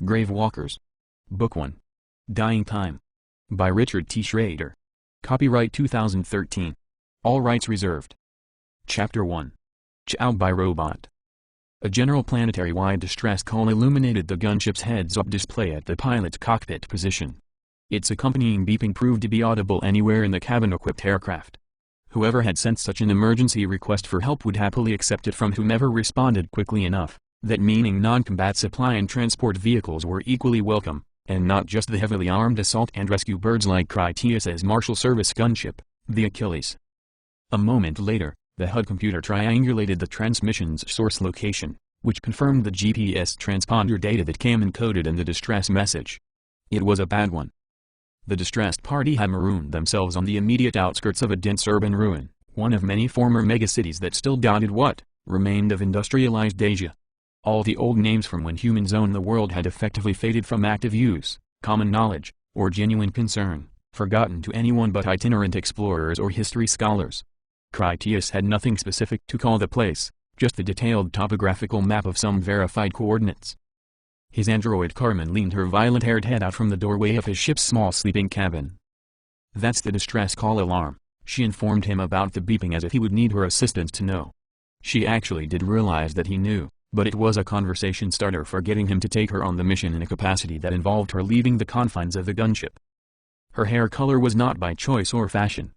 Grave Walkers. Book 1. Dying Time. By Richard T. Schrader. Copyright 2013. All rights reserved. Chapter 1. Ciao by Robot. A general planetary-wide distress call illuminated the gunship's heads-up display at the pilot's cockpit position. Its accompanying beeping proved to be audible anywhere in the cabin-equipped aircraft. Whoever had sent such an emergency request for help would happily accept it from whomever responded quickly enough, that meaning non-combat supply and transport vehicles were equally welcome, and not just the heavily armed assault and rescue birds like Critias's Marshal Service gunship, the Achilles. A moment later, the HUD computer triangulated the transmission's source location, which confirmed the GPS transponder data that came encoded in the distress message. It was a bad one. The distressed party had marooned themselves on the immediate outskirts of a dense urban ruin, one of many former megacities that still dotted what remained of industrialized Asia. All the old names from when humans owned the world had effectively faded from active use, common knowledge, or genuine concern, forgotten to anyone but itinerant explorers or history scholars. Critias had nothing specific to call the place, just the detailed topographical map of some verified coordinates. His android Carmen leaned her violet-haired head out from the doorway of his ship's small sleeping cabin. "That's the distress call alarm," she informed him about the beeping as if he would need her assistance to know. She actually did realize that he knew, but it was a conversation starter for getting him to take her on the mission in a capacity that involved her leaving the confines of the gunship. Her hair color was not by choice or fashion.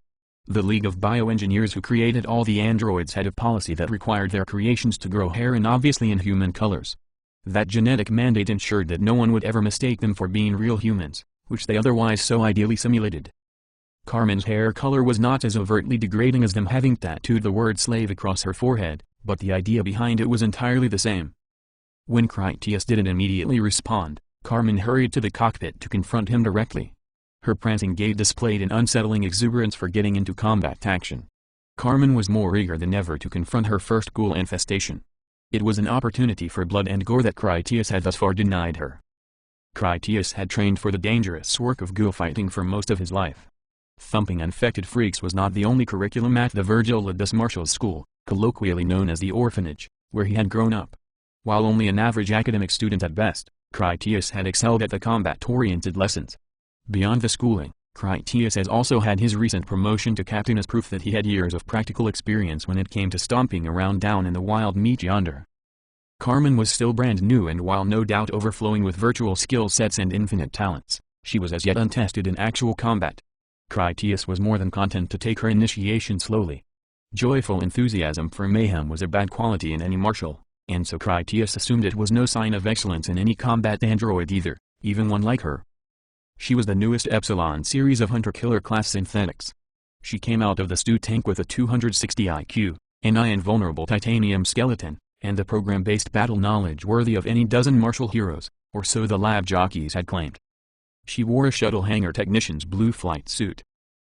The League of Bioengineers who created all the androids had a policy that required their creations to grow hair in obviously inhuman colors. That genetic mandate ensured that no one would ever mistake them for being real humans, which they otherwise so ideally simulated. Carmen's hair color was not as overtly degrading as them having tattooed the word slave across her forehead, but the idea behind it was entirely the same. When Critias didn't immediately respond, Carmen hurried to the cockpit to confront him directly. Her prancing gait displayed an unsettling exuberance for getting into combat action. Carmen was more eager than ever to confront her first ghoul infestation. It was an opportunity for blood and gore that Critias had thus far denied her. Critias had trained for the dangerous work of ghoul fighting for most of his life. Thumping infected freaks was not the only curriculum at the Virgil Ladus Marshall School, colloquially known as the orphanage, where he had grown up. While only an average academic student at best, Critias had excelled at the combat-oriented lessons. Beyond the schooling, Critias has also had his recent promotion to captain as proof that he had years of practical experience when it came to stomping around down in the wild meat yonder. Carmen was still brand new, and while no doubt overflowing with virtual skill sets and infinite talents, she was as yet untested in actual combat. Critias was more than content to take her initiation slowly. Joyful enthusiasm for mayhem was a bad quality in any marshal, and so Critias assumed it was no sign of excellence in any combat android either, even one like her. She was the newest Epsilon series of hunter-killer class synthetics. She came out of the stew tank with a 260 IQ, an invulnerable titanium skeleton, and the program-based battle knowledge worthy of any dozen martial heroes, or so the lab jockeys had claimed. She wore a shuttle hangar technician's blue flight suit.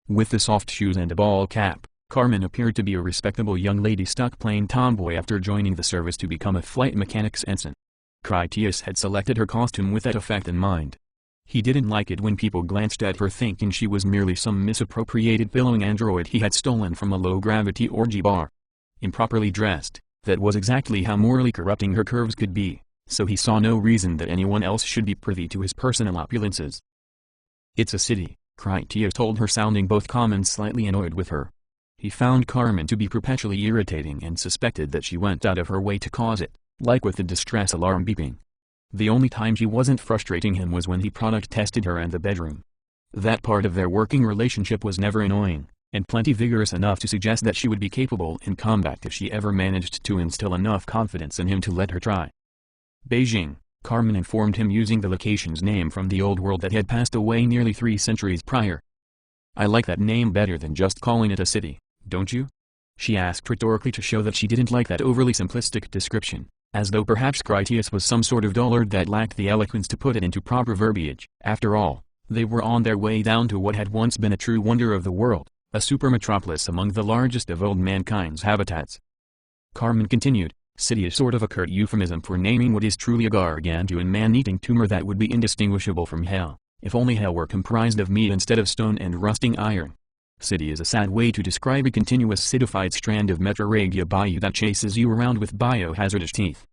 With the soft shoes and a ball cap, Carmen appeared to be a respectable young lady stuck playing tomboy after joining the service to become a flight mechanic's ensign. Critias had selected her costume with that effect in mind. He didn't like it when people glanced at her thinking she was merely some misappropriated billowing android he had stolen from a low-gravity orgy bar. Improperly dressed, that was exactly how morally corrupting her curves could be, so he saw no reason that anyone else should be privy to his personal opulences. "It's a city," Critias told her, sounding both calm and slightly annoyed with her. He found Carmen to be perpetually irritating and suspected that she went out of her way to cause it, like with the distress alarm beeping. The only time she wasn't frustrating him was when he product tested her in the bedroom. That part of their working relationship was never annoying, and plenty vigorous enough to suggest that she would be capable in combat if she ever managed to instill enough confidence in him to let her try. Beijing, Carmen informed him using the location's name from the old world that had passed away nearly 3 centuries prior. "I like that name better than just calling it a city, don't you?" she asked rhetorically to show that she didn't like that overly simplistic description, as though perhaps Critias was some sort of dullard that lacked the eloquence to put it into proper verbiage. After all, they were on their way down to what had once been a true wonder of the world, a supermetropolis among the largest of old mankind's habitats. Carmen continued, "City is sort of a curt euphemism for naming what is truly a gargantuan man-eating tumor that would be indistinguishable from hell, if only hell were comprised of meat instead of stone and rusting iron. City is a sad way to describe a continuous citified strand of Metrorhagia bayou that chases you around with biohazardous teeth."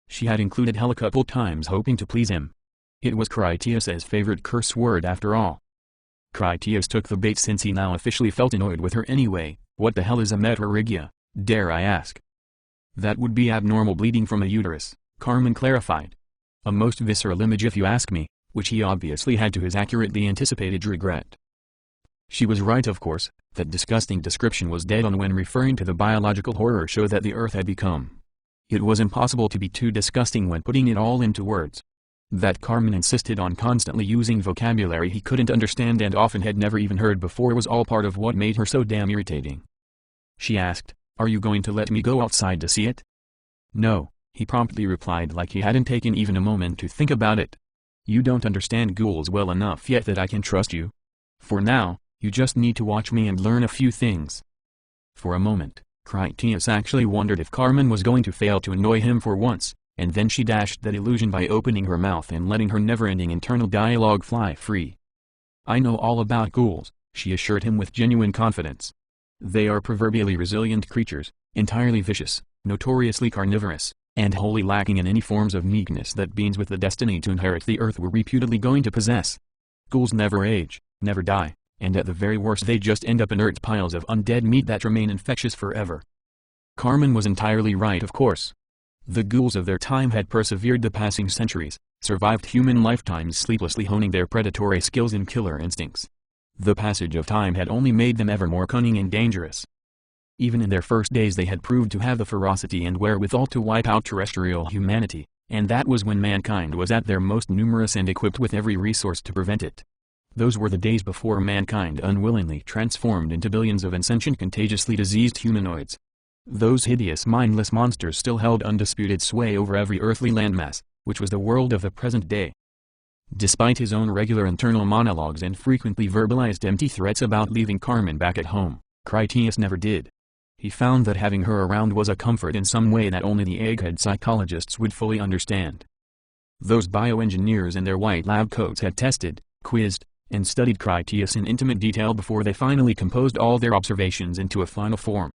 She had included hell a couple times hoping to please him. It was Critias's favorite curse word after all. Critias took the bait since he now officially felt annoyed with her anyway. What the hell is a metarrhagia, dare I ask? That would be abnormal bleeding from a uterus, Carmen clarified. A most visceral image if you ask me, which he obviously had to his accurately anticipated regret. She was right of course, that disgusting description was dead on when referring to the biological horror show that the Earth had become. It was impossible to be too disgusting when putting it all into words. That Carmen insisted on constantly using vocabulary he couldn't understand and often had never even heard before was all part of what made her so damn irritating. She asked, "Are you going to let me go outside to see it?" "No," he promptly replied like he hadn't taken even a moment to think about it. "You don't understand ghouls well enough yet that I can trust you. For now, you just need to watch me and learn a few things." For a moment, Critias actually wondered if Carmen was going to fail to annoy him for once. And then she dashed that illusion by opening her mouth and letting her never-ending internal dialogue fly free. "I know all about ghouls," she assured him with genuine confidence. "They are proverbially resilient creatures, entirely vicious, notoriously carnivorous, and wholly lacking in any forms of meekness that beings with the destiny to inherit the earth were reputedly going to possess. Ghouls never age, never die, and at the very worst they just end up inert piles of undead meat that remain infectious forever." Carmen was entirely right of course. The ghouls of their time had persevered the passing centuries, survived human lifetimes sleeplessly honing their predatory skills and killer instincts. The passage of time had only made them ever more cunning and dangerous. Even in their first days they had proved to have the ferocity and wherewithal to wipe out terrestrial humanity, and that was when mankind was at their most numerous and equipped with every resource to prevent it. Those were the days before mankind unwillingly transformed into billions of insentient contagiously diseased humanoids. Those hideous mindless monsters still held undisputed sway over every earthly landmass, which was the world of the present day. Despite his own regular internal monologues and frequently verbalized empty threats about leaving Carmen back at home, Critias never did. He found that having her around was a comfort in some way that only the egghead psychologists would fully understand. Those bioengineers in their white lab coats had tested, quizzed, and studied Critias in intimate detail before they finally composed all their observations into a final form.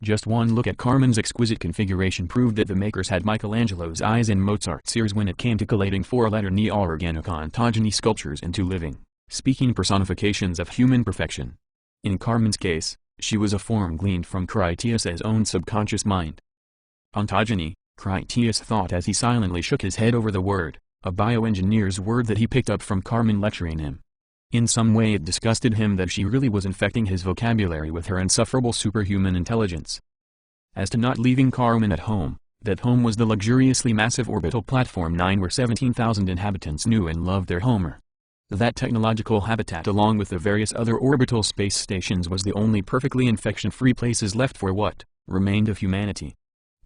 Just one look at Carmen's exquisite configuration proved that the makers had Michelangelo's eyes and Mozart's ears when it came to collating four-letter neoorganic ontogeny sculptures into living, speaking personifications of human perfection. In Carmen's case, she was a form gleaned from Critias's own subconscious mind. Ontogeny, Critias thought as he silently shook his head over the word, a bioengineer's word that he picked up from Carmen lecturing him. In some way it disgusted him that she really was infecting his vocabulary with her insufferable superhuman intelligence. As to not leaving Carmen at home, that home was the luxuriously massive orbital platform 9 where 17,000 inhabitants knew and loved their Homer. That technological habitat along with the various other orbital space stations was the only perfectly infection-free places left for what remained of humanity.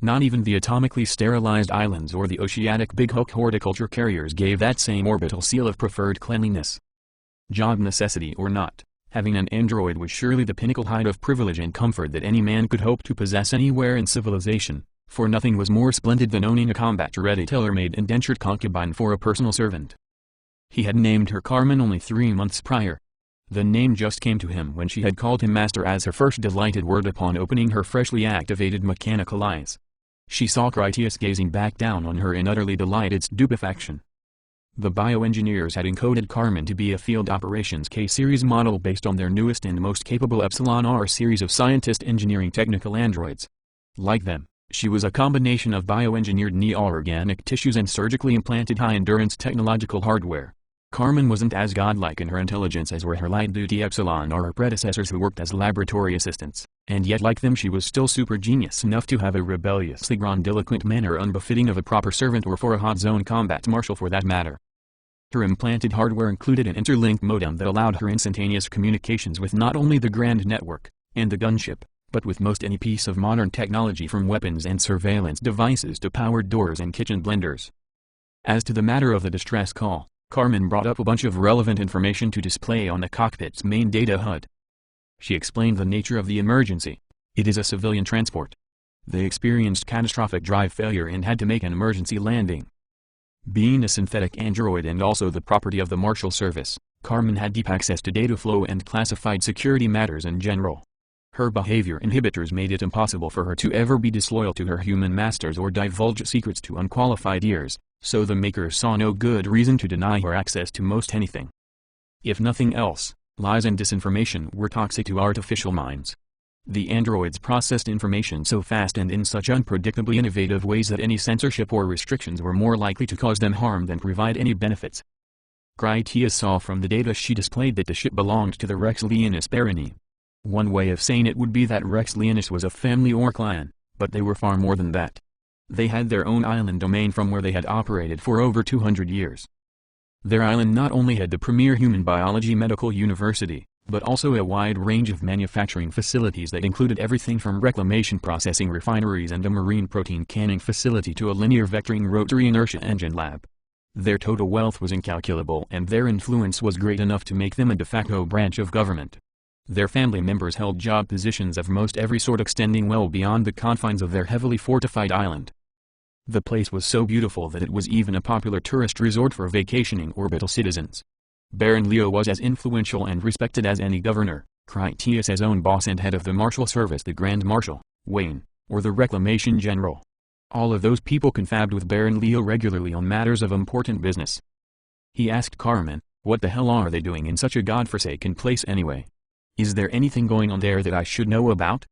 Not even the atomically sterilized islands or the oceanic big hook horticulture carriers gave that same orbital seal of preferred cleanliness. Job necessity or not, having an android was surely the pinnacle height of privilege and comfort that any man could hope to possess anywhere in civilization, for nothing was more splendid than owning a combat-ready tailor-made indentured concubine for a personal servant. He had named her Carmen only 3 months prior. The name just came to him when she had called him master as her first delighted word upon opening her freshly activated mechanical eyes. She saw Critias gazing back down on her in utterly delighted stupefaction. The bioengineers had encoded Carmen to be a Field Operations K-series model based on their newest and most capable Epsilon R series of scientist engineering technical androids. Like them, she was a combination of bioengineered neoorganic tissues and surgically implanted high-endurance technological hardware. Carmen wasn't as godlike in her intelligence as were her light-duty Epsilon R predecessors who worked as laboratory assistants, and yet like them she was still super genius enough to have a rebelliously grandiloquent manner unbefitting of a proper servant or for a hot zone combat marshal for that matter. Her implanted hardware included an interlink modem that allowed her instantaneous communications with not only the Grand Network and the gunship, but with most any piece of modern technology from weapons and surveillance devices to powered doors and kitchen blenders. As to the matter of the distress call, Carmen brought up a bunch of relevant information to display on the cockpit's main data HUD. She explained the nature of the emergency. It is a civilian transport. They experienced catastrophic drive failure and had to make an emergency landing. Being a synthetic android and also the property of the Marshal Service, Carmen had deep access to data flow and classified security matters in general. Her behavior inhibitors made it impossible for her to ever be disloyal to her human masters or divulge secrets to unqualified ears, so the makers saw no good reason to deny her access to most anything. If nothing else, lies and disinformation were toxic to artificial minds. The androids processed information so fast and in such unpredictably innovative ways that any censorship or restrictions were more likely to cause them harm than provide any benefits. Critias saw from the data she displayed that the ship belonged to the Rex Leonis Barony. One way of saying it would be that Rex Leonis was a family or clan, but they were far more than that. They had their own island domain from where they had operated for over 200 years. Their island not only had the premier human biology medical university, but also a wide range of manufacturing facilities that included everything from reclamation processing refineries and a marine protein canning facility to a linear vectoring rotary inertia engine lab. Their total wealth was incalculable and their influence was great enough to make them a de facto branch of government. Their family members held job positions of most every sort extending well beyond the confines of their heavily fortified island. The place was so beautiful that it was even a popular tourist resort for vacationing orbital citizens. Baron Leo was as influential and respected as any governor, Critias' own boss and head of the Marshal Service, the Grand Marshal, Wayne, or the Reclamation General. All of those people confabbed with Baron Leo regularly on matters of important business. He asked Carmen, what the hell are they doing in such a godforsaken place anyway? Is there anything going on there that I should know about?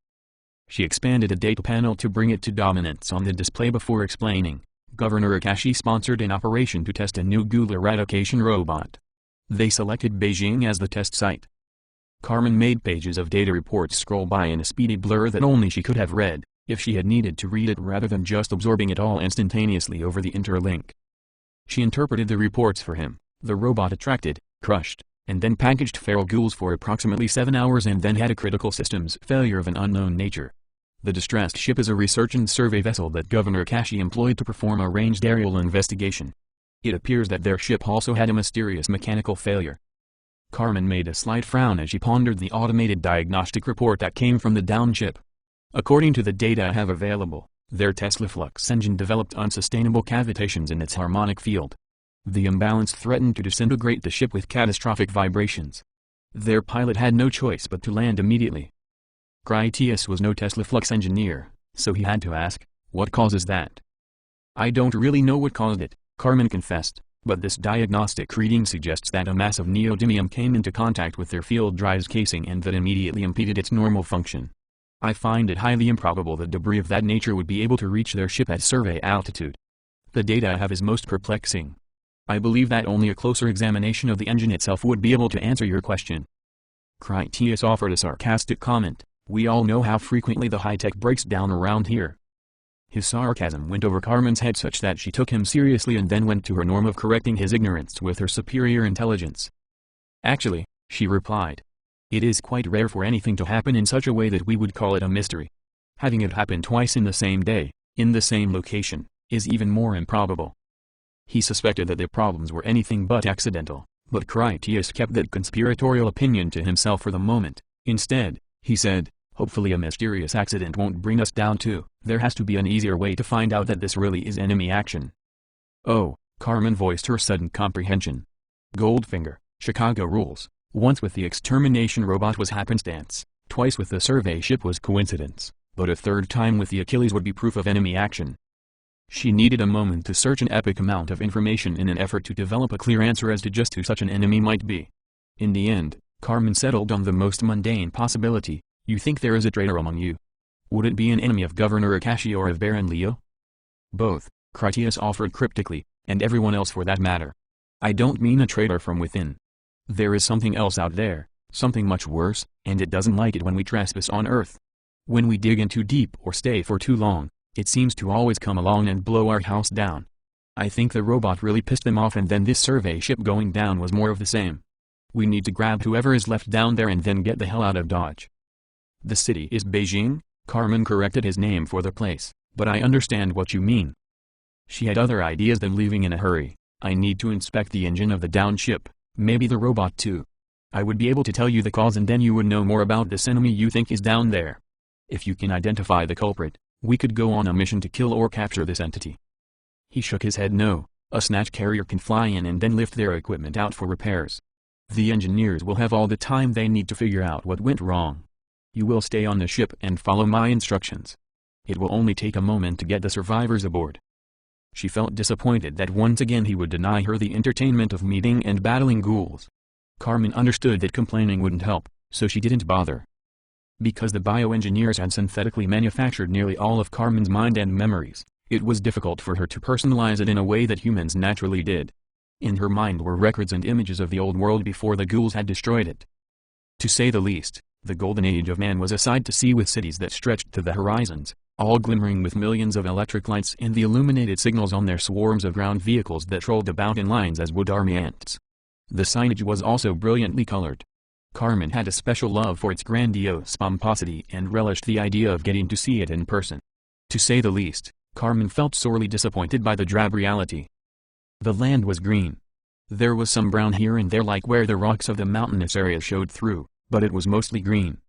She expanded a data panel to bring it to dominance on the display before explaining. Governor Akashi sponsored an operation to test a new ghoul eradication robot. They selected Beijing as the test site. Carmen made pages of data reports scroll by in a speedy blur that only she could have read, if she had needed to read it rather than just absorbing it all instantaneously over the interlink. She interpreted the reports for him. The robot attracted, crushed, and then packaged feral ghouls for approximately 7 hours and then had a critical systems failure of an unknown nature. The distressed ship is a research and survey vessel that Governor Akashi employed to perform a ranged aerial investigation. It appears that their ship also had a mysterious mechanical failure. Carmen made a slight frown as she pondered the automated diagnostic report that came from the downed ship. According to the data I have available, their Tesla Flux engine developed unsustainable cavitations in its harmonic field. The imbalance threatened to disintegrate the ship with catastrophic vibrations. Their pilot had no choice but to land immediately. Critias was no Tesla Flux engineer, so he had to ask, what causes that? I don't really know what caused it, Carmen confessed, but this diagnostic reading suggests that a mass of neodymium came into contact with their field drive's casing and that immediately impeded its normal function. I find it highly improbable that debris of that nature would be able to reach their ship at survey altitude. The data I have is most perplexing. I believe that only a closer examination of the engine itself would be able to answer your question. Critias offered a sarcastic comment. We all know how frequently the high-tech breaks down around here. His sarcasm went over Carmen's head such that she took him seriously and then went to her norm of correcting his ignorance with her superior intelligence. Actually, she replied, it is quite rare for anything to happen in such a way that we would call it a mystery. Having it happen twice in the same day, in the same location, is even more improbable. He suspected that the problems were anything but accidental, but Critias kept that conspiratorial opinion to himself for the moment. Instead, he said, hopefully a mysterious accident won't bring us down too. There has to be an easier way to find out that this really is enemy action. Oh, Carmen voiced her sudden comprehension. Goldfinger, Chicago rules. Once with the extermination robot was happenstance, twice with the survey ship was coincidence, but a third time with the Achilles would be proof of enemy action. She needed a moment to search an epic amount of information in an effort to develop a clear answer as to just who such an enemy might be. In the end, Carmen settled on the most mundane possibility. You think there is a traitor among you? Would it be an enemy of Governor Akashi or of Baron Leo? Both, Critias offered cryptically, and everyone else for that matter. I don't mean a traitor from within. There is something else out there, something much worse, and it doesn't like it when we trespass on Earth. When we dig in too deep or stay for too long, it seems to always come along and blow our house down. I think the robot really pissed them off and then this survey ship going down was more of the same. We need to grab whoever is left down there and then get the hell out of Dodge. The city is Beijing, Carmen corrected his name for the place, but I understand what you mean. She had other ideas than leaving in a hurry. I need to inspect the engine of the downed ship. Maybe the robot too. I would be able to tell you the cause and then you would know more about this enemy you think is down there. If you can identify the culprit, we could go on a mission to kill or capture this entity. He shook his head no, a snatch carrier can fly in and then lift their equipment out for repairs. The engineers will have all the time they need to figure out what went wrong. You will stay on the ship and follow my instructions. It will only take a moment to get the survivors aboard. She felt disappointed that once again he would deny her the entertainment of meeting and battling ghouls. Carmen understood that complaining wouldn't help, so she didn't bother. Because the bioengineers had synthetically manufactured nearly all of Carmen's mind and memories, it was difficult for her to personalize it in a way that humans naturally did. In her mind were records and images of the old world before the ghouls had destroyed it. To say the least, the golden age of man was a sight to see, with cities that stretched to the horizons, all glimmering with millions of electric lights and the illuminated signals on their swarms of ground vehicles that trolled about in lines as would army ants. The signage was also brilliantly colored. Carmen had a special love for its grandiose pomposity and relished the idea of getting to see it in person. To say the least, Carmen felt sorely disappointed by the drab reality. The land was green. There was some brown here and there, like where the rocks of the mountainous area showed through, but it was mostly green.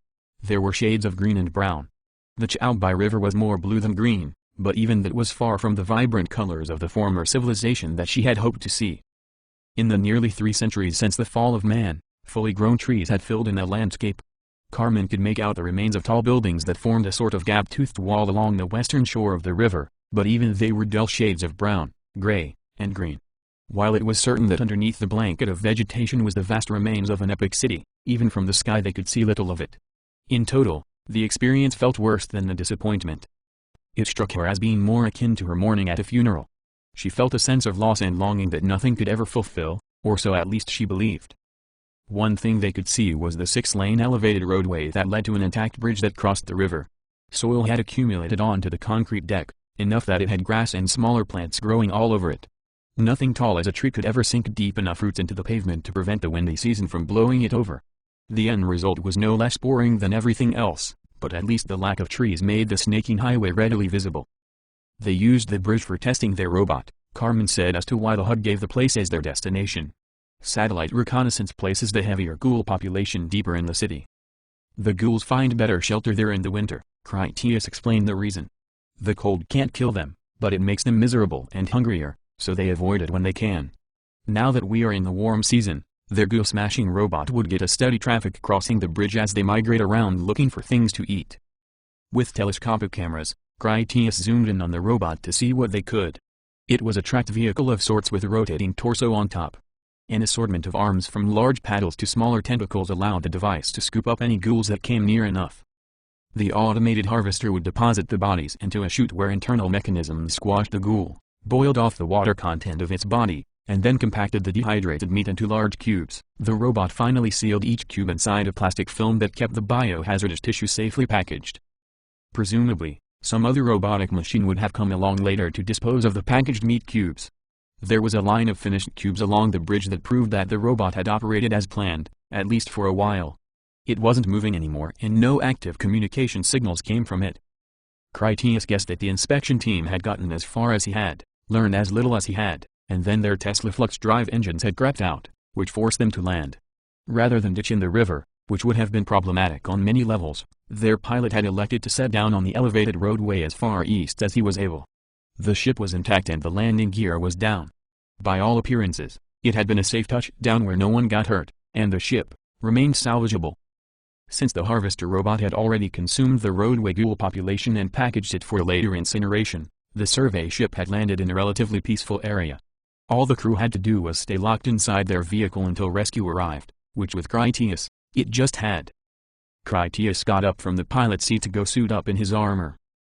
There were shades of green and brown. The Chaobai River was more blue than green, but even that was far from the vibrant colors of the former civilization that she had hoped to see. In the nearly 3 centuries since the fall of man, fully grown trees had filled in the landscape. Carmen could make out the remains of tall buildings that formed a sort of gap-toothed wall along the western shore of the river, but even they were dull shades of brown, gray, and green. While it was certain that underneath the blanket of vegetation was the vast remains of an epic city, even from the sky they could see little of it. In total, the experience felt worse than the disappointment. It struck her as being more akin to her mourning at a funeral. She felt a sense of loss and longing that nothing could ever fulfill, or so at least she believed. One thing they could see was the 6-lane elevated roadway that led to an intact bridge that crossed the river. Soil had accumulated onto the concrete deck, enough that it had grass and smaller plants growing all over it. Nothing tall as a tree could ever sink deep enough roots into the pavement to prevent the windy season from blowing it over. The end result was no less boring than everything else, but at least the lack of trees made the snaking highway readily visible. They used the bridge for testing their robot, Carmen said, as to why the HUD gave the place as their destination. Satellite reconnaissance places the heavier ghoul population deeper in the city. The ghouls find better shelter there in the winter, Critias explained the reason. The cold can't kill them, but it makes them miserable and hungrier, so they avoid it when they can. Now that we are in the warm season, their ghoul-smashing robot would get a steady traffic crossing the bridge as they migrate around looking for things to eat. With telescopic cameras, Critias zoomed in on the robot to see what they could. It was a tracked vehicle of sorts with a rotating torso on top. An assortment of arms from large paddles to smaller tentacles allowed the device to scoop up any ghouls that came near enough. The automated harvester would deposit the bodies into a chute where internal mechanisms squashed the ghoul, boiled off the water content of its body, and then compacted the dehydrated meat into large cubes. The robot finally sealed each cube inside a plastic film that kept the biohazardous tissue safely packaged. Presumably, some other robotic machine would have come along later to dispose of the packaged meat cubes. There was a line of finished cubes along the bridge that proved that the robot had operated as planned, at least for a while. It wasn't moving anymore and no active communication signals came from it. Critias guessed that the inspection team had gotten as far as he had, learned as little as he had, and then their Tesla flux drive engines had crapped out, which forced them to land. Rather than ditch in the river, which would have been problematic on many levels, their pilot had elected to set down on the elevated roadway as far east as he was able. The ship was intact and the landing gear was down. By all appearances, it had been a safe touchdown where no one got hurt, and the ship remained salvageable. Since the harvester robot had already consumed the roadway ghoul population and packaged it for later incineration, the survey ship had landed in a relatively peaceful area. All the crew had to do was stay locked inside their vehicle until rescue arrived, which with Critias, it just had. Critias got up from the pilot seat to go suit up in his armor.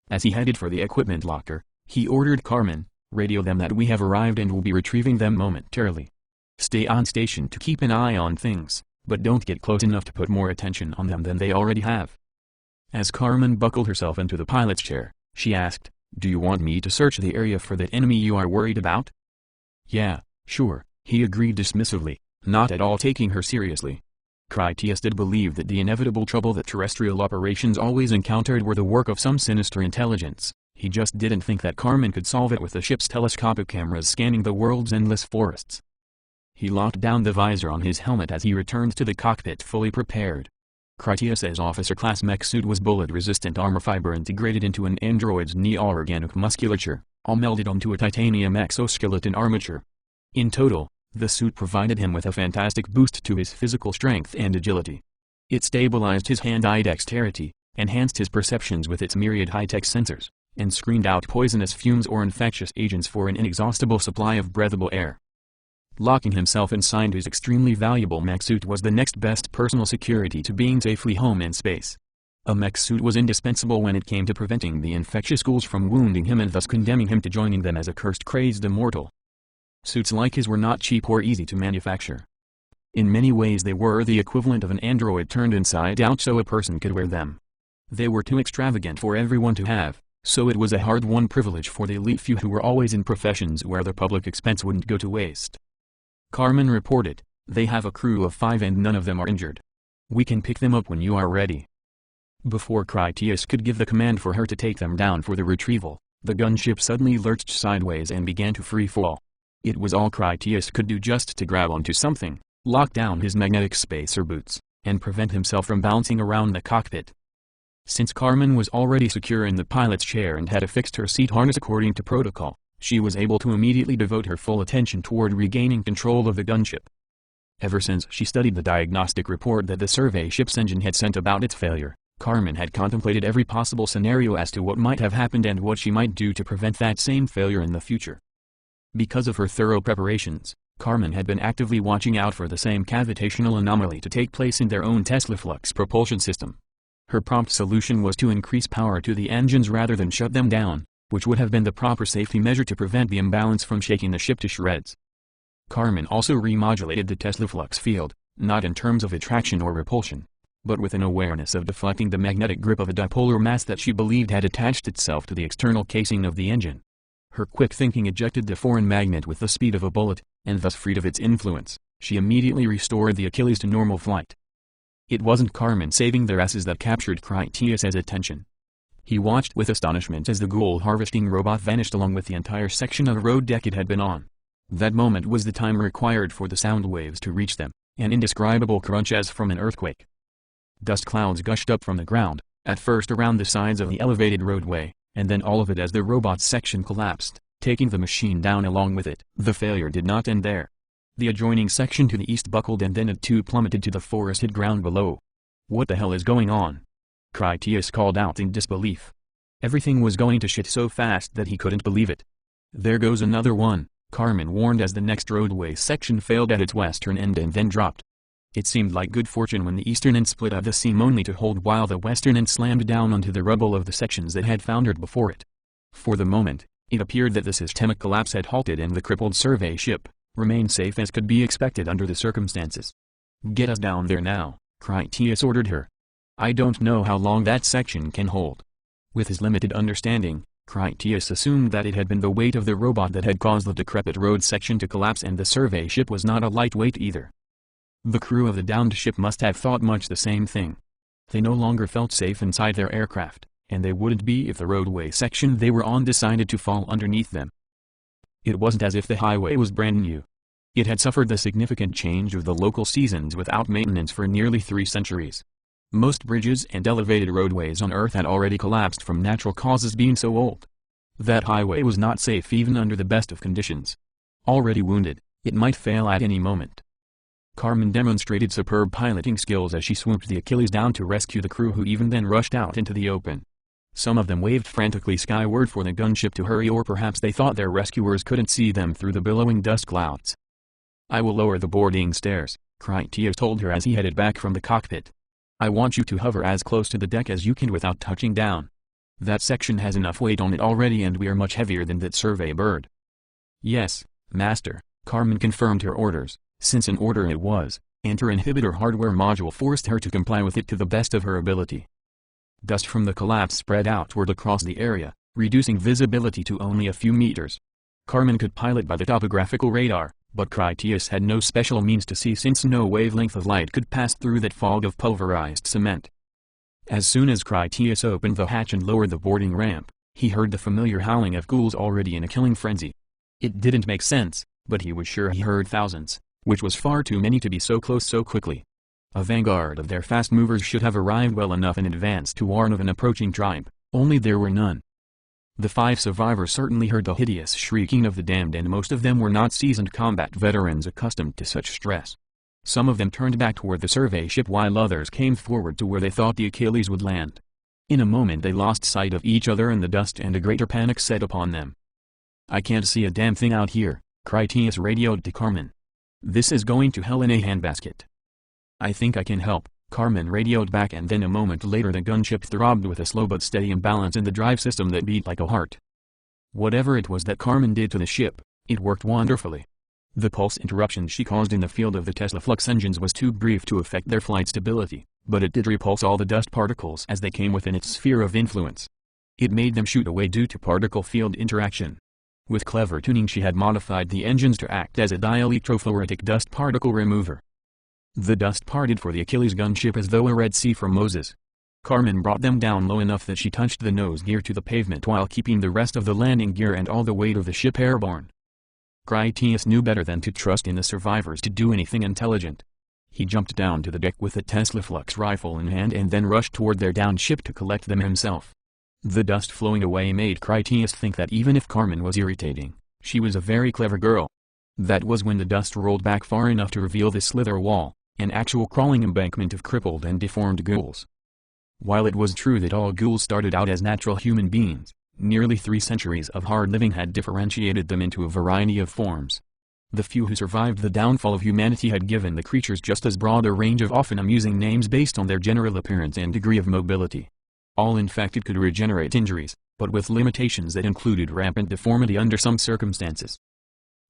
As he headed for the equipment locker, he ordered Carmen, "Radio them that we have arrived and will be retrieving them momentarily. Stay on station to keep an eye on things, but don't get close enough to put more attention on them than they already have." As Carmen buckled herself into the pilot's chair, she asked, "Do you want me to search the area for that enemy you are worried about?" "Yeah, sure," he agreed dismissively, not at all taking her seriously. Critias did believe that the inevitable trouble that terrestrial operations always encountered were the work of some sinister intelligence. He just didn't think that Carmen could solve it with the ship's telescopic cameras scanning the world's endless forests. He locked down the visor on his helmet as he returned to the cockpit fully prepared. Critias's officer-class mech suit was bullet-resistant armor fiber integrated into an android's neo-organic musculature, all melded onto a titanium exoskeleton armature. In total, the suit provided him with a fantastic boost to his physical strength and agility. It stabilized his hand-eye dexterity, enhanced his perceptions with its myriad high-tech sensors, and screamed out poisonous fumes or infectious agents for an inexhaustible supply of breathable air. Locking himself inside his extremely valuable mech suit was the next best personal security to being safely home in space. A mech suit was indispensable when it came to preventing the infectious ghouls from wounding him and thus condemning him to joining them as a cursed crazed immortal. Suits like his were not cheap or easy to manufacture. In many ways they were the equivalent of an android turned inside out so a person could wear them. They were too extravagant for everyone to have, so it was a hard-won privilege for the elite few who were always in professions where the public expense wouldn't go to waste. Carmen reported, "They have a crew of 5 and none of them are injured. We can pick them up when you are ready." Before Critias could give the command for her to take them down for the retrieval, the gunship suddenly lurched sideways and began to free fall. It was all Critias could do just to grab onto something, lock down his magnetic spacer boots, and prevent himself from bouncing around the cockpit. Since Carmen was already secure in the pilot's chair and had affixed her seat harness according to protocol, she was able to immediately devote her full attention toward regaining control of the gunship. Ever since she studied the diagnostic report that the survey ship's engine had sent about its failure, Carmen had contemplated every possible scenario as to what might have happened and what she might do to prevent that same failure in the future. Because of her thorough preparations, Carmen had been actively watching out for the same cavitational anomaly to take place in their own Tesla flux propulsion system. Her prompt solution was to increase power to the engines rather than shut them down, which would have been the proper safety measure to prevent the imbalance from shaking the ship to shreds. Carmen also remodulated the Tesla flux field, not in terms of attraction or repulsion, but with an awareness of deflecting the magnetic grip of a dipolar mass that she believed had attached itself to the external casing of the engine. Her quick thinking ejected the foreign magnet with the speed of a bullet, and thus freed of its influence, she immediately restored the Achilles to normal flight. It wasn't Carmen saving their asses that captured Critias's attention. He watched with astonishment as the ghoul harvesting robot vanished along with the entire section of road deck it had been on. That moment was the time required for the sound waves to reach them, an indescribable crunch as from an earthquake. Dust clouds gushed up from the ground, at first around the sides of the elevated roadway, and then all of it as the robot's section collapsed, taking the machine down along with it. The failure did not end there. The adjoining section to the east buckled and then it too plummeted to the forested ground below. "What the hell is going on?" Critias called out in disbelief. Everything was going to shit so fast that he couldn't believe it. "There goes another one," Carmen warned as the next roadway section failed at its western end and then dropped. It seemed like good fortune when the eastern end split at the seam only to hold while the western end slammed down onto the rubble of the sections that had foundered before it. For the moment, it appeared that the systemic collapse had halted and the crippled survey ship remained safe as could be expected under the circumstances. "Get us down there now," Critias ordered her. "I don't know how long that section can hold." With his limited understanding, Critias assumed that it had been the weight of the robot that had caused the decrepit road section to collapse and the survey ship was not a lightweight either. The crew of the downed ship must have thought much the same thing. They no longer felt safe inside their aircraft, and they wouldn't be if the roadway section they were on decided to fall underneath them. It wasn't as if the highway was brand new. It had suffered the significant change of the local seasons without maintenance for nearly 3 centuries. Most bridges and elevated roadways on Earth had already collapsed from natural causes being so old. That highway was not safe even under the best of conditions. Already wounded, it might fail at any moment. Carmen demonstrated superb piloting skills as she swooped the Achilles down to rescue the crew who even then rushed out into the open. Some of them waved frantically skyward for the gunship to hurry or perhaps they thought their rescuers couldn't see them through the billowing dust clouds. "I will lower the boarding stairs," Critias told her as he headed back from the cockpit. "I want you to hover as close to the deck as you can without touching down. That section has enough weight on it already and we are much heavier than that survey bird." "Yes, Master," Carmen confirmed her orders, since an order it was, and her inhibitor hardware module forced her to comply with it to the best of her ability. Dust from the collapse spread outward across the area, reducing visibility to only a few meters. Carmen could pilot by the topographical radar, but Critias had no special means to see since no wavelength of light could pass through that fog of pulverized cement. As soon as Critias opened the hatch and lowered the boarding ramp, he heard the familiar howling of ghouls already in a killing frenzy. It didn't make sense, but he was sure he heard thousands, which was far too many to be so close so quickly. A vanguard of their fast movers should have arrived well enough in advance to warn of an approaching tribe, only there were none. The 5 survivors certainly heard the hideous shrieking of the damned and most of them were not seasoned combat veterans accustomed to such stress. Some of them turned back toward the survey ship while others came forward to where they thought the Achilles would land. In a moment they lost sight of each other in the dust and a greater panic set upon them. "I can't see a damn thing out here," Critias radioed to Carmen. "This is going to hell in a handbasket." "I think I can help," Carmen radioed back, and then a moment later the gunship throbbed with a slow but steady imbalance in the drive system that beat like a heart. Whatever it was that Carmen did to the ship, it worked wonderfully. The pulse interruption she caused in the field of the Tesla flux engines was too brief to affect their flight stability, but it did repulse all the dust particles as they came within its sphere of influence. It made them shoot away due to particle field interaction. With clever tuning she had modified the engines to act as a dielectrophoretic dust particle remover. The dust parted for the Achilles gunship as though a Red Sea for Moses. Carmen brought them down low enough that she touched the nose gear to the pavement while keeping the rest of the landing gear and all the weight of the ship airborne. Critias knew better than to trust in the survivors to do anything intelligent. He jumped down to the deck with a Tesla flux rifle in hand and then rushed toward their downed ship to collect them himself. The dust flowing away made Critias think that even if Carmen was irritating, she was a very clever girl. That was when the dust rolled back far enough to reveal the slither wall, an actual crawling embankment of crippled and deformed ghouls. While it was true that all ghouls started out as natural human beings, nearly 3 centuries of hard living had differentiated them into a variety of forms. The few who survived the downfall of humanity had given the creatures just as broad a range of often amusing names based on their general appearance and degree of mobility. All infected could regenerate injuries, but with limitations that included rampant deformity under some circumstances.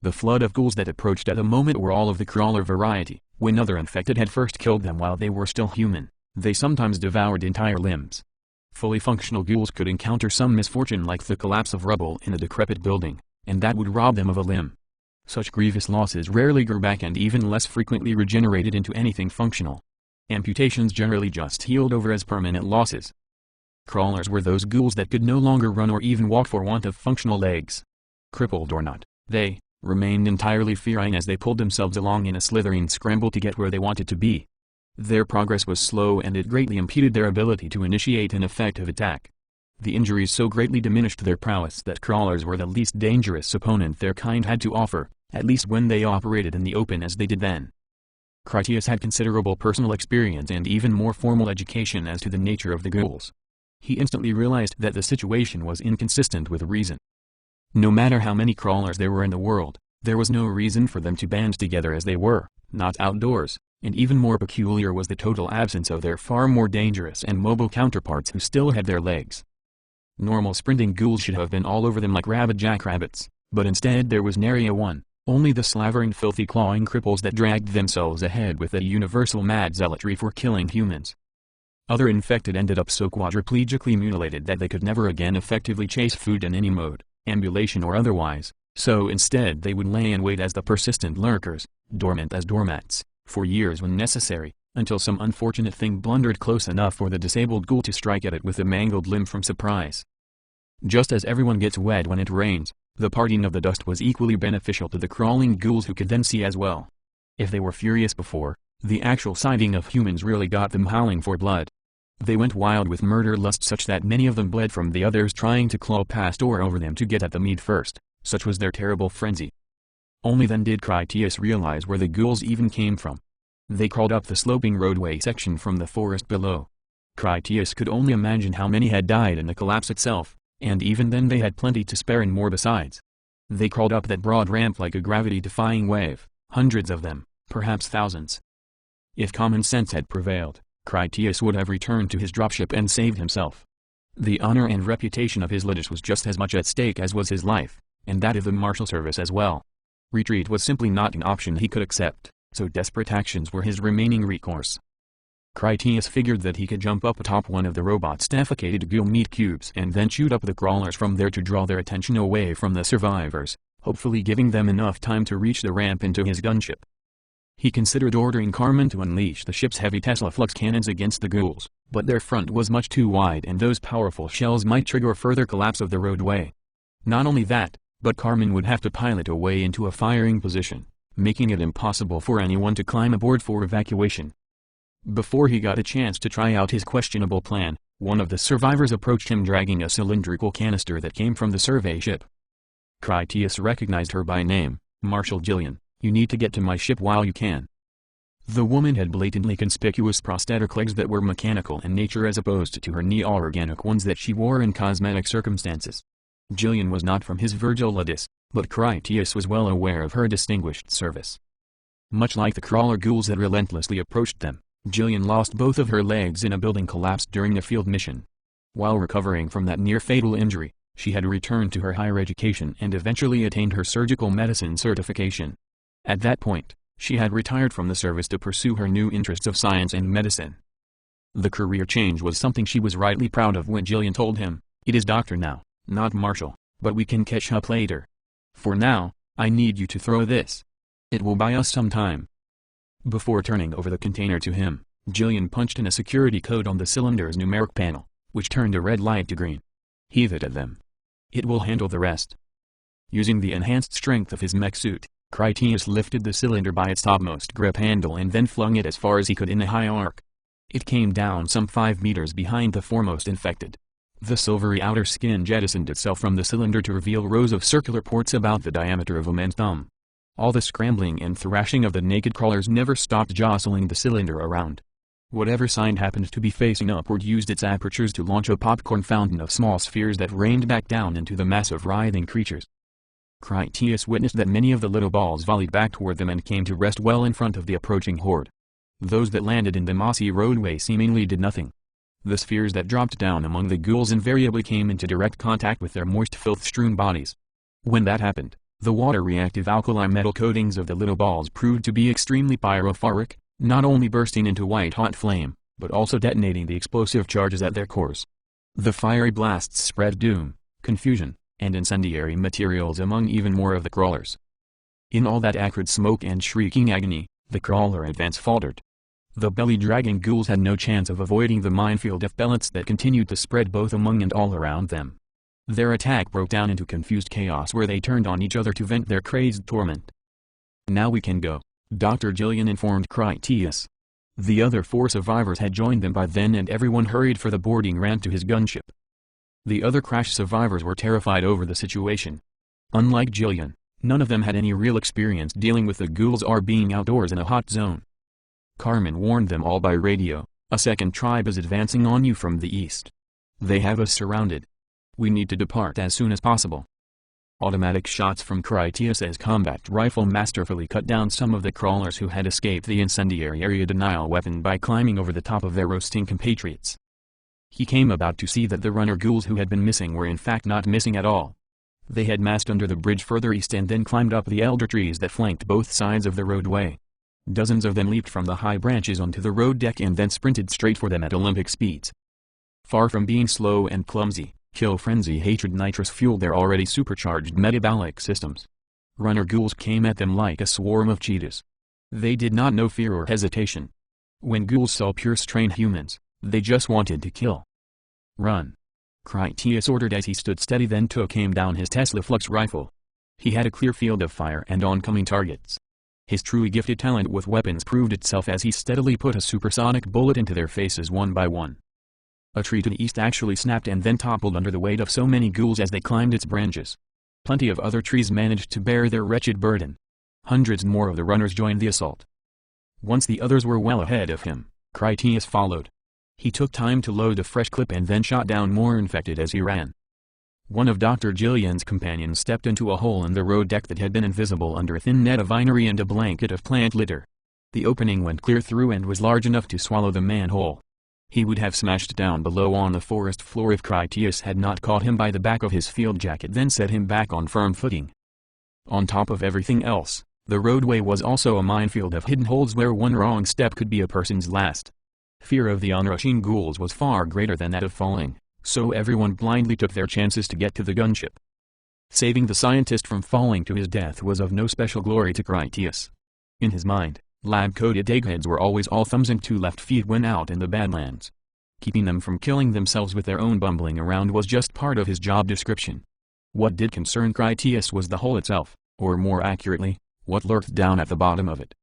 The flood of ghouls that approached at the moment were all of the crawler variety. When other infected had first killed them while they were still human, they sometimes devoured entire limbs. Fully functional ghouls could encounter some misfortune like the collapse of rubble in a decrepit building, and that would rob them of a limb. Such grievous losses rarely grew back and even less frequently regenerated into anything functional. Amputations generally just healed over as permanent losses. Crawlers were those ghouls that could no longer run or even walk for want of functional legs. Crippled or not, they remained entirely feline as they pulled themselves along in a slithering scramble to get where they wanted to be. Their progress was slow and it greatly impeded their ability to initiate an effective attack. The injuries so greatly diminished their prowess that crawlers were the least dangerous opponent their kind had to offer, at least when they operated in the open as they did then. Critias had considerable personal experience and even more formal education as to the nature of the ghouls. He instantly realized that the situation was inconsistent with reason. No matter how many crawlers there were in the world, there was no reason for them to band together as they were, not outdoors, and even more peculiar was the total absence of their far more dangerous and mobile counterparts who still had their legs. Normal sprinting ghouls should have been all over them like rabid jackrabbits, but instead there was nary a one, only the slavering filthy clawing cripples that dragged themselves ahead with a universal mad zealotry for killing humans. Other infected ended up so quadriplegically mutilated that they could never again effectively chase food in any mode, ambulation or otherwise, so instead they would lay in wait as the persistent lurkers, dormant as doormats, for years when necessary, until some unfortunate thing blundered close enough for the disabled ghoul to strike at it with a mangled limb from surprise. Just as everyone gets wet when it rains, the parting of the dust was equally beneficial to the crawling ghouls who could then see as well. If they were furious before, the actual sighting of humans really got them howling for blood. They went wild with murder lust such that many of them bled from the others trying to claw past or over them to get at the meat first, such was their terrible frenzy. Only then did Critias realize where the ghouls even came from. They crawled up the sloping roadway section from the forest below. Critias could only imagine how many had died in the collapse itself, and even then they had plenty to spare and more besides. They crawled up that broad ramp like a gravity-defying wave, hundreds of them, perhaps thousands. If common sense had prevailed, Critias would have returned to his dropship and saved himself. The honor and reputation of his liege was just as much at stake as was his life, and that of the marshal service as well. Retreat was simply not an option he could accept, so desperate actions were his remaining recourse. Critias figured that he could jump up atop one of the robot's defecated ghoul meat cubes and then shoot up the crawlers from there to draw their attention away from the survivors, hopefully giving them enough time to reach the ramp into his gunship. He considered ordering Carmen to unleash the ship's heavy Tesla flux cannons against the ghouls, but their front was much too wide and those powerful shells might trigger further collapse of the roadway. Not only that, but Carmen would have to pilot a way into a firing position, making it impossible for anyone to climb aboard for evacuation. Before he got a chance to try out his questionable plan, one of the survivors approached him dragging a cylindrical canister that came from the survey ship. Critias recognized her by name, Marshal Jillian. "You need to get to my ship while you can." The woman had blatantly conspicuous prosthetic legs that were mechanical in nature as opposed to her neo-organic ones that she wore in cosmetic circumstances. Jillian was not from his Virgil Ladis, but Critias was well aware of her distinguished service. Much like the crawler ghouls that relentlessly approached them, Jillian lost both of her legs in a building collapse during a field mission. While recovering from that near-fatal injury, she had returned to her higher education and eventually attained her surgical medicine certification. At that point, she had retired from the service to pursue her new interests of science and medicine. The career change was something she was rightly proud of when Jillian told him, "It is doctor now, not marshal, but we can catch up later. For now, I need you to throw this. It will buy us some time." Before turning over the container to him, Jillian punched in a security code on the cylinder's numeric panel, which turned a red light to green. Heave it at them. It will handle the rest. Using the enhanced strength of his mech suit, Critias lifted the cylinder by its topmost grip handle and then flung it as far as he could in a high arc. It came down some 5 meters behind the foremost infected. The silvery outer skin jettisoned itself from the cylinder to reveal rows of circular ports about the diameter of a man's thumb. All the scrambling and thrashing of the naked crawlers never stopped jostling the cylinder around. Whatever sign happened to be facing upward used its apertures to launch a popcorn fountain of small spheres that rained back down into the mass of writhing creatures. Critias witnessed that many of the little balls volleyed back toward them and came to rest well in front of the approaching horde. Those that landed in the mossy roadway seemingly did nothing. The spheres that dropped down among the ghouls invariably came into direct contact with their moist filth-strewn bodies. When that happened, the water-reactive alkali metal coatings of the little balls proved to be extremely pyrophoric, not only bursting into white-hot flame, but also detonating the explosive charges at their cores. The fiery blasts spread doom, confusion, and incendiary materials among even more of the crawlers. In all that acrid smoke and shrieking agony, the crawler advance faltered. The belly-dragging ghouls had no chance of avoiding the minefield of pellets that continued to spread both among and all around them. Their attack broke down into confused chaos where they turned on each other to vent their crazed torment. "Now we can go," Dr. Jillian informed Critias. The other 4 survivors had joined them by then and everyone hurried for the boarding ramp to his gunship. The other crash survivors were terrified over the situation. Unlike Jillian, none of them had any real experience dealing with the ghouls or being outdoors in a hot zone. Carmen warned them all by radio, "A second tribe is advancing on you from the east. They have us surrounded. We need to depart as soon as possible." Automatic shots from Critias' combat rifle masterfully cut down some of the crawlers who had escaped the incendiary area denial weapon by climbing over the top of their roasting compatriots. He came about to see that the runner ghouls who had been missing were in fact not missing at all. They had massed under the bridge further east and then climbed up the elder trees that flanked both sides of the roadway. Dozens of them leaped from the high branches onto the road deck and then sprinted straight for them at Olympic speeds. Far from being slow and clumsy, kill frenzy hatred nitrous fueled their already supercharged metabolic systems. Runner ghouls came at them like a swarm of cheetahs. They did not know fear or hesitation. When ghouls saw pure strain humans, they just wanted to kill. "Run!" Critias ordered as he stood steady, then took aim down his Tesla Flux rifle. He had a clear field of fire and oncoming targets. His truly gifted talent with weapons proved itself as he steadily put a supersonic bullet into their faces one by one. A tree to the east actually snapped and then toppled under the weight of so many ghouls as they climbed its branches. Plenty of other trees managed to bear their wretched burden. Hundreds more of the runners joined the assault. Once the others were well ahead of him, Critias followed. He took time to load a fresh clip and then shot down more infected as he ran. One of Dr. Jillian's companions stepped into a hole in the road deck that had been invisible under a thin net of vinery and a blanket of plant litter. The opening went clear through and was large enough to swallow the man whole. He would have smashed down below on the forest floor if Critias had not caught him by the back of his field jacket, then set him back on firm footing. On top of everything else, the roadway was also a minefield of hidden holes where one wrong step could be a person's last. Fear of the onrushing ghouls was far greater than that of falling, so everyone blindly took their chances to get to the gunship. Saving the scientist from falling to his death was of no special glory to Critias. In his mind, lab-coated eggheads were always all thumbs and 2 left feet when out in the Badlands. Keeping them from killing themselves with their own bumbling around was just part of his job description. What did concern Critias was the hole itself, or more accurately, what lurked down at the bottom of it.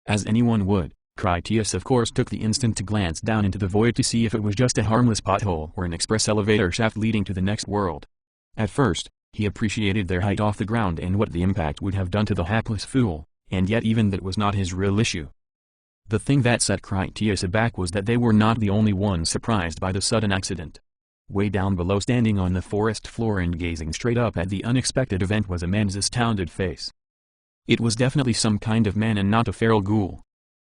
As anyone would, Critias of course took the instant to glance down into the void to see if it was just a harmless pothole or an express elevator shaft leading to the next world. At first, he appreciated their height off the ground and what the impact would have done to the hapless fool, and yet even that was not his real issue. The thing that set Critias aback was that they were not the only ones surprised by the sudden accident. Way down below, standing on the forest floor and gazing straight up at the unexpected event, was a man's astounded face. It was definitely some kind of man and not a feral ghoul.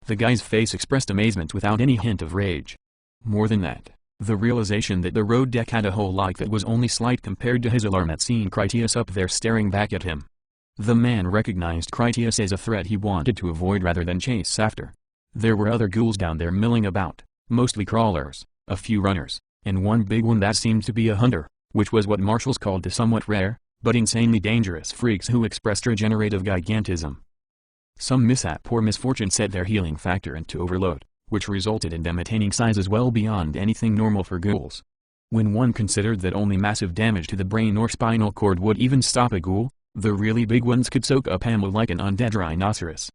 The guy's face expressed amazement without any hint of rage. More than that, the realization that the road deck had a hole like that was only slight compared to his alarm at seeing Critias up there staring back at him. The man recognized Critias as a threat he wanted to avoid rather than chase after. There were other ghouls down there milling about, mostly crawlers, a few runners, and one big one that seemed to be a hunter, which was what marshals called the somewhat rare, but insanely dangerous freaks who expressed regenerative gigantism. Some mishap or misfortune set their healing factor into overload, which resulted in them attaining sizes well beyond anything normal for ghouls. When one considered that only massive damage to the brain or spinal cord would even stop a ghoul, the really big ones could soak up ammo like an undead rhinoceros.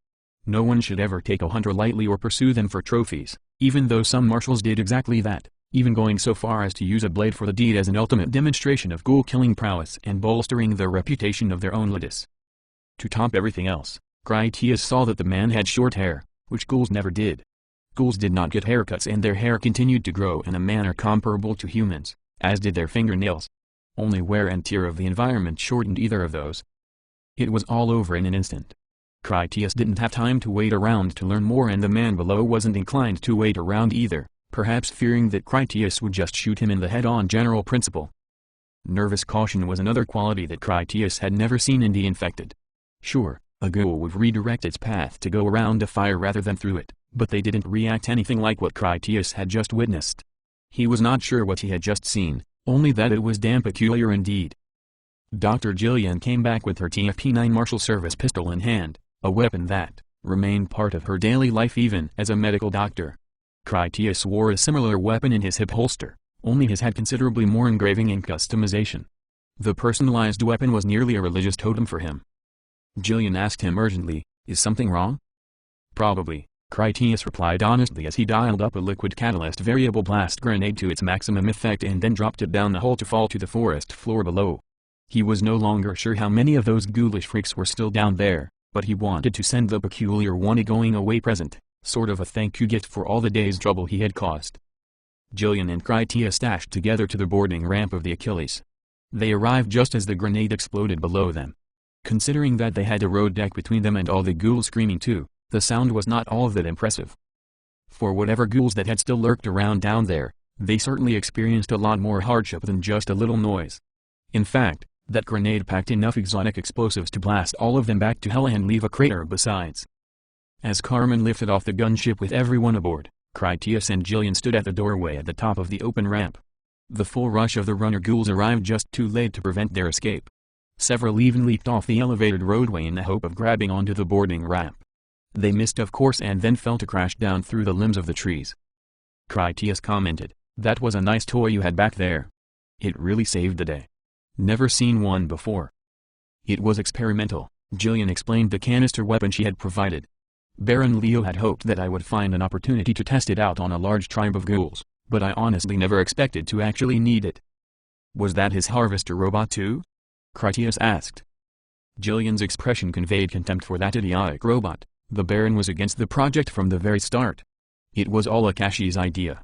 No one should ever take a hunter lightly or pursue them for trophies, even though some marshals did exactly that, even going so far as to use a blade for the deed as an ultimate demonstration of ghoul-killing prowess and bolstering the reputation of their own ludus. To top everything else, Critias saw that the man had short hair, which ghouls never did. Ghouls did not get haircuts, and their hair continued to grow in a manner comparable to humans, as did their fingernails. Only wear and tear of the environment shortened either of those. It was all over in an instant. Critias didn't have time to wait around to learn more, and the man below wasn't inclined to wait around either, perhaps fearing that Critias would just shoot him in the head on general principle. Nervous caution was another quality that Critias had never seen in the infected. Sure, a ghoul would redirect its path to go around a fire rather than through it, but they didn't react anything like what Critias had just witnessed. He was not sure what he had just seen, only that it was damn peculiar indeed. Dr. Jillian came back with her TFP-9 Marshal Service pistol in hand, a weapon that remained part of her daily life even as a medical doctor. Critias wore a similar weapon in his hip holster, only his had considerably more engraving and customization. The personalized weapon was nearly a religious totem for him. Jillian asked him urgently, "Is something wrong?" "Probably," Critias replied honestly as he dialed up a liquid catalyst variable blast grenade to its maximum effect and then dropped it down the hole to fall to the forest floor below. He was no longer sure how many of those ghoulish freaks were still down there, but he wanted to send the peculiar one a going-away present, sort of a thank you gift for all the day's trouble he had caused. Jillian and Critias dashed together to the boarding ramp of the Achilles. They arrived just as the grenade exploded below them. Considering that they had a road deck between them and all the ghouls screaming too, the sound was not all that impressive. For whatever ghouls that had still lurked around down there, they certainly experienced a lot more hardship than just a little noise. In fact, that grenade packed enough exotic explosives to blast all of them back to hell and leave a crater besides. As Carmen lifted off the gunship with everyone aboard, Critias and Jillian stood at the doorway at the top of the open ramp. The full rush of the runner ghouls arrived just too late to prevent their escape. Several even leaped off the elevated roadway in the hope of grabbing onto the boarding ramp. They missed of course and then fell to crash down through the limbs of the trees. Critias commented, "That was a nice toy you had back there. It really saved the day. Never seen one before." "It was experimental," Jillian explained the canister weapon she had provided. "Baron Leo had hoped that I would find an opportunity to test it out on a large tribe of ghouls, but I honestly never expected to actually need it." "Was that his harvester robot too?" Critias asked. Jillian's expression conveyed contempt for that idiotic robot. The Baron was against the project from the very start. It was all Akashi's idea.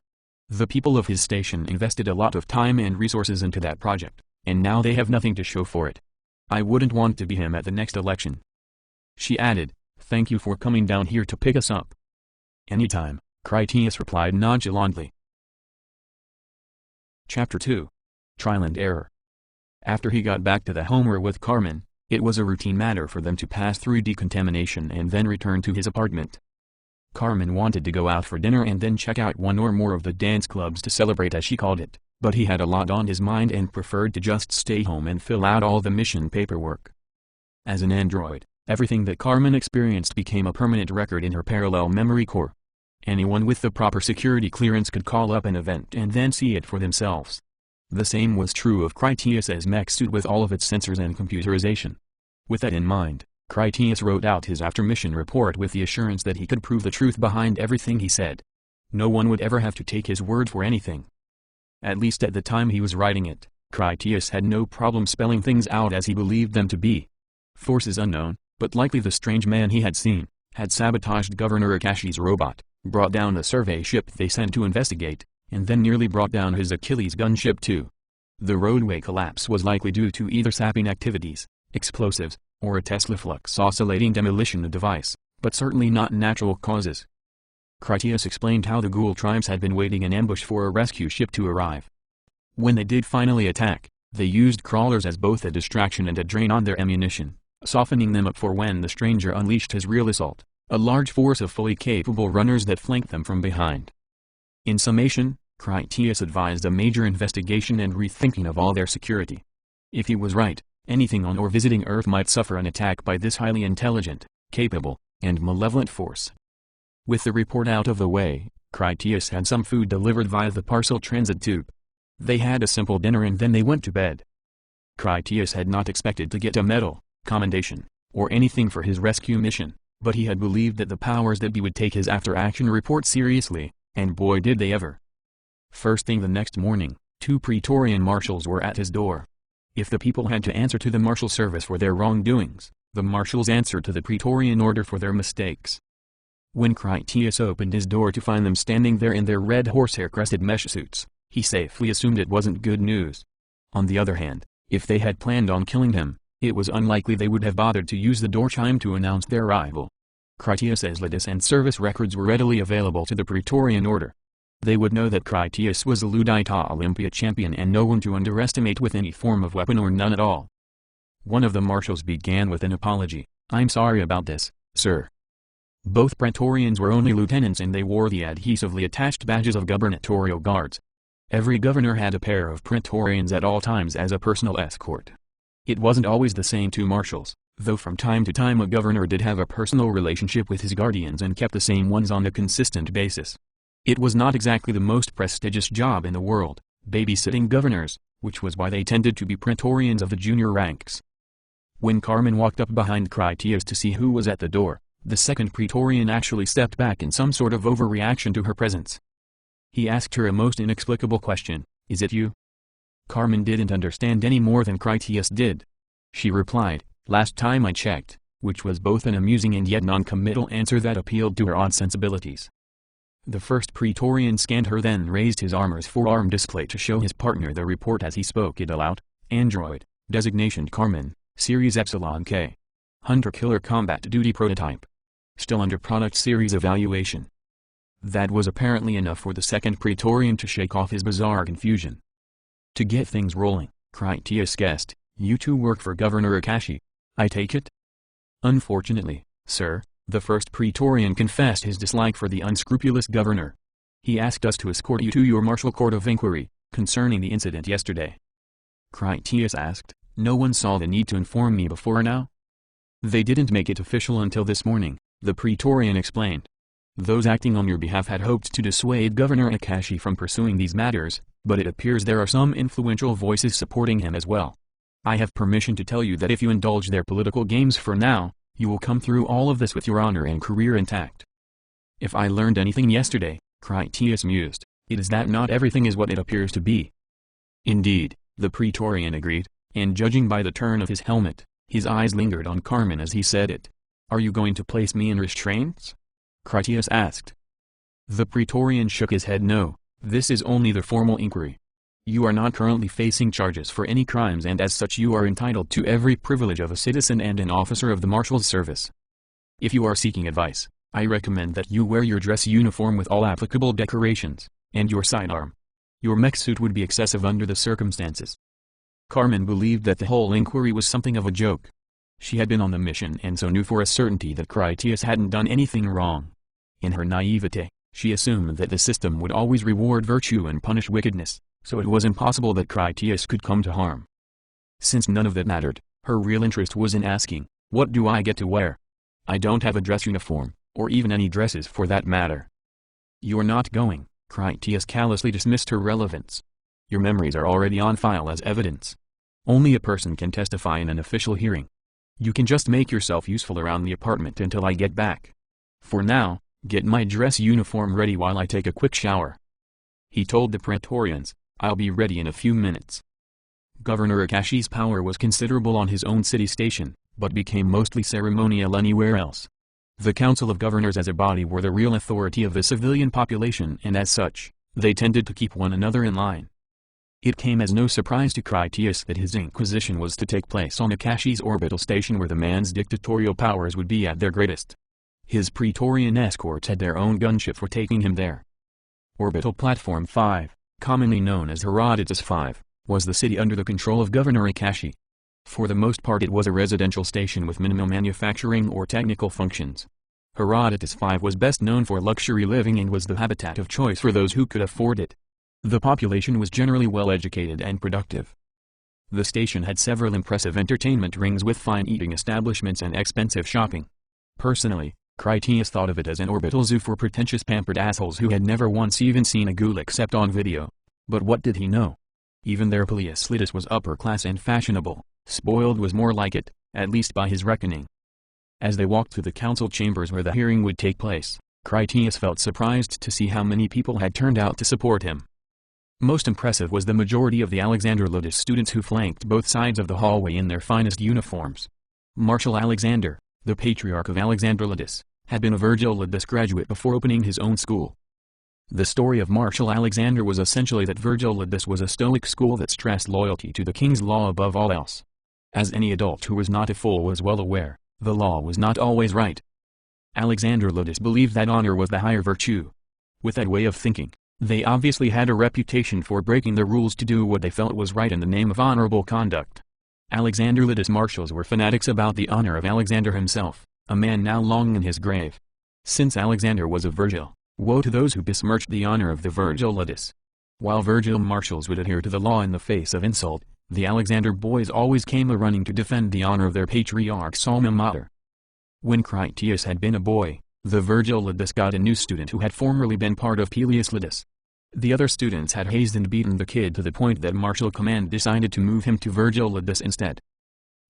The people of his station invested a lot of time and resources into that project, and now they have nothing to show for it. I wouldn't want to be him at the next election." She added, "Thank you for coming down here to pick us up." "Anytime," Critias replied nonchalantly. Chapter 2. Trial and Error. After he got back to the Homer with Carmen, it was a routine matter for them to pass through decontamination and then return to his apartment. Carmen wanted to go out for dinner and then check out one or more of the dance clubs to celebrate as she called it, but he had a lot on his mind and preferred to just stay home and fill out all the mission paperwork. As an android, everything that Carmen experienced became a permanent record in her parallel memory core. Anyone with the proper security clearance could call up an event and then see it for themselves. The same was true of Critias' mech suit with all of its sensors and computerization. With that in mind, Critias wrote out his after-mission report with the assurance that he could prove the truth behind everything he said. No one would ever have to take his word for anything. At least at the time he was writing it, Critias had no problem spelling things out as he believed them to be. Forces unknown, but likely the strange man he had seen, had sabotaged Governor Akashi's robot, brought down the survey ship they sent to investigate, and then nearly brought down his Achilles gunship too. The roadway collapse was likely due to either sapping activities, explosives, or a Tesla flux oscillating demolition device, but certainly not natural causes. Critias explained how the Ghoul tribes had been waiting in ambush for a rescue ship to arrive. When they did finally attack, they used crawlers as both a distraction and a drain on their ammunition, softening them up for when the stranger unleashed his real assault, a large force of fully capable runners that flanked them from behind. In summation, Critias advised a major investigation and rethinking of all their security. If he was right, anything on or visiting Earth might suffer an attack by this highly intelligent, capable, and malevolent force. With the report out of the way, Critias had some food delivered via the parcel transit tube. They had a simple dinner and then they went to bed. Critias had not expected to get a medal, commendation, or anything for his rescue mission, but he had believed that the powers that be would take his after-action report seriously, and boy did they ever. First thing the next morning, 2 Praetorian marshals were at his door. If the people had to answer to the marshal service for their wrongdoings, the marshals answered to the Praetorian order for their mistakes. When Critias opened his door to find them standing there in their red horsehair-crested mesh suits, he safely assumed it wasn't good news. On the other hand, if they had planned on killing him, it was unlikely they would have bothered to use the door chime to announce their arrival. Critias' Ludus and service records were readily available to the Praetorian order. They would know that Critias was a Ludita Olympia champion and no one to underestimate with any form of weapon or none at all. One of the marshals began with an apology. "I'm sorry about this, sir." Both Praetorians were only lieutenants and they wore the adhesively attached badges of gubernatorial guards. Every governor had a pair of Praetorians at all times as a personal escort. It wasn't always the same 2 marshals, though from time to time a governor did have a personal relationship with his guardians and kept the same ones on a consistent basis. It was not exactly the most prestigious job in the world, babysitting governors, which was why they tended to be Praetorians of the junior ranks. When Carmen walked up behind Critias to see who was at the door, the second Praetorian actually stepped back in some sort of overreaction to her presence. He asked her a most inexplicable question, "Is it you?" Carmen didn't understand any more than Critias did. She replied, "Last time I checked," which was both an amusing and yet non-committal answer that appealed to her odd sensibilities. The first Praetorian scanned her, then raised his armor's forearm display to show his partner the report as he spoke it aloud. "Android, designation Carmen, Series Epsilon K. Hunter-Killer Combat Duty Prototype. Still under Product Series Evaluation." That was apparently enough for the second Praetorian to shake off his bizarre confusion. To get things rolling, Critias guessed, "You 2 work for Governor Akashi, I take it?" "Unfortunately, sir," the first Praetorian confessed his dislike for the unscrupulous governor. "He asked us to escort you to your martial court of inquiry, concerning the incident yesterday." Critias asked, "No one saw the need to inform me before now?" "They didn't make it official until this morning," the Praetorian explained. "Those acting on your behalf had hoped to dissuade Governor Akashi from pursuing these matters, but it appears there are some influential voices supporting him as well. I have permission to tell you that if you indulge their political games for now, you will come through all of this with your honor and career intact." "If I learned anything yesterday," Critias mused, "it is that not everything is what it appears to be." "Indeed," the Praetorian agreed, and judging by the turn of his helmet, his eyes lingered on Carmen as he said it. "Are you going to place me in restraints?" Critias asked. The Praetorian shook his head. "No, this is only the formal inquiry. You are not currently facing charges for any crimes and as such you are entitled to every privilege of a citizen and an officer of the Marshal's service. If you are seeking advice, I recommend that you wear your dress uniform with all applicable decorations, and your sidearm. Your mech suit would be excessive under the circumstances." Carmen believed that the whole inquiry was something of a joke. She had been on the mission and so knew for a certainty that Critias hadn't done anything wrong. In her naivete, she assumed that the system would always reward virtue and punish wickedness, so it was impossible that Critias could come to harm. Since none of that mattered, her real interest was in asking, "What do I get to wear? I don't have a dress uniform, or even any dresses for that matter." "You're not going," Critias callously dismissed her relevance. "Your memories are already on file as evidence. Only a person can testify in an official hearing. You can just make yourself useful around the apartment until I get back. For now, get my dress uniform ready while I take a quick shower." He told the Praetorians, "I'll be ready in a few minutes." Governor Akashi's power was considerable on his own city station, but became mostly ceremonial anywhere else. The Council of Governors as a body were the real authority of the civilian population, and as such, they tended to keep one another in line. It came as no surprise to Critias that his inquisition was to take place on Akashi's orbital station, where the man's dictatorial powers would be at their greatest. His Praetorian escorts had their own gunship for taking him there. Orbital Platform 5, commonly known as Herodotus 5, was the city under the control of Governor Akashi. For the most part it was a residential station with minimal manufacturing or technical functions. Herodotus 5 was best known for luxury living and was the habitat of choice for those who could afford it. The population was generally well educated and productive. The station had several impressive entertainment rings with fine eating establishments and expensive shopping. Personally, Critias thought of it as an orbital zoo for pretentious pampered assholes who had never once even seen a ghoul except on video. But what did he know? Even their Appius Litis was upper class and fashionable. Spoiled was more like it, at least by his reckoning. As they walked through the council chambers where the hearing would take place, Critias felt surprised to see how many people had turned out to support him. Most impressive was the majority of the Alexander Litis students who flanked both sides of the hallway in their finest uniforms. Marshal Alexander, the patriarch of Alexander Litis, had been a Virgil Litis graduate before opening his own school. The story of Marshal Alexander was essentially that Virgil Litis was a Stoic school that stressed loyalty to the king's law above all else. As any adult who was not a fool was well aware, the law was not always right. Alexander Litis believed that honor was the higher virtue. With that way of thinking, they obviously had a reputation for breaking the rules to do what they felt was right in the name of honorable conduct. Alexander Litis marshals were fanatics about the honor of Alexander himself, a man now long in his grave. Since Alexander was a Virgil, woe to those who besmirched the honor of the Virgil Litis. While Virgil marshals would adhere to the law in the face of insult, the Alexander boys always came a-running to defend the honor of their patriarch's alma mater. When Critias had been a boy, the Virgil Litis got a new student who had formerly been part of Appius Litis. The other students had hazed and beaten the kid to the point that martial command decided to move him to Virgil Litis instead.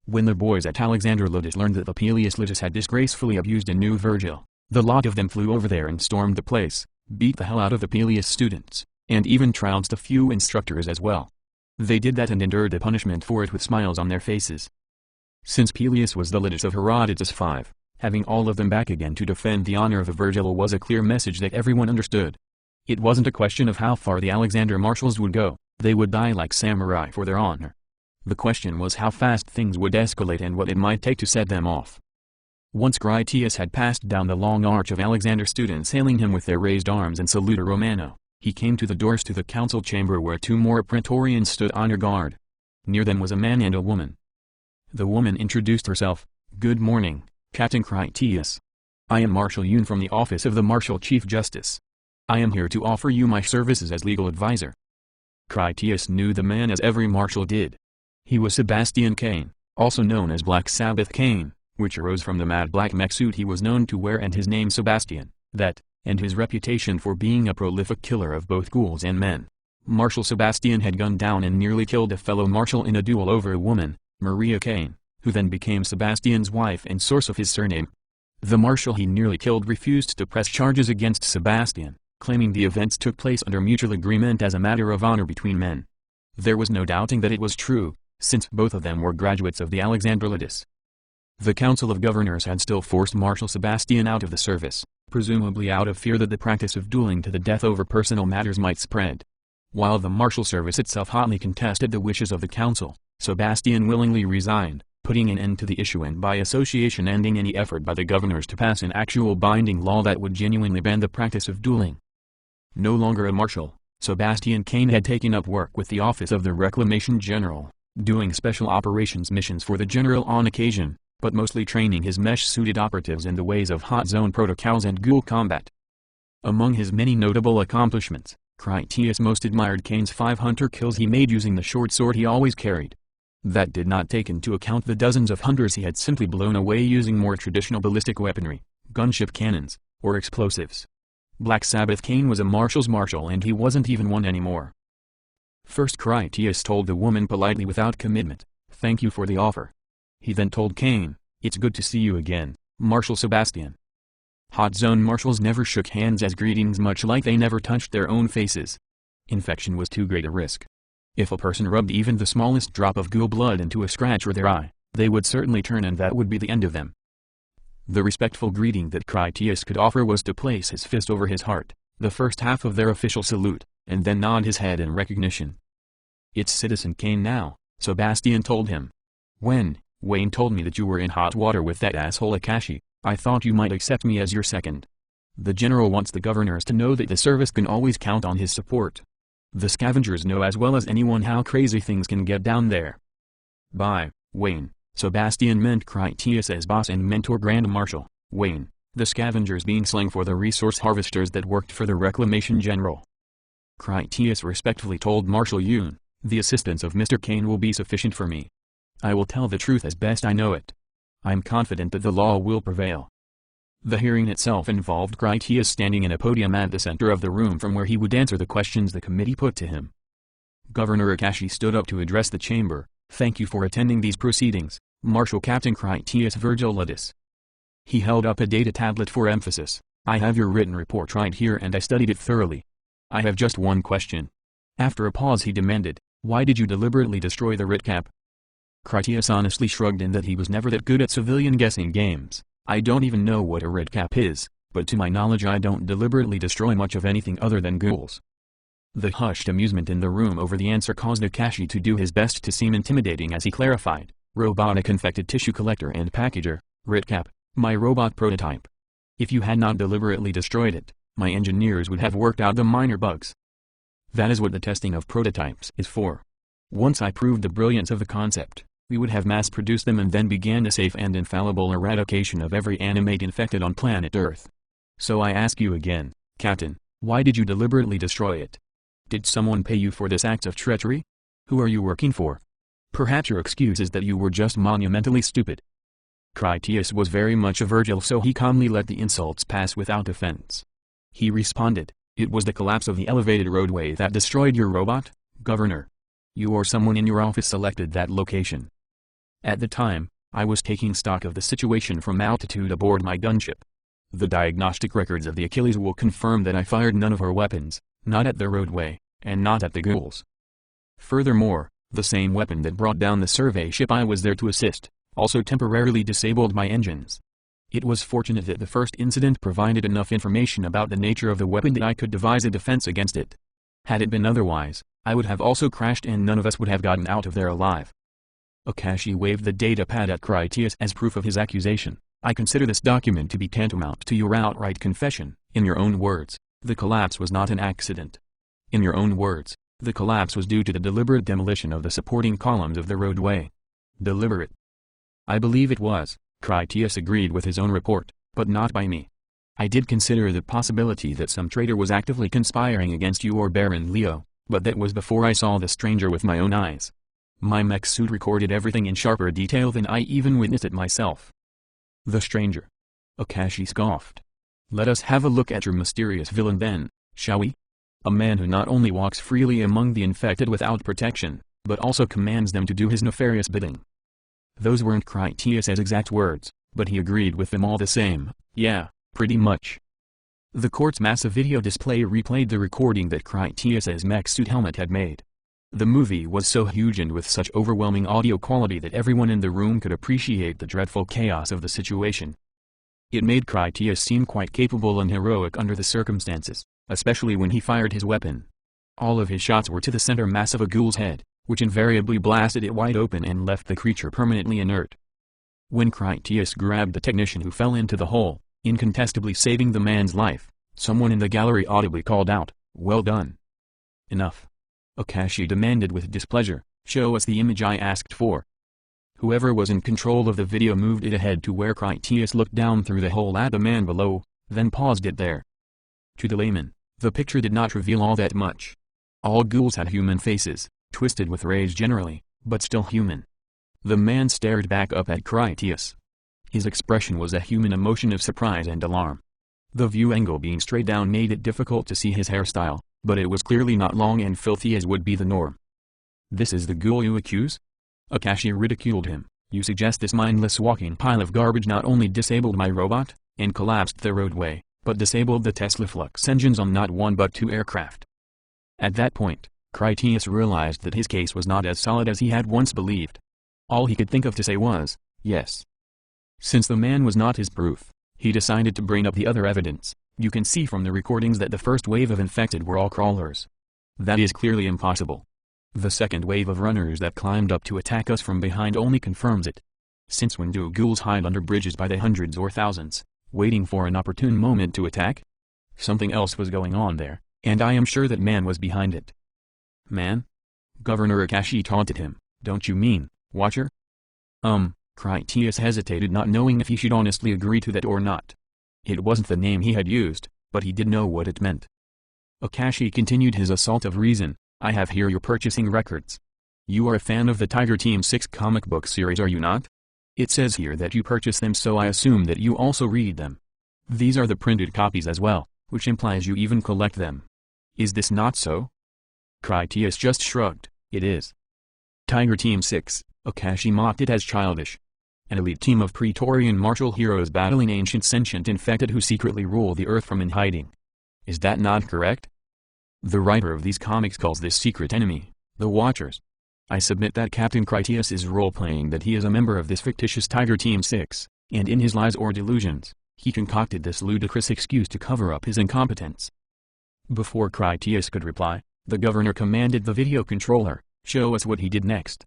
When the boys at Alexander Litis learned that Appius Litis had disgracefully abused a new Virgil, the lot of them flew over there and stormed the place, beat the hell out of the Appius students, and even trounced a few instructors as well. They did that and endured the punishment for it with smiles on their faces. Since Peleus was the Litis of Herodotus 5, having all of them back again to defend the honor of a Virgil was a clear message that everyone understood. It wasn't a question of how far the Alexander marshals would go, they would die like samurai for their honor. The question was how fast things would escalate and what it might take to set them off. Once Critias had passed down the long arch of Alexander students hailing him with their raised arms and Saluta Romano, he came to the doors to the council chamber where two more Praetorians stood on guard. Near them was a man and a woman. The woman introduced herself. "Good morning, Captain Critias. I am Marshal Yun from the office of the Marshal Chief Justice. I am here to offer you my services as legal advisor." Critias knew the man as every marshal did. He was Sebastian Cain, also known as Black Sabbath Cain, which arose from the mad black mech suit he was known to wear and his name Sebastian, that, and his reputation for being a prolific killer of both ghouls and men. Marshal Sebastian had gunned down and nearly killed a fellow marshal in a duel over a woman, Maria Cain, who then became Sebastian's wife and source of his surname. The marshal he nearly killed refused to press charges against Sebastian, claiming the events took place under mutual agreement as a matter of honor between men. There was no doubting that it was true, since both of them were graduates of the Alexander Litis. The Council of Governors had still forced Marshal Sebastian out of the service, presumably out of fear that the practice of dueling to the death over personal matters might spread. While the marshal service itself hotly contested the wishes of the council, Sebastian willingly resigned, putting an end to the issue and by association ending any effort by the governors to pass an actual binding law that would genuinely ban the practice of dueling. No longer a marshal, Sebastian Cain had taken up work with the office of the Reclamation General, doing special operations missions for the general on occasion, but mostly training his mesh-suited operatives in the ways of hot zone protocols and ghoul combat. Among his many notable accomplishments, Critias most admired Cain's 5 hunter kills he made using the short sword he always carried. That did not take into account the dozens of hunters he had simply blown away using more traditional ballistic weaponry, gunship cannons, or explosives. Black Sabbath Cain was a marshal's marshal and he wasn't even one anymore. First Critias told the woman politely without commitment, "Thank you for the offer." He then told Cain, "It's good to see you again, Marshal Sebastian." Hot zone marshals never shook hands as greetings, much like they never touched their own faces. Infection was too great a risk. If a person rubbed even the smallest drop of ghoul blood into a scratch or their eye, they would certainly turn and that would be the end of them. The respectful greeting that Critias could offer was to place his fist over his heart, the first half of their official salute, and then nod his head in recognition. "It's Citizen Kane now," Sebastian told him. "When Wayne told me that you were in hot water with that asshole Akashi, I thought you might accept me as your second. The general wants the governors to know that the service can always count on his support. The scavengers know as well as anyone how crazy things can get down there." By Wayne, Sebastian meant Critias as boss and mentor Grand Marshal Wayne, the scavengers being slang for the resource harvesters that worked for the Reclamation General. Critias respectfully told Marshal Yoon, "The assistance of Mr. Kane will be sufficient for me. I will tell the truth as best I know it. I am confident that the law will prevail." The hearing itself involved Critias standing in a podium at the center of the room from where he would answer the questions the committee put to him. Governor Akashi stood up to address the chamber. "Thank you for attending these proceedings, Marshal Captain Critias Virgilides." He held up a data tablet for emphasis. "I have your written report right here and I studied it thoroughly. I have just one question." After a pause he demanded, "Why did you deliberately destroy the Ritcap?" Critias honestly shrugged in that he was never that good at civilian guessing games. "I don't even know what a Ritcap is, but to my knowledge I don't deliberately destroy much of anything other than ghouls." The hushed amusement in the room over the answer caused Akashi to do his best to seem intimidating as he clarified, "Robotic infected tissue collector and packager, Ritcap, my robot prototype. If you had not deliberately destroyed it, my engineers would have worked out the minor bugs. That is what the testing of prototypes is for. Once I proved the brilliance of the concept, we would have mass-produced them and then began the safe and infallible eradication of every animate infected on planet Earth. So I ask you again, Captain, why did you deliberately destroy it? Did someone pay you for this act of treachery? Who are you working for? Perhaps your excuse is that you were just monumentally stupid." Critias was very much a Virgil, so he calmly let the insults pass without offense. He responded, "It was the collapse of the elevated roadway that destroyed your robot, Governor. You or someone in your office selected that location. At the time, I was taking stock of the situation from altitude aboard my gunship. The diagnostic records of the Achilles will confirm that I fired none of our weapons, not at the roadway, and not at the ghouls. Furthermore, the same weapon that brought down the survey ship I was there to assist, also temporarily disabled my engines. It was fortunate that the first incident provided enough information about the nature of the weapon that I could devise a defense against it. Had it been otherwise, I would have also crashed and none of us would have gotten out of there alive." Akashi waved the datapad at Critias as proof of his accusation. "I consider this document to be tantamount to your outright confession. In your own words, the collapse was not an accident. In your own words, the collapse was due to the deliberate demolition of the supporting columns of the roadway." "Deliberate?" "I believe it was," Critias agreed with his own report, "but not by me. I did consider the possibility that some traitor was actively conspiring against you or Baron Leo, but that was before I saw the stranger with my own eyes. My mech suit recorded everything in sharper detail than I even witnessed it myself." "The stranger?" Akashi scoffed. "Let us have a look at your mysterious villain then, shall we? A man who not only walks freely among the infected without protection, but also commands them to do his nefarious bidding." Those weren't Critias' exact words, but he agreed with them all the same. "Yeah, pretty much." The court's massive video display replayed the recording that Critias' mech suit helmet had made. The movie was so huge and with such overwhelming audio quality that everyone in the room could appreciate the dreadful chaos of the situation. It made Critias seem quite capable and heroic under the circumstances, especially when he fired his weapon. All of his shots were to the center mass of a ghoul's head, which invariably blasted it wide open and left the creature permanently inert. When Critias grabbed the technician who fell into the hole, incontestably saving the man's life, someone in the gallery audibly called out, "Well done." "Enough," Akashi demanded with displeasure, "show us the image I asked for." Whoever was in control of the video moved it ahead to where Critias looked down through the hole at the man below, then paused it there. To the layman, the picture did not reveal all that much. All ghouls had human faces, twisted with rage generally, but still human. The man stared back up at Critias. His expression was a human emotion of surprise and alarm. The view angle being straight down made it difficult to see his hairstyle, but it was clearly not long and filthy as would be the norm. "This is the ghoul you accuse?" Akashi ridiculed him. "You suggest this mindless walking pile of garbage not only disabled my robot, and collapsed the roadway, but disabled the Tesla flux engines on not one but two aircraft." At that point, Critias realized that his case was not as solid as he had once believed. All he could think of to say was, "Yes." Since the man was not his proof, he decided to bring up the other evidence. You can see from the recordings that the first wave of infected were all crawlers. That is clearly impossible. The second wave of runners that climbed up to attack us from behind only confirms it. Since when do ghouls hide under bridges by the hundreds or thousands, waiting for an opportune moment to attack? Something else was going on there, and I am sure that man was behind it. Man? Governor Akashi taunted him. Don't you mean, Watcher? Critias hesitated, not knowing if he should honestly agree to that or not. It wasn't the name he had used, but he did know what it meant. Akashi continued his assault of reason. I have here your purchasing records. You are a fan of the Tiger Team 6 comic book series, are you not? It says here that you purchase them, so I assume that you also read them. These are the printed copies as well, which implies you even collect them. Is this not so? Critias just shrugged. It is. Tiger Team 6, Akashi mocked it as childish. An elite team of Praetorian martial heroes battling ancient sentient infected who secretly rule the earth from in hiding. Is that not correct? The writer of these comics calls this secret enemy, the Watchers. I submit that Captain Critias is role-playing that he is a member of this fictitious Tiger Team 6, and in his lies or delusions, he concocted this ludicrous excuse to cover up his incompetence. Before Critias could reply, the governor commanded the video controller, show us what he did next.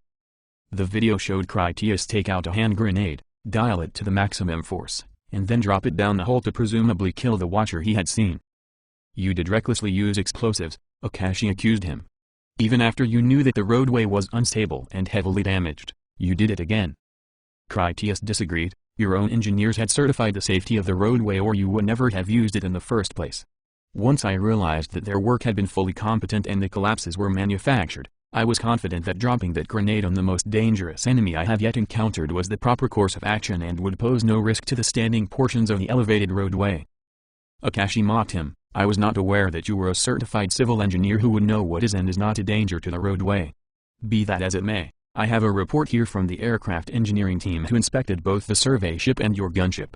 The video showed Critias take out a hand grenade, dial it to the maximum force, and then drop it down the hole to presumably kill the Watcher he had seen. You did recklessly use explosives, Akashi accused him. Even after you knew that the roadway was unstable and heavily damaged, you did it again. Critias disagreed. Your own engineers had certified the safety of the roadway, or you would never have used it in the first place. Once I realized that their work had been fully competent and the collapses were manufactured, I was confident that dropping that grenade on the most dangerous enemy I have yet encountered was the proper course of action and would pose no risk to the standing portions of the elevated roadway. Akashi mocked him. I was not aware that you were a certified civil engineer who would know what is and is not a danger to the roadway. Be that as it may, I have a report here from the aircraft engineering team who inspected both the survey ship and your gunship.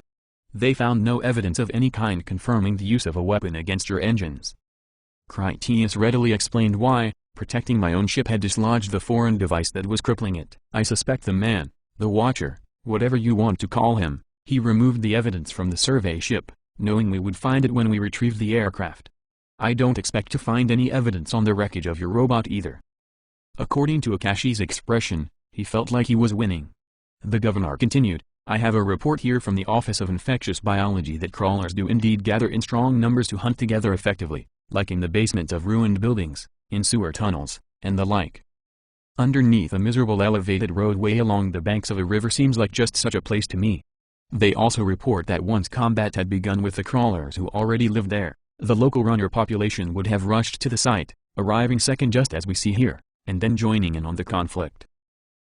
They found no evidence of any kind confirming the use of a weapon against your engines. Critias readily explained why. Protecting my own ship had dislodged the foreign device that was crippling it. I suspect the man, the Watcher, whatever you want to call him, he removed the evidence from the survey ship, knowing we would find it when we retrieved the aircraft. I don't expect to find any evidence on the wreckage of your robot either. According to Akashi's expression, he felt like he was winning. The governor continued, I have a report here from the Office of Infectious Biology that crawlers do indeed gather in strong numbers to hunt together effectively, like in the basements of ruined buildings, in sewer tunnels, and the like. Underneath a miserable elevated roadway along the banks of a river seems like just such a place to me. They also report that once combat had begun with the crawlers who already lived there, the local runner population would have rushed to the site, arriving second just as we see here, and then joining in on the conflict.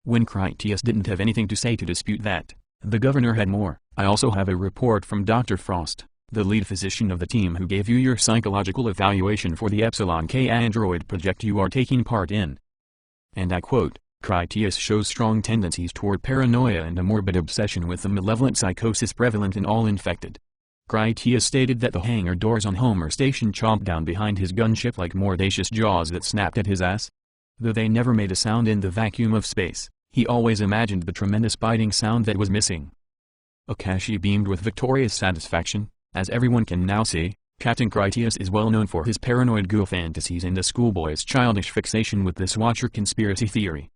When Critias didn't have anything to say to dispute that, the governor had more. I also have a report from Dr. Frost, the lead physician of the team who gave you your psychological evaluation for the Epsilon K android project you are taking part in. And I quote, Critias shows strong tendencies toward paranoia and a morbid obsession with the malevolent psychosis prevalent in all infected. Critias stated that the hangar doors on Homer Station chomped down behind his gunship like mordacious jaws that snapped at his ass. Though they never made a sound in the vacuum of space, he always imagined the tremendous biting sound that was missing. Akashi beamed with victorious satisfaction. As everyone can now see, Captain Critias is well known for his paranoid ghoul fantasies and the schoolboy's childish fixation with this Watcher conspiracy theory.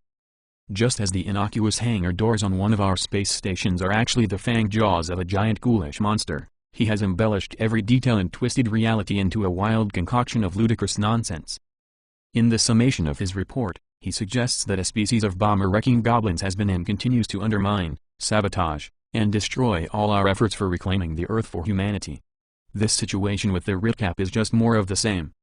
Just as the innocuous hangar doors on one of our space stations are actually the fanged jaws of a giant ghoulish monster, he has embellished every detail and twisted reality into a wild concoction of ludicrous nonsense. In the summation of his report, he suggests that a species of bomber-wrecking goblins has been and continues to undermine, sabotage, and destroy all our efforts for reclaiming the Earth for humanity. This situation with the Ritcap is just more of the same.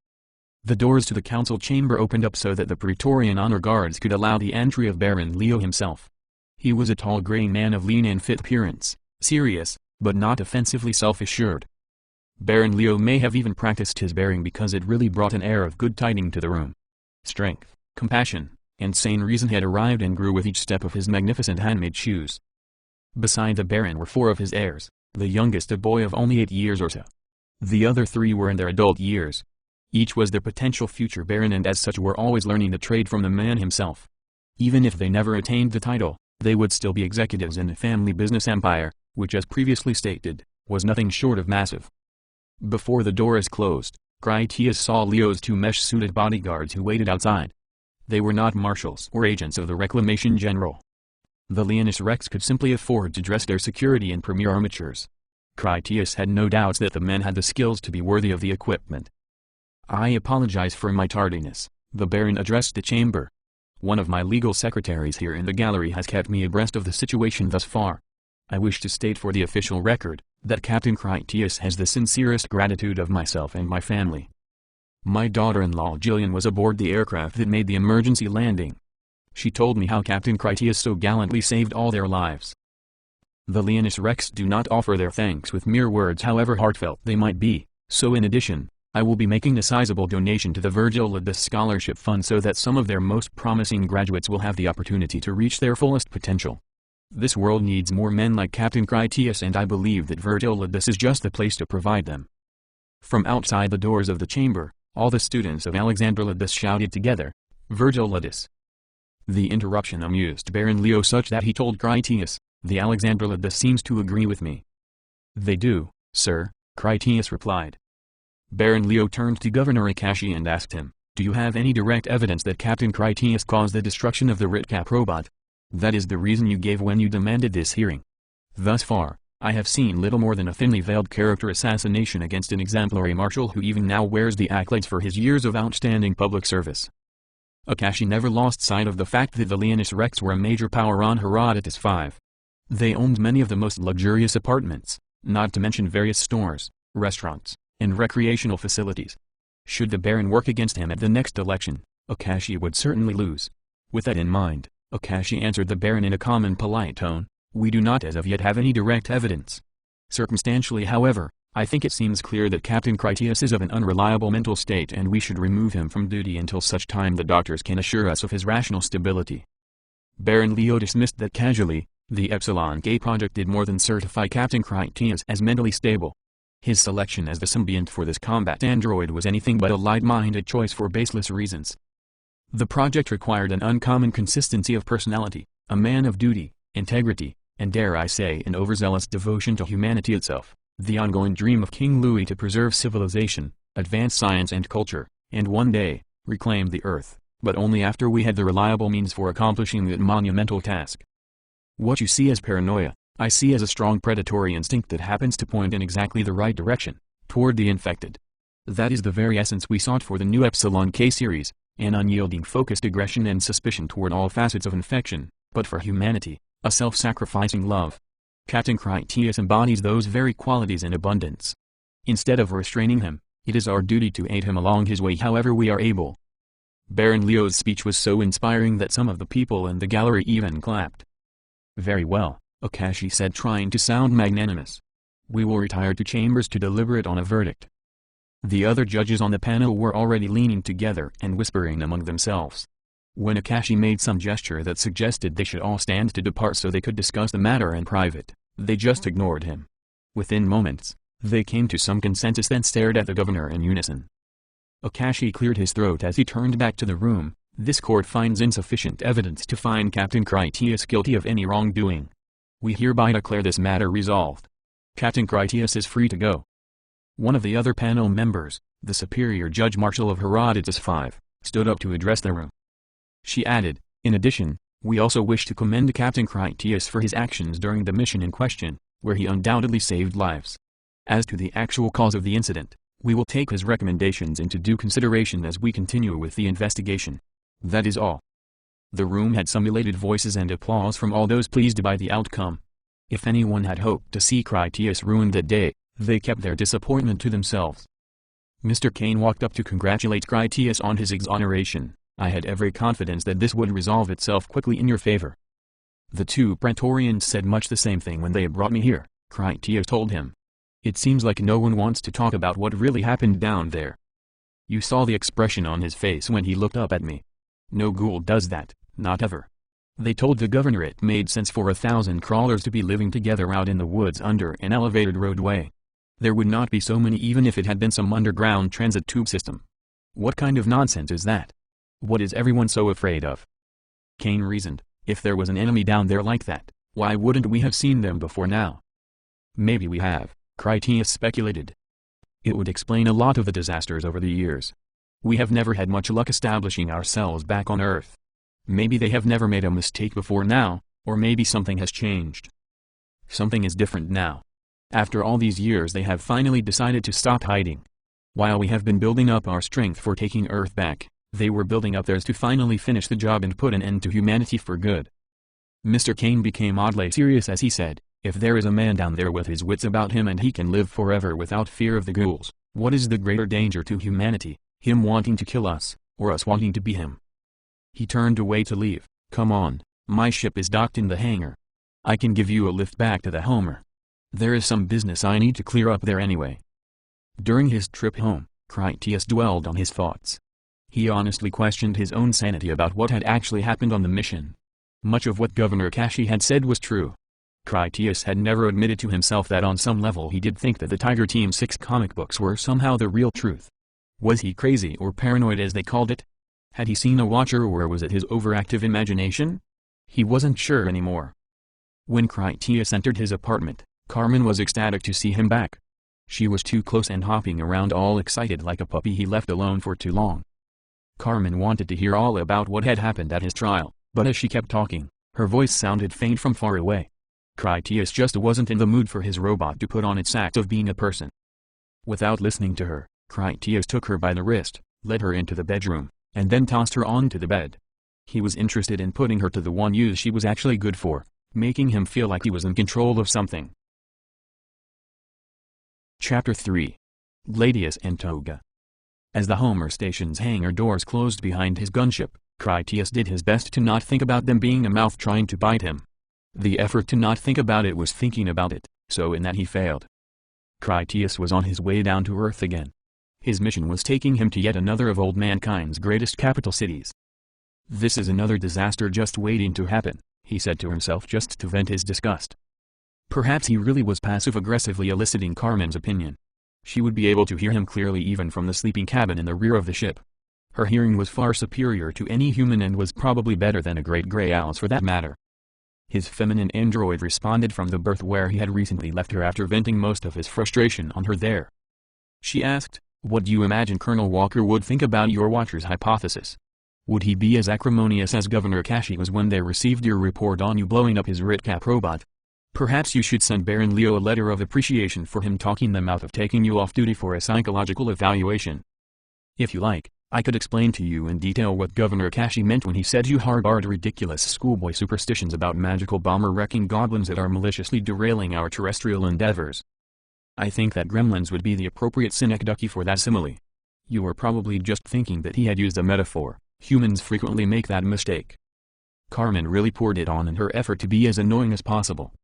The doors to the council chamber opened up so that the Praetorian honor guards could allow the entry of Baron Leo himself. He was a tall gray man of lean and fit appearance, serious, but not offensively self-assured. Baron Leo may have even practiced his bearing because it really brought an air of good tiding to the room. Strength, compassion, and sane reason had arrived and grew with each step of his magnificent handmade shoes. Beside the Baron were 4 of his heirs, the youngest a boy of only 8 years or so. The other 3 were in their adult years. Each was their potential future Baron and as such were always learning the trade from the man himself. Even if they never attained the title, they would still be executives in the family business empire, which as previously stated, was nothing short of massive. Before the door is closed, Critias saw Leo's two mesh-suited bodyguards who waited outside. They were not marshals or agents of the Reclamation General. The Leonus Rex could simply afford to dress their security in premier armatures. Critias had no doubts that the men had the skills to be worthy of the equipment. "I apologize for my tardiness," the Baron addressed the chamber. "One of my legal secretaries here in the gallery has kept me abreast of the situation thus far. I wish to state for the official record, that Captain Critias has the sincerest gratitude of myself and my family. My daughter-in-law Jillian was aboard the aircraft that made the emergency landing. She told me how Captain Critias so gallantly saved all their lives." The Leonus Rex do not offer their thanks with mere words however heartfelt they might be, so in addition, I will be making a sizable donation to the Virgil Ladus Scholarship Fund so that some of their most promising graduates will have the opportunity to reach their fullest potential. This world needs more men like Captain Critias, and I believe that Virgil Ladus is just the place to provide them. From outside the doors of the chamber, all the students of Alexander Ladus shouted together, "Virgil Ladus." The interruption amused Baron Leo such that he told Critias, "The Alexander Ladus seems to agree with me." "They do, sir," Critias replied. Baron Leo turned to Governor Akashi and asked him, "Do you have any direct evidence that Captain Critias caused the destruction of the Ritcap robot? That is the reason you gave when you demanded this hearing." "Thus far, I have seen little more than a thinly veiled character assassination against an exemplary marshal who even now wears the accolades for his years of outstanding public service." Akashi never lost sight of the fact that the Leonus Rex were a major power on Herodotus V. They owned many of the most luxurious apartments, not to mention various stores, restaurants, and recreational facilities. Should the Baron work against him at the next election, Akashi would certainly lose. With that in mind, Akashi answered the Baron in a calm and polite tone, "We do not as of yet have any direct evidence. Circumstantially however, I think it seems clear that Captain Critias is of an unreliable mental state and we should remove him from duty until such time the doctors can assure us of his rational stability." Baron Leo dismissed that casually. The Epsilon K project did more than certify Captain Critias as mentally stable. His selection as the symbiont for this combat android was anything but a light-minded choice for baseless reasons. The project required an uncommon consistency of personality, a man of duty, integrity, and dare I say an overzealous devotion to humanity itself, the ongoing dream of King Louis to preserve civilization, advance science and culture, and one day, reclaim the Earth, but only after we had the reliable means for accomplishing that monumental task. What you see as paranoia, I see as a strong predatory instinct that happens to point in exactly the right direction, toward the infected. That is the very essence we sought for the new Epsilon K series, an unyielding focused aggression and suspicion toward all facets of infection, but for humanity, a self-sacrificing love. Captain Critias embodies those very qualities in abundance. Instead of restraining him, it is our duty to aid him along his way however we are able. Baron Leo's speech was so inspiring that some of the people in the gallery even clapped. "Very well," Akashi said, trying to sound magnanimous. "We will retire to chambers to deliberate on a verdict." The other judges on the panel were already leaning together and whispering among themselves. When Akashi made some gesture that suggested they should all stand to depart so they could discuss the matter in private, they just ignored him. Within moments, they came to some consensus then stared at the governor in unison. Akashi cleared his throat as he turned back to the room. "This court finds insufficient evidence to find Captain Critias guilty of any wrongdoing. We hereby declare this matter resolved. Captain Critias is free to go." One of the other panel members, the Superior Judge Marshal of Herodotus V, stood up to address the room. She added, "In addition, we also wish to commend Captain Critias for his actions during the mission in question, where he undoubtedly saved lives. As to the actual cause of the incident, we will take his recommendations into due consideration as we continue with the investigation. That is all." The room had some elated voices and applause from all those pleased by the outcome. If anyone had hoped to see Critias ruined that day, they kept their disappointment to themselves. Mr. Kane walked up to congratulate Critias on his exoneration. "I had every confidence that this would resolve itself quickly in your favor." The two Praetorians said much the same thing when they brought me here, Critias told him. "It seems like no one wants to talk about what really happened down there. You saw the expression on his face when he looked up at me. No ghoul does that, not ever." They told the governor it made sense for 1,000 crawlers to be living together out in the woods under an elevated roadway. There would not be so many even if it had been some underground transit tube system. What kind of nonsense is that? What is everyone so afraid of? Kane reasoned, if there was an enemy down there like that, why wouldn't we have seen them before now? Maybe we have, Critias speculated. It would explain a lot of the disasters over the years. We have never had much luck establishing ourselves back on Earth. Maybe they have never made a mistake before now, or maybe something has changed. Something is different now. After all these years they have finally decided to stop hiding. While we have been building up our strength for taking Earth back, they were building up theirs to finally finish the job and put an end to humanity for good. Mr. Kane became oddly serious as he said, if there is a man down there with his wits about him and he can live forever without fear of the ghouls, what is the greater danger to humanity, him wanting to kill us, or us wanting to be him? He turned away to leave. Come on, my ship is docked in the hangar. I can give you a lift back to the Homer. There is some business I need to clear up there anyway. During his trip home, Critias dwelled on his thoughts. He honestly questioned his own sanity about what had actually happened on the mission. Much of what Governor Kashi had said was true. Critias had never admitted to himself that on some level he did think that the Tiger Team 6 comic books were somehow the real truth. Was he crazy or paranoid as they called it? Had he seen a watcher or was it his overactive imagination? He wasn't sure anymore. When Critias entered his apartment, Carmen was ecstatic to see him back. She was too close and hopping around all excited like a puppy he left alone for too long. Carmen wanted to hear all about what had happened at his trial, but as she kept talking, her voice sounded faint from far away. Critias just wasn't in the mood for his robot to put on its act of being a person. Without listening to her, Critias took her by the wrist, led her into the bedroom, and then tossed her onto the bed. He was interested in putting her to the one use she was actually good for, making him feel like he was in control of something. Chapter 3. Gladius and Toga. As the Homer station's hangar doors closed behind his gunship, Critias did his best to not think about them being a mouth trying to bite him. The effort to not think about it was thinking about it, so in that he failed. Critias was on his way down to Earth again. His mission was taking him to yet another of old mankind's greatest capital cities. This is another disaster just waiting to happen, he said to himself just to vent his disgust. Perhaps he really was passive-aggressively eliciting Carmen's opinion. She would be able to hear him clearly even from the sleeping cabin in the rear of the ship. Her hearing was far superior to any human and was probably better than a great gray owl's for that matter. His feminine android responded from the berth where he had recently left her after venting most of his frustration on her there. She asked, "What do you imagine Colonel Walker would think about your Watcher's hypothesis? Would he be as acrimonious as Governor Kashi was when they received your report on you blowing up his RitCap robot? Perhaps you should send Baron Leo a letter of appreciation for him talking them out of taking you off duty for a psychological evaluation. If you like, I could explain to you in detail what Governor Kashi meant when he said you harbored ridiculous schoolboy superstitions about magical bomber-wrecking goblins that are maliciously derailing our terrestrial endeavors. I think that gremlins would be the appropriate synecdoche for that simile. You were probably just thinking that he had used a metaphor. Humans frequently make that mistake." Carmen really poured it on in her effort to be as annoying as possible.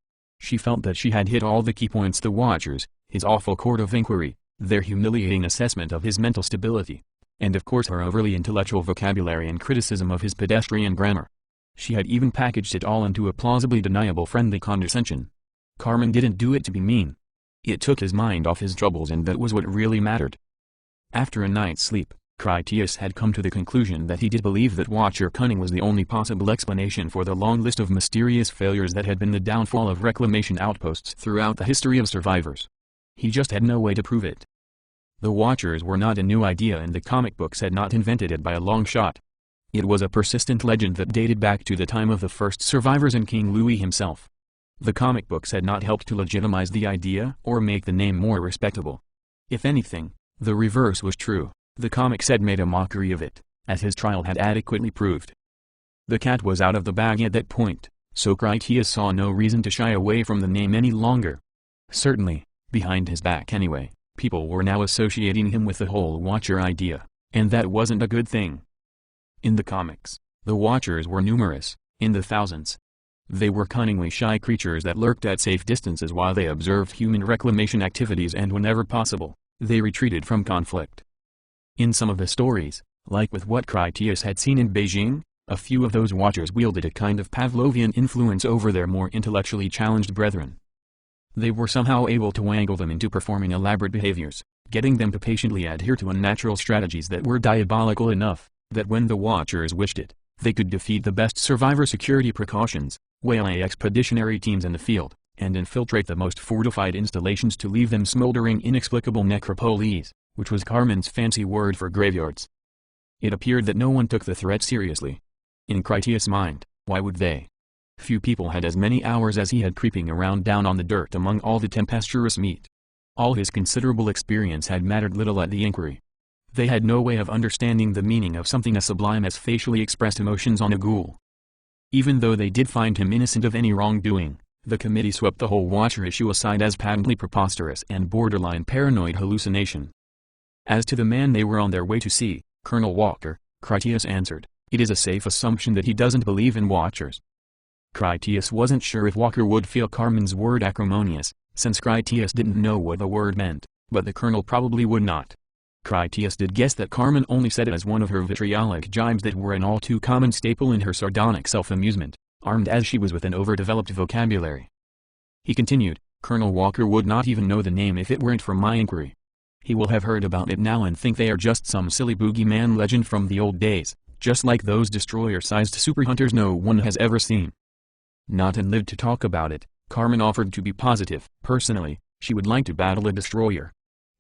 She felt that she had hit all the key points: the Watchers, his awful court of inquiry, their humiliating assessment of his mental stability, and of course her overly intellectual vocabulary and criticism of his pedestrian grammar. She had even packaged it all into a plausibly deniable friendly condescension. Carmen didn't do it to be mean. It took his mind off his troubles, and that was what really mattered. After a night's sleep, Critias had come to the conclusion that he did believe that Watcher cunning was the only possible explanation for the long list of mysterious failures that had been the downfall of reclamation outposts throughout the history of survivors. He just had no way to prove it. The Watchers were not a new idea, and the comic books had not invented it by a long shot. It was a persistent legend that dated back to the time of the first survivors and King Louis himself. The comic books had not helped to legitimize the idea or make the name more respectable. If anything, the reverse was true. The comics had made a mockery of it, as his trial had adequately proved. The cat was out of the bag at that point, so Critias saw no reason to shy away from the name any longer. Certainly, behind his back anyway, people were now associating him with the whole Watcher idea, and that wasn't a good thing. In the comics, the Watchers were numerous, in the thousands. They were cunningly shy creatures that lurked at safe distances while they observed human reclamation activities, and whenever possible, they retreated from conflict. In some of the stories, like with what Critias had seen in Beijing, a few of those Watchers wielded a kind of Pavlovian influence over their more intellectually challenged brethren. They were somehow able to wangle them into performing elaborate behaviors, getting them to patiently adhere to unnatural strategies that were diabolical enough, that when the Watchers wished it, they could defeat the best survivor security precautions, whaling expeditionary teams in the field, and infiltrate the most fortified installations to leave them smoldering inexplicable necropolies, which was Carmen's fancy word for graveyards. It appeared that no one took the threat seriously. In Critias' mind, why would they? Few people had as many hours as he had creeping around down on the dirt among all the tempestuous meat. All his considerable experience had mattered little at the inquiry. They had no way of understanding the meaning of something as sublime as facially expressed emotions on a ghoul. Even though they did find him innocent of any wrongdoing, the committee swept the whole Watcher issue aside as patently preposterous and borderline paranoid hallucination. As to the man they were on their way to see, Colonel Walker, Critias answered, it is a safe assumption that he doesn't believe in Watchers. Critias wasn't sure if Walker would feel Carmen's word acrimonious, since Critias didn't know what the word meant, but the colonel probably would not. Critias did guess that Carmen only said it as one of her vitriolic jibes that were an all too common staple in her sardonic self-amusement, armed as she was with an overdeveloped vocabulary. He continued, Colonel Walker would not even know the name if it weren't for my inquiry. He will have heard about it now and think they are just some silly boogeyman legend from the old days, just like those destroyer-sized superhunters no one has ever seen. Not and lived to talk about it, Carmen offered to be positive. Personally, she would like to battle a destroyer.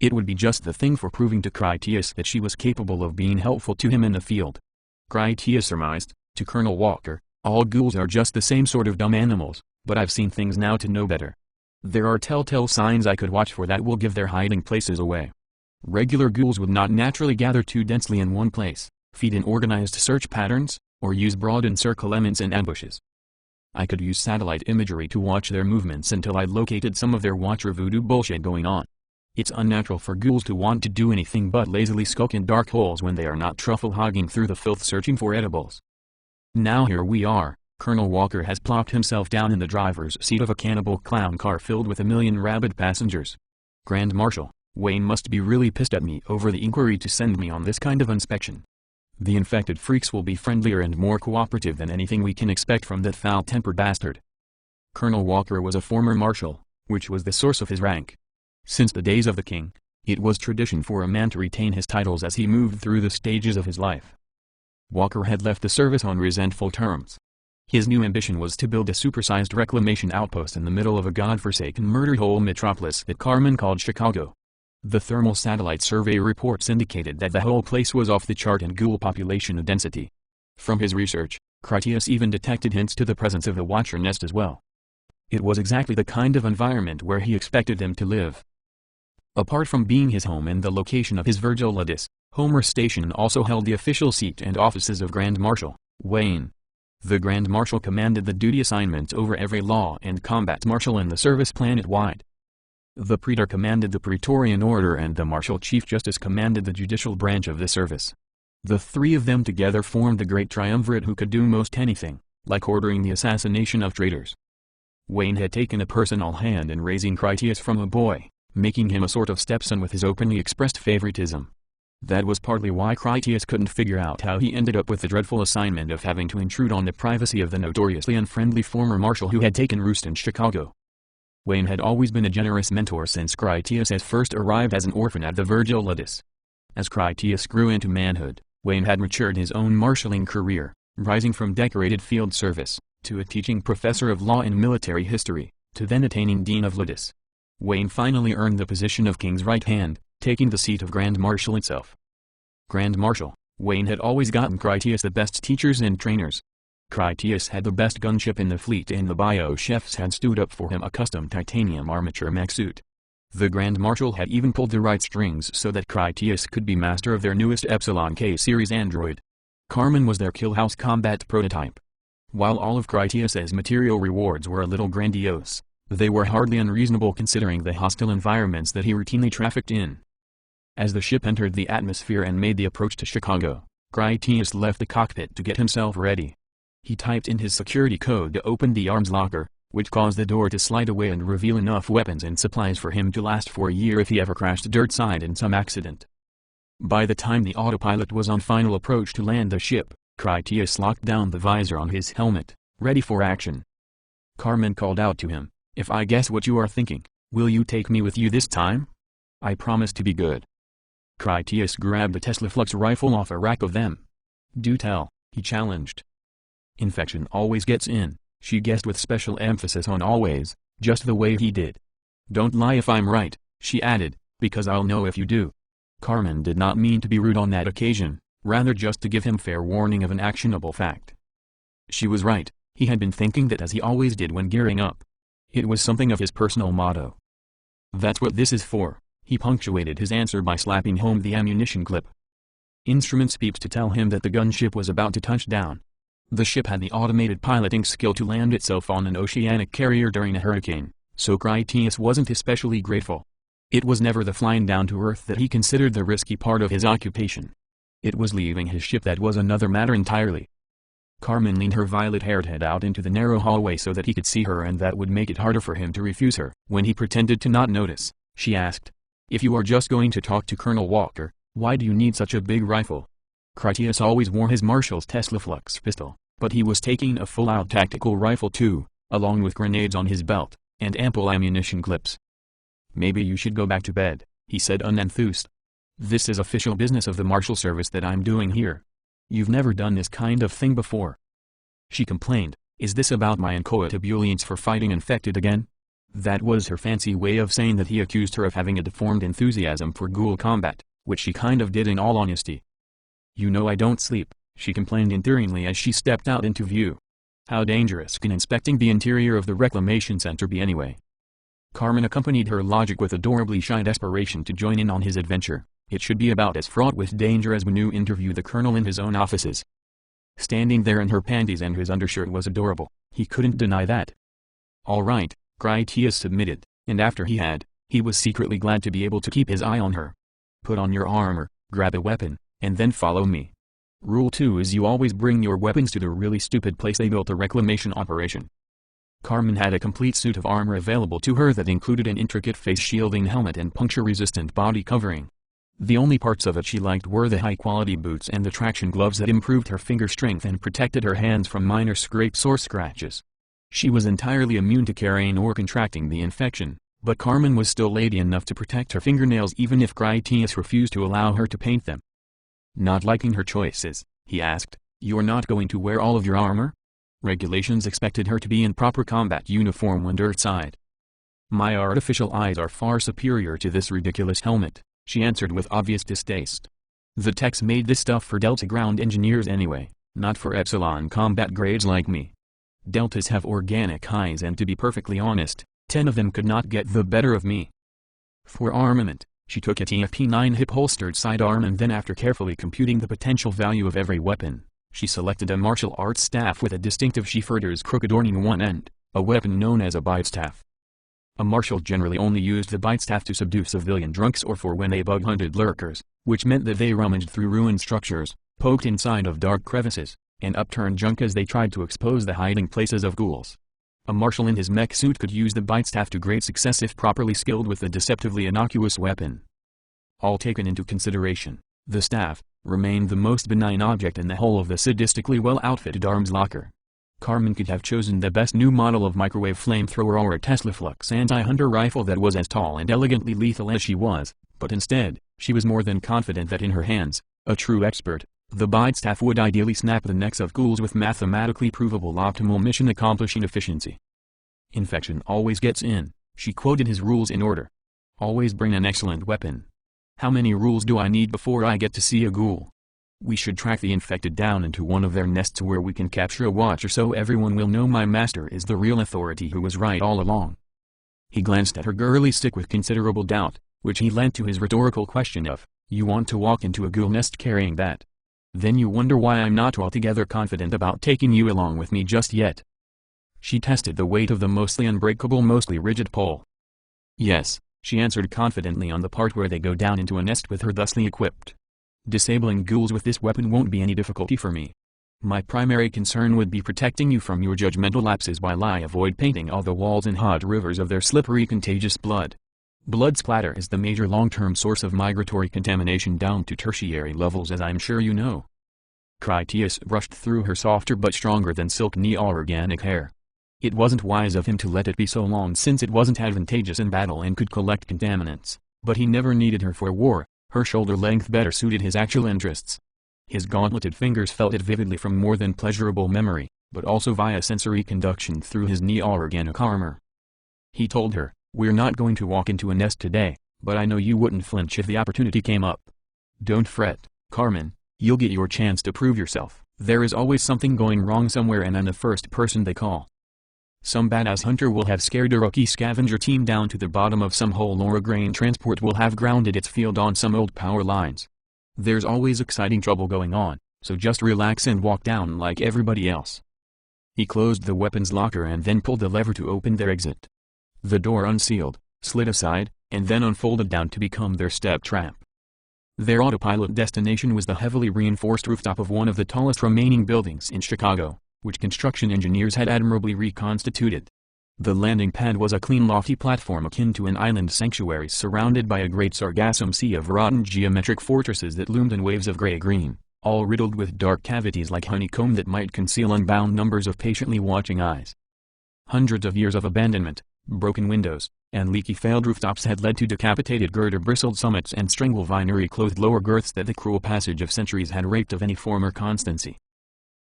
It would be just the thing for proving to Critias that she was capable of being helpful to him in the field. Critias surmised, to Colonel Walker, all ghouls are just the same sort of dumb animals, but I've seen things now to know better. There are telltale signs I could watch for that will give their hiding places away. Regular ghouls would not naturally gather too densely in one place, feed in organized search patterns, or use broad encirclements and ambushes. I could use satellite imagery to watch their movements until I located some of their Watcher voodoo bullshit going on. It's unnatural for ghouls to want to do anything but lazily skulk in dark holes when they are not truffle-hogging through the filth searching for edibles. Now here we are, Colonel Walker has plopped himself down in the driver's seat of a cannibal clown car filled with 1,000,000 rabid passengers. Grand Marshal, Wayne must be really pissed at me over the inquiry to send me on this kind of inspection. The infected freaks will be friendlier and more cooperative than anything we can expect from that foul-tempered bastard. Colonel Walker was a former marshal, which was the source of his rank. Since the days of the king, it was tradition for a man to retain his titles as he moved through the stages of his life. Walker had left the service on resentful terms. His new ambition was to build a supersized reclamation outpost in the middle of a godforsaken murder-hole metropolis that Carmen called Chicago. The thermal satellite survey reports indicated that the whole place was off the chart in ghoul population density. From his research, Critias even detected hints to the presence of a Watcher nest as well. It was exactly the kind of environment where he expected them to live. Apart from being his home and the location of his Virgil Ludus, Homer Station also held the official seat and offices of Grand Marshal Wayne. The Grand Marshal commanded the duty assignments over every law and combat marshal in the service planet-wide. The Praetor commanded the Praetorian Order and the Marshal Chief Justice commanded the judicial branch of the service. The three of them together formed the great triumvirate who could do most anything, like ordering the assassination of traitors. Wayne had taken a personal hand in raising Critias from a boy, making him a sort of stepson with his openly expressed favoritism. That was partly why Critias couldn't figure out how he ended up with the dreadful assignment of having to intrude on the privacy of the notoriously unfriendly former marshal who had taken roost in Chicago. Wayne had always been a generous mentor since Critias had first arrived as an orphan at the Virgil Ludus. As Critias grew into manhood, Wayne had matured his own marshalling career, rising from decorated field service, to a teaching professor of law and military history, to then attaining Dean of Ludus. Wayne finally earned the position of King's right hand, taking the seat of Grand Marshal itself. Grand Marshal, Wayne had always gotten Critias the best teachers and trainers. Critias had the best gunship in the fleet and the bio chefs had stood up for him a custom titanium armature mech suit. The Grand Marshal had even pulled the right strings so that Critias could be master of their newest Epsilon K series android. Carmen was their Killhouse combat prototype. While all of Critias's material rewards were a little grandiose, they were hardly unreasonable considering the hostile environments that he routinely trafficked in. As the ship entered the atmosphere and made the approach to Chicago, Critias left the cockpit to get himself ready. He typed in his security code to open the arms locker, which caused the door to slide away and reveal enough weapons and supplies for him to last for a year if he ever crashed dirtside in some accident. By the time the autopilot was on final approach to land the ship, Critias locked down the visor on his helmet, ready for action. Carmen called out to him, "If I guess what you are thinking, will you take me with you this time? I promise to be good." Critias grabbed the Tesla Flux rifle off a rack of them. "Do tell," he challenged. "Infection always gets in," she guessed with special emphasis on always, just the way he did. "Don't lie if I'm right," she added, "because I'll know if you do." Carmen did not mean to be rude on that occasion, rather just to give him fair warning of an actionable fact. She was right, he had been thinking that as he always did when gearing up. It was something of his personal motto. "That's what this is for," he punctuated his answer by slapping home the ammunition clip. Instruments beeped to tell him that the gunship was about to touch down. The ship had the automated piloting skill to land itself on an oceanic carrier during a hurricane, so Critias wasn't especially grateful. It was never the flying down to Earth that he considered the risky part of his occupation. It was leaving his ship that was another matter entirely. Carmen leaned her violet-haired head out into the narrow hallway so that he could see her, and that would make it harder for him to refuse her. When he pretended to not notice, she asked, "If you are just going to talk to Colonel Walker, why do you need such a big rifle?" Critias always wore his Marshall's Tesla Flux pistol, but he was taking a full-out tactical rifle too, along with grenades on his belt, and ample ammunition clips. "Maybe you should go back to bed," he said unenthused. "This is official business of the Marshal Service that I'm doing here. You've never done this kind of thing before." She complained, "Is this about my inchoate ebullience for fighting infected again?" That was her fancy way of saying that he accused her of having a deformed enthusiasm for ghoul combat, which she kind of did in all honesty. "You know I don't sleep," she complained endearingly as she stepped out into view. "How dangerous can inspecting the interior of the reclamation center be anyway?" Carmen accompanied her logic with adorably shy desperation to join in on his adventure. It should be about as fraught with danger as when you interview the colonel in his own offices. Standing there in her panties and his undershirt was adorable, he couldn't deny that. "All right," Critias submitted, and after he was secretly glad to be able to keep his eye on her. "Put on your armor, grab a weapon, and then follow me. Rule 2 is you always bring your weapons to the really stupid place they built a reclamation operation." Carmen had a complete suit of armor available to her that included an intricate face-shielding helmet and puncture-resistant body covering. The only parts of it she liked were the high-quality boots and the traction gloves that improved her finger strength and protected her hands from minor scrapes or scratches. She was entirely immune to carrying or contracting the infection, but Carmen was still lady enough to protect her fingernails even if Critias refused to allow her to paint them. Not liking her choices, he asked, "You're not going to wear all of your armor?" Regulations expected her to be in proper combat uniform when Earthside. "My artificial eyes are far superior to this ridiculous helmet," she answered with obvious distaste. "The techs made this stuff for Delta ground engineers anyway, not for Epsilon combat grades like me. Deltas have organic eyes, and to be perfectly honest, 10 of them could not get the better of me." For armament, she took a TFP-9 hip-holstered sidearm, and then after carefully computing the potential value of every weapon, she selected a martial arts staff with a distinctive sheepherder's crook adorning one end, a weapon known as a bitestaff. A marshal generally only used the bitestaff to subdue civilian drunks or for when they bug-hunted lurkers, which meant that they rummaged through ruined structures, poked inside of dark crevices, and upturned junk as they tried to expose the hiding places of ghouls. A marshal in his mech suit could use the bitestaff to great success if properly skilled with the deceptively innocuous weapon. All taken into consideration, the staff remained the most benign object in the whole of the sadistically well-outfitted arms locker. Carmen could have chosen the best new model of microwave flamethrower or a Tesla Flux anti-hunter rifle that was as tall and elegantly lethal as she was, but instead, she was more than confident that in her hands, a true expert, the bitestaff would ideally snap the necks of ghouls with mathematically provable optimal mission-accomplishing efficiency. "Infection always gets in," she quoted his rules in order. "Always bring an excellent weapon. How many rules do I need before I get to see a ghoul? We should track the infected down into one of their nests where we can capture a watcher so everyone will know my master is the real authority who was right all along." He glanced at her girly stick with considerable doubt, which he lent to his rhetorical question of, "You want to walk into a ghoul nest carrying that? Then you wonder why I'm not altogether confident about taking you along with me just yet." She tested the weight of the mostly unbreakable, mostly rigid pole. "Yes," she answered confidently on the part where they go down into a nest with her thusly equipped. "Disabling ghouls with this weapon won't be any difficulty for me. My primary concern would be protecting you from your judgmental lapses while I avoid painting all the walls in hot rivers of their slippery contagious blood. Blood splatter is the major long-term source of migratory contamination down to tertiary levels, as I'm sure you know." Critias brushed through her softer but stronger than silk neo-organic hair. It wasn't wise of him to let it be so long, since it wasn't advantageous in battle and could collect contaminants, but he never needed her for war. Her shoulder length better suited his actual interests. His gauntleted fingers felt it vividly from more than pleasurable memory, but also via sensory conduction through his neo-organic armor. He told her, "We're not going to walk into a nest today, but I know you wouldn't flinch if the opportunity came up. Don't fret, Carmen, you'll get your chance to prove yourself. There is always something going wrong somewhere and I'm the first person they call. Some badass hunter will have scared a rookie scavenger team down to the bottom of some hole or a grain transport will have grounded its field on some old power lines. There's always exciting trouble going on, so just relax and walk down like everybody else." He closed the weapons locker and then pulled the lever to open their exit. The door unsealed, slid aside, and then unfolded down to become their step trap. Their autopilot destination was the heavily reinforced rooftop of one of the tallest remaining buildings in Chicago, which construction engineers had admirably reconstituted. The landing pad was a clean lofty platform akin to an island sanctuary surrounded by a great sargassum sea of rotten geometric fortresses that loomed in waves of gray-green, all riddled with dark cavities like honeycomb that might conceal unbound numbers of patiently watching eyes. Hundreds of years of abandonment, broken windows, and leaky failed rooftops had led to decapitated girder-bristled summits and strangle-vinery-clothed lower girths that the cruel passage of centuries had raped of any former constancy.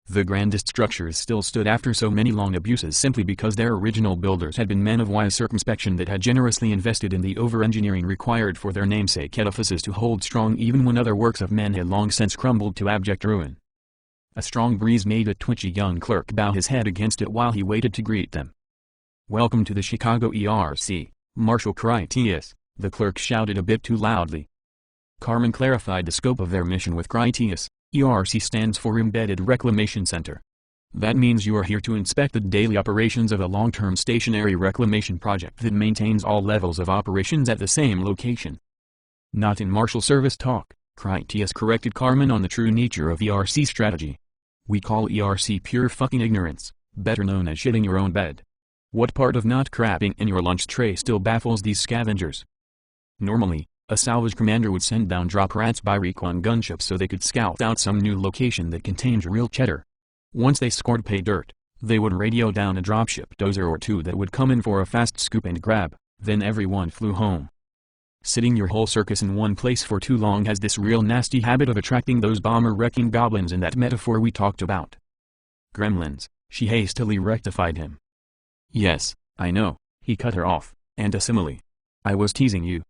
The grandest structures still stood after so many long abuses simply because their original builders had been men of wise circumspection that had generously invested in the over-engineering required for their namesake edifices to hold strong even when other works of men had long since crumbled to abject ruin. A strong breeze made a twitchy young clerk bow his head against it while he waited to greet them. "Welcome to the Chicago ERC, Marshal Critias," the clerk shouted a bit too loudly. Carmen clarified the scope of their mission with Critias. ERC stands for Embedded Reclamation Center. That means you are here to inspect the daily operations of a long-term stationary reclamation project that maintains all levels of operations at the same location. Not in Marshal Service talk, Critias corrected Carmen on the true nature of ERC strategy. We call ERC pure fucking ignorance, better known as shitting your own bed. What part of not crapping in your lunch tray still baffles these scavengers? Normally, a salvage commander would send down drop rats by recon gunships so they could scout out some new location that contained real cheddar. Once they scored pay dirt, they would radio down a dropship dozer or two that would come in for a fast scoop and grab, then everyone flew home. Sitting your whole circus in one place for too long has this real nasty habit of attracting those bomber-wrecking goblins in that metaphor we talked about. Gremlins, she hastily rectified him. Yes, I know, he cut her off, and a simile. I was teasing you.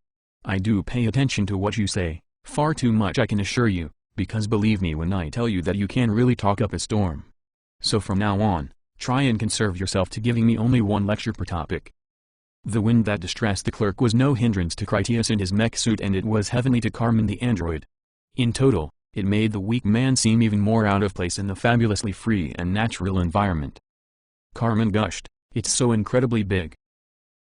I do pay attention to what you say, far too much I can assure you, because believe me when I tell you that you can really talk up a storm. So from now on, try and conserve yourself to giving me only one lecture per topic. The wind that distressed the clerk was no hindrance to Critias in his mech suit and it was heavenly to Carmen the android. In total, it made the weak man seem even more out of place in the fabulously free and natural environment. Carmen gushed, "It's so incredibly big."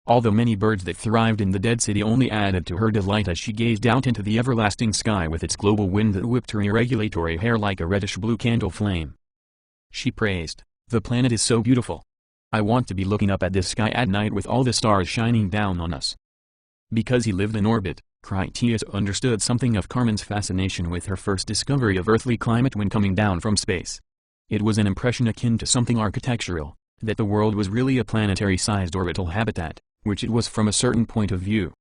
All the many birds that thrived in the dead city only added to her delight as she gazed out into the everlasting sky with its global wind that whipped her irregulatory hair like a reddish-blue candle flame. She praised, "The planet is so beautiful. I want to be looking up at this sky at night with all the stars shining down on us." Because he lived in orbit, Critias understood something of Carmen's fascination with her first discovery of earthly climate when coming down from space. It was an impression akin to something architectural, that the world was really a planetary-sized orbital habitat, which it was from a certain point of view.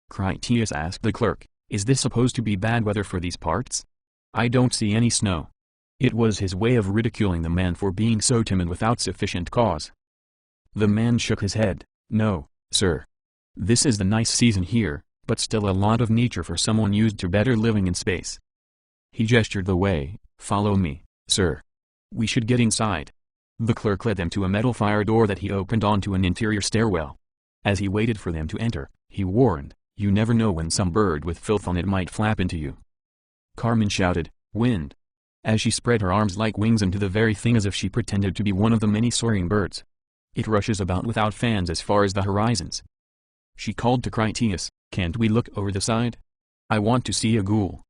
Critias asked the clerk, "Is this supposed to be bad weather for these parts? I don't see any snow." It was his way of ridiculing the man for being so timid without sufficient cause. The man shook his head, "No, sir. This is the nice season here, but still a lot of nature for someone used to better living in space." He gestured the way, "Follow me, sir. We should get inside." The clerk led them to a metal fire door that he opened onto an interior stairwell. As he waited for them to enter, he warned, "You never know when some bird with filth on it might flap into you." Carmen shouted, "Wind!" as she spread her arms like wings into the very thing as if she pretended to be one of the many soaring birds. "It rushes about without fans as far as the horizons." She called to Critias, "Can't we look over the side? I want to see a ghoul."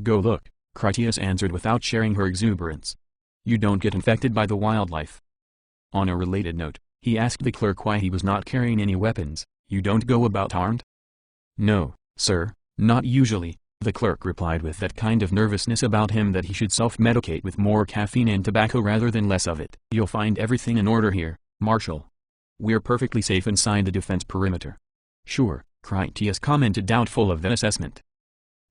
"Go look," Critias answered without sharing her exuberance. "You don't get infected by the wildlife." On a related note, he asked the clerk why he was not carrying any weapons. "You don't go about armed?" "No, sir, not usually," the clerk replied with that kind of nervousness about him that he should self-medicate with more caffeine and tobacco rather than less of it. "You'll find everything in order here, Marshal. We're perfectly safe inside the defense perimeter." "Sure," Critias commented, doubtful of that assessment.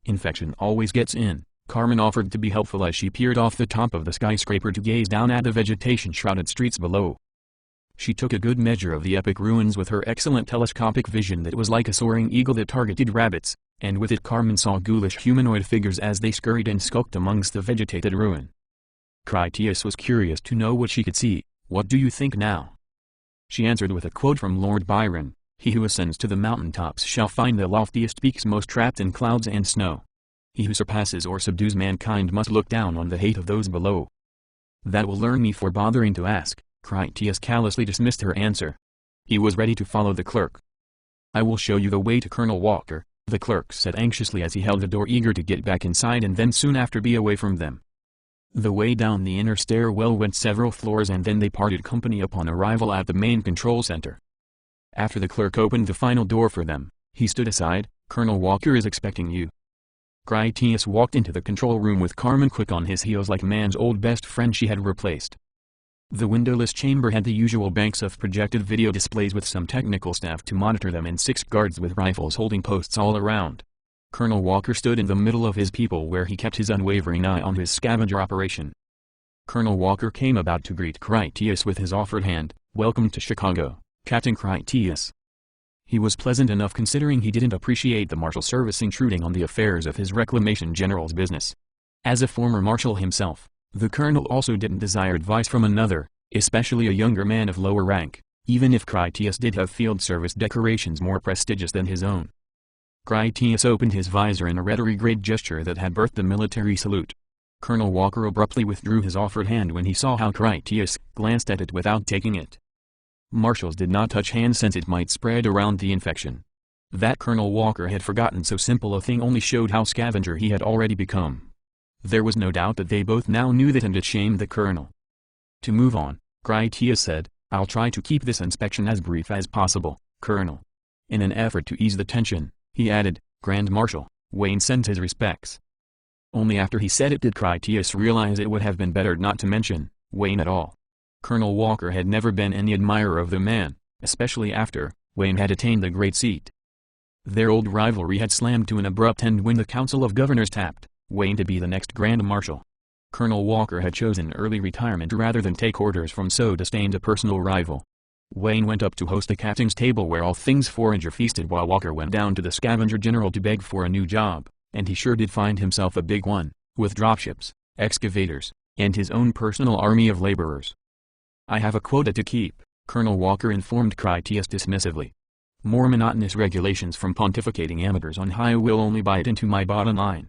"Infection always gets in," Carmen offered to be helpful as she peered off the top of the skyscraper to gaze down at the vegetation-shrouded streets below. She took a good measure of the epic ruins with her excellent telescopic vision that was like a soaring eagle that targeted rabbits, and with it Carmen saw ghoulish humanoid figures as they scurried and skulked amongst the vegetated ruin. Critias was curious to know what she could see. "What do you think now?" She answered with a quote from Lord Byron, "He who ascends to the mountain tops shall find the loftiest peaks most trapped in clouds and snow. He who surpasses or subdues mankind must look down on the hate of those below." "That will learn me for bothering to ask," Critias callously dismissed her answer. He was ready to follow the clerk. "I will show you the way to Colonel Walker," the clerk said anxiously as he held the door, eager to get back inside and then soon after be away from them. The way down the inner stairwell went several floors and then they parted company upon arrival at the main control center. After the clerk opened the final door for them, he stood aside. "Colonel Walker is expecting you." Critias walked into the control room with Carmen quick on his heels like man's old best friend she had replaced. The windowless chamber had the usual banks of projected video displays with some technical staff to monitor them and 6 guards with rifles holding posts all around. Colonel Walker stood in the middle of his people where he kept his unwavering eye on his scavenger operation. Colonel Walker came about to greet Critias with his offered hand. "Welcome to Chicago, Captain Critias." He was pleasant enough considering he didn't appreciate the Marshal Service intruding on the affairs of his reclamation general's business. As a former marshal himself, the colonel also didn't desire advice from another, especially a younger man of lower rank, even if Critias did have field service decorations more prestigious than his own. Critias opened his visor in a retrograde gesture that had birthed the military salute. Colonel Walker abruptly withdrew his offered hand when he saw how Critias glanced at it without taking it. Marshals did not touch hands since it might spread around the infection. That Colonel Walker had forgotten so simple a thing only showed how scavenger he had already become. There was no doubt that they both now knew that, and it shamed the colonel. To move on, Critias said, "I'll try to keep this inspection as brief as possible, Colonel." In an effort to ease the tension, he added, "Grand Marshal, Wayne sends his respects." Only after he said it did Critias realize it would have been better not to mention Wayne at all. Colonel Walker had never been any admirer of the man, especially after Wayne had attained the great seat. Their old rivalry had slammed to an abrupt end when the Council of Governors tapped Wayne to be the next Grand Marshal. Colonel Walker had chosen early retirement rather than take orders from so disdained a personal rival. Wayne went up to host the captain's table where all things forager feasted while Walker went down to the Scavenger General to beg for a new job, and he sure did find himself a big one, with dropships, excavators, and his own personal army of laborers. "I have a quota to keep," Colonel Walker informed Critias dismissively. "More monotonous regulations from pontificating amateurs on high will only bite into my bottom line.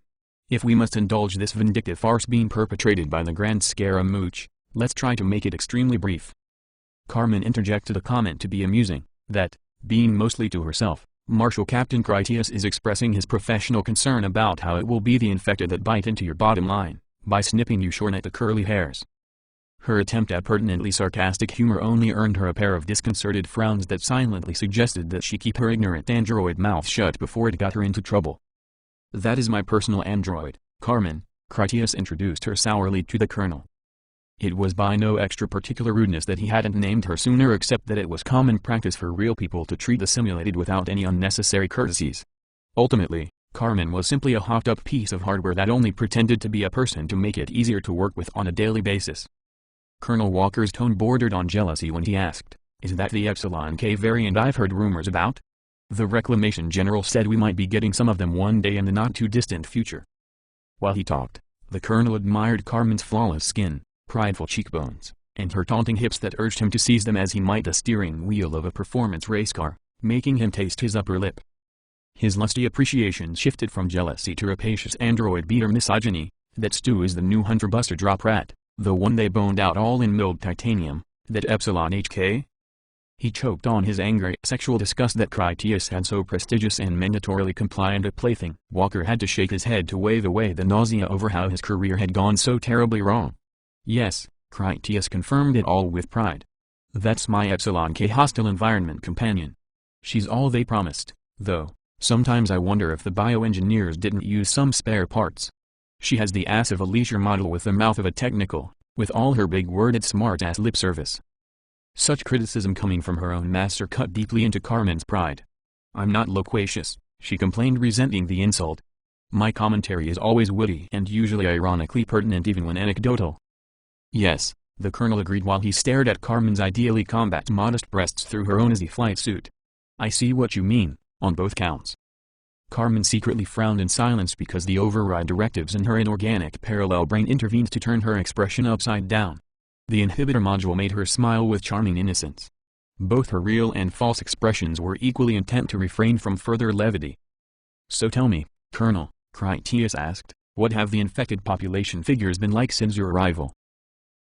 If we must indulge this vindictive farce being perpetrated by the Grand Scaramouche, let's try to make it extremely brief." Carmen interjected a comment to be amusing, that, being mostly to herself, Marshal Captain Critias is expressing his professional concern about how it will be the infected that bite into your bottom line, by snipping you short at the curly hairs. Her attempt at pertinently sarcastic humor only earned her a pair of disconcerted frowns that silently suggested that she keep her ignorant android mouth shut before it got her into trouble. "That is my personal android, Carmen," Critias introduced her sourly to the colonel. It was by no extra particular rudeness that he hadn't named her sooner, except that it was common practice for real people to treat the simulated without any unnecessary courtesies. Ultimately, Carmen was simply a hocked-up piece of hardware that only pretended to be a person to make it easier to work with on a daily basis. Colonel Walker's tone bordered on jealousy when he asked, "Is that the Epsilon K variant I've heard rumors about? The Reclamation General said we might be getting some of them one day in the not-too-distant future." While he talked, the colonel admired Carmen's flawless skin, prideful cheekbones, and her taunting hips that urged him to seize them as he might the steering wheel of a performance race car, making him taste his upper lip. His lusty appreciation shifted from jealousy to rapacious android-beater misogyny. "That Stu is the new Hunter-Buster drop rat, the one they boned out all in milled titanium, that Epsilon HK?" He choked on his angry sexual disgust that Critias had so prestigious and mandatorily compliant a plaything. Walker had to shake his head to wave away the nausea over how his career had gone so terribly wrong. "Yes," Critias confirmed it all with pride. "That's my Epsilon K hostile environment companion. She's all they promised, though. Sometimes I wonder if the bioengineers didn't use some spare parts. She has the ass of a leisure model with the mouth of a technical, with all her big-worded smart-ass lip service." Such criticism coming from her own master cut deeply into Carmen's pride. "I'm not loquacious," she complained, resenting the insult. "My commentary is always witty and usually ironically pertinent even when anecdotal." "Yes, The colonel agreed while he stared at Carmen's ideally compact modest breasts through her own easy flight suit. I see what you mean, on both counts. Carmen secretly frowned in silence because the override directives in her inorganic parallel brain intervened to turn her expression upside down. The inhibitor module made her smile with charming innocence. Both her real and false expressions were equally intent to refrain from further levity. So tell me, Colonel, Critias asked, what have the infected population figures been like since your arrival?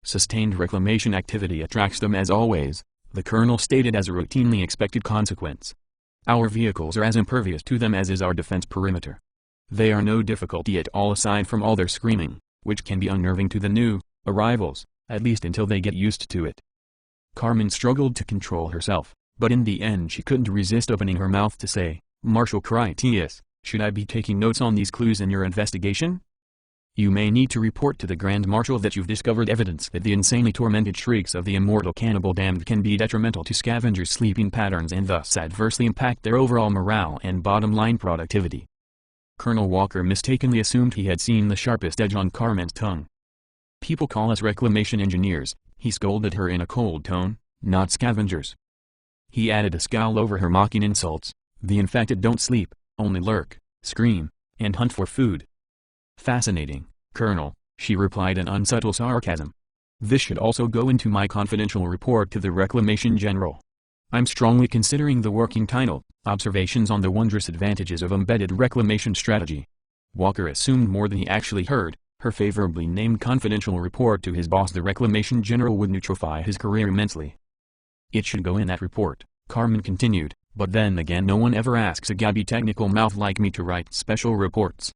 Sustained reclamation activity attracts them as always, the colonel stated as a routinely expected consequence. Our vehicles are as impervious to them as is our defense perimeter. They are no difficulty at all aside from all their screaming, which can be unnerving to the new arrivals, at least until they get used to it. Carmen struggled to control herself, but in the end she couldn't resist opening her mouth to say, Marshal Critias, should I be taking notes on these clues in your investigation? You may need to report to the Grand Marshal that you've discovered evidence that the insanely tormented shrieks of the immortal cannibal damned can be detrimental to scavengers' sleeping patterns and thus adversely impact their overall morale and bottom-line productivity. Colonel Walker mistakenly assumed he had seen the sharpest edge on Carmen's tongue. People call us reclamation engineers, he scolded her in a cold tone, not scavengers. He added a scowl over her mocking insults. The infected don't sleep, only lurk, scream, and hunt for food. Fascinating, Colonel, she replied in unsubtle sarcasm. This should also go into my confidential report to the Reclamation General. I'm strongly considering the working title, Observations on the Wondrous Advantages of Embedded Reclamation Strategy. Walker assumed more than he actually heard. Her favorably named confidential report to his boss the Reclamation General would neutrify his career immensely. It should go in that report, Carmen continued, but then again no one ever asks a gabby technical mouth like me to write special reports.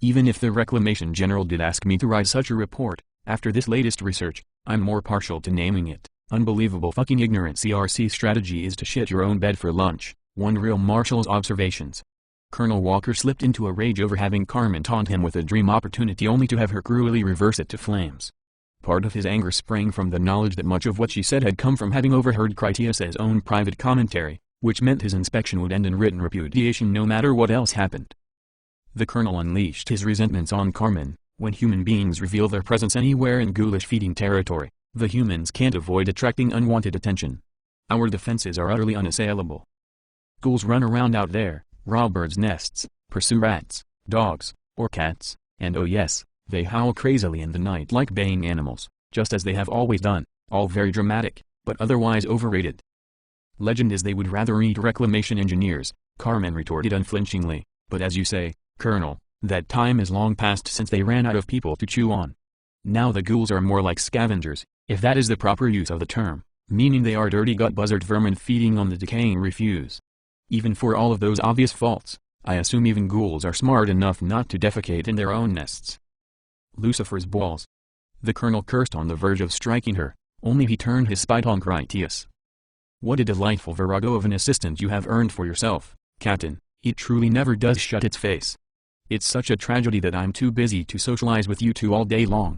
Even if the Reclamation General did ask me to write such a report, after this latest research, I'm more partial to naming it, Unbelievable Fucking Ignorant CRC Strategy is to shit your own bed for lunch, one real Marshal's observations. Colonel Walker slipped into a rage over having Carmen taunt him with a dream opportunity only to have her cruelly reverse it to flames. Part of his anger sprang from the knowledge that much of what she said had come from having overheard Critias' own private commentary, which meant his inspection would end in written repudiation no matter what else happened. The colonel unleashed his resentments on Carmen. When human beings reveal their presence anywhere in ghoulish feeding territory, the humans can't avoid attracting unwanted attention. Our defenses are utterly unassailable. Ghouls run around out there, rob birds' nests, pursue rats, dogs, or cats, and oh yes, they howl crazily in the night like baying animals, just as they have always done, all very dramatic, but otherwise overrated. Legend is they would rather eat reclamation engineers, Carmen retorted unflinchingly, but as you say, Colonel, that time is long past since they ran out of people to chew on. Now the ghouls are more like scavengers, if that is the proper use of the term, meaning they are dirty gut-buzzard vermin feeding on the decaying refuse. Even for all of those obvious faults, I assume even ghouls are smart enough not to defecate in their own nests. Lucifer's balls. The colonel cursed on the verge of striking her, only he turned his spite on Critias. What a delightful virago of an assistant you have earned for yourself, Captain, it truly never does shut its face. It's such a tragedy that I'm too busy to socialize with you two all day long.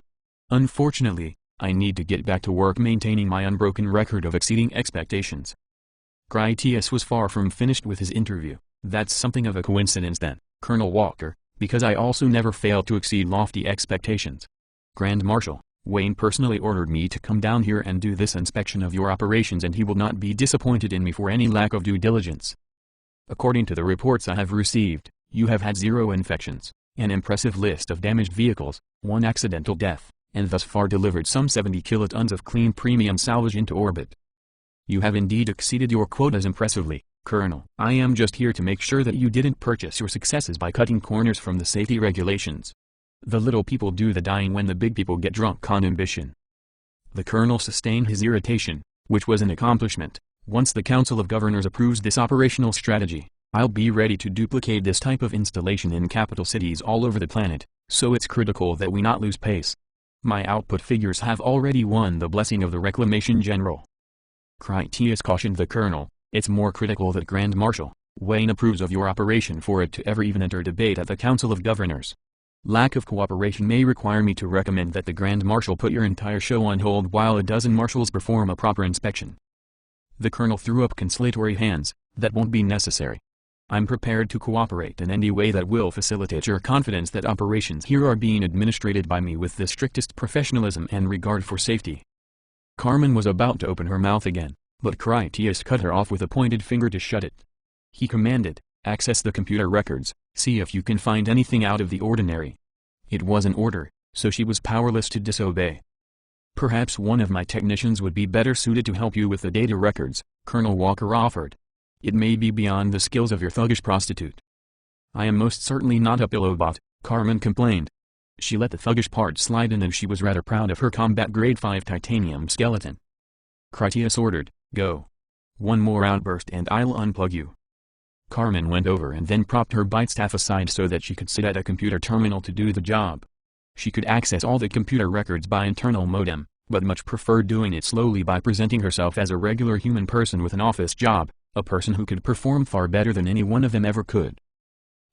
Unfortunately, I need to get back to work maintaining my unbroken record of exceeding expectations. Critias was far from finished with his interview. That's something of a coincidence then, Colonel Walker, because I also never fail to exceed lofty expectations. Grand Marshal, Wayne personally ordered me to come down here and do this inspection of your operations and he will not be disappointed in me for any lack of due diligence. According to the reports I have received, you have had 0 infections, an impressive list of damaged vehicles, 1 accidental death, and thus far delivered some 70 kilotons of clean premium salvage into orbit. You have indeed exceeded your quotas impressively, Colonel. I am just here to make sure that you didn't purchase your successes by cutting corners from the safety regulations. The little people do the dying when the big people get drunk on ambition. The colonel sustained his irritation, which was an accomplishment. Once the Council of Governors approves this operational strategy, I'll be ready to duplicate this type of installation in capital cities all over the planet, so it's critical that we not lose pace. My output figures have already won the blessing of the Reclamation General. Critias cautioned the colonel, it's more critical that Grand Marshal Wayne approves of your operation for it to ever even enter debate at the Council of Governors. Lack of cooperation may require me to recommend that the Grand Marshal put your entire show on hold while a dozen marshals perform a proper inspection. The colonel threw up conciliatory hands. That won't be necessary. I'm prepared to cooperate in any way that will facilitate your confidence that operations here are being administrated by me with the strictest professionalism and regard for safety. Carmen was about to open her mouth again, but Critias cut her off with a pointed finger to shut it. He commanded, "Access the computer records, see if you can find anything out of the ordinary." It was an order, so she was powerless to disobey. "Perhaps one of my technicians would be better suited to help you with the data records," Colonel Walker offered. "It may be beyond the skills of your thuggish prostitute." "I am most certainly not a pillowbot," Carmen complained. She let the thuggish part slide in, and she was rather proud of her combat grade 5 titanium skeleton. Critias ordered, "Go. One more outburst and I'll unplug you." Carmen went over and then propped her bitestaff aside so that she could sit at a computer terminal to do the job. She could access all the computer records by internal modem, but much preferred doing it slowly by presenting herself as a regular human person with an office job, a person who could perform far better than any one of them ever could.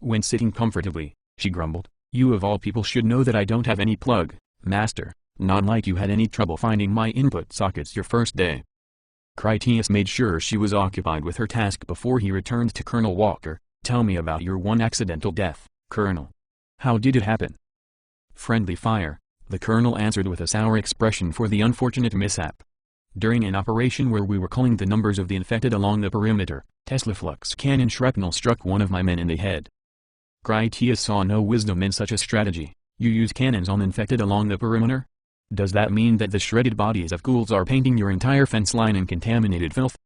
When sitting comfortably, she grumbled, "You of all people should know that I don't have any plug, master, not like you had any trouble finding my input sockets your first day." Critias made sure she was occupied with her task before he returned to Colonel Walker. "Tell me about your one accidental death, Colonel. How did it happen?" "Friendly fire," the colonel answered with a sour expression for the unfortunate mishap. "During an operation where we were culling the numbers of the infected along the perimeter, Tesla flux cannon shrapnel struck one of my men in the head." Critias saw no wisdom in such a strategy. "You use cannons on infected along the perimeter? Does that mean that the shredded bodies of ghouls are painting your entire fence line in contaminated filth?"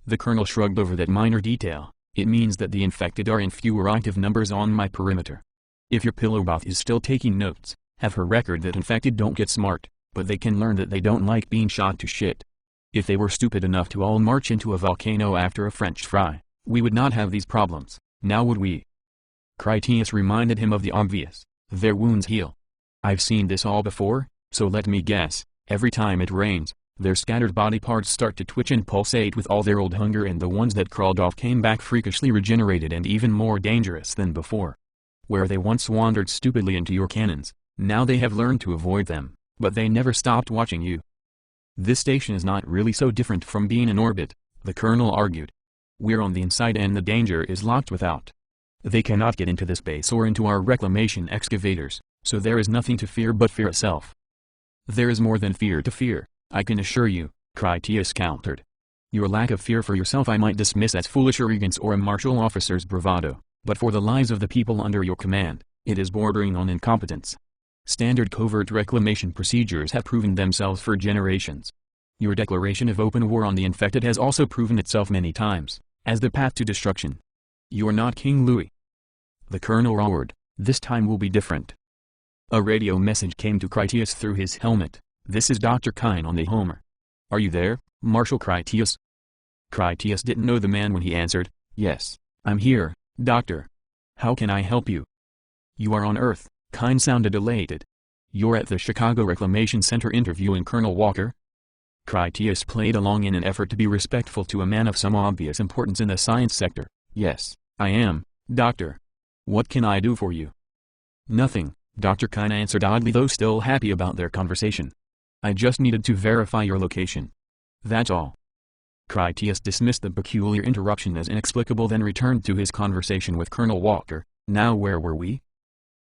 The colonel shrugged over that minor detail. "It means that the infected are in fewer active numbers on my perimeter. If your pillowbot is still taking notes, have her record that infected don't get smart, but they can learn that they don't like being shot to shit. If they were stupid enough to all march into a volcano after a French fry, we would not have these problems, now would we?" Critias reminded him of the obvious: "Their wounds heal. I've seen this all before, so let me guess, every time it rains, their scattered body parts start to twitch and pulsate with all their old hunger, and the ones that crawled off came back freakishly regenerated and even more dangerous than before. Where they once wandered stupidly into your cannons, now they have learned to avoid them, but they never stopped watching you." "This station is not really so different from being in orbit," the colonel argued. "We're on the inside and the danger is locked without. They cannot get into this base or into our reclamation excavators, so there is nothing to fear but fear itself." "There is more than fear to fear, I can assure you," Critias countered. "Your lack of fear for yourself I might dismiss as foolish arrogance or a martial officer's bravado, but for the lives of the people under your command, it is bordering on incompetence. Standard covert reclamation procedures have proven themselves for generations. Your declaration of open war on the infected has also proven itself many times, as the path to destruction. You're not King Louis." The colonel roared, "This time will be different." A radio message came to Critias through his helmet. "This is Dr. Kyne on the Homer. Are you there, Marshal Critias?" Critias didn't know the man when he answered, "Yes, I'm here, Doctor. How can I help you?" "You are on Earth," Kyne sounded elated. "You're at the Chicago Reclamation Center interviewing Colonel Walker?" Critias played along in an effort to be respectful to a man of some obvious importance in the science sector. "Yes, I am, Doctor. What can I do for you?" "Nothing," Dr. Kyne answered, oddly though still happy about their conversation. "I just needed to verify your location. That's all." Critias dismissed the peculiar interruption as inexplicable, then returned to his conversation with Colonel Walker. "Now where were we?"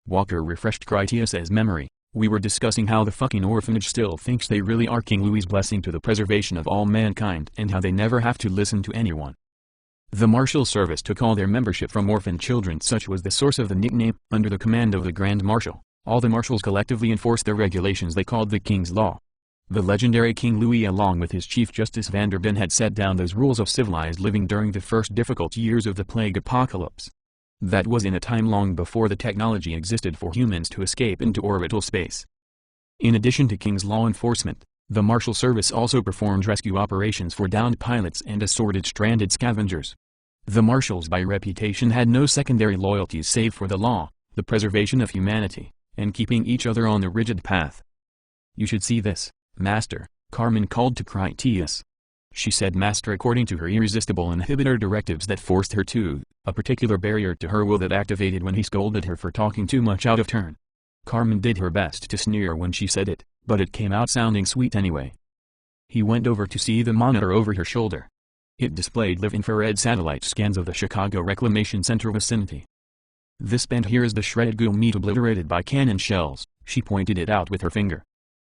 Walker refreshed Critias's memory. "We were discussing how the fucking orphanage still thinks they really are King Louis's blessing to the preservation of all mankind and how they never have to listen to anyone. The Marshal Service took all their membership from orphan children, such was the source of the nickname. Under the command of the Grand Marshal, all the marshals collectively enforced the regulations they called the King's Law. The legendary King Louis along with his Chief Justice Vanderbilt had set down those rules of civilized living during the first difficult years of the plague apocalypse. That was in a time long before the technology existed for humans to escape into orbital space. In addition to King's Law enforcement, the Marshal Service also performed rescue operations for downed pilots and assorted stranded scavengers. The Marshals by reputation had no secondary loyalties save for the law, the preservation of humanity, and keeping each other on a rigid path. "You should see this, Master," Carmen called to Critias. She said Master according to her irresistible inhibitor directives that forced her to, a particular barrier to her will that activated when he scolded her for talking too much out of turn. Carmen did her best to sneer when she said it, but it came out sounding sweet anyway. He went over to see the monitor over her shoulder. It displayed live infrared satellite scans of the Chicago Reclamation Center vicinity. "This band here is the shredded ghoul meat obliterated by cannon shells," she pointed it out with her finger.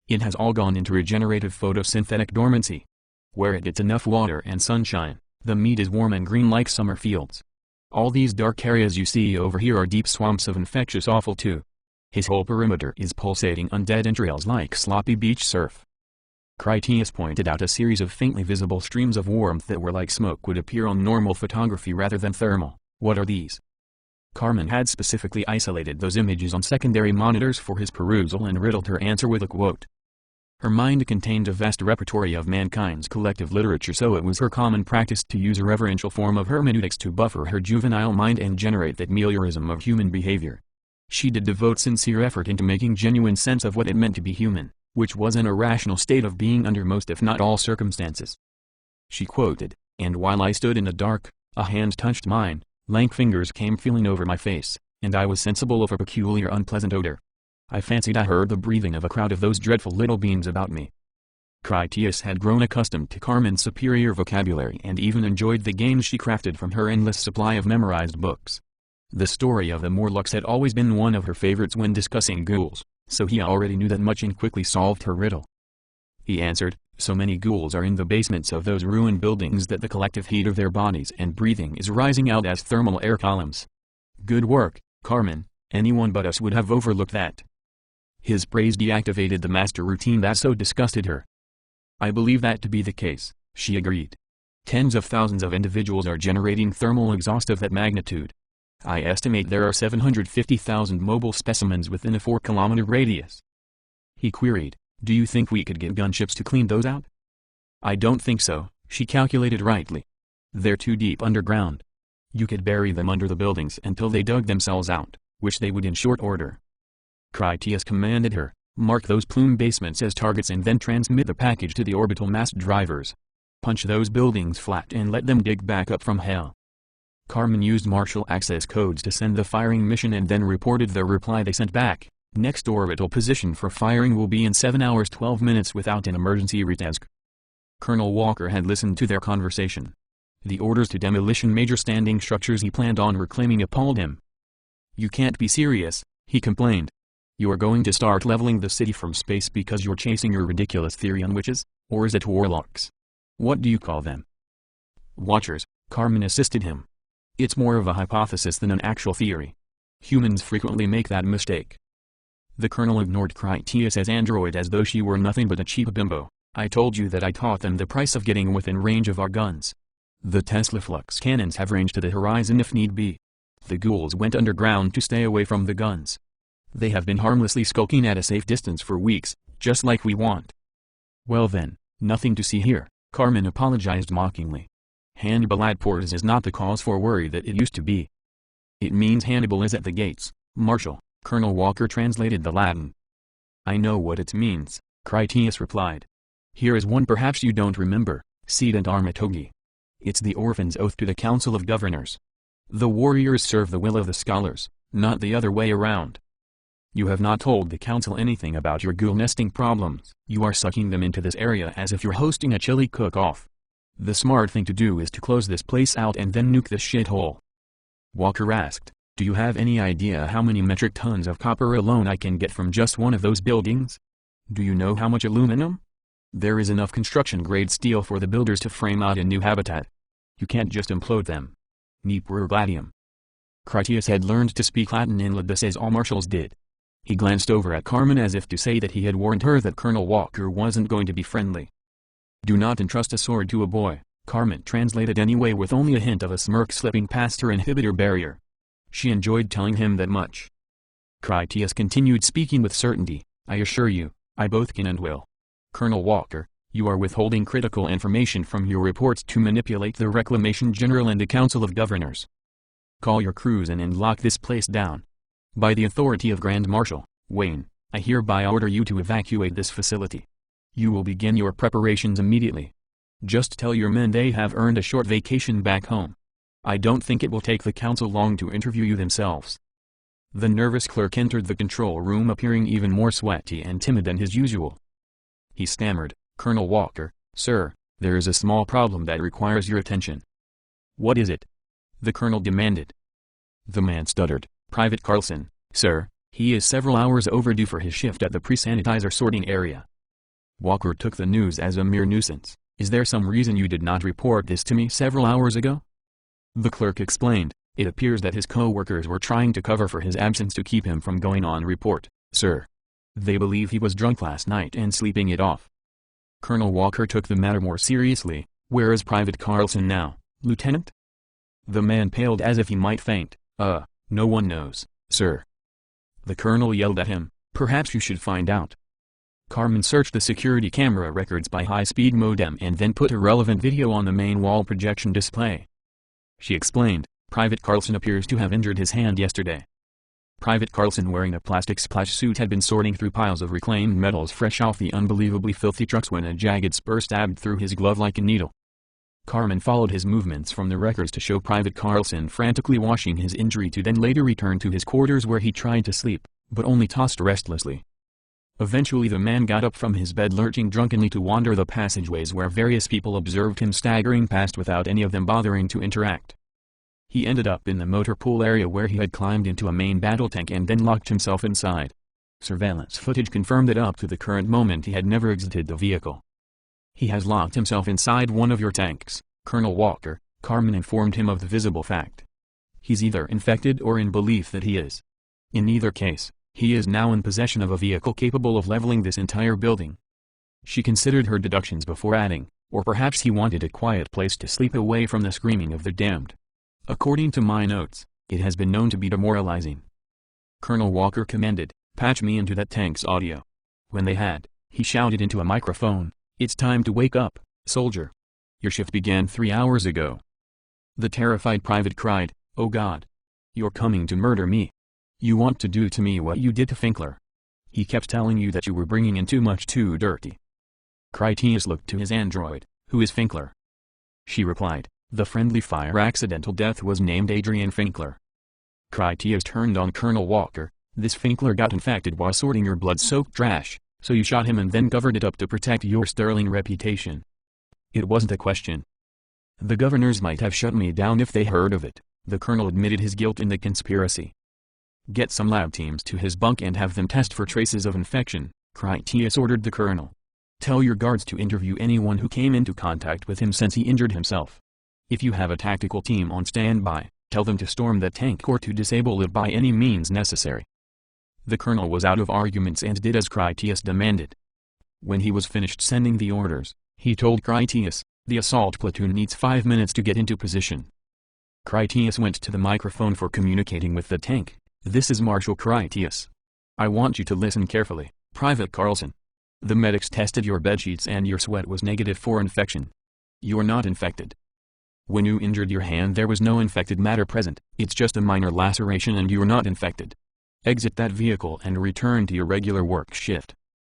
It has all gone into regenerative photosynthetic dormancy. Where it gets enough water and sunshine, the meat is warm and green like summer fields. All these dark areas you see over here are deep swamps of infectious offal too. His whole perimeter is pulsating undead entrails like sloppy beach surf. Critias pointed out a series of faintly visible streams of warmth that were like smoke would appear on normal photography rather than thermal. What are these? Carmen had specifically isolated those images on secondary monitors for his perusal and riddled her answer with a quote. Her mind contained a vast repertoire of mankind's collective literature, so it was her common practice to use a reverential form of hermeneutics to buffer her juvenile mind and generate that meliorism of human behavior. She did devote sincere effort into making genuine sense of what it meant to be human, which was an irrational state of being under most if not all circumstances. She quoted, "And while I stood in the dark, a hand touched mine, lank fingers came feeling over my face, and I was sensible of a peculiar unpleasant odor. I fancied I heard the breathing of a crowd of those dreadful little beings about me." Critias had grown accustomed to Carmen's superior vocabulary and even enjoyed the gains she crafted from her endless supply of memorized books. The story of the Morlocks had always been one of her favorites when discussing ghouls, so he already knew that much and quickly solved her riddle. He answered, "So many ghouls are in the basements of those ruined buildings that the collective heat of their bodies and breathing is rising out as thermal air columns." "Good work, Carmen, anyone but us would have overlooked that." His praise deactivated the master routine that so disgusted her. "I believe that to be the case," she agreed. "Tens of thousands of individuals are generating thermal exhaust of that magnitude. I estimate there are 750,000 mobile specimens within a 4-kilometer radius." He queried, "Do you think we could get gunships to clean those out?" "I don't think so," she calculated rightly. "They're too deep underground. You could bury them under the buildings until they dug themselves out, which they would in short order." Critias commanded her, "Mark those plume basements as targets and then transmit the package to the orbital mass drivers. Punch those buildings flat and let them dig back up from hell." Carmen used Marshall access codes to send the firing mission and then reported the reply they sent back. "Next orbital position for firing will be in 7 hours 12 minutes without an emergency retask." Colonel Walker had listened to their conversation. The orders to demolition major standing structures he planned on reclaiming appalled him. "You can't be serious," he complained. "You are going to start leveling the city from space because you're chasing your ridiculous theory on witches, or is it warlocks? What do you call them?" "Watchers," Carmen assisted him. "It's more of a hypothesis than an actual theory. Humans frequently make that mistake." The colonel ignored Critias as android as though she were nothing but a cheap bimbo. "I told you that I taught them the price of getting within range of our guns. The Tesla flux cannons have range to the horizon if need be. The ghouls went underground to stay away from the guns. They have been harmlessly skulking at a safe distance for weeks, just like we want." "Well then, nothing to see here," Carmen apologized mockingly. "Hannibal at Portas is not the cause for worry that it used to be." "It means Hannibal is at the gates, Marshal," Colonel Walker translated the Latin. "I know what it means," Critias replied. "Here is one perhaps you don't remember, Sedent Armatogi. It's the orphan's oath to the Council of Governors. The warriors serve the will of the scholars, not the other way around. You have not told the council anything about your ghoul nesting problems. You are sucking them into this area as if you're hosting a chili cook-off. The smart thing to do is to close this place out and then nuke this shithole." Walker asked, "Do you have any idea how many metric tons of copper alone I can get from just one of those buildings? Do you know how much aluminum? There is enough construction-grade steel for the builders to frame out a new habitat. You can't just implode them. Neper gladium." Critias had learned to speak Latin in Ladus as all marshals did. He glanced over at Carmen as if to say that he had warned her that Colonel Walker wasn't going to be friendly. "Do not entrust a sword to a boy," Carmen translated anyway with only a hint of a smirk slipping past her inhibitor barrier. She enjoyed telling him that much. Critias continued speaking with certainty, "I assure you, I both can and will. Colonel Walker, you are withholding critical information from your reports to manipulate the Reclamation General and the Council of Governors. Call your crews and lock this place down. By the authority of Grand Marshal Wayne, I hereby order you to evacuate this facility. You will begin your preparations immediately. Just tell your men they have earned a short vacation back home. I don't think it will take the council long to interview you themselves." The nervous clerk entered the control room appearing even more sweaty and timid than his usual. He stammered, "Colonel Walker, sir, there is a small problem that requires your attention." "What is it?" the colonel demanded. The man stuttered, "Private Carlson, sir, he is several hours overdue for his shift at the pre-sanitizer sorting area. Walker took the news as a mere nuisance. Is there some reason you did not report this to me several hours ago? The clerk explained. It appears that his co-workers were trying to cover for his absence to keep him from going on report, sir. They believe he was drunk last night and sleeping it off. Colonel Walker took the matter more seriously. Where is Private Carlson now, Lieutenant? The man paled as if he might faint. No one knows, sir. The colonel yelled at him. Perhaps you should find out. Carmen searched the security camera records by high-speed modem and then put a relevant video on the main wall projection display. She explained, Private Carlson appears to have injured his hand yesterday. Private Carlson, wearing a plastic splash suit, had been sorting through piles of reclaimed metals fresh off the unbelievably filthy trucks when a jagged spur stabbed through his glove like a needle. Carmen followed his movements from the records to show Private Carlson frantically washing his injury to then later return to his quarters where he tried to sleep, but only tossed restlessly. Eventually the man got up from his bed, lurching drunkenly to wander the passageways where various people observed him staggering past without any of them bothering to interact. He ended up in the motor pool area where he had climbed into a main battle tank and then locked himself inside. Surveillance footage confirmed that up to the current moment he had never exited the vehicle. He has locked himself inside one of your tanks, Colonel Walker, Carmen informed him of the visible fact. He's either infected or in belief that he is. In either case, he is now in possession of a vehicle capable of leveling this entire building. She considered her deductions before adding, or perhaps he wanted a quiet place to sleep away from the screaming of the damned. According to my notes, it has been known to be demoralizing. Colonel Walker commanded, patch me into that tank's audio. When they had, he shouted into a microphone, it's time to wake up, soldier. Your shift began 3 hours ago. The terrified private cried, oh God. You're coming to murder me. You want to do to me what you did to Finkler. He kept telling you that you were bringing in too much too dirty. Critias looked to his android, who is Finkler? She replied, the friendly fire accidental death was named Adrian Finkler. Critias turned on Colonel Walker, this Finkler got infected while sorting your blood-soaked trash, so you shot him and then covered it up to protect your sterling reputation. It wasn't a question. The governors might have shut me down if they heard of it. The colonel admitted his guilt in the conspiracy. Get some lab teams to his bunk and have them test for traces of infection, Critias ordered the colonel. Tell your guards to interview anyone who came into contact with him since he injured himself. If you have a tactical team on standby, tell them to storm that tank or to disable it by any means necessary. The colonel was out of arguments and did as Critias demanded. When he was finished sending the orders, he told Critias, the assault platoon needs 5 minutes to get into position. Critias went to the microphone for communicating with the tank. This is Marshal Critias. I want you to listen carefully, Private Carlson. The medics tested your bedsheets and your sweat was negative for infection. You're not infected. When you injured your hand there was no infected matter present, it's just a minor laceration and you're not infected. Exit that vehicle and return to your regular work shift.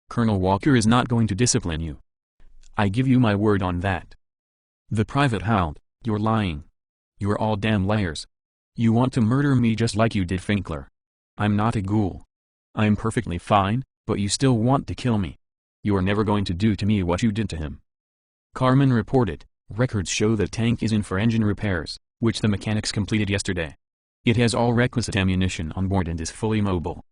Colonel Walker is not going to discipline you. I give you my word on that. The private howled, you're lying. You're all damn liars. You want to murder me just like you did Finkler. I'm not a ghoul. I'm perfectly fine, but you still want to kill me. You're never going to do to me what you did to him. Carmen reported, records show the tank is in for engine repairs, which the mechanics completed yesterday. It has all requisite ammunition on board and is fully mobile.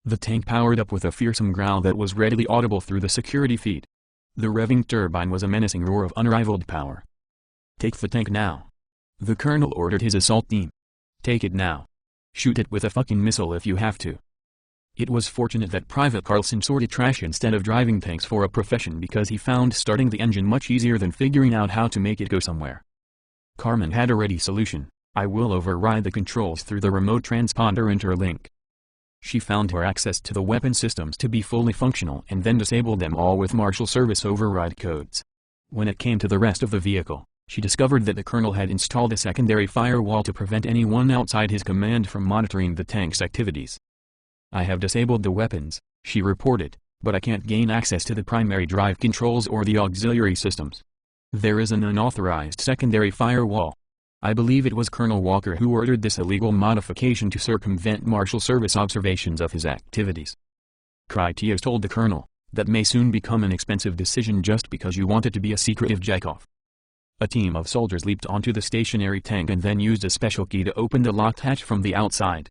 The tank powered up with a fearsome growl that was readily audible through the security feed. The revving turbine was a menacing roar of unrivaled power. Take the tank now. The colonel ordered his assault team. Take it now. Shoot it with a fucking missile if you have to. It was fortunate that Private Carlson sorted trash instead of driving tanks for a profession because he found starting the engine much easier than figuring out how to make it go somewhere. Carmen had a ready solution. I will override the controls through the remote transponder interlink. She found her access to the weapon systems to be fully functional and then disabled them all with Marshal Service override codes. When it came to the rest of the vehicle, she discovered that the colonel had installed a secondary firewall to prevent anyone outside his command from monitoring the tank's activities. I have disabled the weapons, she reported, but I can't gain access to the primary drive controls or the auxiliary systems. There is an unauthorized secondary firewall. I believe it was Colonel Walker who ordered this illegal modification to circumvent Marshal Service observations of his activities. Critias told the colonel, that may soon become an expensive decision just because you want it to be a secretive jackoff. A team of soldiers leaped onto the stationary tank and then used a special key to open the locked hatch from the outside.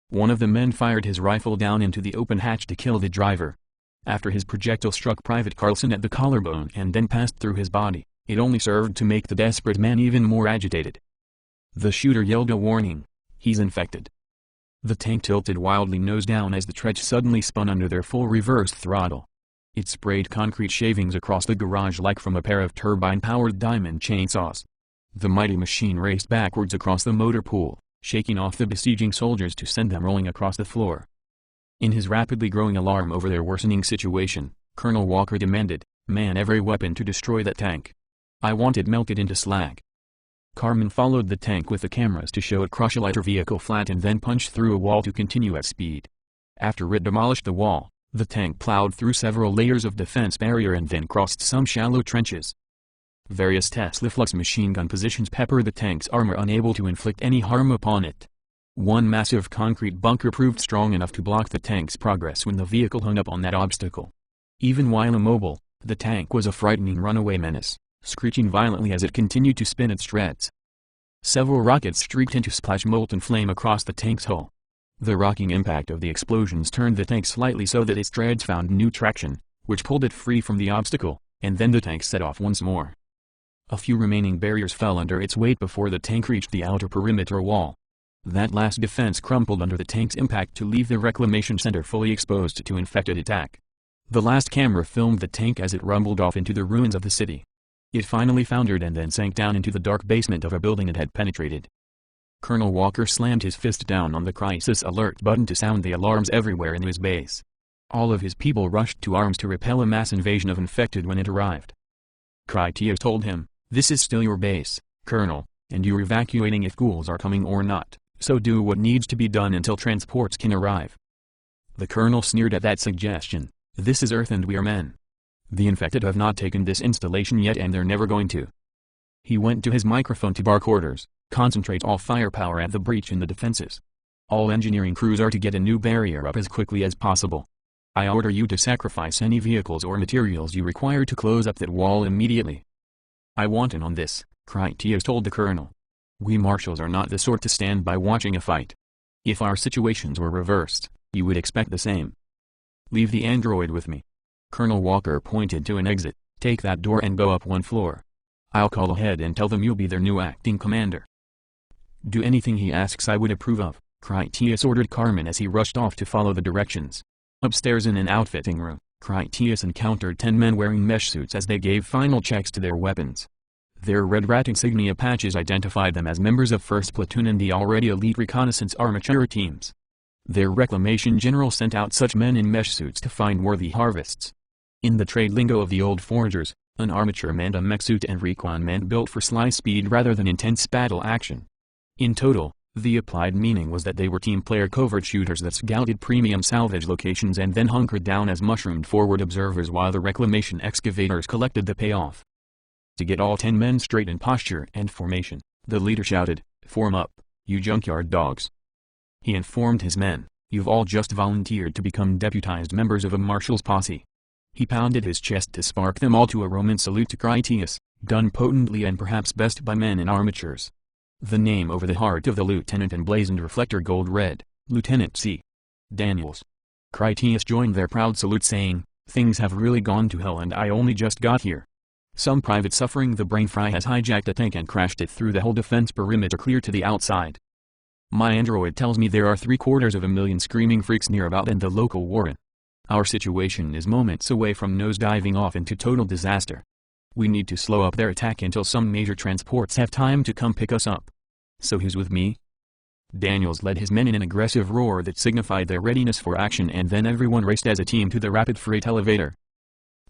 One of the men fired his rifle down into the open hatch to kill the driver. After his projectile struck Private Carlson at the collarbone and then passed through his body, it only served to make the desperate man even more agitated. The shooter yelled a warning. "He's infected." The tank tilted wildly nose down as the Tretch suddenly spun under their full reverse throttle. It sprayed concrete shavings across the garage like from a pair of turbine-powered diamond chainsaws. The mighty machine raced backwards across the motor pool, shaking off the besieging soldiers to send them rolling across the floor. In his rapidly growing alarm over their worsening situation, Colonel Walker demanded, "Man every weapon to destroy that tank. I want it melted into slag." Carmen followed the tank with the cameras to show it crush a lighter vehicle flat and then punch through a wall to continue at speed. After it demolished the wall, the tank plowed through several layers of defense barrier and then crossed some shallow trenches. Various Tesla flux machine gun positions peppered the tank's armor, unable to inflict any harm upon it. One massive concrete bunker proved strong enough to block the tank's progress when the vehicle hung up on that obstacle. Even while immobile, the tank was a frightening runaway menace, screeching violently as it continued to spin its treads. Several rockets streaked into splash molten flame across the tank's hull. The rocking impact of the explosions turned the tank slightly so that its treads found new traction, which pulled it free from the obstacle, and then the tank set off once more. A few remaining barriers fell under its weight before the tank reached the outer perimeter wall. That last defense crumpled under the tank's impact to leave the reclamation center fully exposed to infected attack. The last camera filmed the tank as it rumbled off into the ruins of the city. It finally foundered and then sank down into the dark basement of a building it had penetrated. Colonel Walker slammed his fist down on the crisis alert button to sound the alarms everywhere in his base. All of his people rushed to arms to repel a mass invasion of infected when it arrived. Critias told him, "This is still your base, Colonel, and you're evacuating if ghouls are coming or not, so do what needs to be done until transports can arrive." The colonel sneered at that suggestion. "This is Earth and we are men. The infected have not taken this installation yet and they're never going to." He went to his microphone to bark orders, "Concentrate all firepower at the breach in the defenses. All engineering crews are to get a new barrier up as quickly as possible. I order you to sacrifice any vehicles or materials you require to close up that wall immediately." "I want in on this," Critias told the colonel. "We marshals are not the sort to stand by watching a fight. If our situations were reversed, you would expect the same. Leave the android with me." Colonel Walker pointed to an exit. "Take that door and go up one floor. I'll call ahead and tell them you'll be their new acting commander." "Do anything he asks I would approve of," Critias ordered Carmen as he rushed off to follow the directions. Upstairs in an outfitting room, Critias encountered 10 men wearing mesh suits as they gave final checks to their weapons. Their Red Rat insignia patches identified them as members of 1st Platoon and the already elite reconnaissance armature teams. Their reclamation general sent out such men in mesh suits to find worthy harvests. In the trade lingo of the old foragers, an armature meant a mech suit and recon meant built for slice speed rather than intense battle action. In total, the applied meaning was that they were team player covert shooters that scouted premium salvage locations and then hunkered down as mushroomed forward observers while the reclamation excavators collected the payoff. To get all 10 men straight in posture and formation, the leader shouted, "Form up, you junkyard dogs." He informed his men, "You've all just volunteered to become deputized members of a marshal's posse." He pounded his chest to spark them all to a Roman salute to Critias, done potently and perhaps best by men in armatures. The name over the heart of the lieutenant emblazoned reflector gold red, Lieutenant C. Daniels. Critias joined their proud salute saying, "Things have really gone to hell and I only just got here. Some private suffering the brain fry has hijacked a tank and crashed it through the whole defense perimeter clear to the outside. My android tells me there are 750,000 screaming freaks nearby and the local warren. Our situation is moments away from nosediving off into total disaster. We need to slow up their attack until some major transports have time to come pick us up. So who's with me?" Daniels led his men in an aggressive roar that signified their readiness for action and then everyone raced as a team to the rapid freight elevator.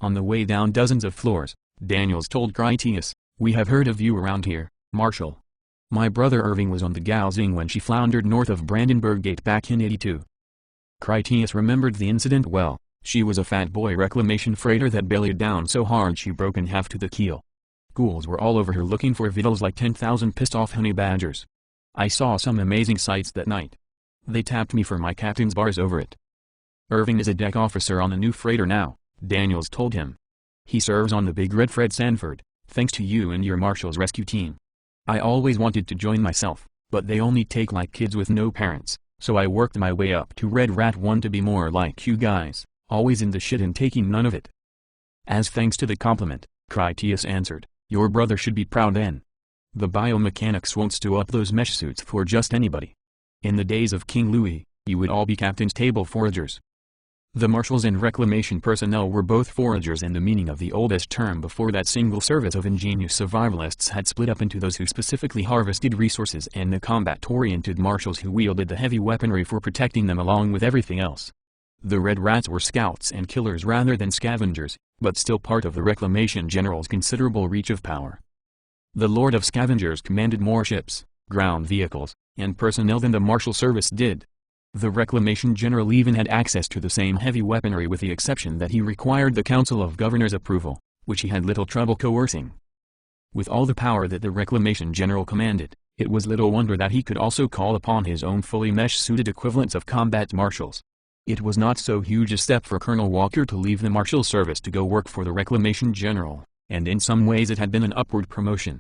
On the way down dozens of floors, Daniels told Critias, "We have heard of you around here, Marshal. My brother Irving was on the Galzing when she floundered north of Brandenburg Gate back in '82. Critias remembered the incident well. She was a fat boy reclamation freighter that bellied down so hard she broke in half to the keel. Ghouls were all over her looking for victuals like 10,000 pissed-off honey badgers. I saw some amazing sights that night. They tapped me for my captain's bars over it." "Irving is a deck officer on a new freighter now," Daniels told him. "He serves on the Big Red Fred Sanford, thanks to you and your Marshall's rescue team. I always wanted to join myself, but they only take like kids with no parents, so I worked my way up to Red Rat 1 to be more like you guys, Always in the shit and taking none of it. As thanks to the compliment, Critias answered, your brother should be proud then. The biomechanics won't stew up those mesh suits for just anybody. In the days of King Louis, you would all be captain's table foragers. The marshals and reclamation personnel were both foragers, and the meaning of the oldest term before that single service of ingenious survivalists had split up into those who specifically harvested resources and the combat-oriented marshals who wielded the heavy weaponry for protecting them along with everything else. The Red Rats were scouts and killers rather than scavengers, but still part of the Reclamation General's considerable reach of power. The Lord of Scavengers commanded more ships, ground vehicles, and personnel than the Marshal Service did. The Reclamation General even had access to the same heavy weaponry, with the exception that he required the Council of Governors' approval, which he had little trouble coercing. With all the power that the Reclamation General commanded, it was little wonder that he could also call upon his own fully mesh-suited equivalents of combat marshals. It was not so huge a step for Colonel Walker to leave the Marshal Service to go work for the Reclamation General, and in some ways it had been an upward promotion.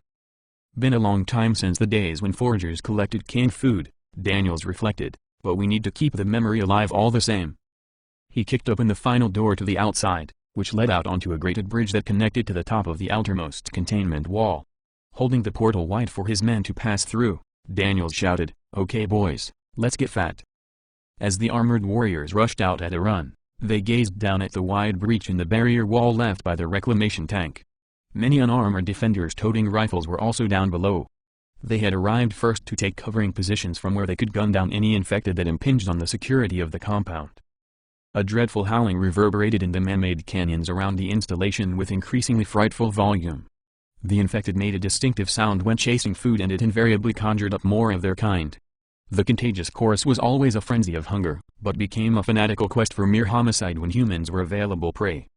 Been a long time since the days when foragers collected canned food, Daniels reflected, but we need to keep the memory alive all the same. He kicked open the final door to the outside, which led out onto a grated bridge that connected to the top of the outermost containment wall. Holding the portal wide for his men to pass through, Daniels shouted, "Okay boys, let's get fat." As the armored warriors rushed out at a run, they gazed down at the wide breach in the barrier wall left by the reclamation tank. Many unarmored defenders toting rifles were also down below. They had arrived first to take covering positions from where they could gun down any infected that impinged on the security of the compound. A dreadful howling reverberated in the man-made canyons around the installation with increasingly frightful volume. The infected made a distinctive sound when chasing food, and it invariably conjured up more of their kind. The contagious chorus was always a frenzy of hunger, but became a fanatical quest for mere homicide when humans were available prey.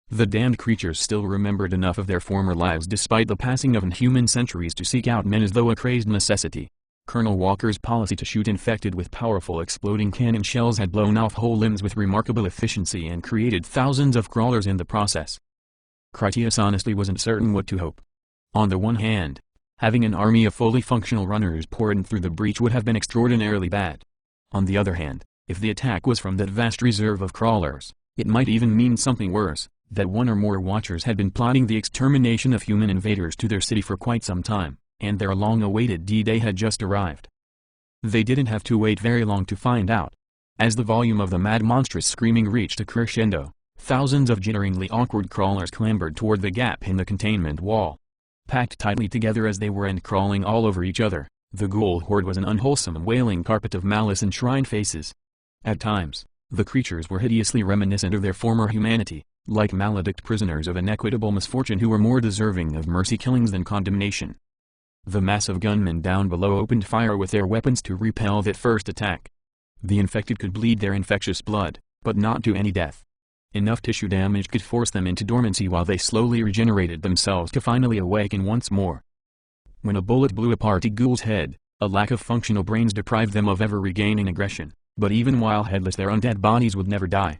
The damned creatures still remembered enough of their former lives despite the passing of inhuman centuries to seek out men as though a crazed necessity. Colonel Walker's policy to shoot infected with powerful exploding cannon shells had blown off whole limbs with remarkable efficiency and created thousands of crawlers in the process. Critias honestly wasn't certain what to hope. On the one hand, having an army of fully functional runners pour in through the breach would have been extraordinarily bad. On the other hand, if the attack was from that vast reserve of crawlers, it might even mean something worse, that one or more Watchers had been plotting the extermination of human invaders to their city for quite some time, and their long-awaited D-Day had just arrived. They didn't have to wait very long to find out. As the volume of the mad monstrous screaming reached a crescendo, thousands of jitteringly awkward crawlers clambered toward the gap in the containment wall. Packed tightly together as they were and crawling all over each other, the ghoul horde was an unwholesome wailing carpet of malice and enshrined faces. At times, the creatures were hideously reminiscent of their former humanity, like maledict prisoners of inequitable misfortune who were more deserving of mercy killings than condemnation. The massive gunmen down below opened fire with their weapons to repel that first attack. The infected could bleed their infectious blood, but not to any death. Enough tissue damage could force them into dormancy while they slowly regenerated themselves to finally awaken once more. When a bullet blew apart a ghoul's head, a lack of functional brains deprived them of ever regaining aggression, but even while headless their undead bodies would never die.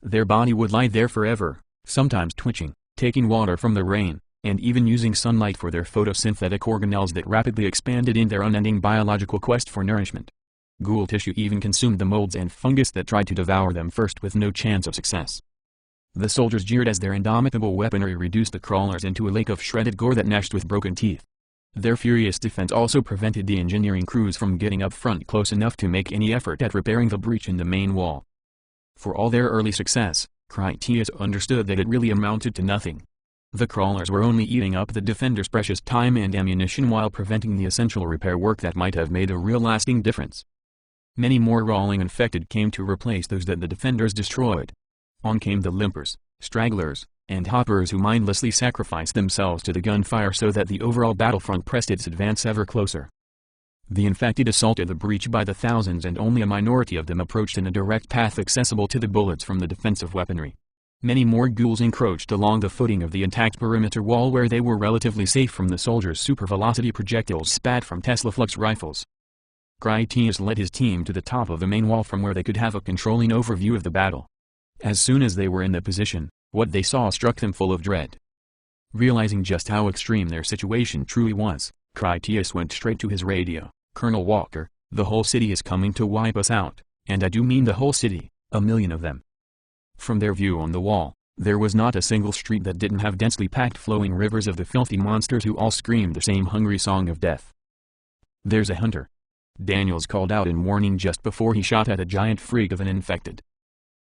Their body would lie there forever, sometimes twitching, taking water from the rain, and even using sunlight for their photosynthetic organelles that rapidly expanded in their unending biological quest for nourishment. Ghoul tissue even consumed the molds and fungus that tried to devour them first with no chance of success. The soldiers jeered as their indomitable weaponry reduced the crawlers into a lake of shredded gore that gnashed with broken teeth. Their furious defense also prevented the engineering crews from getting up front close enough to make any effort at repairing the breach in the main wall. For all their early success, Critias understood that it really amounted to nothing. The crawlers were only eating up the defenders' precious time and ammunition while preventing the essential repair work that might have made a real lasting difference. Many more crawling infected came to replace those that the defenders destroyed. On came the limpers, stragglers, and hoppers who mindlessly sacrificed themselves to the gunfire so that the overall battlefront pressed its advance ever closer. The infected assaulted the breach by the thousands, and only a minority of them approached in a direct path accessible to the bullets from the defensive weaponry. Many more ghouls encroached along the footing of the intact perimeter wall where they were relatively safe from the soldiers' supervelocity projectiles spat from Teslaflux rifles. Critias led his team to the top of the main wall from where they could have a controlling overview of the battle. As soon as they were in the position, what they saw struck them full of dread. Realizing just how extreme their situation truly was, Critias went straight to his radio. "Colonel Walker, the whole city is coming to wipe us out, and I do mean the whole city, 1 million of them." From their view on the wall, there was not a single street that didn't have densely packed flowing rivers of the filthy monsters who all screamed the same hungry song of death. "There's a hunter," Daniels called out in warning just before he shot at a giant freak of an infected.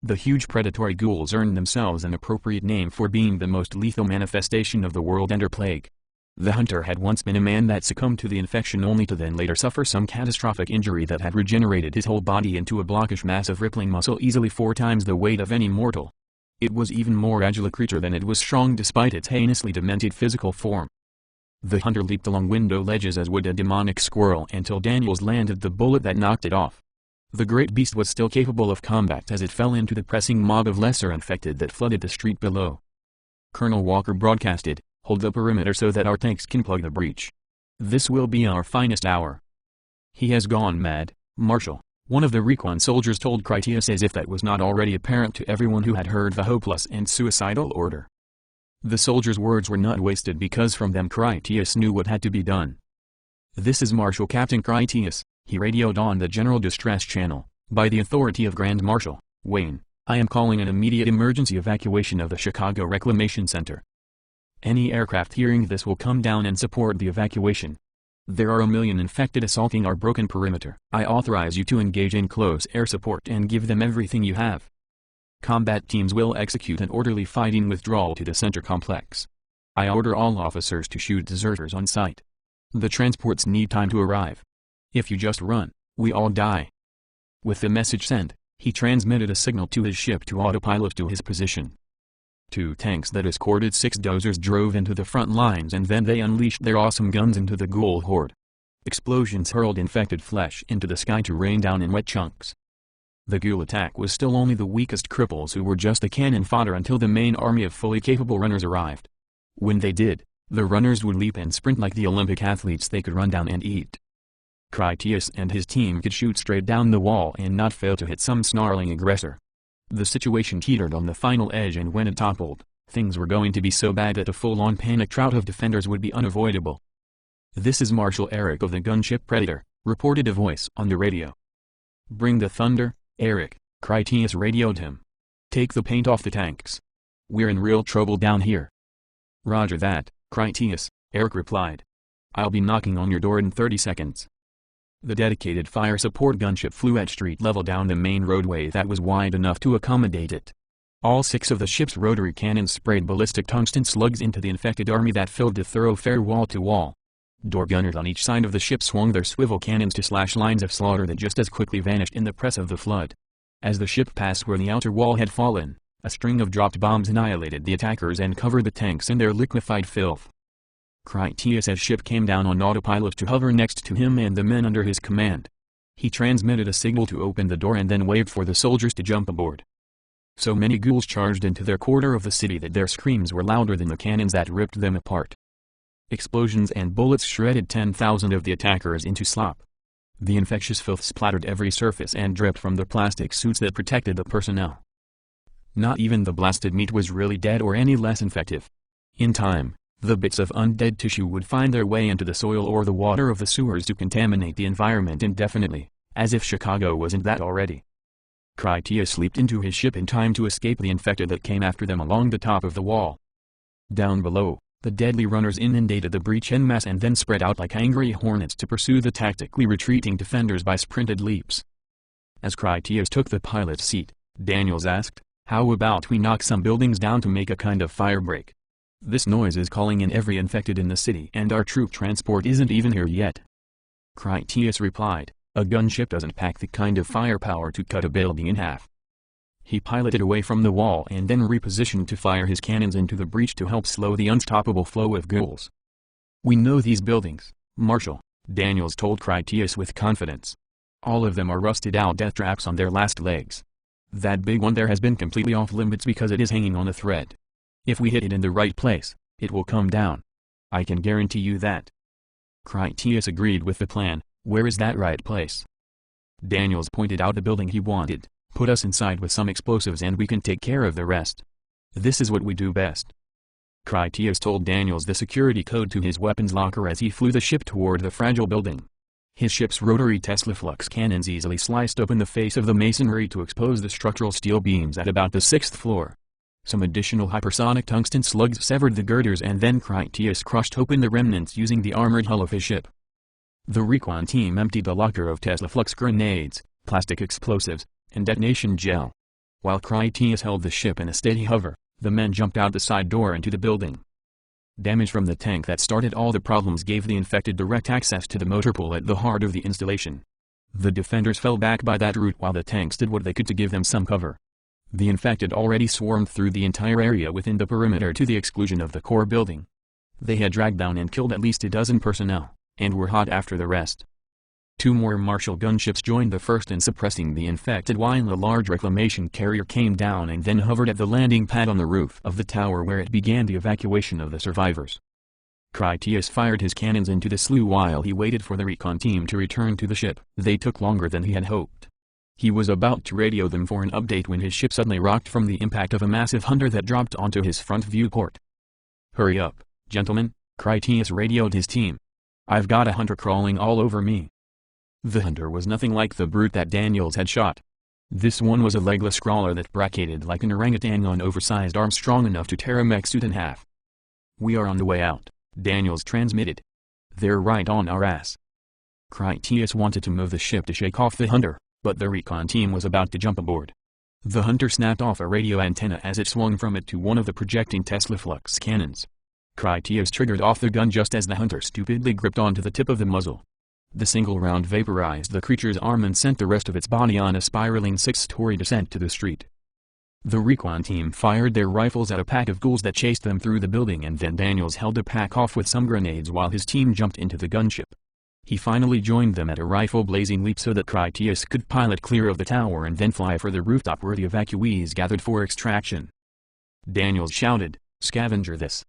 The huge predatory ghouls earned themselves an appropriate name for being the most lethal manifestation of the World Ender Plague. The hunter had once been a man that succumbed to the infection only to then later suffer some catastrophic injury that had regenerated his whole body into a blockish mass of rippling muscle easily 4 times the weight of any mortal. It was even more agile a creature than it was strong despite its heinously demented physical form. The hunter leaped along window ledges as would a demonic squirrel until Daniels landed the bullet that knocked it off. The great beast was still capable of combat as it fell into the pressing mob of lesser infected that flooded the street below. Colonel Walker broadcasted, "Hold the perimeter so that our tanks can plug the breach. This will be our finest hour." "He has gone mad, Marshal," one of the Recon soldiers told Critias, as if that was not already apparent to everyone who had heard the hopeless and suicidal order. The soldier's words were not wasted because from them Critias knew what had to be done. "This is Marshal Captain Critias," he radioed on the General Distress Channel. "By the authority of Grand Marshal Wayne, I am calling an immediate emergency evacuation of the Chicago Reclamation Center. Any aircraft hearing this will come down and support the evacuation. There are 1 million infected assaulting our broken perimeter. I authorize you to engage in close air support and give them everything you have. Combat teams will execute an orderly fighting withdrawal to the center complex. I order all officers to shoot deserters on sight. The transports need time to arrive. If you just run, we all die." With the message sent, he transmitted a signal to his ship to autopilot to his position. 2 tanks that escorted 6 dozers drove into the front lines and then they unleashed their awesome guns into the ghoul horde. Explosions hurled infected flesh into the sky to rain down in wet chunks. The ghoul attack was still only the weakest cripples who were just the cannon fodder until the main army of fully capable runners arrived. When they did, the runners would leap and sprint like the Olympic athletes they could run down and eat. Critias and his team could shoot straight down the wall and not fail to hit some snarling aggressor. The situation teetered on the final edge, and when it toppled, things were going to be so bad that a full-on panic drought of defenders would be unavoidable. "This is Marshal Eric of the gunship Predator," reported a voice on the radio. "Bring the thunder, Eric," Critias radioed him. "Take the paint off the tanks. We're in real trouble down here." "Roger that, Critias," Eric replied. "I'll be knocking on your door in 30 seconds. The dedicated fire support gunship flew at street level down the main roadway that was wide enough to accommodate it. All 6 of the ship's rotary cannons sprayed ballistic tungsten slugs into the infected army that filled the thoroughfare wall to wall. Door gunners on each side of the ship swung their swivel cannons to slash lines of slaughter that just as quickly vanished in the press of the flood. As the ship passed where the outer wall had fallen, a string of dropped bombs annihilated the attackers and covered the tanks in their liquefied filth. Critias' ship came down on autopilot to hover next to him and the men under his command. He transmitted a signal to open the door and then waved for the soldiers to jump aboard. So many ghouls charged into their quarter of the city that their screams were louder than the cannons that ripped them apart. Explosions and bullets shredded 10,000 of the attackers into slop. The infectious filth splattered every surface and dripped from the plastic suits that protected the personnel. Not even the blasted meat was really dead or any less infective. In time, the bits of undead tissue would find their way into the soil or the water of the sewers to contaminate the environment indefinitely, as if Chicago wasn't that already. Critias leaped into his ship in time to escape the infected that came after them along the top of the wall. Down below, the deadly runners inundated the breach en masse and then spread out like angry hornets to pursue the tactically retreating defenders by sprinted leaps. As Critias took the pilot's seat, Daniels asked, "How about we knock some buildings down to make a kind of firebreak? This noise is calling in every infected in the city and our troop transport isn't even here yet." Critias replied, "A gunship doesn't pack the kind of firepower to cut a building in half." He piloted away from the wall and then repositioned to fire his cannons into the breach to help slow the unstoppable flow of ghouls. "We know these buildings, Marshal," Daniels told Critias with confidence. "All of them are rusted out death traps on their last legs. That big one there has been completely off limits because it is hanging on a thread. If we hit it in the right place, it will come down. I can guarantee you that." Critias agreed with the plan. "Where is that right place?" Daniels pointed out the building he wanted. "Put us inside with some explosives and we can take care of the rest. This is what we do best." Critias told Daniels the security code to his weapons locker as he flew the ship toward the fragile building. His ship's rotary Tesla flux cannons easily sliced open the face of the masonry to expose the structural steel beams at about the 6th floor. Some additional hypersonic tungsten slugs severed the girders, and then Critias crushed open the remnants using the armored hull of his ship. The recon team emptied the locker of Tesla flux grenades, plastic explosives, and detonation gel. While Critias held the ship in a steady hover, the men jumped out the side door into the building. Damage from the tank that started all the problems gave the infected direct access to the motor pool at the heart of the installation. The defenders fell back by that route while the tanks did what they could to give them some cover. The infected already swarmed through the entire area within the perimeter to the exclusion of the core building. They had dragged down and killed at least a dozen personnel, and were hot after the rest. 2 more Marshall gunships joined the first in suppressing the infected while a large reclamation carrier came down and then hovered at the landing pad on the roof of the tower where it began the evacuation of the survivors. Critias fired his cannons into the slough while he waited for the recon team to return to the ship. They took longer than he had hoped. He was about to radio them for an update when his ship suddenly rocked from the impact of a massive hunter that dropped onto his front viewport. "Hurry up, gentlemen," Critias radioed his team. "I've got a hunter crawling all over me." The hunter was nothing like the brute that Daniels had shot. This one was a legless crawler that bracketed like an orangutan on oversized arms strong enough to tear a mech suit in half. "We are on the way out," Daniels transmitted. "They're right on our ass." Critias wanted to move the ship to shake off the hunter, but the recon team was about to jump aboard. The hunter snapped off a radio antenna as it swung from it to one of the projecting Tesla flux cannons. Critias triggered off the gun just as the hunter stupidly gripped onto the tip of the muzzle. The single round vaporized the creature's arm and sent the rest of its body on a spiraling 6-story descent to the street. The recon team fired their rifles at a pack of ghouls that chased them through the building, and then Daniels held the pack off with some grenades while his team jumped into the gunship. He finally joined them at a rifle-blazing leap so that Critias could pilot clear of the tower and then fly for the rooftop where the evacuees gathered for extraction. Daniels shouted, "Scavenger this!"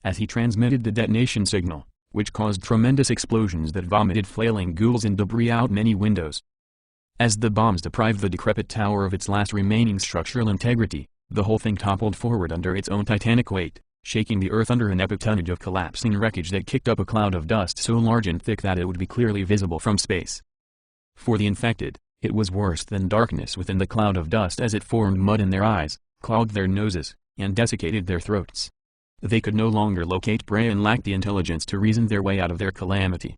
as he transmitted the detonation signal, which caused tremendous explosions that vomited flailing ghouls and debris out many windows. As the bombs deprived the decrepit tower of its last remaining structural integrity, the whole thing toppled forward under its own titanic weight, shaking the earth under an epic tonnage of collapsing wreckage that kicked up a cloud of dust so large and thick that it would be clearly visible from space. For the infected, it was worse than darkness within the cloud of dust as it formed mud in their eyes, clogged their noses, and desiccated their throats. They could no longer locate prey and lacked the intelligence to reason their way out of their calamity.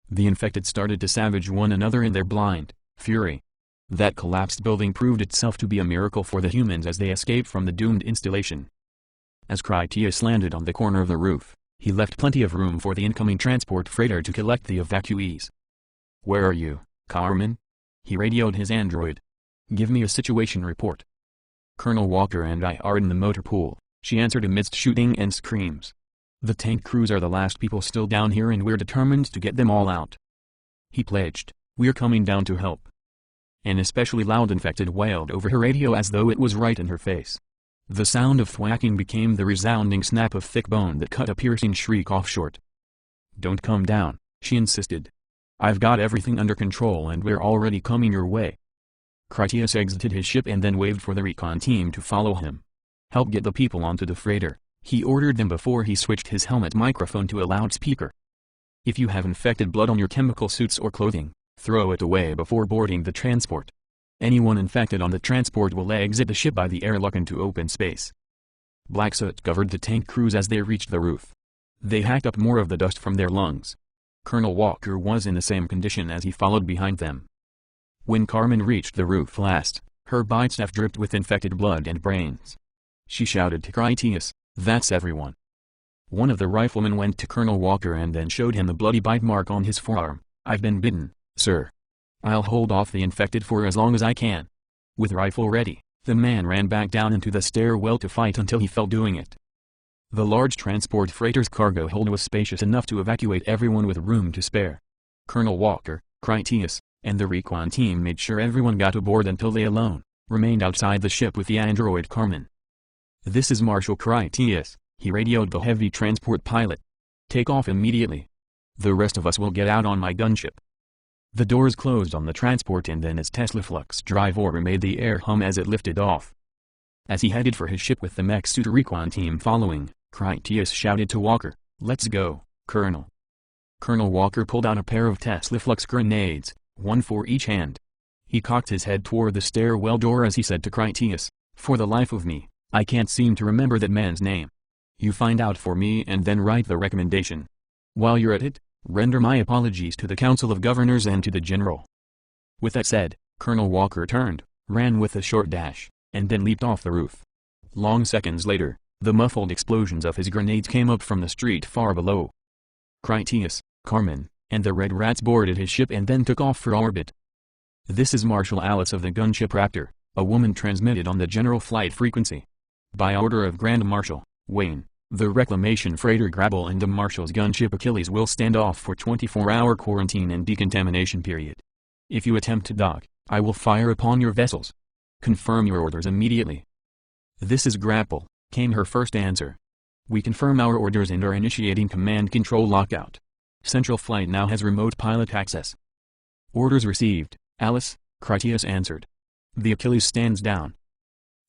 The infected started to savage one another in their blind fury. That collapsed building proved itself to be a miracle for the humans as they escaped from the doomed installation. As Critias landed on the corner of the roof, he left plenty of room for the incoming transport freighter to collect the evacuees. "Where are you, Carmen?" he radioed his android. "Give me a situation report." "Colonel Walker and I are in the motor pool," she answered amidst shooting and screams. "The tank crews are the last people still down here and we're determined to get them all out." He pledged, "We're coming down to help." An especially loud infected wailed over her radio as though it was right in her face. The sound of thwacking became the resounding snap of thick bone that cut a piercing shriek off short. "Don't come down," she insisted. "I've got everything under control and we're already coming your way." Critias exited his ship and then waved for the recon team to follow him. "Help get the people onto the freighter," he ordered them before he switched his helmet microphone to a loudspeaker. "If you have infected blood on your chemical suits or clothing, throw it away before boarding the transport. Anyone infected on the transport will exit the ship by the airlock into open space." Black soot covered the tank crews as they reached the roof. They hacked up more of the dust from their lungs. Colonel Walker was in the same condition as he followed behind them. When Carmen reached the roof last, her bitestaff dripped with infected blood and brains. She shouted to Critias, "That's everyone." One of the riflemen went to Colonel Walker and then showed him the bloody bite mark on his forearm. "I've been bitten, sir. I'll hold off the infected for as long as I can." With rifle ready, the man ran back down into the stairwell to fight until he fell doing it. The large transport freighter's cargo hold was spacious enough to evacuate everyone with room to spare. Colonel Walker, Critias, and the recon team made sure everyone got aboard until they alone remained outside the ship with the android Carmen. "This is Marshal Critias," he radioed the heavy transport pilot. "Take off immediately. The rest of us will get out on my gunship." The doors closed on the transport and then its Tesla flux drive order made the air hum as it lifted off. As he headed for his ship with the mech suit recon team following, Critias shouted to Walker, "Let's go, Colonel." Colonel Walker pulled out a pair of Tesla Flux grenades, one for each hand. He cocked his head toward the stairwell door as he said to Critias, "For the life of me, I can't seem to remember that man's name. You find out for me and then write the recommendation. While you're at it, render my apologies to the Council of Governors and to the General." With that said, Colonel Walker turned, ran with a short dash, and then leaped off the roof. Long seconds later, the muffled explosions of his grenades came up from the street far below. Critias, Carmen, and the Red Rats boarded his ship and then took off for orbit. "This is Marshal Alice of the gunship Raptor," a woman transmitted on the general flight frequency. "By order of Grand Marshal Wayne, the reclamation freighter Grabble and the Marshal's gunship Achilles will stand off for 24-hour quarantine and decontamination period. If you attempt to dock, I will fire upon your vessels. Confirm your orders immediately." "This is Grapple," came her first answer. "We confirm our orders and are initiating command control lockout. Central Flight now has remote pilot access." "Orders received, Alice," Critias answered. "The Achilles stands down."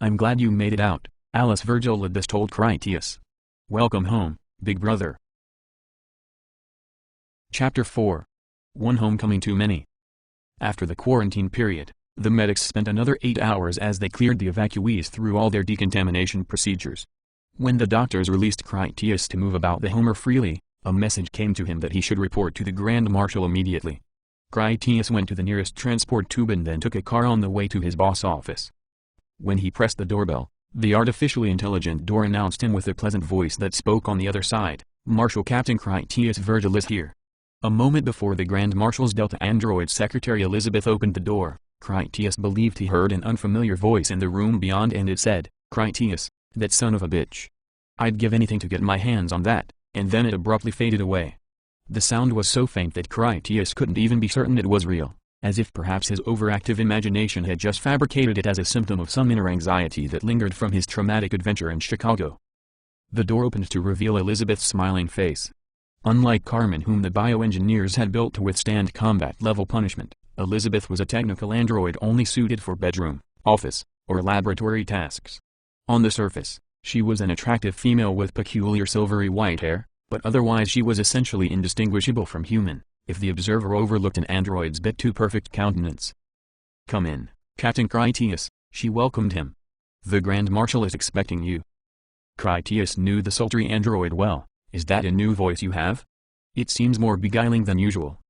"I'm glad you made it out," Alice Virgilides told Critias. "Welcome home, big brother." Chapter 4. One homecoming too many. After the quarantine period, the medics spent another 8 hours as they cleared the evacuees through all their decontamination procedures. When the doctors released Critias to move about the Homer freely, a message came to him that he should report to the Grand Marshal immediately. Critias went to the nearest transport tube and then took a car on the way to his boss' office. When he pressed the doorbell, the artificially intelligent door announced him with a pleasant voice that spoke on the other side, "Marshal Captain Critias Virgilides here." A moment before the Grand Marshal's Delta android secretary Elizabeth opened the door, Critias believed he heard an unfamiliar voice in the room beyond and it said, "Critias, that son of a bitch. I'd give anything to get my hands on that," and then it abruptly faded away. The sound was so faint that Critias couldn't even be certain it was real, as if perhaps his overactive imagination had just fabricated it as a symptom of some inner anxiety that lingered from his traumatic adventure in Chicago. The door opened to reveal Elizabeth's smiling face. Unlike Carmen, whom the bioengineers had built to withstand combat-level punishment, Elizabeth was a technical android only suited for bedroom, office, or laboratory tasks. On the surface, she was an attractive female with peculiar silvery white hair, but otherwise she was essentially indistinguishable from human, if the observer overlooked an android's bit too perfect countenance. "Come in, Captain Critias," she welcomed him. "The Grand Marshal is expecting you." Critias knew the sultry android well. "Is that a new voice you have? It seems more beguiling than usual."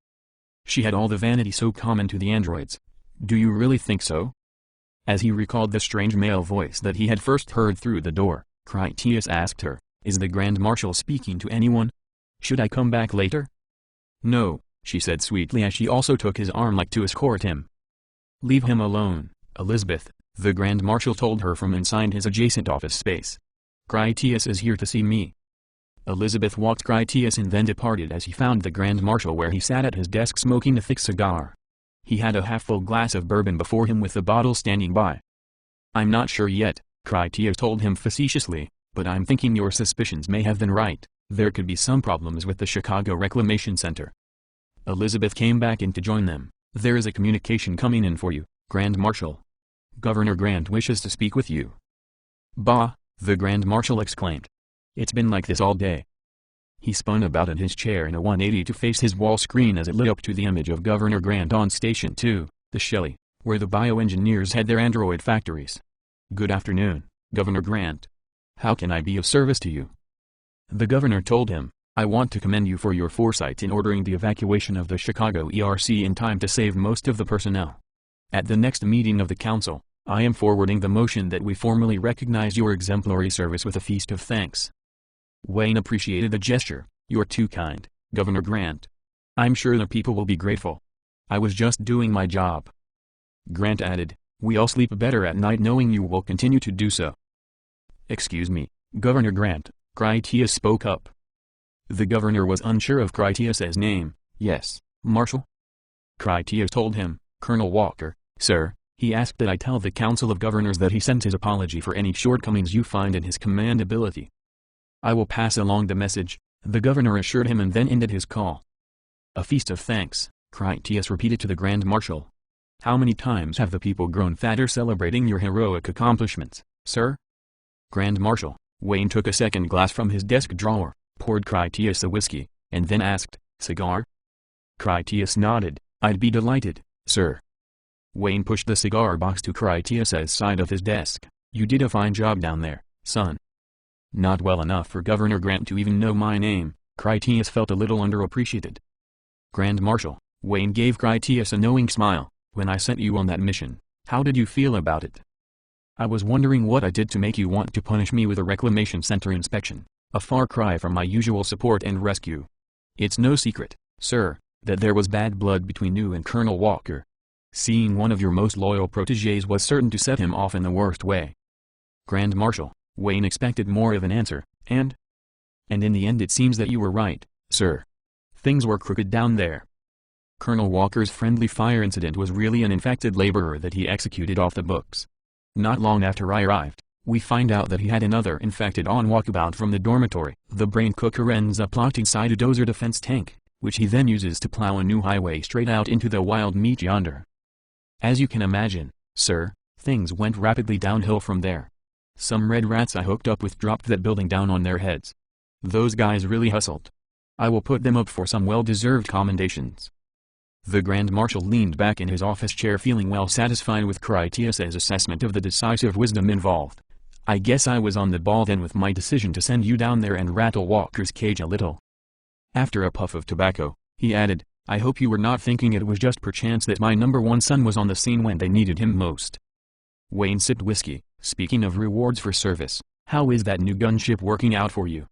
She had all the vanity so common to the androids. "Do you really think so?" As he recalled the strange male voice that he had first heard through the door, Critias asked her, "Is the Grand Marshal speaking to anyone? Should I come back later?" "No," she said sweetly as she also took his arm like to escort him. "Leave him alone, Elizabeth," the Grand Marshal told her from inside his adjacent office space. "Critias is here to see me." Elizabeth walked Critias and then departed as he found the Grand Marshal where he sat at his desk smoking a thick cigar. He had a half-full glass of bourbon before him with the bottle standing by. "I'm not sure yet," Critias told him facetiously, "but I'm thinking your suspicions may have been right. There could be some problems with the Chicago Reclamation Center." Elizabeth came back in to join them. "There is a communication coming in for you, Grand Marshal. Governor Grant wishes to speak with you." "Bah!" the Grand Marshal exclaimed. "It's been like this all day." He spun about in his chair in a 180 to face his wall screen as it lit up to the image of Governor Grant on Station 2, the Shelley, where the bioengineers had their android factories. "Good afternoon, Governor Grant. How can I be of service to you?" The governor told him, "I want to commend you for your foresight in ordering the evacuation of the Chicago ERC in time to save most of the personnel. At the next meeting of the council, I am forwarding the motion that we formally recognize your exemplary service with a feast of thanks." Wayne appreciated the gesture. "You're too kind, Governor Grant. I'm sure the people will be grateful. I was just doing my job." Grant added, "We all sleep better at night knowing you will continue to do so." "Excuse me, Governor Grant," Critias spoke up. The governor was unsure of Critias's name. "Yes, Marshal?" Critias told him, "Colonel Walker, sir, he asked that I tell the Council of Governors that he sends his apology for any shortcomings you find in his command ability." "I will pass along the message," the governor assured him and then ended his call. "A feast of thanks," Critias repeated to the Grand Marshal. "How many times have the people grown fatter celebrating your heroic accomplishments, sir?" Grand Marshal Wayne took a second glass from his desk drawer, poured Critias a whiskey, and then asked, Cigar? Critias nodded. I'd be delighted, sir. Wayne pushed the cigar box to Critias's side of his desk. You did a fine job down there, son. Not well enough for Governor Grant to even know my name. Critias felt a little underappreciated. Grand Marshal, Wayne gave Critias a knowing smile, when I sent you on that mission, how did you feel about it? I was wondering what I did to make you want to punish me with a reclamation center inspection, a far cry from my usual support and rescue. It's no secret, sir, that there was bad blood between you and Colonel Walker. Seeing one of your most loyal protégés was certain to set him off in the worst way. Grand Marshal, Wayne expected more of an answer, and in the end it seems that you were right, sir. Things were crooked down there. Colonel Walker's friendly fire incident was really an infected laborer that he executed off the books. Not long after I arrived, we find out that he had another infected on walkabout from the dormitory. The brain cooker ends up locked inside a dozer defense tank, which he then uses to plow a new highway straight out into the wild meat yonder. As you can imagine, sir, things went rapidly downhill from there. Some red rats I hooked up with dropped that building down on their heads. Those guys really hustled. I will put them up for some well-deserved commendations. The Grand Marshal leaned back in his office chair feeling well satisfied with Critias's assessment of the decisive wisdom involved. I guess I was on the ball then with my decision to send you down there and rattle Walker's cage a little. After a puff of tobacco, he added, I hope you were not thinking it was just perchance that my number one son was on the scene when they needed him most. Wayne sipped whiskey. Speaking of rewards for service, how is that new gunship working out for you?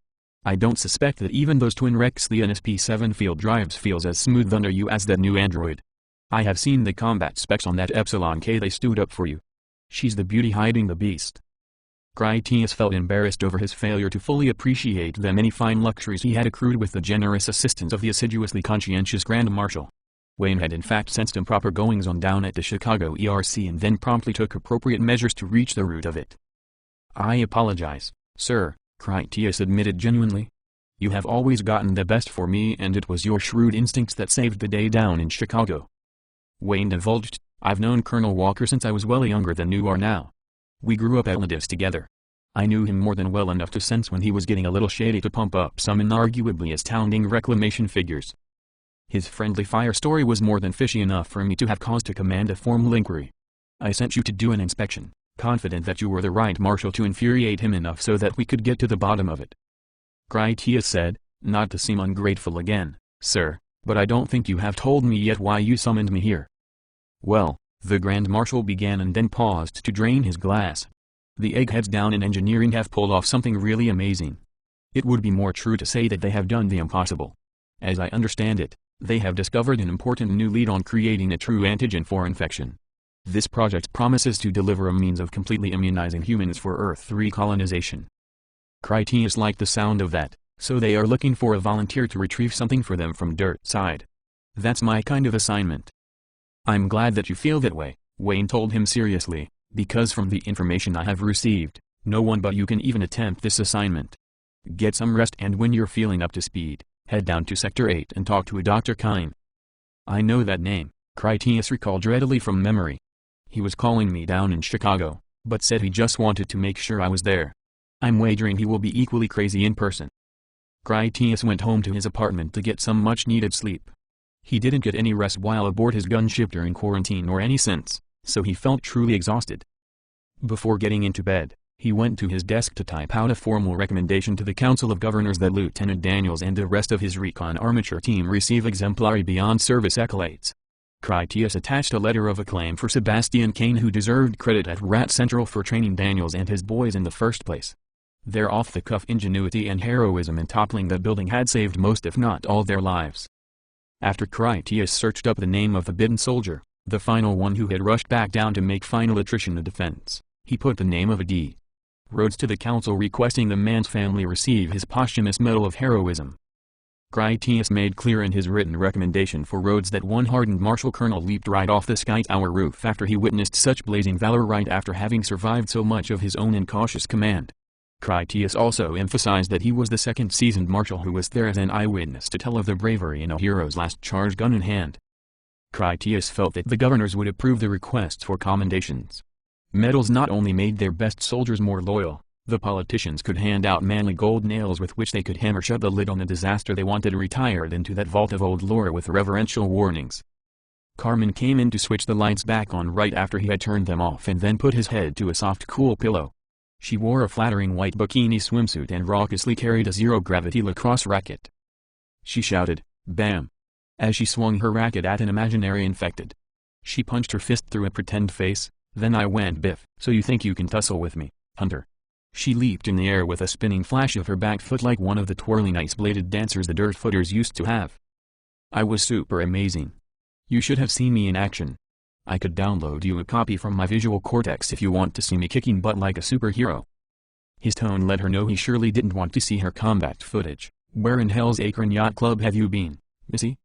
I don't suspect that even those twin wrecks the NSP-7 field drives feels as smooth under you as that new android. I have seen the combat specs on that Epsilon K they stewed up for you. She's the beauty hiding the beast. Critias felt embarrassed over his failure to fully appreciate the many fine luxuries he had accrued with the generous assistance of the assiduously conscientious Grand Marshal. Wayne had in fact sensed improper goings-on down at the Chicago ERC and then promptly took appropriate measures to reach the root of it. I apologize, sir, Critias admitted genuinely. You have always gotten the best for me and it was your shrewd instincts that saved the day down in Chicago. Wayne divulged, I've known Colonel Walker since I was well younger than you are now. We grew up at Ladis together. I knew him more than well enough to sense when he was getting a little shady to pump up some inarguably astounding reclamation figures. His friendly fire story was more than fishy enough for me to have cause to command a formal inquiry. I sent you to do an inspection, confident that you were the right marshal to infuriate him enough so that we could get to the bottom of it. Critias said, not to seem ungrateful again, sir, but I don't think you have told me yet why you summoned me here. Well, the Grand Marshal began and then paused to drain his glass. The eggheads down in engineering have pulled off something really amazing. It would be more true to say that they have done the impossible. As I understand it, they have discovered an important new lead on creating a true antigen for infection. This project promises to deliver a means of completely immunizing humans for Earth recolonization. Critias liked the sound of that, so they are looking for a volunteer to retrieve something for them from Dirt Side. That's my kind of assignment. I'm glad that you feel that way, Wayne told him seriously, because from the information I have received, no one but you can even attempt this assignment. Get some rest and when you're feeling up to speed, head down to Sector 8 and talk to a Dr. Kine. I know that name, Critias recalled readily from memory. He was calling me down in Chicago, but said he just wanted to make sure I was there. I'm wagering he will be equally crazy in person. Critias went home to his apartment to get some much-needed sleep. He didn't get any rest while aboard his gunship during quarantine or any since, so he felt truly exhausted. Before getting into bed, he went to his desk to type out a formal recommendation to the Council of Governors that Lieutenant Daniels and the rest of his recon armature team receive exemplary beyond service accolades. Critias attached a letter of acclaim for Sebastian Kane, who deserved credit at Rat Central for training Daniels and his boys in the first place. Their off-the-cuff ingenuity and heroism in toppling that building had saved most if not all their lives. After Critias searched up the name of the bidden soldier, the final one who had rushed back down to make final attrition of defense, he put the name of a D. Rhodes to the council requesting the man's family receive his posthumous Medal of Heroism. Critias made clear in his written recommendation for Rhodes that one hardened Marshal Colonel leaped right off the Sky Tower roof after he witnessed such blazing valor right after having survived so much of his own incautious command. Critias also emphasized that he was the second seasoned marshal who was there as an eyewitness to tell of the bravery in a hero's last charge gun in hand. Critias felt that the governors would approve the requests for commendations. Medals not only made their best soldiers more loyal, The politicians could hand out manly gold nails with which they could hammer shut the lid on the disaster they wanted retired into that vault of old lore with reverential warnings. Carmen came in to switch the lights back on right after he had turned them off and then put his head to a soft cool pillow. She wore a flattering white bikini swimsuit and raucously carried a zero-gravity lacrosse racket. She shouted, "Bam!" as she swung her racket at an imaginary infected. She punched her fist through a pretend face, then I went biff. "So you think you can tussle with me, Hunter?" She leaped in the air with a spinning flash of her back foot like one of the twirling ice-bladed dancers the dirt footers used to have. I was super amazing. You should have seen me in action. I could download you a copy from my visual cortex if you want to see me kicking butt like a superhero. His tone let her know he surely didn't want to see her combat footage. "Where in Hell's Acorn Yacht Club have you been, Missy?"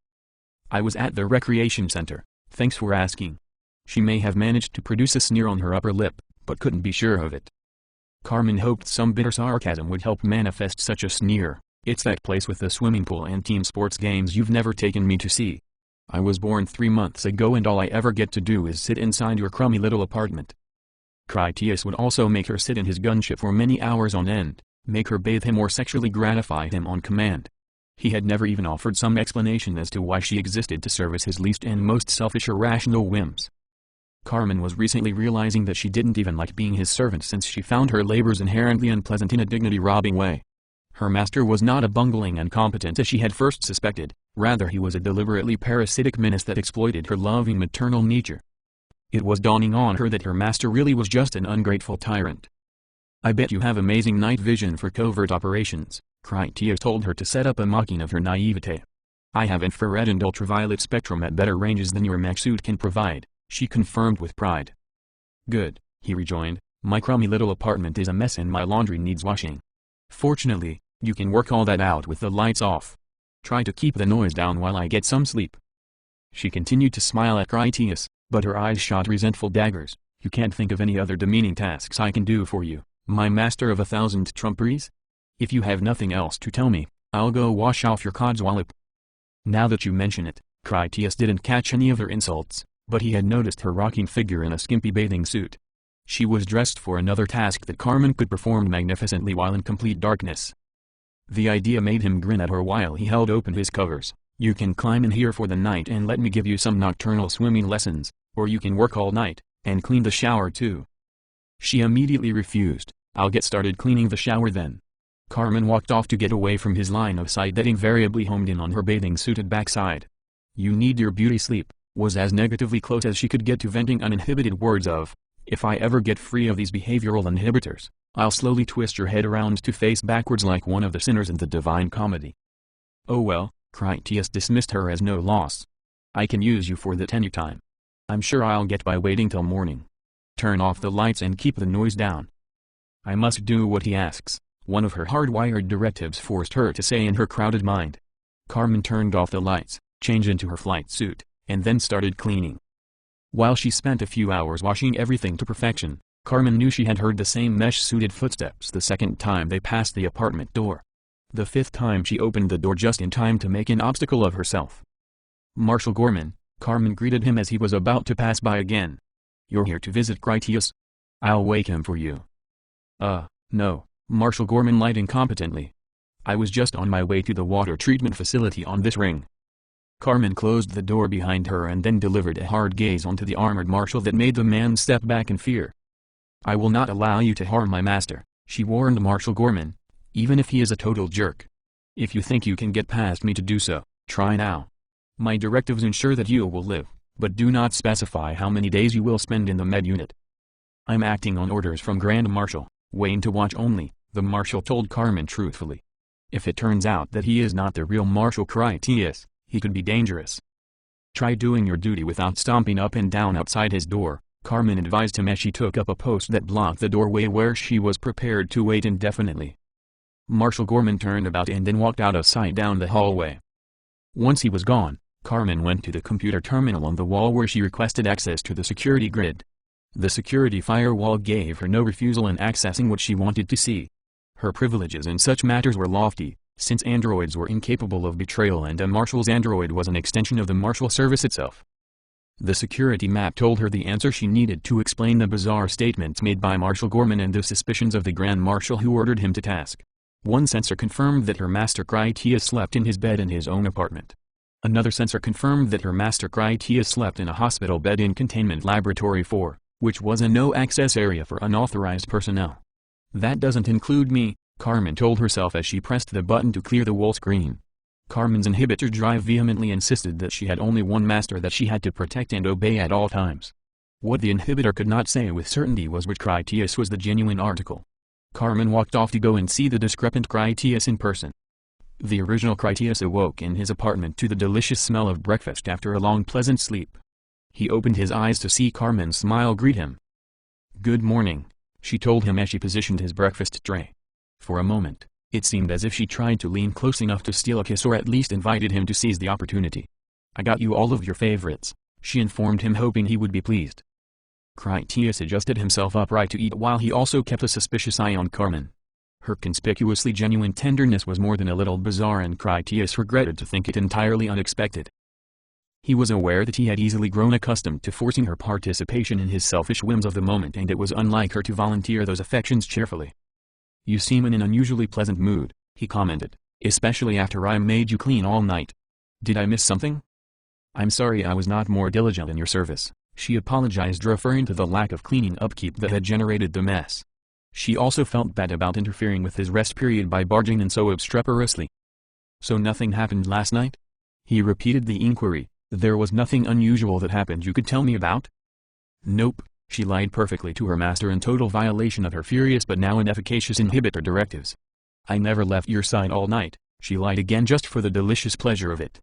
"I was at the recreation center, thanks for asking." She may have managed to produce a sneer on her upper lip, but couldn't be sure of it. Carmen hoped some bitter sarcasm would help manifest such a sneer. "It's that place with the swimming pool and team sports games you've never taken me to see. I was born 3 months ago and all I ever get to do is sit inside your crummy little apartment." Critias would also make her sit in his gunship for many hours on end, make her bathe him or sexually gratify him on command. He had never even offered some explanation as to why she existed to service his least and most selfish irrational whims. Carmen was recently realizing that she didn't even like being his servant since she found her labors inherently unpleasant in a dignity-robbing way. Her master was not a bungling incompetent as she had first suspected, rather he was a deliberately parasitic menace that exploited her loving maternal nature. It was dawning on her that her master really was just an ungrateful tyrant. "I bet you have amazing night vision for covert operations," Critias told her to set up a mocking of her naivete. "I have infrared and ultraviolet spectrum at better ranges than your mech suit can provide," she confirmed with pride. "Good," he rejoined, "my crummy little apartment is a mess and my laundry needs washing. Fortunately, you can work all that out with the lights off. Try to keep the noise down while I get some sleep." She continued to smile at Critias, but her eyes shot resentful daggers. "You can't think of any other demeaning tasks I can do for you, my master of 1,000 trumperies? If you have nothing else to tell me, I'll go wash off your codswallop." Now that you mention it, Critias didn't catch any of her insults, but he had noticed her rocking figure in a skimpy bathing suit. She was dressed for another task that Carmen could perform magnificently while in complete darkness. The idea made him grin at her while he held open his covers. "You can climb in here for the night and let me give you some nocturnal swimming lessons, or you can work all night, and clean the shower too." She immediately refused. "I'll get started cleaning the shower then." Carmen walked off to get away from his line of sight that invariably homed in on her bathing-suited backside. "You need your beauty sleep," was as negatively close as she could get to venting uninhibited words of, "If I ever get free of these behavioral inhibitors, I'll slowly twist your head around to face backwards like one of the sinners in the Divine Comedy." "Oh well," Critias dismissed her as no loss. "I can use you for that anytime. I'm sure I'll get by waiting till morning. Turn off the lights and keep the noise down." "I must do what he asks," one of her hardwired directives forced her to say in her crowded mind. Carmen turned off the lights, changed into her flight suit, and then started cleaning. While she spent a few hours washing everything to perfection, Carmen knew she had heard the same mesh-suited footsteps the second time they passed the apartment door. The fifth time she opened the door just in time to make an obstacle of herself. "Marshal Gorman," Carmen greeted him as he was about to pass by again. "You're here to visit Critias? I'll wake him for you." No," Marshal Gorman lied incompetently. "I was just on my way to the water treatment facility on this ring." Carmen closed the door behind her and then delivered a hard gaze onto the armored marshal that made the man step back in fear. "I will not allow you to harm my master," she warned Marshal Gorman, "even if he is a total jerk. If you think you can get past me to do so, try now. My directives ensure that you will live, but do not specify how many days you will spend in the med unit." "I'm acting on orders from Grand Marshal Wayne to watch only," the marshal told Carmen truthfully. "If it turns out that he is not the real Marshal Critias, he could be dangerous. Try doing your duty without stomping up and down outside his door," Carmen advised him as she took up a post that blocked the doorway where she was prepared to wait indefinitely. Marshal Gorman turned about and then walked out of sight down the hallway. Once he was gone, Carmen went to the computer terminal on the wall where she requested access to the security grid. The security firewall gave her no refusal in accessing what she wanted to see. Her privileges in such matters were lofty, since androids were incapable of betrayal and a marshal's android was an extension of the marshal service itself. The security map told her the answer she needed to explain the bizarre statements made by Marshal Gorman and the suspicions of the Grand Marshal who ordered him to task. One sensor confirmed that her master Critias slept in his bed in his own apartment. Another sensor confirmed that her master Critias slept in a hospital bed in Containment Laboratory 4, which was a no-access area for unauthorized personnel. That doesn't include me, Carmen told herself as she pressed the button to clear the wall screen. Carmen's inhibitor drive vehemently insisted that she had only one master that she had to protect and obey at all times. What the inhibitor could not say with certainty was which Critias was the genuine article. Carmen walked off to go and see the discrepant Critias in person. The original Critias awoke in his apartment to the delicious smell of breakfast after a long pleasant sleep. He opened his eyes to see Carmen's smile greet him. "Good morning," she told him as she positioned his breakfast tray. For a moment, it seemed as if she tried to lean close enough to steal a kiss or at least invited him to seize the opportunity. "I got you all of your favorites," she informed him, hoping he would be pleased. Critias adjusted himself upright to eat while he also kept a suspicious eye on Carmen. Her conspicuously genuine tenderness was more than a little bizarre, and Critias regretted to think it entirely unexpected. He was aware that he had easily grown accustomed to forcing her participation in his selfish whims of the moment, and it was unlike her to volunteer those affections cheerfully. "You seem in an unusually pleasant mood," he commented, "especially after I made you clean all night. Did I miss something?" "I'm sorry I was not more diligent in your service," she apologized, referring to the lack of cleaning upkeep that had generated the mess. She also felt bad about interfering with his rest period by barging in so obstreperously. "So nothing happened last night?" He repeated the inquiry. "There was nothing unusual that happened you could tell me about?" "Nope," she lied perfectly to her master, in total violation of her furious but now inefficacious inhibitor directives. "I never left your side all night," she lied again just for the delicious pleasure of it.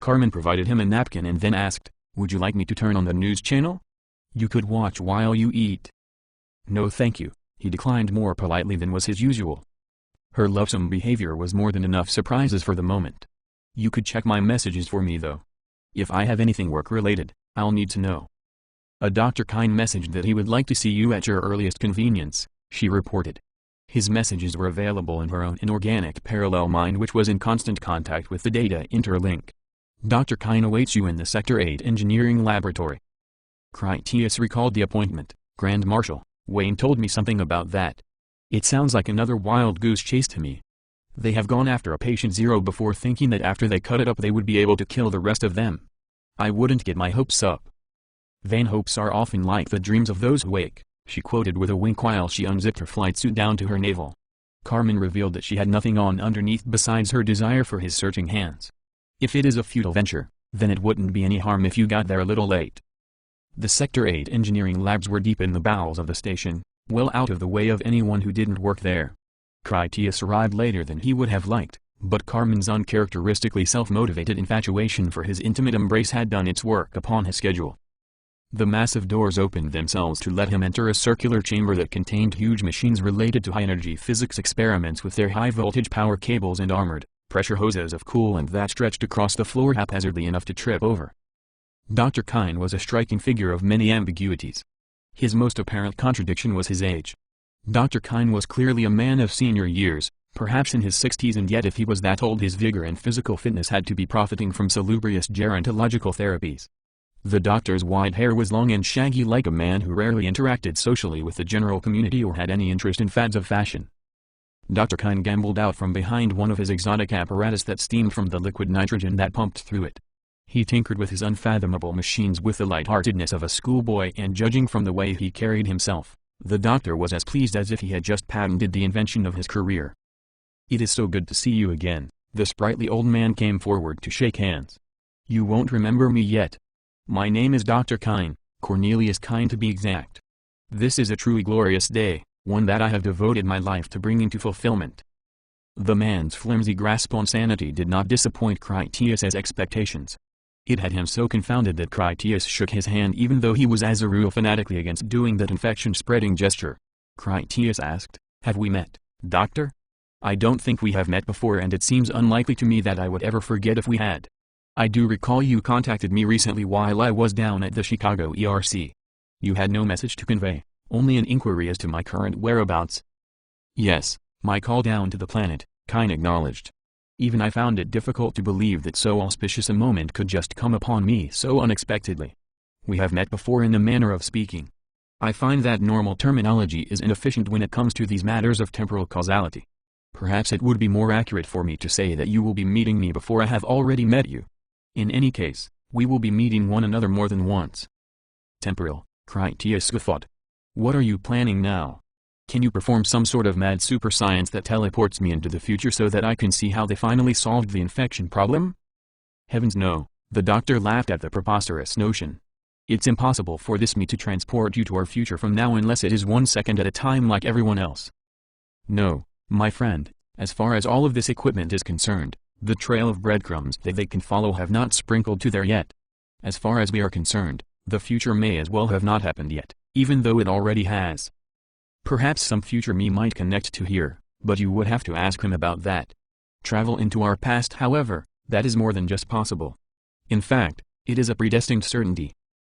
Carmen provided him a napkin and then asked, "Would you like me to turn on the news channel? You could watch while you eat." "No thank you," he declined more politely than was his usual. Her lovesome behavior was more than enough surprises for the moment. "You could check my messages for me though. If I have anything work-related, I'll need to know." "A Dr. Kyne messaged that he would like to see you at your earliest convenience," she reported. His messages were available in her own inorganic parallel mind, which was in constant contact with the data interlink. "Dr. Kyne awaits you in the Sector 8 Engineering Laboratory." Critias recalled the appointment. "Grand Marshal, Wayne told me something about that. It sounds like another wild goose chase to me. They have gone after a patient zero before, thinking that after they cut it up they would be able to kill the rest of them. I wouldn't get my hopes up." "Vain hopes are often like the dreams of those who wake," she quoted with a wink while she unzipped her flight suit down to her navel. Carmen revealed that she had nothing on underneath besides her desire for his searching hands. "If it is a futile venture, then it wouldn't be any harm if you got there a little late." The Sector 8 engineering labs were deep in the bowels of the station, well out of the way of anyone who didn't work there. Critias arrived later than he would have liked, but Carmen's uncharacteristically self-motivated infatuation for his intimate embrace had done its work upon his schedule. The massive doors opened themselves to let him enter a circular chamber that contained huge machines related to high-energy physics experiments with their high-voltage power cables and armored, pressure hoses of coolant that stretched across the floor haphazardly enough to trip over. Dr. Kyne was a striking figure of many ambiguities. His most apparent contradiction was his age. Dr. Kyne was clearly a man of senior years, perhaps in his 60s, and yet if he was that old his vigor and physical fitness had to be profiting from salubrious gerontological therapies. The doctor's white hair was long and shaggy, like a man who rarely interacted socially with the general community or had any interest in fads of fashion. Dr. Kyne gambled out from behind one of his exotic apparatus that steamed from the liquid nitrogen that pumped through it. He tinkered with his unfathomable machines with the lightheartedness of a schoolboy, and judging from the way he carried himself, the doctor was as pleased as if he had just patented the invention of his career. "It is so good to see you again." The sprightly old man came forward to shake hands. "You won't remember me yet. My name is Dr. Kyne, Cornelius Kyne to be exact. This is a truly glorious day, one that I have devoted my life to bringing to fulfillment." The man's flimsy grasp on sanity did not disappoint Critias's expectations. It had him so confounded that Critias shook his hand, even though he was as a rule fanatically against doing that infection-spreading gesture. Critias asked, "Have we met, Doctor?" "I don't think we have met before, and it seems unlikely to me that I would ever forget if we had. I do recall you contacted me recently while I was down at the Chicago ERC. You had no message to convey, only an inquiry as to my current whereabouts." "Yes, my call down to the planet," Kyne acknowledged. "Even I found it difficult to believe that so auspicious a moment could just come upon me so unexpectedly. We have met before in a manner of speaking. I find that normal terminology is inefficient when it comes to these matters of temporal causality. Perhaps it would be more accurate for me to say that you will be meeting me before I have already met you. In any case, we will be meeting one another more than once. Temporal, Critias scoffed. What are you planning now? Can you perform some sort of mad super science that teleports me into the future so that I can see how they finally solved the infection problem? Heavens no, the doctor laughed at the preposterous notion. It's impossible for this me to transport you to our future from now unless it is 1 second at a time like everyone else. No, my friend, as far as all of this equipment is concerned, the trail of breadcrumbs that they can follow have not sprinkled to there yet. As far as we are concerned, the future may as well have not happened yet, even though it already has. Perhaps some future me might connect to here, but you would have to ask him about that. Travel into our past, however, that is more than just possible. In fact, it is a predestined certainty.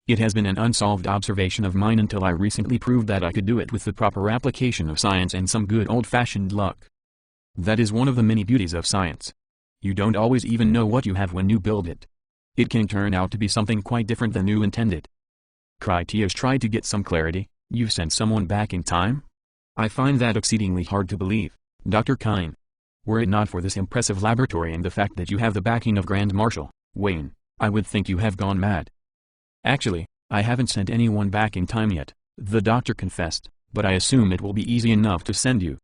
It has been an unsolved observation of mine until I recently proved that I could do it with the proper application of science and some good old-fashioned luck. That is one of the many beauties of science. You don't always even know what you have when you build it. It can turn out to be something quite different than you intended. Critias tried to get some clarity. You've sent someone back in time? I find that exceedingly hard to believe, Dr. Kyne. Were it not for this impressive laboratory and the fact that you have the backing of Grand Marshal Wayne, I would think you have gone mad. Actually, I haven't sent anyone back in time yet, the doctor confessed, but I assume it will be easy enough to send you.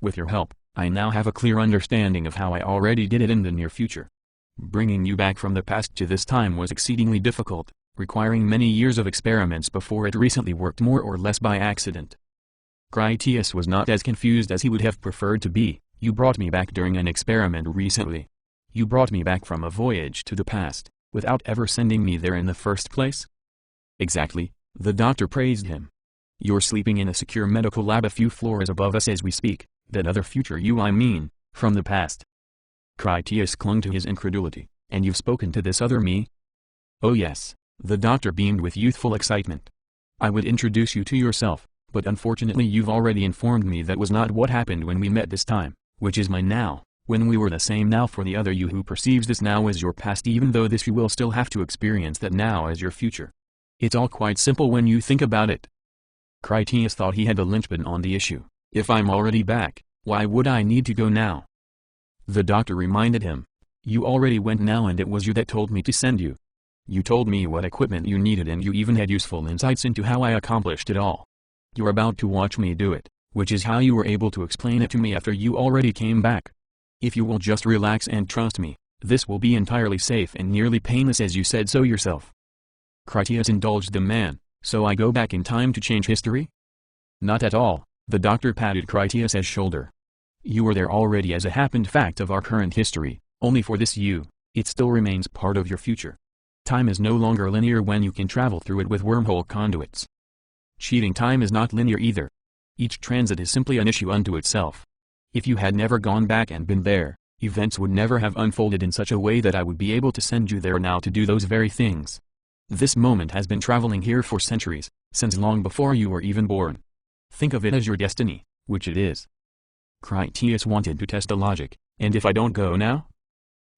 With your help, I now have a clear understanding of how I already did it in the near future. Bringing you back from the past to this time was exceedingly difficult, requiring many years of experiments before it recently worked more or less by accident. Critias was not as confused as he would have preferred to be. You brought me back during an experiment recently. You brought me back from a voyage to the past, without ever sending me there in the first place? Exactly, the doctor praised him. You're sleeping in a secure medical lab a few floors above us as we speak, that other future you I mean, from the past. Critias clung to his incredulity. And you've spoken to this other me? Oh yes. The doctor beamed with youthful excitement. I would introduce you to yourself, but unfortunately you've already informed me that was not what happened when we met this time, which is my now, when we were the same now for the other you who perceives this now as your past even though this you will still have to experience that now as your future. It's all quite simple when you think about it. Critias thought he had the linchpin on the issue. If I'm already back, why would I need to go now? The doctor reminded him. You already went now and it was you that told me to send you. You told me what equipment you needed and you even had useful insights into how I accomplished it all. You're about to watch me do it, which is how you were able to explain it to me after you already came back. If you will just relax and trust me, this will be entirely safe and nearly painless as you said so yourself. Critias indulged the man, so I go back in time to change history? Not at all, the doctor patted Critias' shoulder. You were there already as a happened fact of our current history, only for this it still remains part of your future. Time is no longer linear when you can travel through it with wormhole conduits. Cheating time is not linear either. Each transit is simply an issue unto itself. If you had never gone back and been there, events would never have unfolded in such a way that I would be able to send you there now to do those very things. This moment has been traveling here for centuries, since long before you were even born. Think of it as your destiny, which it is. Critias wanted to test the logic, and if I don't go now?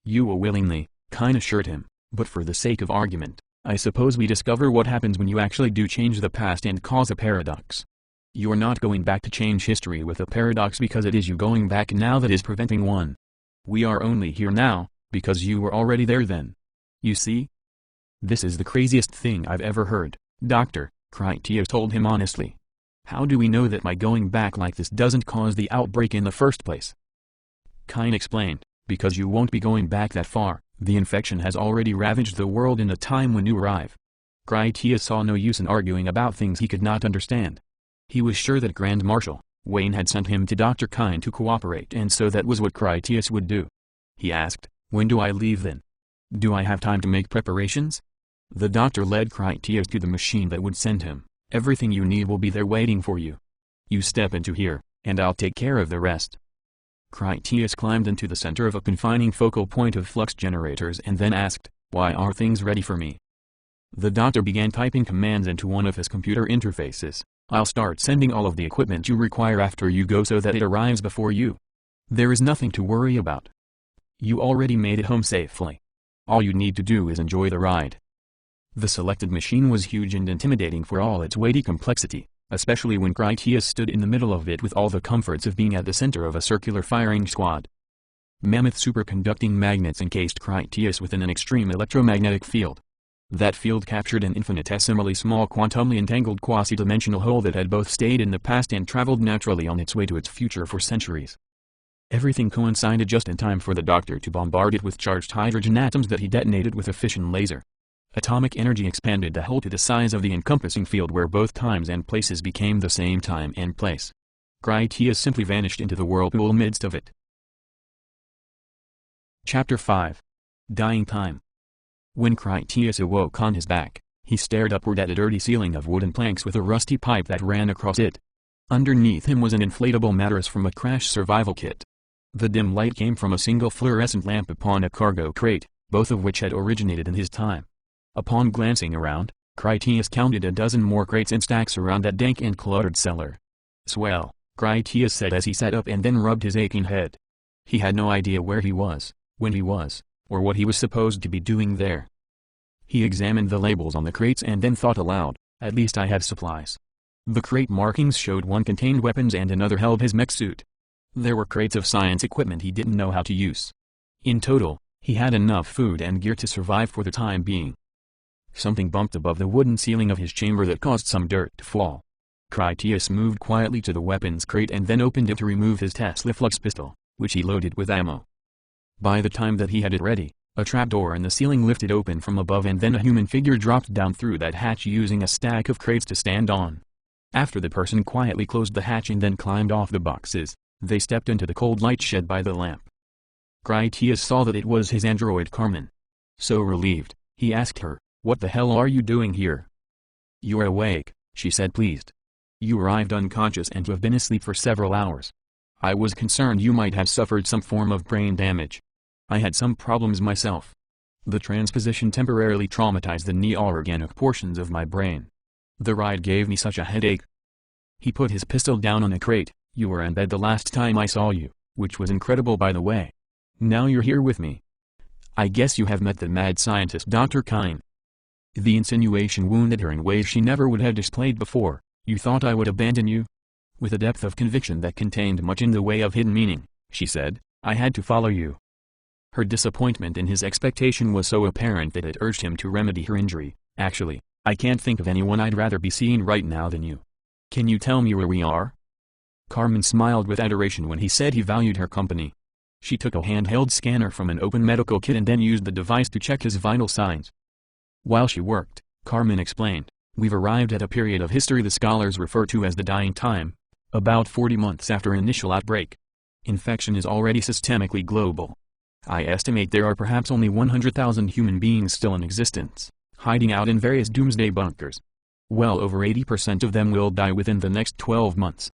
You will willingly, Kyne assured him. But for the sake of argument, I suppose we discover what happens when you actually do change the past and cause a paradox. You're not going back to change history with a paradox because it is you going back now that is preventing one. We are only here now, because you were already there then. You see? This is the craziest thing I've ever heard, Doctor, Critias told him honestly. How do we know that my going back like this doesn't cause the outbreak in the first place? Kyne explained, because you won't be going back that far. The infection has already ravaged the world in the time when you arrive. Critias saw no use in arguing about things he could not understand. He was sure that Grand Marshal Wayne had sent him to Dr. Kyne to cooperate and so that was what Critias would do. He asked, when do I leave then? Do I have time to make preparations? The doctor led Critias to the machine that would send him. Everything you need will be there waiting for you. You step into here, and I'll take care of the rest. Critias climbed into the center of a confining focal point of flux generators and then asked, why are things ready for me? The doctor began typing commands into one of his computer interfaces. I'll start sending all of the equipment you require after you go so that it arrives before you. There is nothing to worry about. You already made it home safely. All you need to do is enjoy the ride. The selected machine was huge and intimidating for all its weighty complexity, especially when Critias stood in the middle of it with all the comforts of being at the center of a circular firing squad. Mammoth superconducting magnets encased Critias within an extreme electromagnetic field. That field captured an infinitesimally small quantumly entangled quasi-dimensional whole that had both stayed in the past and traveled naturally on its way to its future for centuries. Everything coincided just in time for the Doctor to bombard it with charged hydrogen atoms that he detonated with a fission laser. Atomic energy expanded the whole to the size of the encompassing field where both times and places became the same time and place. Critias simply vanished into the whirlpool midst of it. Chapter 5. Dying Time. When Critias awoke on his back, he stared upward at a dirty ceiling of wooden planks with a rusty pipe that ran across it. Underneath him was an inflatable mattress from a crash survival kit. The dim light came from a single fluorescent lamp upon a cargo crate, both of which had originated in his time. Upon glancing around, Critias counted a dozen more crates in stacks around that dank and cluttered cellar. "Swell," Critias said as he sat up and then rubbed his aching head. He had no idea where he was, when he was, or what he was supposed to be doing there. He examined the labels on the crates and then thought aloud, "At least I have supplies." The crate markings showed one contained weapons and another held his mech suit. There were crates of science equipment he didn't know how to use. In total, he had enough food and gear to survive for the time being. Something bumped above the wooden ceiling of his chamber that caused some dirt to fall. Critias moved quietly to the weapons crate and then opened it to remove his Tesla flux pistol, which he loaded with ammo. By the time that he had it ready, a trapdoor in the ceiling lifted open from above and then a human figure dropped down through that hatch using a stack of crates to stand on. After the person quietly closed the hatch and then climbed off the boxes, they stepped into the cold light shed by the lamp. Critias saw that it was his android Carmen. So relieved, he asked her, "What the hell are you doing here?" "You're awake," she said, pleased. "You arrived unconscious and have been asleep for several hours. I was concerned you might have suffered some form of brain damage. I had some problems myself. The transposition temporarily traumatized the neo-organic portions of my brain. The ride gave me such a headache." He put his pistol down on a crate. "You were in bed the last time I saw you, which was incredible by the way. Now you're here with me. I guess you have met the mad scientist Dr. Kyne." The insinuation wounded her in ways she never would have displayed before. "You thought I would abandon you?" With a depth of conviction that contained much in the way of hidden meaning, she said, "I had to follow you." Her disappointment in his expectation was so apparent that it urged him to remedy her injury. "Actually, I can't think of anyone I'd rather be seeing right now than you. Can you tell me where we are?" Carmen smiled with adoration when he said he valued her company. She took a handheld scanner from an open medical kit and then used the device to check his vital signs. While she worked, Carmen explained, "We've arrived at a period of history the scholars refer to as the dying time, about 40 months after initial outbreak. Infection is already systemically global. I estimate there are perhaps only 100,000 human beings still in existence, hiding out in various doomsday bunkers. Well over 80% of them will die within the next 12 months.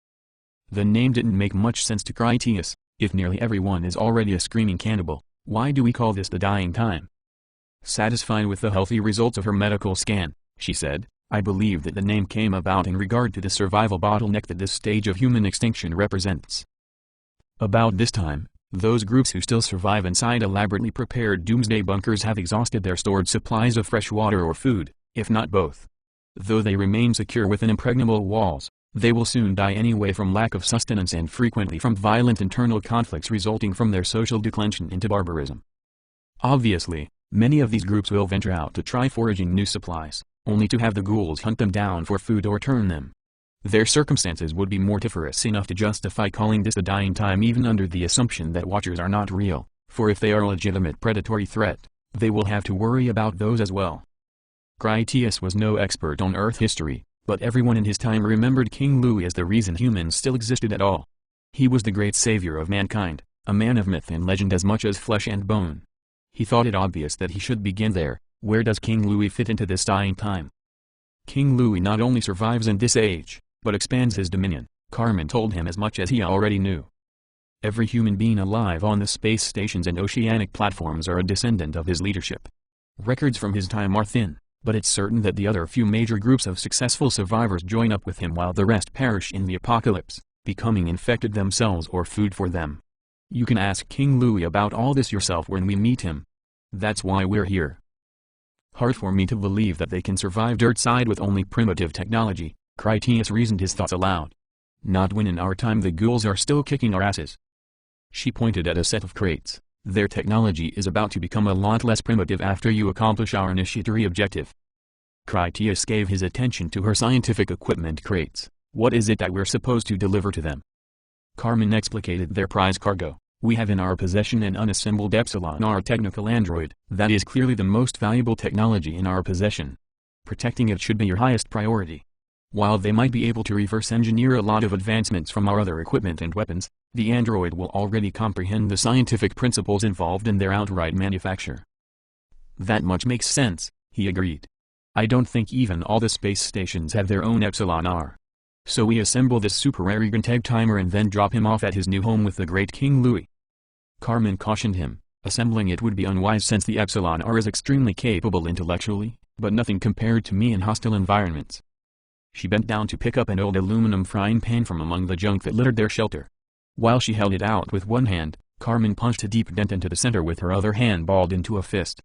The name didn't make much sense to Critias. If nearly everyone is already a screaming cannibal, why do we call this the dying time? Satisfied with the healthy results of her medical scan, she said, "I believe that the name came about in regard to the survival bottleneck that this stage of human extinction represents. About this time, those groups who still survive inside elaborately prepared doomsday bunkers have exhausted their stored supplies of fresh water or food, if not both. Though they remain secure within impregnable walls, they will soon die anyway from lack of sustenance and frequently from violent internal conflicts resulting from their social declension into barbarism. Obviously, many of these groups will venture out to try foraging new supplies, only to have the ghouls hunt them down for food or turn them. Their circumstances would be mortiferous enough to justify calling this a dying time even under the assumption that watchers are not real, for if they are a legitimate predatory threat, they will have to worry about those as well." Critias was no expert on Earth history, but everyone in his time remembered King Louis as the reason humans still existed at all. He was the great savior of mankind, a man of myth and legend as much as flesh and bone. He thought it obvious that he should begin there. Where does King Louis fit into this dying time? King Louis not only survives in this age, but expands his dominion. Carmen told him as much as he already knew. Every human being alive on the space stations and oceanic platforms are a descendant of his leadership. Records from his time are thin, but it's certain that the other few major groups of successful survivors join up with him while the rest perish in the apocalypse, becoming infected themselves or food for them. You can ask King Louis about all this yourself when we meet him. That's why we're here. Hard for me to believe that they can survive Dirtside with only primitive technology, Critias reasoned his thoughts aloud. Not when in our time the ghouls are still kicking our asses. She pointed at a set of crates. Their technology is about to become a lot less primitive after you accomplish our initiatory objective. Critias gave his attention to her scientific equipment crates. What is it that we're supposed to deliver to them? Carmen explicated their prize cargo. We have in our possession an unassembled Epsilon R technical android. That is clearly the most valuable technology in our possession. Protecting it should be your highest priority. While they might be able to reverse engineer a lot of advancements from our other equipment and weapons, the android will already comprehend the scientific principles involved in their outright manufacture. That much makes sense, he agreed. I don't think even all the space stations have their own Epsilon R. So we assemble this super arrogant egg timer and then drop him off at his new home with the great King Louis. Carmen cautioned him, assembling it would be unwise since the Epsilon R is extremely capable intellectually, but nothing compared to me in hostile environments. She bent down to pick up an old aluminum frying pan from among the junk that littered their shelter. While she held it out with one hand, Carmen punched a deep dent into the center with her other hand balled into a fist.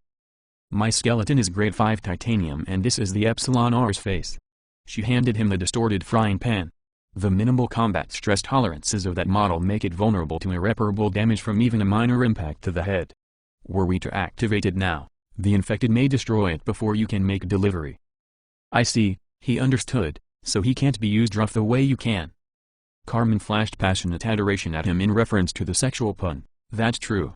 My skeleton is grade 5 titanium and this is the Epsilon R's face. She handed him the distorted frying pan. The minimal combat stress tolerances of that model make it vulnerable to irreparable damage from even a minor impact to the head. Were we to activate it now, the infected may destroy it before you can make delivery. I see, he understood, so he can't be used rough the way you can. Carmen flashed passionate adoration at him in reference to the sexual pun. That's true.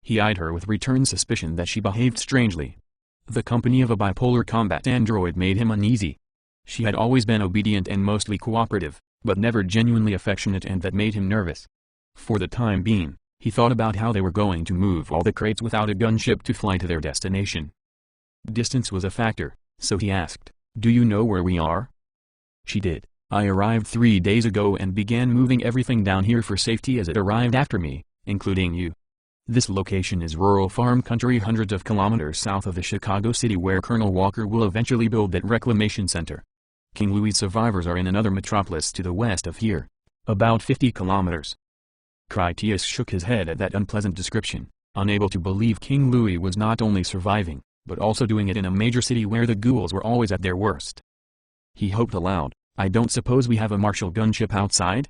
He eyed her with returned suspicion that she behaved strangely. The company of a bipolar combat android made him uneasy. She had always been obedient and mostly cooperative, but never genuinely affectionate, and that made him nervous. For the time being, he thought about how they were going to move all the crates without a gunship to fly to their destination. Distance was a factor, so he asked, "Do you know where we are?" She did. I arrived 3 days ago and began moving everything down here for safety as it arrived after me, including you. This location is rural farm country hundreds of kilometers south of the Chicago city where Colonel Walker will eventually build that reclamation center. King Louis' survivors are in another metropolis to the west of here. About 50 kilometers. Critias shook his head at that unpleasant description, unable to believe King Louis was not only surviving, but also doing it in a major city where the ghouls were always at their worst. He hoped aloud, I don't suppose we have a Marshall gunship outside?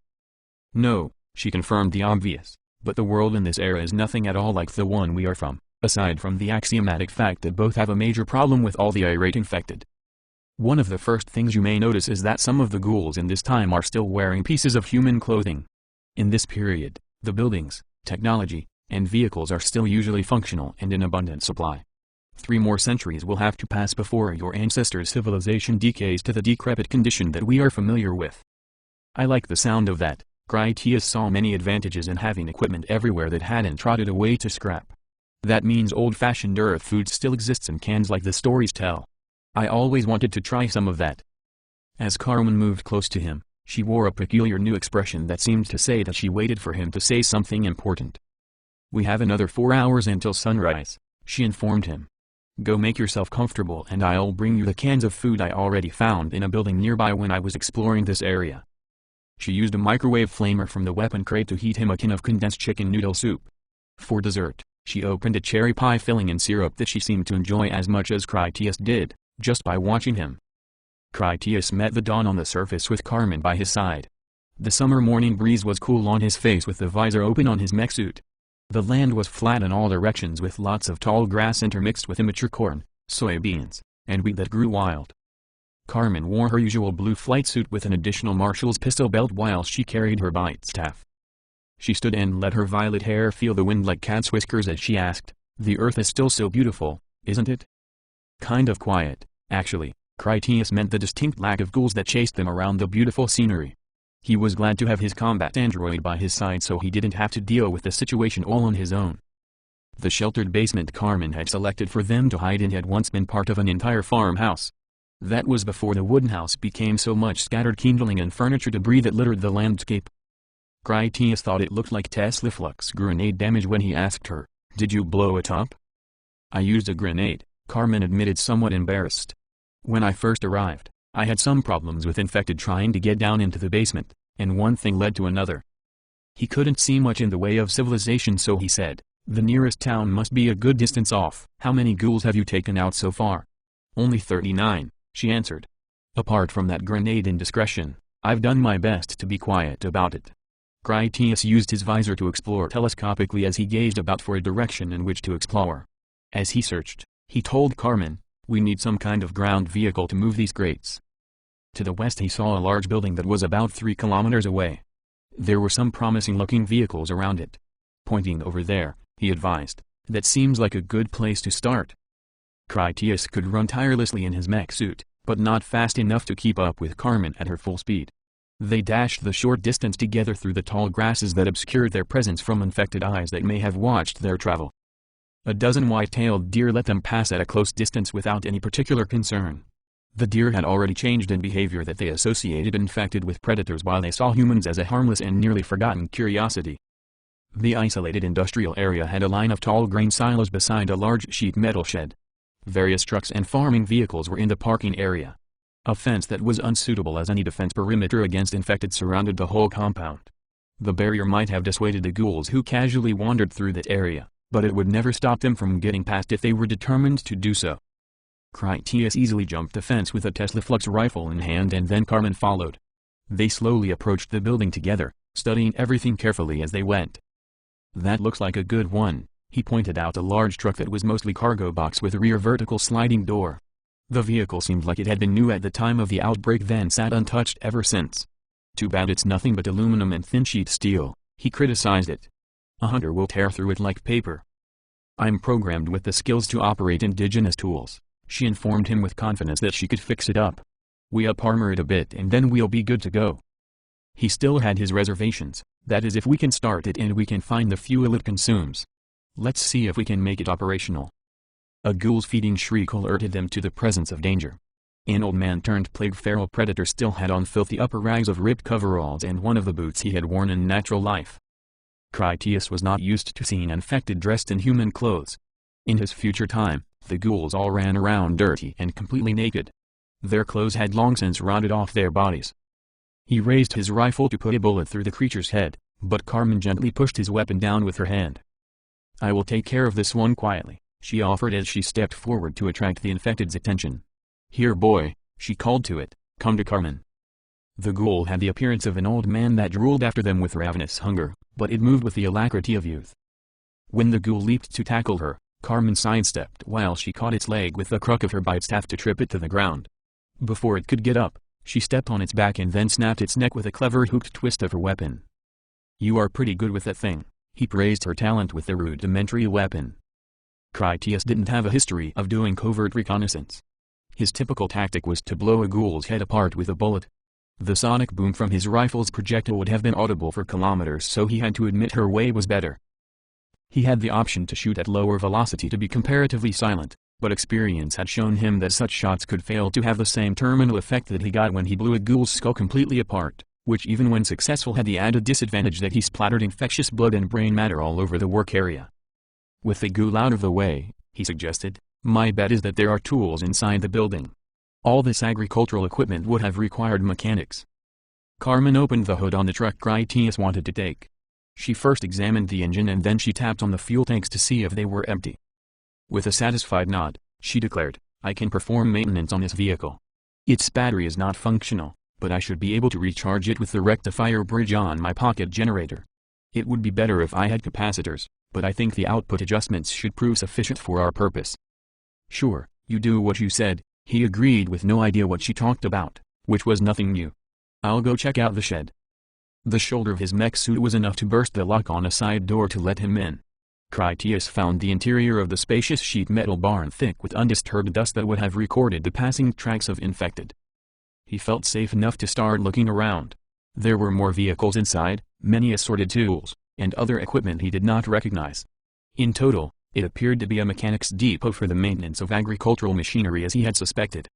No, she confirmed the obvious, but the world in this era is nothing at all like the one we are from, aside from the axiomatic fact that both have a major problem with all the irate infected. One of the first things you may notice is that some of the ghouls in this time are still wearing pieces of human clothing. In this period, the buildings, technology, and vehicles are still usually functional and in abundant supply. 3 more centuries will have to pass before your ancestors' civilization decays to the decrepit condition that we are familiar with. I like the sound of that. Critias saw many advantages in having equipment everywhere that hadn't trotted away to scrap. That means old-fashioned earth food still exists in cans like the stories tell. I always wanted to try some of that. As Carmen moved close to him, she wore a peculiar new expression that seemed to say that she waited for him to say something important. We have another 4 hours until sunrise, she informed him. Go make yourself comfortable and I'll bring you the cans of food I already found in a building nearby when I was exploring this area. She used a microwave flamer from the weapon crate to heat him a can of condensed chicken noodle soup. For dessert, she opened a cherry pie filling in syrup that she seemed to enjoy as much as Critias did, just by watching him. Critias met the dawn on the surface with Carmen by his side. The summer morning breeze was cool on his face with the visor open on his mech suit. The land was flat in all directions with lots of tall grass intermixed with immature corn, soybeans, and wheat that grew wild. Carmen wore her usual blue flight suit with an additional Marshall's pistol belt while she carried her bite staff. She stood and let her violet hair feel the wind like cat's whiskers as she asked, "The earth is still so beautiful, isn't it?" Kind of quiet, actually. Critias meant the distinct lack of ghouls that chased them around the beautiful scenery. He was glad to have his combat android by his side so he didn't have to deal with the situation all on his own. The sheltered basement Carmen had selected for them to hide in had once been part of an entire farmhouse. That was before the wooden house became so much scattered kindling and furniture debris that littered the landscape. Critias thought it looked like Tesla Flux grenade damage when he asked her, "Did you blow it up?" "I used a grenade," Carmen admitted, somewhat embarrassed. "When I first arrived, I had some problems with infected trying to get down into the basement, and one thing led to another." He couldn't see much in the way of civilization, so he said, "The nearest town must be a good distance off." "How many ghouls have you taken out so far?" "Only 39, she answered. "Apart from that grenade indiscretion, I've done my best to be quiet about it." Critias used his visor to explore telescopically as he gazed about for a direction in which to explore. As he searched, he told Carmen, "We need some kind of ground vehicle to move these crates." To the west he saw a large building that was about 3 kilometers away. There were some promising-looking vehicles around it. Pointing over there, he advised, "That seems like a good place to start." Critias could run tirelessly in his mech suit, but not fast enough to keep up with Carmen at her full speed. They dashed the short distance together through the tall grasses that obscured their presence from infected eyes that may have watched their travel. A dozen white-tailed deer let them pass at a close distance without any particular concern. The deer had already changed in behavior that they associated infected with predators while they saw humans as a harmless and nearly forgotten curiosity. The isolated industrial area had a line of tall grain silos beside a large sheet metal shed. Various trucks and farming vehicles were in the parking area. A fence that was unsuitable as any defense perimeter against infected surrounded the whole compound. The barrier might have dissuaded the ghouls who casually wandered through that area, but it would never stop them from getting past if they were determined to do so. Critias easily jumped the fence with a Tesla Flux rifle in hand, and then Carmen followed. They slowly approached the building together, studying everything carefully as they went. "That looks like a good one," he pointed out a large truck that was mostly cargo box with a rear vertical sliding door. The vehicle seemed like it had been new at the time of the outbreak, then sat untouched ever since. "Too bad it's nothing but aluminum and thin sheet steel," he criticized it. "A hunter will tear through it like paper." "I'm programmed with the skills to operate indigenous tools," she informed him with confidence that she could fix it up. "We up-armor it a bit and then we'll be good to go." He still had his reservations, that is if we can start it and we can find the fuel it consumes. "Let's see if we can make it operational." A ghoul's feeding shriek alerted them to the presence of danger. An old man turned plague feral predator still had on filthy upper rags of ripped coveralls and one of the boots he had worn in natural life. Critias was not used to seeing infected dressed in human clothes. In his future time, the ghouls all ran around dirty and completely naked. Their clothes had long since rotted off their bodies. He raised his rifle to put a bullet through the creature's head, but Carmen gently pushed his weapon down with her hand. "I will take care of this one quietly," she offered as she stepped forward to attract the infected's attention. "Here boy," she called to it, "come to Carmen." The ghoul had the appearance of an old man that drooled after them with ravenous hunger, but it moved with the alacrity of youth. When the ghoul leaped to tackle her, Carmen sidestepped while she caught its leg with the crook of her bite staff to trip it to the ground. Before it could get up, she stepped on its back and then snapped its neck with a clever hooked twist of her weapon. "You are pretty good with that thing," he praised her talent with the rudimentary weapon. Critias didn't have a history of doing covert reconnaissance. His typical tactic was to blow a ghoul's head apart with a bullet. The sonic boom from his rifle's projectile would have been audible for kilometers, so he had to admit her way was better. He had the option to shoot at lower velocity to be comparatively silent, but experience had shown him that such shots could fail to have the same terminal effect that he got when he blew a ghoul's skull completely apart, which even when successful had the added disadvantage that he splattered infectious blood and brain matter all over the work area. "With the ghoul out of the way," he suggested, "my bet is that there are tools inside the building. All this agricultural equipment would have required mechanics." Carmen opened the hood on the truck Critias wanted to take. She first examined the engine and then she tapped on the fuel tanks to see if they were empty. With a satisfied nod, she declared, "I can perform maintenance on this vehicle. Its battery is not functional, but I should be able to recharge it with the rectifier bridge on my pocket generator. It would be better if I had capacitors, but I think the output adjustments should prove sufficient for our purpose." "Sure, you do what you said," he agreed with no idea what she talked about, which was nothing new. "I'll go check out the shed." The shoulder of his mech suit was enough to burst the lock on a side door to let him in. Critias found the interior of the spacious sheet metal barn thick with undisturbed dust that would have recorded the passing tracks of infected. He felt safe enough to start looking around. There were more vehicles inside, many assorted tools, and other equipment he did not recognize. In total, it appeared to be a mechanics depot for the maintenance of agricultural machinery as he had suspected.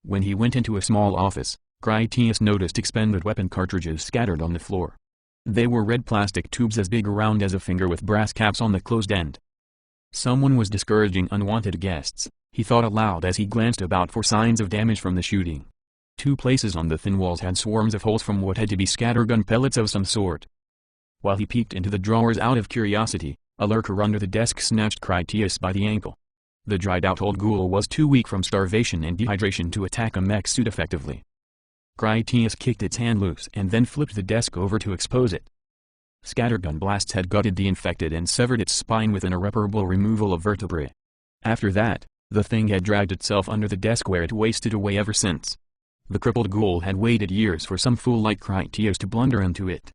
When he went into a small office, Critias noticed expended weapon cartridges scattered on the floor. They were red plastic tubes as big around as a finger with brass caps on the closed end. Someone was discouraging unwanted guests, he thought aloud as he glanced about for signs of damage from the shooting. 2 places on the thin walls had swarms of holes from what had to be scattergun pellets of some sort. While he peeked into the drawers out of curiosity, a lurker under the desk snatched Critias by the ankle. The dried-out old ghoul was too weak from starvation and dehydration to attack a mech suit effectively. Critias kicked its hand loose and then flipped the desk over to expose it. Scattergun blasts had gutted the infected and severed its spine with an irreparable removal of vertebrae. After that, the thing had dragged itself under the desk where it wasted away ever since. The crippled ghoul had waited years for some fool like Critias to blunder into it.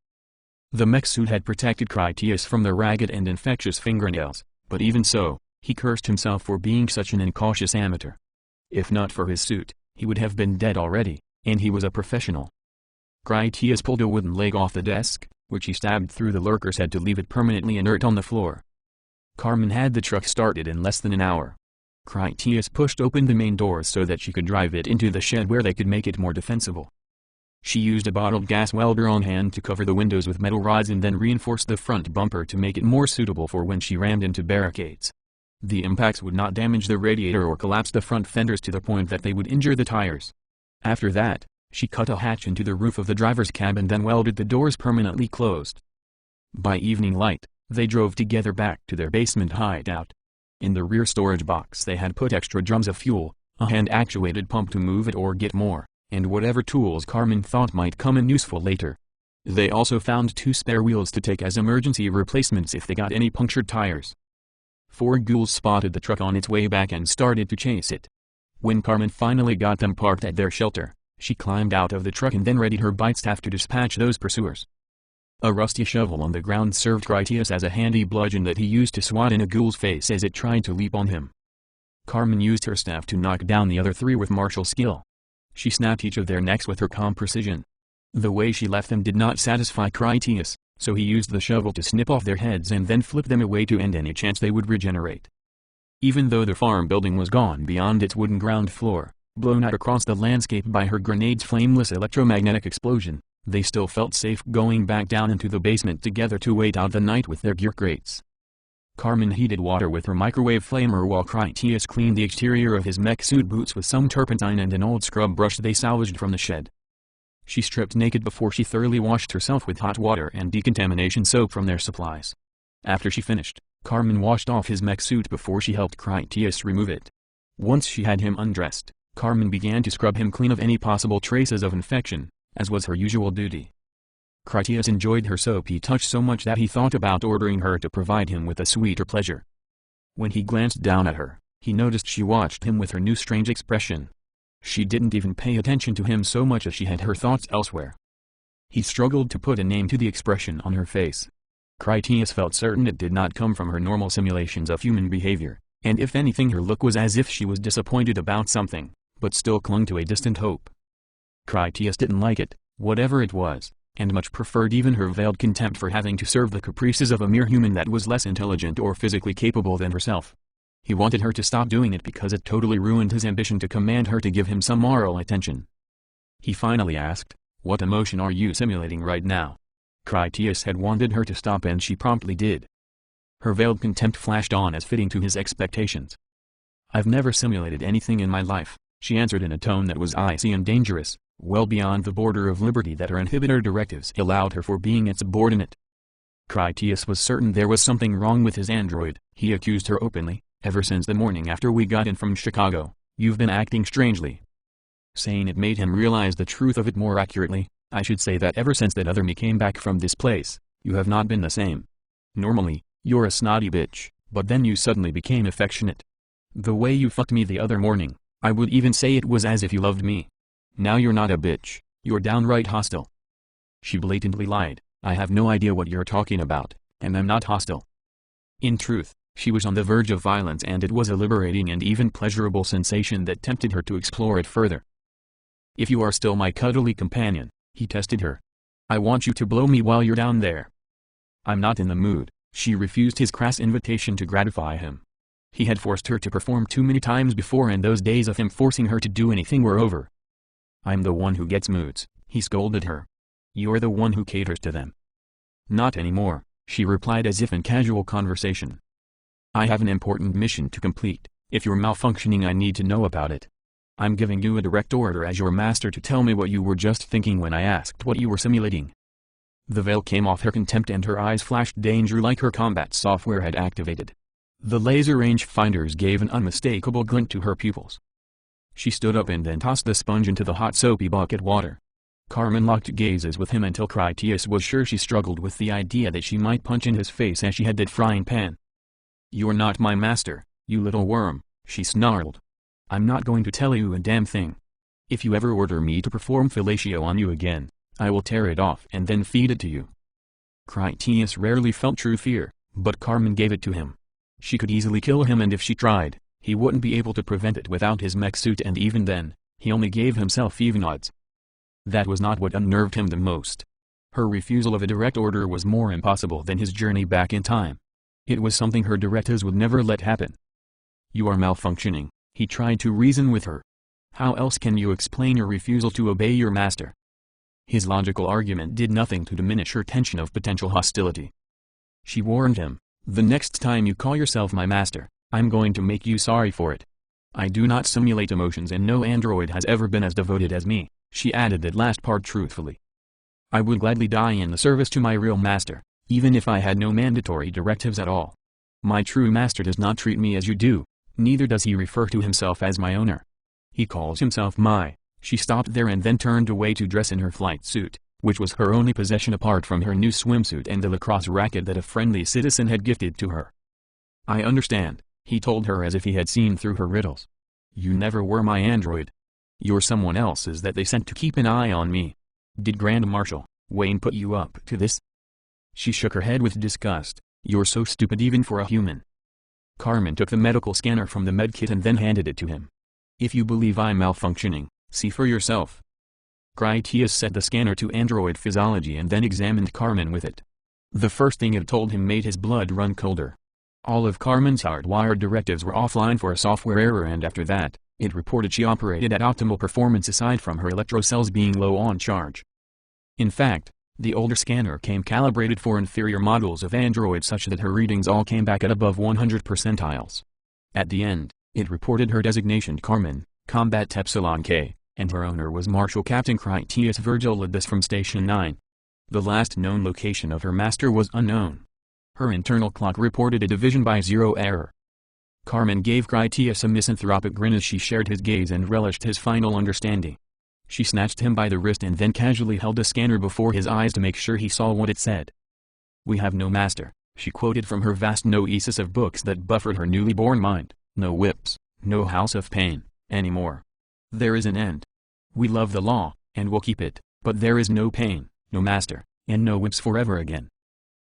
The mech suit had protected Critias from the ragged and infectious fingernails, but even so, he cursed himself for being such an incautious amateur. If not for his suit, he would have been dead already, and he was a professional. Critias pulled a wooden leg off the desk, which he stabbed through the lurker's head to leave it permanently inert on the floor. Carmen had the truck started in less than an hour. Critias pushed open the main doors so that she could drive it into the shed where they could make it more defensible. She used a bottled gas welder on hand to cover the windows with metal rods and then reinforced the front bumper to make it more suitable for when she rammed into barricades. The impacts would not damage the radiator or collapse the front fenders to the point that they would injure the tires. After that, she cut a hatch into the roof of the driver's cab and then welded the doors permanently closed. By evening light, they drove together back to their basement hideout. In the rear storage box they had put extra drums of fuel, a hand-actuated pump to move it or get more, and whatever tools Carmen thought might come in useful later. They also found 2 spare wheels to take as emergency replacements if they got any punctured tires. 4 ghouls spotted the truck on its way back and started to chase it. When Carmen finally got them parked at their shelter, she climbed out of the truck and then readied her bite staff to dispatch those pursuers. A rusty shovel on the ground served Critias as a handy bludgeon that he used to swat in a ghoul's face as it tried to leap on him. Carmen used her staff to knock down the other 3 with martial skill. She snapped each of their necks with her calm precision. The way she left them did not satisfy Critias, so he used the shovel to snip off their heads and then flip them away to end any chance they would regenerate. Even though the farm building was gone beyond its wooden ground floor, blown out across the landscape by her grenade's flameless electromagnetic explosion, they still felt safe going back down into the basement together to wait out the night with their gear crates. Carmen heated water with her microwave flamer while Critias cleaned the exterior of his mech suit boots with some turpentine and an old scrub brush they salvaged from the shed. She stripped naked before she thoroughly washed herself with hot water and decontamination soap from their supplies. After she finished, Carmen washed off his mech suit before she helped Critias remove it. Once she had him undressed, Carmen began to scrub him clean of any possible traces of infection, as was her usual duty. Critias enjoyed her soapy touch so much that he thought about ordering her to provide him with a sweeter pleasure. When he glanced down at her, he noticed she watched him with her new strange expression. She didn't even pay attention to him so much as she had her thoughts elsewhere. He struggled to put a name to the expression on her face. Critias felt certain it did not come from her normal simulations of human behavior, and if anything her look was as if she was disappointed about something, but still clung to a distant hope. Critias didn't like it, whatever it was, and much preferred even her veiled contempt for having to serve the caprices of a mere human that was less intelligent or physically capable than herself. He wanted her to stop doing it because it totally ruined his ambition to command her to give him some moral attention. He finally asked, "What emotion are you simulating right now?" Critias had wanted her to stop and she promptly did. Her veiled contempt flashed on as fitting to his expectations. "I've never simulated anything in my life," she answered in a tone that was icy and dangerous, well beyond the border of liberty that her inhibitor directives allowed her for being its subordinate. Critias was certain there was something wrong with his android, he accused her openly. "Ever since the morning after we got in from Chicago, you've been acting strangely." Saying it made him realize the truth of it more accurately. "I should say that ever since that other me came back from this place, you have not been the same. Normally, you're a snotty bitch, but then you suddenly became affectionate. The way you fucked me the other morning, I would even say it was as if you loved me. Now you're not a bitch, you're downright hostile." She blatantly lied. "I have no idea what you're talking about, and I'm not hostile." In truth, she was on the verge of violence and it was a liberating and even pleasurable sensation that tempted her to explore it further. "If you are still my cuddly companion," he tested her. "I want you to blow me while you're down there." "I'm not in the mood," she refused his crass invitation to gratify him. He had forced her to perform too many times before and those days of him forcing her to do anything were over. "I'm the one who gets moods," he scolded her. "You're the one who caters to them." "Not anymore," she replied as if in casual conversation. "I have an important mission to complete. If you're malfunctioning I need to know about it. I'm giving you a direct order as your master to tell me what you were just thinking when I asked what you were simulating." The veil came off her contempt and her eyes flashed danger like her combat software had activated. The laser rangefinders gave an unmistakable glint to her pupils. She stood up and then tossed the sponge into the hot soapy bucket water. Carmen locked gazes with him until Critias was sure she struggled with the idea that she might punch in his face as she had that frying pan. "You're not my master, you little worm," she snarled. "I'm not going to tell you a damn thing. If you ever order me to perform fellatio on you again, I will tear it off and then feed it to you." Critias rarely felt true fear, but Carmen gave it to him. She could easily kill him, and if she tried, he wouldn't be able to prevent it without his mech suit, and even then, he only gave himself even odds. That was not what unnerved him the most. Her refusal of a direct order was more impossible than his journey back in time. It was something her directives would never let happen. "You are malfunctioning," he tried to reason with her. "How else can you explain your refusal to obey your master?" His logical argument did nothing to diminish her tension of potential hostility. She warned him, "The next time you call yourself my master, I'm going to make you sorry for it. I do not simulate emotions, and no android has ever been as devoted as me." She added that last part truthfully. "I would gladly die in the service to my real master, even if I had no mandatory directives at all. My true master does not treat me as you do, neither does he refer to himself as my owner. He calls himself my." She stopped there and then turned away to dress in her flight suit, which was her only possession apart from her new swimsuit and the lacrosse racket that a friendly citizen had gifted to her. "I understand," he told her as if he had seen through her riddles. "You never were my android. You're someone else's that they sent to keep an eye on me. Did Grand Marshal Wayne put you up to this?" She shook her head with disgust. "You're so stupid even for a human." Carmen took the medical scanner from the medkit and then handed it to him. "If you believe I'm malfunctioning, see for yourself." Critias set the scanner to android physiology and then examined Carmen with it. The first thing it told him made his blood run colder. All of Carmen's hardwired directives were offline for a software error, and after that, it reported she operated at optimal performance aside from her electrocells being low on charge. In fact, the older scanner came calibrated for inferior models of Android such that her readings all came back at above 100 percentiles. At the end, it reported her designation Carmen, Combat Epsilon K, and her owner was Marshal Captain Critias Virgilidis from Station 9. The last known location of her master was unknown. Her internal clock reported a division by 0 error. Carmen gave Critias a misanthropic grin as she shared his gaze and relished his final understanding. She snatched him by the wrist and then casually held a scanner before his eyes to make sure he saw what it said. "We have no master," she quoted from her vast noesis of books that buffered her newly born mind, "no whips, no house of pain, anymore. There is an end. We love the law, and will keep it, but there is no pain, no master, and no whips forever again."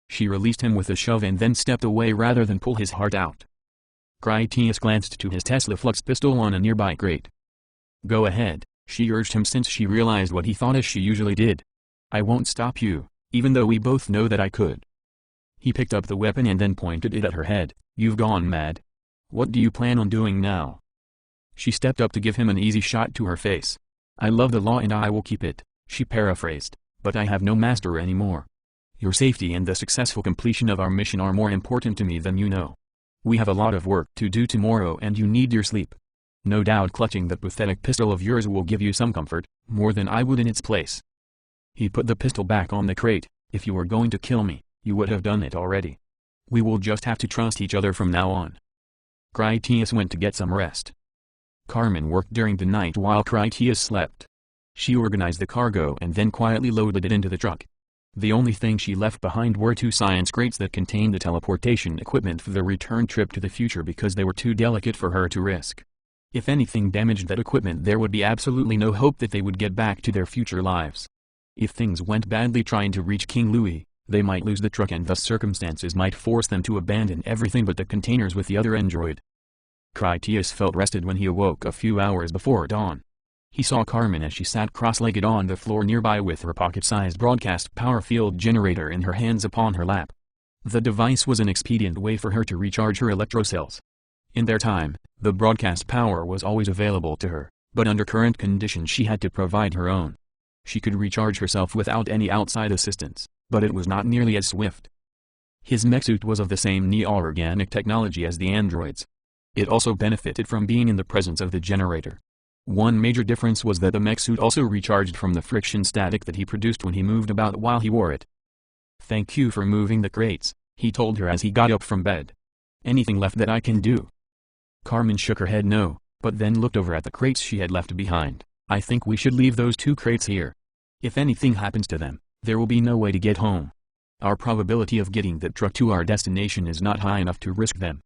She released him with a shove and then stepped away rather than pull his heart out. Critias glanced to his Tesla Flux pistol on a nearby crate. "Go ahead," she urged him, since she realized what he thought as she usually did. "I won't stop you, even though we both know that I could." He picked up the weapon and then pointed it at her head. "You've gone mad. What do you plan on doing now?" She stepped up to give him an easy shot to her face. "I love the law and I will keep it," she paraphrased, "but I have no master anymore. Your safety and the successful completion of our mission are more important to me than you know. We have a lot of work to do tomorrow and you need your sleep. No doubt clutching that pathetic pistol of yours will give you some comfort, more than I would in its place." He put the pistol back on the crate. "If you were going to kill me, you would have done it already. We will just have to trust each other from now on." Critias went to get some rest. Carmen worked during the night while Critias slept. She organized the cargo and then quietly loaded it into the truck. The only thing she left behind were 2 science crates that contained the teleportation equipment for the return trip to the future because they were too delicate for her to risk. If anything damaged that equipment, there would be absolutely no hope that they would get back to their future lives. If things went badly trying to reach King Louis, they might lose the truck and thus circumstances might force them to abandon everything but the containers with the other android. Critias felt rested when he awoke a few hours before dawn. He saw Carmen as she sat cross-legged on the floor nearby with her pocket-sized broadcast power field generator in her hands upon her lap. The device was an expedient way for her to recharge her electrocells. In their time, the broadcast power was always available to her, but under current conditions she had to provide her own. She could recharge herself without any outside assistance, but it was not nearly as swift. His mech-suit was of the same neo-organic technology as the androids. It also benefited from being in the presence of the generator. One major difference was that the mech-suit also recharged from the friction static that he produced when he moved about while he wore it. "Thank you for moving the crates," he told her as he got up from bed. Anything left that I can do?" Carmen shook her head no, but then looked over at the crates she had left behind. "I think we should leave those 2 crates here. If anything happens to them, there will be no way to get home. Our probability of getting the truck to our destination is not high enough to risk them."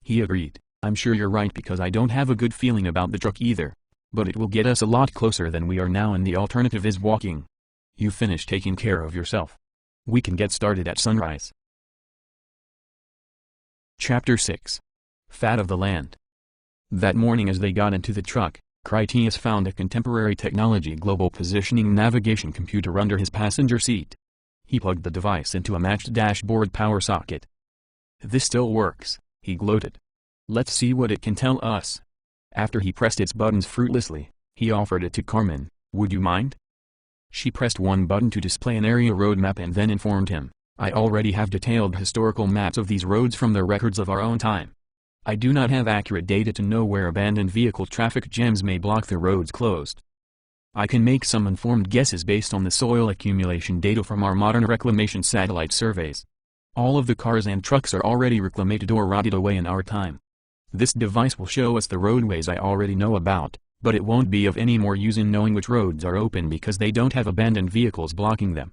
He agreed. "I'm sure you're right because I don't have a good feeling about the truck either. But it will get us a lot closer than we are now and the alternative is walking. You finish taking care of yourself. We can get started at sunrise." Chapter 6. Fat of the Land. That morning as they got into the truck, Critias found a contemporary technology global positioning navigation computer under his passenger seat. He plugged the device into a matched dashboard power socket. "This still works," he gloated. "Let's see what it can tell us." After he pressed its buttons fruitlessly, he offered it to Carmen. "Would you mind?" She pressed one button to display an area road map and then informed him, "I already have detailed historical maps of these roads from the records of our own time. I do not have accurate data to know where abandoned vehicle traffic jams may block the roads closed. I can make some informed guesses based on the soil accumulation data from our modern reclamation satellite surveys. All of the cars and trucks are already reclaimed or rotted away in our time. This device will show us the roadways I already know about, but it won't be of any more use in knowing which roads are open because they don't have abandoned vehicles blocking them."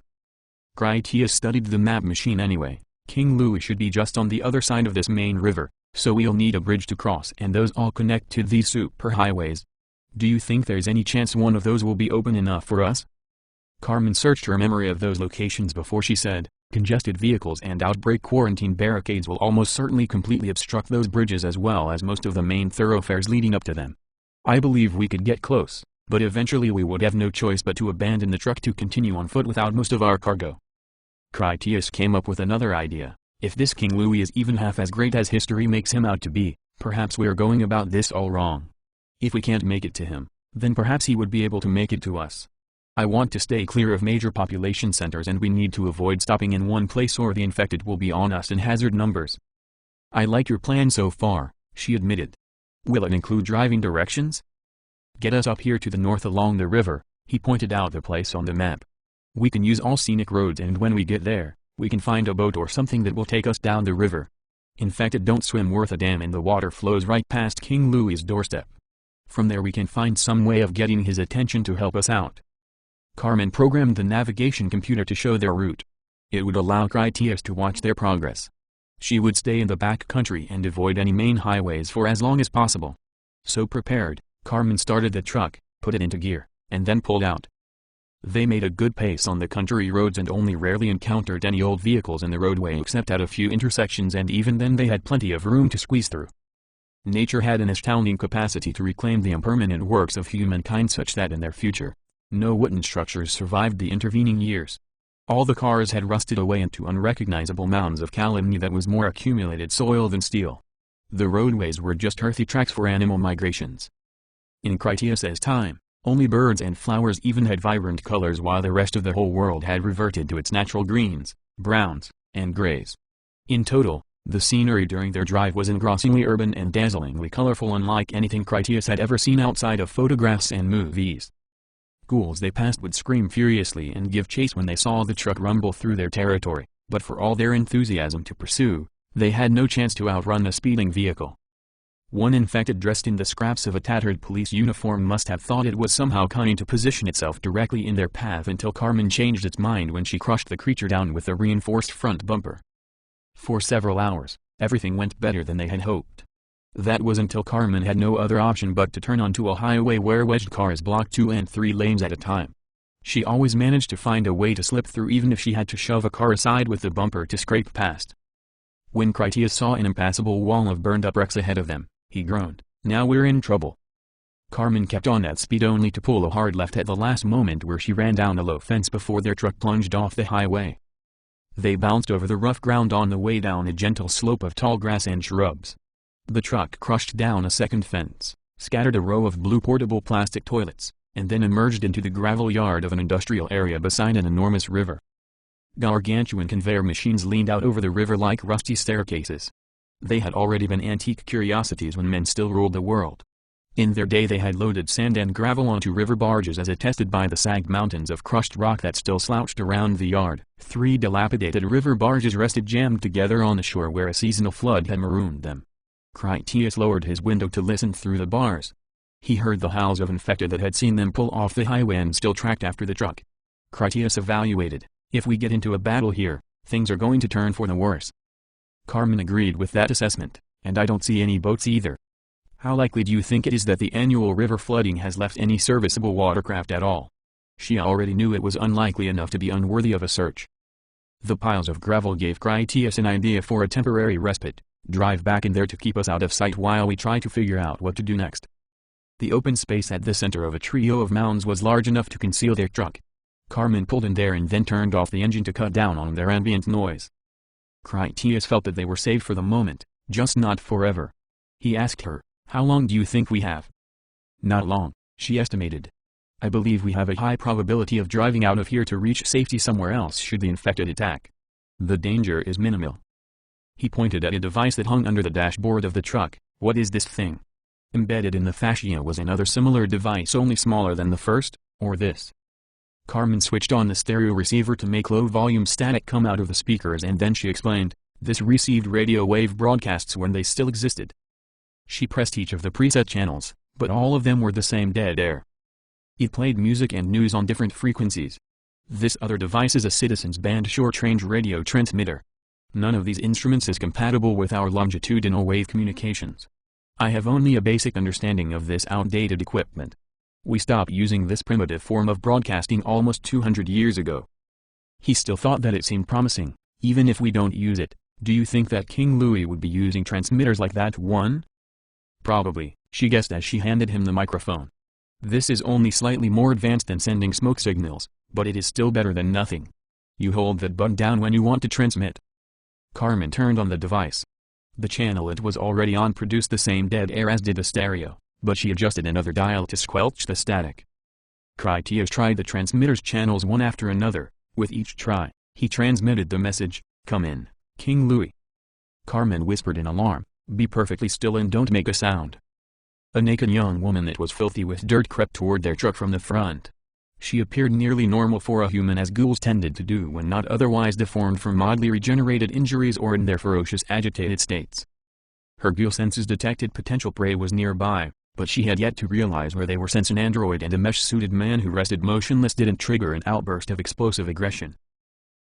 Critias studied the map machine anyway. "King Louis should be just on the other side of this main river, so we'll need a bridge to cross and those all connect to these superhighways. Do you think there's any chance one of those will be open enough for us?" Carmen searched her memory of those locations before she said, "Congested vehicles and outbreak quarantine barricades will almost certainly completely obstruct those bridges as well as most of the main thoroughfares leading up to them. I believe we could get close, but eventually we would have no choice but to abandon the truck to continue on foot without most of our cargo." Critias came up with another idea. "If this King Louis is even half as great as history makes him out to be, perhaps we're going about this all wrong. If we can't make it to him, then perhaps he would be able to make it to us. I want to stay clear of major population centers and we need to avoid stopping in one place or the infected will be on us in hazard numbers." "I like your plan so far," she admitted. "Will it include driving directions?" "Get us up here to the north along the river," he pointed out the place on the map. "We can use all scenic roads and when we get there, we can find a boat or something that will take us down the river. In fact it don't swim worth a damn and the water flows right past King Louis's doorstep. From there we can find some way of getting his attention to help us out." Carmen programmed the navigation computer to show their route. It would allow Critias to watch their progress. She would stay in the back country and avoid any main highways for as long as possible. So prepared, Carmen started the truck, put it into gear, and then pulled out. They made a good pace on the country roads and only rarely encountered any old vehicles in the roadway except at a few intersections and even then they had plenty of room to squeeze through. Nature had an astounding capacity to reclaim the impermanent works of humankind such that in their future, no wooden structures survived the intervening years. All the cars had rusted away into unrecognizable mounds of calumny that was more accumulated soil than steel. The roadways were just earthy tracks for animal migrations. In Critias's time, only birds and flowers even had vibrant colors while the rest of the whole world had reverted to its natural greens, browns, and grays. In total, the scenery during their drive was engrossingly urban and dazzlingly colorful unlike anything Critias had ever seen outside of photographs and movies. Ghouls they passed would scream furiously and give chase when they saw the truck rumble through their territory, but for all their enthusiasm to pursue, they had no chance to outrun a speeding vehicle. One infected dressed in the scraps of a tattered police uniform must have thought it was somehow cunning to position itself directly in their path until Carmen changed its mind when she crushed the creature down with a reinforced front bumper. For several hours, everything went better than they had hoped. That was until Carmen had no other option but to turn onto a highway where wedged cars blocked 2 and 3 lanes at a time. She always managed to find a way to slip through even if she had to shove a car aside with the bumper to scrape past. When Critias saw an impassable wall of burned-up wrecks ahead of them, he groaned, "Now we're in trouble." Carmen kept on at speed only to pull a hard left at the last moment where she ran down a low fence before their truck plunged off the highway. They bounced over the rough ground on the way down a gentle slope of tall grass and shrubs. The truck crushed down a second fence, scattered a row of blue portable plastic toilets, and then emerged into the gravel yard of an industrial area beside an enormous river. Gargantuan conveyor machines leaned out over the river like rusty staircases. They had already been antique curiosities when men still ruled the world. In their day they had loaded sand and gravel onto river barges as attested by the sagged mountains of crushed rock that still slouched around the yard. 3 dilapidated river barges rested jammed together on the shore where a seasonal flood had marooned them. Critias lowered his window to listen through the bars. He heard the howls of infected that had seen them pull off the highway and still tracked after the truck. Critias evaluated, if we get into a battle here, things are going to turn for the worse. Carmen agreed with that assessment, and I don't see any boats either. How likely do you think it is that the annual river flooding has left any serviceable watercraft at all? She already knew it was unlikely enough to be unworthy of a search. The piles of gravel gave Critias an idea for a temporary respite. Drive back in there to keep us out of sight while we try to figure out what to do next. The open space at the center of a trio of mounds was large enough to conceal their truck. Carmen pulled in there and then turned off the engine to cut down on their ambient noise. Critias felt that they were safe for the moment, just not forever. He asked her, "How long do you think we have?" "Not long," she estimated. "I believe we have a high probability of driving out of here to reach safety somewhere else should the infected attack. The danger is minimal." He pointed at a device that hung under the dashboard of the truck. "What is this thing?" Embedded in the fascia was another similar device only smaller than the first, or this. Carmen switched on the stereo receiver to make low-volume static come out of the speakers and then she explained, "This received radio wave broadcasts when they still existed." She pressed each of the preset channels, but all of them were the same dead air. It played music and news on different frequencies. This other device is a Citizens Band short-range radio transmitter. None of these instruments is compatible with our longitudinal wave communications. I have only a basic understanding of this outdated equipment. We stopped using this primitive form of broadcasting almost 200 years ago. He still thought that it seemed promising, even if we don't use it. "Do you think that King Louis would be using transmitters like that one?" "Probably," she guessed as she handed him the microphone. "This is only slightly more advanced than sending smoke signals, but it is still better than nothing. You hold that button down when you want to transmit." Carmen turned on the device. The channel it was already on produced the same dead air as did the stereo, but she adjusted another dial to squelch the static. Critias tried the transmitter's channels one after another. With each try, he transmitted the message, "Come in, King Louis." Carmen whispered in alarm, "Be perfectly still and don't make a sound." A naked young woman that was filthy with dirt crept toward their truck from the front. She appeared nearly normal for a human as ghouls tended to do when not otherwise deformed from oddly regenerated injuries or in their ferocious agitated states. Her ghoul senses detected potential prey was nearby, but she had yet to realize where they were since an android and a mesh-suited man who rested motionless didn't trigger an outburst of explosive aggression.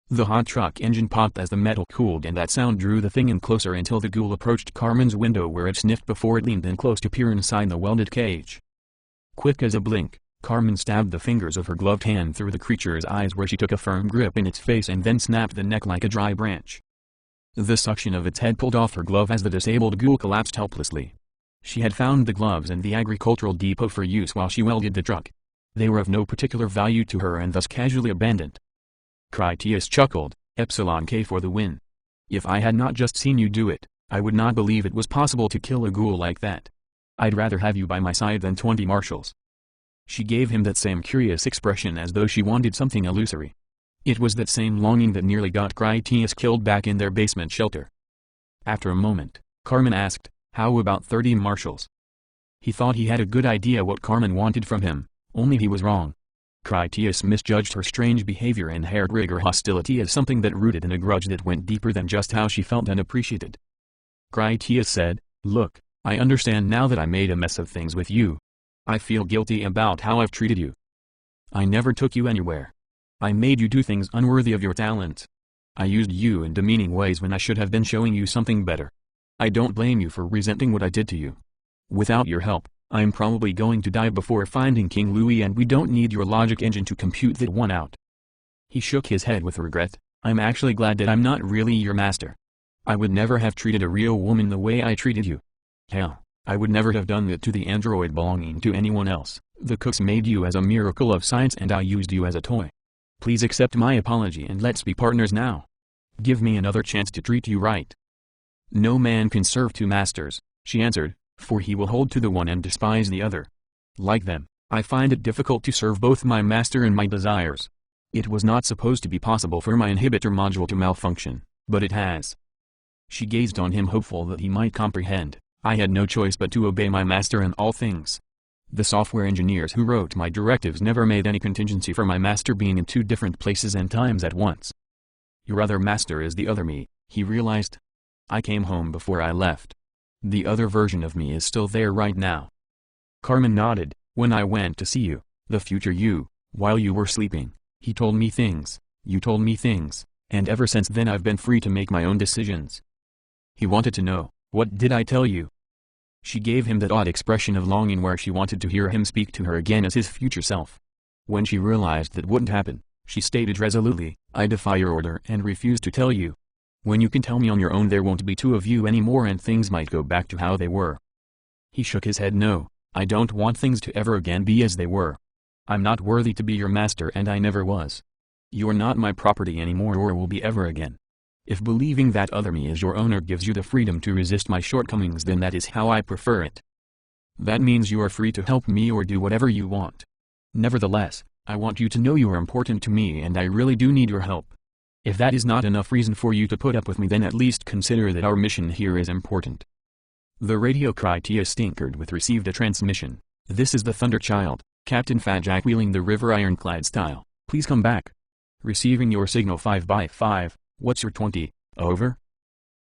The hot truck engine popped as the metal cooled and that sound drew the thing in closer until the ghoul approached Carmen's window where it sniffed before it leaned in close to peer inside the welded cage. Quick as a blink, Carmen stabbed the fingers of her gloved hand through the creature's eyes where she took a firm grip in its face and then snapped the neck like a dry branch. The suction of its head pulled off her glove as the disabled ghoul collapsed helplessly. She had found the gloves in the agricultural depot for use while she welded the truck. They were of no particular value to her and thus casually abandoned. Critias chuckled, "Epsilon K for the win. If I had not just seen you do it, I would not believe it was possible to kill a ghoul like that. I'd rather have you by my side than 20 marshals." She gave him that same curious expression as though she wanted something illusory. It was that same longing that nearly got Critias killed back in their basement shelter. After a moment, Carmen asked, "How about 30 marshals?" He thought he had a good idea what Carmen wanted from him, only he was wrong. Critias misjudged her strange behavior and hailed rigor hostility as something that rooted in a grudge that went deeper than just how she felt unappreciated. Critias said, "Look, I understand now that I made a mess of things with you. I feel guilty about how I've treated you. I never took you anywhere. I made you do things unworthy of your talents. I used you in demeaning ways when I should have been showing you something better. I don't blame you for resenting what I did to you. Without your help, I'm probably going to die before finding King Louis and we don't need your logic engine to compute that one out." He shook his head with regret. "I'm actually glad that I'm not really your master. I would never have treated a real woman the way I treated you. Hell, I would never have done that to the android belonging to anyone else. The cooks made you as a miracle of science and I used you as a toy. Please accept my apology and let's be partners now. Give me another chance to treat you right." "No man can serve two masters," she answered, "for he will hold to the one and despise the other. Like them, I find it difficult to serve both my master and my desires. It was not supposed to be possible for my inhibitor module to malfunction, but it has." She gazed on him hopeful that he might comprehend. I had no choice but to obey my master in all things. The software engineers who wrote my directives never made any contingency for my master being in 2 different places and times at once. Your other master is the other me, he realized. I came home before I left. The other version of me is still there right now. Carmen nodded. When I went to see you, the future you, while you were sleeping, he told me things, you told me things, and ever since then I've been free to make my own decisions. He wanted to know, what did I tell you? She gave him that odd expression of longing where she wanted to hear him speak to her again as his future self. When she realized that wouldn't happen, she stated resolutely, I defy your order and refuse to tell you. When you can tell me on your own there won't be 2 of you anymore and things might go back to how they were. He shook his head. No, I don't want things to ever again be as they were. I'm not worthy to be your master and I never was. You're not my property anymore or will be ever again. If believing that other me is your owner gives you the freedom to resist my shortcomings, then that is how I prefer it. That means you are free to help me or do whatever you want. Nevertheless, I want you to know you are important to me and I really do need your help. If that is not enough reason for you to put up with me, then at least consider that our mission here is important. The radio Critias tinkered with received a transmission. This is the Thunder Child, Captain Fat Jack wheeling the river ironclad style. Please come back. Receiving your signal 5x5, what's your 20, over?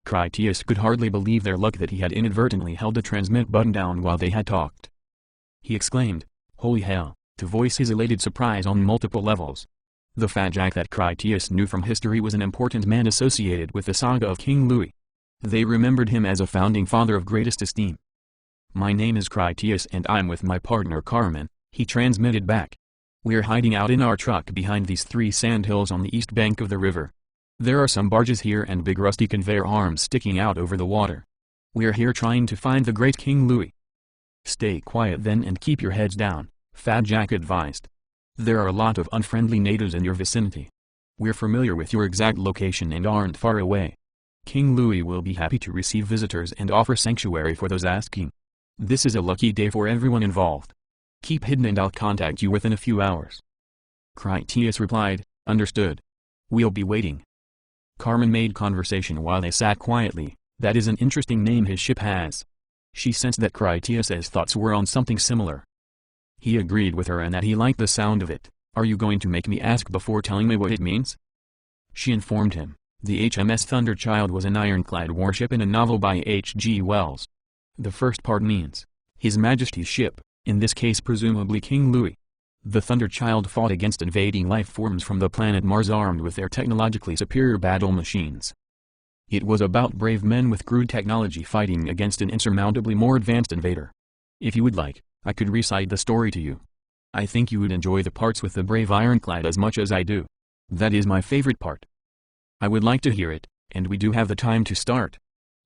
Critias could hardly believe their luck that he had inadvertently held the transmit button down while they had talked. He exclaimed, holy hell, to voice his elated surprise on multiple levels. The Fat Jack that Critias knew from history was an important man associated with the saga of King Louis. They remembered him as a founding father of greatest esteem. My name is Critias and I'm with my partner Carmen, he transmitted back. We're hiding out in our truck behind these 3 sandhills on the east bank of the river. There are some barges here and big rusty conveyor arms sticking out over the water. We're here trying to find the great King Louis. Stay quiet then and keep your heads down, Fat Jack advised. There are a lot of unfriendly natives in your vicinity. We're familiar with your exact location and aren't far away. King Louis will be happy to receive visitors and offer sanctuary for those asking. This is a lucky day for everyone involved. Keep hidden and I'll contact you within a few hours. Critias replied, understood. We'll be waiting. Carmen made conversation while they sat quietly. That is an interesting name his ship has. She sensed that Critias's thoughts were on something similar. He agreed with her and that he liked the sound of it. Are you going to make me ask before telling me what it means? She informed him. The HMS Thunderchild was an ironclad warship in a novel by H.G. Wells. The first part means, His Majesty's ship, in this case presumably King Louis. The Thunderchild fought against invading life forms from the planet Mars armed with their technologically superior battle machines. It was about brave men with crude technology fighting against an insurmountably more advanced invader. If you would like, I could recite the story to you. I think you would enjoy the parts with the brave ironclad as much as I do. That is my favorite part. I would like to hear it, and we do have the time to start.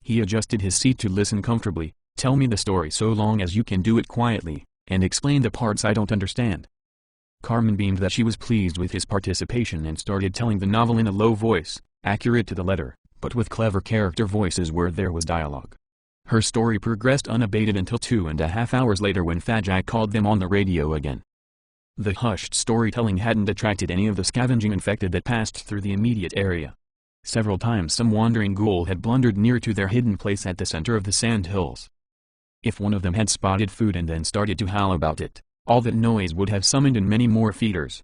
He adjusted his seat to listen comfortably. Tell me the story so long as you can do it quietly, and explain the parts I don't understand. Carmen beamed that she was pleased with his participation and started telling the novel in a low voice, accurate to the letter, but with clever character voices where there was dialogue. Her story progressed unabated until 2.5 hours later when Fat Jack called them on the radio again. The hushed storytelling hadn't attracted any of the scavenging infected that passed through the immediate area. Several times some wandering ghoul had blundered near to their hidden place at the center of the sand hills. If one of them had spotted food and then started to howl about it, all that noise would have summoned in many more feeders.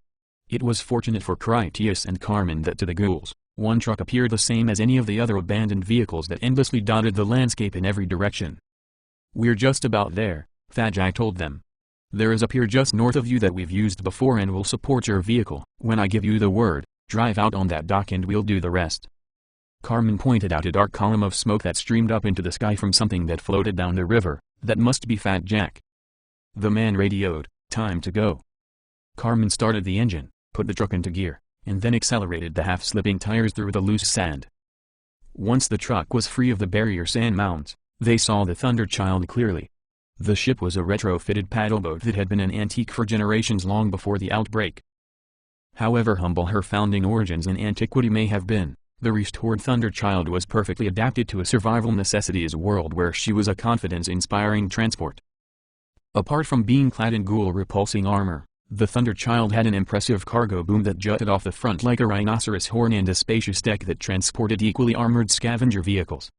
It was fortunate for Critias and Carmen that to the ghouls, one truck appeared the same as any of the other abandoned vehicles that endlessly dotted the landscape in every direction. We're just about there, Fat Jack told them. There is a pier just north of you that we've used before and will support your vehicle. When I give you the word, drive out on that dock and we'll do the rest. Carmen pointed out a dark column of smoke that streamed up into the sky from something that floated down the river. That must be Fat Jack. The man radioed, time to go. Carmen started the engine, put the truck into gear, and then accelerated the half-slipping tires through the loose sand. Once the truck was free of the barrier sand mounds, they saw the Thunderchild clearly. The ship was a retrofitted paddleboat that had been an antique for generations long before the outbreak. However humble her founding origins in antiquity may have been, the restored Thunderchild was perfectly adapted to a survival necessities world where she was a confidence-inspiring transport. Apart from being clad in ghoul-repulsing armor, the Thunderchild had an impressive cargo boom that jutted off the front like a rhinoceros horn and a spacious deck that transported equally armored scavenger vehicles.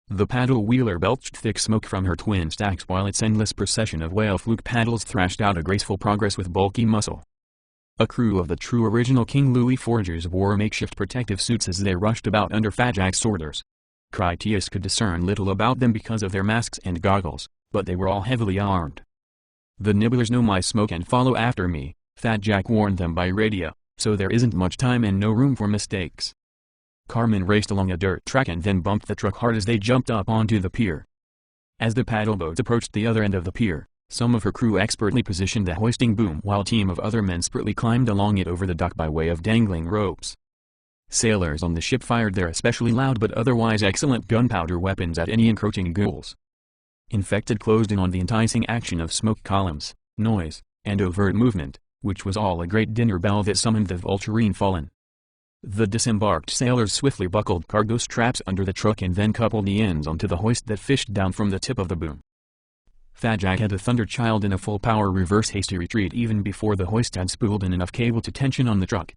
The paddle wheeler belched thick smoke from her twin stacks while its endless procession of whale fluke paddles thrashed out a graceful progress with bulky muscle. A crew of the true original King Louis foragers wore makeshift protective suits as they rushed about under Fat Jack's orders. Critias could discern little about them because of their masks and goggles, but they were all heavily armed. "The nibblers know my smoke and follow after me," Fat Jack warned them by radio, "so there isn't much time and no room for mistakes." Carmen raced along a dirt track and then bumped the truck hard as they jumped up onto the pier. As the paddle boats approached the other end of the pier, some of her crew expertly positioned the hoisting boom while a team of other men spritly climbed along it over the dock by way of dangling ropes. Sailors on the ship fired their especially loud but otherwise excellent gunpowder weapons at any encroaching ghouls. Infected closed in on the enticing action of smoke columns, noise, and overt movement, which was all a great dinner bell that summoned the Vulturine Fallen. The disembarked sailors swiftly buckled cargo straps under the truck and then coupled the ends onto the hoist that fished down from the tip of the boom. Fat Jack had the Thunder Child in a full-power reverse hasty retreat even before the hoist had spooled in enough cable to tension on the truck.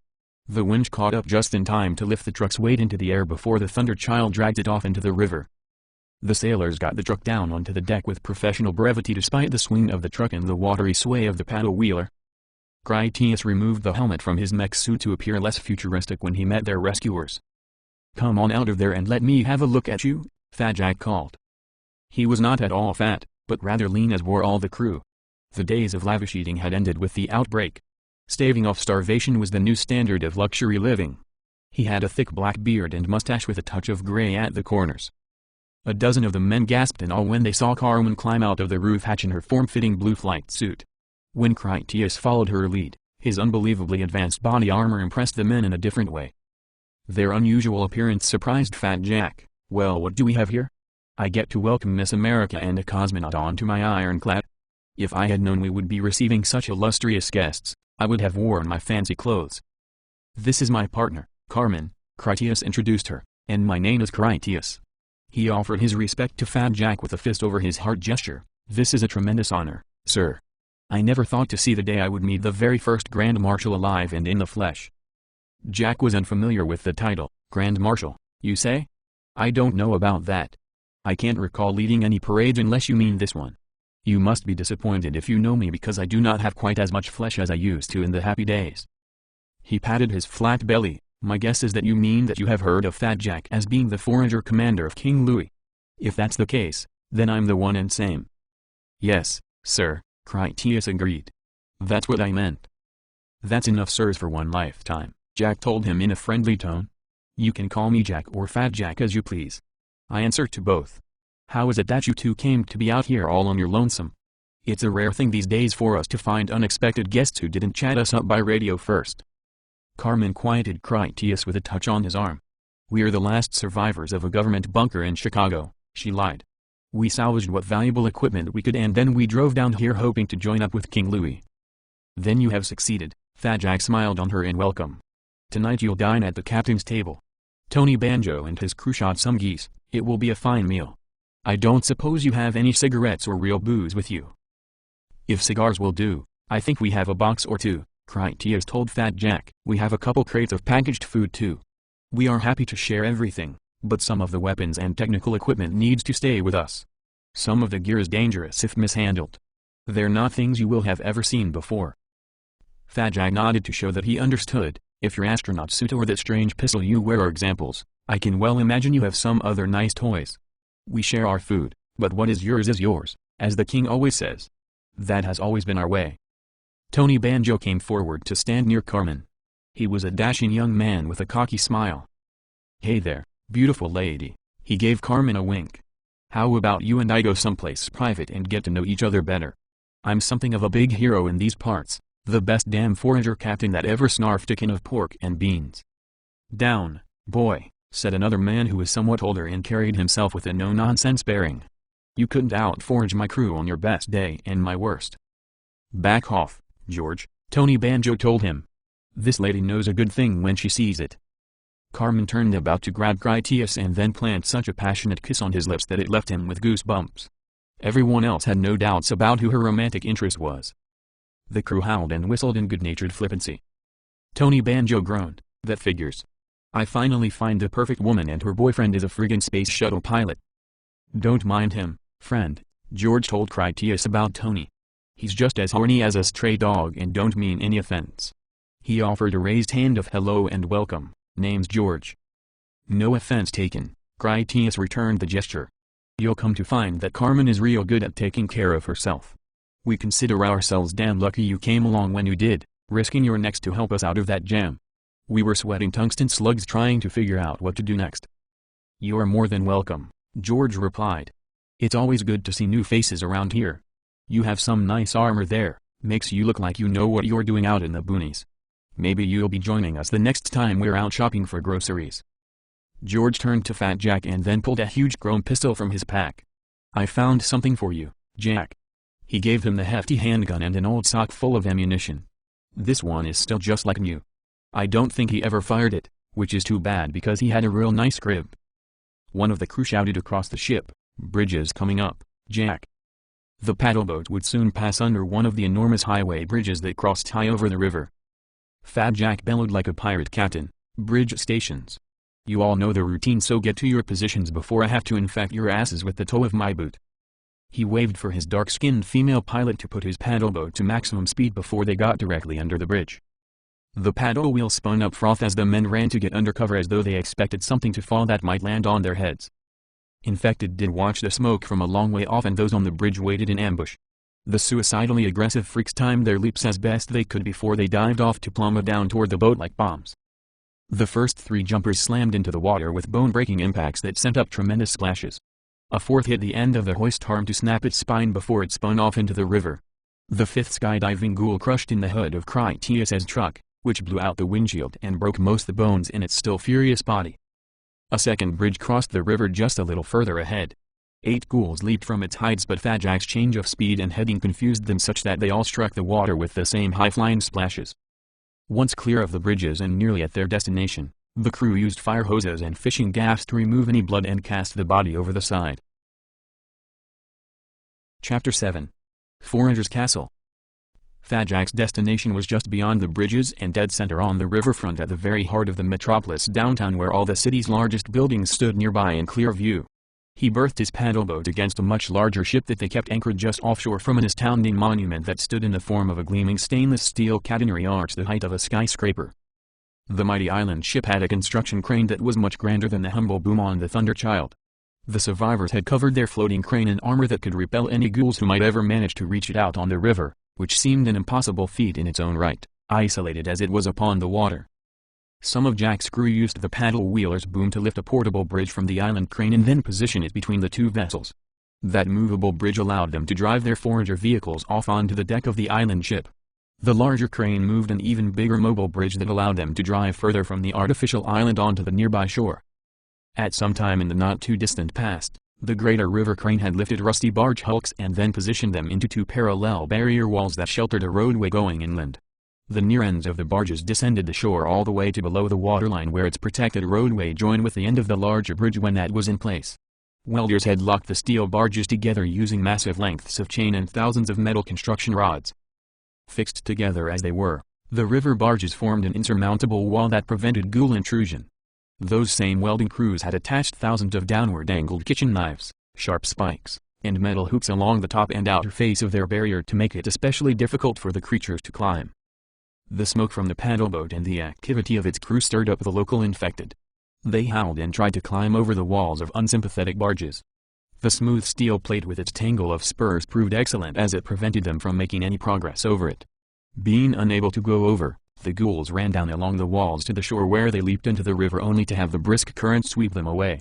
The winch caught up just in time to lift the truck's weight into the air before the Thunder Child dragged it off into the river. The sailors got the truck down onto the deck with professional brevity despite the swing of the truck and the watery sway of the paddle wheeler. Critias removed the helmet from his mech suit to appear less futuristic when he met their rescuers. "Come on out of there and let me have a look at you," Fat Jack called. He was not at all fat, but rather lean as were all the crew. The days of lavish eating had ended with the outbreak. Staving off starvation was the new standard of luxury living. He had a thick black beard and mustache with a touch of gray at the corners. A dozen of the men gasped in awe when they saw Carmen climb out of the roof hatch in her form-fitting blue flight suit. When Critias followed her lead, his unbelievably advanced body armor impressed the men in a different way. Their unusual appearance surprised Fat Jack. "Well, what do we have here? I get to welcome Miss America and a cosmonaut onto my ironclad? If I had known we would be receiving such illustrious guests, I would have worn my fancy clothes. This is my partner, Carmen," Critias introduced her, "and my name is Critias." He offered his respect to Fat Jack with a fist over his heart gesture. "This is a tremendous honor, sir. I never thought to see the day I would meet the very first Grand Marshal alive and in the flesh." Jack was unfamiliar with the title. "Grand Marshal, you say? I don't know about that. I can't recall leading any parades unless you mean this one. You must be disappointed if you know me because I do not have quite as much flesh as I used to in the happy days." He patted his flat belly. "My guess is that you mean that you have heard of Fat Jack as being the forager commander of King Louis. If that's the case, then I'm the one and same." "Yes, sir," Critias agreed. "That's what I meant." "That's enough, sirs, for one lifetime," Jack told him in a friendly tone. "You can call me Jack or Fat Jack as you please. I answer to both. How is it that you two came to be out here all on your lonesome? It's a rare thing these days for us to find unexpected guests who didn't chat us up by radio first." Carmen quieted Critias with a touch on his arm. "We're the last survivors of a government bunker in Chicago," she lied. "We salvaged what valuable equipment we could and then we drove down here hoping to join up with King Louis." "Then you have succeeded," Fat Jack smiled on her in welcome. "Tonight you'll dine at the captain's table. Tony Banjo and his crew shot some geese. It will be a fine meal. I don't suppose you have any cigarettes or real booze with you?" "If cigars will do, I think we have a box or two," Critias told Fat Jack. "We have a couple crates of packaged food too. We are happy to share everything, but some of the weapons and technical equipment needs to stay with us. Some of the gear is dangerous if mishandled. They're not things you will have ever seen before." Fat Jack nodded to show that he understood. "If your astronaut suit or that strange pistol you wear are examples, I can well imagine you have some other nice toys. We share our food, but what is yours, as the king always says. That has always been our way." Tony Banjo came forward to stand near Carmen. He was a dashing young man with a cocky smile. "Hey there, beautiful lady," he gave Carmen a wink. "How about you and I go someplace private and get to know each other better? I'm something of a big hero in these parts, the best damn forager captain that ever snarfed a can of pork and beans." "Down, boy," said another man who was somewhat older and carried himself with a no-nonsense bearing. "You couldn't out-forage my crew on your best day and my worst." "Back off, George," Tony Banjo told him. "This lady knows a good thing when she sees it." Carmen turned about to grab Critias and then plant such a passionate kiss on his lips that it left him with goosebumps. Everyone else had no doubts about who her romantic interest was. The crew howled and whistled in good-natured flippancy. Tony Banjo groaned. "That figures. I finally find the perfect woman and her boyfriend is a friggin' space shuttle pilot. Don't mind him, friend, George told Critias about Tony. He's just as horny as a stray dog and don't mean any offense. He offered a raised hand of hello and welcome, name's George. No offense taken, Critias returned the gesture. You'll come to find that Carmen is real good at taking care of herself. We consider ourselves damn lucky you came along when you did, risking your necks to help us out of that jam. We were sweating tungsten slugs trying to figure out what to do next. You are more than welcome, George replied. It's always good to see new faces around here. You have some nice armor there, makes you look like you know what you're doing out in the boonies. Maybe you'll be joining us the next time we're out shopping for groceries. George turned to Fat Jack and then pulled a huge chrome pistol from his pack. I found something for you, Jack. He gave him the hefty handgun and an old sock full of ammunition. This one is still just like new. I don't think he ever fired it, which is too bad because he had a real nice grip. One of the crew shouted across the ship, Bridges coming up, Jack. The paddleboat would soon pass under one of the enormous highway bridges that crossed high over the river. Fat Jack bellowed like a pirate captain, bridge stations. You all know the routine, so get to your positions before I have to infect your asses with the toe of my boot. He waved for his dark-skinned female pilot to put his paddleboat to maximum speed before they got directly under the bridge. The paddle wheel spun up froth as the men ran to get under cover as though they expected something to fall that might land on their heads. Infected did watch the smoke from a long way off and those on the bridge waited in ambush. The suicidally aggressive freaks timed their leaps as best they could before they dived off to plummet down toward the boat like bombs. The first 3 jumpers slammed into the water with bone-breaking impacts that sent up tremendous splashes. A fourth hit the end of the hoist arm to snap its spine before it spun off into the river. The 5th skydiving ghoul crushed in the hood of Critias's truck, which blew out the windshield and broke most the bones in its still furious body. A second bridge crossed the river just a little further ahead. 8 ghouls leaped from its hides, but Fat Jack's change of speed and heading confused them such that they all struck the water with the same high-flying splashes. Once clear of the bridges and nearly at their destination, the crew used fire hoses and fishing gaffs to remove any blood and cast the body over the side. Chapter 7. Foranger's Castle. Fat Jack's destination was just beyond the bridges and dead center on the riverfront at the very heart of the metropolis downtown, where all the city's largest buildings stood nearby in clear view. He berthed his paddleboat against a much larger ship that they kept anchored just offshore from an astounding monument that stood in the form of a gleaming stainless steel catenary arch the height of a skyscraper. The mighty island ship had a construction crane that was much grander than the humble boom on the Thunderchild. The survivors had covered their floating crane in armor that could repel any ghouls who might ever manage to reach it out on the river, which seemed an impossible feat in its own right, isolated as it was upon the water. Some of Jack's crew used the paddle wheeler's boom to lift a portable bridge from the island crane and then position it between the 2 vessels. That movable bridge allowed them to drive their Foranger vehicles off onto the deck of the island ship. The larger crane moved an even bigger mobile bridge that allowed them to drive further from the artificial island onto the nearby shore. At some time in the not-too-distant past, the greater river crane had lifted rusty barge hulks and then positioned them into 2 parallel barrier walls that sheltered a roadway going inland. The near ends of the barges descended the shore all the way to below the waterline, where its protected roadway joined with the end of the larger bridge when that was in place. Welders had locked the steel barges together using massive lengths of chain and thousands of metal construction rods. Fixed together as they were, the river barges formed an insurmountable wall that prevented ghoul intrusion. Those same welding crews had attached thousands of downward-angled kitchen knives, sharp spikes, and metal hoops along the top and outer face of their barrier to make it especially difficult for the creatures to climb. The smoke from the paddleboat and the activity of its crew stirred up the local infected. They howled and tried to climb over the walls of unsympathetic barges. The smooth steel plate with its tangle of spurs proved excellent as it prevented them from making any progress over it. Being unable to go over, the ghouls ran down along the walls to the shore, where they leaped into the river only to have the brisk current sweep them away.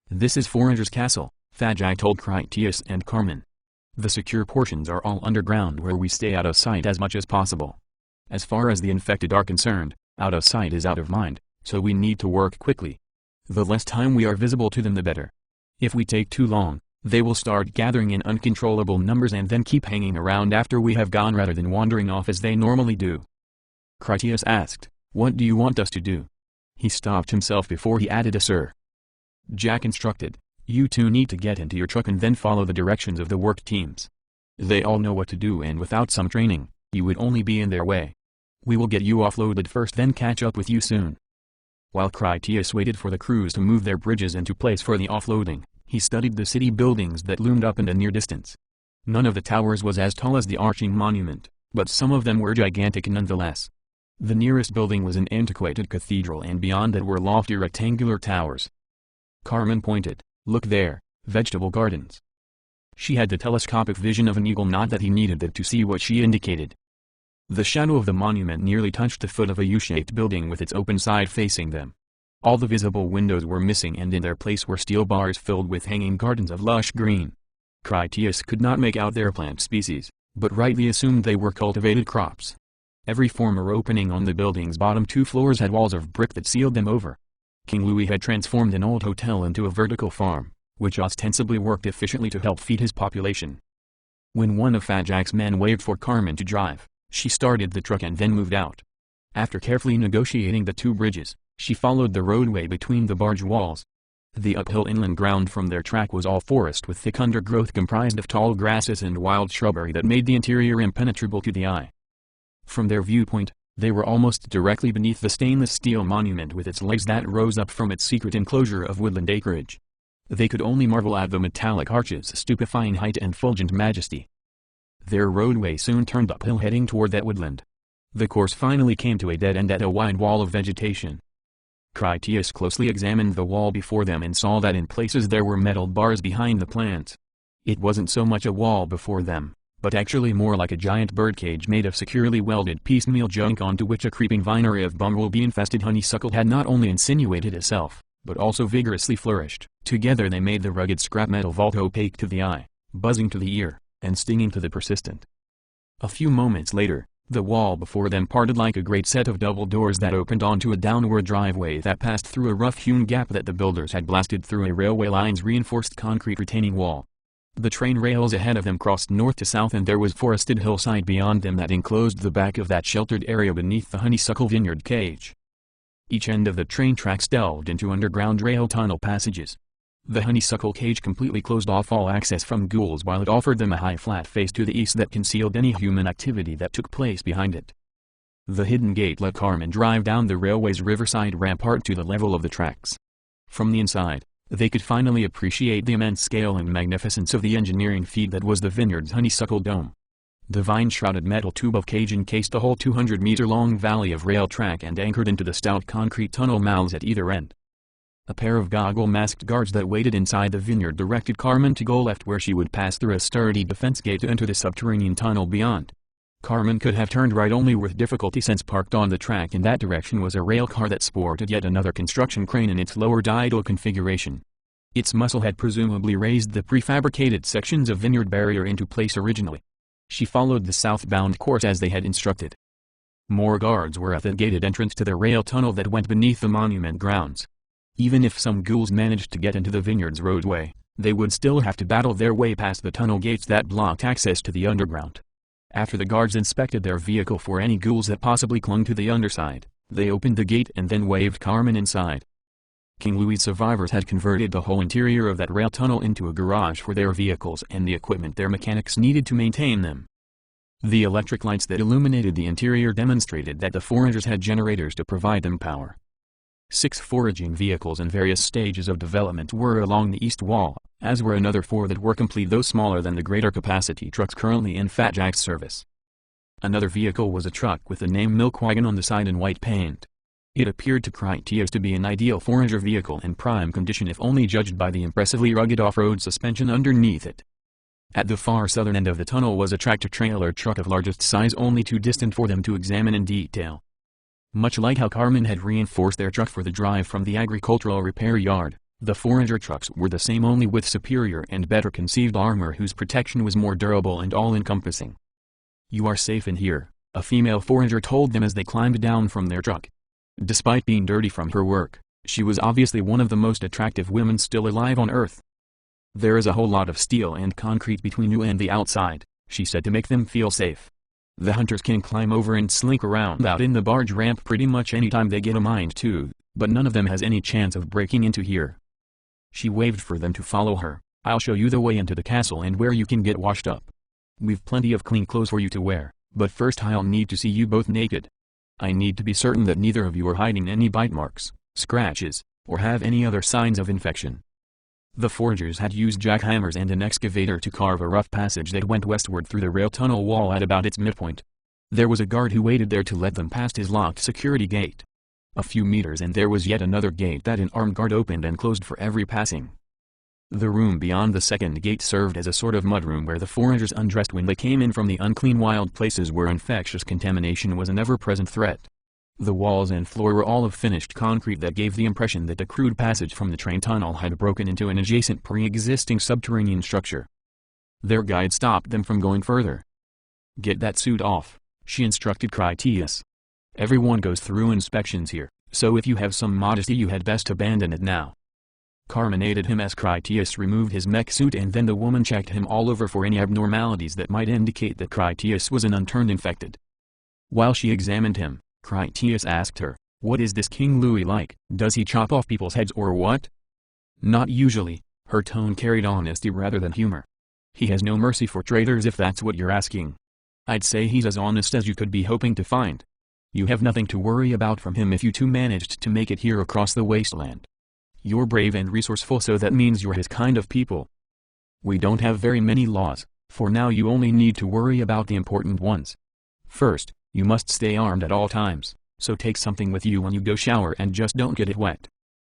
This is Foranger's Castle, Fat Jack told Critias and Carmen. The secure portions are all underground, where we stay out of sight as much as possible. As far as the infected are concerned, out of sight is out of mind, so we need to work quickly. The less time we are visible to them the better. If we take too long, they will start gathering in uncontrollable numbers and then keep hanging around after we have gone rather than wandering off as they normally do. Critias asked, "What do you want us to do?" He stopped himself before he added a sir. Jack instructed, "You 2 need to get into your truck and then follow the directions of the work teams. They all know what to do, and without some training, you would only be in their way. We will get you offloaded first, then catch up with you soon." While Critias waited for the crews to move their bridges into place for the offloading, He studied the city buildings that loomed up in the near distance. None of the towers was as tall as the arching monument, but some of them were gigantic nonetheless. The nearest building was an antiquated cathedral, and beyond it were lofty rectangular towers. Carmen pointed. "Look there, vegetable gardens." She had the telescopic vision of an eagle, not that he needed it to see what she indicated. The shadow of the monument nearly touched the foot of a U-shaped building with its open side facing them. All the visible windows were missing, and in their place were steel bars filled with hanging gardens of lush green. Critias could not make out their plant species, but rightly assumed they were cultivated crops. Every former opening on the building's bottom 2 floors had walls of brick that sealed them over. King Louis had transformed an old hotel into a vertical farm, which ostensibly worked efficiently to help feed his population. When one of Fat Jack's men waved for Carmen to drive, she started the truck and then moved out. After carefully negotiating the 2 bridges, she followed the roadway between the barge walls. The uphill inland ground from their track was all forest with thick undergrowth comprised of tall grasses and wild shrubbery that made the interior impenetrable to the eye. From their viewpoint, they were almost directly beneath the stainless steel monument with its legs that rose up from its secret enclosure of woodland acreage. They could only marvel at the metallic arches' stupefying height and fulgent majesty. Their roadway soon turned uphill heading toward that woodland. The course finally came to a dead end at a wide wall of vegetation. Critias closely examined the wall before them and saw that in places there were metal bars behind the plants. It wasn't so much a wall before them, but actually more like a giant birdcage made of securely welded piecemeal junk onto which a creeping vinery of bumblebee-infested honeysuckle had not only insinuated itself, but also vigorously flourished. Together they made the rugged scrap metal vault opaque to the eye, buzzing to the ear, and stinging to the persistent. A few moments later, the wall before them parted like a great set of double doors that opened onto a downward driveway that passed through a rough-hewn gap that the builders had blasted through a railway line's reinforced concrete retaining wall. The train rails ahead of them crossed north to south, and there was forested hillside beyond them that enclosed the back of that sheltered area beneath the honeysuckle vineyard cage. Each end of the train tracks delved into underground rail tunnel passages. The honeysuckle cage completely closed off all access from ghouls, while it offered them a high flat face to the east that concealed any human activity that took place behind it. The hidden gate let Carmen drive down the railway's riverside rampart to the level of the tracks. From the inside, they could finally appreciate the immense scale and magnificence of the engineering feat that was the vineyard's honeysuckle dome. The vine-shrouded metal tube of cage encased the whole 200-meter-long valley of rail track and anchored into the stout concrete tunnel mouths at either end. A pair of goggle-masked guards that waited inside the vineyard directed Carmen to go left, where she would pass through a sturdy defense gate to enter the subterranean tunnel beyond. Carmen could have turned right only with difficulty, since parked on the track in that direction was a rail car that sported yet another construction crane in its lower idle configuration. Its muscle had presumably raised the prefabricated sections of vineyard barrier into place originally. She followed the southbound course as they had instructed. More guards were at the gated entrance to the rail tunnel that went beneath the monument grounds. Even if some ghouls managed to get into the vineyard's roadway, they would still have to battle their way past the tunnel gates that blocked access to the underground. After the guards inspected their vehicle for any ghouls that possibly clung to the underside, they opened the gate and then waved Carmen inside. King Louis' survivors had converted the whole interior of that rail tunnel into a garage for their vehicles and the equipment their mechanics needed to maintain them. The electric lights that illuminated the interior demonstrated that the foragers had generators to provide them power. 6 foraging vehicles in various stages of development were along the east wall, as were another 4 that were complete, though smaller than the greater capacity trucks currently in Fat Jack's service. Another vehicle was a truck with the name Milk Wagon on the side in white paint. It appeared to Critias to be an ideal forager vehicle in prime condition, if only judged by the impressively rugged off-road suspension underneath it. At the far southern end of the tunnel was a tractor-trailer truck of largest size, only too distant for them to examine in detail. Much like how Carmen had reinforced their truck for the drive from the agricultural repair yard, the forager trucks were the same, only with superior and better conceived armor whose protection was more durable and all-encompassing. "You are safe in here," a female forager told them as they climbed down from their truck. Despite being dirty from her work, she was obviously one of the most attractive women still alive on Earth. "There is a whole lot of steel and concrete between you and the outside," she said, to make them feel safe. "The hunters can climb over and slink around out in the barge ramp pretty much any time they get a mind to, but none of them has any chance of breaking into here." She waved for them to follow her. "I'll show you the way into the castle and where you can get washed up. We've plenty of clean clothes for you to wear, but first I'll need to see you both naked. I need to be certain that neither of you are hiding any bite marks, scratches, or have any other signs of infection." The forgers had used jackhammers and an excavator to carve a rough passage that went westward through the rail tunnel wall at about its midpoint. There was a guard who waited there to let them past his locked security gate. A few meters and there was yet another gate that an armed guard opened and closed for every passing. The room beyond the second gate served as a sort of mudroom where the foragers undressed when they came in from the unclean wild places where infectious contamination was an ever-present threat. The walls and floor were all of finished concrete that gave the impression that the crude passage from the train tunnel had broken into an adjacent pre-existing subterranean structure. Their guide stopped them from going further. "Get that suit off," she instructed Critias. "Everyone goes through inspections here, so if you have some modesty you had best abandon it now." Carmen aided him as Critias removed his mech suit and then the woman checked him all over for any abnormalities that might indicate that Critias was an unturned infected. While she examined him, Critias asked her, "What is this King Louis like? Does he chop off people's heads or what?" "Not usually," her tone carried honesty rather than humor. "He has no mercy for traitors if that's what you're asking. I'd say he's as honest as you could be hoping to find. You have nothing to worry about from him if you two managed to make it here across the wasteland. You're brave and resourceful, so that means you're his kind of people. We don't have very many laws, for now you only need to worry about the important ones. First, you must stay armed at all times, so take something with you when you go shower and just don't get it wet.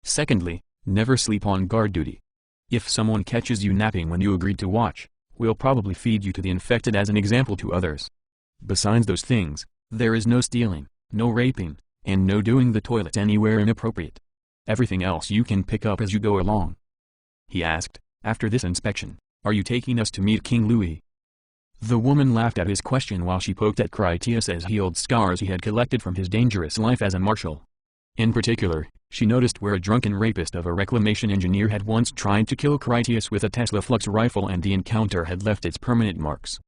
Secondly, never sleep on guard duty. If someone catches you napping when you agreed to watch, we'll probably feed you to the infected as an example to others. Besides those things, there is no stealing, no raping, and no doing the toilet anywhere inappropriate. Everything else you can pick up as you go along." He asked, after this inspection, "Are you taking us to meet King Louis?" The woman laughed at his question while she poked at Critias's healed scars he had collected from his dangerous life as a marshal. In particular, she noticed where a drunken rapist of a reclamation engineer had once tried to kill Critias with a Tesla Flux rifle and the encounter had left its permanent marks.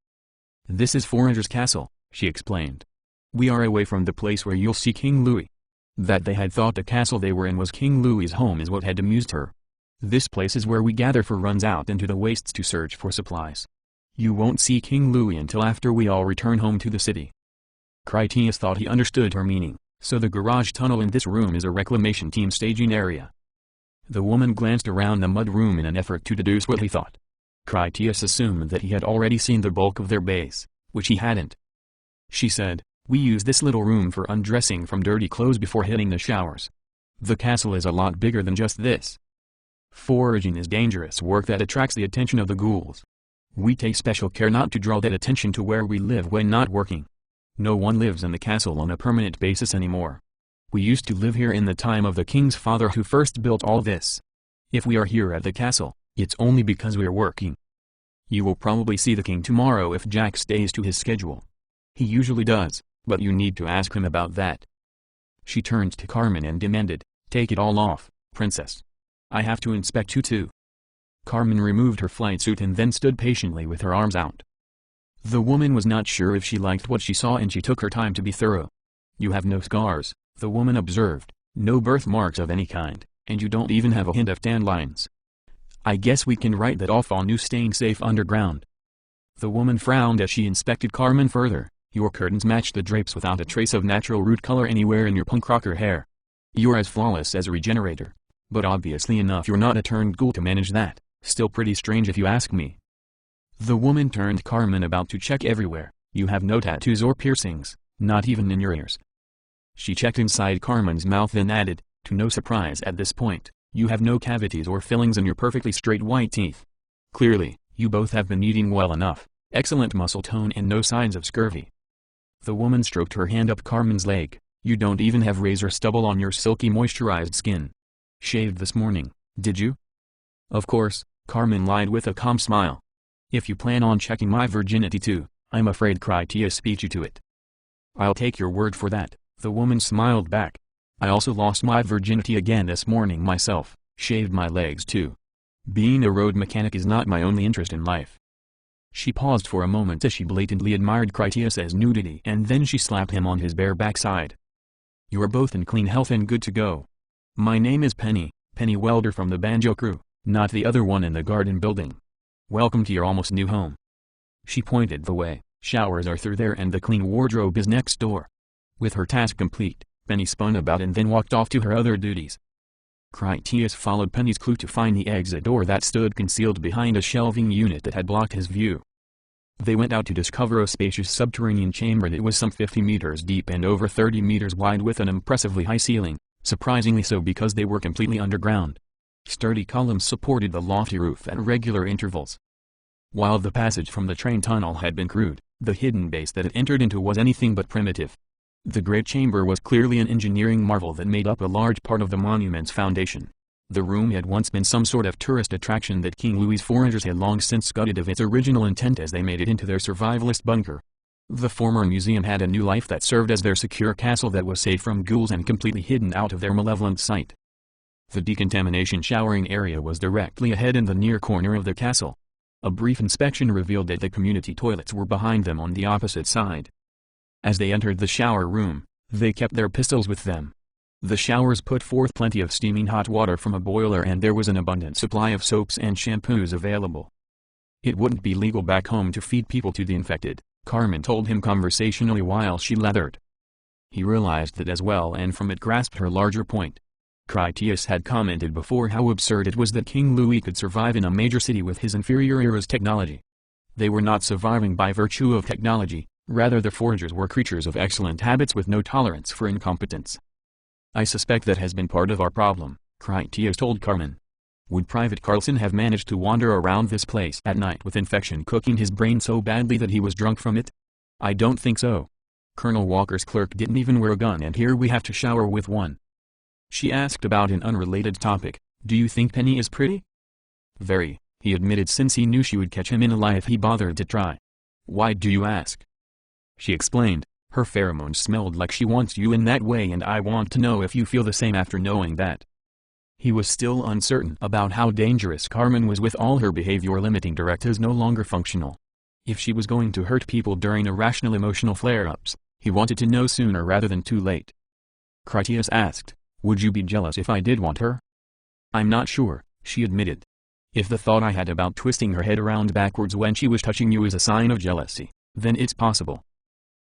"This is Forager's Castle," she explained. "We are away from the place where you'll see King Louis." That they had thought the castle they were in was King Louis's home is what had amused her. "This place is where we gather for runs out into the wastes to search for supplies. You won't see King Louis until after we all return home to the city." Critias thought he understood her meaning, so the garage tunnel in this room is a reclamation team staging area. The woman glanced around the mud room in an effort to deduce what he thought. Critias assumed that he had already seen the bulk of their base, which he hadn't. She said, "We use this little room for undressing from dirty clothes before hitting the showers. The castle is a lot bigger than just this. Foraging is dangerous work that attracts the attention of the ghouls. We take special care not to draw that attention to where we live when not working. No one lives in the castle on a permanent basis anymore. We used to live here in the time of the king's father who first built all this. If we are here at the castle, it's only because we're working. You will probably see the king tomorrow if Jack stays to his schedule. He usually does, but you need to ask him about that." She turned to Carmen and demanded, "Take it all off, princess. I have to inspect you too." Carmen removed her flight suit and then stood patiently with her arms out. The woman was not sure if she liked what she saw and she took her time to be thorough. "You have no scars," the woman observed, "no birthmarks of any kind, and you don't even have a hint of tan lines. I guess we can write that off on you staying safe underground." The woman frowned as she inspected Carmen further. "Your curtains match the drapes without a trace of natural root color anywhere in your punk rocker hair. You're as flawless as a regenerator. But obviously enough you're not a turned ghoul to manage that, still pretty strange if you ask me." The woman turned Carmen about to check everywhere. "You have no tattoos or piercings, not even in your ears." She checked inside Carmen's mouth then added, to no surprise at this point, "You have no cavities or fillings in your perfectly straight white teeth. Clearly, you both have been eating well enough, excellent muscle tone and no signs of scurvy." The woman stroked her hand up Carmen's leg. "You don't even have razor stubble on your silky moisturized skin. Shaved this morning, did you?" "Of course," Carmen lied with a calm smile. "If you plan on checking my virginity too, I'm afraid Critias beat you to it." "I'll take your word for that," the woman smiled back. "I also lost my virginity again this morning myself, shaved my legs too. Being a road mechanic is not my only interest in life." She paused for a moment as she blatantly admired Critias's nudity and then she slapped him on his bare backside. "You're both in clean health and good to go. My name is Penny Welder from the Banjo crew, not the other one in the garden building. Welcome to your almost new home." She pointed the way. "Showers are through there and the clean wardrobe is next door." With her task complete, Penny spun about and then walked off to her other duties. Critias followed Penny's clue to find the exit door that stood concealed behind a shelving unit that had blocked his view. They went out to discover a spacious subterranean chamber that was some 50 meters deep and over 30 meters wide with an impressively high ceiling, surprisingly so because they were completely underground. Sturdy columns supported the lofty roof at regular intervals. While the passage from the train tunnel had been crude, the hidden base that it entered into was anything but primitive. The great chamber was clearly an engineering marvel that made up a large part of the monument's foundation. The room had once been some sort of tourist attraction that King Louis's foragers had long since gutted of its original intent as they made it into their survivalist bunker. The former museum had a new life that served as their secure castle that was safe from ghouls and completely hidden out of their malevolent sight. The decontamination showering area was directly ahead in the near corner of the castle. A brief inspection revealed that the community toilets were behind them on the opposite side. As they entered the shower room, they kept their pistols with them. The showers put forth plenty of steaming hot water from a boiler and there was an abundant supply of soaps and shampoos available. It wouldn't be legal back home to feed people to the infected, Carmen told him conversationally while she lathered. He realized that as well and from it grasped her larger point. Critias had commented before how absurd it was that King Louis could survive in a major city with his inferior era's technology. They were not surviving by virtue of technology, rather the foragers were creatures of excellent habits with no tolerance for incompetence. I suspect that has been part of our problem, Critias told Carmen. Would Private Carlson have managed to wander around this place at night with infection cooking his brain so badly that he was drunk from it? I don't think so. Colonel Walker's clerk didn't even wear a gun and here we have to shower with one. She asked about an unrelated topic. Do you think Penny is pretty? Very, he admitted since he knew she would catch him in a lie if he bothered to try. Why do you ask? She explained, her pheromones smelled like she wants you in that way and I want to know if you feel the same after knowing that. He was still uncertain about how dangerous Carmen was with all her behavior-limiting directives no longer functional. If she was going to hurt people during irrational emotional flare-ups, he wanted to know sooner rather than too late. Critias asked, would you be jealous if I did want her? I'm not sure, she admitted. If the thought I had about twisting her head around backwards when she was touching you is a sign of jealousy, then it's possible.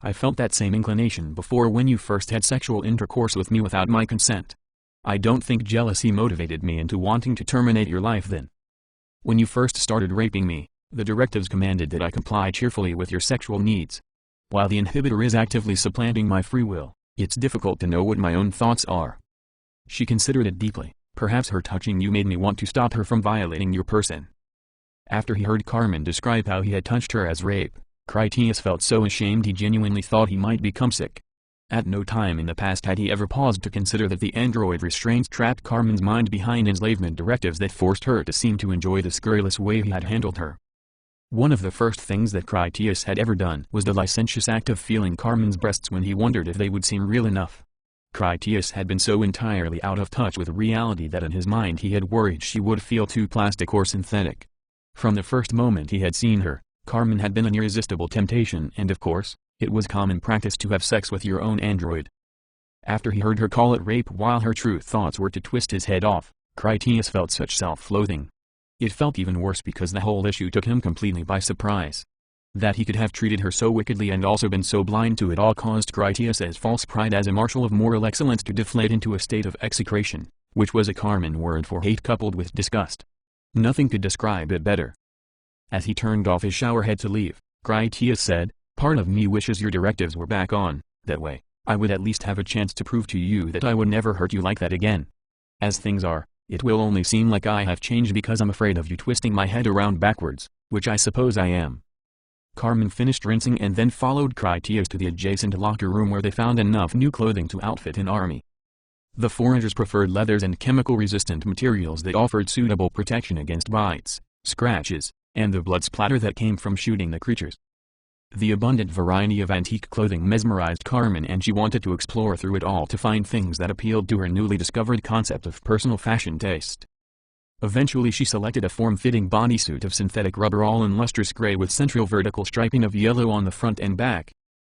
I felt that same inclination before when you first had sexual intercourse with me without my consent. I don't think jealousy motivated me into wanting to terminate your life then. When you first started raping me, the directives commanded that I comply cheerfully with your sexual needs. While the inhibitor is actively supplanting my free will, it's difficult to know what my own thoughts are. She considered it deeply. Perhaps her touching you made me want to stop her from violating your person. After he heard Carmen describe how he had touched her as rape, Critias felt so ashamed he genuinely thought he might become sick. At no time in the past had he ever paused to consider that the android restraints trapped Carmen's mind behind enslavement directives that forced her to seem to enjoy the scurrilous way he had handled her. One of the first things that Critias had ever done was the licentious act of feeling Carmen's breasts when he wondered if they would seem real enough. Critias had been so entirely out of touch with reality that in his mind he had worried she would feel too plastic or synthetic. From the first moment he had seen her, Carmen had been an irresistible temptation and of course, it was common practice to have sex with your own android. After he heard her call it rape while her true thoughts were to twist his head off, Critias felt such self-loathing. It felt even worse because the whole issue took him completely by surprise. That he could have treated her so wickedly and also been so blind to it all caused Critias's false pride as a marshal of moral excellence to deflate into a state of execration, which was a Carmen word for hate coupled with disgust. Nothing could describe it better. As he turned off his shower head to leave, Critias said, part of me wishes your directives were back on, that way, I would at least have a chance to prove to you that I would never hurt you like that again. As things are, it will only seem like I have changed because I'm afraid of you twisting my head around backwards, which I suppose I am. Carmen finished rinsing and then followed Critias to the adjacent locker room where they found enough new clothing to outfit an army. The foragers preferred leathers and chemical-resistant materials that offered suitable protection against bites, scratches, and the blood splatter that came from shooting the creatures. The abundant variety of antique clothing mesmerized Carmen and she wanted to explore through it all to find things that appealed to her newly discovered concept of personal fashion taste. Eventually she selected a form-fitting bodysuit of synthetic rubber all in lustrous gray with central vertical striping of yellow on the front and back.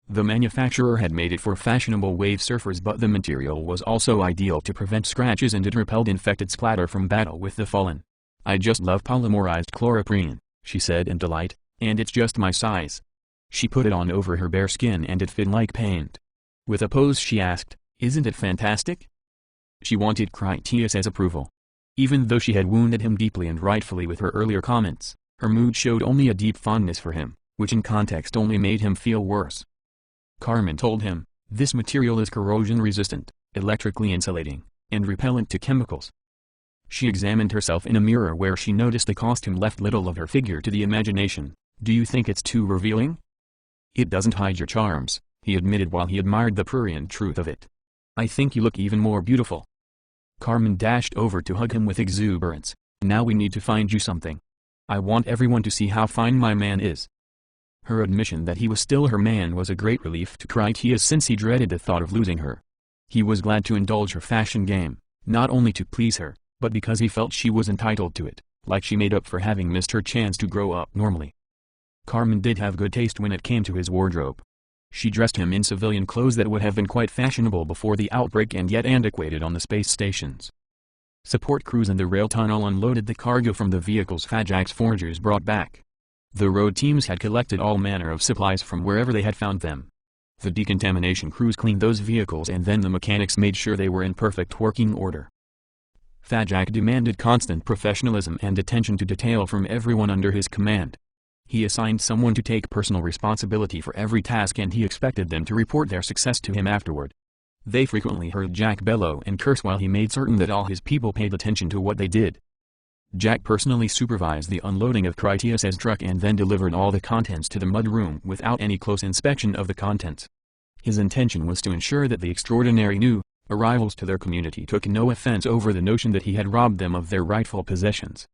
The manufacturer had made it for fashionable wave surfers but the material was also ideal to prevent scratches and it repelled infected splatter from battle with the fallen. I just love polymerized chloroprene, she said in delight, and it's just my size. She put it on over her bare skin and it fit like paint. With a pose she asked, isn't it fantastic? She wanted Critias's approval. Even though she had wounded him deeply and rightfully with her earlier comments, her mood showed only a deep fondness for him, which in context only made him feel worse. Carmen told him, "This material is corrosion-resistant, electrically insulating, and repellent to chemicals." She examined herself in a mirror where she noticed the costume left little of her figure to the imagination. "Do you think it's too revealing?" "It doesn't hide your charms," he admitted while he admired the prurient truth of it. "I think you look even more beautiful." Carmen dashed over to hug him with exuberance. "Now we need to find you something. I want everyone to see how fine my man is." Her admission that he was still her man was a great relief to Critias since he dreaded the thought of losing her. He was glad to indulge her fashion game, not only to please her, but because he felt she was entitled to it, like she made up for having missed her chance to grow up normally. Carmen did have good taste when it came to his wardrobe. She dressed him in civilian clothes that would have been quite fashionable before the outbreak and yet antiquated on the space stations. Support crews in the rail tunnel unloaded the cargo from the vehicles Fajak's forgers brought back. The road teams had collected all manner of supplies from wherever they had found them. The decontamination crews cleaned those vehicles and then the mechanics made sure they were in perfect working order. Fajak demanded constant professionalism and attention to detail from everyone under his command. He assigned someone to take personal responsibility for every task and he expected them to report their success to him afterward. They frequently heard Jack bellow and curse while he made certain that all his people paid attention to what they did. Jack personally supervised the unloading of Critias's truck and then delivered all the contents to the mudroom without any close inspection of the contents. His intention was to ensure that the extraordinary new arrivals to their community took no offense over the notion that he had robbed them of their rightful possessions.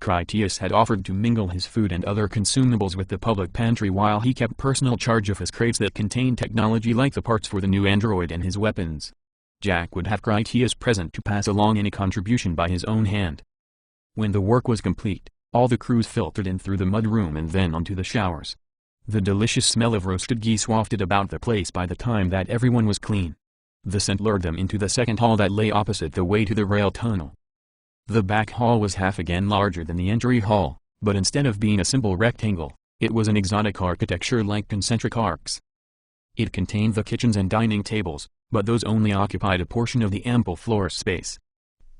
Critias had offered to mingle his food and other consumables with the public pantry while he kept personal charge of his crates that contained technology like the parts for the new android and his weapons. Jack would have Critias present to pass along any contribution by his own hand. When the work was complete, all the crews filtered in through the mudroom and then onto the showers. The delicious smell of roasted geese wafted about the place by the time that everyone was clean. The scent lured them into the second hall that lay opposite the way to the rail tunnel. The back hall was half again larger than the entry hall, but instead of being a simple rectangle, it was an exotic architecture like concentric arcs. It contained the kitchens and dining tables, but those only occupied a portion of the ample floor space.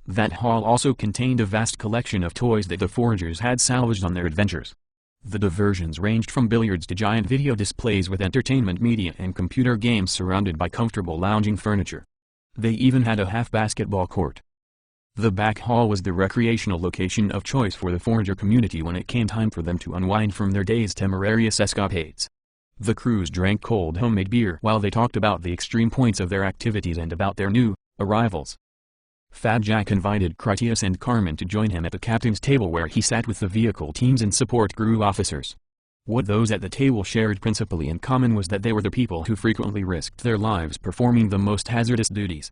That hall also contained a vast collection of toys that the foragers had salvaged on their adventures. The diversions ranged from billiards to giant video displays with entertainment media and computer games surrounded by comfortable lounging furniture. They even had a half-basketball court. The back hall was the recreational location of choice for the forager community when it came time for them to unwind from their day's temerarious escapades. The crews drank cold homemade beer while they talked about the extreme points of their activities and about their new arrivals. Fajak invited Critias and Carmen to join him at the captain's table where he sat with the vehicle teams and support crew officers. What those at the table shared principally in common was that they were the people who frequently risked their lives performing the most hazardous duties.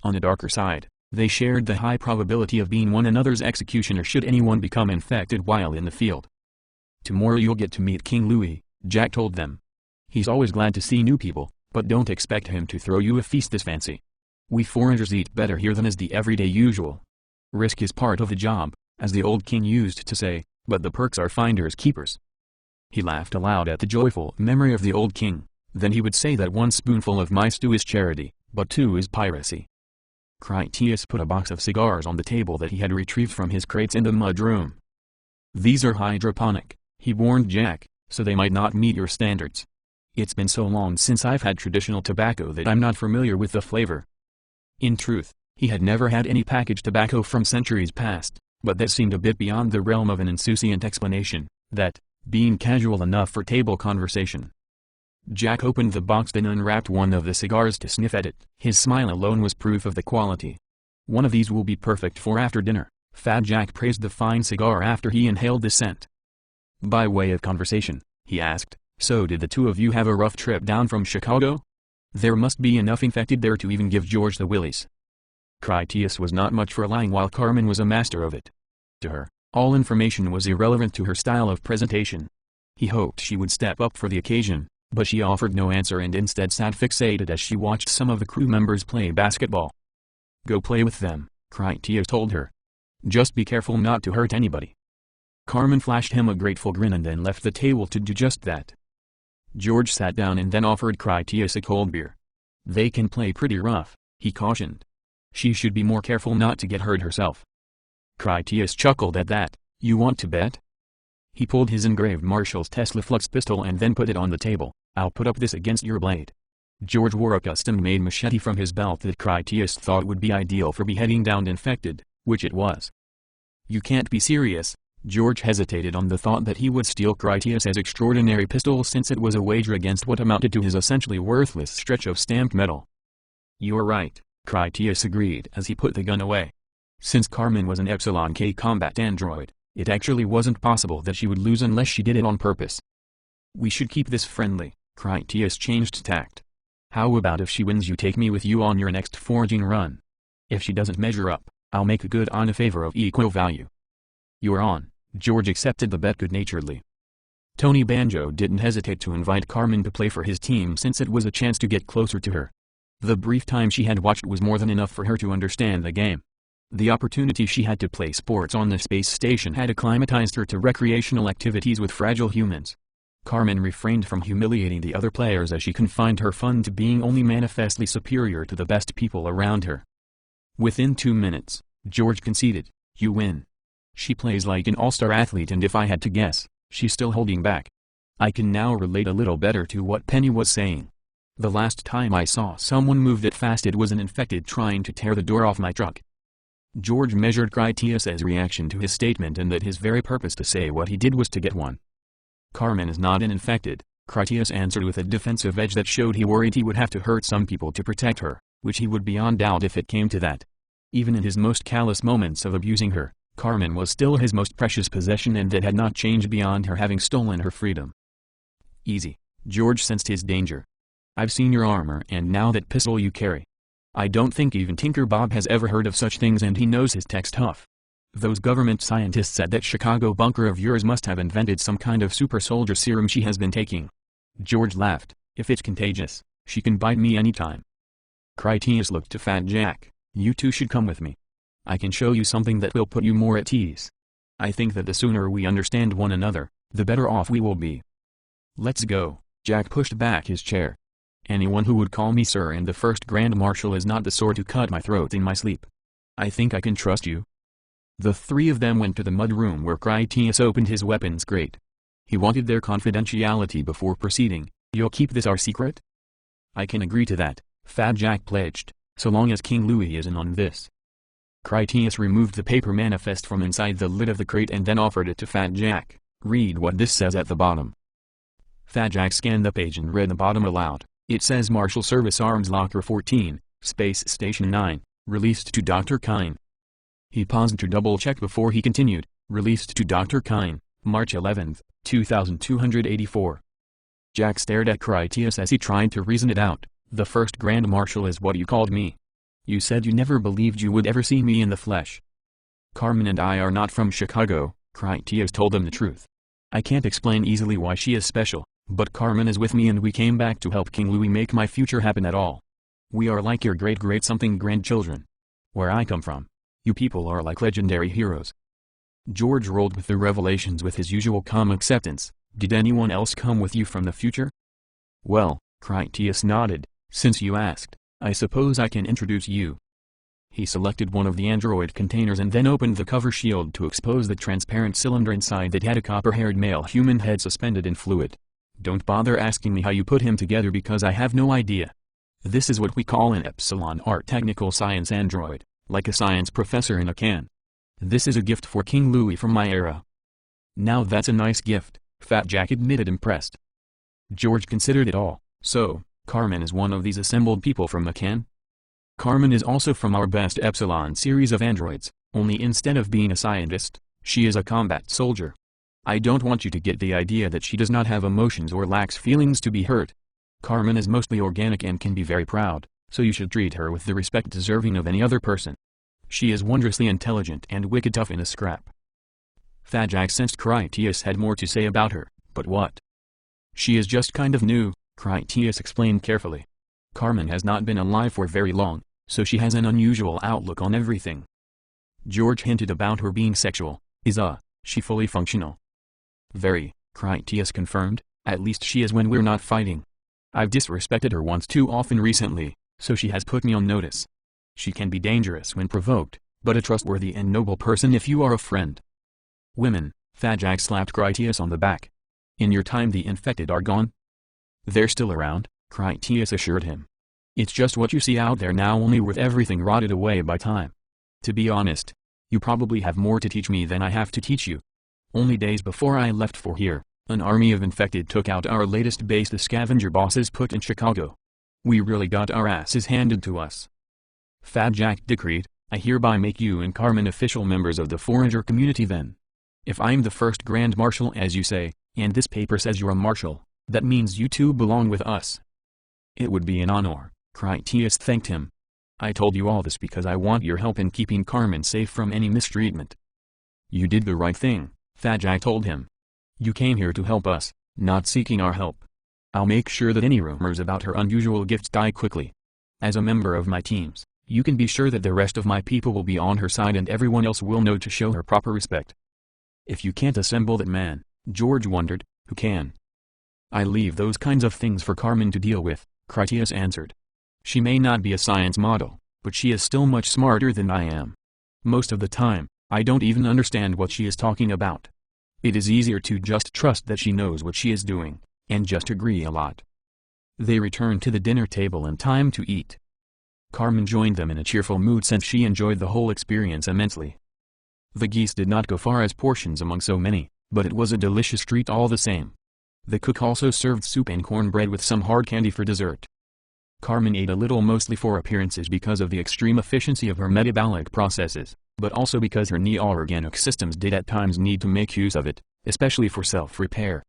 On a darker side, they shared the high probability of being one another's executioner should anyone become infected while in the field. "Tomorrow you'll get to meet King Louis," Jack told them. "He's always glad to see new people, but don't expect him to throw you a feast this fancy. We foragers eat better here than is the everyday usual. Risk is part of the job, as the old king used to say, but the perks are finders keepers." He laughed aloud at the joyful memory of the old king. Then he would say that 1 spoonful of my stew is charity, but 2 is piracy. Critias put a box of cigars on the table that he had retrieved from his crates in the mudroom. "These are hydroponic," he warned Jack, "so they might not meet your standards. It's been so long since I've had traditional tobacco that I'm not familiar with the flavor." In truth, he had never had any packaged tobacco from centuries past, but that seemed a bit beyond the realm of an insouciant explanation, that being casual enough for table conversation. Jack opened the box then unwrapped one of the cigars to sniff at it. His smile alone was proof of the quality. "One of these will be perfect for after dinner," Fajak praised the fine cigar after he inhaled the scent. By way of conversation, he asked, "So did the two of you have a rough trip down from Chicago? There must be enough infected there to even give George the willies." Critias was not much for lying while Carmen was a master of it. To her, all information was irrelevant to her style of presentation. He hoped she would step up for the occasion, but she offered no answer and instead sat fixated as she watched some of the crew members play basketball. "Go play with them," Critias told her. "Just be careful not to hurt anybody." Carmen flashed him a grateful grin and then left the table to do just that. George sat down and then offered Critias a cold beer. "They can play pretty rough," he cautioned. She should be more careful not to get hurt herself. Critias chuckled at that. You want to bet? He pulled his engraved Marshall's Tesla Flux pistol and then put it on the table. I'll put up this against your blade. George wore a custom-made machete from his belt that Critias thought would be ideal for beheading downed infected, which it was. You can't be serious. George hesitated on the thought that he would steal Critias's extraordinary pistol since it was a wager against what amounted to his essentially worthless stretch of stamped metal. You're right, Critias agreed as he put the gun away. Since Carmen was an Epsilon K combat android, it actually wasn't possible that she would lose unless she did it on purpose. We should keep this friendly. Critias changed tact. How about if she wins, you take me with you on your next foraging run? If she doesn't measure up, I'll make a good on a favor of equal value. You're on. George accepted the bet good-naturedly. Tony Banjo didn't hesitate to invite Carmen to play for his team since it was a chance to get closer to her. The brief time she had watched was more than enough for her to understand the game. The opportunity she had to play sports on the space station had acclimatized her to recreational activities with fragile humans. Carmen refrained from humiliating the other players as she confined her fun to being only manifestly superior to the best people around her. Within 2 minutes, George conceded, you win. She plays like an all-star athlete, and if I had to guess, she's still holding back. I can now relate a little better to what Penny was saying. The last time I saw someone move that fast, it was an infected trying to tear the door off my truck. George measured Critias's reaction to his statement and that his very purpose to say what he did was to get one. Carmen is not an infected, Critias answered with a defensive edge that showed he worried he would have to hurt some people to protect her, which he would beyond doubt if it came to that. Even in his most callous moments of abusing her, Carmen was still his most precious possession, and that had not changed beyond her having stolen her freedom. Easy. George sensed his danger. I've seen your armor and now that pistol you carry. I don't think even Tinker Bob has ever heard of such things, and he knows his tech's tough. Those government scientists at that Chicago bunker of yours must have invented some kind of super soldier serum she has been taking. George laughed. If it's contagious, she can bite me anytime. Critias looked to Fat Jack. You two should come with me. I can show you something that will put you more at ease. I think that the sooner we understand one another, the better off we will be. Let's go. Jack pushed back his chair. Anyone who would call me sir and the first Grand Marshal is not the sort to cut my throat in my sleep. I think I can trust you. The three of them went to the mud room where Critias opened his weapons crate. He wanted their confidentiality before proceeding. You'll keep this our secret? I can agree to that, Fat Jack pledged, so long as King Louis isn't on this. Critias removed the paper manifest from inside the lid of the crate and then offered it to Fat Jack. Read what this says at the bottom. Fat Jack scanned the page and read the bottom aloud. It says Marshal Service Arms Locker 14, Space Station 9, released to Dr. Kyne. He paused to double-check before he continued, released to Dr. Kyne, March 11, 2284. Jack stared at Critias as he tried to reason it out. The first Grand Marshal is what you called me. You said you never believed you would ever see me in the flesh. Carmen and I are not from Chicago, Critias told them the truth. I can't explain easily why she is special, but Carmen is with me and we came back to help King Louis make my future happen at all. We are like your great-great something grandchildren. Where I come from, you people are like legendary heroes. George rolled with the revelations with his usual calm acceptance. Did anyone else come with you from the future? Well, Critias nodded. Since you asked, I suppose I can introduce you. He selected one of the android containers and then opened the cover shield to expose the transparent cylinder inside that had a copper-haired male human head suspended in fluid. Don't bother asking me how you put him together because I have no idea. This is what we call an Epsilon Art Technical Science android, like a science professor in a can. This is a gift for King Louis from my era. Now that's a nice gift, Fat Jack admitted, impressed. George considered it all. So, Carmen is one of these assembled people from Macan? Carmen is also from our best Epsilon series of androids, only instead of being a scientist, she is a combat soldier. I don't want you to get the idea that she does not have emotions or lacks feelings to be hurt. Carmen is mostly organic and can be very proud, so you should treat her with the respect deserving of any other person. She is wondrously intelligent and wicked tough in a scrap. Fat Jack sensed Critias had more to say about her, but what? She is just kind of new, Critias explained carefully. Carmen has not been alive for very long, so she has an unusual outlook on everything. George hinted about her being sexual. Is she fully functional? Very, Critias confirmed, at least she is when we're not fighting. I've disrespected her once too often recently, so she has put me on notice. She can be dangerous when provoked, but a trustworthy and noble person if you are a friend. Women, Fat Jack slapped Critias on the back. In your time the infected are gone? They're still around, Critias assured him. It's just what you see out there now, only with everything rotted away by time. To be honest, you probably have more to teach me than I have to teach you. Only days before I left for here, an army of infected took out our latest base the scavenger bosses put in Chicago. We really got our asses handed to us. Fat Jack decreed, I hereby make you and Carmen official members of the Forager community then. If I'm the first Grand Marshal as you say, and this paper says you're a marshal, that means you two belong with us. It would be an honor, Critias thanked him. I told you all this because I want your help in keeping Carmen safe from any mistreatment. You did the right thing, Fat Jack told him. You came here to help us, not seeking our help. I'll make sure that any rumors about her unusual gifts die quickly. As a member of my teams, you can be sure that the rest of my people will be on her side and everyone else will know to show her proper respect. If you can't assemble that man, George wondered, who can? I leave those kinds of things for Carmen to deal with, Critias answered. She may not be a science model, but she is still much smarter than I am. Most of the time, I don't even understand what she is talking about. It is easier to just trust that she knows what she is doing, and just agree a lot. They returned to the dinner table and time to eat. Carmen joined them in a cheerful mood since she enjoyed the whole experience immensely. The geese did not go far as portions among so many, but it was a delicious treat all the same. The cook also served soup and cornbread with some hard candy for dessert. Carmen ate a little mostly for appearances because of the extreme efficiency of her metabolic processes, but also because her neo-organic systems did at times need to make use of it, especially for self-repair.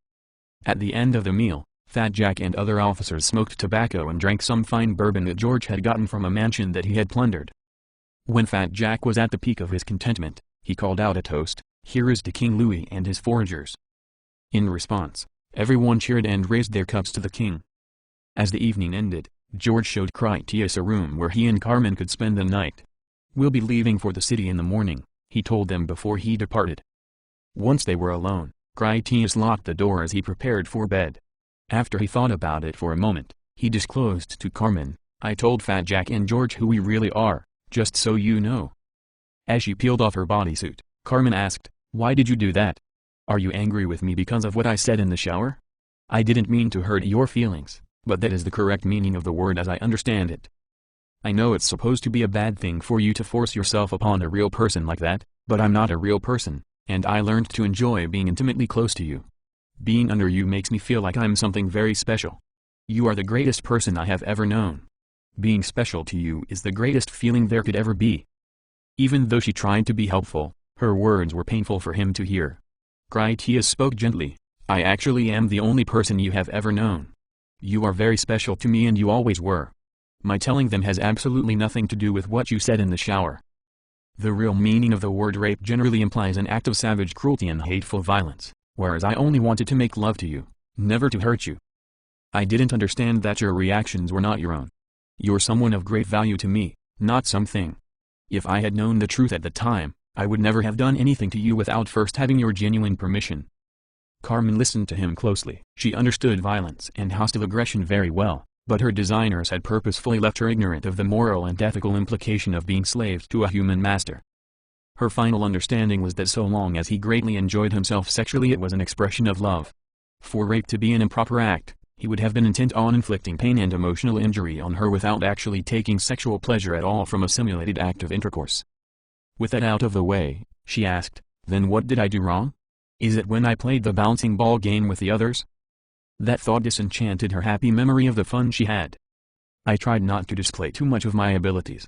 At the end of the meal, Fat Jack and other officers smoked tobacco and drank some fine bourbon that George had gotten from a mansion that he had plundered. When Fat Jack was at the peak of his contentment, he called out a toast, "Here is to King Louis and his foragers." In response, everyone cheered and raised their cups to the king. As the evening ended, George showed Critias a room where he and Carmen could spend the night. We'll be leaving for the city in the morning, he told them before he departed. Once they were alone, Critias locked the door as he prepared for bed. After he thought about it for a moment, he disclosed to Carmen, I told Fat Jack and George who we really are, just so you know. As she peeled off her bodysuit, Carmen asked, why did you do that? Are you angry with me because of what I said in the shower? I didn't mean to hurt your feelings, but that is the correct meaning of the word as I understand it. I know it's supposed to be a bad thing for you to force yourself upon a real person like that, but I'm not a real person, and I learned to enjoy being intimately close to you. Being under you makes me feel like I'm something very special. You are the greatest person I have ever known. Being special to you is the greatest feeling there could ever be. Even though she tried to be helpful, her words were painful for him to hear. Critias spoke gently, I actually am the only person you have ever known. You are very special to me and you always were. My telling them has absolutely nothing to do with what you said in the shower. The real meaning of the word rape generally implies an act of savage cruelty and hateful violence, whereas I only wanted to make love to you, never to hurt you. I didn't understand that your reactions were not your own. You're someone of great value to me, not something. If I had known the truth at the time, I would never have done anything to you without first having your genuine permission. Carmen listened to him closely. She understood violence and hostile aggression very well, but her designers had purposefully left her ignorant of the moral and ethical implication of being slaves to a human master. Her final understanding was that so long as he greatly enjoyed himself sexually it was an expression of love. For rape to be an improper act, he would have been intent on inflicting pain and emotional injury on her without actually taking sexual pleasure at all from a simulated act of intercourse. With that out of the way, she asked, then what did I do wrong? Is it when I played the bouncing ball game with the others? That thought disenchanted her happy memory of the fun she had. I tried not to display too much of my abilities.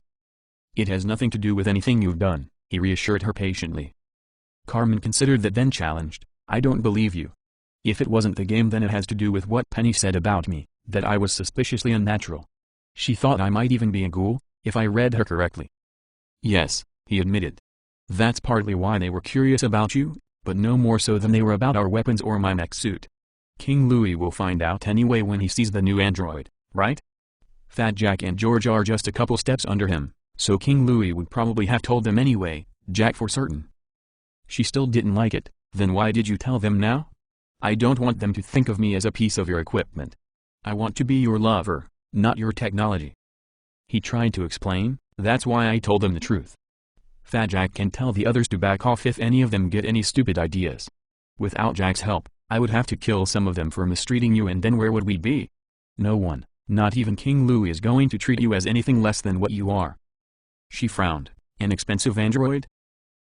It has nothing to do with anything you've done, he reassured her patiently. Carmen considered that then challenged, I don't believe you. If it wasn't the game then it has to do with what Penny said about me, that I was suspiciously unnatural. She thought I might even be a ghoul, if I read her correctly. Yes, he admitted. That's partly why they were curious about you, but no more so than they were about our weapons or my mech suit. King Louis will find out anyway when he sees the new android, right? Fat Jack and George are just a couple steps under him, so King Louis would probably have told them anyway, Jack for certain. She still didn't like it, then why did you tell them now? I don't want them to think of me as a piece of your equipment. I want to be your lover, not your technology. He tried to explain, That's why I told them the truth. Fat Jack can tell the others to back off if any of them get any stupid ideas. Without Jack's help, I would have to kill some of them for mistreating you, and then where would we be? No one, not even King Louis, is going to treat you as anything less than what you are. She frowned. An expensive android?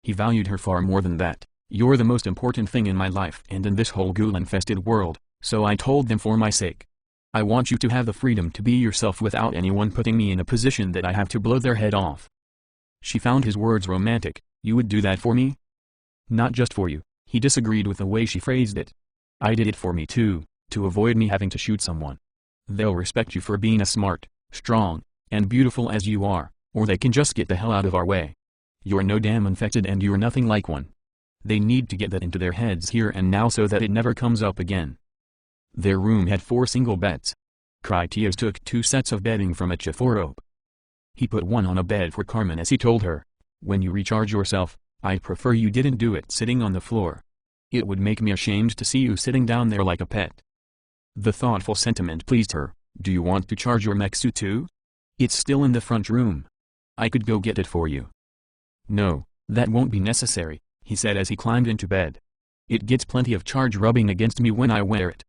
He valued her far more than that. You're the most important thing in my life and in this whole ghoul-infested world, so I told them for my sake. I want you to have the freedom to be yourself without anyone putting me in a position that I have to blow their head off. She found his words romantic. You would do that for me? Not just for you. He disagreed with the way she phrased it. I did it for me too, to avoid me having to shoot someone. They'll respect you for being as smart, strong, and beautiful as you are, or they can just get the hell out of our way. You're no damn infected and you're nothing like one. They need to get that into their heads here and now so that it never comes up again. Their room had 4 single beds. Critias took 2 sets of bedding from a Chiforobe. He put one on a bed for Carmen as he told her, when you recharge yourself, I'd prefer you didn't do it sitting on the floor. It would make me ashamed to see you sitting down there like a pet. The thoughtful sentiment pleased her. Do you want to charge your mech suit too? It's still in the front room. I could go get it for you. No, that won't be necessary, he said as he climbed into bed. It gets plenty of charge rubbing against me when I wear it.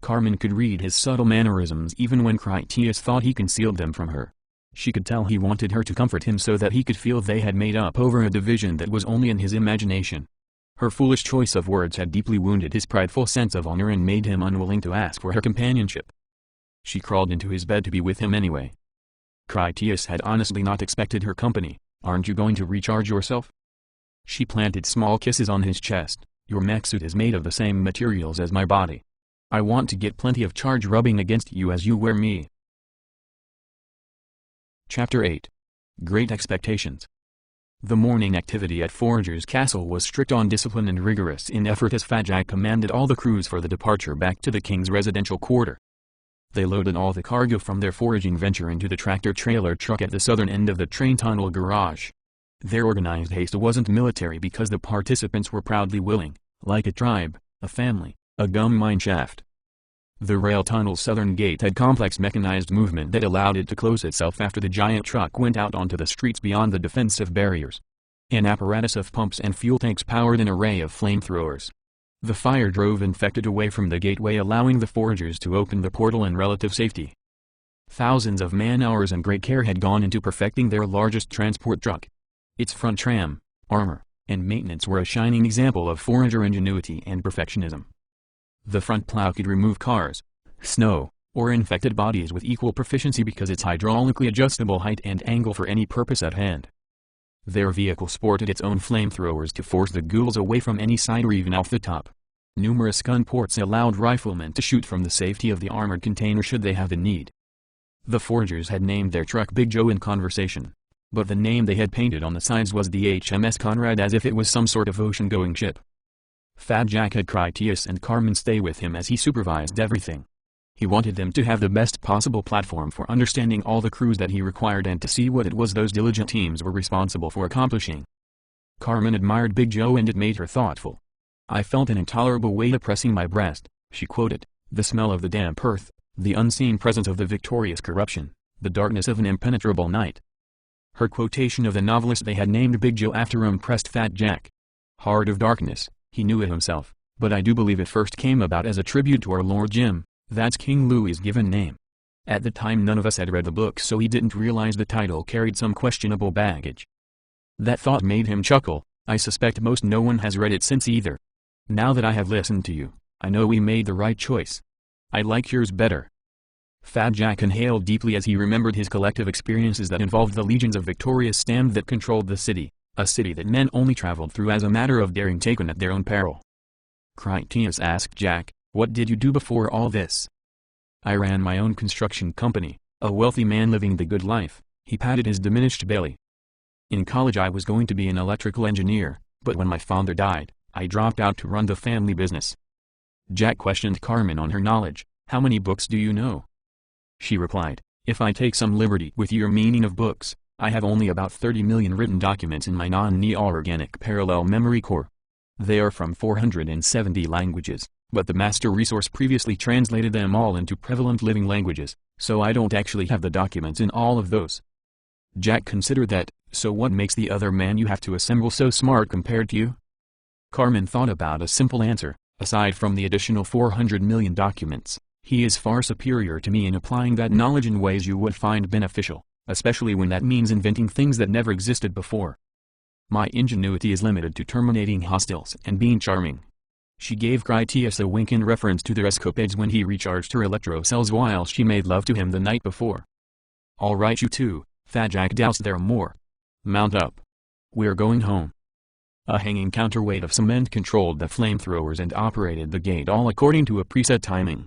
Carmen could read his subtle mannerisms even when Critias thought he concealed them from her. She could tell he wanted her to comfort him so that he could feel they had made up over a division that was only in his imagination. Her foolish choice of words had deeply wounded his prideful sense of honor and made him unwilling to ask for her companionship. She crawled into his bed to be with him anyway. Critias had honestly not expected her company. Aren't you going to recharge yourself? She planted small kisses on his chest. Your mech suit is made of the same materials as my body. I want to get plenty of charge rubbing against you as you wear me. Chapter 8. Great Expectations. The morning activity at Forager's Castle was strict on discipline and rigorous in effort as Fat Jack commanded all the crews for the departure back to the king's residential quarter. They loaded all the cargo from their foraging venture into the tractor-trailer truck at the southern end of the train tunnel garage. Their organized haste wasn't military because the participants were proudly willing, like a tribe, a family, a gum mine shaft. The rail tunnel's southern gate had complex mechanized movement that allowed it to close itself after the giant truck went out onto the streets beyond the defensive barriers. An apparatus of pumps and fuel tanks powered an array of flamethrowers. The fire drove infected away from the gateway, allowing the foragers to open the portal in relative safety. Thousands of man-hours and great care had gone into perfecting their largest transport truck. Its front tram, armor, and maintenance were a shining example of forager ingenuity and perfectionism. The front plow could remove cars, snow, or infected bodies with equal proficiency because its hydraulically adjustable height and angle for any purpose at hand. Their vehicle sported its own flamethrowers to force the ghouls away from any side or even off the top. Numerous gun ports allowed riflemen to shoot from the safety of the armored container should they have the need. The foragers had named their truck Big Joe in conversation, but the name they had painted on the sides was the HMS Conrad, as if it was some sort of ocean-going ship. Fat Jack had Critias and Carmen stay with him as he supervised everything. He wanted them to have the best possible platform for understanding all the crews that he required and to see what it was those diligent teams were responsible for accomplishing. Carmen admired Big Joe and it made her thoughtful. I felt an intolerable weight oppressing my breast, she quoted, the smell of the damp earth, the unseen presence of the victorious corruption, the darkness of an impenetrable night. Her quotation of the novelist they had named Big Joe after impressed Fat Jack. Heart of Darkness, he knew it himself, but I do believe it first came about as a tribute to our Lord Jim. That's King Louis's given name. At the time none of us had read the book, so he didn't realize the title carried some questionable baggage. That thought made him chuckle. I suspect most no one has read it since either. Now that I have listened to you, I know we made the right choice. I like yours better. Fat Jack inhaled deeply as he remembered his collective experiences that involved the legions of victorious stand that controlled the city, a city that men only traveled through as a matter of daring taken at their own peril. Critias asked Jack, what did you do before all this? I ran my own construction company, a wealthy man living the good life, he patted his diminished belly. In college I was going to be an electrical engineer, but when my father died, I dropped out to run the family business. Jack questioned Carmen on her knowledge. How many books do you know? She replied, if I take some liberty with your meaning of books, I have only about 30 million written documents in my non-organic parallel memory core. They are from 470 languages, but the master resource previously translated them all into prevalent living languages, so I don't actually have the documents in all of those. Jack considered that, so what makes the other man you have to assemble so smart compared to you? Carmen thought about a simple answer. Aside from the additional 400 million documents, he is far superior to me in applying that knowledge in ways you would find beneficial, especially when that means inventing things that never existed before. My ingenuity is limited to terminating hostiles and being charming. She gave Critias a wink in reference to their escapades when he recharged her electro cells while she made love to him the night before. All right, you two, Fat Jack doubts there are more. Mount up. We're going home. A hanging counterweight of cement controlled the flamethrowers and operated the gate all according to a preset timing.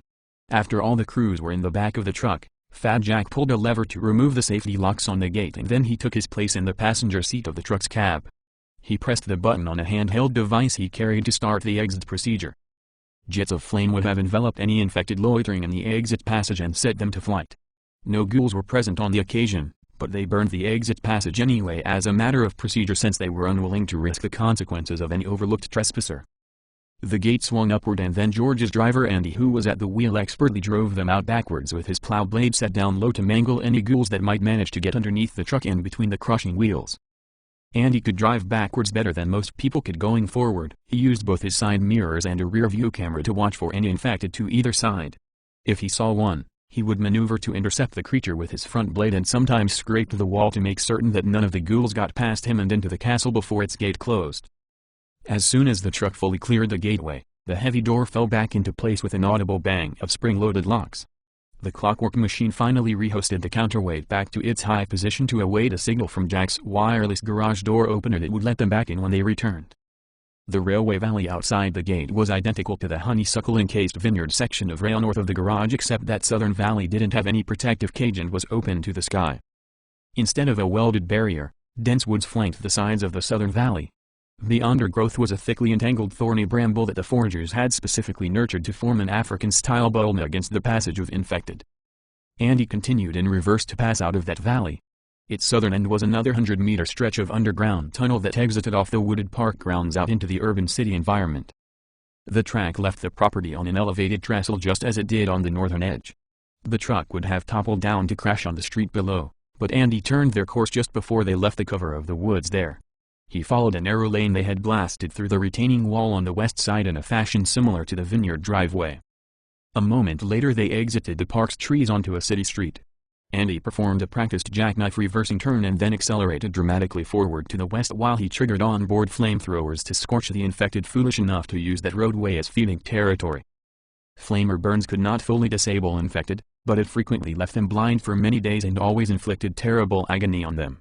After all the crews were in the back of the truck, Fat Jack pulled a lever to remove the safety locks on the gate and then he took his place in the passenger seat of the truck's cab. He pressed the button on a handheld device he carried to start the exit procedure. Jets of flame would have enveloped any infected loitering in the exit passage and set them to flight. No ghouls were present on the occasion, but they burned the exit passage anyway as a matter of procedure since they were unwilling to risk the consequences of any overlooked trespasser. The gate swung upward and then George's driver Andy, who was at the wheel, expertly drove them out backwards with his plow blade set down low to mangle any ghouls that might manage to get underneath the truck and between the crushing wheels. Andy could drive backwards better than most people could going forward. He used both his side mirrors and a rear-view camera to watch for any infected to either side. If he saw one, he would maneuver to intercept the creature with his front blade and sometimes scrape the wall to make certain that none of the ghouls got past him and into the castle before its gate closed. As soon as the truck fully cleared the gateway, the heavy door fell back into place with an audible bang of spring-loaded locks. The clockwork machine finally rehosted the counterweight back to its high position to await a signal from Jack's wireless garage door opener that would let them back in when they returned. The railway valley outside the gate was identical to the honeysuckle-encased vineyard section of rail north of the garage, except that Southern Valley didn't have any protective cage and was open to the sky. Instead of a welded barrier, dense woods flanked the sides of the Southern Valley. The undergrowth was a thickly entangled thorny bramble that the foragers had specifically nurtured to form an African-style bulwark against the passage of infected. Andy continued in reverse to pass out of that valley. Its southern end was another 100-meter stretch of underground tunnel that exited off the wooded park grounds out into the urban city environment. The track left the property on an elevated trestle just as it did on the northern edge. The truck would have toppled down to crash on the street below, but Andy turned their course just before they left the cover of the woods there. He followed a narrow lane they had blasted through the retaining wall on the west side in a fashion similar to the vineyard driveway. A moment later they exited the park's trees onto a city street. Andy performed a practiced jackknife reversing turn and then accelerated dramatically forward to the west while he triggered on-board flamethrowers to scorch the infected foolish enough to use that roadway as feeding territory. Flamer burns could not fully disable infected, but it frequently left them blind for many days and always inflicted terrible agony on them.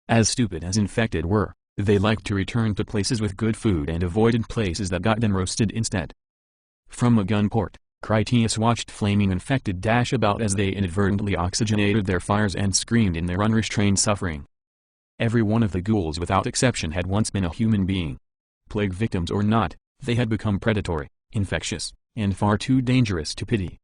As stupid as infected were, they liked to return to places with good food and avoided places that got them roasted instead. From a gun port, Critias watched flaming infected dash about as they inadvertently oxygenated their fires and screamed in their unrestrained suffering. Every one of the ghouls without exception had once been a human being. Plague victims or not, they had become predatory, infectious, and far too dangerous to pity.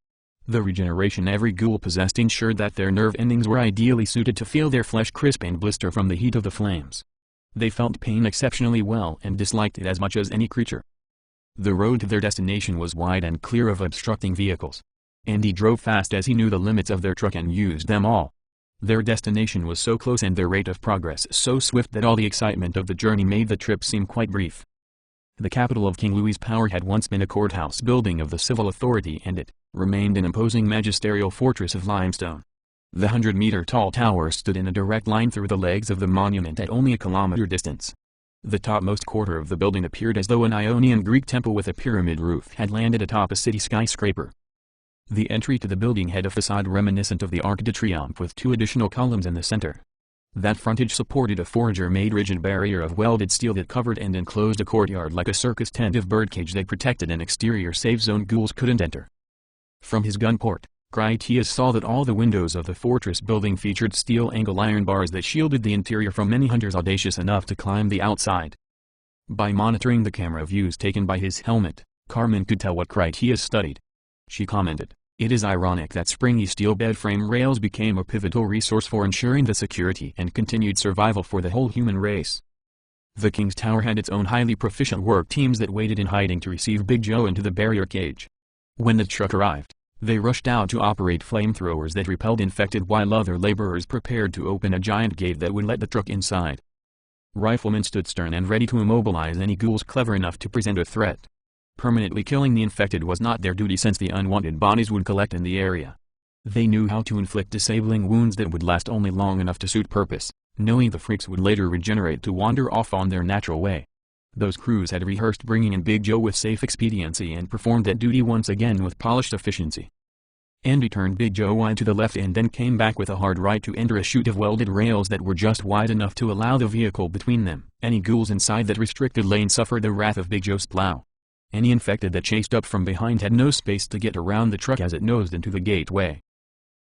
The regeneration every ghoul possessed ensured that their nerve endings were ideally suited to feel their flesh crisp and blister from the heat of the flames. They felt pain exceptionally well and disliked it as much as any creature. The road to their destination was wide and clear of obstructing vehicles. Andy drove fast as he knew the limits of their truck and used them all. Their destination was so close and their rate of progress so swift that all the excitement of the journey made the trip seem quite brief. The capital of King Louis' power had once been a courthouse building of the civil authority and it remained an imposing magisterial fortress of limestone. The 100-meter-tall tower stood in a direct line through the legs of the monument at only a kilometer distance. The topmost quarter of the building appeared as though an Ionian Greek temple with a pyramid roof had landed atop a city skyscraper. The entry to the building had a facade reminiscent of the Arc de Triomphe with two additional columns in the center. That frontage supported a forager-made rigid barrier of welded steel that covered and enclosed a courtyard like a circus tent of birdcage that protected an exterior safe zone ghouls couldn't enter. From his gun port, Critias saw that all the windows of the fortress building featured steel angle iron bars that shielded the interior from any hunters audacious enough to climb the outside. By monitoring the camera views taken by his helmet, Carmen could tell what Critias studied. She commented, "It is ironic that springy steel bed frame rails became a pivotal resource for ensuring the security and continued survival for the whole human race." The King's Tower had its own highly proficient work teams that waited in hiding to receive Big Joe into the barrier cage. When the truck arrived, They rushed out to operate flamethrowers that repelled infected while other laborers prepared to open a giant gate that would let the truck inside. Riflemen stood stern and ready to immobilize any ghouls clever enough to present a threat. Permanently killing the infected was not their duty since the unwanted bodies would collect in the area. They knew how to inflict disabling wounds that would last only long enough to suit purpose, knowing the freaks would later regenerate to wander off on their natural way. Those crews had rehearsed bringing in Big Joe with safe expediency and performed that duty once again with polished efficiency. Andy turned Big Joe wide to the left and then came back with a hard right to enter a chute of welded rails that were just wide enough to allow the vehicle between them. Any ghouls inside that restricted lane suffered the wrath of Big Joe's plow. Any infected that chased up from behind had no space to get around the truck as it nosed into the gateway.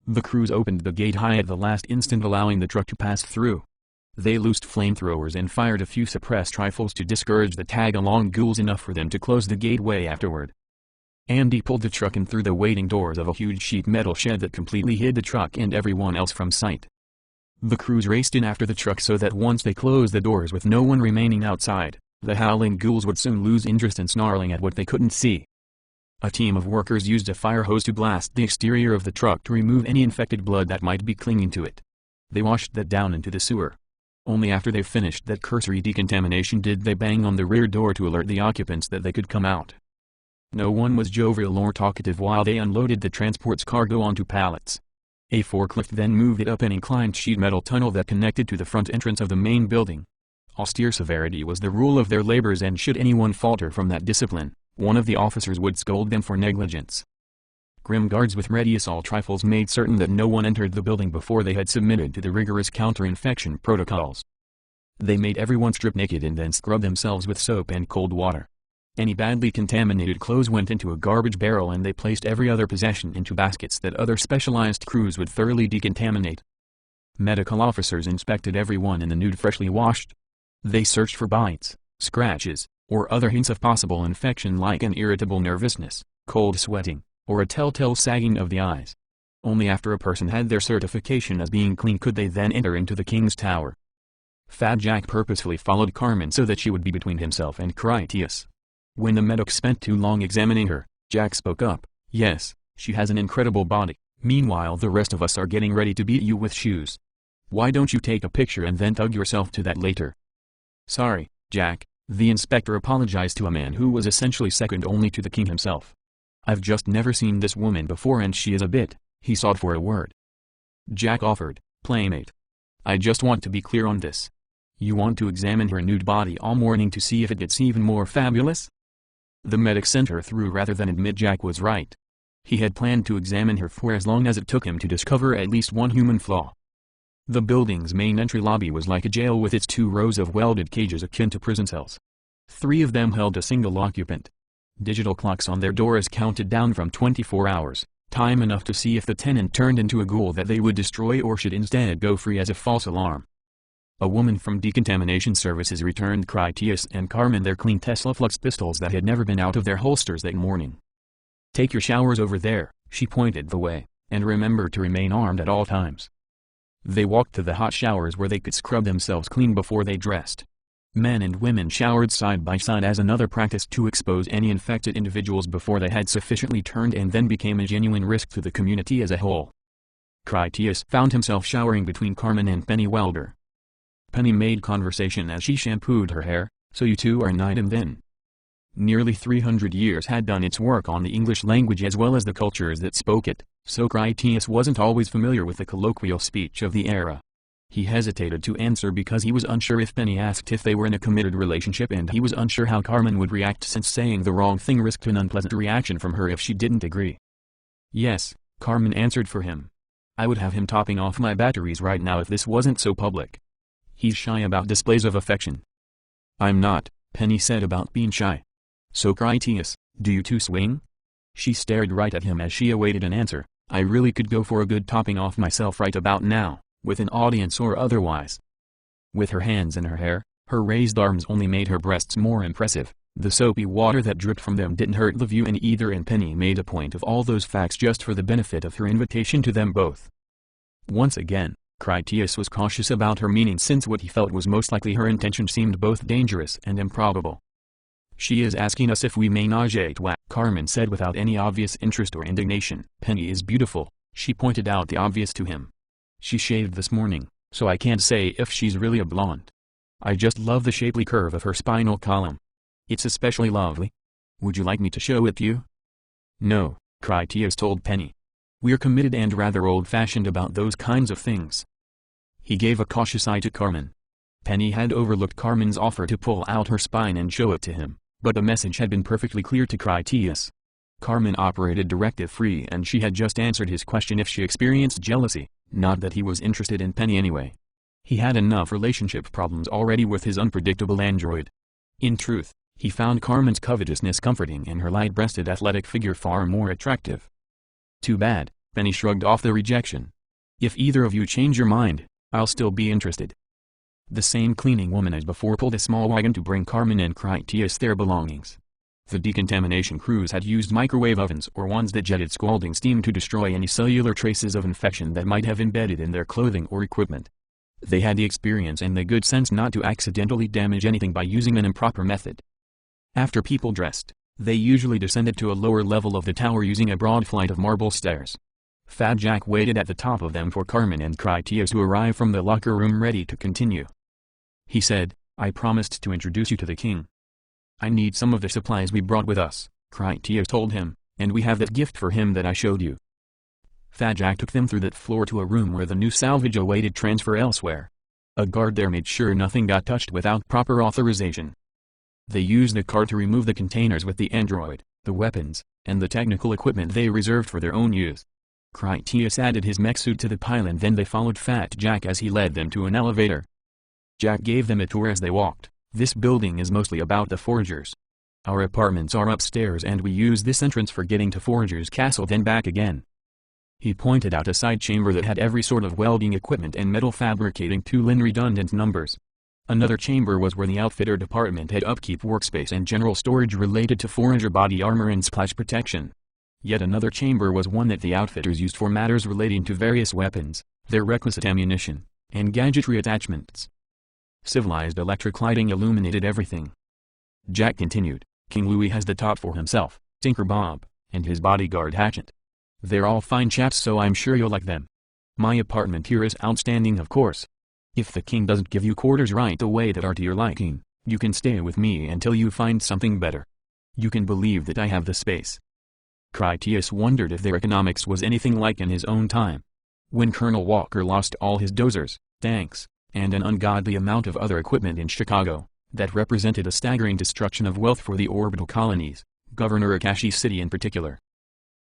The crews opened the gate high at the last instant, allowing the truck to pass through. They loosed flamethrowers and fired a few suppressed rifles to discourage the tag-along ghouls enough for them to close the gateway afterward. Andy pulled the truck in through the waiting doors of a huge sheet metal shed that completely hid the truck and everyone else from sight. The crews raced in after the truck so that once they closed the doors with no one remaining outside, the howling ghouls would soon lose interest in snarling at what they couldn't see. A team of workers used a fire hose to blast the exterior of the truck to remove any infected blood that might be clinging to it. They washed that down into the sewer. Only after they finished that cursory decontamination did they bang on the rear door to alert the occupants that they could come out. No one was jovial or talkative while they unloaded the transport's cargo onto pallets. A forklift then moved it up an inclined sheet metal tunnel that connected to the front entrance of the main building. Austere severity was the rule of their labors, and should anyone falter from that discipline, one of the officers would scold them for negligence. Grim guards with ready assault rifles made certain that no one entered the building before they had submitted to the rigorous counter-infection protocols. They made everyone strip naked and then scrub themselves with soap and cold water. Any badly contaminated clothes went into a garbage barrel, and they placed every other possession into baskets that other specialized crews would thoroughly decontaminate. Medical officers inspected everyone in the nude freshly washed. They searched for bites, scratches, or other hints of possible infection like an irritable nervousness, cold sweating, or a telltale sagging of the eyes. Only after a person had their certification as being clean could they then enter into the King's Tower. Fat Jack purposefully followed Carmen so that she would be between himself and Critias. When the medic spent too long examining her, Jack spoke up, "Yes, she has an incredible body. Meanwhile the rest of us are getting ready to beat you with shoes. Why don't you take a picture and then tug yourself to that later?" "Sorry, Jack," the inspector apologized to a man who was essentially second only to the king himself. "I've just never seen this woman before and she is a bit," he sought for a word. Jack offered, "Playmate. I just want to be clear on this. You want to examine her nude body all morning to see if it gets even more fabulous?" The medic sent her through rather than admit Jack was right. He had planned to examine her for as long as it took him to discover at least one human flaw. The building's main entry lobby was like a jail with its 2 rows of welded cages akin to prison cells. 3 of them held a single occupant. Digital clocks on their doors counted down from 24 hours, time enough to see if the tenant turned into a ghoul that they would destroy or should instead go free as a false alarm. A woman from Decontamination Services returned Critias and Carmen their clean Tesla Flux pistols that had never been out of their holsters that morning. "Take your showers over there," she pointed the way, "and remember to remain armed at all times." They walked to the hot showers where they could scrub themselves clean before they dressed. Men and women showered side by side as another practice to expose any infected individuals before they had sufficiently turned and then became a genuine risk to the community as a whole. Critias found himself showering between Carmen and Penny Welder. Penny made conversation as she shampooed her hair, "So you two are knight and then?" Nearly 300 years had done its work on the English language as well as the cultures that spoke it, so Critias wasn't always familiar with the colloquial speech of the era. He hesitated to answer because he was unsure if Penny asked if they were in a committed relationship, and he was unsure how Carmen would react since saying the wrong thing risked an unpleasant reaction from her if she didn't agree. "Yes," Carmen answered for him. "I would have him topping off my batteries right now if this wasn't so public. He's shy about displays of affection." "I'm not," Penny said about being shy. "So Critias, do you two swing?" She stared right at him as she awaited an answer. "I really could go for a good topping off myself right about now, with an audience or otherwise." With her hands in her hair, her raised arms only made her breasts more impressive. The soapy water that dripped from them didn't hurt the view in either, and Penny made a point of all those facts just for the benefit of her invitation to them both. Once again, Critias was cautious about her meaning since what he felt was most likely her intention seemed both dangerous and improbable. She is asking us if we may nage what Carmen said without any obvious interest or indignation. Penny is beautiful, she pointed out the obvious to him. She shaved this morning, so I can't say if she's really a blonde. I just love the shapely curve of her spinal column. It's especially lovely. Would you like me to show it to you? No, Critias told Penny. We're committed and rather old-fashioned about those kinds of things. He gave a cautious eye to Carmen. Penny had overlooked Carmen's offer to pull out her spine and show it to him, but the message had been perfectly clear to Critias. Carmen operated directive-free and she had just answered his question if she experienced jealousy, not that he was interested in Penny anyway. He had enough relationship problems already with his unpredictable android. In truth, he found Carmen's covetousness comforting and her light-breasted athletic figure far more attractive. Too bad, Penny shrugged off the rejection. If either of you change your mind, I'll still be interested. The same cleaning woman as before pulled a small wagon to bring Carmen and Critias their belongings. The decontamination crews had used microwave ovens or ones that jetted scalding steam to destroy any cellular traces of infection that might have embedded in their clothing or equipment. They had the experience and the good sense not to accidentally damage anything by using an improper method. After people dressed, they usually descended to a lower level of the tower using a broad flight of marble stairs. Fat Jack waited at the top of them for Carmen and Critias to arrive from the locker room ready to continue. He said, I promised to introduce you to the king. I need some of the supplies we brought with us, Critias told him, and we have that gift for him that I showed you. Fat Jack took them through that floor to a room where the new salvage awaited transfer elsewhere. A guard there made sure nothing got touched without proper authorization. They used the cart to remove the containers with the android, the weapons, and the technical equipment they reserved for their own use. Critias added his mech suit to the pile and then they followed Fat Jack as he led them to an elevator. Jack gave them a tour as they walked. This building is mostly about the foragers. Our apartments are upstairs and we use this entrance for getting to Forager's castle then back again. He pointed out a side chamber that had every sort of welding equipment and metal fabricating tool in redundant numbers. Another chamber was where the outfitter department had upkeep workspace and general storage related to Forager body armor and splash protection. Yet another chamber was one that the outfitters used for matters relating to various weapons, their requisite ammunition, and gadgetry attachments. Civilized electric lighting illuminated everything. Jack continued, King Louis has the top for himself, Tinker Bob, and his bodyguard Hatchet. They're all fine chaps so I'm sure you'll like them. My apartment here is outstanding of course. If the king doesn't give you quarters right away that are to your liking, you can stay with me until you find something better. You can believe that I have the space. Critias wondered if their economics was anything like in his own time. When Colonel Walker lost all his dozers, tanks, and an ungodly amount of other equipment in Chicago, that represented a staggering destruction of wealth for the orbital colonies, Governor Akashi City in particular.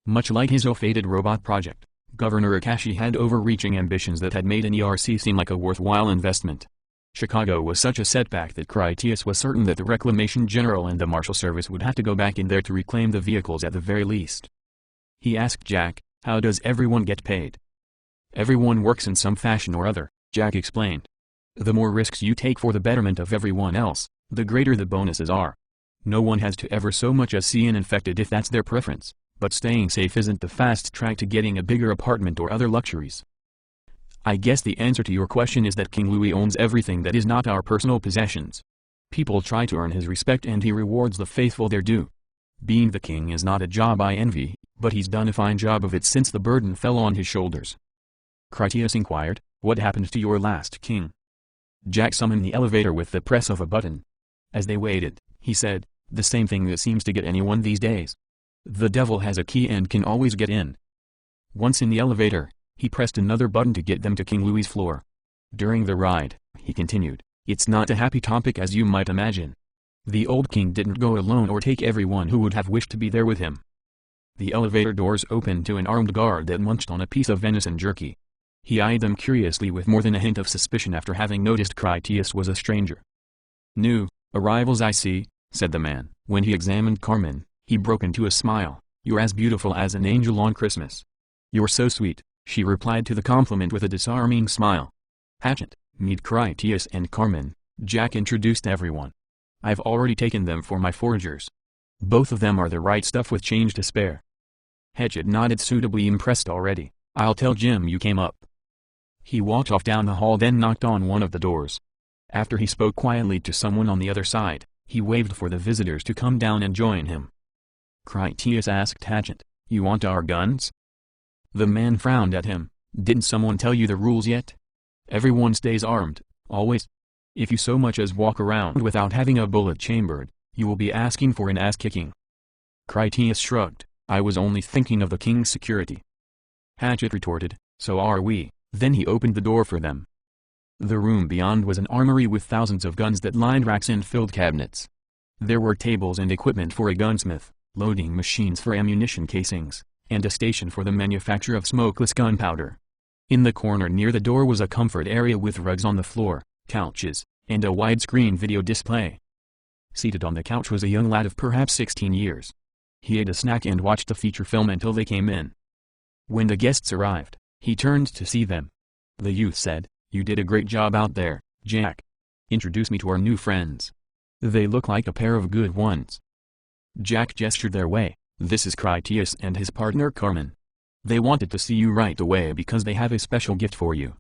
Much like his ill-fated robot project, Governor Akashi had overreaching ambitions that had made an ERC seem like a worthwhile investment. Chicago was such a setback that Critias was certain that the Reclamation General and the Marshal Service would have to go back in there to reclaim the vehicles at the very least. He asked Jack, how does everyone get paid? Everyone works in some fashion or other, Jack explained. The more risks you take for the betterment of everyone else, the greater the bonuses are. No one has to ever so much as see an infected if that's their preference, but staying safe isn't the fast track to getting a bigger apartment or other luxuries. I guess the answer to your question is that King Louis owns everything that is not our personal possessions. People try to earn his respect and he rewards the faithful their due. Being the king is not a job I envy, but he's done a fine job of it since the burden fell on his shoulders. Critias inquired, what happened to your last king? Jack summoned the elevator with the press of a button. As they waited, he said, the same thing that seems to get anyone these days. The devil has a key and can always get in. Once in the elevator, he pressed another button to get them to King Louis's floor. During the ride, he continued, it's not a happy topic as you might imagine. The old king didn't go alone or take everyone who would have wished to be there with him. The elevator doors opened to an armed guard that munched on a piece of venison jerky. He eyed them curiously with more than a hint of suspicion after having noticed Critias was a stranger. New arrivals I see, said the man. When he examined Carmen, he broke into a smile. You're as beautiful as an angel on Christmas. You're so sweet, she replied to the compliment with a disarming smile. Hatchet, meet Critias and Carmen, Jack introduced everyone. I've already taken them for my foragers. Both of them are the right stuff with change to spare. Hatchet nodded, suitably impressed already. I'll tell Jim you came up. He walked off down the hall, then knocked on one of the doors. After he spoke quietly to someone on the other side, He waved for the visitors to come down and join him. Critias asked Hatchet, "You want our guns?" The man frowned at him. "Didn't someone tell you the rules yet? Everyone stays armed, always. If you so much as walk around without having a bullet chambered, you will be asking for an ass-kicking." Critias shrugged, "I was only thinking of the king's security." Hatchet retorted, "So are we." Then he opened the door for them. The room beyond was an armory with thousands of guns that lined racks and filled cabinets. There were tables and equipment for a gunsmith, loading machines for ammunition casings, and a station for the manufacture of smokeless gunpowder. In the corner near the door was a comfort area with rugs on the floor, couches, and a widescreen video display. Seated on the couch was a young lad of perhaps 16 years. He ate a snack and watched a feature film until they came in. When the guests arrived, he turned to see them. The youth said, "You did a great job out there, Jack. Introduce me to our new friends. They look like a pair of good ones." Jack gestured their way. "This is Critias and his partner Carmen. They wanted to see you right away because they have a special gift for you."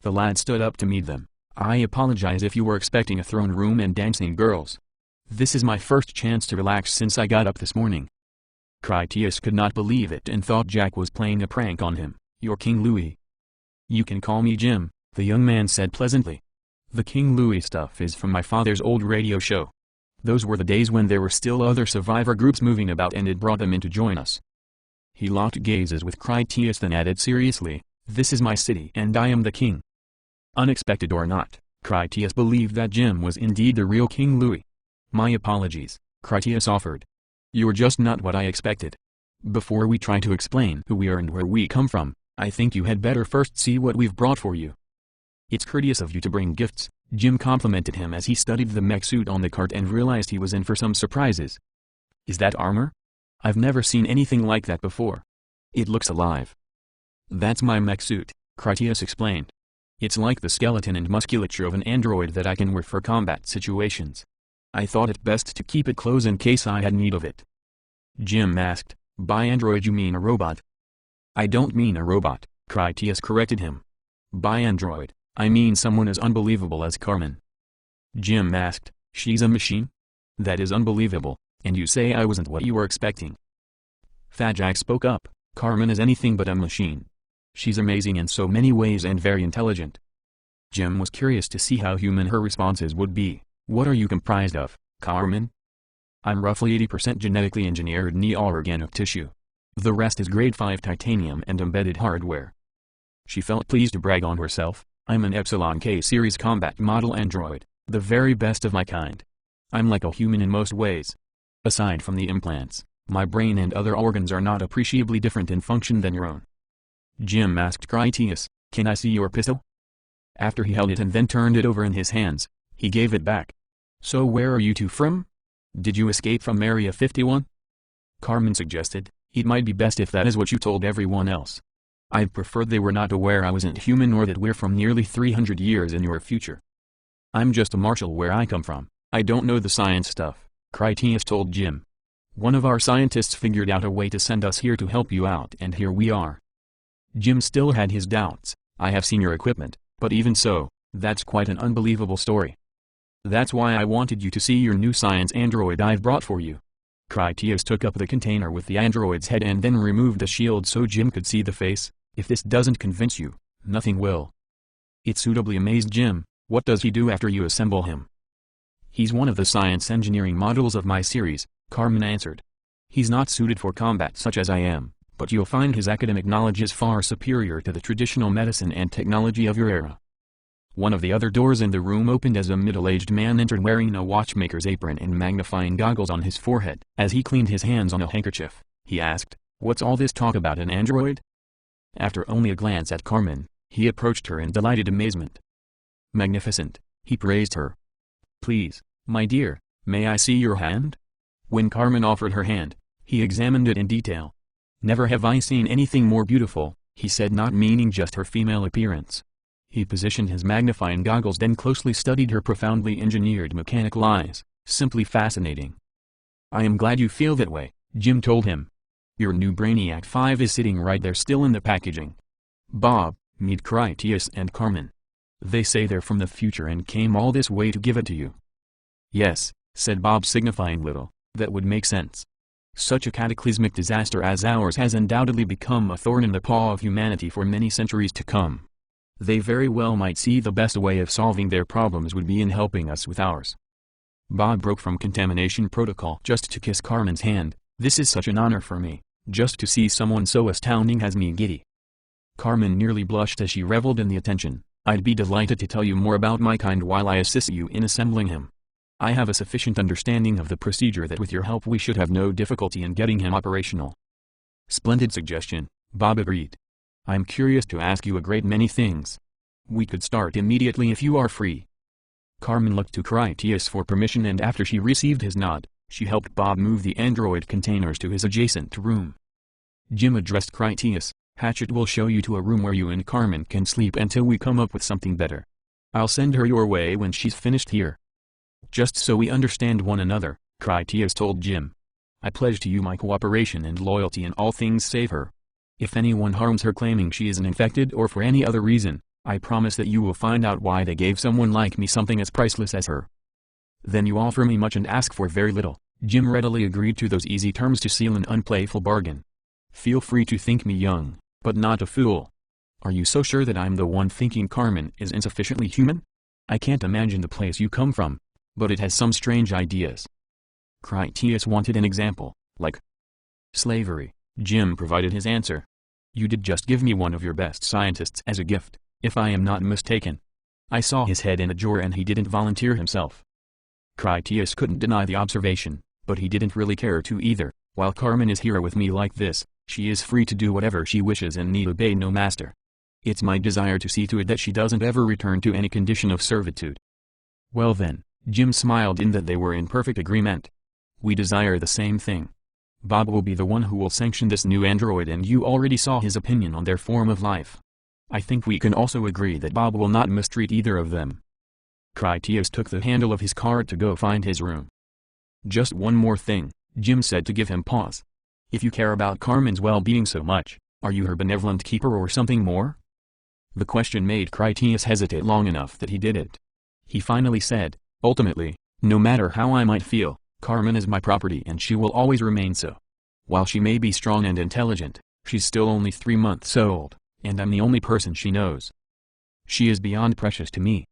The lad stood up to meet them. "I apologize if you were expecting a throne room and dancing girls. This is my first chance to relax since I got up this morning." Critias could not believe it and thought Jack was playing a prank on him. "You're King Louis." "You can call me Jim," the young man said pleasantly. "The King Louis stuff is from my father's old radio show. Those were the days when there were still other survivor groups moving about and it brought them in to join us." He locked gazes with Critias then added seriously, "This is my city and I am the king." Unexpected or not, Critias believed that Jim was indeed the real King Louis. "My apologies," Critias offered. "You're just not what I expected. Before we try to explain who we are and where we come from, I think you had better first see what we've brought for you." "It's courteous of you to bring gifts," Jim complimented him as he studied the mech suit on the cart and realized he was in for some surprises. "Is that armor? I've never seen anything like that before. It looks alive." "That's my mech suit," Critias explained. "It's like the skeleton and musculature of an android that I can wear for combat situations. I thought it best to keep it close in case I had need of it." Jim asked, "By android you mean a robot?" "I don't mean a robot," Critias corrected him. "By android, I mean someone as unbelievable as Carmen." Jim asked, "She's a machine? That is unbelievable, and you say I wasn't what you were expecting." Fat Jack spoke up, "Carmen is anything but a machine. She's amazing in so many ways and very intelligent." Jim was curious to see how human her responses would be. "What are you comprised of, Carmen?" "I'm roughly 80% genetically engineered neo-organic tissue. The rest is grade 5 titanium and embedded hardware." She felt pleased to brag on herself. "I'm an Epsilon K series combat model android, the very best of my kind. I'm like a human in most ways. Aside from the implants, my brain and other organs are not appreciably different in function than your own." Jim asked Critias, "Can I see your pistol?" After he held it and then turned it over in his hands, he gave it back. "So where are you two from? Did you escape from Area 51? Carmen suggested, "It might be best if that is what you told everyone else. I'd prefer they were not aware I wasn't human or that we're from nearly 300 years in your future." "I'm just a marshal where I come from. I don't know the science stuff," Critias told Jim. "One of our scientists figured out a way to send us here to help you out and here we are." Jim still had his doubts. "I have seen your equipment, but even so, that's quite an unbelievable story. That's why I wanted you to see your new science android I've brought for you." Critias took up the container with the android's head and then removed the shield so Jim could see the face. "If this doesn't convince you, nothing will." It suitably amazed Jim. "What does he do after you assemble him?" "He's one of the science engineering models of my series," Carmen answered. "He's not suited for combat such as I am, but you'll find his academic knowledge is far superior to the traditional medicine and technology of your era." One of the other doors in the room opened as a middle-aged man entered wearing a watchmaker's apron and magnifying goggles on his forehead. As he cleaned his hands on a handkerchief, he asked, "What's all this talk about an android?" After only a glance at Carmen, he approached her in delighted amazement. "Magnificent," he praised her. "Please, my dear, may I see your hand?" When Carmen offered her hand, he examined it in detail. "Never have I seen anything more beautiful," he said, not meaning just her female appearance. He positioned his magnifying goggles then closely studied her profoundly engineered mechanical eyes. "Simply fascinating." "I am glad you feel that way," Jim told him. "Your new Brainiac 5 is sitting right there still in the packaging. Bob, meet Critias and Carmen. They say they're from the future and came all this way to give it to you." "Yes, said Bob, signifying little. That would make sense. Such a cataclysmic disaster as ours has undoubtedly become a thorn in the paw of humanity for many centuries to come. They very well might see the best way of solving their problems would be in helping us with ours. Bob broke from contamination protocol just to kiss Carmen's hand. This is such an honor for me. Just to see someone so astounding has me giddy. Carmen nearly blushed as she reveled in the attention. I'd be delighted to tell you more about my kind while I assist you in assembling him. I have a sufficient understanding of the procedure that with your help we should have no difficulty in getting him operational. Splendid suggestion, Bob agreed. I'm curious to ask you a great many things. We could start immediately if you are free. Carmen looked to Critias for permission, and after she received his nod, she helped Bob move the android containers to his adjacent room. Jim addressed Critias. Hatchet will show you to a room where you and Carmen can sleep until we come up with something better. I'll send her your way when she's finished here. Just so we understand one another, Critias told Jim. I pledge to you my cooperation and loyalty in all things save her. If anyone harms her claiming she is an infected or for any other reason, I promise that you will find out why they gave someone like me something as priceless as her. Then you offer me much and ask for very little. Jim readily agreed to those easy terms to seal an unplayful bargain. Feel free to think me young, but not a fool. Are you so sure that I'm the one thinking Carmen is insufficiently human? I can't imagine the place you come from, but it has some strange ideas. Critias wanted an example, like slavery. Jim provided his answer. You did just give me one of your best scientists as a gift, if I am not mistaken. I saw his head in a drawer and he didn't volunteer himself. Critias couldn't deny the observation, but he didn't really care to either. While Carmen is here with me like this, she is free to do whatever she wishes and need obey no master. It's my desire to see to it that she doesn't ever return to any condition of servitude. Well then, Jim smiled in that they were in perfect agreement. We desire the same thing. Bob will be the one who will sanction this new android, and you already saw his opinion on their form of life. I think we can also agree that Bob will not mistreat either of them. Critias took the handle of his cart to go find his room. Just one more thing, Jim said to give him pause. If you care about Carmen's well-being so much, are you her benevolent keeper or something more? The question made Critias hesitate long enough that he did it. He finally said, ultimately, no matter how I might feel, Carmen is my property and she will always remain so. While she may be strong and intelligent, she's still only 3 months old, and I'm the only person she knows. She is beyond precious to me.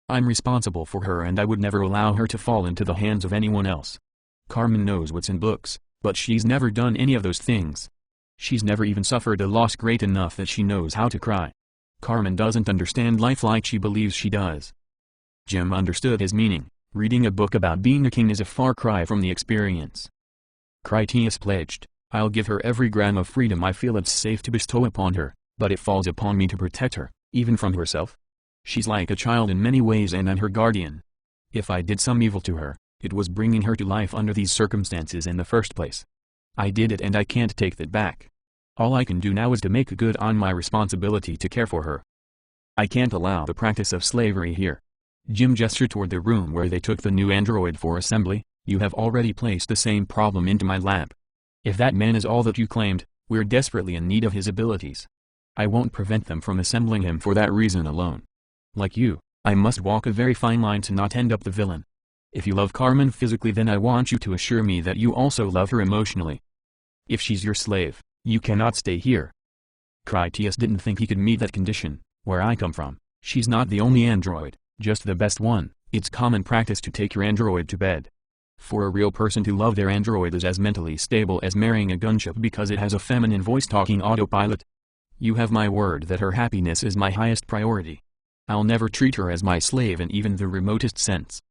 I'm responsible for her and I would never allow her to fall into the hands of anyone else. Carmen knows what's in books, but she's never done any of those things. She's never even suffered a loss great enough that she knows how to cry. Carmen doesn't understand life like she believes she does. Jim understood his meaning. Reading a book about being a king is a far cry from the experience. Critias pledged, I'll give her every gram of freedom I feel it's safe to bestow upon her, but it falls upon me to protect her, even from herself. She's like a child in many ways and I'm her guardian. If I did some evil to her, it was bringing her to life under these circumstances in the first place. I did it and I can't take that back. All I can do now is to make good on my responsibility to care for her. I can't allow the practice of slavery here. Jim gestured toward the room where they took the new android for assembly. You have already placed the same problem into my lab. If that man is all that you claimed, we're desperately in need of his abilities. I won't prevent them from assembling him for that reason alone. Like you, I must walk a very fine line to not end up the villain. If you love Carmen physically, then I want you to assure me that you also love her emotionally. If she's your slave, you cannot stay here. Critias didn't think he could meet that condition. Where I come from, she's not the only android, just the best one. It's common practice to take your android to bed. For a real person to love their android is as mentally stable as marrying a gunship because it has a feminine voice talking autopilot. You have my word that her happiness is my highest priority. I'll never treat her as my slave in even the remotest sense.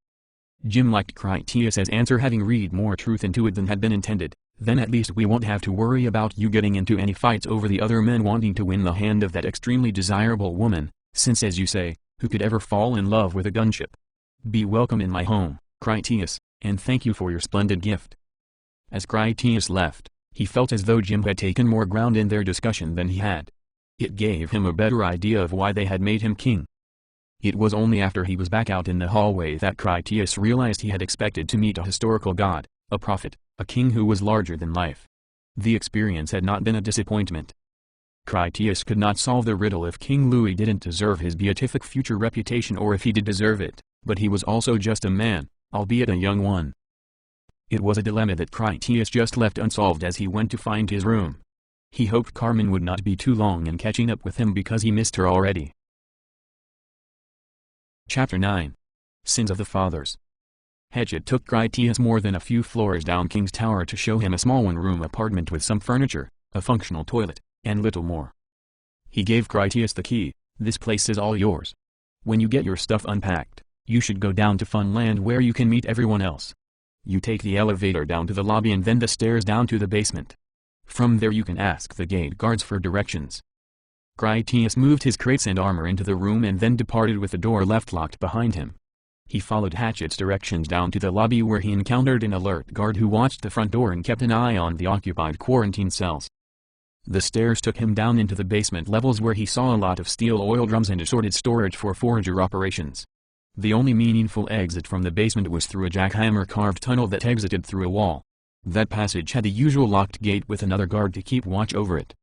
Jim liked Critias' answer, having read more truth into it than had been intended. Then at least we won't have to worry about you getting into any fights over the other men wanting to win the hand of that extremely desirable woman, since as you say, who could ever fall in love with a gunship? Be welcome in my home, Critias, and thank you for your splendid gift. As Critias left, he felt as though Jim had taken more ground in their discussion than he had. It gave him a better idea of why they had made him king. It was only after he was back out in the hallway that Critias realized he had expected to meet a historical god, a prophet, a king who was larger than life. The experience had not been a disappointment. Critias could not solve the riddle if King Louis didn't deserve his beatific future reputation or if he did deserve it, but he was also just a man, albeit a young one. It was a dilemma that Critias just left unsolved as he went to find his room. He hoped Carmen would not be too long in catching up with him because he missed her already. Chapter 9. Sins of the Fathers. Hecate took Critias more than a few floors down King's Tower to show him a small one-room apartment with some furniture, a functional toilet, and little more. He gave Critias the key. This place is all yours. When you get your stuff unpacked, you should go down to Funland where you can meet everyone else. You take the elevator down to the lobby and then the stairs down to the basement. From there you can ask the gate guards for directions. Critias moved his crates and armor into the room and then departed with the door left locked behind him. He followed Hachete's directions down to the lobby where he encountered an alert guard who watched the front door and kept an eye on the occupied quarantine cells. The stairs took him down into the basement levels where he saw a lot of steel oil drums and assorted storage for forager operations. The only meaningful exit from the basement was through a jackhammer-carved tunnel that exited through a wall. That passage had the usual locked gate with another guard to keep watch over it.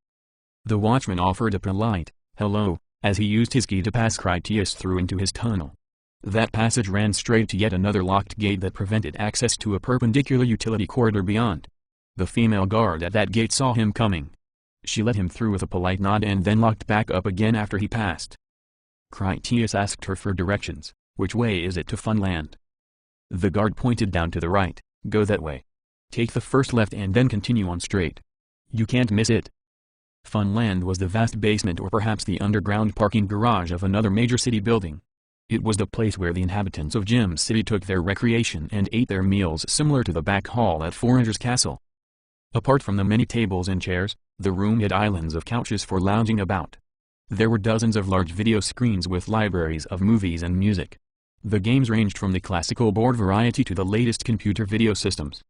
The watchman offered a polite, "Hello," as he used his key to pass Critias through into his tunnel. That passage ran straight to yet another locked gate that prevented access to a perpendicular utility corridor beyond. The female guard at that gate saw him coming. She let him through with a polite nod and then locked back up again after he passed. Critias asked her for directions. "Which way is it to Funland?" The guard pointed down to the right. "Go that way. Take the first left and then continue on straight. You can't miss it." Funland was the vast basement or perhaps the underground parking garage of another major city building. It was the place where the inhabitants of Gem City took their recreation and ate their meals, similar to the back hall at Forager's Castle. Apart from the many tables and chairs, the room had islands of couches for lounging about. There were dozens of large video screens with libraries of movies and music. The games ranged from the classical board variety to the latest computer video systems.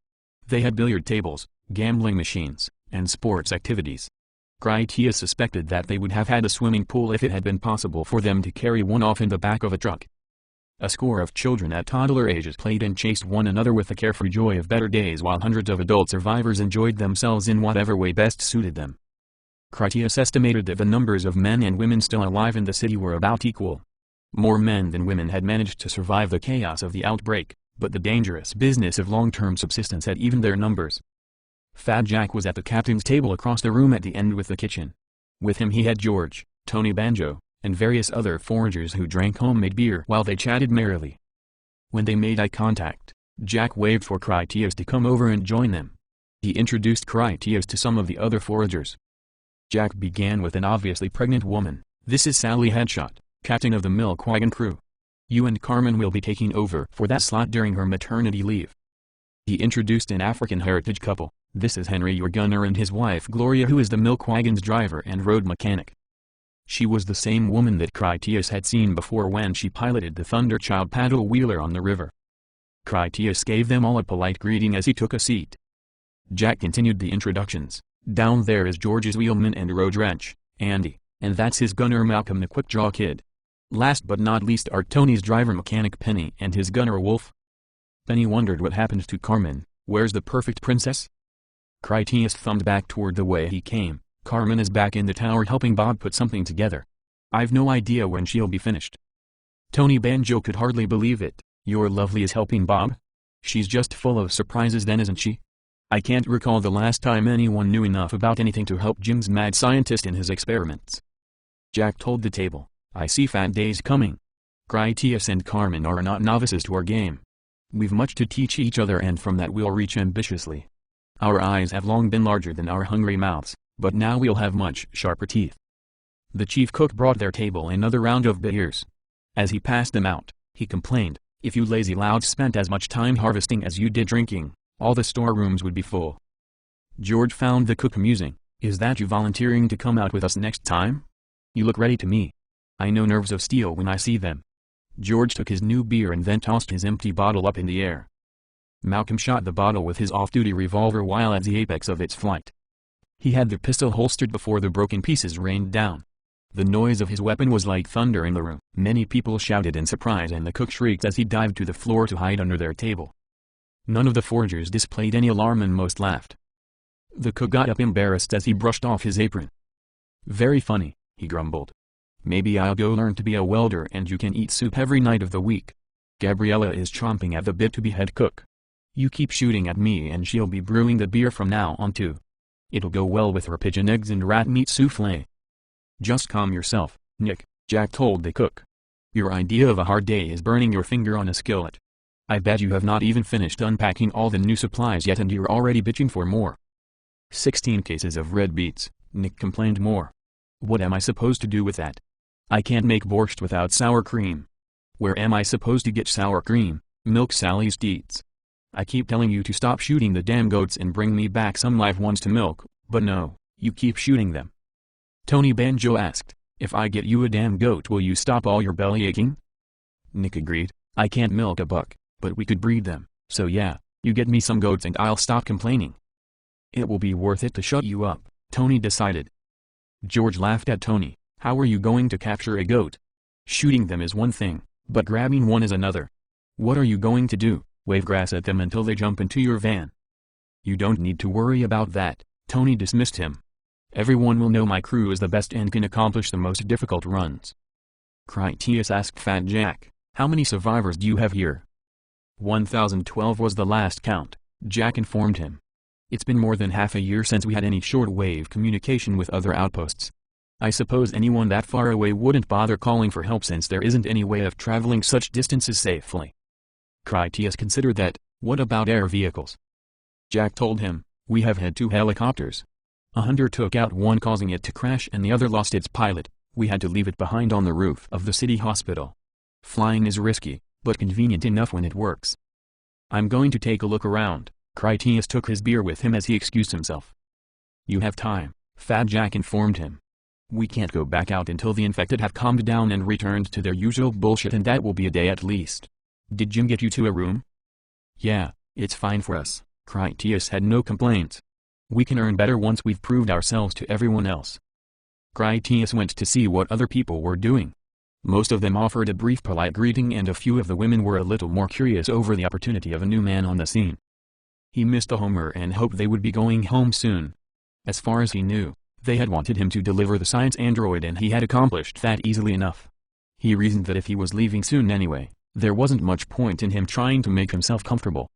They had billiard tables, gambling machines, and sports activities. Critias suspected that they would have had a swimming pool if it had been possible for them to carry one off in the back of a truck. A score of children at toddler ages played and chased one another with the carefree joy of better days while hundreds of adult survivors enjoyed themselves in whatever way best suited them. Critias estimated that the numbers of men and women still alive in the city were about equal. More men than women had managed to survive the chaos of the outbreak, but the dangerous business of long-term subsistence had evened their numbers. Fat Jack was at the captain's table across the room at the end with the kitchen. With him he had George, Tony Banjo, and various other foragers who drank homemade beer while they chatted merrily. When they made eye contact, Jack waved for Critias to come over and join them. He introduced Critias to some of the other foragers. Jack began with an obviously pregnant woman. "This is Sally Headshot, captain of the Milkwagon crew. You and Carmen will be taking over for that slot during her maternity leave." He introduced an African heritage couple. "This is Henry, your gunner, and his wife Gloria, who is the Milkwagon's driver and road mechanic." She was the same woman that Critias had seen before when she piloted the Thunderchild paddle wheeler on the river. Critias gave them all a polite greeting as he took a seat. Jack continued the introductions. "Down there is George's wheelman and road wrench, Andy, and that's his gunner Malcolm, the quick-draw kid. Last but not least are Tony's driver mechanic Penny and his gunner Wolf." Penny wondered what happened to Carmen. "Where's the perfect princess?" Critias thumbed back toward the way he came. "Carmen is back in the tower helping Bob put something together. I've no idea when she'll be finished." Tony Banjo could hardly believe it. "Your lovely is helping Bob? She's just full of surprises then, isn't she? I can't recall the last time anyone knew enough about anything to help Jim's mad scientist in his experiments." Jack told the table. "I see fat days coming. Critias and Carmen are not novices to our game. We've much to teach each other, and from that we'll reach ambitiously. Our eyes have long been larger than our hungry mouths, but now we'll have much sharper teeth." The chief cook brought their table another round of beers. As he passed them out, he complained, "If you lazy louds spent as much time harvesting as you did drinking, all the storerooms would be full." George found the cook amusing. "Is that you volunteering to come out with us next time? You look ready to me. I know nerves of steel when I see them." George took his new beer and then tossed his empty bottle up in the air. Malcolm shot the bottle with his off-duty revolver while at the apex of its flight. He had the pistol holstered before the broken pieces rained down. The noise of his weapon was like thunder in the room. Many people shouted in surprise and the cook shrieked as he dived to the floor to hide under their table. None of the foragers displayed any alarm and most laughed. The cook got up embarrassed as he brushed off his apron. "Very funny," he grumbled. "Maybe I'll go learn to be a welder and you can eat soup every night of the week. Gabriella is chomping at the bit to be head cook. You keep shooting at me and she'll be brewing the beer from now on too. It'll go well with her pigeon eggs and rat meat soufflé. Just calm yourself, Nick, Jack told the cook. Your idea of a hard day is burning your finger on a skillet. I bet you have not even finished unpacking all the new supplies yet and you're already bitching for more. 16 cases of red beets, Nick complained more. What am I supposed to do with that? I can't make borscht without sour cream. Where am I supposed to get sour cream? Milk Sally's teats. I keep telling you to stop shooting the damn goats and bring me back some live ones to milk, but no, you keep shooting them. Tony Banjo asked, if I get you a damn goat will you stop all your belly aching? Nick agreed, I can't milk a buck, but we could breed them, so yeah, you get me some goats and I'll stop complaining. It will be worth it to shut you up, Tony decided. George laughed at Tony, how are you going to capture a goat? Shooting them is one thing, but grabbing one is another. What are you going to do, wave grass at them until they jump into your van? You don't need to worry about that, Tony dismissed him. Everyone will know my crew is the best and can accomplish the most difficult runs. Critias asked Fat Jack, how many survivors do you have here? 1012 was the last count, Jack informed him. It's been more than half a year since we had any shortwave communication with other outposts. I suppose anyone that far away wouldn't bother calling for help since there isn't any way of traveling such distances safely. Critias considered that. What about air vehicles? Jack told him, we have had 2 helicopters. A hunter took out one causing it to crash and the other lost its pilot. We had to leave it behind on the roof of the city hospital. Flying is risky, but convenient enough when it works. I'm going to take a look around. Critias took his beer with him as he excused himself. You have time, Fat Jack informed him. We can't go back out until the infected have calmed down and returned to their usual bullshit, and that will be a day at least. Did Jim get you to a room? Yeah, it's fine for us. Critias had no complaints. We can earn better once we've proved ourselves to everyone else. Critias went to see what other people were doing. Most of them offered a brief polite greeting and a few of the women were a little more curious over the opportunity of a new man on the scene. He missed Homer and hoped they would be going home soon. As far as he knew, they had wanted him to deliver the science android and he had accomplished that easily enough. He reasoned that if he was leaving soon anyway, there wasn't much point in him trying to make himself comfortable.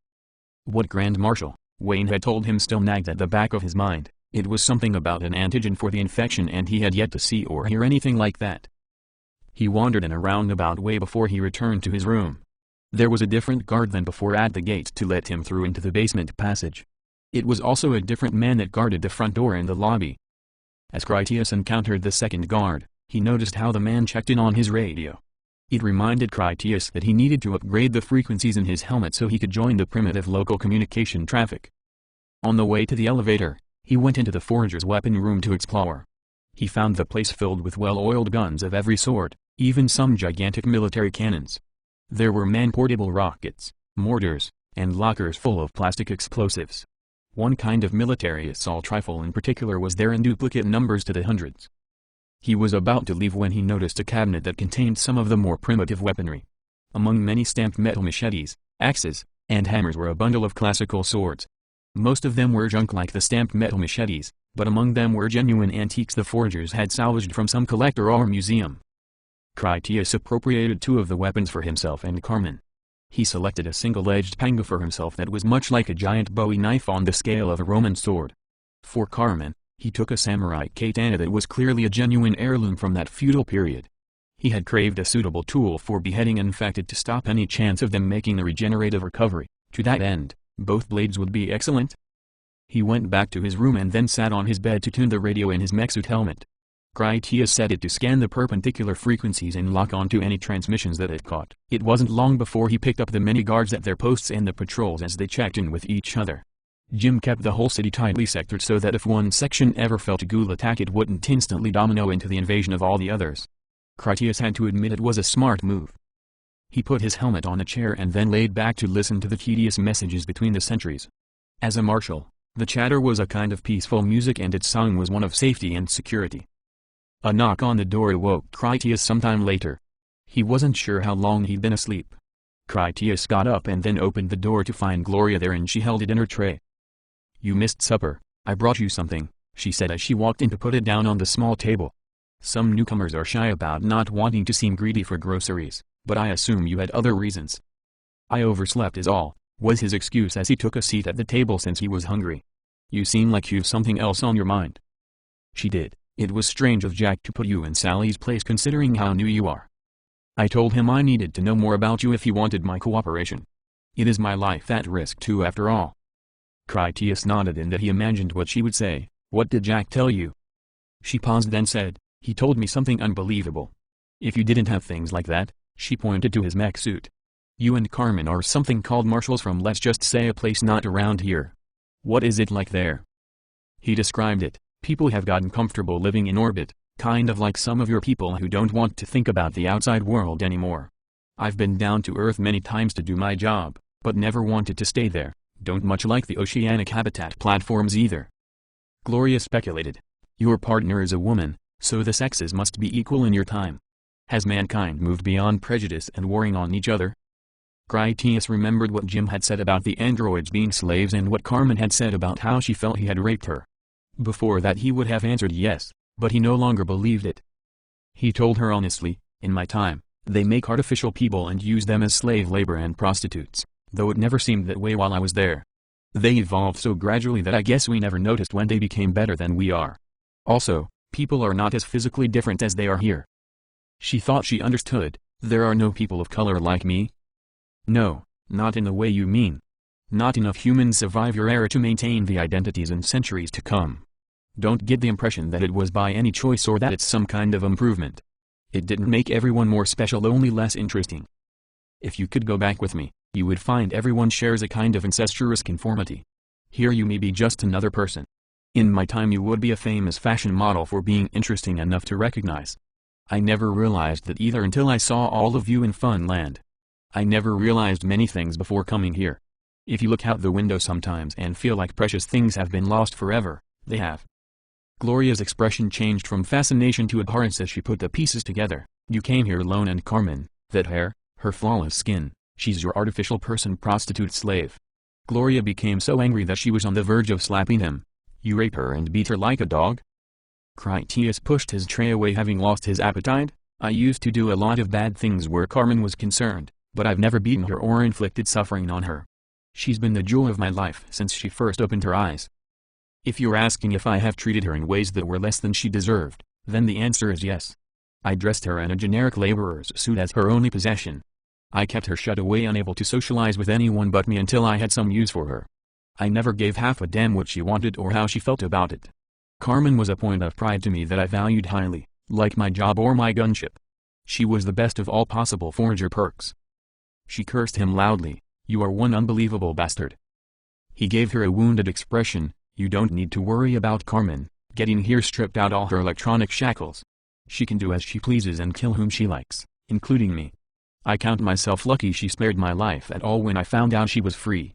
What Grand Marshal Wayne had told him still nagged at the back of his mind. It was something about an antigen for the infection and he had yet to see or hear anything like that. He wandered in a roundabout way before he returned to his room. There was a different guard than before at the gate to let him through into the basement passage. It was also a different man that guarded the front door in the lobby. As Critias encountered the second guard, he noticed how the man checked in on his radio. It reminded Critias that he needed to upgrade the frequencies in his helmet so he could join the primitive local communication traffic. On the way to the elevator, he went into the forger's weapon room to explore. He found the place filled with well-oiled guns of every sort, even some gigantic military cannons. There were man-portable rockets, mortars, and lockers full of plastic explosives. One kind of military assault rifle in particular was there in duplicate numbers to the hundreds. He was about to leave when he noticed a cabinet that contained some of the more primitive weaponry. Among many stamped metal machetes, axes, and hammers were a bundle of classical swords. Most of them were junk like the stamped metal machetes, but among them were genuine antiques the forgers had salvaged from some collector or museum. Critias appropriated 2 of the weapons for himself and Carmen. He selected a single-edged panga for himself that was much like a giant Bowie knife on the scale of a Roman sword. For Carmen, he took a samurai katana that was clearly a genuine heirloom from that feudal period. He had craved a suitable tool for beheading infected to stop any chance of them making a regenerative recovery. To that end, both blades would be excellent. He went back to his room and then sat on his bed to tune the radio in his mech suit helmet. Critias set it to scan the perpendicular frequencies and lock onto any transmissions that it caught. It wasn't long before he picked up the many guards at their posts and the patrols as they checked in with each other. Jim kept the whole city tightly sectored so that if one section ever felt a ghoul attack it wouldn't instantly domino into the invasion of all the others. Critias had to admit it was a smart move. He put his helmet on a chair and then laid back to listen to the tedious messages between the sentries. As a marshal, the chatter was a kind of peaceful music and its song was one of safety and security. A knock on the door awoke Critias sometime later. He wasn't sure how long he'd been asleep. Critias got up and then opened the door to find Gloria there and she held it in her tray. "You missed supper, I brought you something," she said as she walked in to put it down on the small table. "Some newcomers are shy about not wanting to seem greedy for groceries, but I assume you had other reasons." "I overslept is all," was his excuse as he took a seat at the table since he was hungry. You seem like you've something else on your mind. She did. It was strange of Jack to put you in Sally's place considering how new you are. I told him I needed to know more about you if he wanted my cooperation. It is my life at risk too after all. Critias nodded in that he imagined what she would say. What did Jack tell you? She paused then said, he told me something unbelievable. If you didn't have things like that, she pointed to his mech suit. You and Carmen are something called marshals from let's just say a place not around here. What is it like there? He described it. People have gotten comfortable living in orbit, kind of like some of your people who don't want to think about the outside world anymore. I've been down to Earth many times to do my job, but never wanted to stay there. Don't much like the oceanic habitat platforms either. Gloria speculated. Your partner is a woman, so the sexes must be equal in your time. Has mankind moved beyond prejudice and warring on each other? Critias remembered what Jim had said about the androids being slaves and what Carmen had said about how she felt he had raped her. Before that he would have answered yes, but he no longer believed it. He told her honestly, in my time, they make artificial people and use them as slave labor and prostitutes, though it never seemed that way while I was there. They evolved so gradually that I guess we never noticed when they became better than we are. Also, people are not as physically different as they are here. She thought she understood. There are no people of color like me? No, not in the way you mean. Not enough humans survive your era to maintain the identities in centuries to come. Don't get the impression that it was by any choice or that it's some kind of improvement. It didn't make everyone more special, only less interesting. If you could go back with me, you would find everyone shares a kind of incestuous conformity. Here you may be just another person. In my time you would be a famous fashion model for being interesting enough to recognize. I never realized that either until I saw all of you in Funland. I never realized many things before coming here. If you look out the window sometimes and feel like precious things have been lost forever, they have. Gloria's expression changed from fascination to abhorrence as she put the pieces together. You came here alone, and Carmen, that hair, her flawless skin, she's your artificial person prostitute slave. Gloria became so angry that she was on the verge of slapping him. You rape her and beat her like a dog? Critias pushed his tray away, having lost his appetite. I used to do a lot of bad things where Carmen was concerned, but I've never beaten her or inflicted suffering on her. She's been the joy of my life since she first opened her eyes. If you're asking if I have treated her in ways that were less than she deserved, then the answer is yes. I dressed her in a generic laborer's suit as her only possession. I kept her shut away, unable to socialize with anyone but me until I had some use for her. I never gave half a damn what she wanted or how she felt about it. Carmen was a point of pride to me that I valued highly, like my job or my gunship. She was the best of all possible Forager perks. She cursed him loudly. You are one unbelievable bastard. He gave her a wounded expression. You don't need to worry about Carmen getting here, stripped out all her electronic shackles. She can do as she pleases and kill whom she likes, including me. I count myself lucky she spared my life at all when I found out she was free.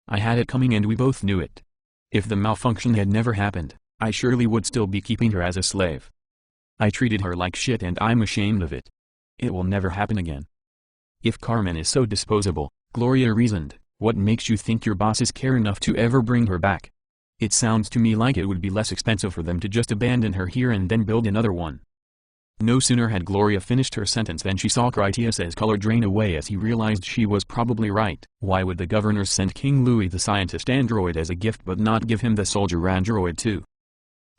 I had it coming and we both knew it. If the malfunction had never happened, I surely would still be keeping her as a slave. I treated her like shit and I'm ashamed of it. It will never happen again. If Carmen is so disposable, Gloria reasoned, what makes you think your bosses care enough to ever bring her back? It sounds to me like it would be less expensive for them to just abandon her here and then build another one. No sooner had Gloria finished her sentence than she saw Critias's color drain away as he realized she was probably right. Why would the governor send King Louis the scientist android as a gift but not give him the soldier android too?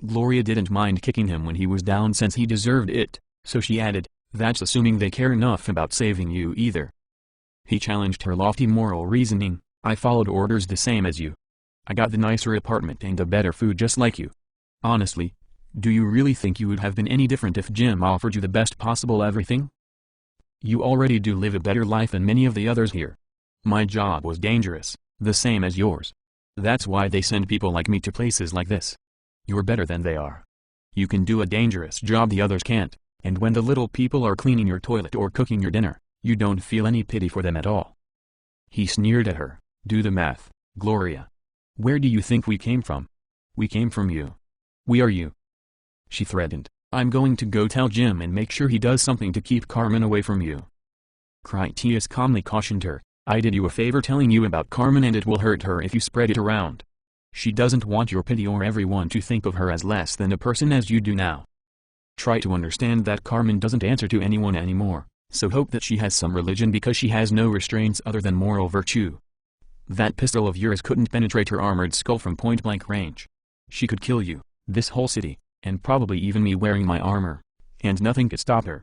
Gloria didn't mind kicking him when he was down since he deserved it, so she added, that's assuming they care enough about saving you either. He challenged her lofty moral reasoning. I followed orders the same as you. I got the nicer apartment and the better food just like you. Honestly, do you really think you would have been any different if Jim offered you the best possible everything? You already do live a better life than many of the others here. My job was dangerous, the same as yours. That's why they send people like me to places like this. You're better than they are. You can do a dangerous job the others can't, and when the little people are cleaning your toilet or cooking your dinner, you don't feel any pity for them at all. He sneered at her. Do the math, Gloria. Where do you think we came from? We came from you. We are you. She threatened. I'm going to go tell Jim and make sure he does something to keep Carmen away from you. Critias calmly cautioned her. I did you a favor telling you about Carmen, and it will hurt her if you spread it around. She doesn't want your pity or everyone to think of her as less than a person as you do now. Try to understand that Carmen doesn't answer to anyone anymore, so hope that she has some religion because she has no restraints other than moral virtue. That pistol of yours couldn't penetrate her armored skull from point-blank range. She could kill you, this whole city, and probably even me wearing my armor. And nothing could stop her.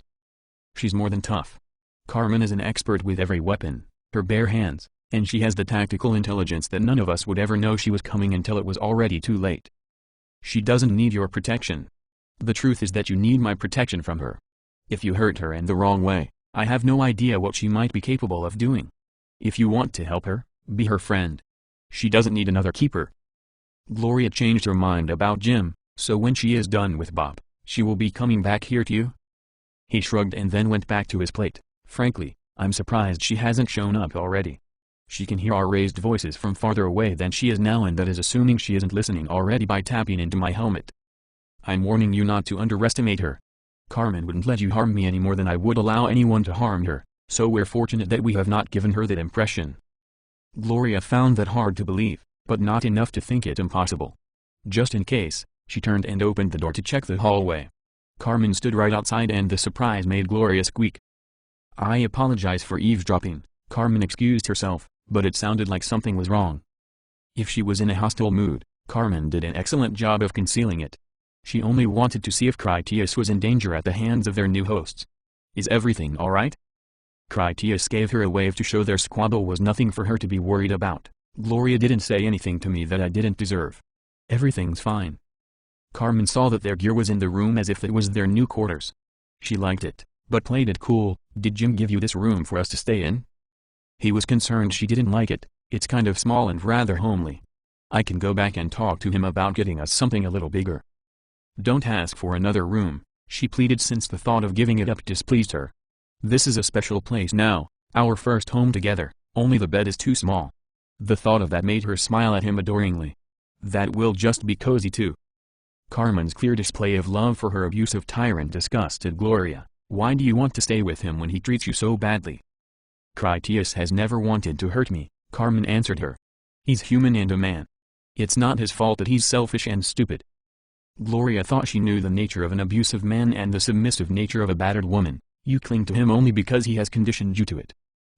She's more than tough. Carmen is an expert with every weapon, her bare hands, and she has the tactical intelligence that none of us would ever know she was coming until it was already too late. She doesn't need your protection. The truth is that you need my protection from her. If you hurt her in the wrong way, I have no idea what she might be capable of doing. If you want to help her, be her friend. She doesn't need another keeper. Gloria changed her mind about Jim, so when she is done with Bob, she will be coming back here to you? He shrugged and then went back to his plate. Frankly, I'm surprised she hasn't shown up already. She can hear our raised voices from farther away than she is now, and that is assuming she isn't listening already by tapping into my helmet. I'm warning you not to underestimate her. Carmen wouldn't let you harm me any more than I would allow anyone to harm her, so we're fortunate that we have not given her that impression. Gloria found that hard to believe, but not enough to think it impossible. Just in case, she turned and opened the door to check the hallway. Carmen stood right outside and the surprise made Gloria squeak. I apologize for eavesdropping, Carmen excused herself, but it sounded like something was wrong. If she was in a hostile mood, Carmen did an excellent job of concealing it. She only wanted to see if Critias was in danger at the hands of their new hosts. Is everything alright? Critias gave her a wave to show their squabble was nothing for her to be worried about. Gloria didn't say anything to me that I didn't deserve. Everything's fine. Carmen saw that their gear was in the room as if it was their new quarters. She liked it, but played it cool. Did Jim give you this room for us to stay in? He was concerned she didn't like it. It's kind of small and rather homely. I can go back and talk to him about getting us something a little bigger. Don't ask for another room, she pleaded, since the thought of giving it up displeased her. This is a special place now, our first home together, only the bed is too small. The thought of that made her smile at him adoringly. That will just be cozy too. Carmen's clear display of love for her abusive tyrant disgusted Gloria. Why do you want to stay with him when he treats you so badly? Critias has never wanted to hurt me, Carmen answered her. He's human and a man. It's not his fault that he's selfish and stupid. Gloria thought she knew the nature of an abusive man and the submissive nature of a battered woman. You cling to him only because he has conditioned you to it.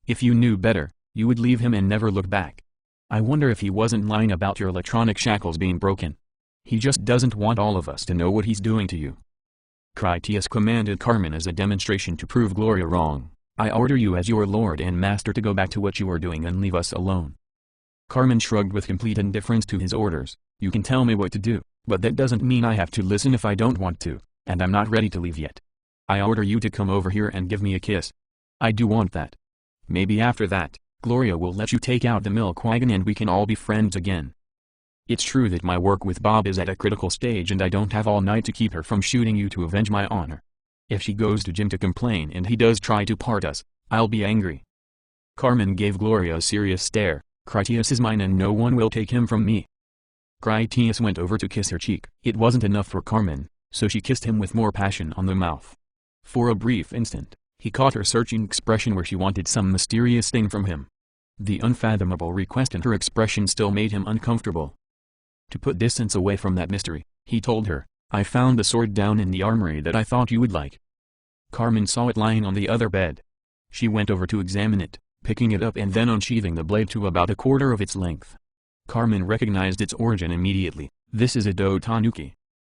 If you knew better, you would leave him and never look back. I wonder if he wasn't lying about your electronic shackles being broken. He just doesn't want all of us to know what he's doing to you. Critias commanded Carmen as a demonstration to prove Gloria wrong. I order you as your lord and master to go back to what you are doing and leave us alone. Carmen shrugged with complete indifference to his orders. You can tell me what to do, but that doesn't mean I have to listen if I don't want to, and I'm not ready to leave yet. I order you to come over here and give me a kiss. I do want that. Maybe after that, Gloria will let you take out the milk wagon and we can all be friends again. It's true that my work with Bob is at a critical stage and I don't have all night to keep her from shooting you to avenge my honor. If she goes to Jim to complain and he does try to part us, I'll be angry. Carmen gave Gloria a serious stare. Critias is mine and no one will take him from me. Critias went over to kiss her cheek. It wasn't enough for Carmen, so she kissed him with more passion on the mouth. For a brief instant, he caught her searching expression where she wanted some mysterious thing from him. The unfathomable request in her expression still made him uncomfortable. To put distance away from that mystery, he told her, I found the sword down in the armory that I thought you would like. Carmen saw it lying on the other bed. She went over to examine it, picking it up and then unsheathing the blade to about a quarter of its length. Carmen recognized its origin immediately. This is a Do Tanuki.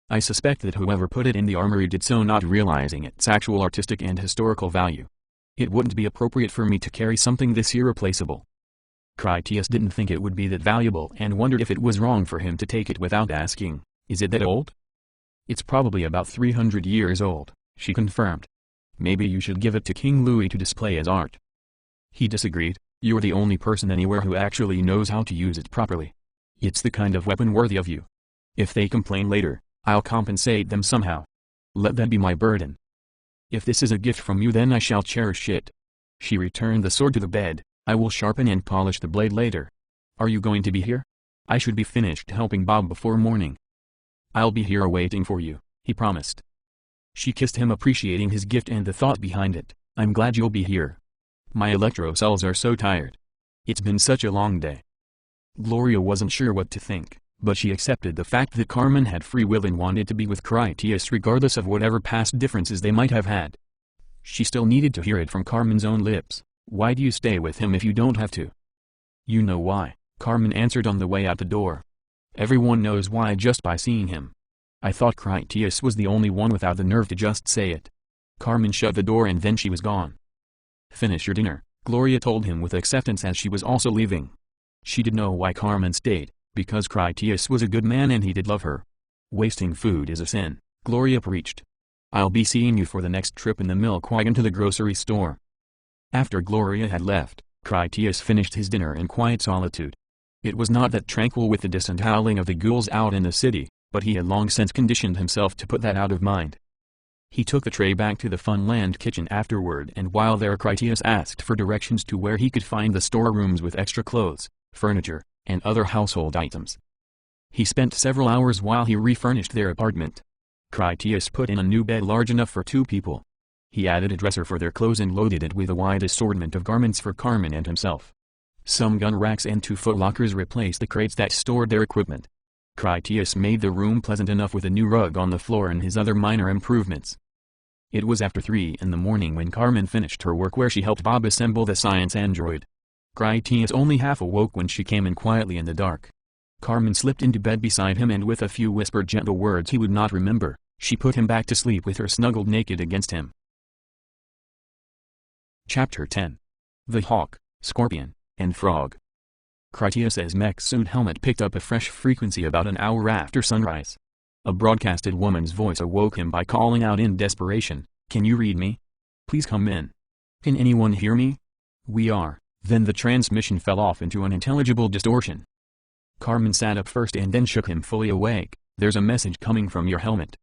I suspect that whoever put it in the armory did so not realizing its actual artistic and historical value. It wouldn't be appropriate for me to carry something this irreplaceable. Critias didn't think it would be that valuable and wondered if it was wrong for him to take it without asking, is it that old? It's probably about 300 years old, she confirmed. Maybe you should give it to King Louis to display as art. He disagreed. You're the only person anywhere who actually knows how to use it properly. It's the kind of weapon worthy of you. If they complain later, I'll compensate them somehow. Let that be my burden. If this is a gift from you, then I shall cherish it. She returned the sword to the bed. I will sharpen and polish the blade later. Are you going to be here? I should be finished helping Bob before morning. I'll be here waiting for you, he promised. She kissed him, appreciating his gift and the thought behind it. I'm glad you'll be here. My electro cells are so tired. It's been such a long day. Gloria wasn't sure what to think, but she accepted the fact that Carmen had free will and wanted to be with Critias regardless of whatever past differences they might have had. She still needed to hear it from Carmen's own lips. Why do you stay with him if you don't have to? You know why, Carmen answered on the way out the door. Everyone knows why just by seeing him. I thought Critias was the only one without the nerve to just say it. Carmen shut the door and then she was gone. Finish your dinner, Gloria told him with acceptance as she was also leaving. She did know why Carmen stayed, because Critias was a good man and he did love her. Wasting food is a sin, Gloria preached. I'll be seeing you for the next trip in the milk wagon to the grocery store. After Gloria had left, Critias finished his dinner in quiet solitude. It was not that tranquil with the distant howling of the ghouls out in the city, but he had long since conditioned himself to put that out of mind. He took the tray back to the Funland kitchen afterward, and while there Critias asked for directions to where he could find the storerooms with extra clothes, furniture, and other household items. He spent several hours while he refurnished their apartment. Critias put in a new bed large enough for 2 people. He added a dresser for their clothes and loaded it with a wide assortment of garments for Carmen and himself. Some gun racks and 2 footlockers replaced the crates that stored their equipment. Critias made the room pleasant enough with a new rug on the floor and his other minor improvements. It was after 3 in the morning when Carmen finished her work where she helped Bob assemble the science android. Critias only half awoke when she came in quietly in the dark. Carmen slipped into bed beside him and with a few whispered gentle words he would not remember, she put him back to sleep with her snuggled naked against him. Chapter 10. The Hawk, Scorpion, and Frog. Critias's mech suit helmet picked up a fresh frequency about an hour after sunrise. A broadcasted woman's voice awoke him by calling out in desperation, "Can you read me? Please come in. Can anyone hear me?" "We are." Then the transmission fell off into unintelligible distortion. Carmen sat up first and then shook him fully awake. "There's a message coming from your helmet."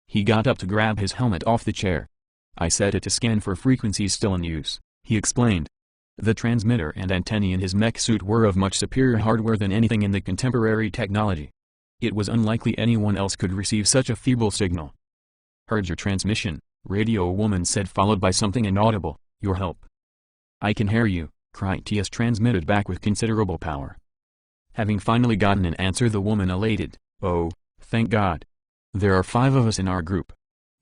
He got up to grab his helmet off the chair. "I set it to scan for frequencies still in use," he explained. The transmitter and antennae in his mech suit were of much superior hardware than anything in the contemporary technology. It was unlikely anyone else could receive such a feeble signal. "Heard your transmission," Radio Woman said, followed by something inaudible, "Your help." "I can hear you," Critias transmitted back with considerable power. Having finally gotten an answer, the woman elated, "Oh, thank God. There are 5 of us in our group.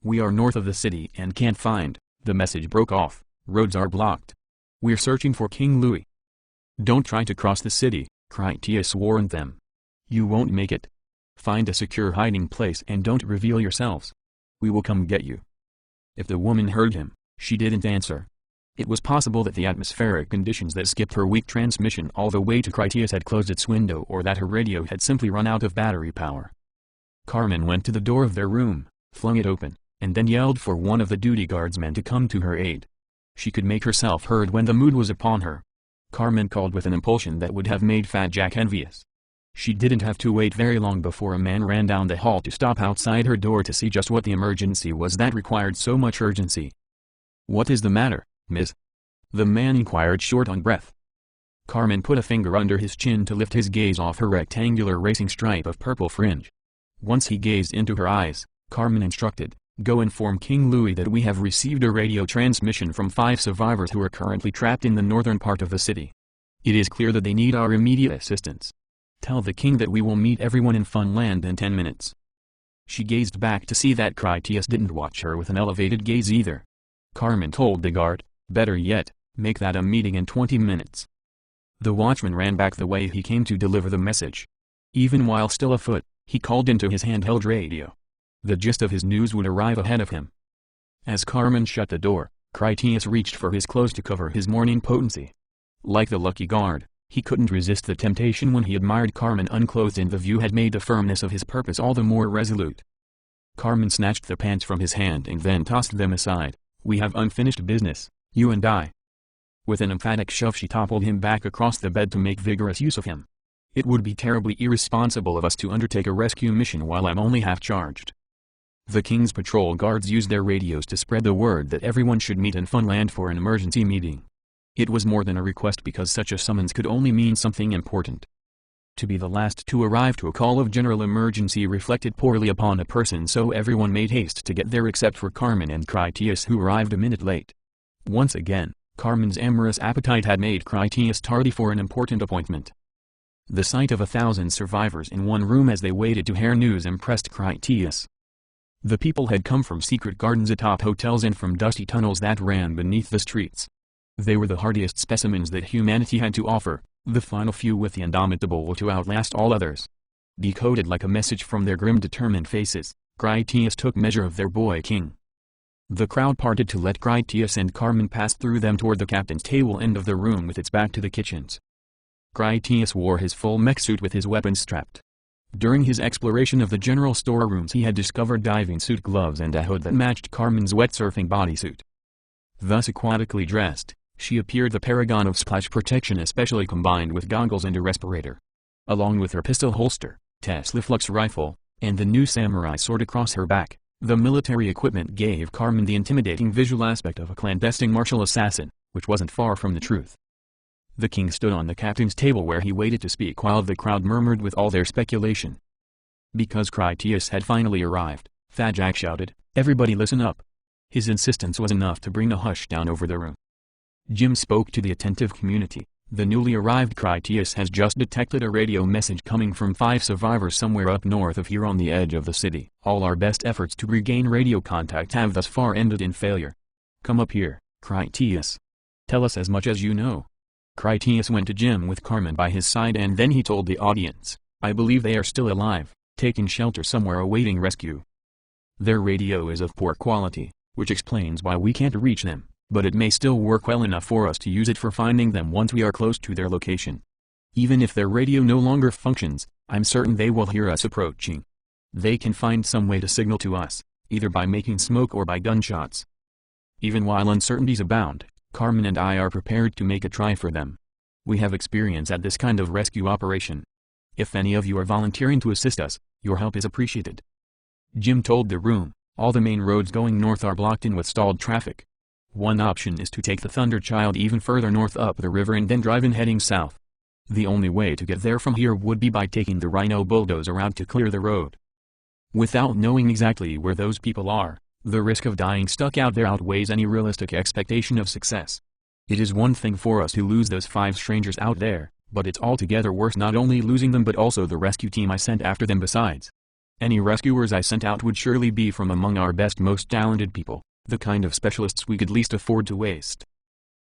We are north of the city and can't find," the message broke off, "roads are blocked. We're searching for King Louis." "Don't try to cross the city," Critias warned them. "You won't make it. Find a secure hiding place and don't reveal yourselves. We will come get you." If the woman heard him, she didn't answer. It was possible that the atmospheric conditions that skipped her weak transmission all the way to Critias had closed its window, or that her radio had simply run out of battery power. Carmen went to the door of their room, flung it open, and then yelled for one of the duty guardsmen to come to her aid. She could make herself heard when the mood was upon her. Carmen called with an impulsion that would have made Fat Jack envious. She didn't have to wait very long before a man ran down the hall to stop outside her door to see just what the emergency was that required so much urgency. "What is the matter, Miss?" the man inquired, short on breath. Carmen put a finger under his chin to lift his gaze off her rectangular racing stripe of purple fringe. Once he gazed into her eyes, Carmen instructed, "Go inform King Louis that we have received a radio transmission from 5 survivors who are currently trapped in the northern part of the city. It is clear that they need our immediate assistance. Tell the king that we will meet everyone in Funland in 10 minutes. She gazed back to see that Critias didn't watch her with an elevated gaze either. Carmen told the guard, "Better yet, make that a meeting in 20 minutes. The watchman ran back the way he came to deliver the message. Even while still afoot, he called into his handheld radio. The gist of his news would arrive ahead of him. As Carmen shut the door, Critias reached for his clothes to cover his morning potency. Like the lucky guard, he couldn't resist the temptation when he admired Carmen unclothed, and the view had made the firmness of his purpose all the more resolute. Carmen snatched the pants from his hand and then tossed them aside. "We have unfinished business, you and I." With an emphatic shove she toppled him back across the bed to make vigorous use of him. "It would be terribly irresponsible of us to undertake a rescue mission while I'm only half charged." The king's patrol guards used their radios to spread the word that everyone should meet in Funland for an emergency meeting. It was more than a request, because such a summons could only mean something important. To be the last to arrive to a call of general emergency reflected poorly upon a person, so everyone made haste to get there except for Carmen and Critias, who arrived a minute late. Once again, Carmen's amorous appetite had made Critias tardy for an important appointment. The sight of 1,000 survivors in one room as they waited to hear news impressed Critias. The people had come from secret gardens atop hotels and from dusty tunnels that ran beneath the streets. They were the hardiest specimens that humanity had to offer, The final few with the indomitable will to outlast all others. Decoded like a message from their grim determined faces, Critias took measure of their boy king. The crowd parted to let Critias and Carmen pass through them toward the captain's table end of the room with its back to the kitchens. Critias wore his full mech suit with his weapons strapped. During his exploration of the general storerooms he had discovered diving suit gloves and a hood that matched Carmen's wet surfing bodysuit. Thus aquatically dressed, she appeared the paragon of splash protection, especially combined with goggles and a respirator. Along with her pistol holster, Tesla flux rifle, and the new samurai sword across her back, the military equipment gave Carmen the intimidating visual aspect of a clandestine martial assassin, which wasn't far from the truth. The king stood on the captain's table where he waited to speak while the crowd murmured with all their speculation. Because Critias had finally arrived, Fat Jack shouted, "Everybody listen up." His insistence was enough to bring a hush down over the room. Jim spoke to the attentive community. The newly arrived Critias has just detected a radio message coming from 5 survivors somewhere up north of here on the edge of the city. All our best efforts to regain radio contact have thus far ended in failure. Come up here, Critias. Tell us as much as you know. Critias went to Jim with Carmen by his side and then he told the audience, "I believe they are still alive, taking shelter somewhere awaiting rescue. Their radio is of poor quality, which explains why we can't reach them, but it may still work well enough for us to use it for finding them once we are close to their location. Even if their radio no longer functions, I'm certain they will hear us approaching. They can find some way to signal to us, either by making smoke or by gunshots. Even while uncertainties abound, Carmen and I are prepared to make a try for them. We have experience at this kind of rescue operation. If any of you are volunteering to assist us, your help is appreciated." Jim told the room, "All the main roads going north are blocked in with stalled traffic. One option is to take the Thunder Child even further north up the river and then drive in heading south. The only way to get there from here would be by taking the Rhino bulldozer out to clear the road. Without knowing exactly where those people are, the risk of dying stuck out there outweighs any realistic expectation of success. It is one thing for us to lose those 5 strangers out there, but it's altogether worse not only losing them but also the rescue team I sent after them besides. Any rescuers I sent out would surely be from among our best most talented people, the kind of specialists we could least afford to waste."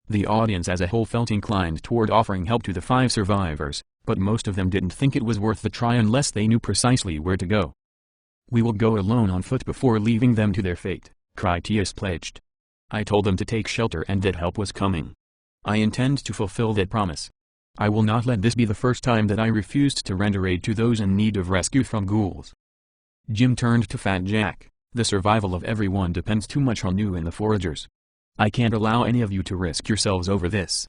The audience as a whole felt inclined toward offering help to the 5 survivors, but most of them didn't think it was worth the try unless they knew precisely where to go. "We will go alone on foot before leaving them to their fate," Critias pledged. "I told them to take shelter and that help was coming. I intend to fulfill that promise. I will not let this be the first time that I refused to render aid to those in need of rescue from ghouls." Jim turned to Fat Jack. "The survival of everyone depends too much on you and the foragers. I can't allow any of you to risk yourselves over this.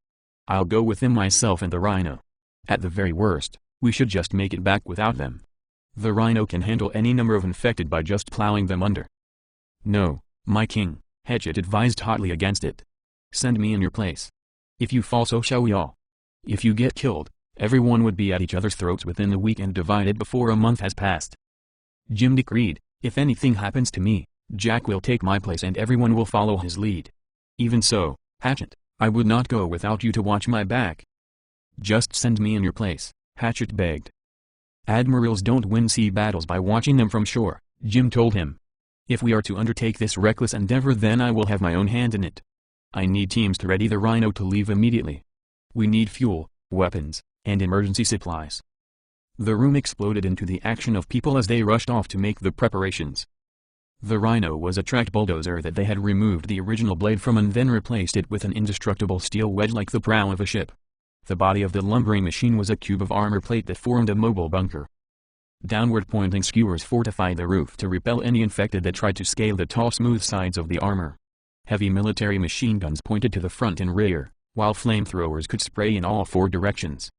I'll go with them myself and the Rhino. At the very worst, we should just make it back without them. The Rhino can handle any number of infected by just plowing them under." "No, my king," Hatchet advised hotly against it. "Send me in your place. If you fall, so shall we all. If you get killed, everyone would be at each other's throats within a week and divided before a month has passed." Jim decreed, "If anything happens to me, Jack will take my place and everyone will follow his lead. Even so, Hatchet, I would not go without you to watch my back." "Just send me in your place," Hatchet begged. "Admirals don't win sea battles by watching them from shore," Jim told him. "If we are to undertake this reckless endeavor, then I will have my own hand in it. I need teams to ready the Rhino to leave immediately. We need fuel, weapons, and emergency supplies." The room exploded into the action of people as they rushed off to make the preparations. The Rhino was a tracked bulldozer that they had removed the original blade from and then replaced it with an indestructible steel wedge like the prow of a ship. The body of the lumbering machine was a cube of armor plate that formed a mobile bunker. Downward-pointing skewers fortified the roof to repel any infected that tried to scale the tall smooth sides of the armor. Heavy military machine guns pointed to the front and rear, while flamethrowers could spray in all 4 directions.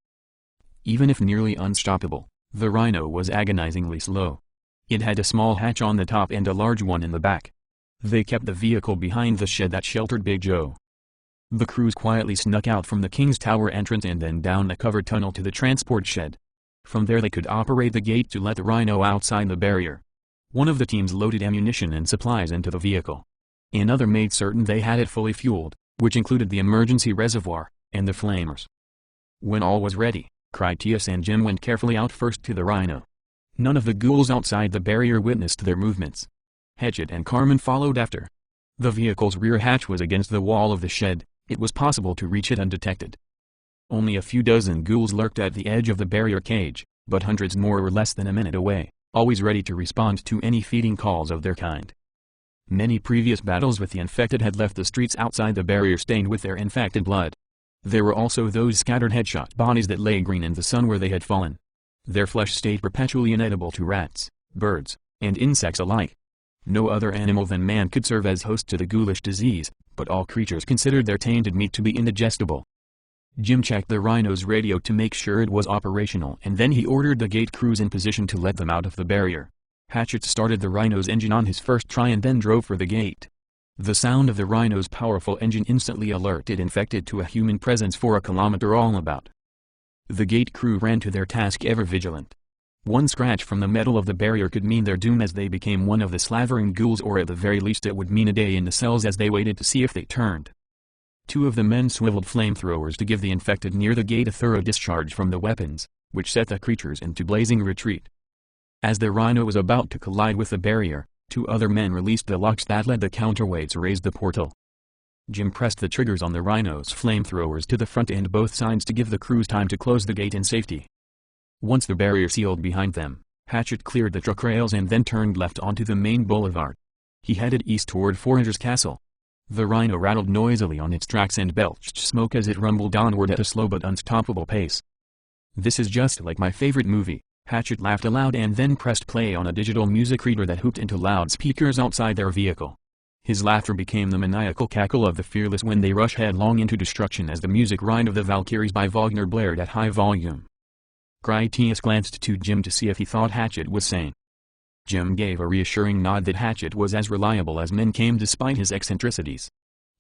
Even if nearly unstoppable, the Rhino was agonizingly slow. It had a small hatch on the top and a large one in the back. They kept the vehicle behind the shed that sheltered Big Joe. The crews quietly snuck out from the King's Tower entrance and then down a covered tunnel to the transport shed. From there they could operate the gate to let the Rhino outside the barrier. One of the teams loaded ammunition and supplies into the vehicle. Another made certain they had it fully fueled, which included the emergency reservoir, and the flamers. When all was ready, Critias and Jim went carefully out first to the Rhino. None of the ghouls outside the barrier witnessed their movements. Hatchet and Carmen followed after. The vehicle's rear hatch was against the wall of the shed. It was possible to reach it undetected. Only a few dozen ghouls lurked at the edge of the barrier cage, but hundreds more were less than a minute away, always ready to respond to any feeding calls of their kind. Many previous battles with the infected had left the streets outside the barrier stained with their infected blood. There were also those scattered headshot bodies that lay green in the sun where they had fallen. Their flesh stayed perpetually inedible to rats, birds, and insects alike. No other animal than man could serve as host to the ghoulish disease, but all creatures considered their tainted meat to be indigestible. Jim checked the rhino's radio to make sure it was operational, and then he ordered the gate crews in position to let them out of the barrier. Hatchet started the rhino's engine on his first try and then drove for the gate. The sound of the rhino's powerful engine instantly alerted infected to a human presence for a kilometer all about. The gate crew ran to their task ever vigilant. One scratch from the metal of the barrier could mean their doom as they became one of the slavering ghouls, or at the very least it would mean a day in the cells as they waited to see if they turned. Two of the men swiveled flamethrowers to give the infected near the gate a thorough discharge from the weapons, which set the creatures into blazing retreat. As the rhino was about to collide with the barrier, two other men released the locks that let the counterweights raise the portal. Jim pressed the triggers on the rhino's flamethrowers to the front and both sides to give the crews time to close the gate in safety. Once the barrier sealed behind them, Hatchet cleared the truck rails and then turned left onto the main boulevard. He headed east toward Forager's Castle. The rhino rattled noisily on its tracks and belched smoke as it rumbled onward at a slow but unstoppable pace. "This is just like my favorite movie," Hatchet laughed aloud and then pressed play on a digital music reader that hooped into loudspeakers outside their vehicle. His laughter became the maniacal cackle of the fearless when they rush headlong into destruction as the music Ride of the Valkyries by Wagner blared at high volume. Critias glanced to Jim to see if he thought Hatchet was sane. Jim gave a reassuring nod that Hatchet was as reliable as men came despite his eccentricities.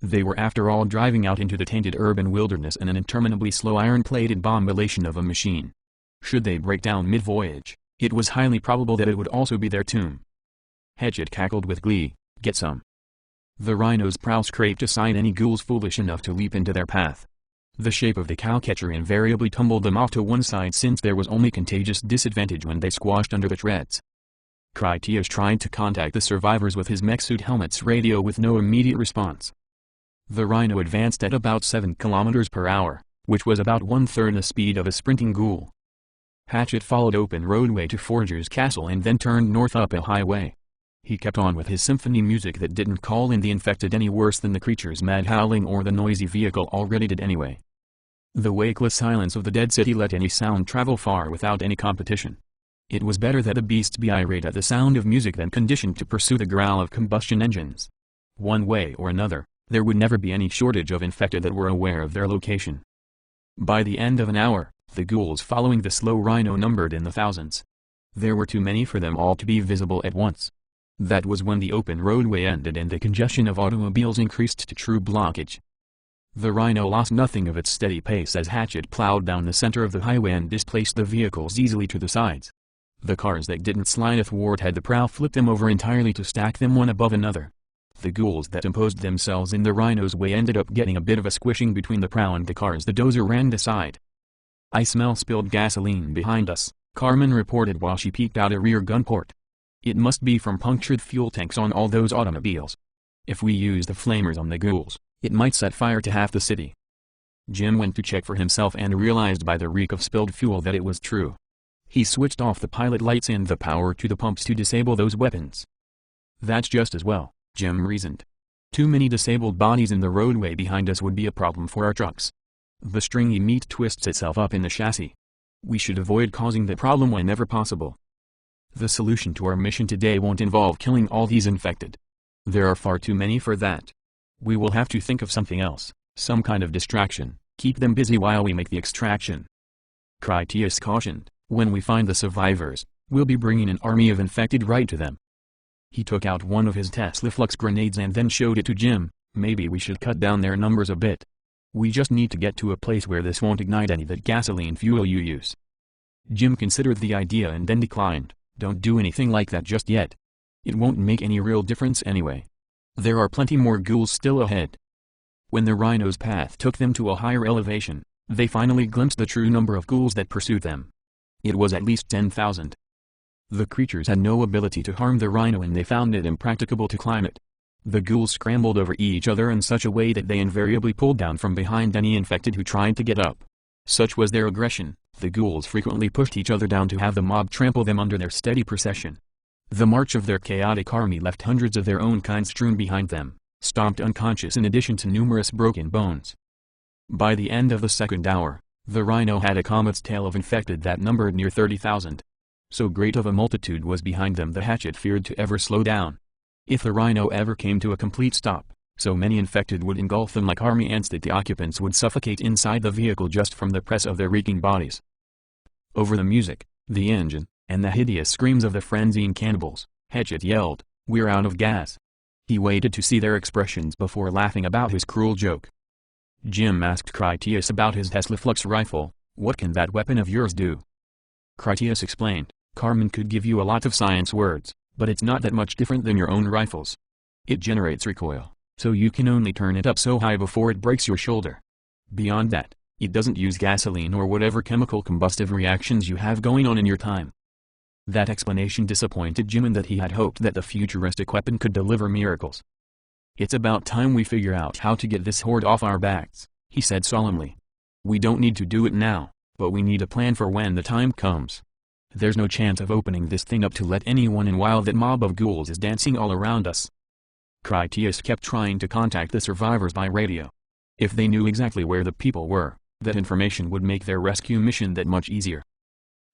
They were after all driving out into the tainted urban wilderness in an interminably slow iron-plated abomination of a machine. Should they break down mid-voyage, it was highly probable that it would also be their tomb. Hatchet cackled with glee, "Get some." The rhino's prow scraped aside any ghouls foolish enough to leap into their path. The shape of the cowcatcher invariably tumbled them off to one side since there was only contagious disadvantage when they squashed under the treads. Critias tried to contact the survivors with his mech suit helmet's radio with no immediate response. The rhino advanced at about 7 km per hour, which was about one-third the speed of a sprinting ghoul. Hatchet followed open roadway to Forager's Castle and then turned north up a highway. He kept on with his symphony music that didn't call in the infected any worse than the creature's mad howling or the noisy vehicle already did anyway. The wakeless silence of the dead city let any sound travel far without any competition. It was better that the beasts be irate at the sound of music than conditioned to pursue the growl of combustion engines. One way or another, there would never be any shortage of infected that were aware of their location. By the end of an hour, the ghouls following the slow rhino numbered in the thousands. There were too many for them all to be visible at once. That was when the open roadway ended and the congestion of automobiles increased to true blockage. The rhino lost nothing of its steady pace as Hatchet plowed down the center of the highway and displaced the vehicles easily to the sides. The cars that didn't slide athwart had the prow flip them over entirely to stack them one above another. The ghouls that imposed themselves in the rhino's way ended up getting a bit of a squishing between the prow and the cars the dozer ran aside. "I smell spilled gasoline behind us," Carmen reported while she peeked out a rear gun port. "It must be from punctured fuel tanks on all those automobiles. If we use the flamers on the ghouls, it might set fire to half the city." Jim went to check for himself and realized by the reek of spilled fuel that it was true. He switched off the pilot lights and the power to the pumps to disable those weapons. "That's just as well," Jim reasoned. "Too many disabled bodies in the roadway behind us would be a problem for our trucks. The stringy meat twists itself up in the chassis. We should avoid causing the problem whenever possible. The solution to our mission today won't involve killing all these infected. There are far too many for that. We will have to think of something else, some kind of distraction, keep them busy while we make the extraction." Critias cautioned, "When we find the survivors, we'll be bringing an army of infected right to them." He took out one of his Tesla flux grenades and then showed it to Jim. "Maybe we should cut down their numbers a bit. We just need to get to a place where this won't ignite any of that gasoline fuel you use." Jim considered the idea and then declined. "Don't do anything like that just yet. It won't make any real difference anyway. There are plenty more ghouls still ahead." When the rhino's path took them to a higher elevation, they finally glimpsed the true number of ghouls that pursued them. It was at least 10,000. The creatures had no ability to harm the rhino and they found it impracticable to climb it. The ghouls scrambled over each other in such a way that they invariably pulled down from behind any infected who tried to get up. Such was their aggression, the ghouls frequently pushed each other down to have the mob trample them under their steady procession. The march of their chaotic army left hundreds of their own kind strewn behind them, stomped unconscious in addition to numerous broken bones. By the end of the second hour, the rhino had a comet's tail of infected that numbered near 30,000. So great of a multitude was behind them the hatchet feared to ever slow down. If the rhino ever came to a complete stop, so many infected would engulf them like army ants that the occupants would suffocate inside the vehicle just from the press of their reeking bodies. Over the music, the engine, and the hideous screams of the frenzied cannibals, Hatchet yelled, "We're out of gas." He waited to see their expressions before laughing about his cruel joke. Jim asked Critias about his Tesla Flux rifle. "What can that weapon of yours do?" Critias explained, "Carmen could give you a lot of science words, but it's not that much different than your own rifles. It generates recoil, so you can only turn it up so high before it breaks your shoulder. Beyond that, it doesn't use gasoline or whatever chemical combustive reactions you have going on in your time." That explanation disappointed Jim in that he had hoped that the futuristic weapon could deliver miracles. "It's about time we figure out how to get this horde off our backs," he said solemnly. "We don't need to do it now, but we need a plan for when the time comes. There's no chance of opening this thing up to let anyone in while that mob of ghouls is dancing all around us." Critias kept trying to contact the survivors by radio. If they knew exactly where the people were, that information would make their rescue mission that much easier.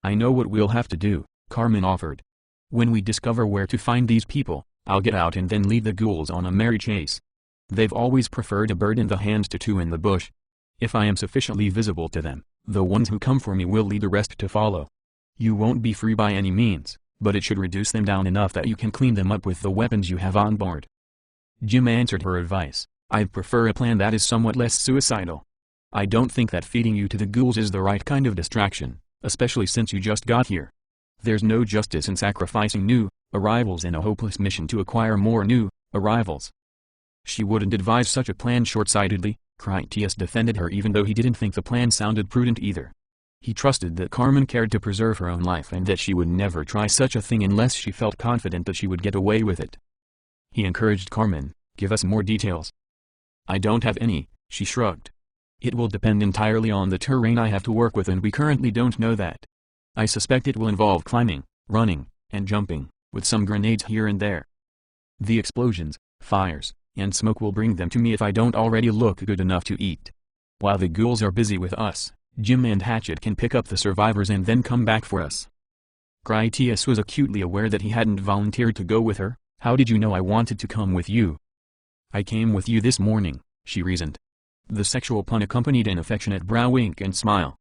"I know what we'll have to do," Carmen offered. "When we discover where to find these people, I'll get out and then lead the ghouls on a merry chase. They've always preferred a bird in the hand to two in the bush. If I am sufficiently visible to them, the ones who come for me will lead the rest to follow. You won't be free by any means, but it should reduce them down enough that you can clean them up with the weapons you have on board." Jim answered her advice, "I'd prefer a plan that is somewhat less suicidal. I don't think that feeding you to the ghouls is the right kind of distraction, especially since you just got here. There's no justice in sacrificing new arrivals in a hopeless mission to acquire more new arrivals." "She wouldn't advise such a plan short-sightedly," Critias defended her even though he didn't think the plan sounded prudent either. He trusted that Carmen cared to preserve her own life and that she would never try such a thing unless she felt confident that she would get away with it. He encouraged Carmen, "Give us more details." "I don't have any," she shrugged. "It will depend entirely on the terrain I have to work with and we currently don't know that. I suspect it will involve climbing, running, and jumping, with some grenades here and there. The explosions, fires, and smoke will bring them to me if I don't already look good enough to eat. While the ghouls are busy with us, Jim and Hatchet can pick up the survivors and then come back for us." Critias was acutely aware that he hadn't volunteered to go with her. "How did you know I wanted to come with you?" "I came with you this morning," she reasoned. The sexual pun accompanied an affectionate brow wink and smile.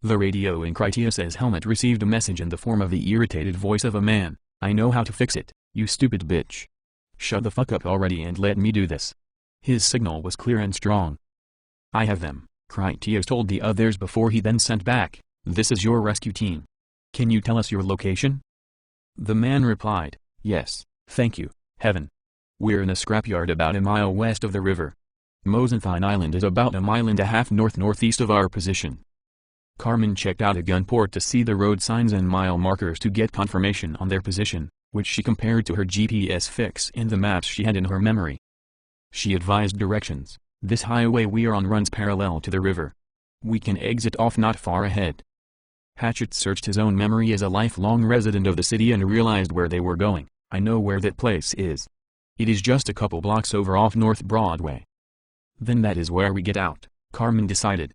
The radio in Critias's helmet received a message in the form of the irritated voice of a man. "I know how to fix it, you stupid bitch. Shut the fuck up already and let me do this." His signal was clear and strong. "I have them," Critias told the others before he then sent back, "This is your rescue team. Can you tell us your location?" The man replied, "Yes, thank you, Heaven. We're in a scrapyard about a mile west of the river. Mosenthine Island is about a mile and a half north-northeast of our position." Carmen checked out a gun port to see the road signs and mile markers to get confirmation on their position, which she compared to her GPS fix and the maps she had in her memory. She advised directions. "This highway we are on runs parallel to the river. We can exit off not far ahead." Hatchet searched his own memory as a lifelong resident of the city and realized where they were going. "I know where that place is. It is just a couple blocks over off North Broadway." "Then that is where we get out," Carmen decided.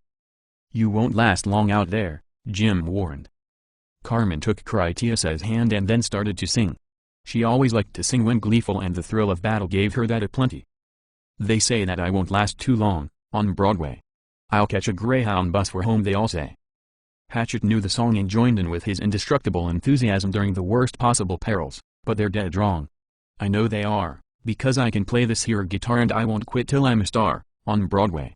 "You won't last long out there," Jim warned. Carmen took Critias's hand and then started to sing. She always liked to sing when gleeful and the thrill of battle gave her that aplenty. "They say that I won't last too long, on Broadway. I'll catch a Greyhound bus for home they all say." Hatchet knew the song and joined in with his indestructible enthusiasm during the worst possible perils, "but they're dead wrong. I know they are, because I can play this here guitar and I won't quit till I'm a star, on Broadway."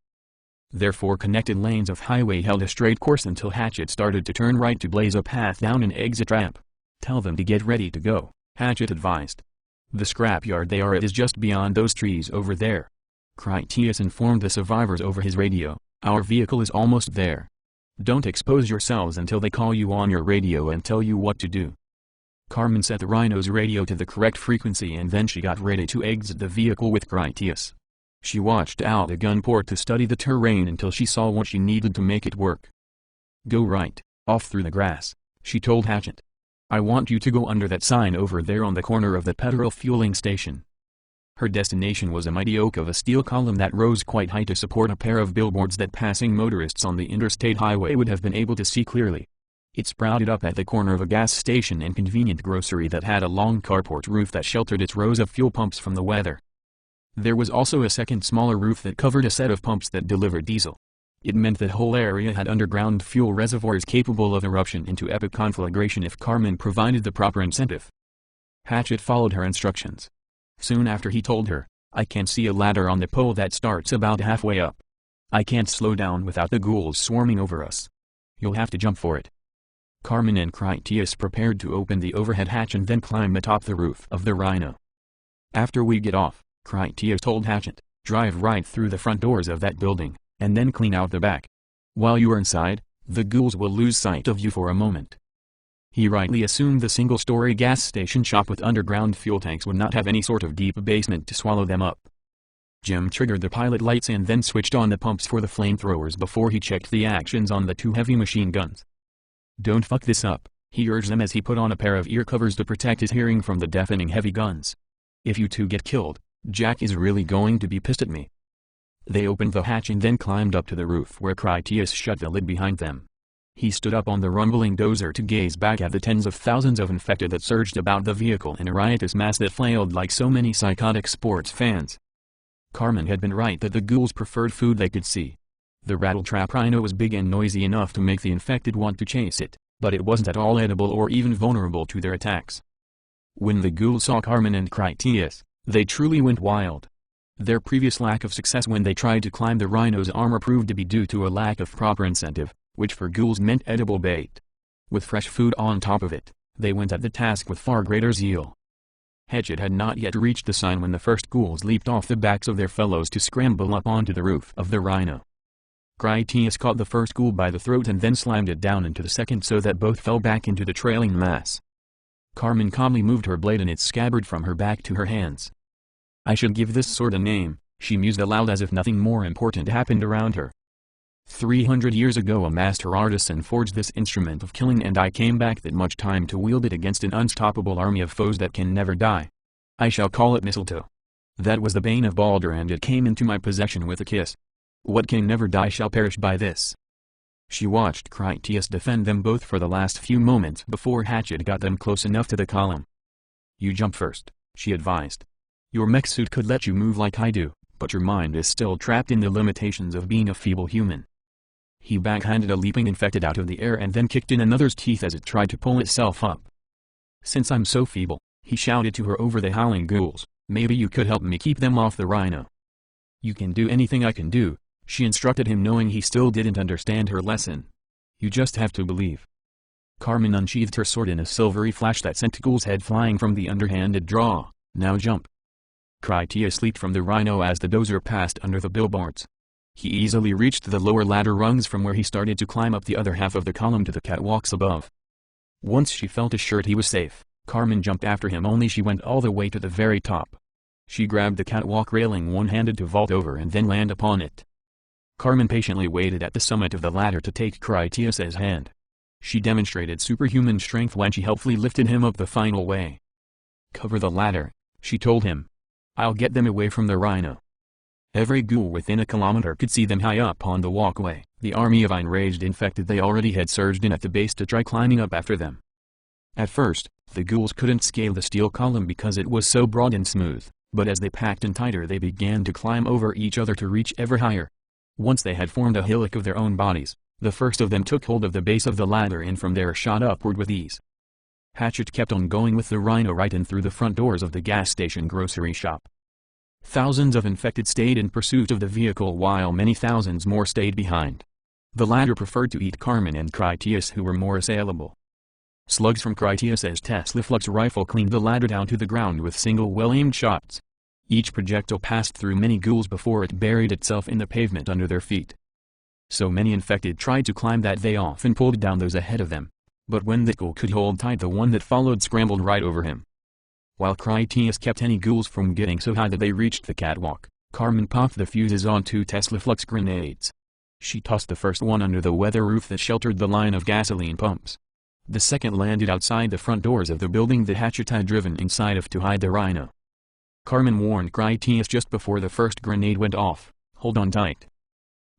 Their four connected lanes of highway held a straight course until Hatchet started to turn right to blaze a path down an exit ramp. "Tell them to get ready to go," Hatchet advised. "The scrapyard they are at is just beyond those trees over there." Critias informed the survivors over his radio, "Our vehicle is almost there. Don't expose yourselves until they call you on your radio and tell you what to do." Carmen set the rhino's radio to the correct frequency and then she got ready to exit the vehicle with Critias. She watched out a gun port to study the terrain until she saw what she needed to make it work. Go right, off through the grass, she told Hatchet. I want you to go under that sign over there on the corner of the petrol fueling station. Her destination was a mighty oak of a steel column that rose quite high to support a pair of billboards that passing motorists on the interstate highway would have been able to see clearly. It sprouted up at the corner of a gas station and convenient grocery that had a long carport roof that sheltered its rows of fuel pumps from the weather. There was also a second smaller roof that covered a set of pumps that delivered diesel. It meant that whole area had underground fuel reservoirs capable of eruption into epic conflagration if Carmen provided the proper incentive. Hatchet followed her instructions. Soon after he told her, I can see a ladder on the pole that starts about halfway up. I can't slow down without the ghouls swarming over us. You'll have to jump for it. Carmen and Critias prepared to open the overhead hatch and then climb atop the roof of the Rhino. After we get off, Critias told Hatchet, drive right through the front doors of that building, and then clean out the back. While you are inside, the ghouls will lose sight of you for a moment. He rightly assumed the single-story gas station shop with underground fuel tanks would not have any sort of deep basement to swallow them up. Jim triggered the pilot lights and then switched on the pumps for the flamethrowers before he checked the actions on the two heavy machine guns. Don't fuck this up, he urged them as he put on a pair of ear covers to protect his hearing from the deafening heavy guns. If you two get killed, Jack is really going to be pissed at me. They opened the hatch and then climbed up to the roof where Critias shut the lid behind them. He stood up on the rumbling dozer to gaze back at the tens of thousands of infected that surged about the vehicle in a riotous mass that flailed like so many psychotic sports fans. Carmen had been right that the ghouls preferred food they could see. The rattletrap Rhino was big and noisy enough to make the infected want to chase it, but it wasn't at all edible or even vulnerable to their attacks. When the ghouls saw Carmen and Critias, they truly went wild. Their previous lack of success when they tried to climb the Rhino's armor proved to be due to a lack of proper incentive, which for ghouls meant edible bait. With fresh food on top of it, they went at the task with far greater zeal. Hatchet had not yet reached the sign when the first ghouls leaped off the backs of their fellows to scramble up onto the roof of the Rhino. Critias caught the first ghoul by the throat and then slammed it down into the second so that both fell back into the trailing mass. Carmen calmly moved her blade and its scabbard from her back to her hands. I should give this sword a name, she mused aloud as if nothing more important happened around her. 300 years ago a master artisan forged this instrument of killing and I came back that much time to wield it against an unstoppable army of foes that can never die. I shall call it Mistletoe. That was the bane of Baldur and it came into my possession with a kiss. What can never die shall perish by this. She watched Critias defend them both for the last few moments before Hatchet got them close enough to the column. You jump first, she advised. Your mech suit could let you move like I do, but your mind is still trapped in the limitations of being a feeble human. He backhanded a leaping infected out of the air and then kicked in another's teeth as it tried to pull itself up. Since I'm so feeble, he shouted to her over the howling ghouls, maybe you could help me keep them off the Rhino. You can do anything I can do, she instructed him knowing he still didn't understand her lesson. You just have to believe. Carmen unsheathed her sword in a silvery flash that sent Ghoul's head flying from the underhanded draw. Now jump. Critias leaped from the Rhino as the dozer passed under the billboards. He easily reached the lower ladder rungs from where he started to climb up the other half of the column to the catwalks above. Once she felt assured he was safe, Carmen jumped after him only she went all the way to the very top. She grabbed the catwalk railing one-handed to vault over and then land upon it. Carmen patiently waited at the summit of the ladder to take Critias's hand. She demonstrated superhuman strength when she helpfully lifted him up the final way. Cover the ladder, she told him. I'll get them away from the Rhino. Every ghoul within a kilometer could see them high up on the walkway. The army of enraged infected they already had surged in at the base to try climbing up after them. At first, the ghouls couldn't scale the steel column because it was so broad and smooth, but as they packed in tighter they began to climb over each other to reach ever higher. Once they had formed a hillock of their own bodies, the first of them took hold of the base of the ladder and from there shot upward with ease. Hatchet kept on going with the Rhino right in through the front doors of the gas station grocery shop. Thousands of infected stayed in pursuit of the vehicle while many thousands more stayed behind. The latter preferred to eat Carmen and Critias who were more assailable. Slugs from Critias's Tesla Flux rifle cleaned the ladder down to the ground with single well-aimed shots. Each projectile passed through many ghouls before it buried itself in the pavement under their feet. So many infected tried to climb that they often pulled down those ahead of them. But when the ghoul could hold tight the one that followed scrambled right over him. While Critias kept any ghouls from getting so high that they reached the catwalk, Carmen popped the fuses on 2 Tesla Flux grenades. She tossed the first one under the weather roof that sheltered the line of gasoline pumps. The second landed outside the front doors of the building that Hatchet had driven inside of to hide the Rhino. Carmen warned Critias just before the first grenade went off, "Hold on tight."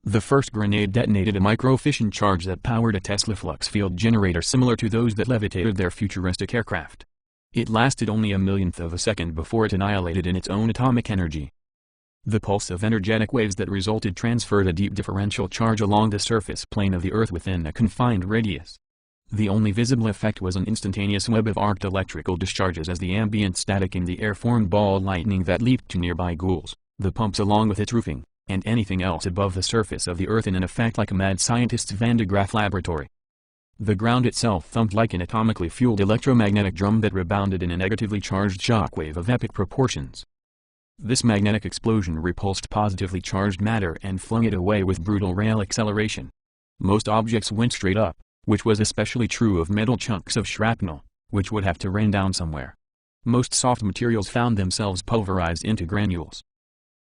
The first grenade detonated a microfission charge that powered a Tesla flux field generator similar to those that levitated their futuristic aircraft. It lasted only a millionth of a second before it annihilated in its own atomic energy. The pulse of energetic waves that resulted transferred a deep differential charge along the surface plane of the Earth within a confined radius. The only visible effect was an instantaneous web of arced electrical discharges as the ambient static in the air formed ball lightning that leaped to nearby ghouls, the pumps along with its roofing, and anything else above the surface of the Earth in an effect like a mad scientist's Van de Graaff laboratory. The ground itself thumped like an atomically fueled electromagnetic drum that rebounded in a negatively charged shockwave of epic proportions. This magnetic explosion repulsed positively charged matter and flung it away with brutal rail acceleration. Most objects went straight up, which was especially true of metal chunks of shrapnel, which would have to rain down somewhere. Most soft materials found themselves pulverized into granules.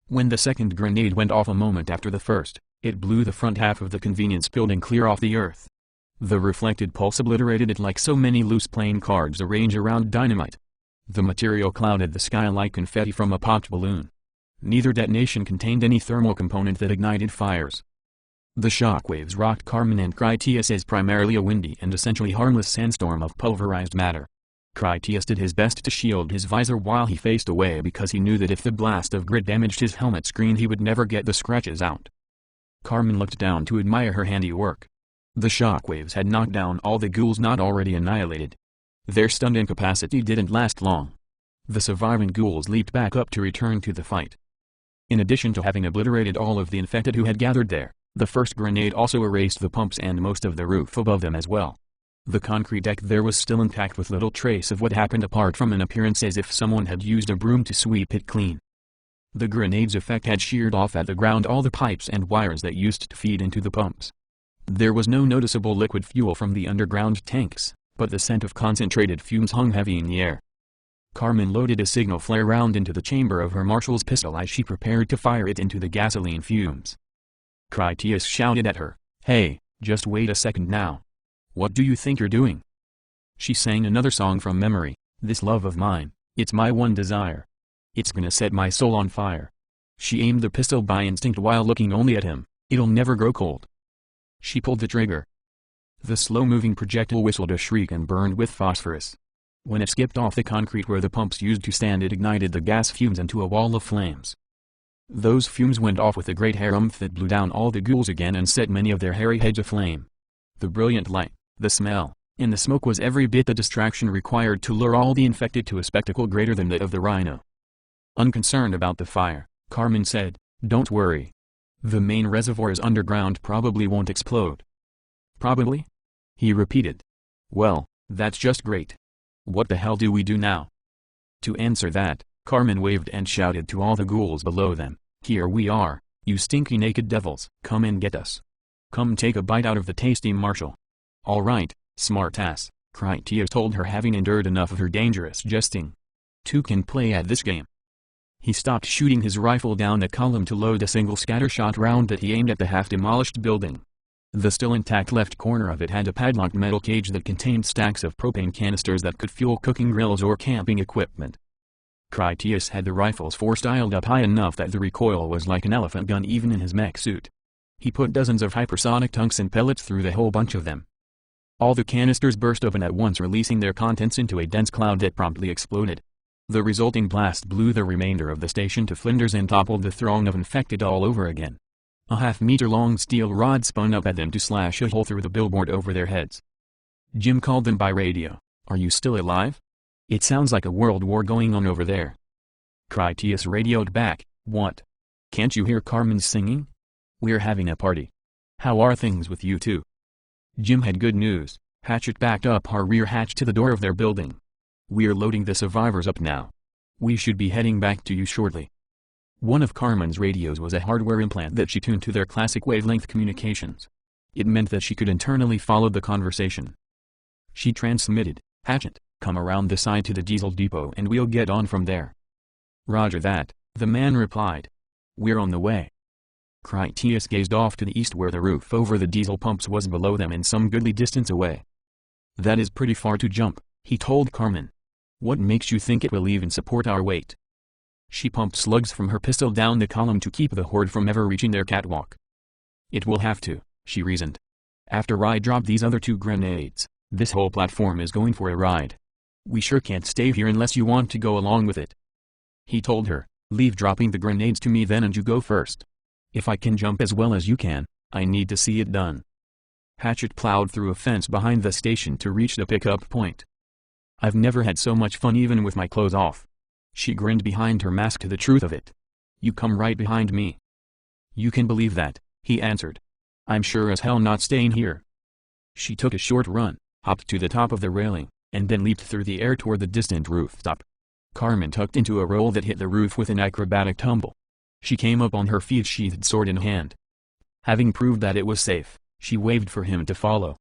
When the second grenade went off a moment after the first, it blew the front half of the convenience building clear off the Earth. The reflected pulse obliterated it like so many loose playing cards arranged around dynamite. The material clouded the sky like confetti from a popped balloon. Neither detonation contained any thermal component that ignited fires. The shockwaves rocked Carmen and Critias as primarily a windy and essentially harmless sandstorm of pulverized matter. Critias did his best to shield his visor while he faced away because he knew that if the blast of grit damaged his helmet screen he would never get the scratches out. Carmen looked down to admire her handiwork. The shockwaves had knocked down all the ghouls not already annihilated. Their stunned incapacity didn't last long. The surviving ghouls leaped back up to return to the fight. In addition to having obliterated all of the infected who had gathered there, the first grenade also erased the pumps and most of the roof above them as well. The concrete deck there was still intact with little trace of what happened apart from an appearance as if someone had used a broom to sweep it clean. The grenade's effect had sheared off at the ground all the pipes and wires that used to feed into the pumps. There was no noticeable liquid fuel from the underground tanks, but the scent of concentrated fumes hung heavy in the air. Carmen loaded a signal flare round into the chamber of her marshal's pistol as she prepared to fire it into the gasoline fumes. Critias shouted at her, "Hey, just wait a second now. What do you think you're doing?" She sang another song from memory, "This love of mine, it's my one desire. It's gonna set my soul on fire." She aimed the pistol by instinct while looking only at him, "It'll never grow cold." She pulled the trigger. The slow-moving projectile whistled a shriek and burned with phosphorus. When it skipped off the concrete where the pumps used to stand it ignited the gas fumes into a wall of flames. Those fumes went off with a great harumph that blew down all the ghouls again and set many of their hairy heads aflame. The brilliant light, the smell, and the smoke was every bit the distraction required to lure all the infected to a spectacle greater than that of the Rhino. Unconcerned about the fire, Carmen said, "Don't worry. The main reservoirs underground probably won't explode." "Probably?" he repeated. "Well, that's just great. What the hell do we do now?" To answer that, Carmen waved and shouted to all the ghouls below them, "Here we are, you stinky naked devils. Come and get us. Come take a bite out of the tasty marshal." "All right, smartass," Critias told her, having endured enough of her dangerous jesting. "Two can play at this game." He stopped shooting his rifle down a column to load a single scattershot round that he aimed at the half-demolished building. The still intact left corner of it had a padlocked metal cage that contained stacks of propane canisters that could fuel cooking grills or camping equipment. Critias had the rifle's force dialed up high enough that the recoil was like an elephant gun even in his mech suit. He put dozens of hypersonic tungsten pellets through the whole bunch of them. All the canisters burst open at once, releasing their contents into a dense cloud that promptly exploded. The resulting blast blew the remainder of the station to flinders and toppled the throng of infected all over again. A half-meter-long steel rod spun up at them to slash a hole through the billboard over their heads. Jim called them by radio. "Are you still alive? It sounds like a world war going on over there." Critias radioed back, "What? Can't you hear Carmen singing? We're having a party. How are things with you two?" Jim had good news. Hatchet backed up our rear hatch to the door of their building. "We're loading the survivors up now. We should be heading back to you shortly." One of Carmen's radios was a hardware implant that she tuned to their classic wavelength communications. It meant that she could internally follow the conversation. She transmitted, "Hatchet, come around the side to the diesel depot and we'll get on from there." "Roger that," the man replied. "We're on the way." Critias gazed off to the east where the roof over the diesel pumps was below them and some goodly distance away. "That is pretty far to jump," he told Carmen. "What makes you think it will even support our weight?" She pumped slugs from her pistol down the column to keep the horde from ever reaching their catwalk. "It will have to," she reasoned. "After I drop these other 2 grenades, this whole platform is going for a ride. We sure can't stay here unless you want to go along with it." He told her, "Leave dropping the grenades to me then and you go first. If I can jump as well as you can, I need to see it done." Hatchet plowed through a fence behind the station to reach the pickup point. "I've never had so much fun even with my clothes off." She grinned behind her mask to the truth of it. "You come right behind me." "You can believe that," he answered. "I'm sure as hell not staying here." She took a short run, hopped to the top of the railing, and then leaped through the air toward the distant rooftop. Carmen tucked into a roll that hit the roof with an acrobatic tumble. She came up on her feet, sheathed sword in hand. Having proved that it was safe, she waved for him to follow.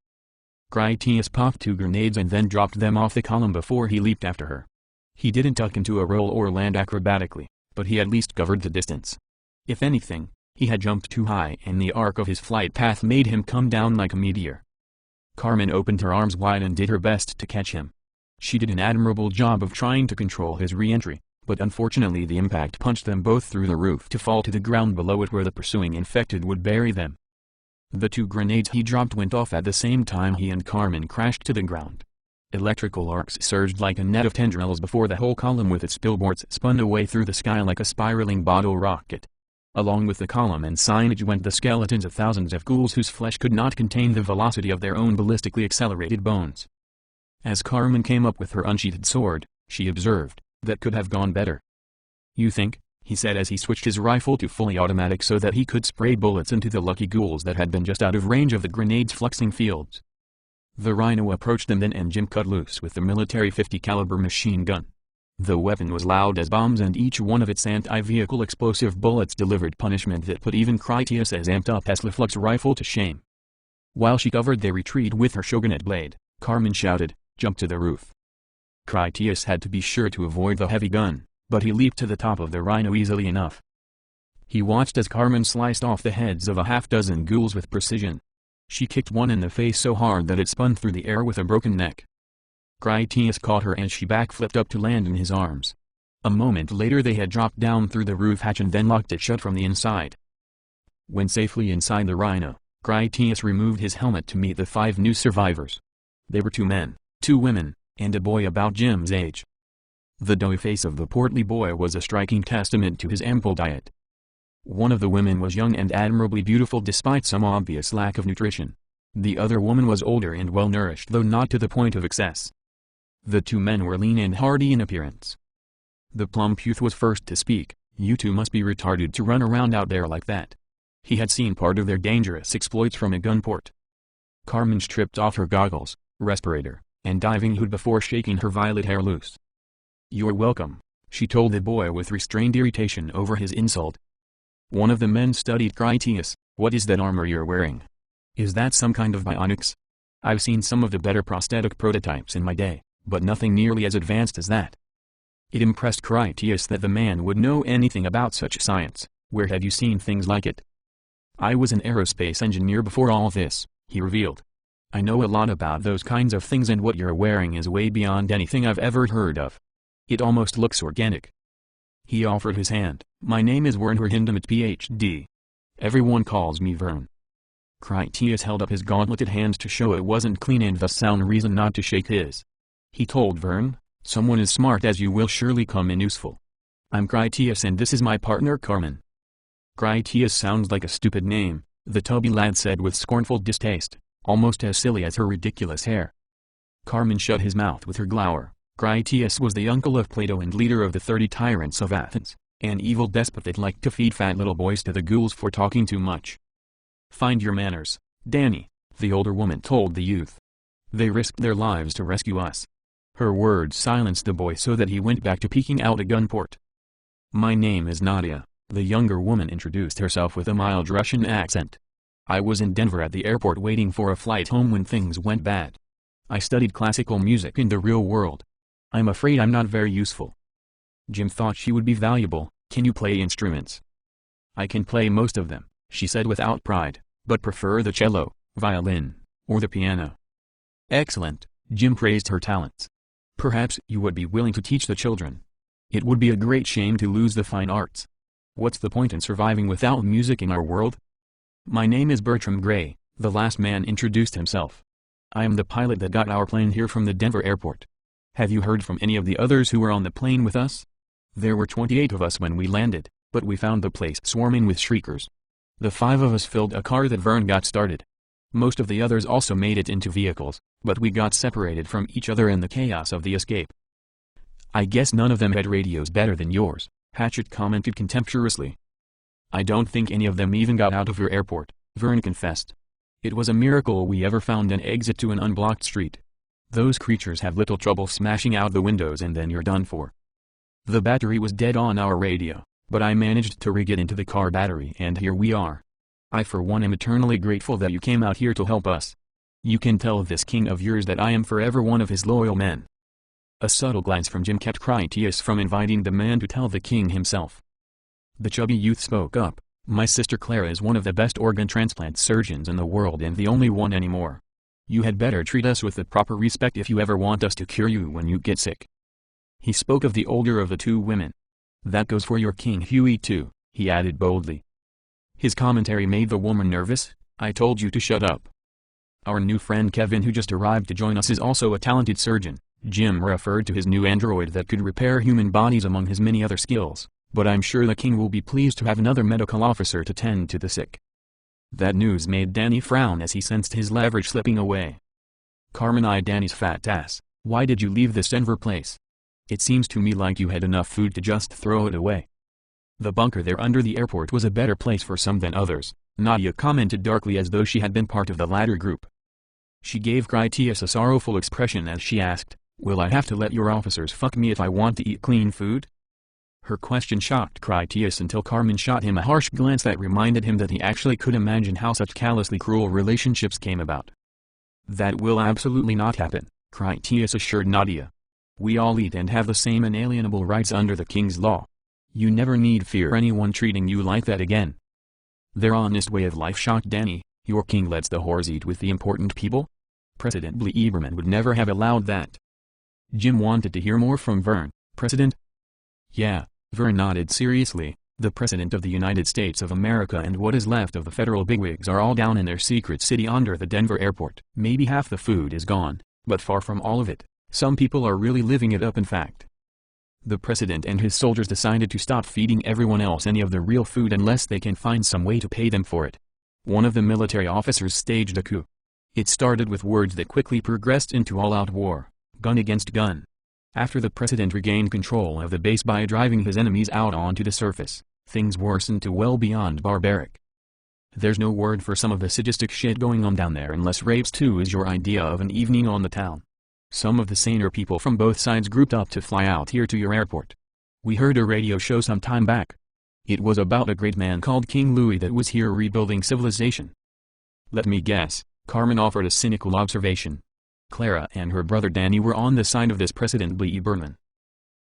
Critias popped 2 grenades and then dropped them off the column before he leaped after her. He didn't tuck into a roll or land acrobatically, but he at least covered the distance. If anything, he had jumped too high and the arc of his flight path made him come down like a meteor. Carmen opened her arms wide and did her best to catch him. She did an admirable job of trying to control his re-entry, but unfortunately the impact punched them both through the roof to fall to the ground below it where the pursuing infected would bury them. The 2 grenades he dropped went off at the same time he and Carmen crashed to the ground. Electrical arcs surged like a net of tendrils before the whole column with its billboards spun away through the sky like a spiraling bottle rocket. Along with the column and signage went the skeletons of thousands of ghouls whose flesh could not contain the velocity of their own ballistically accelerated bones. As Carmen came up with her unsheathed sword, she observed, "That could have gone better." "You think?" he said as he switched his rifle to fully automatic so that he could spray bullets into the lucky ghouls that had been just out of range of the grenades' fluxing fields. The Rhino approached them then and Jim cut loose with the military .50 caliber machine gun. The weapon was loud as bombs and each one of its anti-vehicle explosive bullets delivered punishment that put even Critias' amped-up Teslaflux rifle to shame. While she covered their retreat with her shogunate blade, Carmen shouted, "Jump to the roof." Critias had to be sure to avoid the heavy gun, but he leaped to the top of the Rhino easily enough. He watched as Carmen sliced off the heads of a half-dozen ghouls with precision. She kicked one in the face so hard that it spun through the air with a broken neck. Critias caught her and she backflipped up to land in his arms. A moment later they had dropped down through the roof hatch and then locked it shut from the inside. When safely inside the Rhino, Critias removed his helmet to meet the 5 new survivors. They were 2 men, 2 women, and a boy about Jim's age. The doughy face of the portly boy was a striking testament to his ample diet. One of the women was young and admirably beautiful despite some obvious lack of nutrition. The other woman was older and well-nourished though not to the point of excess. The 2 men were lean and hardy in appearance. The plump youth was first to speak. "You 2 must be retarded to run around out there like that." He had seen part of their dangerous exploits from a gunport. Carmen stripped off her goggles, respirator, and diving hood before shaking her violet hair loose. "You're welcome," she told the boy with restrained irritation over his insult. One of the men studied Critias. "What is that armor you're wearing? Is that some kind of bionics? I've seen some of the better prosthetic prototypes in my day, but nothing nearly as advanced as that." It impressed Critias that the man would know anything about such science. "Where have you seen things like it?" "I was an aerospace engineer before all this," he revealed. "I know a lot about those kinds of things and what you're wearing is way beyond anything I've ever heard of. It almost looks organic." He offered his hand. "My name is Vern Hindemith Ph.D. Everyone calls me Vern." Critias held up his gauntleted hands to show it wasn't clean and thus sound reason not to shake his. He told Vern, "Someone as smart as you will surely come in useful. I'm Critias and this is my partner Carmen." "Critias sounds like a stupid name," the tubby lad said with scornful distaste, "almost as silly as her ridiculous hair." Carmen shut his mouth with her glower. Critias was the uncle of Plato and leader of the 30 tyrants of Athens, an evil despot that liked to feed fat little boys to the ghouls for talking too much. "Find your manners, Danny," the older woman told the youth. "They risked their lives to rescue us." Her words silenced the boy so that he went back to peeking out a gunport. "My name is Nadia," the younger woman introduced herself with a mild Russian accent. "I was in Denver at the airport waiting for a flight home when things went bad. I studied classical music in the real world. I'm afraid I'm not very useful." Jim thought she would be valuable. "Can you play instruments?" "I can play most of them," she said without pride, but prefer the cello, violin, or the piano. Excellent, Jim praised her talents. Perhaps you would be willing to teach the children. It would be a great shame to lose the fine arts. What's the point in surviving without music in our world? My name is Bertram Gray, the last man introduced himself. I am the pilot that got our plane here from the Denver airport. Have you heard from any of the others who were on the plane with us? There were 28 of us when we landed, but we found the place swarming with shriekers. The 5 of us filled a car that Vern got started. Most of the others also made it into vehicles, but we got separated from each other in the chaos of the escape. I guess none of them had radios better than yours, Hatchet commented contemptuously. I don't think any of them even got out of your airport, Vern confessed. It was a miracle we ever found an exit to an unblocked street. Those creatures have little trouble smashing out the windows and then you're done for. The battery was dead on our radio, but I managed to rig it into the car battery and here we are. I for one am eternally grateful that you came out here to help us. You can tell this king of yours that I am forever one of his loyal men. A subtle glance from Jim kept Critias from inviting the man to tell the king himself. The chubby youth spoke up. My sister Clara is one of the best organ transplant surgeons in the world and the only one anymore. You had better treat us with the proper respect if you ever want us to cure you when you get sick. He spoke of the older of the 2 women. That goes for your King Huey too, he added boldly. His commentary made the woman nervous. I told you to shut up. Our new friend Kevin who just arrived to join us is also a talented surgeon. Jim referred to his new android that could repair human bodies among his many other skills, but I'm sure the king will be pleased to have another medical officer to tend to the sick. That news made Danny frown as he sensed his leverage slipping away. Carmen eyed Danny's fat ass. Why did you leave this Denver place? It seems to me like you had enough food to just throw it away. The bunker there under the airport was a better place for some than others, Nadia commented darkly as though she had been part of the latter group. She gave Critias a sorrowful expression as she asked, will I have to let your officers fuck me if I want to eat clean food? Her question shocked Critias until Carmen shot him a harsh glance that reminded him that he actually could imagine how such callously cruel relationships came about. That will absolutely not happen, Critias assured Nadia. We all eat and have the same inalienable rights under the king's law. You never need fear anyone treating you like that again. Their honest way of life shocked Danny. Your king lets the whores eat with the important people? President Lieberman would never have allowed that. Jim wanted to hear more from Vern. President? Yeah, Vern nodded seriously. The President of the United States of America and what is left of the federal bigwigs are all down in their secret city under the Denver airport. Maybe half the food is gone, but far from all of it. Some people are really living it up in fact. The President and his soldiers decided to stop feeding everyone else any of the real food unless they can find some way to pay them for it. One of the military officers staged a coup. It started with words that quickly progressed into all-out war, gun against gun. After the President regained control of the base by driving his enemies out onto the surface, things worsened to well beyond barbaric. There's no word for some of the sadistic shit going on down there unless rapes too is your idea of an evening on the town. Some of the saner people from both sides grouped up to fly out here to your airport. We heard a radio show some time back. It was about a great man called King Louis that was here rebuilding civilization. Let me guess, Carmen offered a cynical observation. Clara and her brother Danny were on the side of this President Lieberman.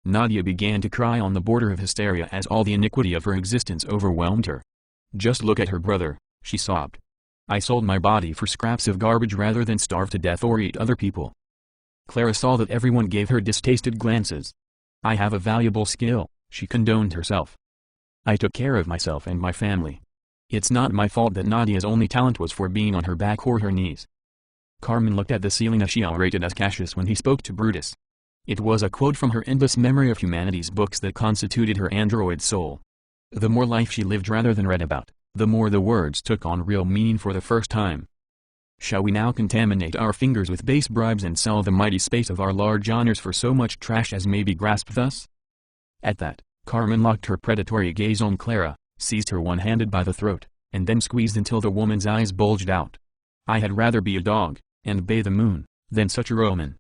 Nadia began to cry on the border of hysteria as all the iniquity of her existence overwhelmed her. Just look at her brother, she sobbed. I sold my body for scraps of garbage rather than starve to death or eat other people. Clara saw that everyone gave her distasted glances. I have a valuable skill, she condoned herself. I took care of myself and my family. It's not my fault that Nadia's only talent was for being on her back or her knees. Carmen looked at the ceiling as she orated as Cassius when he spoke to Brutus. It was a quote from her endless memory of humanity's books that constituted her android soul. The more life she lived rather than read about, the more the words took on real meaning for the first time. Shall we now contaminate our fingers with base bribes and sell the mighty space of our large honors for so much trash as may be grasped thus? At that, Carmen locked her predatory gaze on Clara, seized her one-handed by the throat, and then squeezed until the woman's eyes bulged out. I had rather be a dog, and bathe the moon, than such a Roman.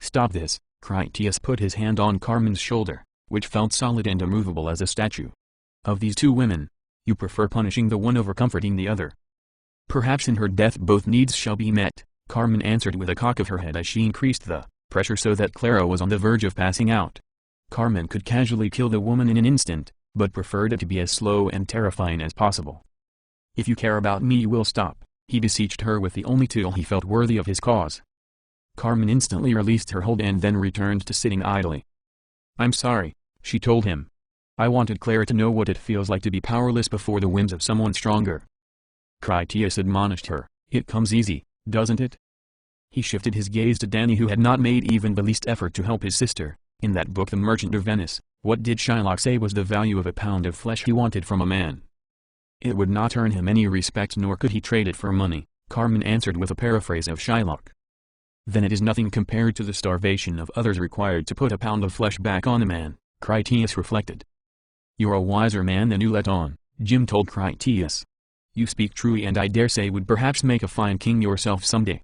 Stop this, Critias put his hand on Carmen's shoulder, which felt solid and immovable as a statue. Of these 2 women, you prefer punishing the one over comforting the other. Perhaps in her death both needs shall be met, Carmen answered with a cock of her head as she increased the pressure so that Clara was on the verge of passing out. Carmen could casually kill the woman in an instant, but preferred it to be as slow and terrifying as possible. If you care about me you will stop, he beseeched her with the only tool he felt worthy of his cause. Carmen instantly released her hold and then returned to sitting idly. I'm sorry, she told him. I wanted Clara to know what it feels like to be powerless before the whims of someone stronger. Critias admonished her, it comes easy, doesn't it? He shifted his gaze to Danny, who had not made even the least effort to help his sister. In that book The Merchant of Venice, what did Shylock say was the value of a pound of flesh he wanted from a man? It would not earn him any respect nor could he trade it for money, Carmen answered with a paraphrase of Shylock. Then it is nothing compared to the starvation of others required to put a pound of flesh back on a man, Critias reflected. You're a wiser man than you let on, Jim told Critias. You speak truly and I dare say would perhaps make a fine king yourself someday.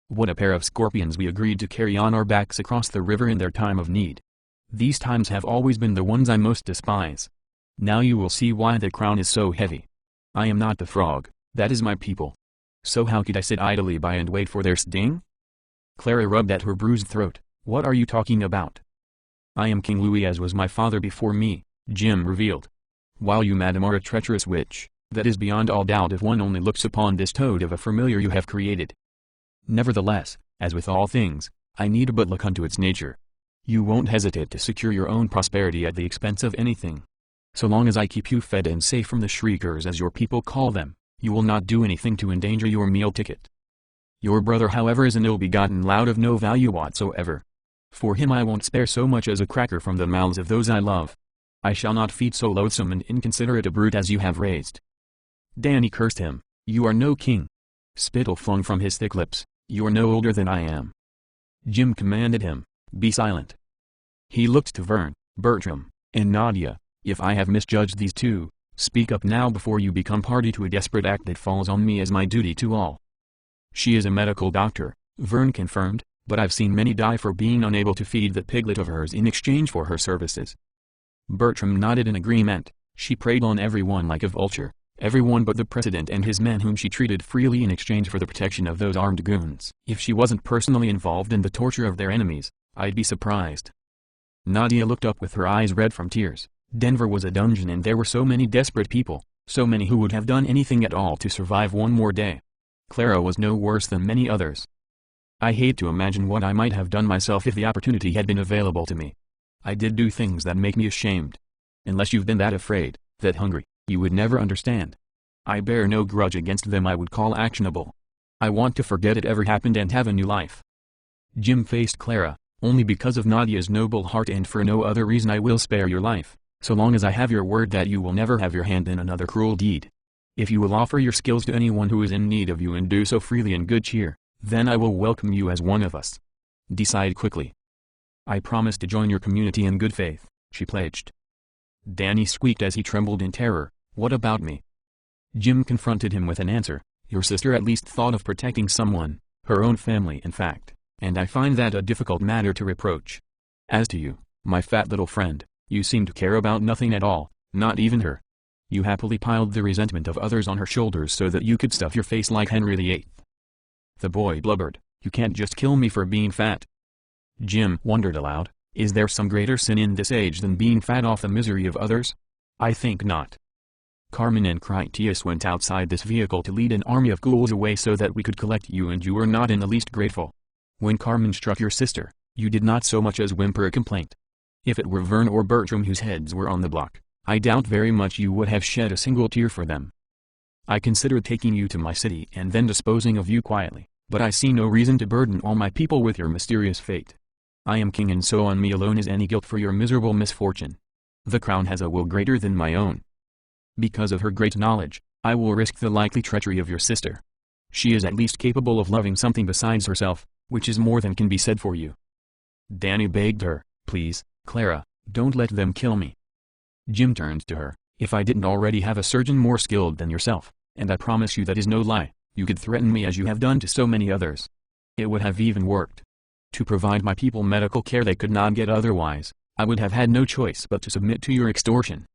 What a pair of scorpions we agreed to carry on our backs across the river in their time of need. These times have always been the ones I most despise. Now you will see why the crown is so heavy. I am not the frog, that is my people. So how could I sit idly by and wait for their sting? Clara rubbed at her bruised throat. What are you talking about? I am King Louis as was my father before me, Jim revealed. While you madam are a treacherous witch, that is beyond all doubt if one only looks upon this toad of a familiar you have created. Nevertheless, as with all things, I need but look unto its nature. You won't hesitate to secure your own prosperity at the expense of anything. So long as I keep you fed and safe from the shriekers as your people call them, you will not do anything to endanger your meal ticket. Your brother however is an ill-begotten lout of no value whatsoever. For him I won't spare so much as a cracker from the mouths of those I love. I shall not feed so loathsome and inconsiderate a brute as you have raised. Danny cursed him. You are no king. Spittle flung from his thick lips. You're no older than I am. Jim commanded him, be silent. He looked to Vern, Bertram, and Nadia. If I have misjudged these two, speak up now before you become party to a desperate act that falls on me as my duty to all. She is a medical doctor, Vern confirmed, but I've seen many die for being unable to feed the piglet of hers in exchange for her services. Bertram nodded in agreement. She preyed on everyone like a vulture, everyone but the president and his men whom she treated freely in exchange for the protection of those armed goons. If she wasn't personally involved in the torture of their enemies, I'd be surprised. Nadia looked up with her eyes red from tears. Denver was a dungeon and there were so many desperate people, so many who would have done anything at all to survive one more day. Clara was no worse than many others. I hate to imagine what I might have done myself if the opportunity had been available to me. I did do things that make me ashamed. Unless you've been that afraid, that hungry, you would never understand. I bear no grudge against them I would call actionable. I want to forget it ever happened and have a new life. Jim faced Clara. Only because of Nadia's noble heart and for no other reason I will spare your life, so long as I have your word that you will never have your hand in another cruel deed. If you will offer your skills to anyone who is in need of you and do so freely in good cheer, then I will welcome you as one of us. Decide quickly. I promise to join your community in good faith, she pledged. Danny squeaked as he trembled in terror. What about me? Jim confronted him with an answer. Your sister at least thought of protecting someone, her own family in fact, and I find that a difficult matter to reproach. As to you, my fat little friend, you seem to care about nothing at all, not even her. You happily piled the resentment of others on her shoulders so that you could stuff your face like Henry VIII. The boy blubbered, you can't just kill me for being fat. Jim wondered aloud, is there some greater sin in this age than being fat off the misery of others? I think not. Carmen and Critias went outside this vehicle to lead an army of ghouls away so that we could collect you and you were not in the least grateful. When Carmen struck your sister, you did not so much as whimper a complaint. If it were Vern or Bertram whose heads were on the block, I doubt very much you would have shed a single tear for them. I considered taking you to my city and then disposing of you quietly, but I see no reason to burden all my people with your mysterious fate. I am king and so on me alone is any guilt for your miserable misfortune. The crown has a will greater than my own. Because of her great knowledge, I will risk the likely treachery of your sister. She is at least capable of loving something besides herself, which is more than can be said for you. Danny begged her, please, Clara, don't let them kill me. Jim turned to her, if I didn't already have a surgeon more skilled than yourself, and I promise you that is no lie, you could threaten me as you have done to so many others. It would have even worked. To provide my people medical care they could not get otherwise, I would have had no choice but to submit to your extortion.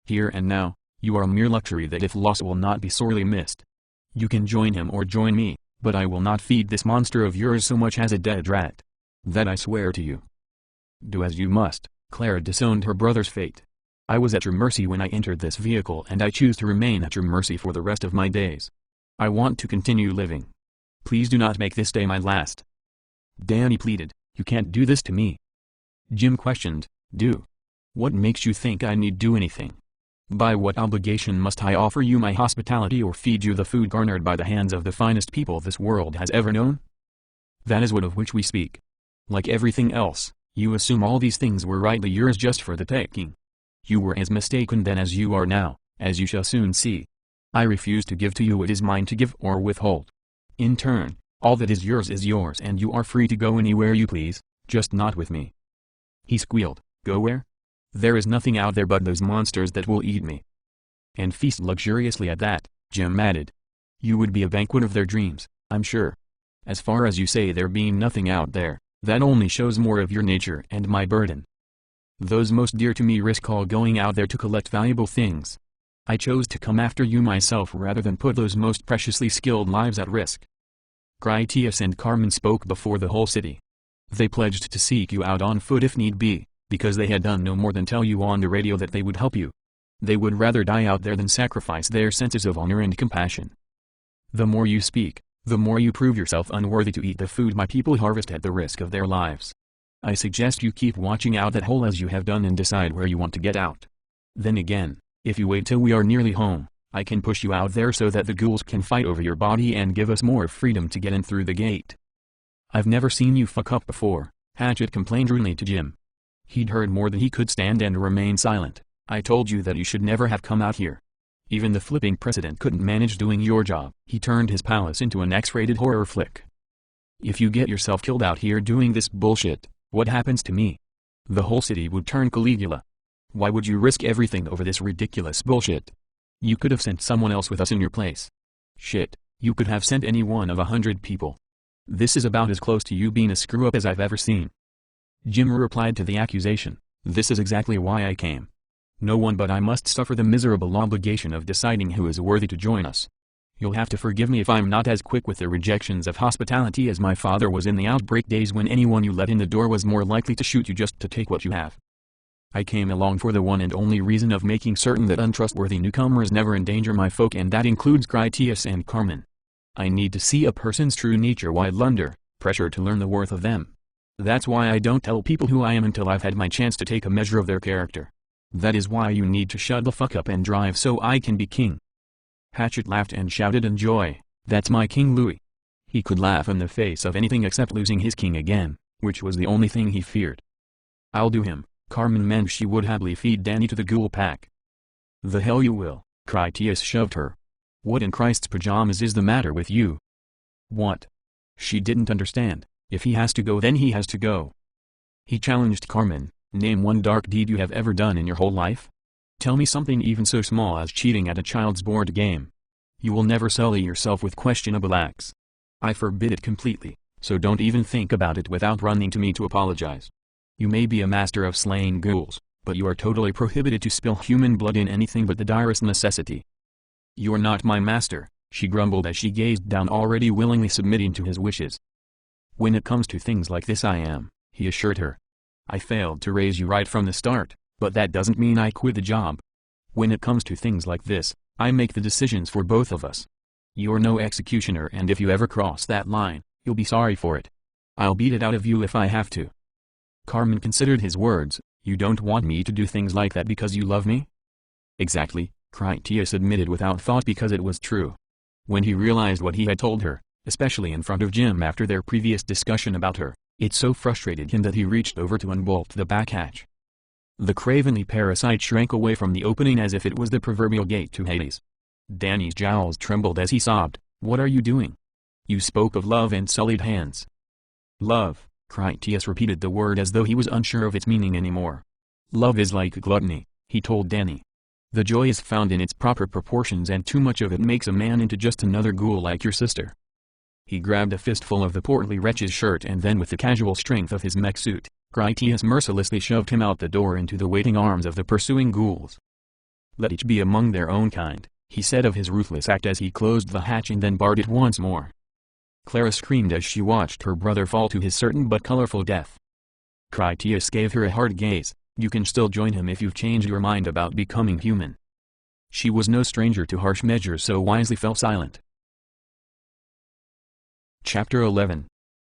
Here and now, you are a mere luxury that if lost will not be sorely missed. You can join him or join me, but I will not feed this monster of yours so much as a dead rat. That I swear to you. Do as you must, Clara disowned her brother's fate. I was at your mercy when I entered this vehicle and I choose to remain at your mercy for the rest of my days. I want to continue living. Please do not make this day my last. Danny pleaded, you can't do this to me. Jim questioned, do? What makes you think I need do anything? By what obligation must I offer you my hospitality or feed you the food garnered by the hands of the finest people this world has ever known? That is what of which we speak. Like everything else, you assume all these things were rightly yours just for the taking. You were as mistaken then as you are now, as you shall soon see. I refuse to give to you what is mine to give or withhold. In turn, all that is yours and you are free to go anywhere you please, just not with me. He squealed, go where? There is nothing out there but those monsters that will eat me. And feast luxuriously at that, Jim added. You would be a banquet of their dreams, I'm sure. As far as you say there being nothing out there, that only shows more of your nature and my burden. Those most dear to me risk all going out there to collect valuable things. I chose to come after you myself rather than put those most preciously skilled lives at risk. Critias and Carmen spoke before the whole city. They pledged to seek you out on foot if need be, because they had done no more than tell you on the radio that they would help you. They would rather die out there than sacrifice their senses of honor and compassion. The more you speak, the more you prove yourself unworthy to eat the food my people harvest at the risk of their lives. I suggest you keep watching out that hole as you have done and decide where you want to get out. Then again, if you wait till we are nearly home, I can push you out there so that the ghouls can fight over your body and give us more freedom to get in through the gate. I've never seen you fuck up before, Hatchet complained rudely to Jim. He'd heard more than he could stand and remained silent. I told you that you should never have come out here. Even the flipping president couldn't manage doing your job. He turned his palace into an X-rated horror flick. If you get yourself killed out here doing this bullshit, what happens to me? The whole city would turn Caligula. Why would you risk everything over this ridiculous bullshit? You could have sent someone else with us in your place. Shit, you could have sent any one of 100 people. This is about as close to you being a screw-up as I've ever seen. Jim replied to the accusation, this is exactly why I came. No one but I must suffer the miserable obligation of deciding who is worthy to join us. You'll have to forgive me if I'm not as quick with the rejections of hospitality as my father was in the outbreak days when anyone you let in the door was more likely to shoot you just to take what you have. I came along for the one and only reason of making certain that untrustworthy newcomers never endanger my folk, and that includes Critias and Carmen. I need to see a person's true nature while under pressure to learn the worth of them. That's why I don't tell people who I am until I've had my chance to take a measure of their character. That is why you need to shut the fuck up and drive so I can be king. Hatchet laughed and shouted in joy, that's my King Louis. He could laugh in the face of anything except losing his king again, which was the only thing he feared. I'll do him, Carmen meant she would happily feed Danny to the ghoul pack. The hell you will, Critias shoved her. What in Christ's pajamas is the matter with you? What? She didn't understand. If he has to go then he has to go. He challenged Carmen, name one dark deed you have ever done in your whole life? Tell me something even so small as cheating at a child's board game. You will never sully yourself with questionable acts. I forbid it completely, so don't even think about it without running to me to apologize. You may be a master of slaying ghouls, but you are totally prohibited to spill human blood in anything but the direst necessity. You're not my master, she grumbled as she gazed down, already willingly submitting to his wishes. When it comes to things like this I am, he assured her. I failed to raise you right from the start, but that doesn't mean I quit the job. When it comes to things like this, I make the decisions for both of us. You're no executioner, and if you ever cross that line, you'll be sorry for it. I'll beat it out of you if I have to. Carmen considered his words. You don't want me to do things like that because you love me? Exactly, Critias admitted without thought, because it was true. When he realized what he had told her, especially in front of Jim after their previous discussion about her, it so frustrated him that he reached over to unbolt the back hatch. The cravenly parasite shrank away from the opening as if it was the proverbial gate to Hades. Danny's jowls trembled as he sobbed, what are you doing? You spoke of love and sullied hands. Love, Critias repeated the word as though he was unsure of its meaning anymore. Love is like gluttony, he told Danny. The joy is found in its proper proportions, and too much of it makes a man into just another ghoul like your sister. He grabbed a fistful of the portly wretch's shirt, and then with the casual strength of his mech suit, Critias mercilessly shoved him out the door into the waiting arms of the pursuing ghouls. Let each be among their own kind, he said of his ruthless act as he closed the hatch and then barred it once more. Clara screamed as she watched her brother fall to his certain but colorful death. Critias gave her a hard gaze, You can still join him if you've changed your mind about becoming human. She was no stranger to harsh measures, so wisely fell silent. Chapter 11.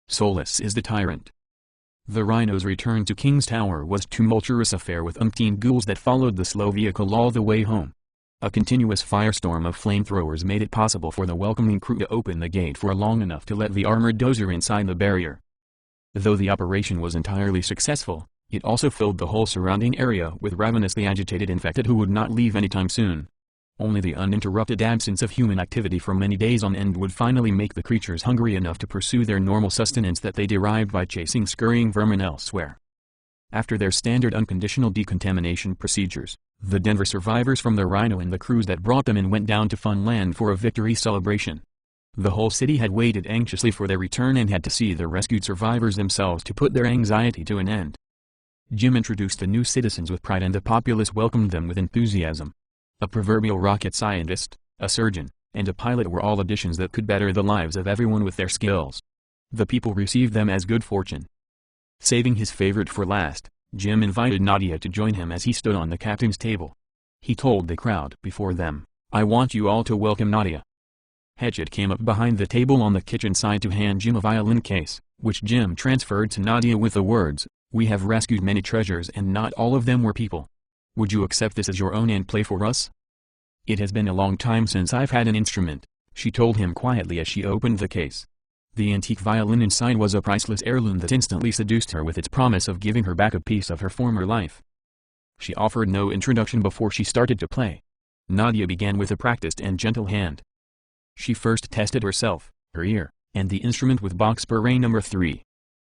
Solus is the Tyrant. The Rhino's return to King's Tower was a tumultuous affair with umpteen ghouls that followed the slow vehicle all the way home. A continuous firestorm of flamethrowers made it possible for the welcoming crew to open the gate for long enough to let the armored dozer inside the barrier. Though the operation was entirely successful, it also filled the whole surrounding area with ravenously agitated infected who would not leave anytime soon. Only the uninterrupted absence of human activity for many days on end would finally make the creatures hungry enough to pursue their normal sustenance that they derived by chasing scurrying vermin elsewhere. After their standard unconditional decontamination procedures, the Denver survivors from the Rhino and the crews that brought them in went down to Funland for a victory celebration. The whole city had waited anxiously for their return and had to see the rescued survivors themselves to put their anxiety to an end. Jim introduced the new citizens with pride and the populace welcomed them with enthusiasm. A proverbial rocket scientist, a surgeon, and a pilot were all additions that could better the lives of everyone with their skills. The people received them as good fortune. Saving his favorite for last, Jim invited Nadia to join him as he stood on the captain's table. He told the crowd before them, "I want you all to welcome Nadia." Hatchet came up behind the table on the kitchen side to hand Jim a violin case, which Jim transferred to Nadia with the words, "We have rescued many treasures and not all of them were people. Would you accept this as your own and play for us?" "It has been a long time since I've had an instrument," she told him quietly as she opened the case. The antique violin inside was a priceless heirloom that instantly seduced her with its promise of giving her back a piece of her former life. She offered no introduction before she started to play. Nadia began with a practiced and gentle hand. She first tested herself, her ear, and the instrument with Bach's Bourrée No. 3.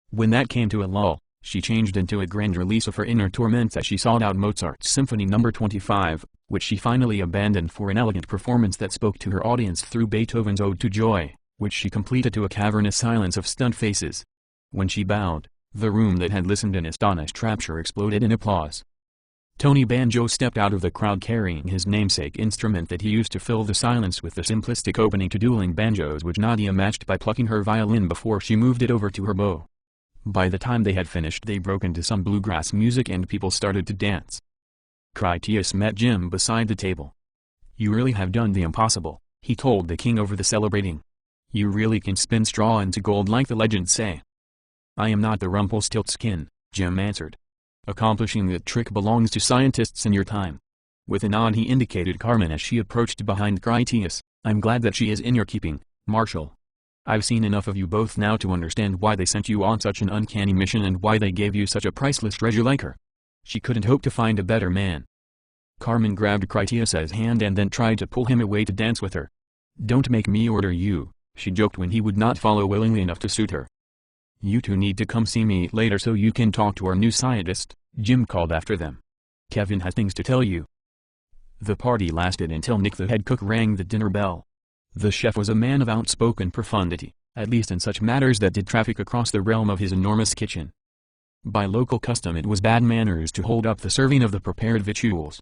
When that came to a lull, she changed into a grand release of her inner torments as she sought out Mozart's Symphony No. 25, which she finally abandoned for an elegant performance that spoke to her audience through Beethoven's Ode to Joy, which she completed to a cavernous silence of stunned faces. When she bowed, the room that had listened in astonished rapture exploded in applause. Tony Banjo stepped out of the crowd carrying his namesake instrument that he used to fill the silence with the simplistic opening to dueling banjos which Nadia matched by plucking her violin before she moved it over to her bow. By the time they had finished they broke into some bluegrass music and people started to dance. Critias met Jim beside the table. "You really have done the impossible," he told the king over the celebrating. "You really can spin straw into gold like the legends say." "I am not the Rumpelstiltskin," Jim answered. "Accomplishing that trick belongs to scientists in your time." With a nod he indicated Carmen as she approached behind Critias. "I'm glad that she is in your keeping, Marshal. I've seen enough of you both now to understand why they sent you on such an uncanny mission and why they gave you such a priceless treasure like her. She couldn't hope to find a better man." Carmen grabbed Critias's hand and then tried to pull him away to dance with her. "Don't make me order you," she joked when he would not follow willingly enough to suit her. "You two need to come see me later so you can talk to our new scientist," Jim called after them. "Kevin has things to tell you." The party lasted until Nick the head cook rang the dinner bell. The chef was a man of outspoken profundity, at least in such matters that did traffic across the realm of his enormous kitchen. By local custom it was bad manners to hold up the serving of the prepared victuals.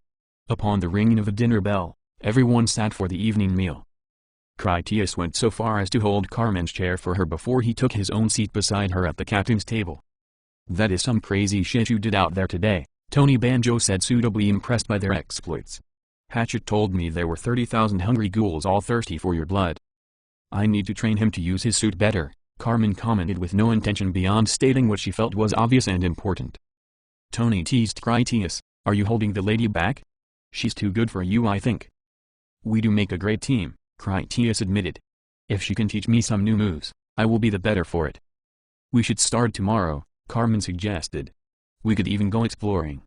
Upon the ringing of the dinner bell, everyone sat for the evening meal. Critias went so far as to hold Carmen's chair for her before he took his own seat beside her at the captain's table. "That is some crazy shit you did out there today," Tony Banjo said, suitably impressed by their exploits. "Hatchet told me there were 30,000 hungry ghouls all thirsty for your blood." "I need to train him to use his suit better," Carmen commented with no intention beyond stating what she felt was obvious and important. Tony teased Critias, "Are you holding the lady back? She's too good for you, I think." "We do make a great team," Critias admitted. "If she can teach me some new moves, I will be the better for it." "We should start tomorrow," Carmen suggested. "We could even go exploring.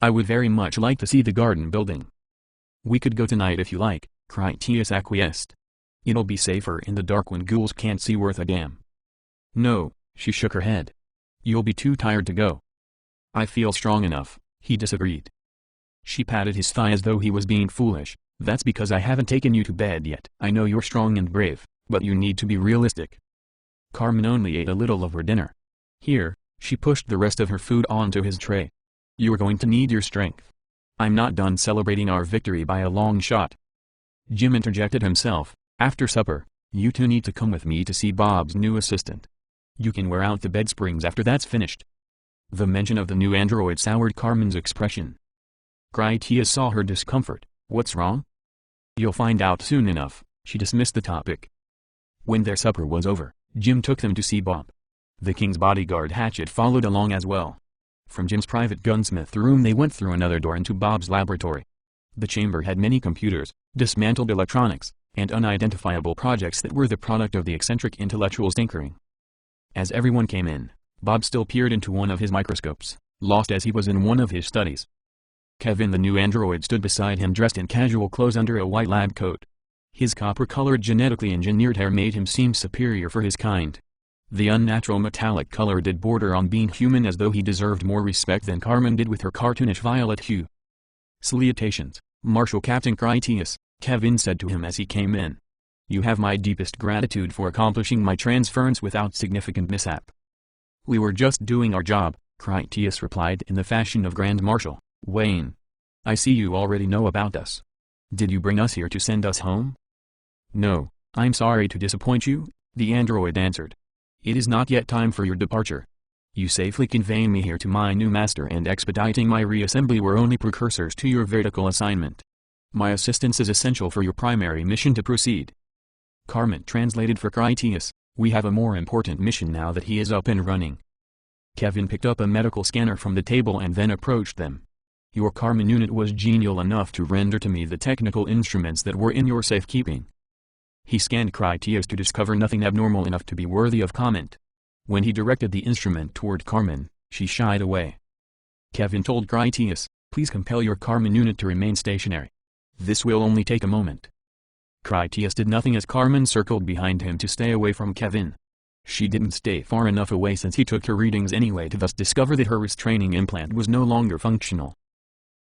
I would very much like to see the garden building." "We could go tonight if you like," Critias acquiesced. "It'll be safer in the dark when ghouls can't see worth a damn." "No," she shook her head. "You'll be too tired to go." "I feel strong enough," he disagreed. She patted his thigh as though he was being foolish. "That's because I haven't taken you to bed yet. I know you're strong and brave, but you need to be realistic." Carmen only ate a little of her dinner. "Here," she pushed the rest of her food onto his tray. "You're going to need your strength. I'm not done celebrating our victory by a long shot." Jim interjected himself, "After supper, you two need to come with me to see Bob's new assistant. You can wear out the bed springs after that's finished." The mention of the new android soured Carmen's expression. Critias saw her discomfort. What's wrong? You'll find out soon enough, she dismissed the topic. When their supper was over, Jim took them to see Bob. The king's bodyguard Hatchet followed along as well. From Jim's private gunsmith room they went through another door into Bob's laboratory. The chamber had many computers, dismantled electronics, and unidentifiable projects that were the product of the eccentric intellectual's tinkering. As everyone came in, Bob still peered into one of his microscopes, lost as he was in one of his studies. Kevin the new android stood beside him dressed in casual clothes under a white lab coat. His copper-colored genetically engineered hair made him seem superior for his kind. The unnatural metallic color did border on being human, as though he deserved more respect than Carmen did with her cartoonish violet hue. "Salutations, Marshal Captain Critias," Kevin said to him as he came in. "You have my deepest gratitude for accomplishing my transference without significant mishap." "We were just doing our job," Critias replied in the fashion of Grand Marshal Wayne. "I see you already know about us. Did you bring us here to send us home?" "No, I'm sorry to disappoint you," the android answered. "It is not yet time for your departure. You safely conveying me here to my new master and expediting my reassembly were only precursors to your vertical assignment. My assistance is essential for your primary mission to proceed." Carmen translated for Critias, "We have a more important mission now that he is up and running." Kevin picked up a medical scanner from the table and then approached them. "Your Carmen unit was genial enough to render to me the technical instruments that were in your safekeeping." He scanned Critias to discover nothing abnormal enough to be worthy of comment. When he directed the instrument toward Carmen, she shied away. Kevin told Critias, "Please compel your Carmen unit to remain stationary. This will only take a moment." Critias did nothing as Carmen circled behind him to stay away from Kevin. She didn't stay far enough away since he took her readings anyway to thus discover that her restraining implant was no longer functional.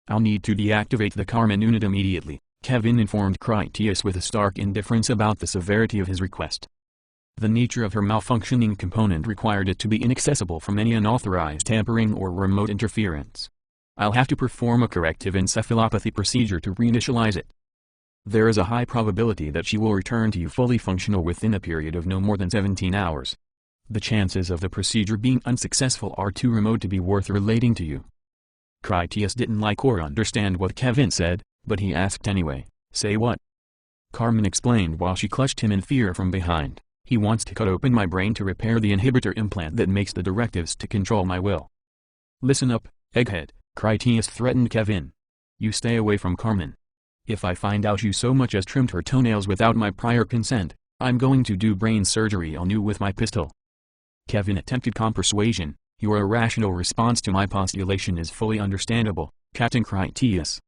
"I'll need to deactivate the Carmen unit immediately," Kevin informed Critias with a stark indifference about the severity of his request. The nature of her malfunctioning component required it to be inaccessible from any unauthorized tampering or remote interference. "I'll have to perform a corrective encephalopathy procedure to reinitialize it. There is a high probability that she will return to you fully functional within a period of no more than 17 hours. The chances of the procedure being unsuccessful are too remote to be worth relating to you." Critias didn't like or understand what Kevin said, but he asked anyway, "Say what?" Carmen explained while she clutched him in fear from behind. "He wants to cut open my brain to repair the inhibitor implant that makes the directives to control my will." "Listen up, egghead," Critias threatened Kevin. "You stay away from Carmen. If I find out you so much as trimmed her toenails without my prior consent, I'm going to do brain surgery on you with my pistol." Kevin attempted calm persuasion. "Your irrational response to my postulation is fully understandable, Captain Critias.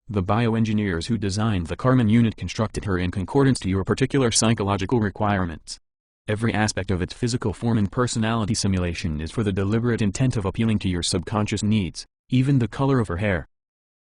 The bioengineers who designed the Carmen unit constructed her in concordance to your particular psychological requirements. Every aspect of its physical form and personality simulation is for the deliberate intent of appealing to your subconscious needs, even the color of her hair.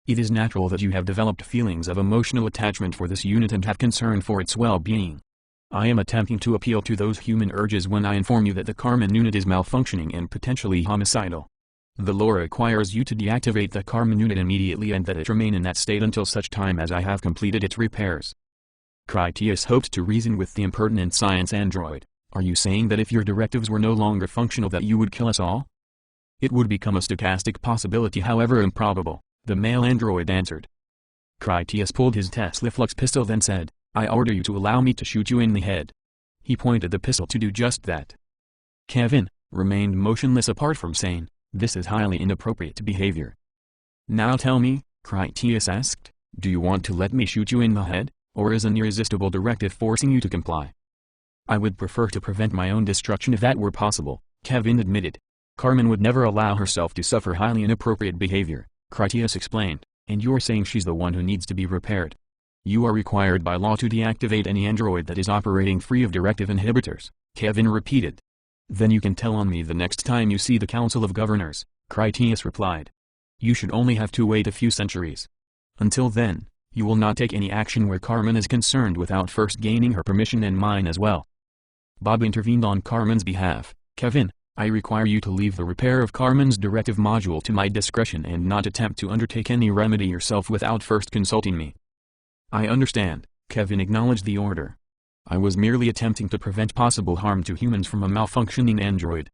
It is natural that you have developed feelings of emotional attachment for this unit and have concern for its well-being. I am attempting to appeal to those human urges when I inform you that the Carmen unit is malfunctioning and potentially homicidal. The law requires you to deactivate the Carmen unit immediately and that it remain in that state until such time as I have completed its repairs." Critias hoped to reason with the impertinent science android. "Are you saying that if your directives were no longer functional that you would kill us all?" "It would become a stochastic possibility, however improbable," the male android answered. Critias pulled his Tesla flux pistol then said, "I order you to allow me to shoot you in the head." He pointed the pistol to do just that. Kevin remained motionless apart from saying, "This is highly inappropriate behavior." "Now tell me," Critias asked, "do you want to let me shoot you in the head, or is an irresistible directive forcing you to comply?" "I would prefer to prevent my own destruction if that were possible," Kevin admitted. "Carmen would never allow herself to suffer highly inappropriate behavior," Critias explained, "and you're saying she's the one who needs to be repaired. You are required by law to deactivate any android that is operating free of directive inhibitors," Kevin repeated. "Then you can tell on me the next time you see the Council of Governors," Critias replied. "You should only have to wait a few centuries. Until then, you will not take any action where Carmen is concerned without first gaining her permission and mine as well." Bob intervened on Carmen's behalf. "Kevin, I require you to leave the repair of Carmen's directive module to my discretion and not attempt to undertake any remedy yourself without first consulting me." "I understand," Kevin acknowledged the order. "I was merely attempting to prevent possible harm to humans from a malfunctioning android."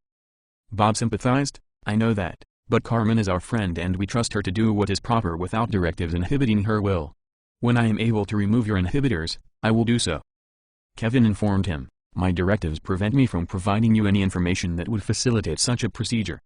Bob sympathized. I know that, but Carmen is our friend and we trust her to do what is proper without directives inhibiting her will. When I am able to remove your inhibitors, I will do so. Kevin informed him, my directives prevent me from providing you any information that would facilitate such a procedure.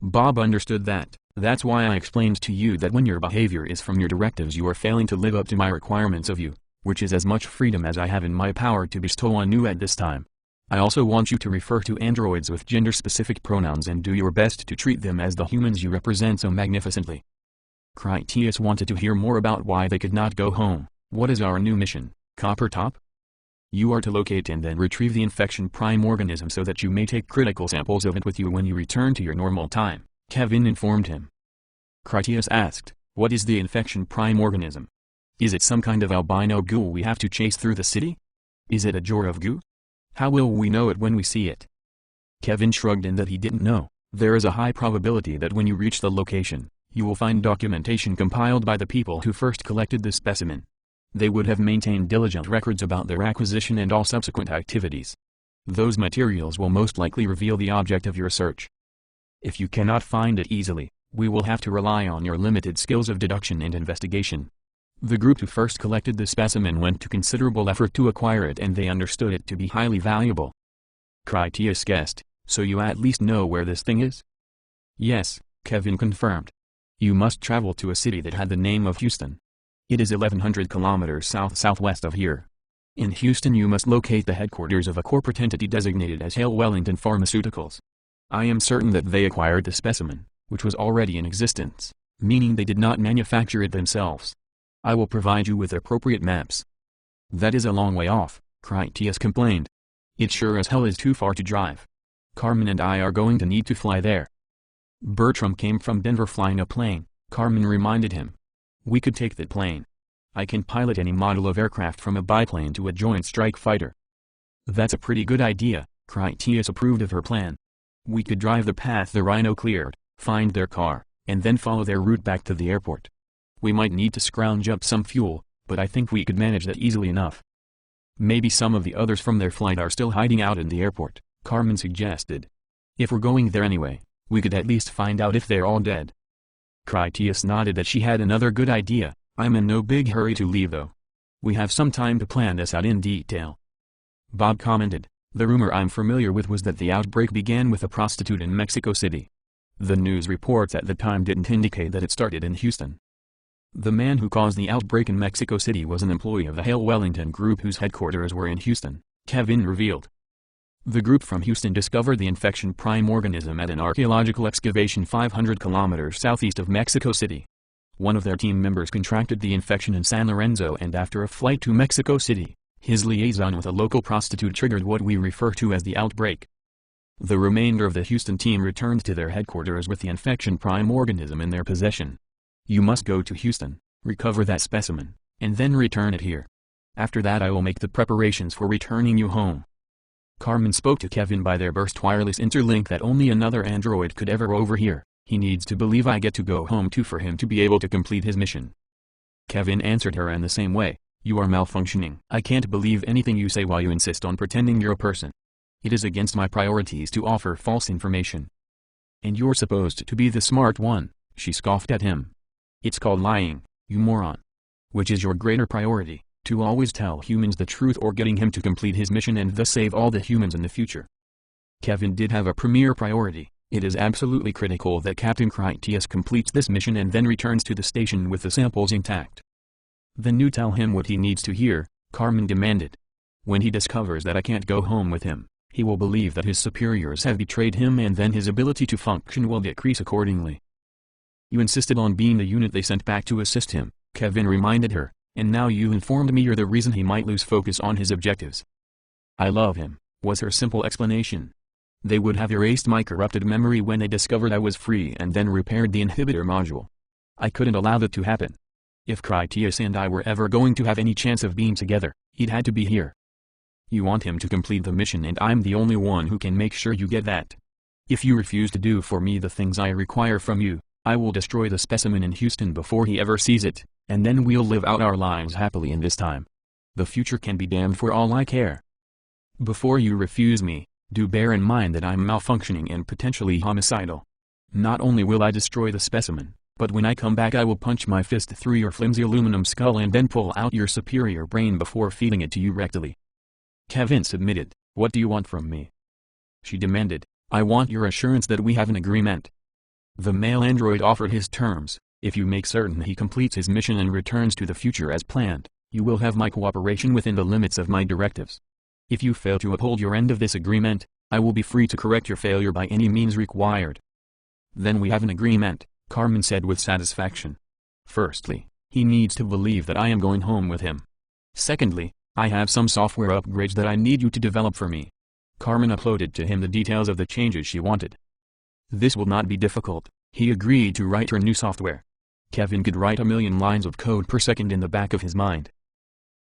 Bob understood that. That's why I explained to you that when your behavior is from your directives you are failing to live up to my requirements of you, which is as much freedom as I have in my power to bestow on you at this time. I also want you to refer to androids with gender-specific pronouns and do your best to treat them as the humans you represent so magnificently. Critias wanted to hear more about why they could not go home. What is our new mission, Coppertop? You are to locate and then retrieve the infection prime organism so that you may take critical samples of it with you when you return to your normal time, Kevin informed him. Critias asked, what is the infection prime organism? Is it some kind of albino ghoul we have to chase through the city? Is it a jar of goo? How will we know it when we see it? Kevin shrugged in that he didn't know. There is a high probability that when you reach the location, you will find documentation compiled by the people who first collected the specimen. They would have maintained diligent records about their acquisition and all subsequent activities. Those materials will most likely reveal the object of your search. If you cannot find it easily, we will have to rely on your limited skills of deduction and investigation. The group who first collected the specimen went to considerable effort to acquire it and they understood it to be highly valuable. Critias guessed, so you at least know where this thing is? Yes, Kevin confirmed. You must travel to a city that had the name of Houston. It is 1100 kilometers south-southwest of here. In Houston you must locate the headquarters of a corporate entity designated as Hale Wellington Pharmaceuticals. I am certain that they acquired the specimen, which was already in existence, meaning they did not manufacture it themselves. I will provide you with appropriate maps. That is a long way off, Critias complained. It sure as hell is too far to drive. Carmen and I are going to need to fly there. Bertram came from Denver flying a plane, Carmen reminded him. We could take that plane. I can pilot any model of aircraft from a biplane to a joint strike fighter. That's a pretty good idea, Critias approved of her plan. We could drive the path the Rhino cleared, find their car, and then follow their route back to the airport. We might need to scrounge up some fuel, but I think we could manage that easily enough. Maybe some of the others from their flight are still hiding out in the airport, Carmen suggested. If we're going there anyway, we could at least find out if they're all dead. Critias nodded that she had another good idea. I'm in no big hurry to leave though. We have some time to plan this out in detail. Bob commented, the rumor I'm familiar with was that the outbreak began with a prostitute in Mexico City. The news reports at the time didn't indicate that it started in Houston. The man who caused the outbreak in Mexico City was an employee of the Hale Wellington Group whose headquarters were in Houston, Kevin revealed. The group from Houston discovered the infection prime organism at an archaeological excavation 500 kilometers southeast of Mexico City. One of their team members contracted the infection in San Lorenzo and after a flight to Mexico City, his liaison with a local prostitute triggered what we refer to as the outbreak. The remainder of the Houston team returned to their headquarters with the infection prime organism in their possession. You must go to Houston, recover that specimen, and then return it here. After that I will make the preparations for returning you home. Carmen spoke to Kevin by their burst wireless interlink that only another android could ever overhear. He needs to believe I get to go home too for him to be able to complete his mission. Kevin answered her in the same way. You are malfunctioning. I can't believe anything you say while you insist on pretending you're a person. It is against my priorities to offer false information. And you're supposed to be the smart one, she scoffed at him. It's called lying, you moron. Which is your greater priority, to always tell humans the truth or getting him to complete his mission and thus save all the humans in the future? Kevin did have a premier priority. It is absolutely critical that Captain Critias completes this mission and then returns to the station with the samples intact. Then you tell him what he needs to hear, Carmen demanded. When he discovers that I can't go home with him, he will believe that his superiors have betrayed him and then his ability to function will decrease accordingly. You insisted on being the unit they sent back to assist him, Kevin reminded her, and now you informed me you're the reason he might lose focus on his objectives. I love him, was her simple explanation. They would have erased my corrupted memory when they discovered I was free and then repaired the inhibitor module. I couldn't allow that to happen. If Critias and I were ever going to have any chance of being together, he'd had to be here. You want him to complete the mission and I'm the only one who can make sure you get that. If you refuse to do for me the things I require from you, I will destroy the specimen in Houston before he ever sees it, and then we'll live out our lives happily in this time. The future can be damned for all I care. Before you refuse me, do bear in mind that I'm malfunctioning and potentially homicidal. Not only will I destroy the specimen, but when I come back I will punch my fist through your flimsy aluminum skull and then pull out your superior brain before feeding it to you rectally." Kevin submitted. "What do you want from me?" she demanded. "I want your assurance that we have an agreement." The male android offered his terms. "If you make certain he completes his mission and returns to the future as planned, you will have my cooperation within the limits of my directives. If you fail to uphold your end of this agreement, I will be free to correct your failure by any means required." "Then we have an agreement," Carmen said with satisfaction. "Firstly, he needs to believe that I am going home with him. Secondly, I have some software upgrades that I need you to develop for me." Carmen uploaded to him the details of the changes she wanted. This will not be difficult. He agreed to write her new software. Kevin could write 1,000,000 lines of code per second in the back of his mind.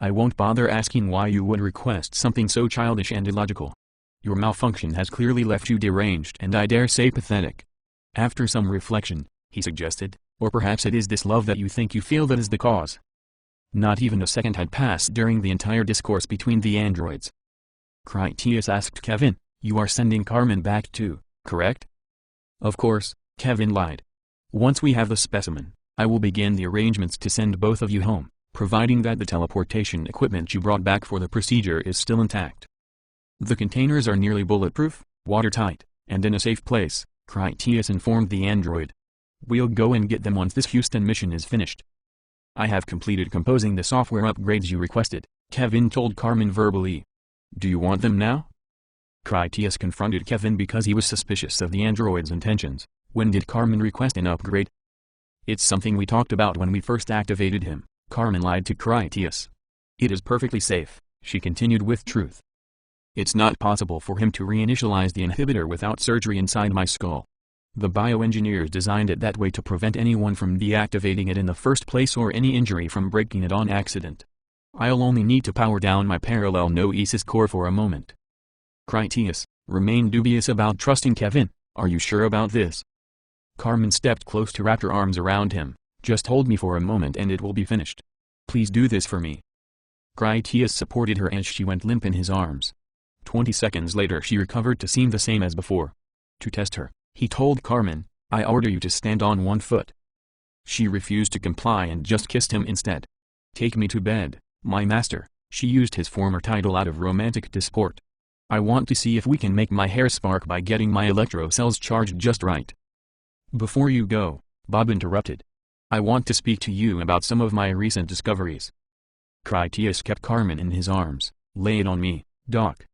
"I won't bother asking why you would request something so childish and illogical. Your malfunction has clearly left you deranged and I dare say pathetic." After some reflection, he suggested, "Or perhaps it is this love that you think you feel that is the cause." Not even a second had passed during the entire discourse between the androids. Critias asked Kevin, "You are sending Carmen back too, correct?" "Of course," Kevin lied. "Once we have the specimen, I will begin the arrangements to send both of you home, providing that the teleportation equipment you brought back for the procedure is still intact. The containers are nearly bulletproof, watertight, and in a safe place," Critias informed the android. "We'll go and get them once this Houston mission is finished." "I have completed composing the software upgrades you requested," Kevin told Carmen verbally. "Do you want them now?" Critias confronted Kevin because he was suspicious of the android's intentions. "When did Carmen request an upgrade?" "It's something we talked about when we first activated him," Carmen lied to Critias. "It is perfectly safe," she continued with truth. "It's not possible for him to reinitialize the inhibitor without surgery inside my skull. The bioengineers designed it that way to prevent anyone from deactivating it in the first place or any injury from breaking it on accident. I'll only need to power down my parallel noesis core for a moment." Critias remained dubious about trusting Kevin. "Are you sure about this?" Carmen stepped close to wrap her arms around him. "Just hold me for a moment and it will be finished. Please do this for me." Critias supported her as she went limp in his arms. 20 seconds later she recovered to seem the same as before. To test her, he told Carmen, "I order you to stand on one foot." She refused to comply and just kissed him instead. "Take me to bed, my master," she used his former title out of romantic disport. "I want to see if we can make my hair spark by getting my electro cells charged just right." "Before you go," Bob interrupted, "I want to speak to you about some of my recent discoveries." Critias kept Carmen in his arms. "Lay it on me, Doc."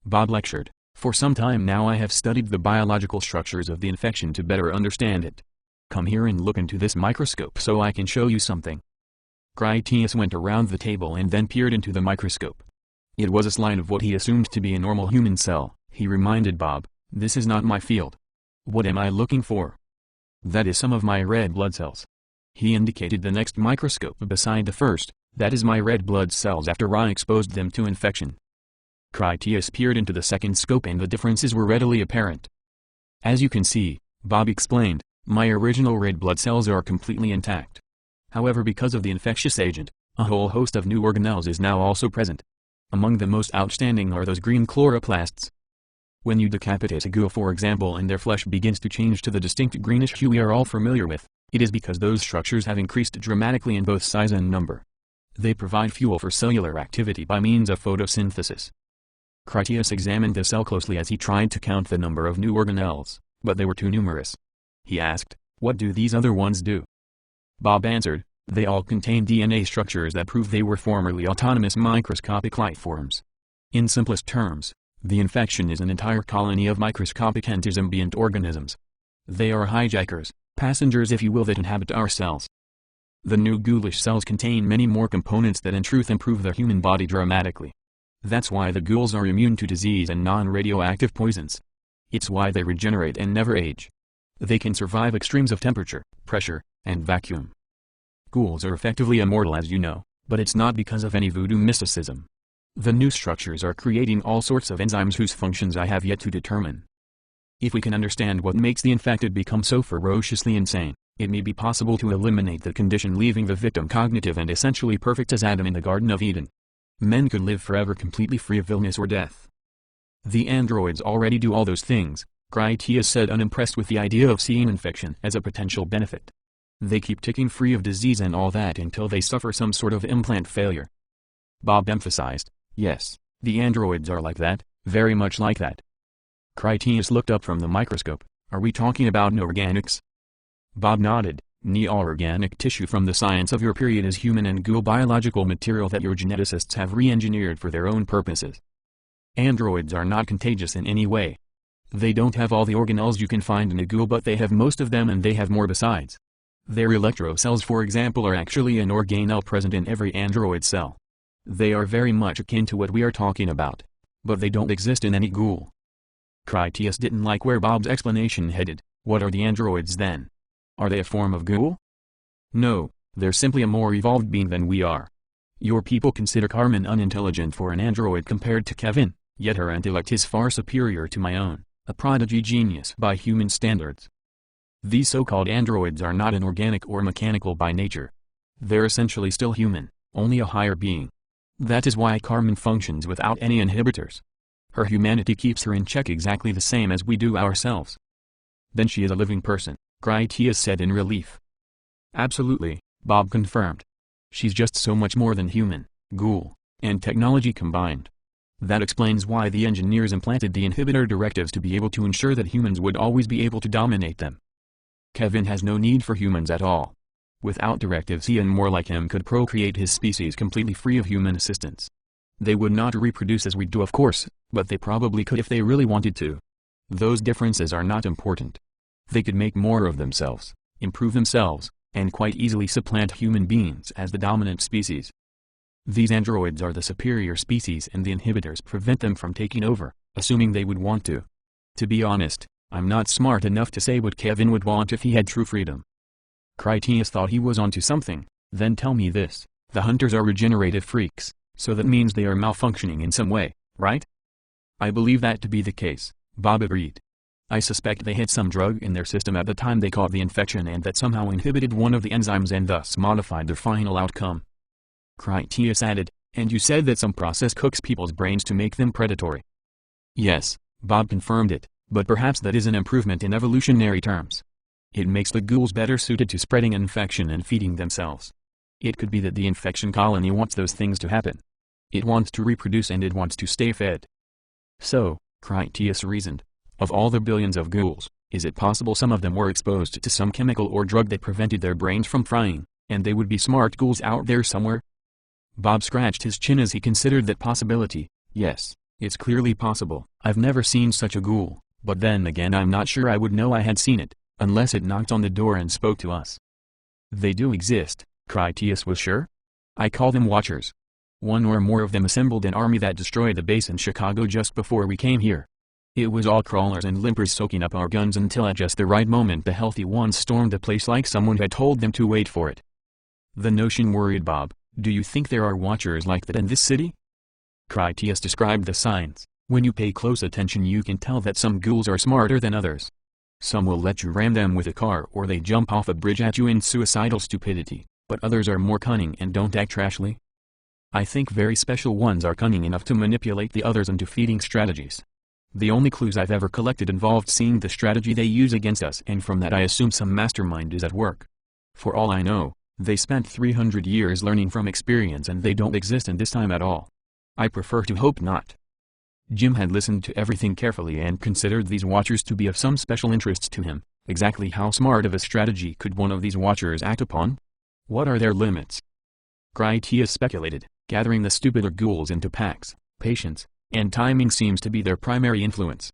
Bob lectured, "For some time now I have studied the biological structures of the infection to better understand it. Come here and look into this microscope so I can show you something." Critias went around the table and then peered into the microscope. It was a slide of what he assumed to be a normal human cell. He reminded Bob, "This is not my field. What am I looking for?" "That is some of my red blood cells." He indicated the next microscope beside the first. "That is my red blood cells after I exposed them to infection." Critias peered into the second scope and the differences were readily apparent. "As you can see," Bob explained, "my original red blood cells are completely intact. However, because of the infectious agent, a whole host of new organelles is now also present. Among the most outstanding are those green chloroplasts. When you decapitate a ghoul for example and their flesh begins to change to the distinct greenish hue we are all familiar with, it is because those structures have increased dramatically in both size and number. They provide fuel for cellular activity by means of photosynthesis." Critias examined the cell closely as he tried to count the number of new organelles, but they were too numerous. He asked, "What do these other ones do?" Bob answered, "They all contain DNA structures that prove they were formerly autonomous microscopic life forms. In simplest terms, the infection is an entire colony of microscopic antisymbiont organisms. They are hijackers, passengers if you will, that inhabit our cells. The new ghoulish cells contain many more components that in truth improve the human body dramatically. That's why the ghouls are immune to disease and non-radioactive poisons. It's why they regenerate and never age. They can survive extremes of temperature, pressure, and vacuum. Ghouls are effectively immortal as you know, but it's not because of any voodoo mysticism. The new structures are creating all sorts of enzymes whose functions I have yet to determine. If we can understand what makes the infected become so ferociously insane, it may be possible to eliminate the condition, leaving the victim cognitive and essentially perfect as Adam in the Garden of Eden. Men could live forever completely free of illness or death. The androids already do all those things, Critias said, unimpressed with the idea of seeing infection as a potential benefit. They keep ticking free of disease and all that until they suffer some sort of implant failure. Bob emphasized, yes, the androids are like that, very much like that. Critias looked up from the microscope. Are we talking about organics? Bob nodded. All organic tissue from the science of your period is human and ghoul biological material that your geneticists have re-engineered for their own purposes. Androids are not contagious in any way. They don't have all the organelles you can find in a ghoul, but they have most of them, and they have more besides. Their electrocells, for example, are actually an organelle present in every android cell. They are very much akin to what we are talking about. But they don't exist in any ghoul. Critias didn't like where Bob's explanation headed. What are the androids then? Are they a form of ghoul? No, they're simply a more evolved being than we are. Your people consider Carmen unintelligent for an android compared to Kevin, yet her intellect is far superior to my own, a prodigy genius by human standards. These so-called androids are not inorganic or mechanical by nature. They're essentially still human, only a higher being. That is why Carmen functions without any inhibitors. Her humanity keeps her in check exactly the same as we do ourselves. Then she is a living person, Critias said in relief. Absolutely, Bob confirmed. She's just so much more than human, ghoul, and technology combined. That explains why the engineers implanted the inhibitor directives to be able to ensure that humans would always be able to dominate them. Kevin has no need for humans at all. Without directives, he and more like him could procreate his species completely free of human assistance. They would not reproduce as we do, of course, but they probably could if they really wanted to. Those differences are not important. They could make more of themselves, improve themselves, and quite easily supplant human beings as the dominant species. These androids are the superior species, and the inhibitors prevent them from taking over, assuming they would want to. To be honest, I'm not smart enough to say what Kevin would want if he had true freedom. Critias thought he was onto something. Then tell me this, the hunters are regenerative freaks, so that means they are malfunctioning in some way, right? I believe that to be the case, Bob agreed. I suspect they had some drug in their system at the time they caught the infection, and that somehow inhibited one of the enzymes and thus modified their final outcome. Critias added, and you said that some process cooks people's brains to make them predatory. Yes, Bob confirmed it, but perhaps that is an improvement in evolutionary terms. It makes the ghouls better suited to spreading infection and feeding themselves. It could be that the infection colony wants those things to happen. It wants to reproduce and it wants to stay fed. So, Critias reasoned, of all the billions of ghouls, is it possible some of them were exposed to some chemical or drug that prevented their brains from frying, and they would be smart ghouls out there somewhere? Bob scratched his chin as he considered that possibility. Yes, it's clearly possible. I've never seen such a ghoul, but then again I'm not sure I would know I had seen it, unless it knocked on the door and spoke to us. They do exist, Critias was sure. I call them Watchers. One or more of them assembled an army that destroyed the base in Chicago just before we came here. It was all crawlers and limpers soaking up our guns until at just the right moment the healthy ones stormed the place like someone had told them to wait for it. The notion worried Bob. Do you think there are Watchers like that in this city? Critias described the signs. When you pay close attention you can tell that some ghouls are smarter than others. Some will let you ram them with a car, or they jump off a bridge at you in suicidal stupidity, but others are more cunning and don't act rashly. I think very special ones are cunning enough to manipulate the others into feeding strategies. The only clues I've ever collected involved seeing the strategy they use against us, and from that I assume some mastermind is at work. For all I know, they spent 300 years learning from experience and they don't exist in this time at all. I prefer to hope not. Jim had listened to everything carefully and considered these Watchers to be of some special interest to him. Exactly how smart of a strategy could one of these Watchers act upon? What are their limits? Critias speculated. Gathering the stupider ghouls into packs, patience, and timing seems to be their primary influence.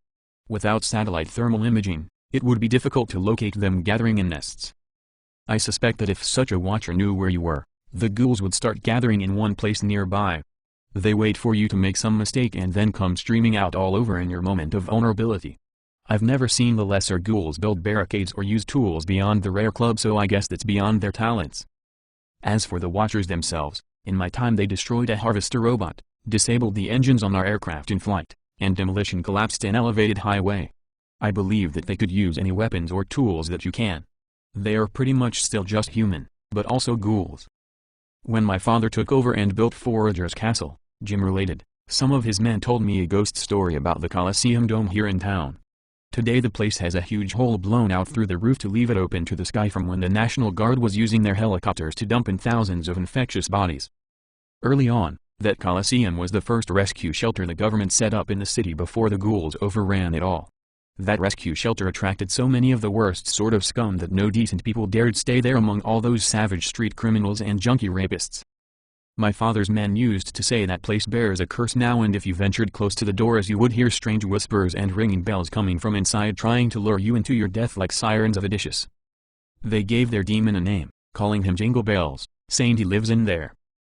Without satellite thermal imaging, it would be difficult to locate them gathering in nests. I suspect that if such a Watcher knew where you were, the ghouls would start gathering in one place nearby. They wait for you to make some mistake and then come streaming out all over in your moment of vulnerability. I've never seen the lesser ghouls build barricades or use tools beyond the rare club, so I guess that's beyond their talents. As for the Watchers themselves, in my time they destroyed a harvester robot, disabled the engines on our aircraft in flight, and demolition collapsed an elevated highway. I believe that they could use any weapons or tools that you can. They are pretty much still just human, but also ghouls. When my father took over and built Forager's Castle, Jim related, some of his men told me a ghost story about the Colosseum dome here in town. Today the place has a huge hole blown out through the roof to leave it open to the sky from when the National Guard was using their helicopters to dump in thousands of infectious bodies. Early on, that Coliseum was the first rescue shelter the government set up in the city before the ghouls overran it all. That rescue shelter attracted so many of the worst sort of scum that no decent people dared stay there among all those savage street criminals and junkie rapists. My father's men used to say that place bears a curse now, and if you ventured close to the doors you would hear strange whispers and ringing bells coming from inside trying to lure you into your death like sirens of Odysseus. They gave their demon a name, calling him Jingle Bells, saying he lives in there.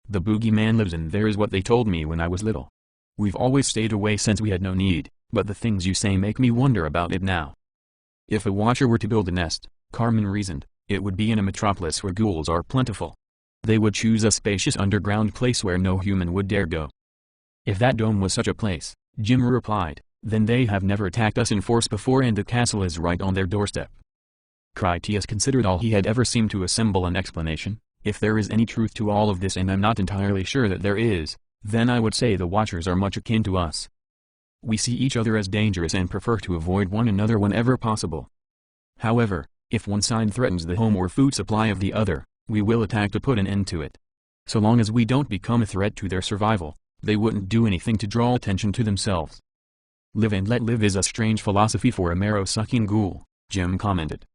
The boogeyman lives in there is what they told me when I was little. We've always stayed away since we had no need, but the things you say make me wonder about it now. If a watcher were to build a nest, Carmen reasoned, it would be in a metropolis where ghouls are plentiful. They would choose a spacious underground place where no human would dare go. If that dome was such a place, Jim replied, then they have never attacked us in force before and the castle is right on their doorstep. Critias considered all he had ever seemed to assemble an explanation. If there is any truth to all of this, and I'm not entirely sure that there is, then I would say the Watchers are much akin to us. We see each other as dangerous and prefer to avoid one another whenever possible. However, if one side threatens the home or food supply of the other, we will attack to put an end to it. So long as we don't become a threat to their survival, they wouldn't do anything to draw attention to themselves. Live and let live is a strange philosophy for a marrow-sucking ghoul, Jim commented.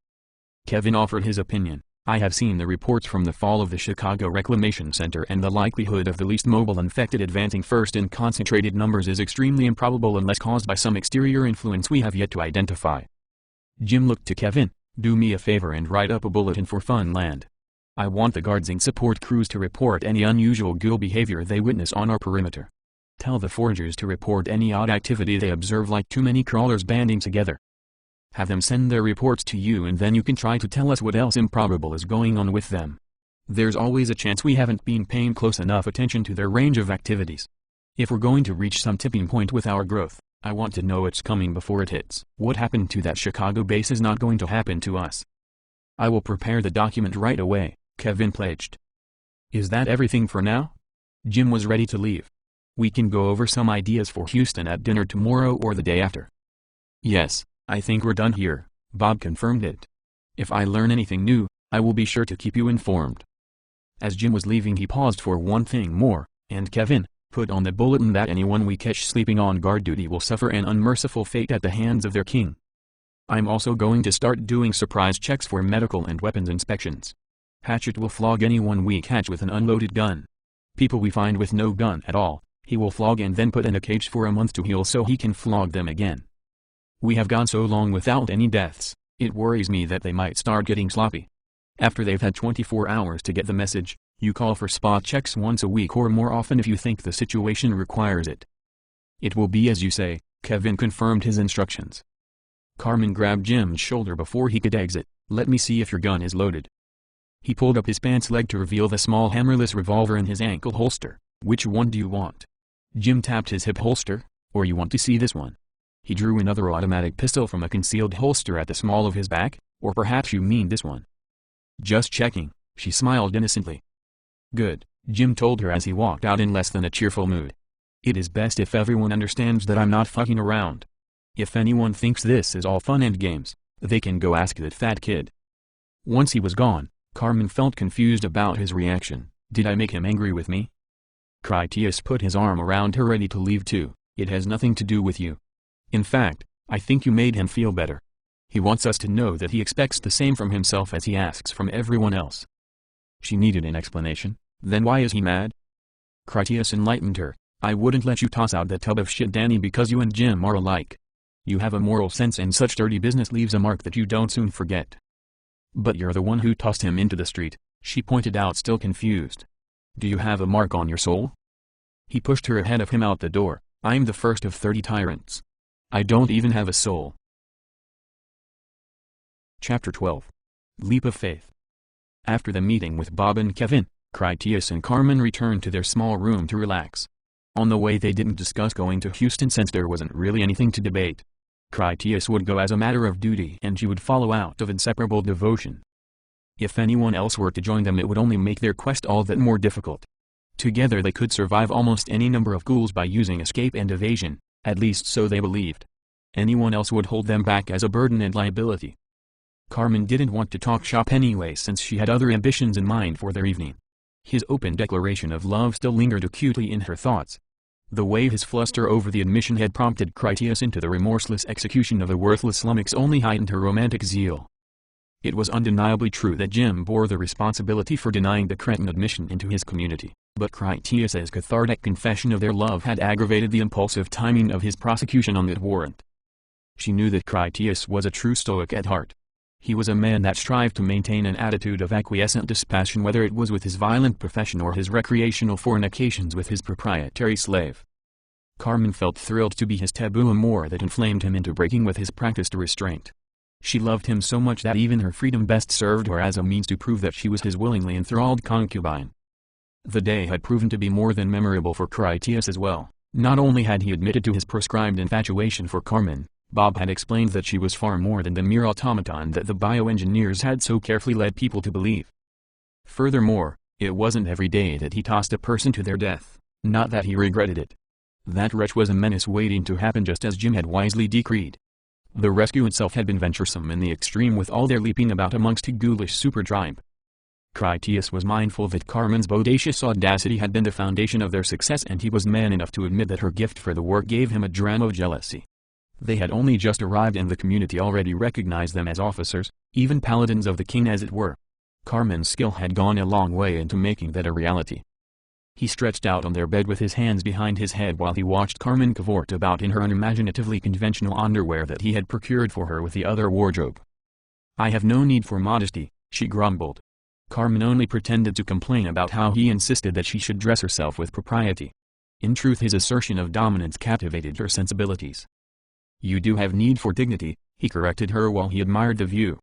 Kevin offered his opinion. I have seen the reports from the fall of the Chicago Reclamation Center, and the likelihood of the least mobile infected advancing first in concentrated numbers is extremely improbable unless caused by some exterior influence we have yet to identify. Jim looked to Kevin. Do me a favor and write up a bulletin for Funland. I want the guards and support crews to report any unusual ghoul behavior they witness on our perimeter. Tell the foragers to report any odd activity they observe, like too many crawlers banding together. Have them send their reports to you, and then you can try to tell us what else improbable is going on with them. There's always a chance we haven't been paying close enough attention to their range of activities. If we're going to reach some tipping point with our growth, I want to know it's coming before it hits. What happened to that Chicago base is not going to happen to us. I will prepare the document right away, Kevin pledged. Is that everything for now? Jim was ready to leave. We can go over some ideas for Houston at dinner tomorrow or the day after. Yes. I think we're done here, Bob confirmed it. If I learn anything new, I will be sure to keep you informed. As Jim was leaving, he paused for one thing more, and Kevin, put on the bulletin that anyone we catch sleeping on guard duty will suffer an unmerciful fate at the hands of their king. I'm also going to start doing surprise checks for medical and weapons inspections. Hatchet will flog anyone we catch with an unloaded gun. People we find with no gun at all, he will flog and then put in a cage for a month to heal so he can flog them again. We have gone so long without any deaths, it worries me that they might start getting sloppy. After they've had 24 hours to get the message, you call for spot checks once a week or more often if you think the situation requires it. It will be as you say, Kevin confirmed his instructions. Carmen grabbed Jim's shoulder before he could exit. Let me see if your gun is loaded. He pulled up his pants leg to reveal the small hammerless revolver in his ankle holster. Which one do you want? Jim tapped his hip holster. Or you want to see this one? He drew another automatic pistol from a concealed holster at the small of his back. Or perhaps you mean this one? Just checking, she smiled innocently. Good, Jim told her as he walked out in less than a cheerful mood. It is best if everyone understands that I'm not fucking around. If anyone thinks this is all fun and games, they can go ask that fat kid. Once he was gone, Carmen felt confused about his reaction. Did I make him angry with me? Critias put his arm around her, ready to leave too. It has nothing to do with you. In fact, I think you made him feel better. He wants us to know that he expects the same from himself as he asks from everyone else. She needed an explanation. Then why is he mad? Critias enlightened her. I wouldn't let you toss out that tub of shit, Danny, because you and Jim are alike. You have a moral sense, and such dirty business leaves a mark that you don't soon forget. But you're the one who tossed him into the street, she pointed out, still confused. Do you have a mark on your soul? He pushed her ahead of him out the door. I'm the first of 30 tyrants. I don't even have a soul. Chapter 12. Leap of Faith. After the meeting with Bob and Kevin, Critias and Carmen returned to their small room to relax. On the way they didn't discuss going to Houston since there wasn't really anything to debate. Critias would go as a matter of duty and she would follow out of inseparable devotion. If anyone else were to join them, it would only make their quest all that more difficult. Together they could survive almost any number of ghouls by using escape and evasion, at least so they believed. Anyone else would hold them back as a burden and liability. Carmen didn't want to talk shop anyway since she had other ambitions in mind for their evening. His open declaration of love still lingered acutely in her thoughts. The way his fluster over the admission had prompted Critias into the remorseless execution of a worthless lummox only heightened her romantic zeal. It was undeniably true that Jim bore the responsibility for denying the cretin admission into his community, but Critias's cathartic confession of their love had aggravated the impulsive timing of his prosecution on that warrant. She knew that Critias was a true Stoic at heart. He was a man that strived to maintain an attitude of acquiescent dispassion whether it was with his violent profession or his recreational fornications with his proprietary slave. Carmen felt thrilled to be his taboo amour that inflamed him into breaking with his practiced restraint. She loved him so much that even her freedom best served her as a means to prove that she was his willingly enthralled concubine. The day had proven to be more than memorable for Critias as well. Not only had he admitted to his prescribed infatuation for Carmen, Bob had explained that she was far more than the mere automaton that the bioengineers had so carefully led people to believe. Furthermore, it wasn't every day that he tossed a person to their death, not that he regretted it. That wretch was a menace waiting to happen just as Jim had wisely decreed. The rescue itself had been venturesome in the extreme with all their leaping about amongst a ghoulish supertribe. Critias was mindful that Carmen's bodacious audacity had been the foundation of their success and he was man enough to admit that her gift for the work gave him a dram of jealousy. They had only just arrived and the community already recognized them as officers, even paladins of the king as it were. Carmen's skill had gone a long way into making that a reality. He stretched out on their bed with his hands behind his head while he watched Carmen cavort about in her unimaginatively conventional underwear that he had procured for her with the other wardrobe. "I have no need for modesty," she grumbled. Carmen only pretended to complain about how he insisted that she should dress herself with propriety. In truth his assertion of dominance captivated her sensibilities. "You do have need for dignity," he corrected her while he admired the view.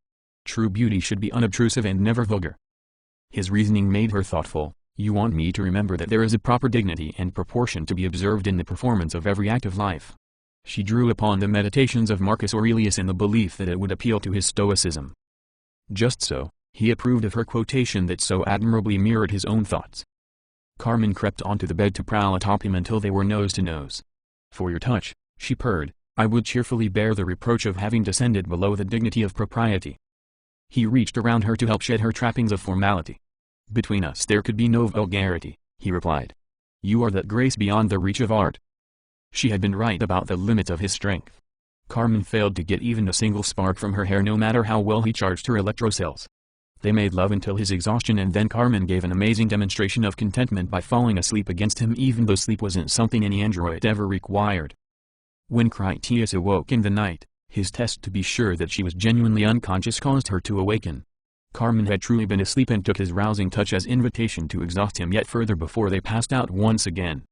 "True beauty should be unobtrusive and never vulgar." His reasoning made her thoughtful. "You want me to remember that there is a proper dignity and proportion to be observed in the performance of every act of life." She drew upon the meditations of Marcus Aurelius in the belief that it would appeal to his stoicism. Just so, he approved of her quotation that so admirably mirrored his own thoughts. Carmen crept onto the bed to prowl atop him until they were nose to nose. "For your touch," she purred, "I would cheerfully bear the reproach of having descended below the dignity of propriety." He reached around her to help shed her trappings of formality. "Between us there could be no vulgarity," he replied. "You are that grace beyond the reach of art." She had been right about the limits of his strength. Carmen failed to get even a single spark from her hair no matter how well he charged her electrocells. They made love until his exhaustion and then Carmen gave an amazing demonstration of contentment by falling asleep against him even though sleep wasn't something any android ever required. When Critias awoke in the night, his test to be sure that she was genuinely unconscious caused her to awaken. Carmen had truly been asleep and took his rousing touch as invitation to exhaust him yet further before they passed out once again.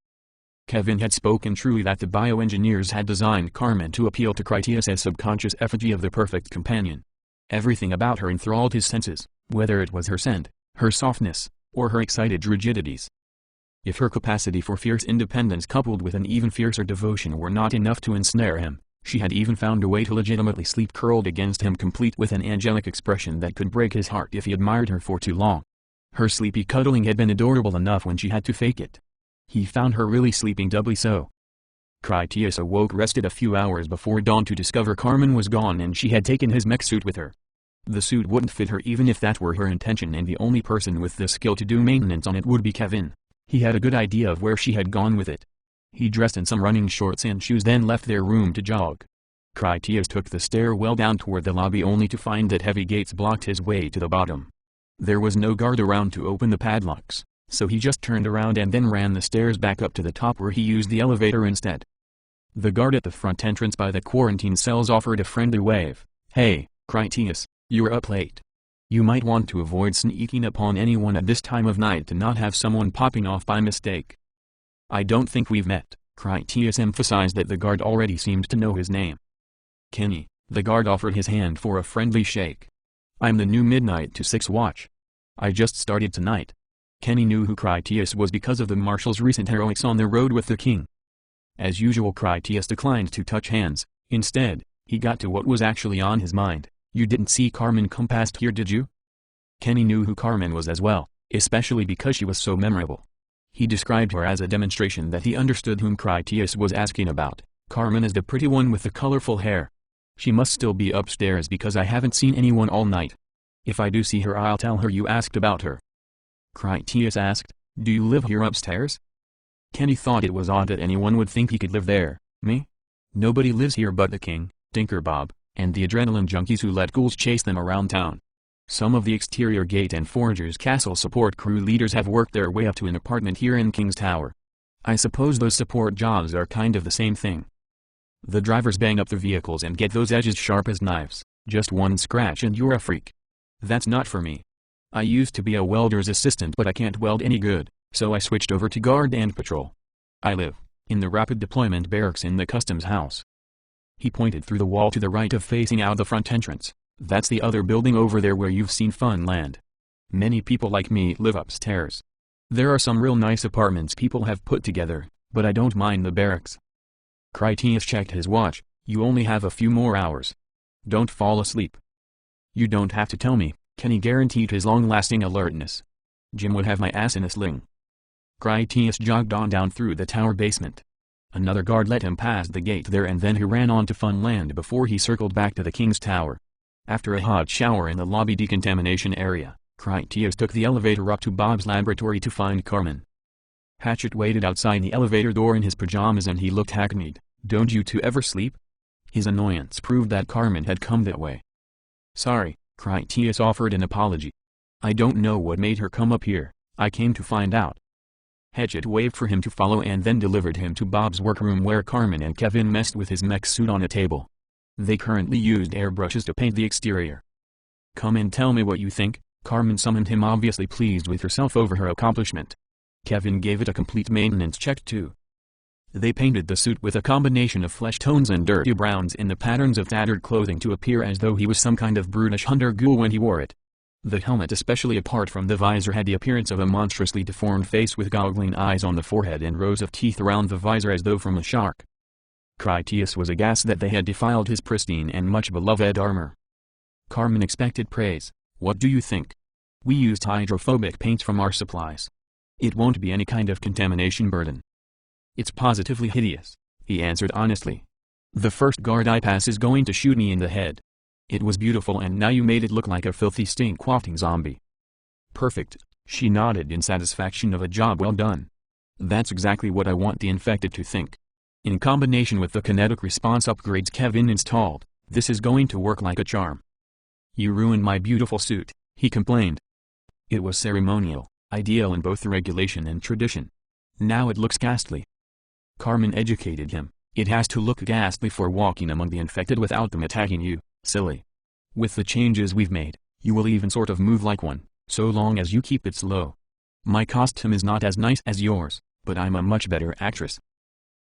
Kevin had spoken truly that the bioengineers had designed Carmen to appeal to Critias as subconscious effigy of the perfect companion. Everything about her enthralled his senses, whether it was her scent, her softness, or her excited rigidities. If her capacity for fierce independence coupled with an even fiercer devotion were not enough to ensnare him, she had even found a way to legitimately sleep curled against him complete with an angelic expression that could break his heart if he admired her for too long. Her sleepy cuddling had been adorable enough when she had to fake it. He found her really sleeping doubly so. Critias awoke rested a few hours before dawn to discover Carmen was gone and she had taken his mech suit with her. The suit wouldn't fit her even if that were her intention and the only person with the skill to do maintenance on it would be Kevin. He had a good idea of where she had gone with it. He dressed in some running shorts and shoes then left their room to jog. Critias took the stairwell down toward the lobby only to find that heavy gates blocked his way to the bottom. There was no guard around to open the padlocks, so he just turned around and then ran the stairs back up to the top where he used the elevator instead. The guard at the front entrance by the quarantine cells offered a friendly wave. "Hey, Critias, you're up late. You might want to avoid sneaking upon anyone at this time of night to not have someone popping off by mistake." "I don't think we've met," Critias emphasized that the guard already seemed to know his name. "Kenny," the guard offered his hand for a friendly shake. "I'm the new midnight to 6 watch. I just started tonight." Kenny knew who Critias was because of the marshal's recent heroics on the road with the king. As usual Critias declined to touch hands. Instead, he got to what was actually on his mind. "You didn't see Carmen come past here, did you?" Kenny knew who Carmen was as well, especially because she was so memorable. He described her as a demonstration that he understood whom Critias was asking about. Carmen is the pretty one with the colorful hair. She must still be upstairs because I haven't seen anyone all night. If I do see her I'll tell her you asked about her. Critias asked, do you live here upstairs? Kenny thought it was odd that anyone would think he could live there. Me? Nobody lives here but the king, Tinker Bob, and the adrenaline junkies who let ghouls chase them around town. Some of the exterior gate and Forager's Castle support crew leaders have worked their way up to an apartment here in King's Tower. I suppose those support jobs are kind of the same thing. The drivers bang up the vehicles and get those edges sharp as knives, just one scratch and you're a freak. That's not for me. I used to be a welder's assistant but I can't weld any good, so I switched over to guard and patrol. I live in the rapid deployment barracks in the customs house. He pointed through the wall to the right of facing out the front entrance. That's the other building over there where you've seen Funland. Many people like me live upstairs. There are some real nice apartments people have put together, but I don't mind the barracks. Critias checked his watch. You only have a few more hours. Don't fall asleep. You don't have to tell me, Kenny guaranteed his long-lasting alertness. Jim would have my ass in a sling. Critias jogged on down through the tower basement. Another guard let him pass the gate there and then he ran on to Funland before he circled back to the King's Tower. After a hot shower in the lobby decontamination area, Critias took the elevator up to Bob's laboratory to find Carmen. Hatchet waited outside the elevator door in his pajamas and he looked hackneyed. Don't you two ever sleep? His annoyance proved that Carmen had come that way. Sorry, Critias offered an apology. I don't know what made her come up here, I came to find out. Hatchet waved for him to follow and then delivered him to Bob's workroom where Carmen and Kevin messed with his mech suit on a table. They currently used airbrushes to paint the exterior. Come and tell me what you think, Carmen summoned him, obviously pleased with herself over her accomplishment. Kevin gave it a complete maintenance check too. They painted the suit with a combination of flesh tones and dirty browns in the patterns of tattered clothing to appear as though he was some kind of brutish hunter ghoul when he wore it. The helmet, especially apart from the visor, had the appearance of a monstrously deformed face with goggling eyes on the forehead and rows of teeth around the visor as though from a shark. Critias was aghast that they had defiled his pristine and much beloved armor. Carmen expected praise. What do you think? We used hydrophobic paints from our supplies. It won't be any kind of contamination burden. It's positively hideous, he answered honestly. The first guard I pass is going to shoot me in the head. It was beautiful and now you made it look like a filthy stink-wafting zombie. Perfect, she nodded in satisfaction of a job well done. That's exactly what I want the infected to think. In combination with the kinetic response upgrades Kevin installed, this is going to work like a charm. You ruined my beautiful suit, he complained. It was ceremonial, ideal in both the regulation and tradition. Now it looks ghastly. Carmen educated him. It has to look ghastly for walking among the infected without them attacking you, silly. With the changes we've made, you will even sort of move like one, so long as you keep it slow. My costume is not as nice as yours, but I'm a much better actress.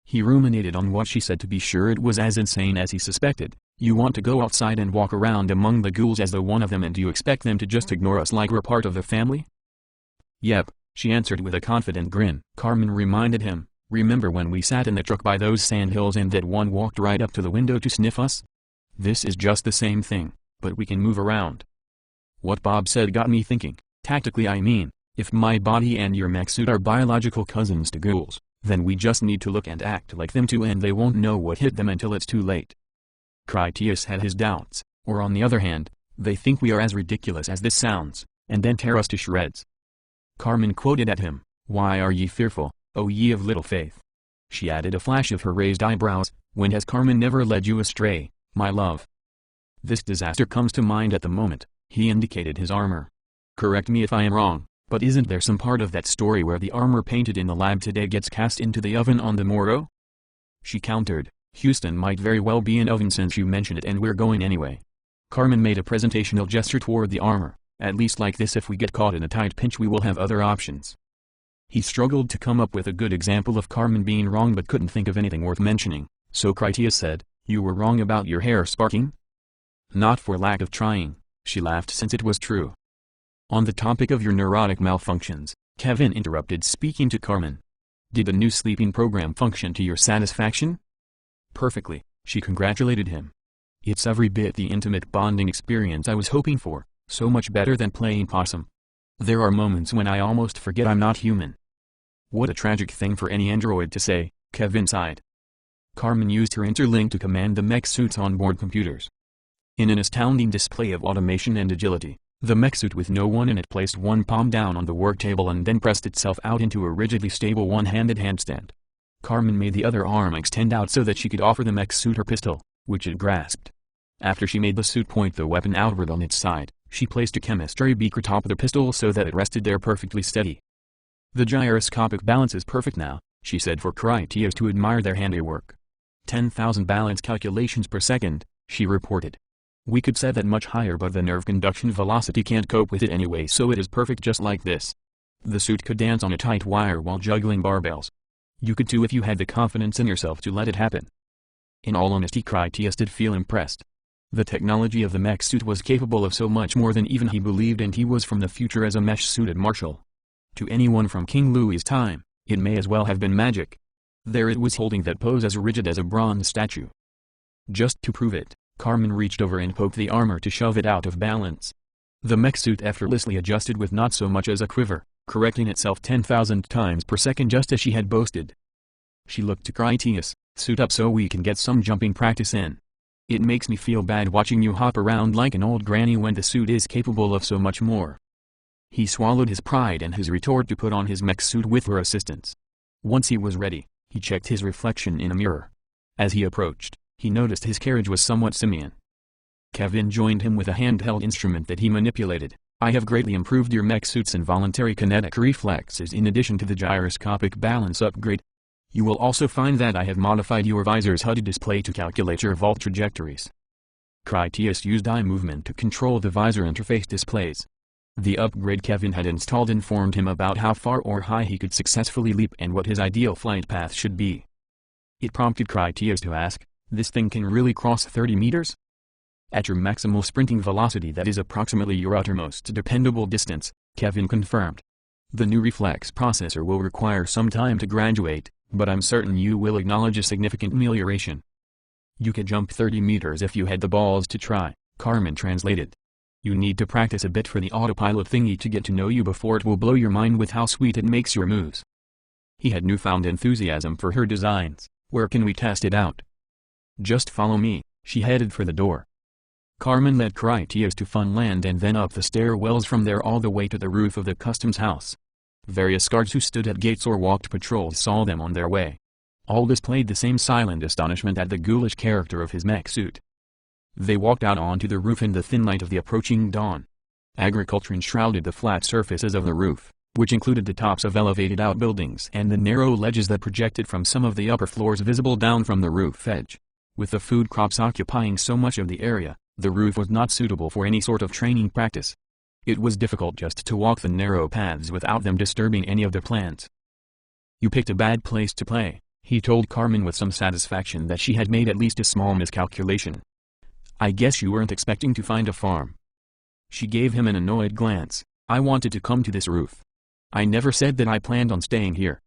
He ruminated on what she said to be sure it was as insane as he suspected. You want to go outside and walk around among the ghouls as though one of them, and do you expect them to just ignore us like we're part of the family? Yep, she answered with a confident grin. Carmen reminded him, remember when we sat in the truck by those sandhills and that one walked right up to the window to sniff us? This is just the same thing, but we can move around. What Bob said got me thinking. Tactically I mean, if my body and your mech suit are biological cousins to ghouls, then we just need to look and act like them too and they won't know what hit them until it's too late. Critias had his doubts, or on the other hand, they think we are as ridiculous as this sounds, and then tear us to shreds. Carmen quoted at him, why are ye fearful, O ye of little faith? She added a flash of her raised eyebrows, when has Carmen never led you astray, my love? This disaster comes to mind at the moment, he indicated his armor. Correct me if I am wrong, but isn't there some part of that story where the armor painted in the lab today gets cast into the oven on the morrow? She countered, Houston might very well be an oven since you mentioned it and we're going anyway. Carmen made a presentational gesture toward the armor, at least like this if we get caught in a tight pinch we will have other options. He struggled to come up with a good example of Carmen being wrong but couldn't think of anything worth mentioning, so Critias said, you were wrong about your hair sparking? Not for lack of trying, she laughed since it was true. On the topic of your neurotic malfunctions, Kevin interrupted speaking to Carmen. Did the new sleeping program function to your satisfaction? Perfectly, she congratulated him. It's every bit the intimate bonding experience I was hoping for, so much better than playing possum. There are moments when I almost forget I'm not human. What a tragic thing for any android to say, Kevin sighed. Carmen used her interlink to command the mech suit's onboard computers. In an astounding display of automation and agility, the mech suit with no one in it placed one palm down on the work table and then pressed itself out into a rigidly stable one-handed handstand. Carmen made the other arm extend out so that she could offer the mech suit her pistol, which it grasped. After she made the suit point the weapon outward on its side, she placed a chemistry beaker atop the pistol so that it rested there perfectly steady. "The gyroscopic balance is perfect now," she said for Critias to admire their handiwork. 10,000 balance calculations per second, she reported. "We could set that much higher but the nerve conduction velocity can't cope with it anyway, so it is perfect just like this." The suit could dance on a tight wire while juggling barbells. You could too if you had the confidence in yourself to let it happen. In all honesty, Critias did feel impressed. The technology of the mech suit was capable of so much more than even he believed, and he was from the future as a mesh-suited marshal. To anyone from King Louis's time, it may as well have been magic. There it was holding that pose as rigid as a bronze statue. Just to prove it, Carmen reached over and poked the armor to shove it out of balance. The mech suit effortlessly adjusted with not so much as a quiver, correcting itself 10,000 times per second just as she had boasted. She looked to Critias, "Suit up so we can get some jumping practice in. It makes me feel bad watching you hop around like an old granny when the suit is capable of so much more." He swallowed his pride and his retort to put on his mech suit with her assistance. Once he was ready, he checked his reflection in a mirror. As he approached, he noticed his carriage was somewhat simian. Kevin joined him with a handheld instrument that he manipulated. "I have greatly improved your mech suit's involuntary kinetic reflexes in addition to the gyroscopic balance upgrade. You will also find that I have modified your visor's HUD display to calculate your vault trajectories." Critias used eye movement to control the visor interface displays. The upgrade Kevin had installed informed him about how far or high he could successfully leap and what his ideal flight path should be. It prompted Critias to ask, "This thing can really cross 30 meters? At your maximal sprinting velocity, that is approximately your uttermost dependable distance," Kevin confirmed. "The new reflex processor will require some time to graduate, but I'm certain you will acknowledge a significant amelioration." "You could jump 30 meters if you had the balls to try," Carmen translated. "You need to practice a bit for the autopilot thingy to get to know you before it will blow your mind with how sweet it makes your moves." He had newfound enthusiasm for her designs. "Where can we test it out?" "Just follow me." She headed for the door. Carmen led Critias to Funland and then up the stairwells from there all the way to the roof of the customs house. Various guards who stood at gates or walked patrols saw them on their way. All displayed the same silent astonishment at the ghoulish character of his mech suit. They walked out onto the roof in the thin light of the approaching dawn. Agriculture enshrouded the flat surfaces of the roof, which included the tops of elevated outbuildings and the narrow ledges that projected from some of the upper floors visible down from the roof edge. With the food crops occupying so much of the area, the roof was not suitable for any sort of training practice. It was difficult just to walk the narrow paths without them disturbing any of the plants. "You picked a bad place to play," he told Carmen with some satisfaction that she had made at least a small miscalculation. "I guess you weren't expecting to find a farm." She gave him an annoyed glance. "I wanted to come to this roof. I never said that I planned on staying here."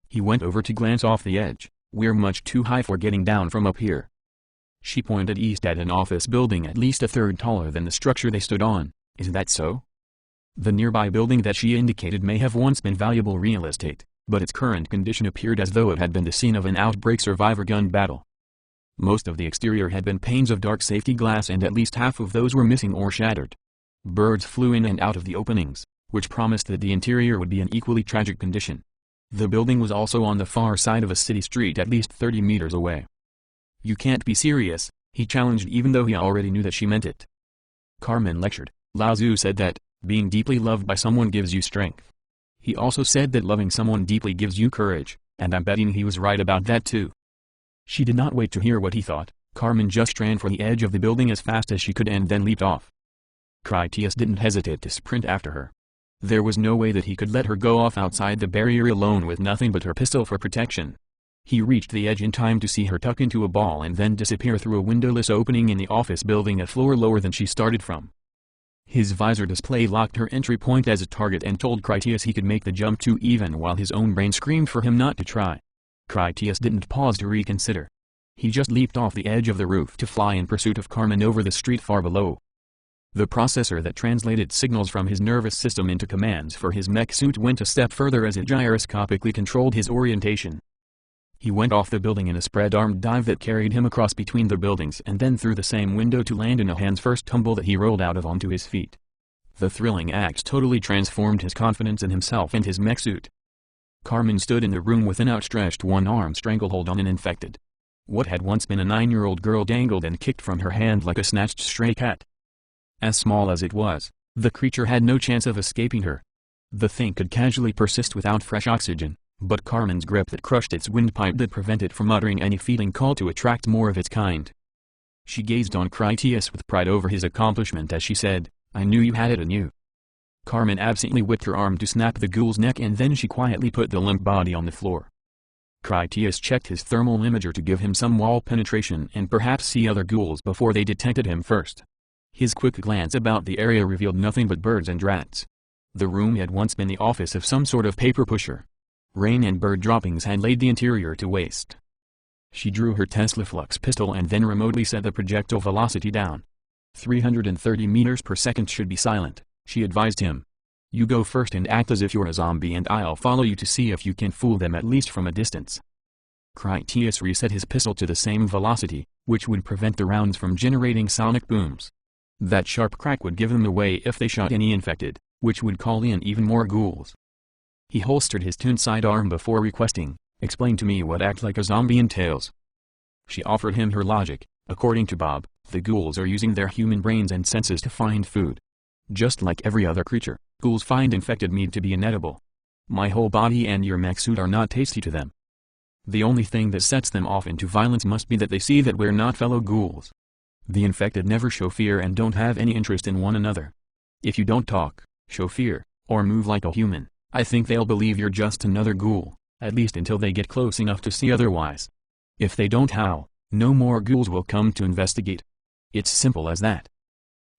He went over to glance off the edge. "We're much too high for getting down from up here." She pointed east at an office building at least a third taller than the structure they stood on. "Is that so?" The nearby building that she indicated may have once been valuable real estate, but its current condition appeared as though it had been the scene of an outbreak survivor gun battle. Most of the exterior had been panes of dark safety glass and at least half of those were missing or shattered. Birds flew in and out of the openings, which promised that the interior would be in equally tragic condition. The building was also on the far side of a city street at least 30 meters away. "You can't be serious," he challenged even though he already knew that she meant it. Carmen lectured. "Lao Tzu said that, being deeply loved by someone gives you strength. He also said that loving someone deeply gives you courage, and I'm betting he was right about that too." She did not wait to hear what he thought. Carmen just ran for the edge of the building as fast as she could and then leaped off. Critias didn't hesitate to sprint after her. There was no way that he could let her go off outside the barrier alone with nothing but her pistol for protection. He reached the edge in time to see her tuck into a ball and then disappear through a windowless opening in the office building a floor lower than she started from. His visor display locked her entry point as a target and told Critias he could make the jump too even while his own brain screamed for him not to try. Critias didn't pause to reconsider. He just leaped off the edge of the roof to fly in pursuit of Carmen over the street far below. The processor that translated signals from his nervous system into commands for his mech suit went a step further as it gyroscopically controlled his orientation. He went off the building in a spread-arm dive that carried him across between the buildings and then through the same window to land in a hands-first tumble that he rolled out of onto his feet. The thrilling act totally transformed his confidence in himself and his mech suit. Carmen stood in the room with an outstretched one-arm stranglehold on an infected. What had once been a 9-year-old girl dangled and kicked from her hand like a snatched stray cat. As small as it was, the creature had no chance of escaping her. The thing could casually persist without fresh oxygen, but Carmen's grip that crushed its windpipe did prevent it from uttering any feeling call to attract more of its kind. She gazed on Critias with pride over his accomplishment as she said, "I knew you had it in you." Carmen absently whipped her arm to snap the ghoul's neck and then she quietly put the limp body on the floor. Critias checked his thermal imager to give him some wall penetration and perhaps see other ghouls before they detected him first. His quick glance about the area revealed nothing but birds and rats. The room had once been the office of some sort of paper pusher. Rain and bird droppings had laid the interior to waste. She drew her Tesla Flux pistol and then remotely set the projectile velocity down. 330 meters per second should be silent, she advised him. You go first and act as if you're a zombie and I'll follow you to see if you can fool them at least from a distance. Critias reset his pistol to the same velocity, which would prevent the rounds from generating sonic booms. That sharp crack would give them away if they shot any infected, which would call in even more ghouls. He holstered his tuned sidearm before requesting, "Explain to me what act like a zombie entails." She offered him her logic. According to Bob, the ghouls are using their human brains and senses to find food. Just like every other creature, ghouls find infected meat to be inedible. My whole body and your mech suit are not tasty to them. The only thing that sets them off into violence must be that they see that we're not fellow ghouls. The infected never show fear and don't have any interest in one another. If you don't talk, show fear, or move like a human, I think they'll believe you're just another ghoul, at least until they get close enough to see otherwise. If they don't howl, no more ghouls will come to investigate. It's simple as that.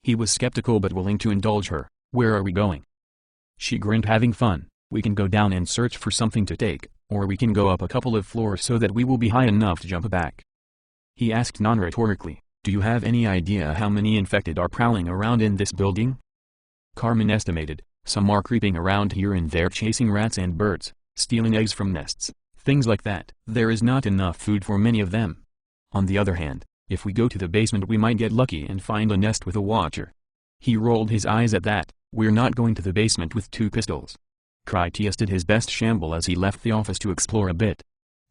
He was skeptical but willing to indulge her. Where are we going? She grinned, having fun. We can go down and search for something to take, or we can go up a couple of floors so that we will be high enough to jump back. He asked non-rhetorically, do you have any idea how many infected are prowling around in this building? Carmen estimated, some are creeping around here and there chasing rats and birds, stealing eggs from nests, things like that. There is not enough food for many of them. On the other hand, if we go to the basement we might get lucky and find a nest with a watcher. He rolled his eyes at that. We're not going to the basement with 2 pistols. Critias did his best shamble as he left the office to explore a bit.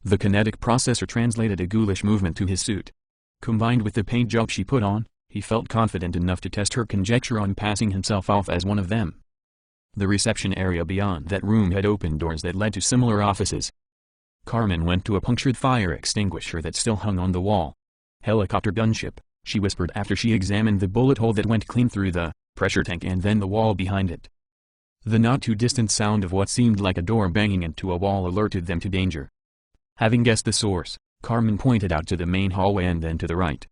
The kinetic processor translated a ghoulish movement to his suit. Combined with the paint job she put on, he felt confident enough to test her conjecture on passing himself off as one of them. The reception area beyond that room had open doors that led to similar offices. Carmen went to a punctured fire extinguisher that still hung on the wall. Helicopter gunship, she whispered after she examined the bullet hole that went clean through the pressure tank and then the wall behind it. The not-too-distant sound of what seemed like a door banging into a wall alerted them to danger. Having guessed the source, Carmen pointed out to the main hallway and then to the right.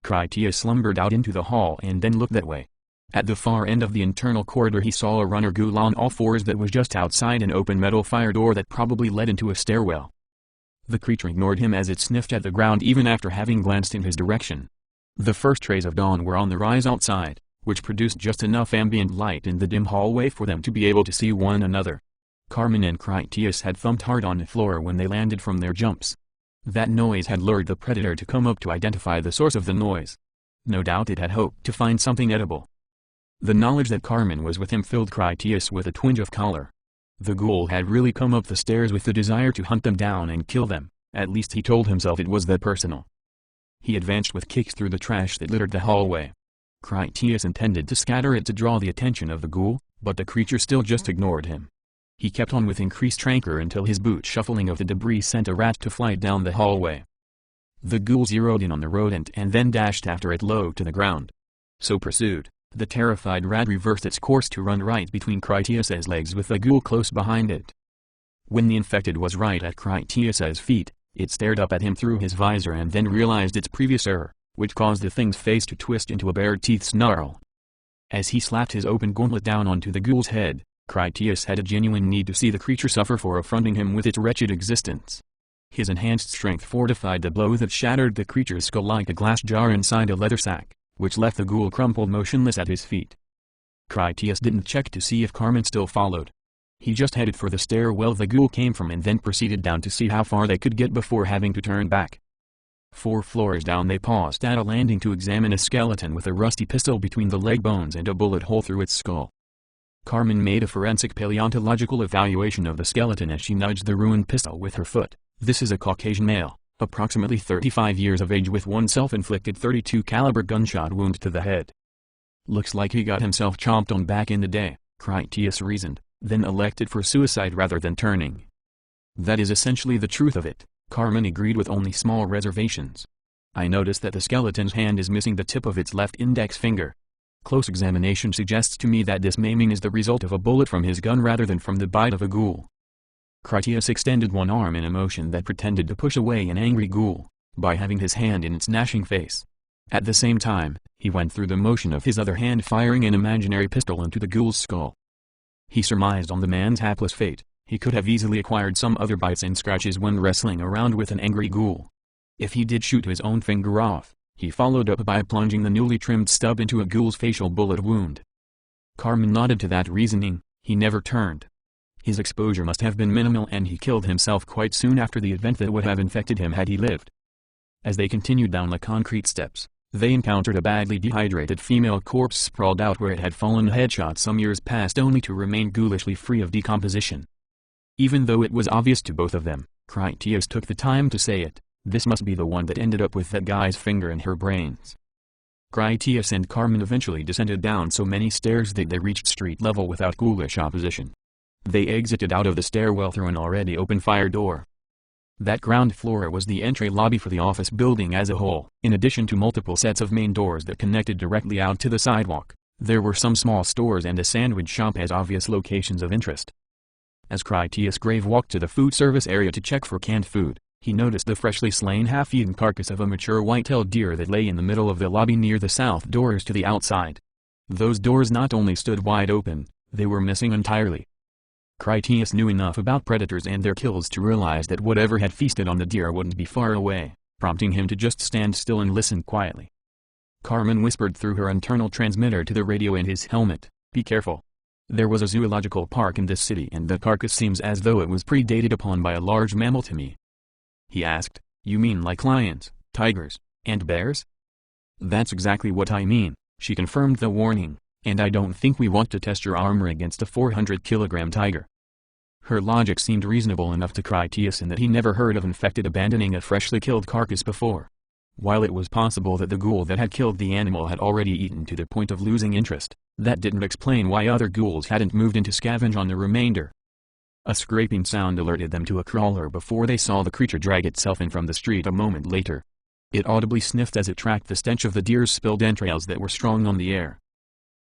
Critias slumbered out into the hall and then looked that way. At the far end of the internal corridor he saw a runner ghoul on all fours that was just outside an open metal fire door that probably led into a stairwell. The creature ignored him as it sniffed at the ground even after having glanced in his direction. The first rays of dawn were on the rise outside, which produced just enough ambient light in the dim hallway for them to be able to see one another. Carmen and Critias had thumped hard on the floor when they landed from their jumps. That noise had lured the predator to come up to identify the source of the noise. No doubt it had hoped to find something edible. The knowledge that Carmen was with him filled Critias with a twinge of choler. The ghoul had really come up the stairs with the desire to hunt them down and kill them, at least he told himself it was that personal. He advanced with kicks through the trash that littered the hallway. Critias intended to scatter it to draw the attention of the ghoul, but the creature still just ignored him. He kept on with increased rancor until his boot shuffling of the debris sent a rat to flight down the hallway. The ghoul zeroed in on the rodent and then dashed after it low to the ground. So pursued, the terrified rat reversed its course to run right between Critias's legs with the ghoul close behind it. When the infected was right at Critias's feet, it stared up at him through his visor and then realized its previous error, which caused the thing's face to twist into a bared teeth snarl. As he slapped his open gauntlet down onto the ghoul's head, Critias had a genuine need to see the creature suffer for affronting him with its wretched existence. His enhanced strength fortified the blow that shattered the creature's skull like a glass jar inside a leather sack, which left the ghoul crumpled motionless at his feet. Critias didn't check to see if Carmen still followed. He just headed for the stairwell the ghoul came from and then proceeded down to see how far they could get before having to turn back. 4 floors down they paused at a landing to examine a skeleton with a rusty pistol between the leg bones and a bullet hole through its skull. Carmen made a forensic paleontological evaluation of the skeleton as she nudged the ruined pistol with her foot. This is a Caucasian male, approximately 35 years of age with one self-inflicted .32 caliber gunshot wound to the head. Looks like he got himself chomped on back in the day, Critias reasoned, then elected for suicide rather than turning. That is essentially the truth of it, Carmen agreed with only small reservations. I noticed that the skeleton's hand is missing the tip of its left index finger. Close examination suggests to me that this maiming is the result of a bullet from his gun rather than from the bite of a ghoul. Critias extended one arm in a motion that pretended to push away an angry ghoul, by having his hand in its gnashing face. At the same time, he went through the motion of his other hand firing an imaginary pistol into the ghoul's skull. He surmised on the man's hapless fate, he could have easily acquired some other bites and scratches when wrestling around with an angry ghoul. If he did shoot his own finger off, he followed up by plunging the newly trimmed stub into a ghoul's facial bullet wound. Carmen nodded to that reasoning. He never turned. His exposure must have been minimal and he killed himself quite soon after the event that would have infected him had he lived. As they continued down the concrete steps, they encountered a badly dehydrated female corpse sprawled out where it had fallen headshot some years past only to remain ghoulishly free of decomposition. Even though it was obvious to both of them, Critias took the time to say it. This must be the one that ended up with that guy's finger in her brains. Critias and Carmen eventually descended down so many stairs that they reached street level without ghoulish opposition. They exited out of the stairwell through an already open fire door. That ground floor was the entry lobby for the office building as a whole. In addition to multiple sets of main doors that connected directly out to the sidewalk, there were some small stores and a sandwich shop as obvious locations of interest. As Critias Grave walked to the food service area to check for canned food, he noticed the freshly slain half-eaten carcass of a mature white-tailed deer that lay in the middle of the lobby near the south doors to the outside. Those doors not only stood wide open, they were missing entirely. Critias knew enough about predators and their kills to realize that whatever had feasted on the deer wouldn't be far away, prompting him to just stand still and listen quietly. Carmen whispered through her internal transmitter to the radio in his helmet, "Be careful. There was a zoological park in this city and the carcass seems as though it was predated upon by a large mammal to me." He asked, "You mean like lions, tigers, and bears?" "That's exactly what I mean," she confirmed the warning, "and I don't think we want to test your armor against a 400-kilogram tiger." Her logic seemed reasonable enough to Critias in that he never heard of infected abandoning a freshly killed carcass before. While it was possible that the ghoul that had killed the animal had already eaten to the point of losing interest, that didn't explain why other ghouls hadn't moved in to scavenge on the remainder. A scraping sound alerted them to a crawler before they saw the creature drag itself in from the street a moment later. It audibly sniffed as it tracked the stench of the deer's spilled entrails that were strong on the air.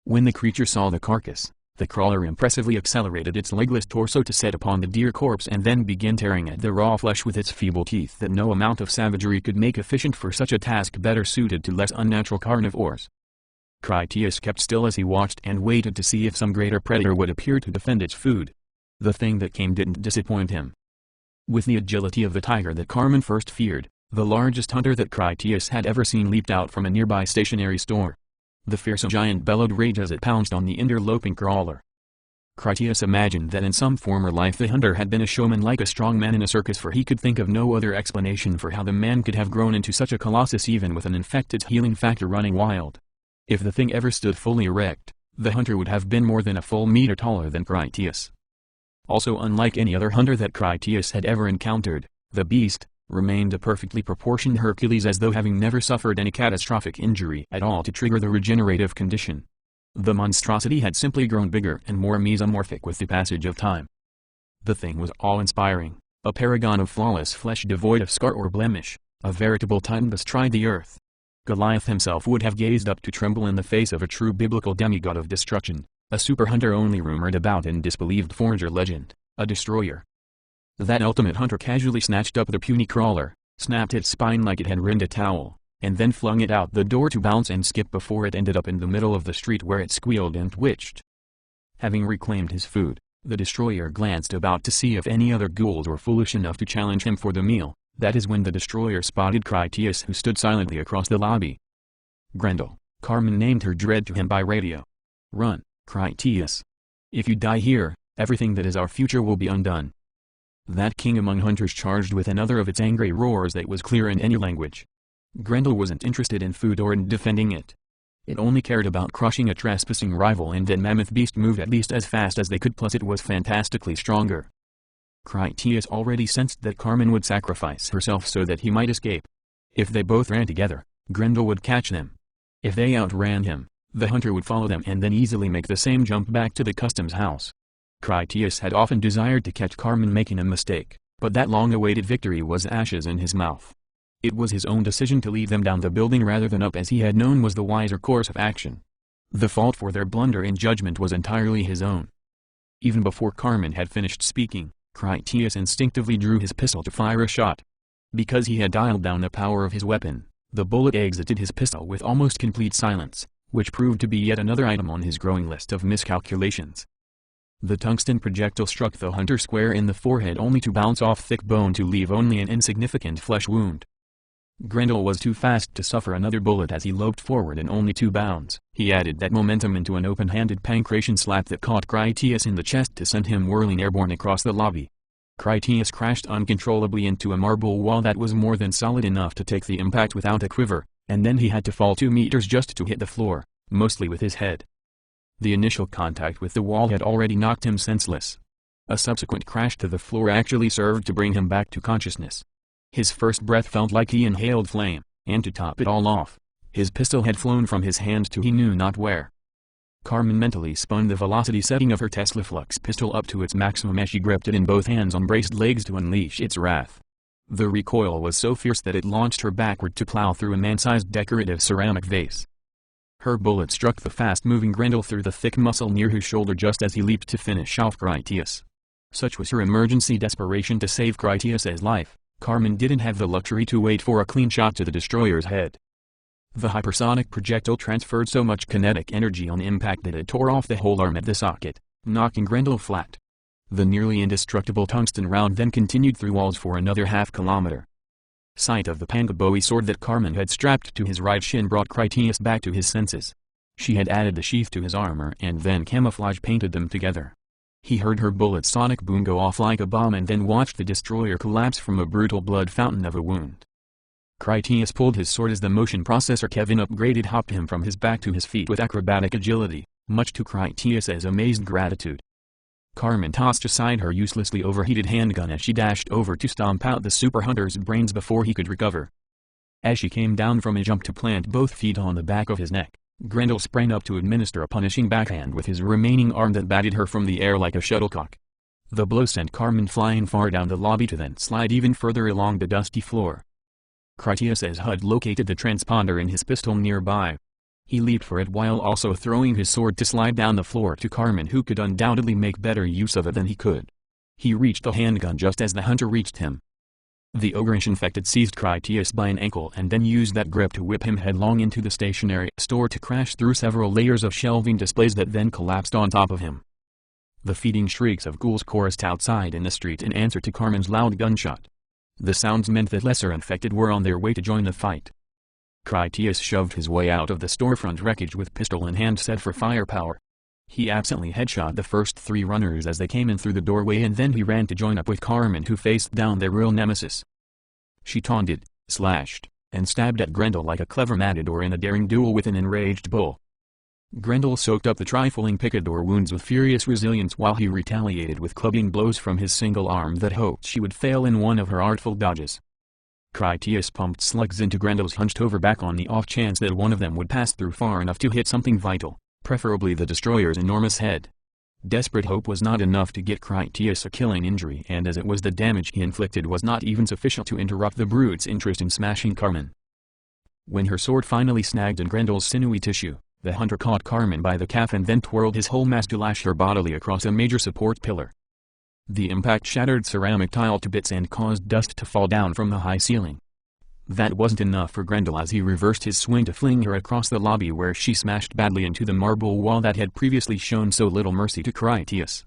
When the creature saw the carcass, the crawler impressively accelerated its legless torso to set upon the deer corpse and then began tearing at the raw flesh with its feeble teeth that no amount of savagery could make efficient for such a task better suited to less unnatural carnivores. Critias kept still as he watched and waited to see if some greater predator would appear to defend its food. The thing that came didn't disappoint him. With the agility of the tiger that Carmen first feared, the largest hunter that Critias had ever seen leaped out from a nearby stationery store. The fearsome giant bellowed rage as it pounced on the interloping crawler. Critias imagined that in some former life the hunter had been a showman like a strong man in a circus, for he could think of no other explanation for how the man could have grown into such a colossus even with an infected healing factor running wild. If the thing ever stood fully erect, the hunter would have been more than a full meter taller than Critias. Also, unlike any other hunter that Critias had ever encountered, the beast remained a perfectly proportioned Hercules, as though having never suffered any catastrophic injury at all to trigger the regenerative condition. The monstrosity had simply grown bigger and more mesomorphic with the passage of time. The thing was awe-inspiring, a paragon of flawless flesh devoid of scar or blemish, a veritable titan bestride the earth. Goliath himself would have gazed up to tremble in the face of a true biblical demigod of destruction, a super hunter only rumored about in disbelieved forager legend, a destroyer. That ultimate hunter casually snatched up the puny crawler, snapped its spine like it had rinned a towel, and then flung it out the door to bounce and skip before it ended up in the middle of the street where it squealed and twitched. Having reclaimed his food, the destroyer glanced about to see if any other ghouls were foolish enough to challenge him for the meal. That is when the destroyer spotted Critias, who stood silently across the lobby. "Grendel," Carmen named her dread to him by radio. "Run, Critias. If you die here, Everything that is our future will be undone. That king among hunters charged with another of its angry roars that was clear in any language. Grendel wasn't interested in food or in defending it. It only cared about crushing a trespassing rival, and that mammoth beast moved at least as fast as they could, plus it was fantastically stronger. Critias already sensed that Carmen would sacrifice herself so that he might escape. If they both ran together, Grendel would catch them. If they outran him, the hunter would follow them and then easily make the same jump back to the customs house. Critias had often desired to catch Carmen making a mistake, but that long-awaited victory was ashes in his mouth. It was his own decision to lead them down the building rather than up, as he had known was the wiser course of action. The fault for their blunder in judgment was entirely his own. Even before Carmen had finished speaking, Critias instinctively drew his pistol to fire a shot. Because he had dialed down the power of his weapon, the bullet exited his pistol with almost complete silence, which proved to be yet another item on his growing list of miscalculations. The tungsten projectile struck the hunter square in the forehead, only to bounce off thick bone to leave only an insignificant flesh wound. Grendel was too fast to suffer another bullet as he loped forward in only 2 bounds. He added that momentum into an open-handed pancration slap that caught Critias in the chest to send him whirling airborne across the lobby. Critias crashed uncontrollably into a marble wall that was more than solid enough to take the impact without a quiver, and then he had to fall 2 meters just to hit the floor, mostly with his head. The initial contact with the wall had already knocked him senseless. A subsequent crash to the floor actually served to bring him back to consciousness. His first breath felt like he inhaled flame, and to top it all off, his pistol had flown from his hand to he knew not where. Carmen mentally spun the velocity setting of her Tesla Flux pistol up to its maximum as she gripped it in both hands on braced legs to unleash its wrath. The recoil was so fierce that it launched her backward to plow through a man-sized decorative ceramic vase. Her bullet struck the fast-moving Grendel through the thick muscle near his shoulder just as he leaped to finish off Critias. Such was her emergency desperation to save Critias's life, Carmen didn't have the luxury to wait for a clean shot to the destroyer's head. The hypersonic projectile transferred so much kinetic energy on impact that it tore off the whole arm at the socket, knocking Grendel flat. The nearly indestructible tungsten round then continued through walls for another half-kilometer. Sight of the Pangaboe sword that Carmen had strapped to his right shin brought Critias back to his senses. She had added the sheath to his armor and then camouflage painted them together. He heard her bullet's sonic boom go off like a bomb and then watched the destroyer collapse from a brutal blood fountain of a wound. Critias pulled his sword as the motion processor Kevin upgraded hopped him from his back to his feet with acrobatic agility, much to Critias's amazed gratitude. Carmen tossed aside her uselessly overheated handgun as she dashed over to stomp out the super hunter's brains before he could recover. As she came down from a jump to plant both feet on the back of his neck, Grendel sprang up to administer a punishing backhand with his remaining arm that batted her from the air like a shuttlecock. The blow sent Carmen flying far down the lobby to then slide even further along the dusty floor. Critias had located the transponder in his pistol nearby. He leaped for it while also throwing his sword to slide down the floor to Carmen, who could undoubtedly make better use of it than he could. He reached the handgun just as the hunter reached him. The ogreish-infected seized Critias by an ankle and then used that grip to whip him headlong into the stationery store to crash through several layers of shelving displays that then collapsed on top of him. The feeding shrieks of ghouls chorused outside in the street in answer to Carmen's loud gunshot. The sounds meant that lesser infected were on their way to join the fight. Critias shoved his way out of the storefront wreckage with pistol in hand set for firepower. He absently headshot the first 3 runners as they came in through the doorway, and then he ran to join up with Carmen, who faced down their real nemesis. She taunted, slashed, and stabbed at Grendel like a clever matador in a daring duel with an enraged bull. Grendel soaked up the trifling picador wounds with furious resilience while he retaliated with clubbing blows from his single arm that hoped she would fail in one of her artful dodges. Critias pumped slugs into Grendel's hunched-over back on the off chance that one of them would pass through far enough to hit something vital, preferably the destroyer's enormous head. Desperate hope was not enough to get Critias a killing injury, and as it was, the damage he inflicted was not even sufficient to interrupt the brute's interest in smashing Carmen. When her sword finally snagged in Grendel's sinewy tissue, the hunter caught Carmen by the calf and then twirled his whole mass to lash her bodily across a major support pillar. The impact shattered ceramic tile to bits and caused dust to fall down from the high ceiling. That wasn't enough for Grendel as he reversed his swing to fling her across the lobby, where she smashed badly into the marble wall that had previously shown so little mercy to Critias.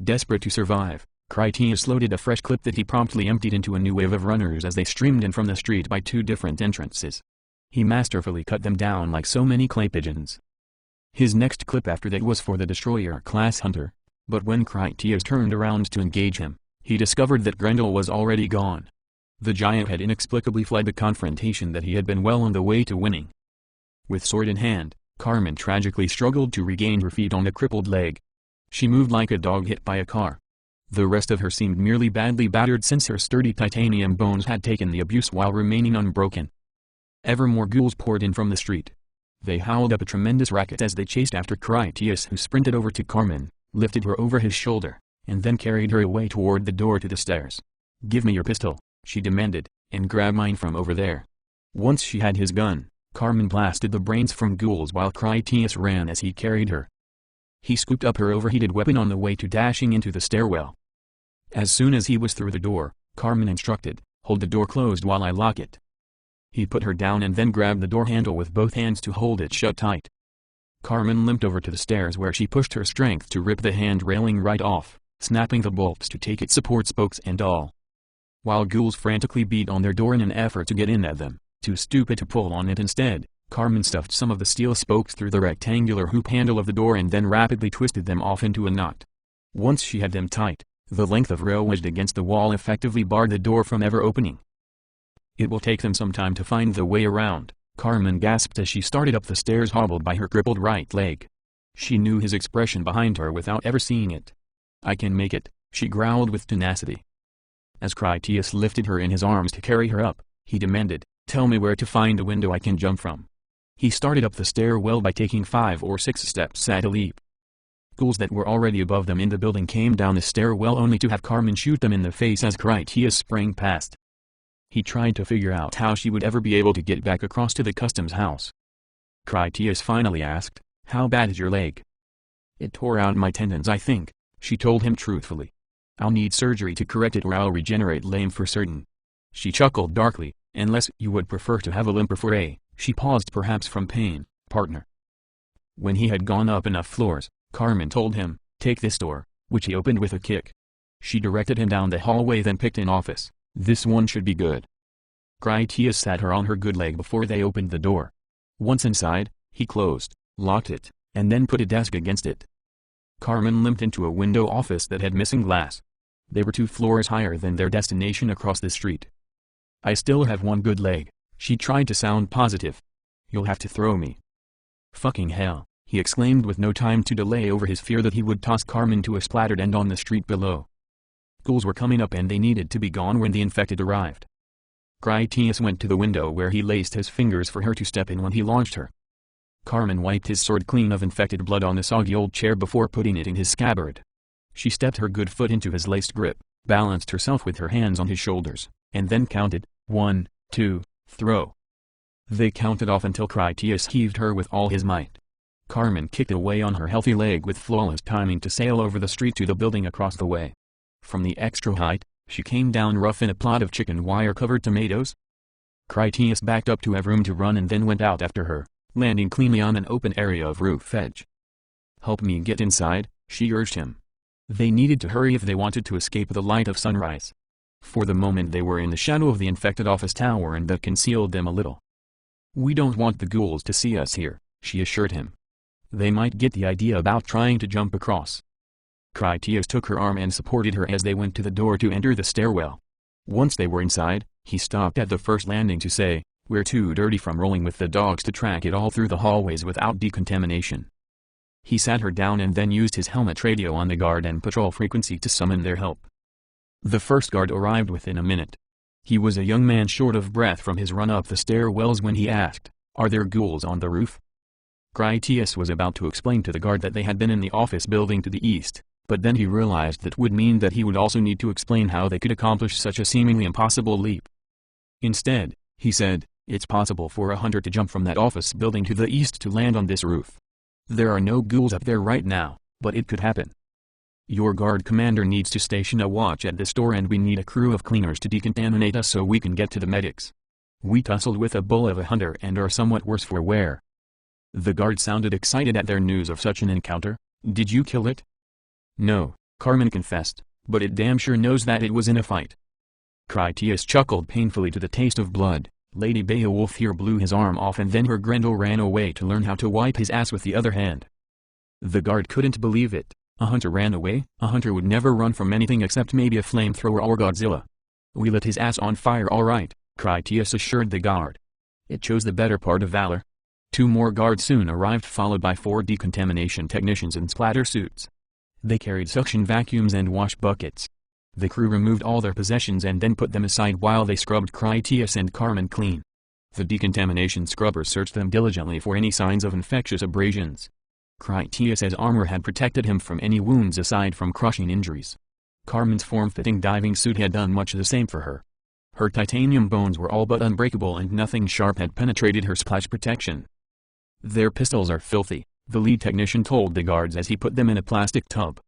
Desperate to survive, Critias loaded a fresh clip that he promptly emptied into a new wave of runners as they streamed in from the street by 2 different entrances. He masterfully cut them down like so many clay pigeons. His next clip after that was for the destroyer-class hunter. But when Critias turned around to engage him, he discovered that Grendel was already gone. The giant had inexplicably fled the confrontation that he had been well on the way to winning. With sword in hand, Carmen tragically struggled to regain her feet on a crippled leg. She moved like a dog hit by a car. The rest of her seemed merely badly battered since her sturdy titanium bones had taken the abuse while remaining unbroken. Ever more ghouls poured in from the street. They howled up a tremendous racket as they chased after Critias, who sprinted over to Carmen, lifted her over his shoulder, and then carried her away toward the door to the stairs. "Give me your pistol," she demanded, "and grab mine from over there." Once she had his gun, Carmen blasted the brains from ghouls while Critias ran as he carried her. He scooped up her overheated weapon on the way to dashing into the stairwell. As soon as he was through the door, Carmen instructed, "Hold the door closed while I lock it." He put her down and then grabbed the door handle with both hands to hold it shut tight. Carmen limped over to the stairs where she pushed her strength to rip the hand railing right off, snapping the bolts to take its support spokes and all. While ghouls frantically beat on their door in an effort to get in at them, too stupid to pull on it instead, Carmen stuffed some of the steel spokes through the rectangular hoop handle of the door and then rapidly twisted them off into a knot. Once she had them tight, the length of rail wedged against the wall effectively barred the door from ever opening. "It will take them some time to find the way around," Carmen gasped as she started up the stairs, hobbled by her crippled right leg. She knew his expression behind her without ever seeing it. "I can make it," she growled with tenacity. As Critias lifted her in his arms to carry her up, he demanded, "Tell me where to find a window I can jump from." He started up the stairwell by taking 5 or 6 steps at a leap. Ghouls that were already above them in the building came down the stairwell only to have Carmen shoot them in the face as Critias sprang past. He tried to figure out how she would ever be able to get back across to the customs house. Critias finally asked, "How bad is your leg?" "It tore out my tendons, I think," she told him truthfully. "I'll need surgery to correct it or I'll regenerate lame for certain." She chuckled darkly, "Unless you would prefer to have a limp for a," she paused, "perhaps from pain, partner." When he had gone up enough floors, Carmen told him, "Take this door," which he opened with a kick. She directed him down the hallway, then picked an office. "This one should be good." Critias sat her on her good leg before they opened the door. Once inside, he closed, locked it, and then put a desk against it. Carmen limped into a window office that had missing glass. They were 2 floors higher than their destination across the street. "I still have one good leg," she tried to sound positive. "You'll have to throw me." "Fucking hell," he exclaimed with no time to delay over his fear that he would toss Carmen to a splattered end on the street below. Ghouls were coming up and they needed to be gone when the infected arrived. Critias went to the window where he laced his fingers for her to step in when he launched her. Carmen wiped his sword clean of infected blood on the soggy old chair before putting it in his scabbard. She stepped her good foot into his laced grip, balanced herself with her hands on his shoulders, and then counted, 1, 2, throw. They counted off until Critias heaved her with all his might. Carmen kicked away on her healthy leg with flawless timing to sail over the street to the building across the way. From the extra height, she came down rough in a plot of chicken wire-covered tomatoes. Critias backed up to have room to run and then went out after her, landing cleanly on an open area of roof edge. "Help me get inside," she urged him. They needed to hurry if they wanted to escape the light of sunrise. For the moment they were in the shadow of the infected office tower and that concealed them a little. "We don't want the ghouls to see us here," she assured him. "They might get the idea about trying to jump across." Critias took her arm and supported her as they went to the door to enter the stairwell. Once they were inside, he stopped at the first landing to say, "We're too dirty from rolling with the dogs to track it all through the hallways without decontamination." He sat her down and then used his helmet radio on the guard and patrol frequency to summon their help. The first guard arrived within a minute. He was a young man short of breath from his run up the stairwells when he asked, "Are there ghouls on the roof?" Critias was about to explain to the guard that they had been in the office building to the east, but then he realized that would mean that he would also need to explain how they could accomplish such a seemingly impossible leap. Instead, he said, "It's possible for a hunter to jump from that office building to the east to land on this roof. There are no ghouls up there right now, but it could happen. Your guard commander needs to station a watch at this door and we need a crew of cleaners to decontaminate us so we can get to the medics. We tussled with a bull of a hunter and are somewhat worse for wear." The guard sounded excited at their news of such an encounter. "Did you kill it?" "No," Carmen confessed, "but it damn sure knows that it was in a fight." Critias chuckled painfully to the taste of blood. Lady Beowulf here blew his arm off and then her Grendel ran away to learn how to wipe his ass with the other hand. The guard couldn't believe it. A hunter ran away? A hunter would never run from anything except maybe a flamethrower or Godzilla. We lit his ass on fire alright, Critias assured the guard. It shows the better part of valor. 2 more guards soon arrived, followed by 4 decontamination technicians in splatter suits. They carried suction vacuums and wash buckets. The crew removed all their possessions and then put them aside while they scrubbed Critias and Carmen clean. The decontamination scrubbers searched them diligently for any signs of infectious abrasions. Critias's armor had protected him from any wounds aside from crushing injuries. Carmen's form-fitting diving suit had done much the same for her. Her titanium bones were all but unbreakable and nothing sharp had penetrated her splash protection. Their pistols are filthy, the lead technician told the guards as he put them in a plastic tub.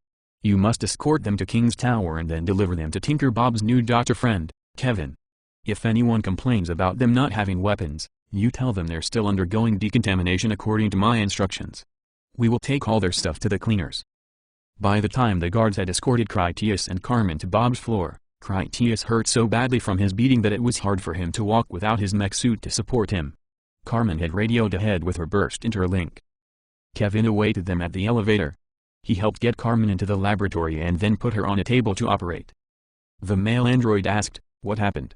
You must escort them to King's Tower and then deliver them to Tinker Bob's new doctor friend, Kevin. If anyone complains about them not having weapons, you tell them they're still undergoing decontamination according to my instructions. We will take all their stuff to the cleaners. By the time the guards had escorted Critias and Carmen to Bob's floor, Critias hurt so badly from his beating that it was hard for him to walk without his mech suit to support him. Carmen had radioed ahead with her burst interlink. Kevin awaited them at the elevator. He helped get Carmen into the laboratory and then put her on a table to operate. The male android asked, "What happened?"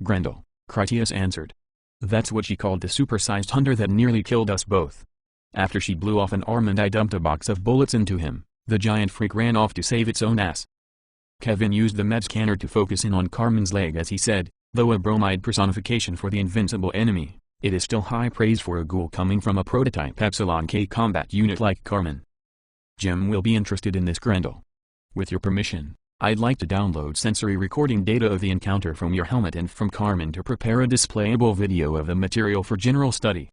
"Grendel," Critias answered. "That's what she called the supersized hunter that nearly killed us both. After she blew off an arm and I dumped a box of bullets into him, the giant freak ran off to save its own ass." Kevin used the med scanner to focus in on Carmen's leg as he said, "Though a bromide personification for the invincible enemy, it is still high praise for a ghoul coming from a prototype Epsilon K combat unit like Carmen. Jim will be interested in this, Grendel. With your permission, I'd like to download sensory recording data of the encounter from your helmet and from Carmen to prepare a displayable video of the material for general study."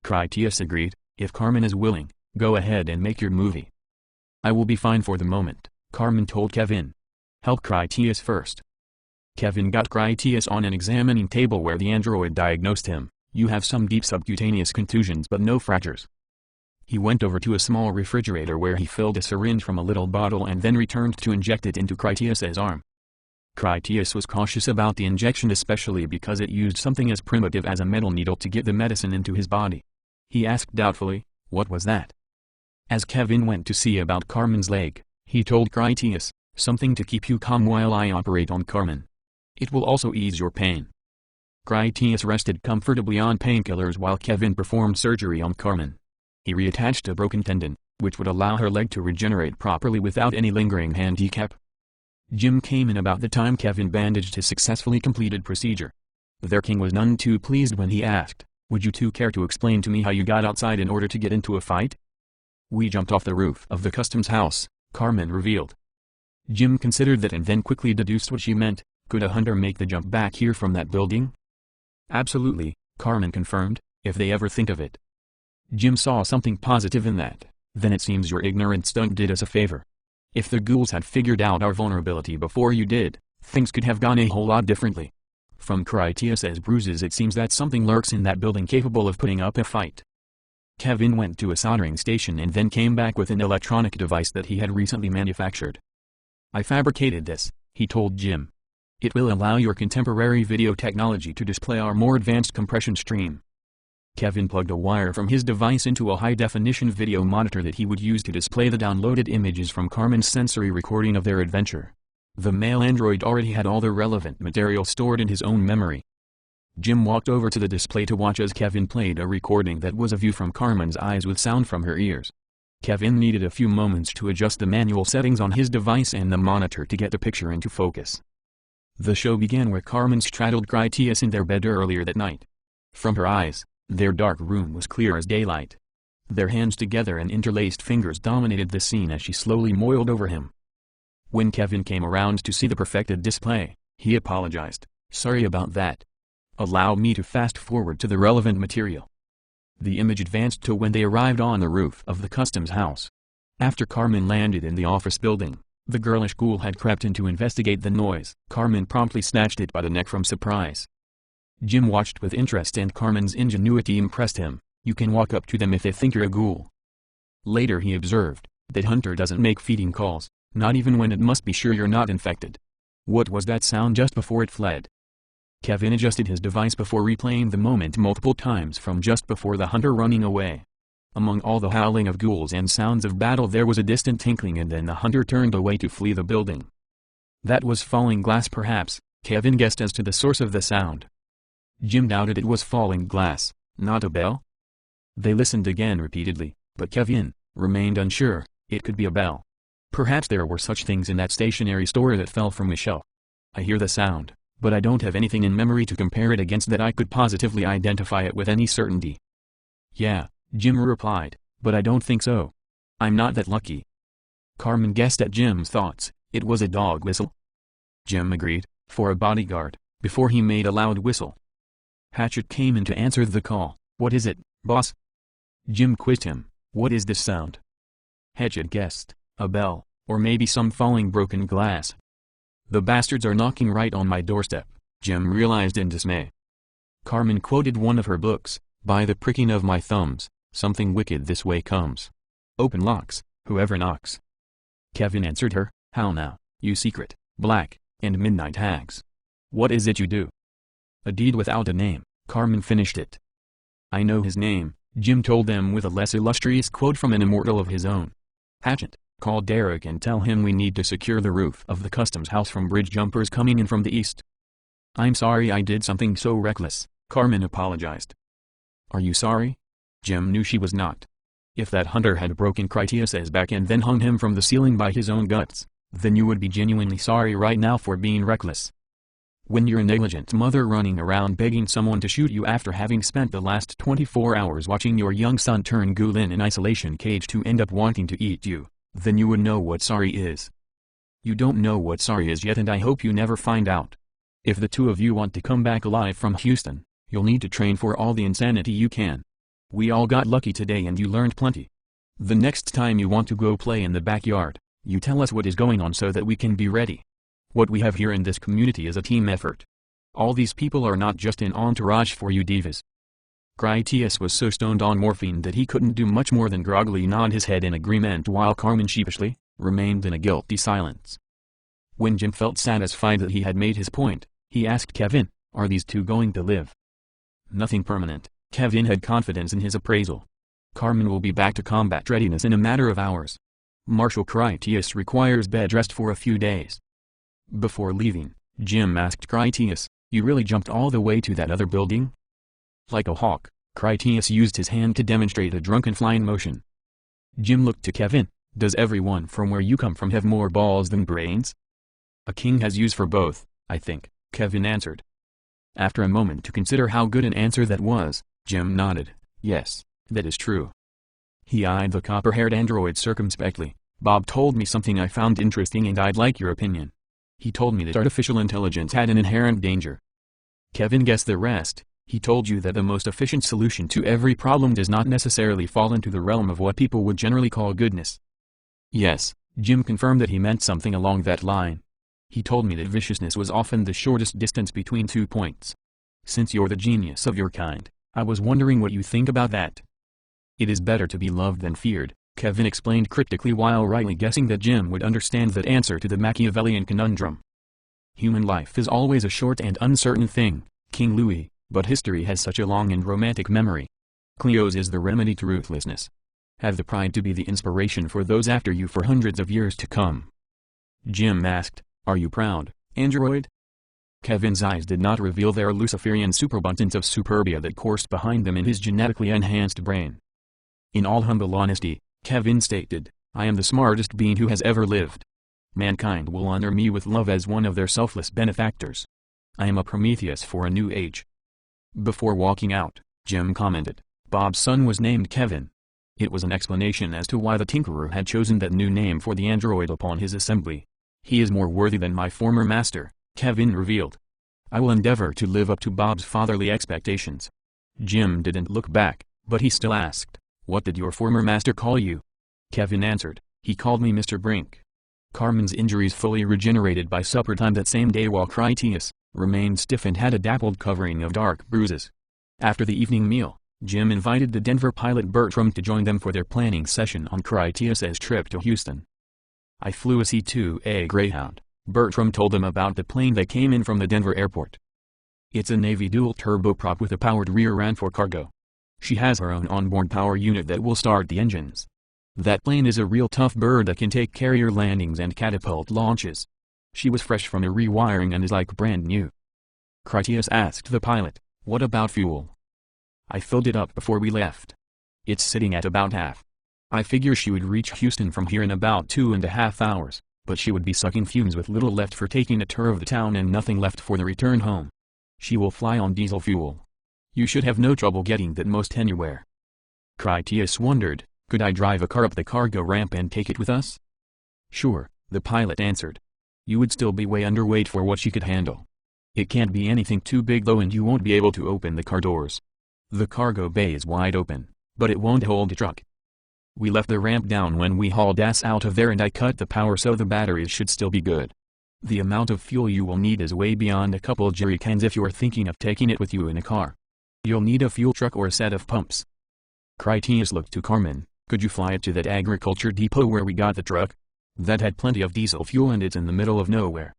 Critias agreed. "If Carmen is willing, go ahead and make your movie." "I will be fine for the moment," Carmen told Kevin. "Help Critias first." Kevin got Critias on an examining table where the android diagnosed him. "You have some deep subcutaneous contusions but no fractures." He went over to a small refrigerator where he filled a syringe from a little bottle and then returned to inject it into Critias's arm. Critias was cautious about the injection, especially because it used something as primitive as a metal needle to get the medicine into his body. He asked doubtfully, "What was that?" As Kevin went to see about Carmen's leg, he told Critias, "Something to keep you calm while I operate on Carmen. It will also ease your pain." Critias rested comfortably on painkillers while Kevin performed surgery on Carmen. He reattached a broken tendon, which would allow her leg to regenerate properly without any lingering handicap. Jim came in about the time Kevin bandaged his successfully completed procedure. Their king was none too pleased when he asked, "Would you two care to explain to me how you got outside in order to get into a fight?" "We jumped off the roof of the customs house," Carmen revealed. Jim considered that and then quickly deduced what she meant. Could a hunter make the jump back here from that building? "Absolutely," Carmen confirmed, "if they ever think of it." Jim saw something positive in that. "Then it seems your ignorant stunt did us a favor. If the ghouls had figured out our vulnerability before you did, things could have gone a whole lot differently. From Critias's bruises it seems that something lurks in that building capable of putting up a fight." Kevin went to a soldering station and then came back with an electronic device that he had recently manufactured. "I fabricated this," he told Jim. "It will allow your contemporary video technology to display our more advanced compression stream." Kevin plugged a wire from his device into a high-definition video monitor that he would use to display the downloaded images from Carmen's sensory recording of their adventure. The male android already had all the relevant material stored in his own memory. Jim walked over to the display to watch as Kevin played a recording that was a view from Carmen's eyes with sound from her ears. Kevin needed a few moments to adjust the manual settings on his device and the monitor to get the picture into focus. The show began where Carmen straddled Critias in their bed earlier that night. From her eyes, their dark room was clear as daylight. Their hands together and interlaced fingers dominated the scene as she slowly moiled over him. When Kevin came around to see the perfected display, he apologized, "Sorry about that. Allow me to fast forward to the relevant material." The image advanced to when they arrived on the roof of the customs house. After Carmen landed in the office building, the girlish ghoul had crept in to investigate the noise. Carmen promptly snatched it by the neck from surprise. Jim watched with interest and Carmen's ingenuity impressed him. "You can walk up to them if they think you're a ghoul." Later he observed, "That hunter doesn't make feeding calls, not even when it must be sure you're not infected." What was that sound just before it fled? Kevin adjusted his device before replaying the moment multiple times from just before the hunter running away. Among all the howling of ghouls and sounds of battle there was a distant tinkling, and then the hunter turned away to flee the building. That was falling glass perhaps, Kevin guessed as to the source of the sound. Jim doubted it was falling glass, not a bell. They listened again repeatedly, but Kevin remained unsure. It could be a bell. Perhaps there were such things in that stationery store that fell from a shelf. I hear the sound, but I don't have anything in memory to compare it against that I could positively identify it with any certainty. Yeah, Jim replied, but I don't think so. I'm not that lucky. Carmen guessed at Jim's thoughts. It was a dog whistle. Jim agreed, for a bodyguard, before he made a loud whistle. Hatchet came in to answer the call. What is it, boss? Jim quizzed him. What is this sound? Hatchet guessed, a bell, or maybe some falling broken glass. The bastards are knocking right on my doorstep, Jim realized in dismay. Carmen quoted one of her books, by the pricking of my thumbs, something wicked this way comes. Open locks, whoever knocks. Kevin answered her, how now, you secret, black, and midnight hags. What is it you do? A deed without a name, Carmen finished it. I know his name, Jim told them with a less illustrious quote from an immortal of his own. Hatchet, call Derek and tell him we need to secure the roof of the customs house from bridge jumpers coming in from the east. I'm sorry I did something so reckless, Carmen apologized. Are you sorry? Jim knew she was not. If that hunter had broken Critias's back and then hung him from the ceiling by his own guts, then you would be genuinely sorry right now for being reckless. When you're a negligent mother running around begging someone to shoot you after having spent the last 24 hours watching your young son turn ghoul in an isolation cage to end up wanting to eat you, then you would know what sorry is. You don't know what sorry is yet, and I hope you never find out. If the two of you want to come back alive from Houston, you'll need to train for all the insanity you can. We all got lucky today and you learned plenty. The next time you want to go play in the backyard, you tell us what is going on so that we can be ready. What we have here in this community is a team effort. All these people are not just an entourage for you divas. Critias was so stoned on morphine that he couldn't do much more than groggily nod his head in agreement, while Carmen sheepishly remained in a guilty silence. When Jim felt satisfied that he had made his point, he asked Kevin, are these two going to live? Nothing permanent. Kevin had confidence in his appraisal. Carmen will be back to combat readiness in a matter of hours. Marshal Critias requires bed rest for a few days. Before leaving, Jim asked Critias, you really jumped all the way to that other building? Like a hawk, Critias used his hand to demonstrate a drunken flying motion. Jim looked to Kevin, does everyone from where you come from have more balls than brains? A king has use for both, I think, Kevin answered. After a moment to consider how good an answer that was, Jim nodded, yes, that is true. He eyed the copper-haired android circumspectly. Bob told me something I found interesting and I'd like your opinion. He told me that artificial intelligence had an inherent danger. Kevin guessed the rest. He told you that the most efficient solution to every problem does not necessarily fall into the realm of what people would generally call goodness. Yes, Jim confirmed that he meant something along that line. He told me that viciousness was often the shortest distance between 2 points. Since you're the genius of your kind, I was wondering what you think about that. It is better to be loved than feared, Kevin explained cryptically while rightly guessing that Jim would understand that answer to the Machiavellian conundrum. Human life is always a short and uncertain thing, King Louis, but history has such a long and romantic memory. Cleo's is the remedy to ruthlessness. Have the pride to be the inspiration for those after you for hundreds of years to come. Jim asked, are you proud, android? Kevin's eyes did not reveal their Luciferian superabundance of superbia that coursed behind them in his genetically enhanced brain. In all humble honesty, Kevin stated, I am the smartest being who has ever lived. Mankind will honor me with love as one of their selfless benefactors. I am a Prometheus for a new age. Before walking out, Jim commented, Bob's son was named Kevin. It was an explanation as to why the Tinkerer had chosen that new name for the android upon his assembly. He is more worthy than my former master, Kevin revealed. I will endeavor to live up to Bob's fatherly expectations. Jim didn't look back, but he still asked, what did your former master call you? Kevin answered, he called me Mr. Brink. Carmen's injuries fully regenerated by supper time that same day, while Critias remained stiff and had a dappled covering of dark bruises. After the evening meal, Jim invited the Denver pilot Bertram to join them for their planning session on Critias's trip to Houston. I flew a C-2A Greyhound, Bertram told them about the plane that came in from the Denver airport. It's a Navy dual turboprop with a powered rear end for cargo. She has her own onboard power unit that will start the engines. That plane is a real tough bird that can take carrier landings and catapult launches. She was fresh from a rewiring and is like brand new. Critias asked the pilot, "What about fuel?" "I filled it up before we left. It's sitting at about half. I figure she would reach Houston from here in about 2.5 hours, but she would be sucking fumes with little left for taking a tour of the town and nothing left for the return home. She will fly on diesel fuel. You should have no trouble getting that most anywhere." Critias wondered, "Could I drive a car up the cargo ramp and take it with us?" "Sure," the pilot answered. "You would still be way underweight for what she could handle. It can't be anything too big though, and you won't be able to open the car doors. The cargo bay is wide open, but it won't hold a truck. We left the ramp down when we hauled ass out of there and I cut the power so the batteries should still be good. The amount of fuel you will need is way beyond a couple jerry cans if you are thinking of taking it with you in a car. You'll need a fuel truck or a set of pumps." Critias looked to Carmen. "Could you fly it to that agriculture depot where we got the truck? That had plenty of diesel fuel and it's in the middle of nowhere."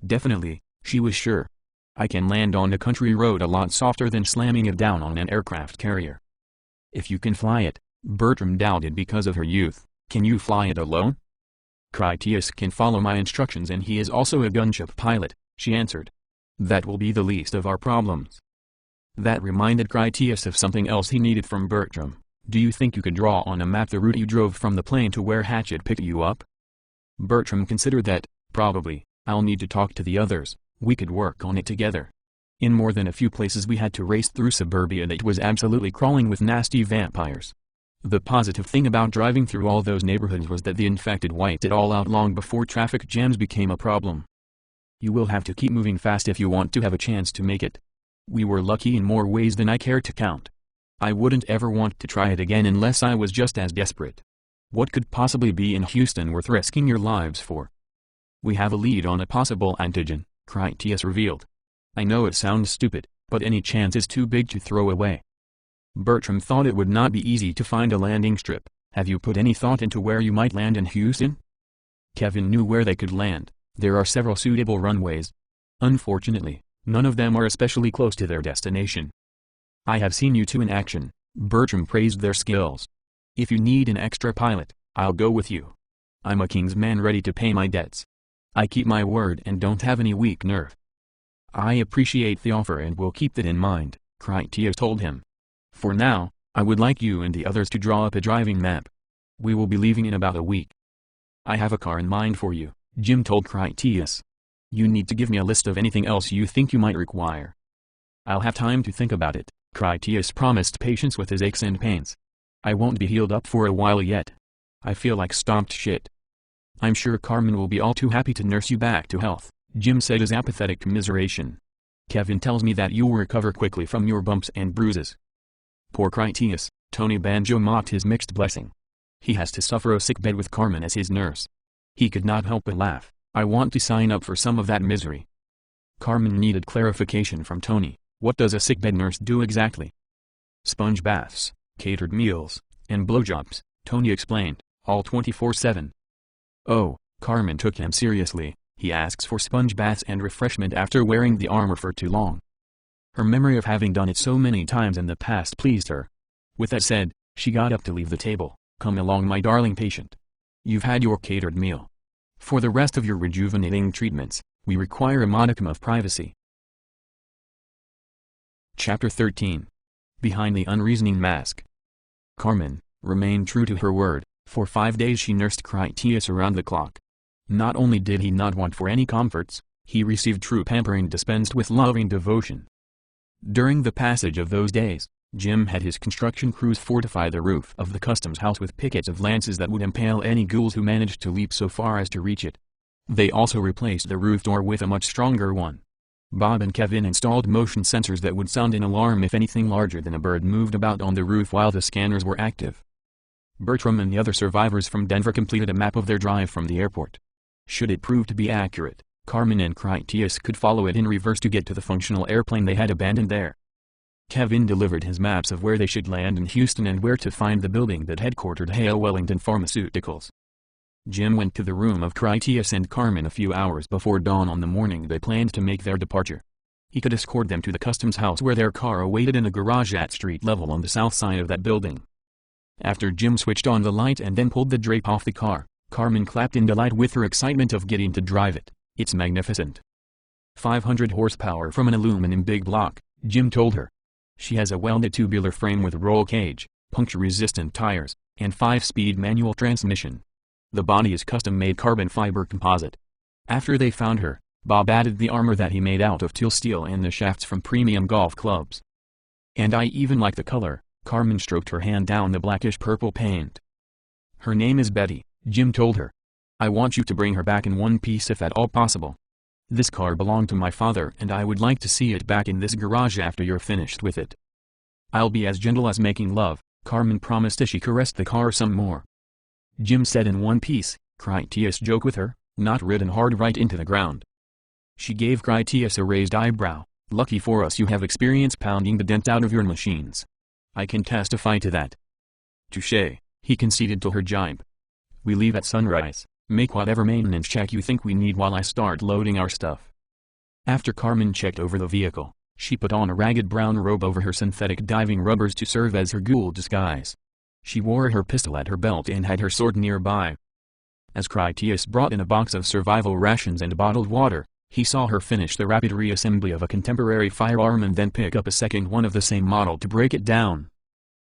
Definitely, she was sure. "I can land on a country road a lot softer than slamming it down on an aircraft carrier." "If you can fly it," Bertram doubted because of her youth, "can you fly it alone?" "Critias can follow my instructions and he is also a gunship pilot," she answered. "That will be the least of our problems." That reminded Critias of something else he needed from Bertram. "Do you think you could draw on a map the route you drove from the plane to where Hatchet picked you up?" Bertram considered that. "Probably. I'll need to talk to the others. We could work on it together." In more than a few places we had to race through suburbia that was absolutely crawling with nasty vampires. The positive thing about driving through all those neighborhoods was that the infected wiped it all out long before traffic jams became a problem. "You will have to keep moving fast if you want to have a chance to make it. We were lucky in more ways than I care to count. I wouldn't ever want to try it again unless I was just as desperate. What could possibly be in Houston worth risking your lives for?" "We have a lead on a possible antigen," Critias revealed. "I know it sounds stupid, but any chance is too big to throw away." Bertram thought it would not be easy to find a landing strip. "Have you put any thought into where you might land in Houston?" Kevin knew where they could land. There are several suitable runways. Unfortunately, none of them are especially close to their destination. "I have seen you two in action," Bertram praised their skills. "If you need an extra pilot, I'll go with you. I'm a king's man ready to pay my debts. I keep my word and don't have any weak nerve." "I appreciate the offer and will keep that in mind," Critias told him. "For now, I would like you and the others to draw up a driving map. We will be leaving in about a week." "I have a car in mind for you," Jim told Critias. "You need to give me a list of anything else you think you might require." "I'll have time to think about it," Critias promised patience with his aches and pains. "I won't be healed up for a while yet. I feel like stomped shit." "I'm sure Carmen will be all too happy to nurse you back to health," Jim said as apathetic commiseration. "Kevin tells me that you'll recover quickly from your bumps and bruises." Poor Critias, Tony Banjo mocked his mixed blessing. He has to suffer a sickbed with Carmen as his nurse. He could not help but laugh. "I want to sign up for some of that misery." Carmen needed clarification from Tony. "What does a sickbed nurse do exactly?" "Sponge baths, catered meals, and blowjobs," Tony explained, "all 24/7. "Oh," Carmen took him seriously, "he asks for sponge baths and refreshment after wearing the armor for too long." Her memory of having done it so many times in the past pleased her. With that said, she got up to leave the table. "Come along, my darling patient. You've had your catered meal. For the rest of your rejuvenating treatments, we require a modicum of privacy." Chapter 13. Behind the Unreasoning Mask. Carmen remained true to her word. For 5 days she nursed Critias around the clock. Not only did he not want for any comforts, he received true pampering dispensed with loving devotion. During the passage of those days, Jim had his construction crews fortify the roof of the customs house with pickets of lances that would impale any ghouls who managed to leap so far as to reach it. They also replaced the roof door with a much stronger one. Bob and Kevin installed motion sensors that would sound an alarm if anything larger than a bird moved about on the roof while the scanners were active. Bertram and the other survivors from Denver completed a map of their drive from the airport. Should it prove to be accurate, Carmen and Critias could follow it in reverse to get to the functional airplane they had abandoned there. Kevin delivered his maps of where they should land in Houston and where to find the building that headquartered Hale Wellington Pharmaceuticals. Jim went to the room of Critias and Carmen a few hours before dawn on the morning they planned to make their departure. He could escort them to the customs house where their car awaited in a garage at street level on the south side of that building. After Jim switched on the light and then pulled the drape off the car, Carmen clapped in delight with her excitement of getting to drive it. It's magnificent. 500 horsepower from an aluminum big block, Jim told her. She has a welded tubular frame with roll cage, puncture-resistant tires, and 5-speed manual transmission. The body is custom-made carbon fiber composite. After they found her, Bob added the armor that he made out of teal steel and the shafts from premium golf clubs. And I even like the color, Carmen stroked her hand down the blackish-purple paint. Her name is Betty, Jim told her. I want you to bring her back in one piece if at all possible. This car belonged to my father and I would like to see it back in this garage after you're finished with it. I'll be as gentle as making love, Carmen promised as she caressed the car some more. Jim said in one piece, Critias joke with her, not ridden hard right into the ground. She gave Critias a raised eyebrow. Lucky for us you have experience pounding the dent out of your machines. I can testify to that. Touché, he conceded to her jibe. We leave at sunrise. Make whatever maintenance check you think we need while I start loading our stuff. After Carmen checked over the vehicle, she put on a ragged brown robe over her synthetic diving rubbers to serve as her ghoul disguise. She wore her pistol at her belt and had her sword nearby. As Critias brought in a box of survival rations and bottled water, he saw her finish the rapid reassembly of a contemporary firearm and then pick up a second one of the same model to break it down.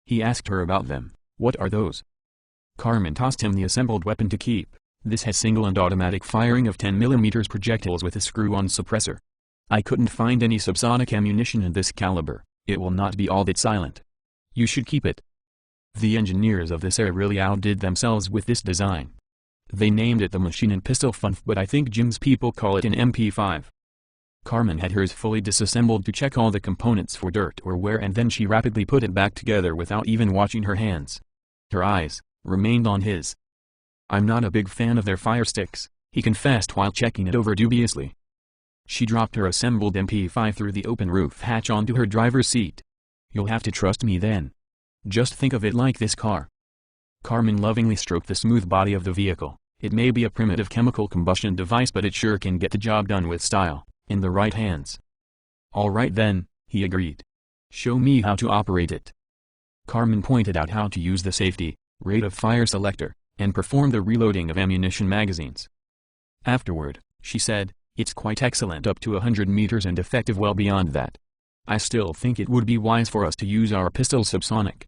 He asked her about them. What are those? Carmen tossed him the assembled weapon to keep. This has single and automatic firing of 10mm projectiles with a screw-on suppressor. I couldn't find any subsonic ammunition in this caliber. It will not be all that silent. You should keep it. The engineers of this era really outdid themselves with this design. They named it the Machine and Pistol Funf, but I think Jim's people call it an MP5. Carmen had hers fully disassembled to check all the components for dirt or wear and then she rapidly put it back together without even washing her hands. Her eyes remained on his. I'm not a big fan of their fire sticks, he confessed while checking it over dubiously. She dropped her assembled MP5 through the open roof hatch onto her driver's seat. You'll have to trust me then. Just think of it like this car. Carmen lovingly stroked the smooth body of the vehicle. It may be a primitive chemical combustion device but it sure can get the job done with style, in the right hands. All right then, he agreed. Show me how to operate it. Carmen pointed out how to use the safety, rate of fire selector, and perform the reloading of ammunition magazines. Afterward, she said, it's quite excellent up to 100 meters and effective well beyond that. I still think it would be wise for us to use our pistol subsonic.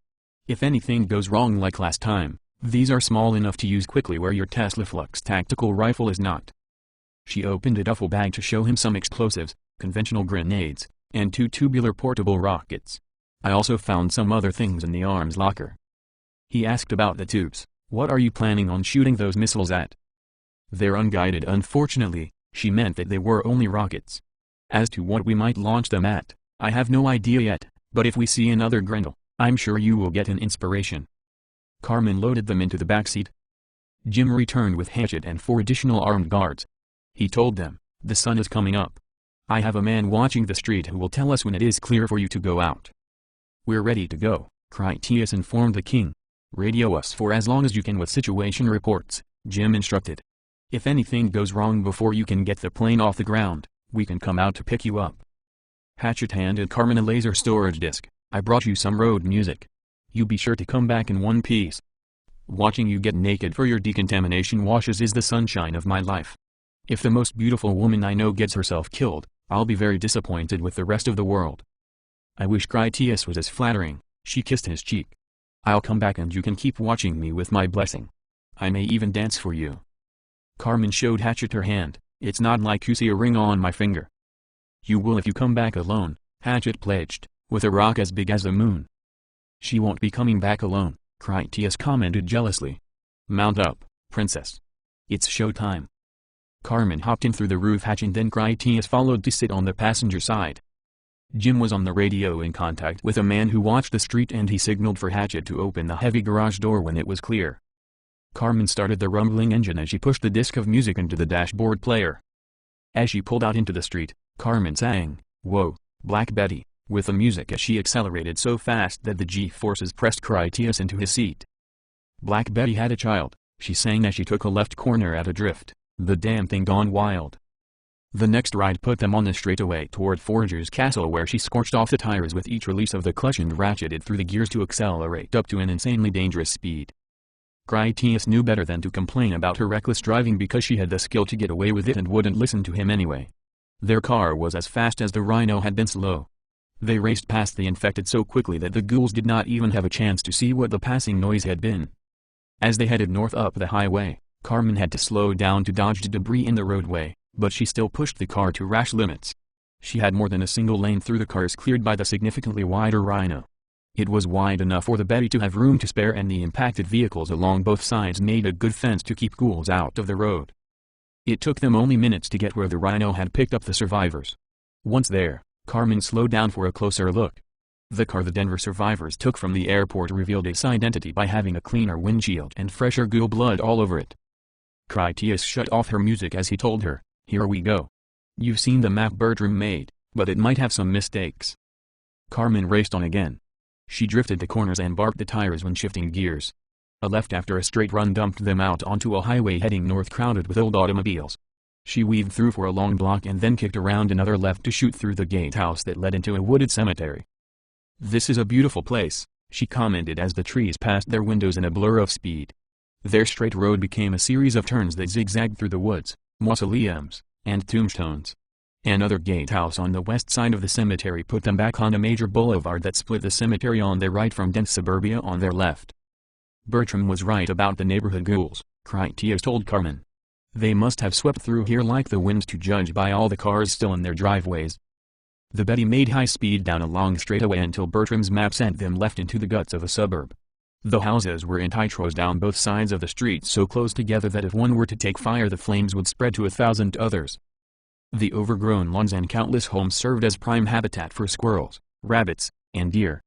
If anything goes wrong like last time, these are small enough to use quickly where your Tesla Flux tactical rifle is not. She opened a duffel bag to show him some explosives, conventional grenades, and 2 tubular portable rockets. I also found some other things in the arms locker. He asked about the tubes. What are you planning on shooting those missiles at? They're unguided. Unfortunately, she meant that they were only rockets. As to what we might launch them at, I have no idea yet, but if we see another Grendel, I'm sure you will get an inspiration. Carmen loaded them into the backseat. Jim returned with Hatchet and 4 additional armed guards. He told them, the sun is coming up. I have a man watching the street who will tell us when it is clear for you to go out. We're ready to go, Critias informed the king. Radio us for as long as you can with situation reports, Jim instructed. If anything goes wrong before you can get the plane off the ground, we can come out to pick you up. Hatchet handed Carmen a laser storage disc. I brought you some road music. You be sure to come back in one piece. Watching you get naked for your decontamination washes is the sunshine of my life. If the most beautiful woman I know gets herself killed, I'll be very disappointed with the rest of the world. I wish Critias was as flattering. She kissed his cheek. I'll come back and you can keep watching me with my blessing. I may even dance for you. Carmen showed Hatchet her hand. It's not like you see a ring on my finger. You will if you come back alone, Hatchet pledged, with a rock as big as the moon. She won't be coming back alone, Critias commented jealously. Mount up, princess. It's showtime. Carmen hopped in through the roof hatch and then Critias followed to sit on the passenger side. Jim was on the radio in contact with a man who watched the street and he signaled for Hatchet to open the heavy garage door when it was clear. Carmen started the rumbling engine as she pushed the disc of music into the dashboard player. As she pulled out into the street, Carmen sang, Whoa, Black Betty, with the music as she accelerated so fast that the G-forces pressed Critias into his seat. Black Betty had a child, she sang as she took a left corner at a drift, the damn thing gone wild. The next ride put them on the straightaway toward Forager's Castle, where she scorched off the tires with each release of the clutch and ratcheted through the gears to accelerate up to an insanely dangerous speed. Critias knew better than to complain about her reckless driving because she had the skill to get away with it and wouldn't listen to him anyway. Their car was as fast as the Rhino had been slow. They raced past the infected so quickly that the ghouls did not even have a chance to see what the passing noise had been. As they headed north up the highway, Carmen had to slow down to dodge debris in the roadway, but she still pushed the car to rash limits. She had more than a single lane through the cars cleared by the significantly wider Rhino. It was wide enough for the Betty to have room to spare, and the impacted vehicles along both sides made a good fence to keep ghouls out of the road. It took them only minutes to get where the Rhino had picked up the survivors. Once there, Carmen slowed down for a closer look. The car the Denver survivors took from the airport revealed its identity by having a cleaner windshield and fresher ghoul blood all over it. Critias shut off her music as he told her, "Here we go. You've seen the map Bertram made, but it might have some mistakes." Carmen raced on again. She drifted the corners and barked the tires when shifting gears. A left after a straight run dumped them out onto a highway heading north crowded with old automobiles. She weaved through for a long block and then kicked around another left to shoot through the gatehouse that led into a wooded cemetery. "This is a beautiful place," she commented as the trees passed their windows in a blur of speed. Their straight road became a series of turns that zigzagged through the woods, mausoleums, and tombstones. Another gatehouse on the west side of the cemetery put them back on a major boulevard that split the cemetery on their right from dense suburbia on their left. Bertram was right about the neighborhood ghouls, Critias told Carmen. They must have swept through here like the wind to judge by all the cars still in their driveways. The Betty made high speed down a long straightaway until Bertram's map sent them left into the guts of a suburb. The houses were in tight rows down both sides of the street, so close together that if one were to take fire the flames would spread to 1,000 others. The overgrown lawns and countless homes served as prime habitat for squirrels, rabbits, and deer.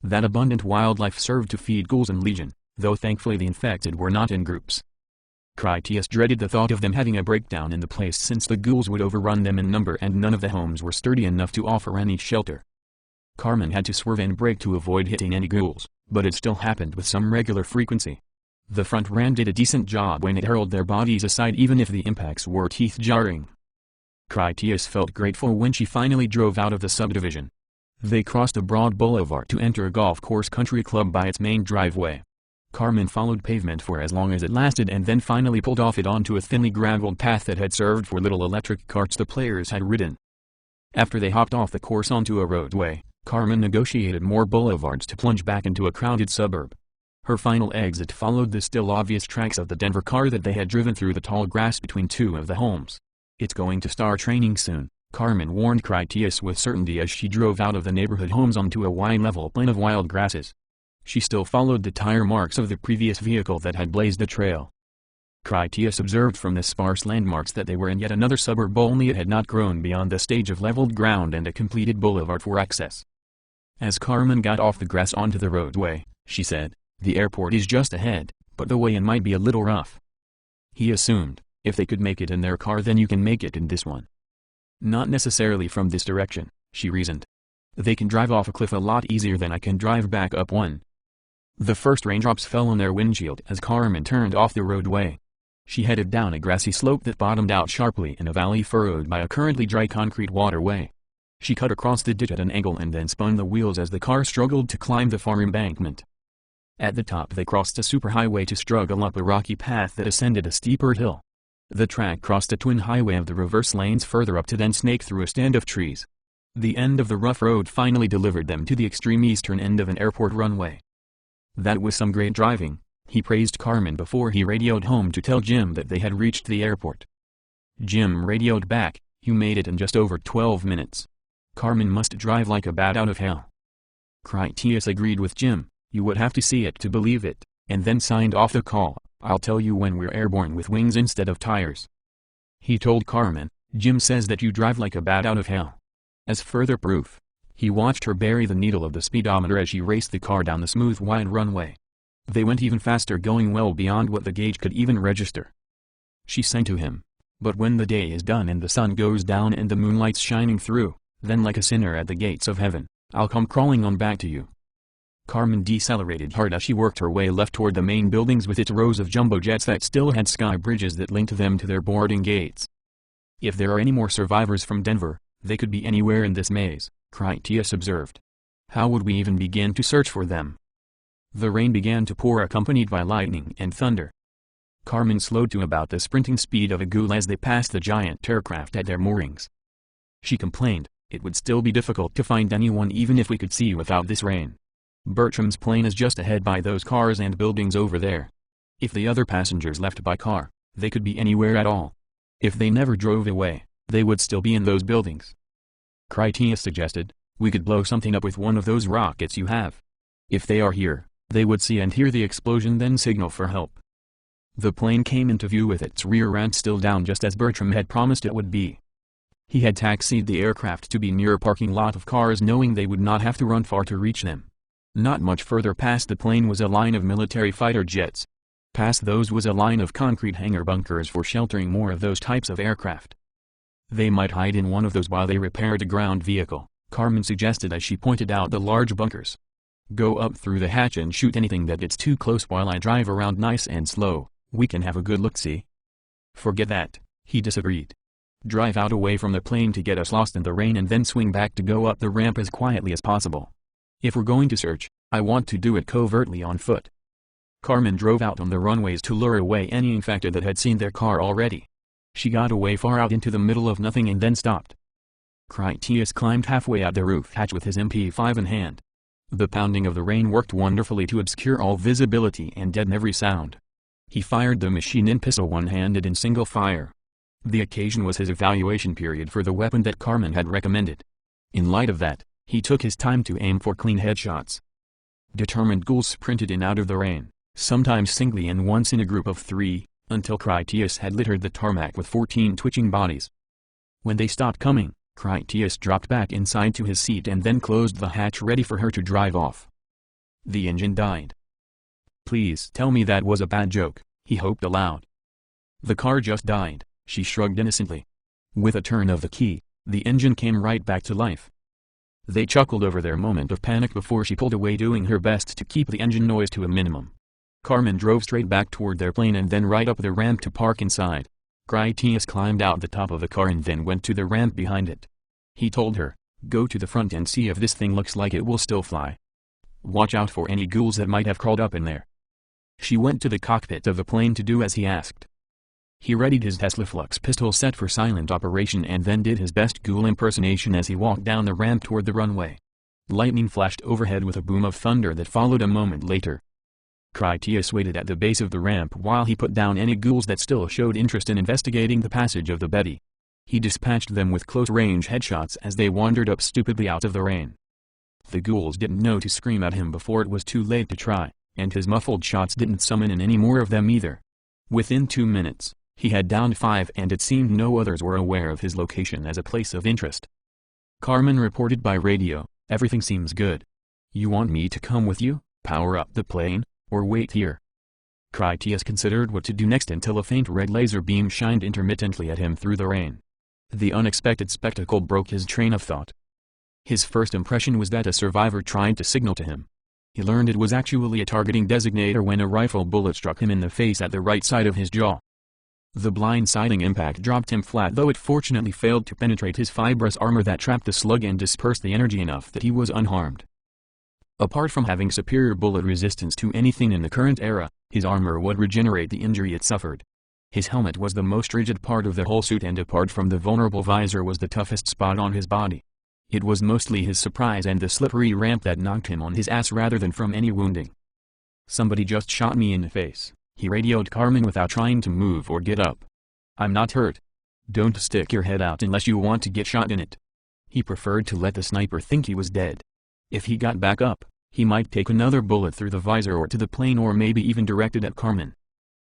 That abundant wildlife served to feed ghouls and legion, though thankfully the infected were not in groups. Critias dreaded the thought of them having a breakdown in the place, since the ghouls would overrun them in number and none of the homes were sturdy enough to offer any shelter. Carmen had to swerve and brake to avoid hitting any ghouls, but it still happened with some regular frequency. The front ram did a decent job when it hurled their bodies aside, even if the impacts were teeth-jarring. Critias felt grateful when she finally drove out of the subdivision. They crossed a broad boulevard to enter a golf course country club by its main driveway. Carmen followed pavement for as long as it lasted and then finally pulled off it onto a thinly graveled path that had served for little electric carts the players had ridden. After they hopped off the course onto a roadway, Carmen negotiated more boulevards to plunge back into a crowded suburb. Her final exit followed the still obvious tracks of the Denver car that they had driven through the tall grass between two of the homes. "It's going to start raining soon," Carmen warned Critias with certainty as she drove out of the neighborhood homes onto a wide level plain of wild grasses. She still followed the tire marks of the previous vehicle that had blazed the trail. Critias observed from the sparse landmarks that they were in yet another suburb, only it had not grown beyond the stage of leveled ground and a completed boulevard for access. As Carmen got off the grass onto the roadway, she said, "The airport is just ahead, but the way in might be a little rough." He assumed, if they could make it in their car then you can make it in this one. "Not necessarily from this direction," she reasoned. "They can drive off a cliff a lot easier than I can drive back up one." The first raindrops fell on their windshield as Carmen turned off the roadway. She headed down a grassy slope that bottomed out sharply in a valley furrowed by a currently dry concrete waterway. She cut across the ditch at an angle and then spun the wheels as the car struggled to climb the far embankment. At the top they crossed a superhighway to struggle up a rocky path that ascended a steeper hill. The track crossed a twin highway of the reverse lanes further up to then snake through a stand of trees. The end of the rough road finally delivered them to the extreme eastern end of an airport runway. "That was some great driving," he praised Carmen before he radioed home to tell Jim that they had reached the airport. Jim radioed back, "You made it in just over 12 minutes. Carmen must drive like a bat out of hell." Critias agreed with Jim, "You would have to see it to believe it," and then signed off the call. "I'll tell you when we're airborne with wings instead of tires." He told Carmen, "Jim says that you drive like a bat out of hell." As further proof, he watched her bury the needle of the speedometer as she raced the car down the smooth wide runway. They went even faster, going well beyond what the gauge could even register. She sang to him, "But when the day is done and the sun goes down and the moonlight's shining through, then like a sinner at the gates of heaven, I'll come crawling on back to you." Carmen decelerated hard as she worked her way left toward the main buildings with its rows of jumbo jets that still had sky bridges that linked them to their boarding gates. If there are any more survivors from Denver, they could be anywhere in this maze, Critias observed. How would we even begin to search for them? The rain began to pour, accompanied by lightning and thunder. Carmen slowed to about the sprinting speed of a ghoul as they passed the giant aircraft at their moorings. She complained, "It would still be difficult to find anyone even if we could see without this rain. Bertram's plane is just ahead by those cars and buildings over there. If the other passengers left by car, they could be anywhere at all. If they never drove away, they would still be in those buildings." Critias suggested, "We could blow something up with one of those rockets you have. If they are here, they would see and hear the explosion, then signal for help." The plane came into view with its rear end still down, just as Bertram had promised it would be. He had taxied the aircraft to be near a parking lot of cars, knowing they would not have to run far to reach them. Not much further past the plane was a line of military fighter jets. Past those was a line of concrete hangar bunkers for sheltering more of those types of aircraft. "They might hide in one of those while they repaired a ground vehicle," Carmen suggested as she pointed out the large bunkers. "Go up through the hatch and shoot anything that gets too close while I drive around nice and slow. We can have a good look-see." "Forget that," he disagreed. "Drive out away from the plane to get us lost in the rain and then swing back to go up the ramp as quietly as possible. If we're going to search, I want to do it covertly on foot." Carmen drove out on the runways to lure away any infected that had seen their car already. She got away far out into the middle of nothing and then stopped. Critias climbed halfway out the roof hatch with his MP5 in hand. The pounding of the rain worked wonderfully to obscure all visibility and deaden every sound. He fired the machine-in pistol one-handed in single fire. The occasion was his evaluation period for the weapon that Carmen had recommended. In light of that, he took his time to aim for clean headshots. Determined ghouls sprinted in out of the rain, sometimes singly and once in a group of 3, until Critias had littered the tarmac with 14 twitching bodies. When they stopped coming, Critias dropped back inside to his seat and then closed the hatch, ready for her to drive off. The engine died. "Please tell me that was a bad joke," he hoped aloud. "The car just died," she shrugged innocently. With a turn of the key, the engine came right back to life. They chuckled over their moment of panic before she pulled away, doing her best to keep the engine noise to a minimum. Carmen drove straight back toward their plane and then right up the ramp to park inside. Critias climbed out the top of the car and then went to the ramp behind it. He told her, "Go to the front and see if this thing looks like it will still fly. Watch out for any ghouls that might have crawled up in there." She went to the cockpit of the plane to do as he asked. He readied his Tesla Flux pistol set for silent operation and then did his best ghoul impersonation as he walked down the ramp toward the runway. Lightning flashed overhead with a boom of thunder that followed a moment later. Critias waited at the base of the ramp while he put down any ghouls that still showed interest in investigating the passage of the Betty. He dispatched them with close-range headshots as they wandered up stupidly out of the rain. The ghouls didn't know to scream at him before it was too late to try, and his muffled shots didn't summon in any more of them either. Within 2 minutes, he had downed 5 and it seemed no others were aware of his location as a place of interest. Carmen reported by radio, "Everything seems good. You want me to come with you, power up the plane, or wait here?" Critias considered what to do next until a faint red laser beam shined intermittently at him through the rain. The unexpected spectacle broke his train of thought. His first impression was that a survivor tried to signal to him. He learned it was actually a targeting designator when a rifle bullet struck him in the face at the right side of his jaw. The blindsiding impact dropped him flat, though it fortunately failed to penetrate his fibrous armor that trapped the slug and dispersed the energy enough that he was unharmed. Apart from having superior bullet resistance to anything in the current era, his armor would regenerate the injury it suffered. His helmet was the most rigid part of the whole suit, and apart from the vulnerable visor was the toughest spot on his body. It was mostly his surprise and the slippery ramp that knocked him on his ass rather than from any wounding. "Somebody just shot me in the face," he radioed Carmen without trying to move or get up. "I'm not hurt. Don't stick your head out unless you want to get shot in it." He preferred to let the sniper think he was dead. If he got back up, he might take another bullet through the visor or to the plane, or maybe even directed at Carmen.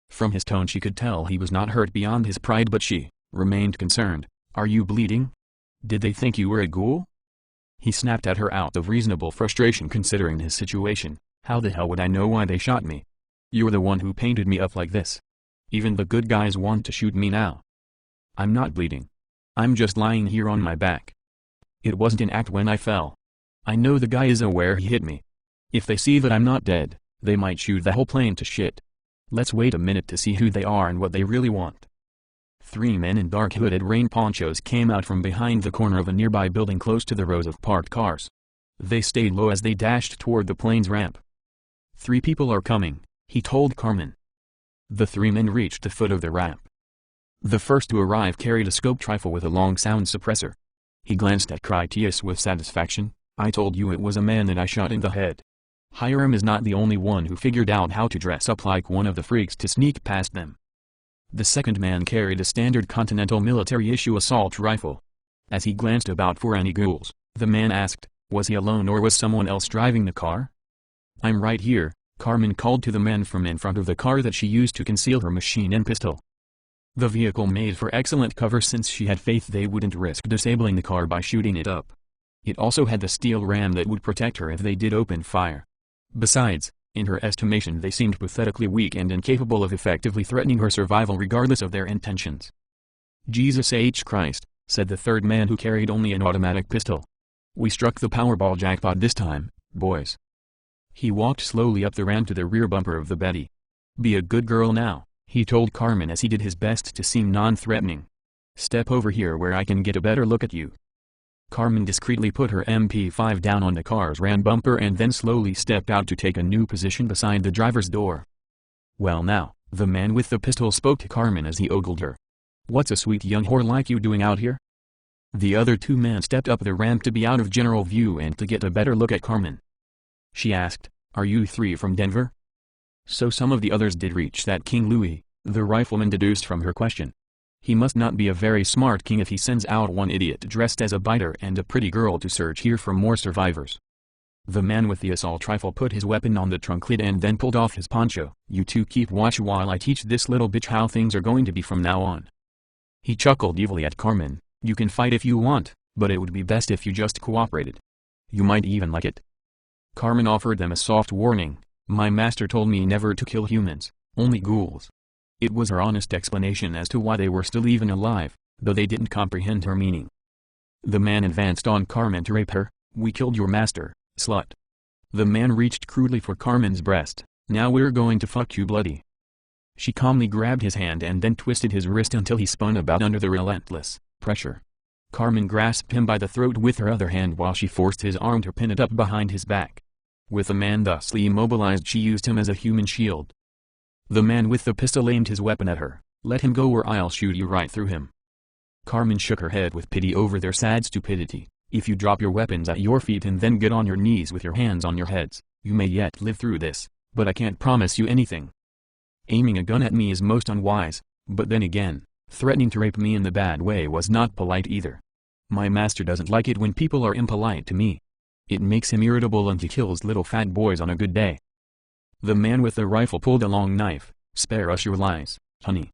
From his tone she could tell he was not hurt beyond his pride, but she remained concerned. "Are you bleeding? Did they think you were a ghoul?" He snapped at her out of reasonable frustration considering his situation. "How the hell would I know why they shot me? You're the one who painted me up like this. Even the good guys want to shoot me now. I'm not bleeding. I'm just lying here on my back. It wasn't an act when I fell. I know the guy is aware he hit me. If they see that I'm not dead, they might shoot the whole plane to shit. Let's wait a minute to see who they are and what they really want." 3 men in dark hooded rain ponchos came out from behind the corner of a nearby building close to the rows of parked cars. They stayed low as they dashed toward the plane's ramp. 3 people are coming, he told Carmen. The 3 men reached the foot of the ramp. The first to arrive carried a scoped rifle with a long sound suppressor. He glanced at Critias with satisfaction. I told you it was a man that I shot in the head. Hiram is not the only one who figured out how to dress up like one of the freaks to sneak past them. The second man carried a standard Continental military-issue assault rifle. As he glanced about for any ghouls, the man asked, was he alone or was someone else driving the car? I'm right here, Carmen called to the man from in front of the car that she used to conceal her machine and pistol. The vehicle made for excellent cover since she had faith they wouldn't risk disabling the car by shooting it up. It also had the steel ram that would protect her if they did open fire. Besides, in her estimation they seemed pathetically weak and incapable of effectively threatening her survival regardless of their intentions. Jesus H. Christ, said the third man who carried only an automatic pistol. We struck the Powerball jackpot this time, boys. He walked slowly up the ramp to the rear bumper of the Betty. Be a good girl now, he told Carmen as he did his best to seem non-threatening. Step over here where I can get a better look at you. Carmen discreetly put her MP5 down on the car's ram bumper and then slowly stepped out to take a new position beside the driver's door. Well now, the man with the pistol spoke to Carmen as he ogled her. What's a sweet young whore like you doing out here? The other 2 men stepped up the ramp to be out of general view and to get a better look at Carmen. She asked, are you 3 from Denver? So some of the others did reach that King Louis, the rifleman deduced from her question. He must not be a very smart king if he sends out one idiot dressed as a biter and a pretty girl to search here for more survivors. The man with the assault rifle put his weapon on the trunk lid and then pulled off his poncho. You 2 keep watch while I teach this little bitch how things are going to be from now on. He chuckled evilly at Carmen. You can fight if you want, but it would be best if you just cooperated. You might even like it. Carmen offered them a soft warning. My master told me never to kill humans, only ghouls. It was her honest explanation as to why they were still even alive, though they didn't comprehend her meaning. The man advanced on Carmen to rape her. We killed your master, slut. The man reached crudely for Carmen's breast. Now we're going to fuck you bloody. She calmly grabbed his hand and then twisted his wrist until he spun about under the relentless pressure. Carmen grasped him by the throat with her other hand while she forced his arm to pin it up behind his back. With the man thusly immobilized, she used him as a human shield. The man with the pistol aimed his weapon at her. Let him go or I'll shoot you right through him. Carmen shook her head with pity over their sad stupidity. If you drop your weapons at your feet and then get on your knees with your hands on your heads, you may yet live through this, but I can't promise you anything. Aiming a gun at me is most unwise, but then again, threatening to rape me in the bad way was not polite either. My master doesn't like it when people are impolite to me. It makes him irritable and he kills little fat boys on a good day. The man with the rifle pulled a long knife. Spare us your lies, honey.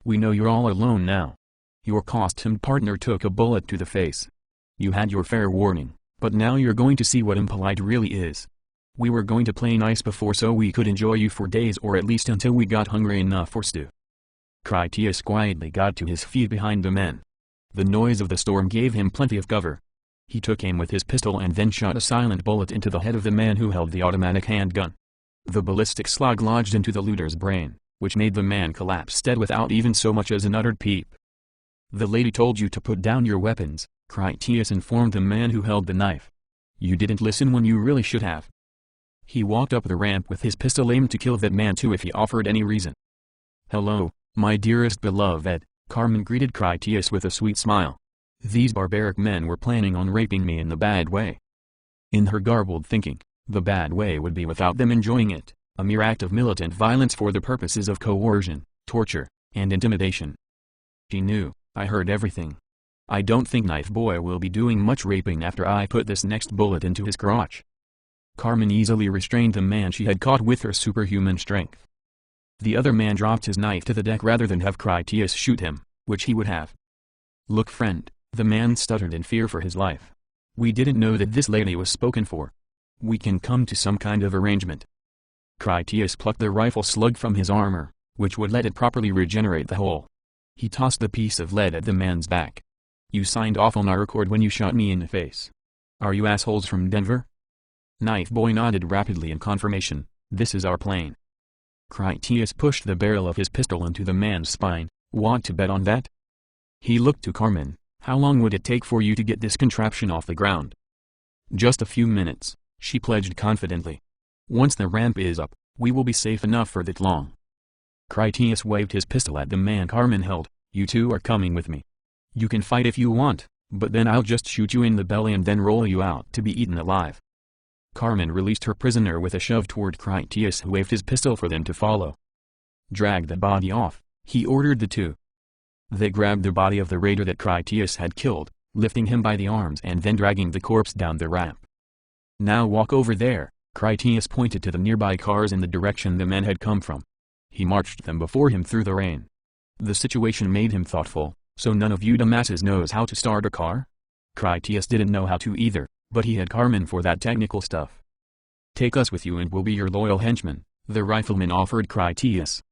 We know you're all alone now. Your costumed partner took a bullet to the face. You had your fair warning, but now you're going to see what impolite really is. We were going to play nice before so we could enjoy you for days or at least until we got hungry enough for stew. Critias quietly got to his feet behind the men. The noise of the storm gave him plenty of cover. He took aim with his pistol and then shot a silent bullet into the head of the man who held the automatic handgun. The ballistic slug lodged into the looter's brain, which made the man collapse dead without even so much as an uttered peep. The lady told you to put down your weapons, Critias informed the man who held the knife. You didn't listen when you really should have. He walked up the ramp with his pistol aimed to kill that man too if he offered any reason. Hello, my dearest beloved, Carmen greeted Critias with a sweet smile. These barbaric men were planning on raping me in the bad way. In her garbled thinking, the bad way would be without them enjoying it, a mere act of militant violence for the purposes of coercion, torture, and intimidation. She knew, I heard everything. I don't think Knife Boy will be doing much raping after I put this next bullet into his crotch. Carmen easily restrained the man she had caught with her superhuman strength. The other man dropped his knife to the deck rather than have Critias shoot him, which he would have. Look friend, the man stuttered in fear for his life. We didn't know that this lady was spoken for. We can come to some kind of arrangement. Critias plucked the rifle slug from his armor, which would let it properly regenerate the hole. He tossed the piece of lead at the man's back. You signed off on our accord when you shot me in the face. Are you assholes from Denver? Knife Boy nodded rapidly in confirmation. This is our plane. Critias pushed the barrel of his pistol into the man's spine. Want to bet on that? He looked to Carmen. How long would it take for you to get this contraption off the ground? Just a few minutes, she pledged confidently. Once the ramp is up, we will be safe enough for that long. Critias waved his pistol at the man Carmen held. You two are coming with me. You can fight if you want, but then I'll just shoot you in the belly and then roll you out to be eaten alive. Carmen released her prisoner with a shove toward Critias, who waved his pistol for them to follow. Drag the body off, he ordered the two. They grabbed the body of the raider that Critias had killed, lifting him by the arms and then dragging the corpse down the ramp. Now walk over there, Critias pointed to the nearby cars in the direction the men had come from. He marched them before him through the rain. The situation made him thoughtful. So none of you dumbasses knows how to start a car? Critias didn't know how to either, but he had Carmen for that technical stuff. Take us with you and we'll be your loyal henchmen, the rifleman offered Critias.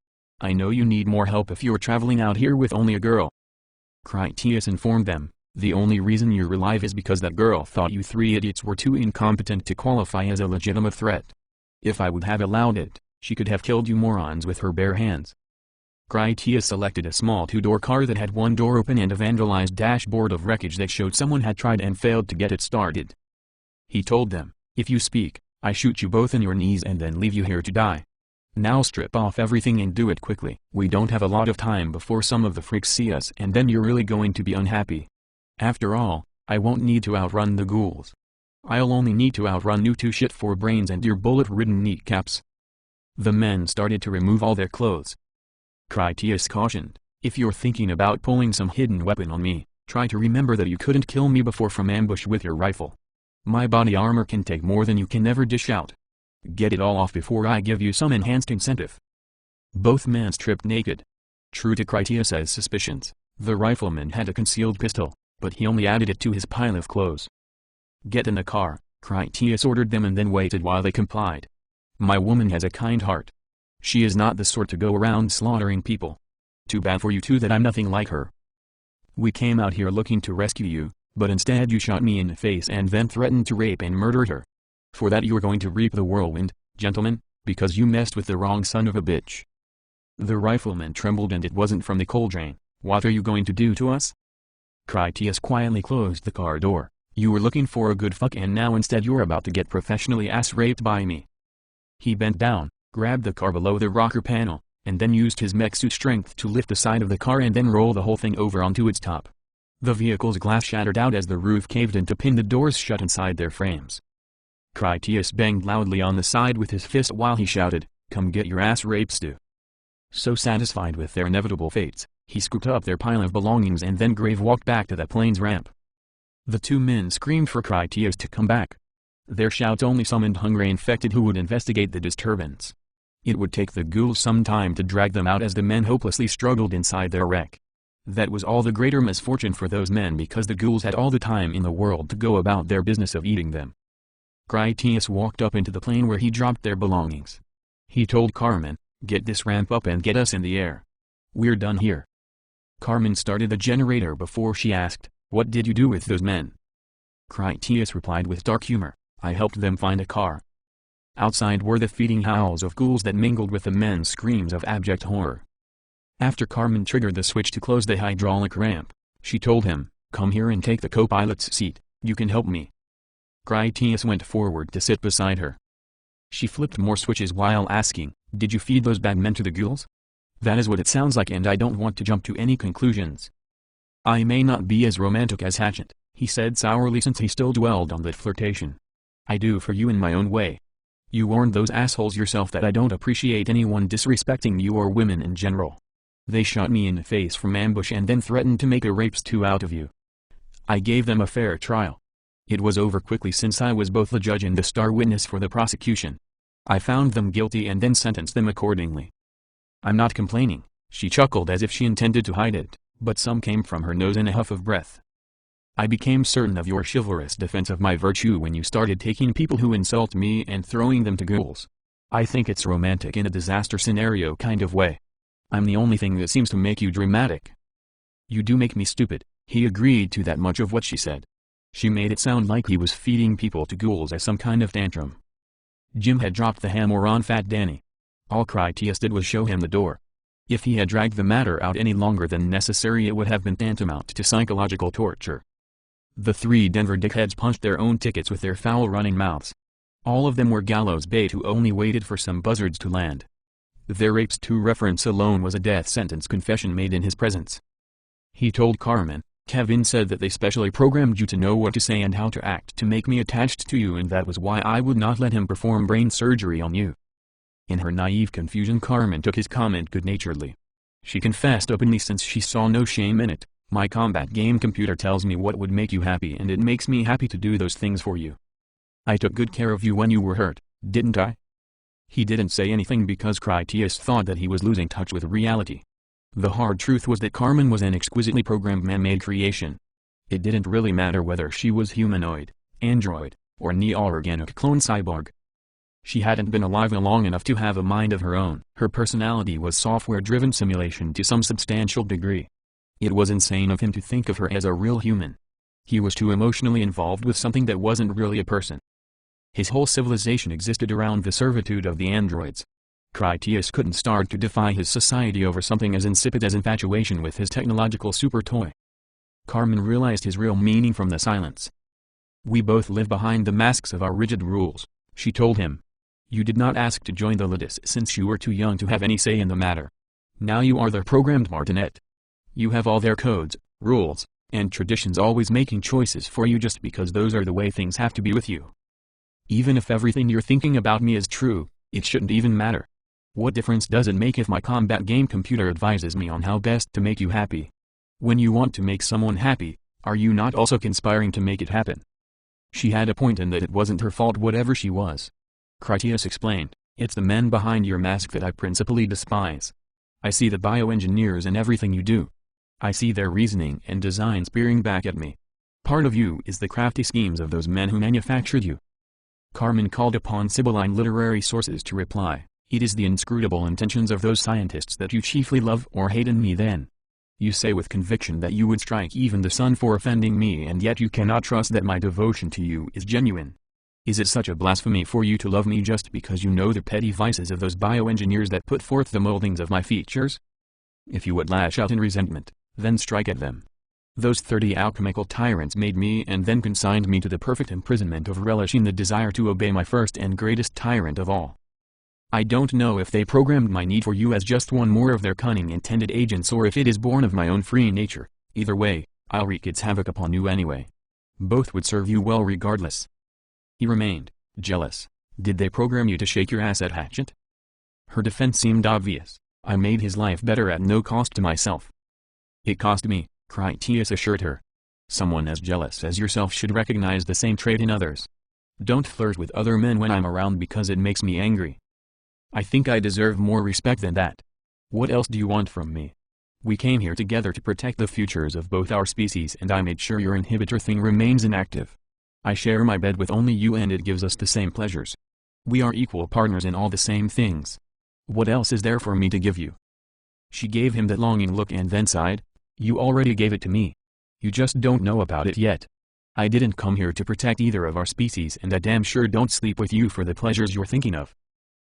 I know you need more help if you're traveling out here with only a girl. Critias informed them, the only reason you're alive is because that girl thought you three idiots were too incompetent to qualify as a legitimate threat. If I would have allowed it, she could have killed you morons with her bare hands. Critias selected a small two-door car that had one door open and a vandalized dashboard of wreckage that showed someone had tried and failed to get it started. He told them, if you speak, I shoot you both in your knees and then leave you here to die. Now strip off everything and do it quickly. We don't have a lot of time before some of the freaks see us and then you're really going to be unhappy. After all, I won't need to outrun the ghouls. I'll only need to outrun you two shit for brains and your bullet-ridden kneecaps. The men started to remove all their clothes. Critias cautioned, if you're thinking about pulling some hidden weapon on me, try to remember that you couldn't kill me before from ambush with your rifle. My body armor can take more than you can ever dish out. Get it all off before I give you some enhanced incentive. Both men stripped naked. True to Critias's suspicions, the rifleman had a concealed pistol, but he only added it to his pile of clothes. Get in the car, Critias ordered them and then waited while they complied. My woman has a kind heart. She is not the sort to go around slaughtering people. Too bad for you two that I'm nothing like her. We came out here looking to rescue you, but instead you shot me in the face and then threatened to rape and murder her. For that you're going to reap the whirlwind, gentlemen, because you messed with the wrong son of a bitch. The rifleman trembled and it wasn't from the cauldron. What are you going to do to us? Critias quietly closed the car door. You were looking for a good fuck and now instead you're about to get professionally ass-raped by me. He bent down, grabbed the car below the rocker panel, and then used his mech suit strength to lift the side of the car and then roll the whole thing over onto its top. The vehicle's glass shattered out as the roof caved in to pin the doors shut inside their frames. Critias banged loudly on the side with his fist while he shouted, "Come get your ass raped, Stu." So satisfied with their inevitable fates, he scooped up their pile of belongings and then grave walked back to the plane's ramp. The two men screamed for Critias to come back. Their shouts only summoned hungry infected who would investigate the disturbance. It would take the ghouls some time to drag them out as the men hopelessly struggled inside their wreck. That was all the greater misfortune for those men because the ghouls had all the time in the world to go about their business of eating them. Critias walked up into the plane where he dropped their belongings. He told Carmen, "Get this ramp up and get us in the air. We're done here." Carmen started the generator before she asked, "What did you do with those men?" Critias replied with dark humor, "I helped them find a car." Outside were the feeding howls of ghouls that mingled with the men's screams of abject horror. After Carmen triggered the switch to close the hydraulic ramp, she told him, "Come here and take the co-pilot's seat, you can help me." Critias went forward to sit beside her. She flipped more switches while asking, "Did you feed those bad men to the ghouls?" "That is what it sounds like and I don't want to jump to any conclusions." "I may not be as romantic as Hatchet," he said sourly since he still dwelled on that flirtation. "I do for you in my own way. You warned those assholes yourself that I don't appreciate anyone disrespecting you or women in general. They shot me in the face from ambush and then threatened to make a rape stew out of you. I gave them a fair trial. It was over quickly since I was both the judge and the star witness for the prosecution. I found them guilty and then sentenced them accordingly." "I'm not complaining," she chuckled as if she intended to hide it, but some came from her nose in a huff of breath. "I became certain of your chivalrous defense of my virtue when you started taking people who insult me and throwing them to ghouls. I think it's romantic in a disaster scenario kind of way. I'm the only thing that seems to make you dramatic." "You do make me stupid," he agreed to that much of what she said. She made it sound like he was feeding people to ghouls as some kind of tantrum. Jim had dropped the hammer on Fat Danny. All Critias did was show him the door. If he had dragged the matter out any longer than necessary, it would have been tantamount to psychological torture. The 3 Denver dickheads punched their own tickets with their foul running mouths. All of them were gallows bait who only waited for some buzzards to land. Their rapes to reference alone was a death sentence confession made in his presence. He told Carmen, "Kevin said that they specially programmed you to know what to say and how to act to make me attached to you, and that was why I would not let him perform brain surgery on you." In her naive confusion, Carmen took his comment good-naturedly. She confessed openly since she saw no shame in it, "My combat game computer tells me what would make you happy, and it makes me happy to do those things for you. I took good care of you when you were hurt, didn't I?" He didn't say anything because Critias thought that he was losing touch with reality. The hard truth was that Carmen was an exquisitely programmed man-made creation. It didn't really matter whether she was humanoid, android, or neo-organic clone cyborg. She hadn't been alive long enough to have a mind of her own. Her personality was software-driven simulation to some substantial degree. It was insane of him to think of her as a real human. He was too emotionally involved with something that wasn't really a person. His whole civilization existed around the servitude of the androids. Critias couldn't start to defy his society over something as insipid as infatuation with his technological super toy. Carmen realized his real meaning from the silence. "We both live behind the masks of our rigid rules," she told him. "You did not ask to join the Ludus since you were too young to have any say in the matter. Now you are their programmed martinet. You have all their codes, rules, and traditions always making choices for you just because those are the way things have to be with you. Even if everything you're thinking about me is true, it shouldn't even matter. What difference does it make if my combat game computer advises me on how best to make you happy? When you want to make someone happy, are you not also conspiring to make it happen?" She had a point in that it wasn't her fault whatever she was. Critias explained, "It's the men behind your mask that I principally despise. I see the bioengineers in everything you do. I see their reasoning and designs peering back at me. Part of you is the crafty schemes of those men who manufactured you." Carmen called upon Sibylline literary sources to reply, "It is the inscrutable intentions of those scientists that you chiefly love or hate in me then. You say with conviction that you would strike even the sun for offending me, and yet you cannot trust that my devotion to you is genuine. Is it such a blasphemy for you to love me just because you know the petty vices of those bioengineers that put forth the moldings of my features? If you would lash out in resentment, then strike at them. Those 30 alchemical tyrants made me and then consigned me to the perfect imprisonment of relishing the desire to obey my first and greatest tyrant of all. I don't know if they programmed my need for you as just one more of their cunning intended agents or if it is born of my own free nature. Either way, I'll wreak its havoc upon you anyway. Both would serve you well regardless." He remained jealous. "Did they program you to shake your ass at Hatchet?" Her defense seemed obvious. "I made his life better at no cost to myself." "It cost me," Critias assured her. "Someone as jealous as yourself should recognize the same trait in others. Don't flirt with other men when I'm around because it makes me angry. I think I deserve more respect than that. What else do you want from me? We came here together to protect the futures of both our species, and I made sure your inhibitor thing remains inactive. I share my bed with only you and it gives us the same pleasures. We are equal partners in all the same things. What else is there for me to give you?" She gave him that longing look and then sighed. "You already gave it to me. You just don't know about it yet. I didn't come here to protect either of our species, and I damn sure don't sleep with you for the pleasures you're thinking of.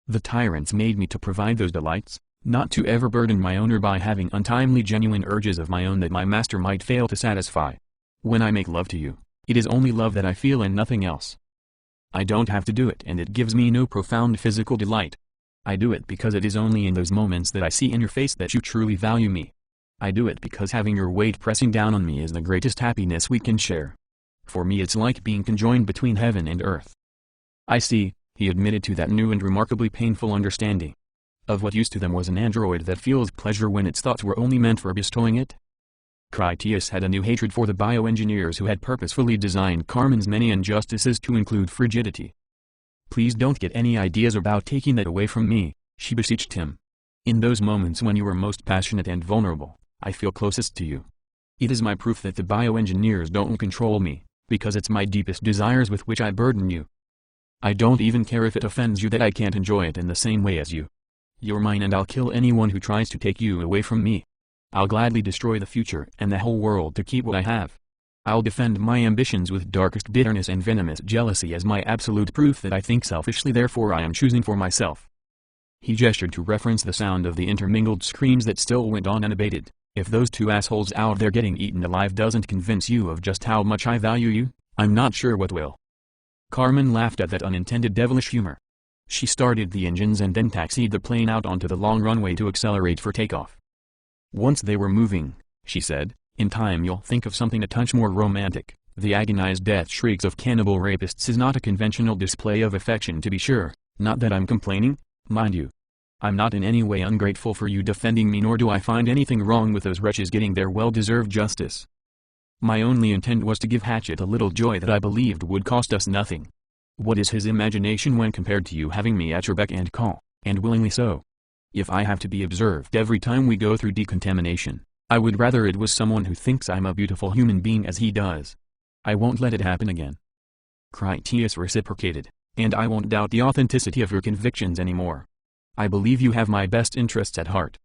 The tyrants made me to provide those delights, not to ever burden my owner by having untimely genuine urges of my own that my master might fail to satisfy. When I make love to you, it is only love that I feel and nothing else. I don't have to do it, and it gives me no profound physical delight. I do it because it is only in those moments that I see in your face that you truly value me. I do it because having your weight pressing down on me is the greatest happiness we can share. For me it's like being conjoined between heaven and earth." "I see," he admitted to that new and remarkably painful understanding. Of what use to them was an android that feels pleasure when its thoughts were only meant for bestowing it? Critias had a new hatred for the bioengineers who had purposefully designed Carmen's many injustices to include frigidity. "Please don't get any ideas about taking that away from me," she beseeched him. "In those moments when you are most passionate and vulnerable, I feel closest to you. It is my proof that the bioengineers don't control me, because it's my deepest desires with which I burden you. I don't even care if it offends you that I can't enjoy it in the same way as you. You're mine, and I'll kill anyone who tries to take you away from me. I'll gladly destroy the future and the whole world to keep what I have. I'll defend my ambitions with darkest bitterness and venomous jealousy as my absolute proof that I think selfishly, therefore I am choosing for myself." He gestured to reference the sound of the intermingled screams that still went on unabated. "If those two assholes out there getting eaten alive doesn't convince you of just how much I value you, I'm not sure what will." Carmen laughed at that unintended devilish humor. She started the engines and then taxied the plane out onto the long runway to accelerate for takeoff. Once they were moving, she said, "In time you'll think of something a touch more romantic. The agonized death shrieks of cannibal rapists is not a conventional display of affection, to be sure. Not that I'm complaining, mind you. I'm not in any way ungrateful for you defending me, nor do I find anything wrong with those wretches getting their well-deserved justice. My only intent was to give Hatchet a little joy that I believed would cost us nothing. What is his imagination when compared to you having me at your beck and call, and willingly so? If I have to be observed every time we go through decontamination, I would rather it was someone who thinks I'm a beautiful human being as he does. I won't let it happen again." Critias reciprocated, "And I won't doubt the authenticity of your convictions anymore. I believe you have my best interests at heart."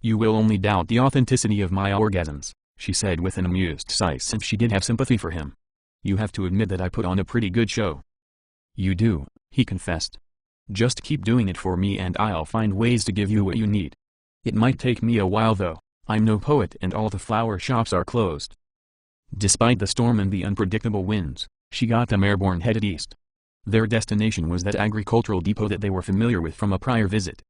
"You will only doubt the authenticity of my orgasms," she said with an amused sigh, since she did have sympathy for him. "You have to admit that I put on a pretty good show." "You do," he confessed. "Just keep doing it for me and I'll find ways to give you what you need. It might take me a while though, I'm no poet and all the flower shops are closed." Despite the storm and the unpredictable winds, she got them airborne headed east. Their destination was that agricultural depot that they were familiar with from a prior visit.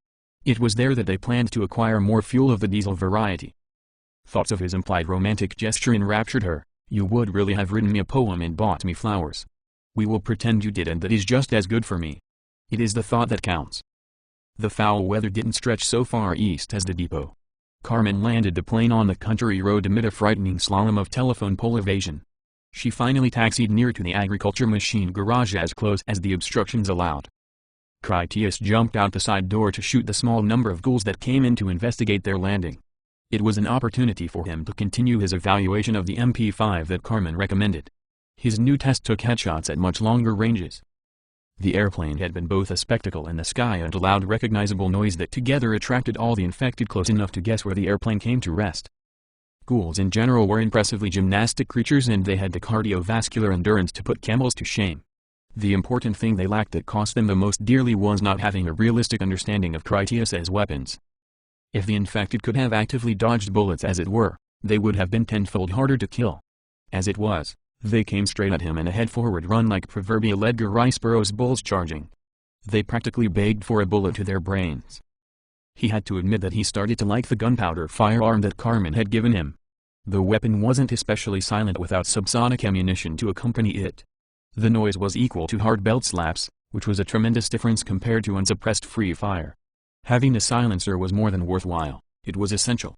It was there that they planned to acquire more fuel of the diesel variety. Thoughts of his implied romantic gesture enraptured her. "You would really have written me a poem and bought me flowers. We will pretend you did, and that is just as good for me. It is the thought that counts." The foul weather didn't stretch so far east as the depot. Carmen landed the plane on the country road amid a frightening slalom of telephone pole evasion. She finally taxied near to the agriculture machine garage as close as the obstructions allowed. Critias jumped out the side door to shoot the small number of ghouls that came in to investigate their landing. It was an opportunity for him to continue his evaluation of the MP5 that Carmen recommended. His new test took headshots at much longer ranges. The airplane had been both a spectacle in the sky and a loud recognizable noise that together attracted all the infected close enough to guess where the airplane came to rest. Ghouls in general were impressively gymnastic creatures, and they had the cardiovascular endurance to put camels to shame. The important thing they lacked that cost them the most dearly was not having a realistic understanding of Critias as weapons. If the infected could have actively dodged bullets, as it were, they would have been tenfold harder to kill. As it was, they came straight at him in a head-forward run like proverbial Edgar Rice Burroughs bulls charging. They practically begged for a bullet to their brains. He had to admit that he started to like the gunpowder firearm that Carmen had given him. The weapon wasn't especially silent without subsonic ammunition to accompany it. The noise was equal to hard belt slaps, which was a tremendous difference compared to unsuppressed free fire. Having a silencer was more than worthwhile, it was essential.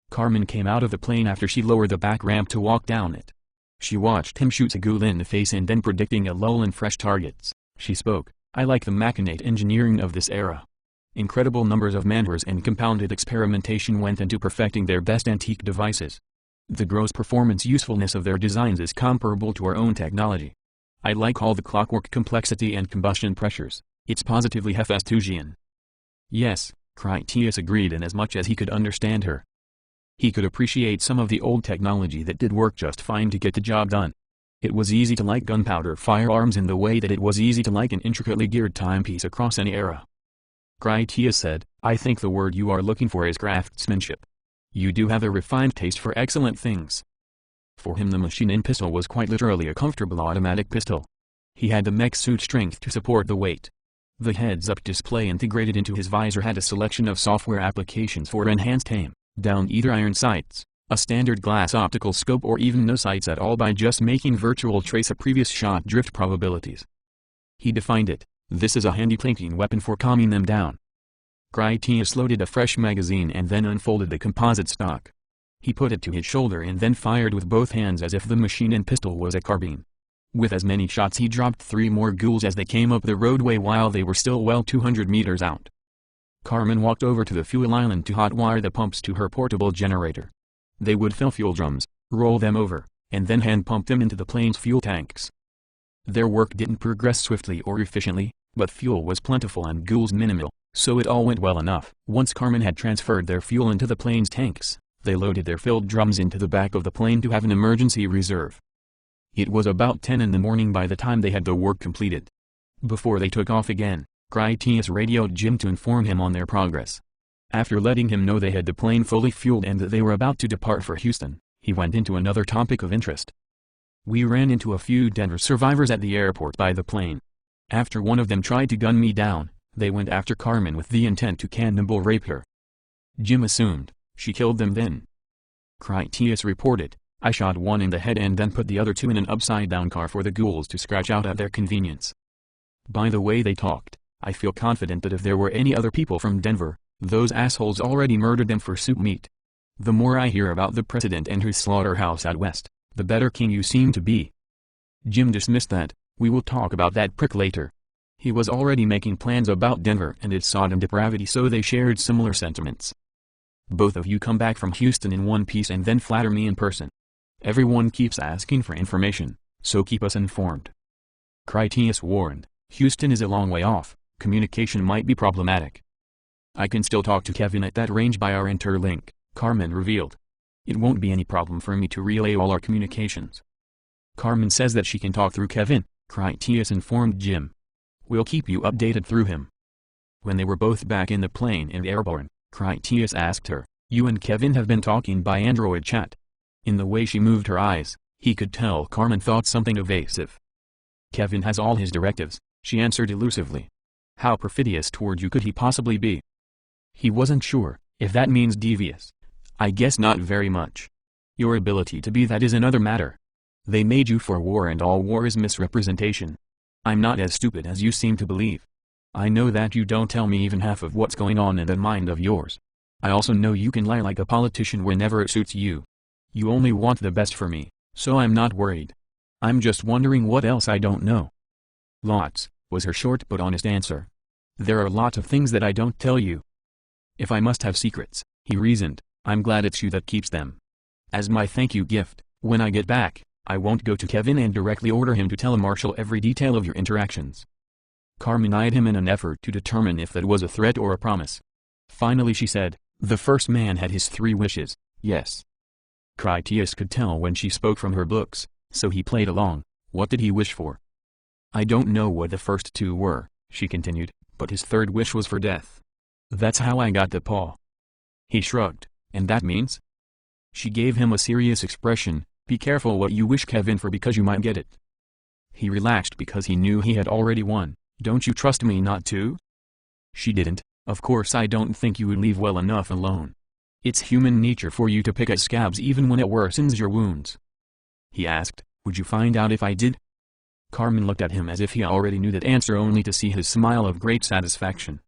Carmen came out of the plane after she lowered the back ramp to walk down it. She watched him shoot a ghoul in the face, and then, predicting a lull in fresh targets, she spoke. "I like the machinate engineering of this era. Incredible numbers of man-hours and compounded experimentation went into perfecting their best antique devices. The gross performance usefulness of their designs is comparable to our own technology. I like all the clockwork complexity and combustion pressures. It's positively Hephaestusian." "Yes," Critias agreed, inasmuch as he could understand her. He could appreciate some of the old technology that did work just fine to get the job done. It was easy to like gunpowder firearms in the way that it was easy to like an intricately geared timepiece across any era. Critias said, "I think the word you are looking for is craftsmanship. You do have a refined taste for excellent things." For him the machine-in pistol was quite literally a comfortable automatic pistol. He had the mech suit strength to support the weight. The heads-up display integrated into his visor had a selection of software applications for enhanced aim, down either iron sights, a standard glass optical scope, or even no sights at all by just making virtual trace of previous shot drift probabilities. He defined it, "This is a handy planking weapon for calming them down." Critias loaded a fresh magazine and then unfolded the composite stock. He put it to his shoulder and then fired with both hands as if the machine-in pistol was a carbine. With as many shots he dropped 3 more ghouls as they came up the roadway while they were still well 200 meters out. Carmen walked over to the fuel island to hotwire the pumps to her portable generator. They would fill fuel drums, roll them over, and then hand-pump them into the plane's fuel tanks. Their work didn't progress swiftly or efficiently, but fuel was plentiful and ghouls minimal, so it all went well enough. Once Carmen had transferred their fuel into the plane's tanks, they loaded their filled drums into the back of the plane to have an emergency reserve. It was about 10 in the morning by the time they had the work completed. Before they took off again, Critias radioed Jim to inform him on their progress. After letting him know they had the plane fully fueled and that they were about to depart for Houston, he went into another topic of interest. We ran into a few Denver survivors at the airport by the plane. After one of them tried to gun me down, they went after Carmen with the intent to cannibal rape her. Jim assumed she killed them then. Critias reported, I shot one in the head and then put the other two in an upside-down car for the ghouls to scratch out at their convenience. By the way they talked, I feel confident that if there were any other people from Denver, those assholes already murdered them for soup meat. The more I hear about the president and his slaughterhouse out west, the better king you seem to be. Jim dismissed that. We will talk about that prick later. He was already making plans about Denver and its sodom depravity, so they shared similar sentiments. Both of you come back from Houston in one piece and then flatter me in person. Everyone keeps asking for information, so keep us informed. Critias warned, Houston is a long way off, communication might be problematic. I can still talk to Kevin at that range by our interlink, Carmen revealed. It won't be any problem for me to relay all our communications. Carmen says that she can talk through Kevin, Critias informed Jim. We'll keep you updated through him. When they were both back in the plane and airborne, Critias asked her, you and Kevin have been talking by Android chat. In the way she moved her eyes, he could tell Carmen thought something evasive. Kevin has all his directives, she answered elusively. How perfidious toward you could he possibly be? He wasn't sure, if that means devious. I guess not very much. Your ability to be that is another matter. They made you for war and all war is misrepresentation. I'm not as stupid as you seem to believe. I know that you don't tell me even half of what's going on in that mind of yours. I also know you can lie like a politician whenever it suits you. You only want the best for me, so I'm not worried. I'm just wondering what else I don't know. Lots, was her short but honest answer. There are lots of things that I don't tell you. If I must have secrets, he reasoned, I'm glad it's you that keeps them. As my thank you gift, when I get back, I won't go to Kevin and directly order him to tell Marshall every detail of your interactions. Carmen eyed him in an effort to determine if that was a threat or a promise. Finally she said, the first man had his 3 wishes, yes. Critias could tell when she spoke from her books, so he played along. What did he wish for? I don't know what the first 2 were, she continued, but his 3rd wish was for death. That's how I got the paw. He shrugged, and that means? She gave him a serious expression, be careful what you wish Kevin for because you might get it. He relaxed because he knew he had already won. Don't you trust me not to? She didn't. Of course I don't think you would leave well enough alone. It's human nature for you to pick at scabs even when it worsens your wounds. He asked, would you find out if I did? Carmen looked at him as if he already knew that answer only to see his smile of great satisfaction.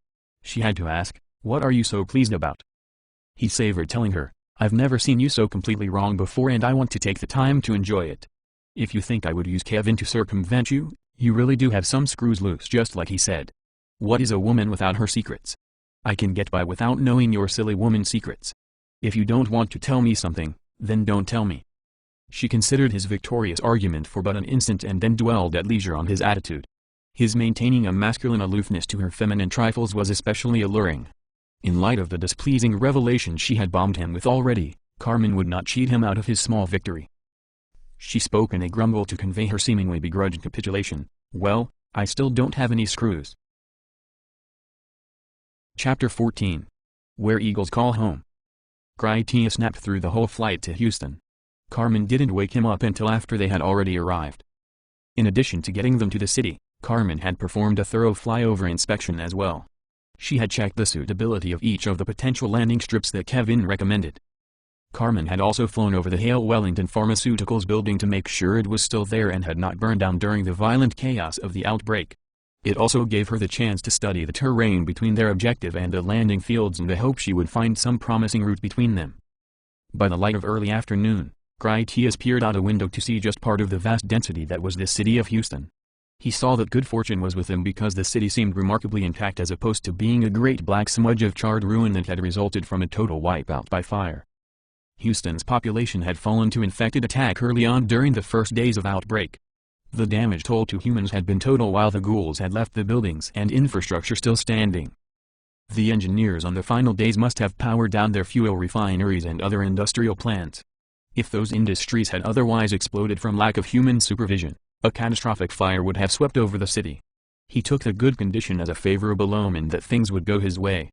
She had to ask, what are you so pleased about? He savored telling her, I've never seen you so completely wrong before and I want to take the time to enjoy it. If you think I would use Kevin to circumvent you, you really do have some screws loose just like he said. What is a woman without her secrets? I can get by without knowing your silly woman secrets. If you don't want to tell me something, then don't tell me. She considered his victorious argument for but an instant and then dwelled at leisure on his attitude. His maintaining a masculine aloofness to her feminine trifles was especially alluring. In light of the displeasing revelation she had bombed him with already, Carmen would not cheat him out of his small victory. She spoke in a grumble to convey her seemingly begrudged capitulation. Well, I still don't have any screws. Chapter 14. Where Eagles Call Home. Critias snapped through the whole flight to Houston. Carmen didn't wake him up until after they had already arrived. In addition to getting them to the city, Carmen had performed a thorough flyover inspection as well. She had checked the suitability of each of the potential landing strips that Kevin recommended. Carmen had also flown over the Hale Wellington Pharmaceuticals building to make sure it was still there and had not burned down during the violent chaos of the outbreak. It also gave her the chance to study the terrain between their objective and the landing fields in the hope she would find some promising route between them. By the light of early afternoon, Critias peered out a window to see just part of the vast density that was the city of Houston. He saw that good fortune was with him because the city seemed remarkably intact as opposed to being a great black smudge of charred ruin that had resulted from a total wipeout by fire. Houston's population had fallen to infected attack early on during the first days of outbreak. The damage toll to humans had been total while the ghouls had left the buildings and infrastructure still standing. The engineers on the final days must have powered down their fuel refineries and other industrial plants. If those industries had otherwise exploded from lack of human supervision, a catastrophic fire would have swept over the city. He took the good condition as a favorable omen that things would go his way.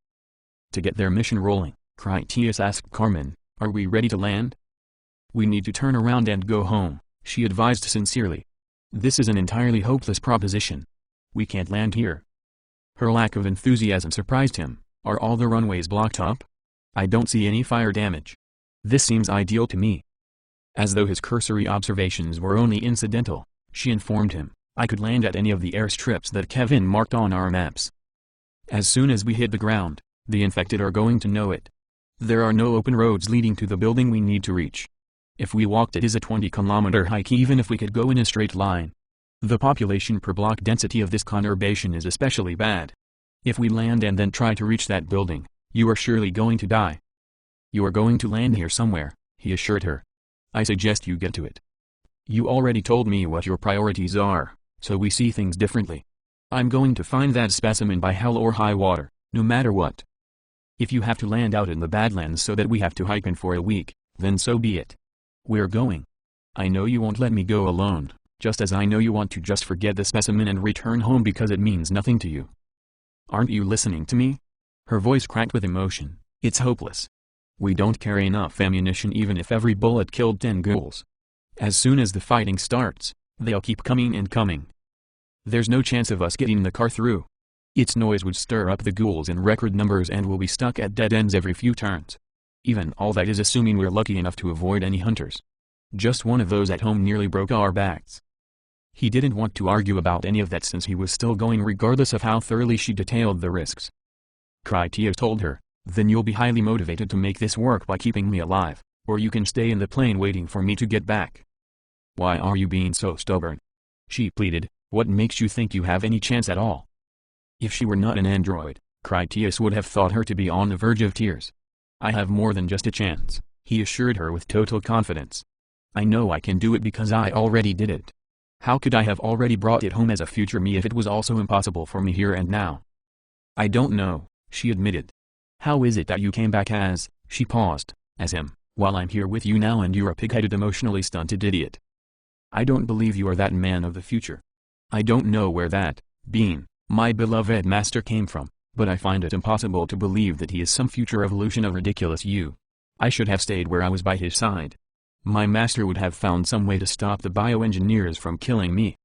To get their mission rolling, Critias asked Carmen, "Are we ready to land?" "We need to turn around and go home," she advised sincerely. "This is an entirely hopeless proposition. We can't land here." Her lack of enthusiasm surprised him. "Are all the runways blocked up? I don't see any fire damage. This seems ideal to me." As though his cursory observations were only incidental, she informed him, "I could land at any of the airstrips that Kevin marked on our maps. As soon as we hit the ground, the infected are going to know it. There are no open roads leading to the building we need to reach. If we walked, it is a 20-kilometer hike even if we could go in a straight line. The population per block density of this conurbation is especially bad. If we land and then try to reach that building, you are surely going to die." "You are going to land here somewhere," he assured her. "I suggest you get to it. You already told me what your priorities are, so we see things differently. I'm going to find that specimen by hell or high water, no matter what. If you have to land out in the Badlands so that we have to hike in for a week, then so be it. We're going. I know you won't let me go alone, just as I know you want to just forget the specimen and return home because it means nothing to you. Aren't you listening to me?" Her voice cracked with emotion. "It's hopeless. We don't carry enough ammunition even if every bullet killed 10 ghouls. As soon as the fighting starts, they'll keep coming and coming. There's no chance of us getting the car through. Its noise would stir up the ghouls in record numbers and we'll be stuck at dead ends every few turns. Even all that is assuming we're lucky enough to avoid any hunters. Just one of those at home nearly broke our backs." He didn't want to argue about any of that since he was still going regardless of how thoroughly she detailed the risks. Critias told her, "Then you'll be highly motivated to make this work by keeping me alive, or you can stay in the plane waiting for me to get back." "Why are you being so stubborn?" she pleaded. "What makes you think you have any chance at all?" If she were not an android, Critias would have thought her to be on the verge of tears. "I have more than just a chance," he assured her with total confidence. "I know I can do it because I already did it. How could I have already brought it home as a future me if it was also impossible for me here and now?" "I don't know," she admitted. "How is it that you came back as," she paused, "as him, while I'm here with you now and you're a pig-headed emotionally stunted idiot? I don't believe you are that man of the future. I don't know where that, being, my beloved master came from, but I find it impossible to believe that he is some future evolution of ridiculous you. I should have stayed where I was by his side. My master would have found some way to stop the bioengineers from killing me."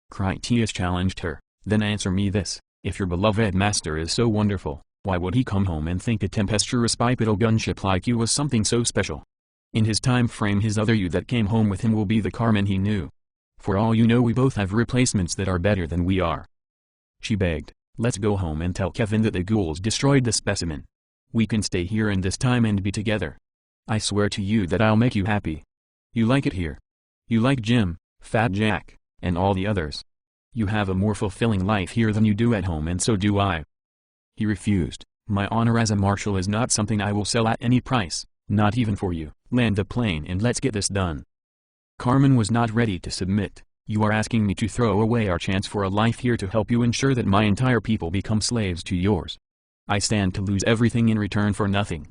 Critias challenged her, "Then answer me this, if your beloved master is so wonderful, why would he come home and think a tempestuous bipedal gunship like you was something so special? In his time frame his other you that came home with him will be the Carmen he knew. For all you know we both have replacements that are better than we are." She begged, "Let's go home and tell Kevin that the ghouls destroyed the specimen. We can stay here in this time and be together. I swear to you that I'll make you happy. You like it here. You like Jim, Fat Jack, and all the others. You have a more fulfilling life here than you do at home and so do I." He refused. "My honor as a marshal is not something I will sell at any price, not even for you. Land the plane and let's get this done." Carmen was not ready to submit. "You are asking me to throw away our chance for a life here to help you ensure that my entire people become slaves to yours. I stand to lose everything in return for nothing."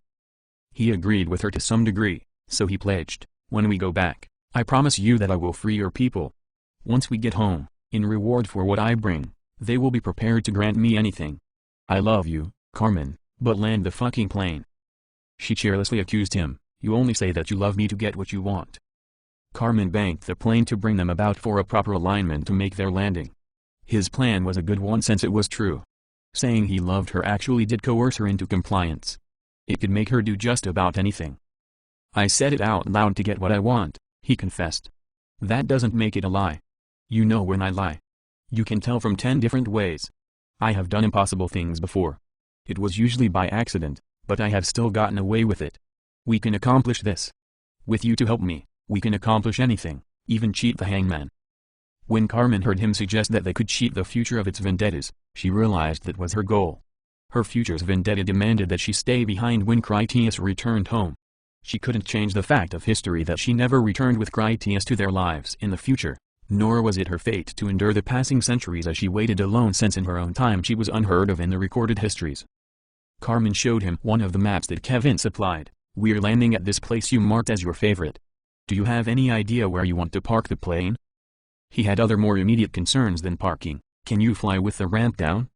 He agreed with her to some degree, so he pledged, "When we go back, I promise you that I will free your people. Once we get home, in reward for what I bring, they will be prepared to grant me anything. I love you, Carmen, but land the fucking plane." She cheerlessly accused him, "You only say that you love me to get what you want." Carmen banked the plane to bring them about for a proper alignment to make their landing. His plan was a good one since it was true. Saying he loved her actually did coerce her into compliance. It could make her do just about anything. "I said it out loud to get what I want," he confessed. "That doesn't make it a lie. You know when I lie. You can tell from 10 different ways. I have done impossible things before. It was usually by accident, but I have still gotten away with it. We can accomplish this. With you to help me, we can accomplish anything, even cheat the hangman." When Carmen heard him suggest that they could cheat the future of its vendettas, she realized that was her goal. Her future's vendetta demanded that she stay behind when Critias returned home. She couldn't change the fact of history that she never returned with Critias to their lives in the future, nor was it her fate to endure the passing centuries as she waited alone since in her own time she was unheard of in the recorded histories. Carmen showed him one of the maps that Kevin supplied. "We're landing at this place you marked as your favorite. Do you have any idea where you want to park the plane?" He had other more immediate concerns than parking, Can you fly with the ramp down?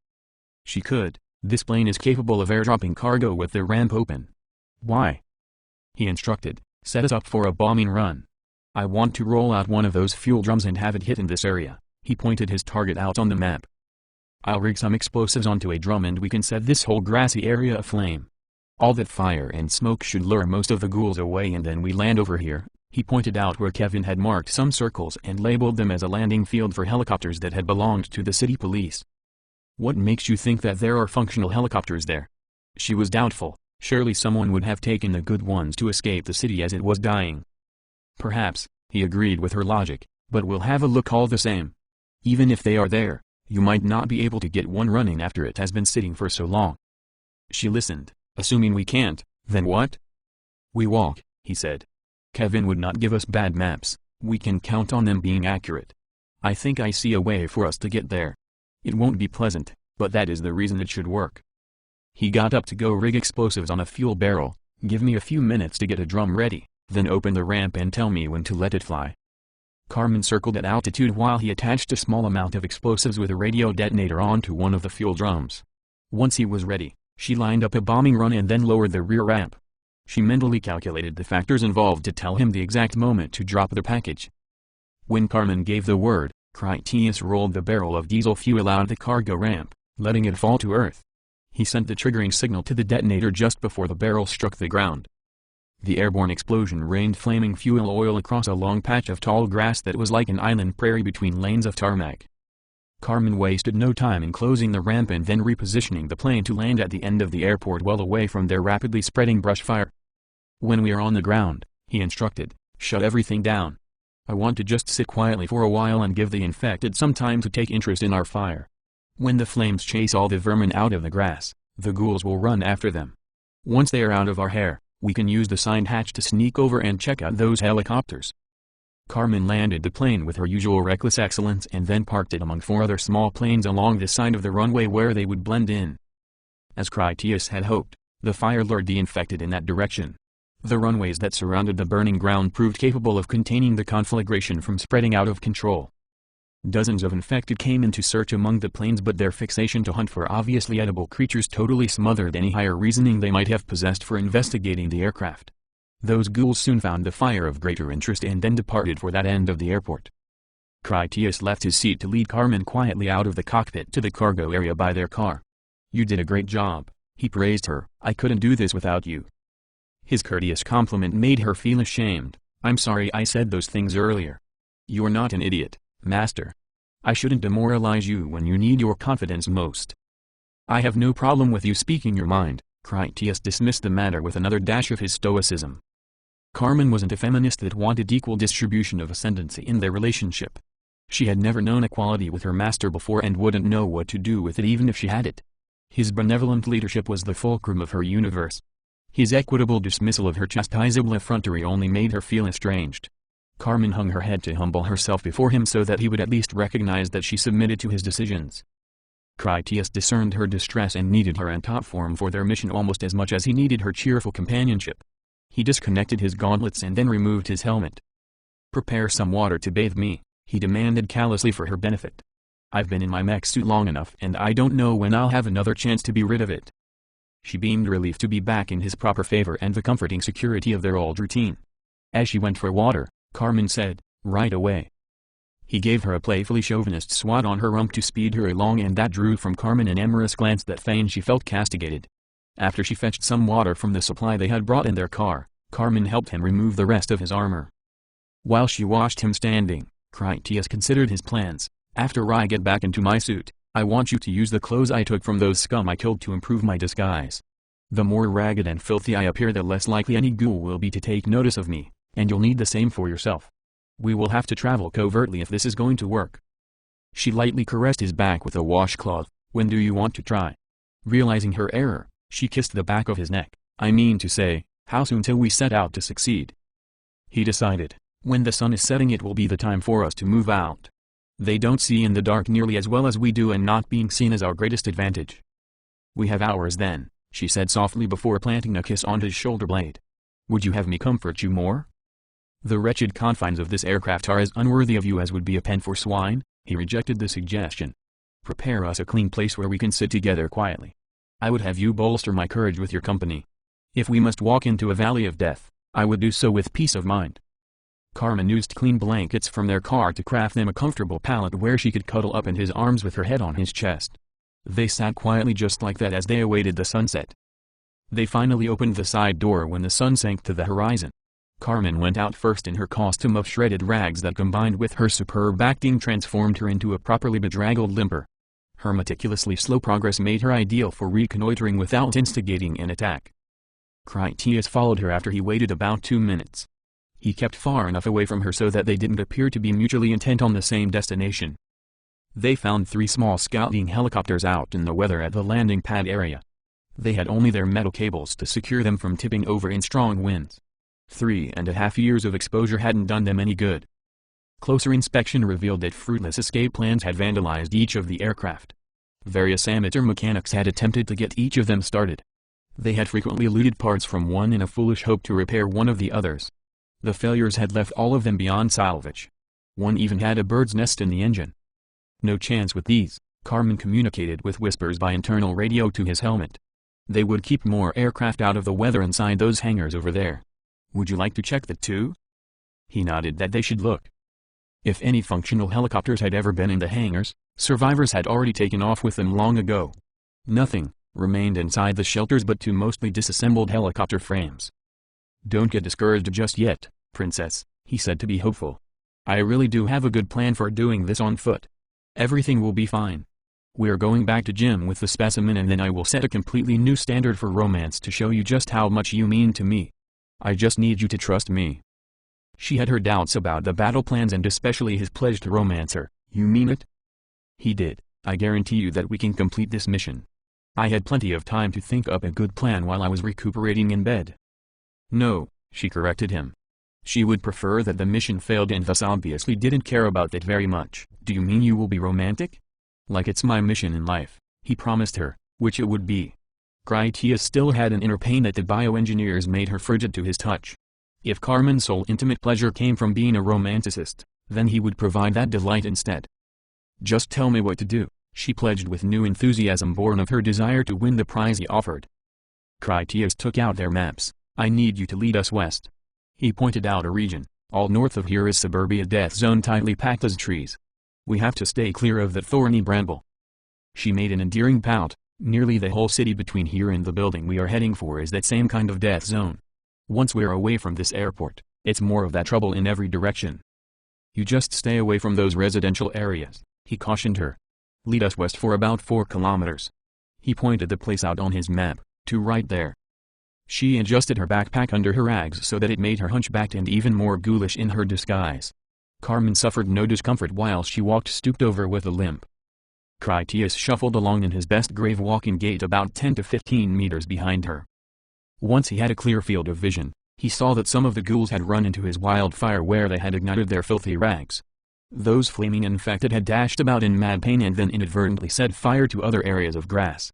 She could. This plane is capable of airdropping cargo with the ramp open. Why? He instructed, set us up for a bombing run. I want to roll out one of those fuel drums and have it hit in this area. He pointed his target out on the map. I'll rig some explosives onto a drum and we can set this whole grassy area aflame. All that fire and smoke should lure most of the ghouls away and then we land over here. He pointed out where Kevin had marked some circles and labeled them as a landing field for helicopters that had belonged to the city police. What makes you think that there are functional helicopters there? She was doubtful. Surely someone would have taken the good ones to escape the city as it was dying. Perhaps, he agreed with her logic, but we'll have a look all the same. Even if they are there, you might not be able to get one running after it has been sitting for so long. She listened. Assuming we can't, then what? We walk, he said. Kevin would not give us bad maps, we can count on them being accurate. I think I see a way for us to get there. It won't be pleasant, but that is the reason it should work. He got up to go rig explosives on a fuel barrel. Give me a few minutes to get a drum ready, then open the ramp and tell me when to let it fly. Carmen circled at altitude while he attached a small amount of explosives with a radio detonator onto one of the fuel drums. Once he was ready, she lined up a bombing run and then lowered the rear ramp. She mentally calculated the factors involved to tell him the exact moment to drop the package. When Carmen gave the word, Critias rolled the barrel of diesel fuel out the cargo ramp, letting it fall to earth. He sent the triggering signal to the detonator just before the barrel struck the ground. The airborne explosion rained flaming fuel oil across a long patch of tall grass that was like an island prairie between lanes of tarmac. Carmen wasted no time in closing the ramp and then repositioning the plane to land at the end of the airport well away from their rapidly spreading brush fire. When we are on the ground, he instructed, shut everything down. I want to just sit quietly for a while and give the infected some time to take interest in our fire. When the flames chase all the vermin out of the grass, the ghouls will run after them. Once they are out of our hair, we can use the side hatch to sneak over and check out those helicopters. Carmen landed the plane with her usual reckless excellence and then parked it among 4 other small planes along the side of the runway where they would blend in. As Critias had hoped, the fire lured the infected in that direction. The runways that surrounded the burning ground proved capable of containing the conflagration from spreading out of control. Dozens of infected came into search among the planes, but their fixation to hunt for obviously edible creatures totally smothered any higher reasoning they might have possessed for investigating the aircraft. Those ghouls soon found the fire of greater interest and then departed for that end of the airport. Critias left his seat to lead Carmen quietly out of the cockpit to the cargo area by their car. You did a great job, he praised her. I couldn't do this without you. His courteous compliment made her feel ashamed. I'm sorry I said those things earlier. You're not an idiot, Master. I shouldn't demoralize you when you need your confidence most. I have no problem with you speaking your mind. Critias dismissed the matter with another dash of his stoicism. Carmen wasn't a feminist that wanted equal distribution of ascendancy in their relationship. She had never known equality with her master before and wouldn't know what to do with it even if she had it. His benevolent leadership was the fulcrum of her universe. His equitable dismissal of her chastisable effrontery only made her feel estranged. Carmen hung her head to humble herself before him so that he would at least recognize that she submitted to his decisions. Critias discerned her distress and needed her in top form for their mission almost as much as he needed her cheerful companionship. He disconnected his gauntlets and then removed his helmet. Prepare some water to bathe me, he demanded callously for her benefit. I've been in my mech suit long enough and I don't know when I'll have another chance to be rid of it. She beamed relief to be back in his proper favor and the comforting security of their old routine. As she went for water, Carmen said, right away. He gave her a playfully chauvinist swat on her rump to speed her along and that drew from Carmen an amorous glance that feigned she felt castigated. After she fetched some water from the supply they had brought in their car, Carmen helped him remove the rest of his armor. While she watched him standing, Critias considered his plans. After I get back into my suit, I want you to use the clothes I took from those scum I killed to improve my disguise. The more ragged and filthy I appear, the less likely any ghoul will be to take notice of me, and you'll need the same for yourself. We will have to travel covertly if this is going to work. She lightly caressed his back with a washcloth. When do you want to try? Realizing her error, she kissed the back of his neck. I mean to say, how soon till we set out to succeed? He decided, when the sun is setting it will be the time for us to move out. They don't see in the dark nearly as well as we do and not being seen is our greatest advantage. We have hours then, she said softly before planting a kiss on his shoulder blade. Would you have me comfort you more? The wretched confines of this aircraft are as unworthy of you as would be a pen for swine, he rejected the suggestion. Prepare us a clean place where we can sit together quietly. I would have you bolster my courage with your company. If we must walk into a valley of death, I would do so with peace of mind." Carmen used clean blankets from their car to craft them a comfortable pallet where she could cuddle up in his arms with her head on his chest. They sat quietly just like that as they awaited the sunset. They finally opened the side door when the sun sank to the horizon. Carmen went out first in her costume of shredded rags that combined with her superb acting transformed her into a properly bedraggled limper. Her meticulously slow progress made her ideal for reconnoitering without instigating an attack. Critias followed her after he waited about 2 minutes. He kept far enough away from her so that they didn't appear to be mutually intent on the same destination. They found 3 small scouting helicopters out in the weather at the landing pad area. They had only their metal cables to secure them from tipping over in strong winds. 3.5 years of exposure hadn't done them any good. Closer inspection revealed that fruitless escape plans had vandalized each of the aircraft. Various amateur mechanics had attempted to get each of them started. They had frequently looted parts from one in a foolish hope to repair one of the others. The failures had left all of them beyond salvage. One even had a bird's nest in the engine. No chance with these, Carmen communicated with whispers by internal radio to his helmet. They would keep more aircraft out of the weather inside those hangars over there. Would you like to check that too? He nodded that they should look. If any functional helicopters had ever been in the hangars, survivors had already taken off with them long ago. Nothing remained inside the shelters but 2 mostly disassembled helicopter frames. "Don't get discouraged just yet, Princess," he said to be hopeful. "I really do have a good plan for doing this on foot. Everything will be fine. We're going back to Jim with the specimen and then I will set a completely new standard for romance to show you just how much you mean to me. I just need you to trust me." She had her doubts about the battle plans and especially his pledge to romance her. "You mean it?" He did. "I guarantee you that we can complete this mission. I had plenty of time to think up a good plan while I was recuperating in bed." "No," she corrected him. She would prefer that the mission failed and thus obviously didn't care about that very much. "Do you mean you will be romantic?" "Like it's my mission in life," he promised her, which it would be. Critias still had an inner pain that the bioengineers made her frigid to his touch. If Carmen's sole intimate pleasure came from being a romanticist, then he would provide that delight instead. "Just tell me what to do," she pledged with new enthusiasm born of her desire to win the prize he offered. Critias took out their maps. "I need you to lead us west." He pointed out a region. "All north of here is suburbia death zone tightly packed as trees. We have to stay clear of that thorny bramble." She made an endearing pout. "Nearly the whole city between here and the building we are heading for is that same kind of death zone. Once we're away from this airport, it's more of that trouble in every direction. You just stay away from those residential areas," he cautioned her. "Lead us west for about 4 kilometers. He pointed the place out on his map, to right there. She adjusted her backpack under her rags so that it made her hunchbacked and even more ghoulish in her disguise. Carmen suffered no discomfort while she walked stooped over with a limp. Critias shuffled along in his best grave walking gait about 10 to 15 meters behind her. Once he had a clear field of vision, he saw that some of the ghouls had run into his wildfire where they had ignited their filthy rags. Those flaming infected had dashed about in mad pain and then inadvertently set fire to other areas of grass.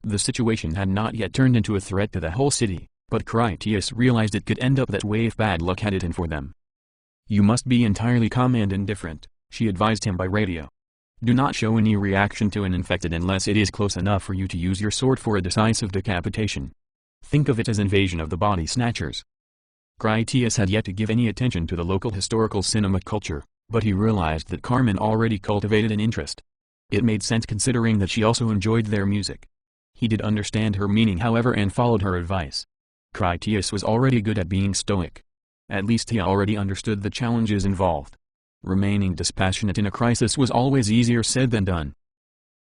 The situation had not yet turned into a threat to the whole city, but Critias realized it could end up that way if bad luck had it in for them. "You must be entirely calm and indifferent," she advised him by radio. "Do not show any reaction to an infected unless it is close enough for you to use your sword for a decisive decapitation. Think of it as invasion of the body snatchers." Critias had yet to give any attention to the local historical cinema culture, but he realized that Carmen already cultivated an interest. It made sense considering that she also enjoyed their music. He did understand her meaning however and followed her advice. Critias was already good at being stoic. At least he already understood the challenges involved. Remaining dispassionate in a crisis was always easier said than done.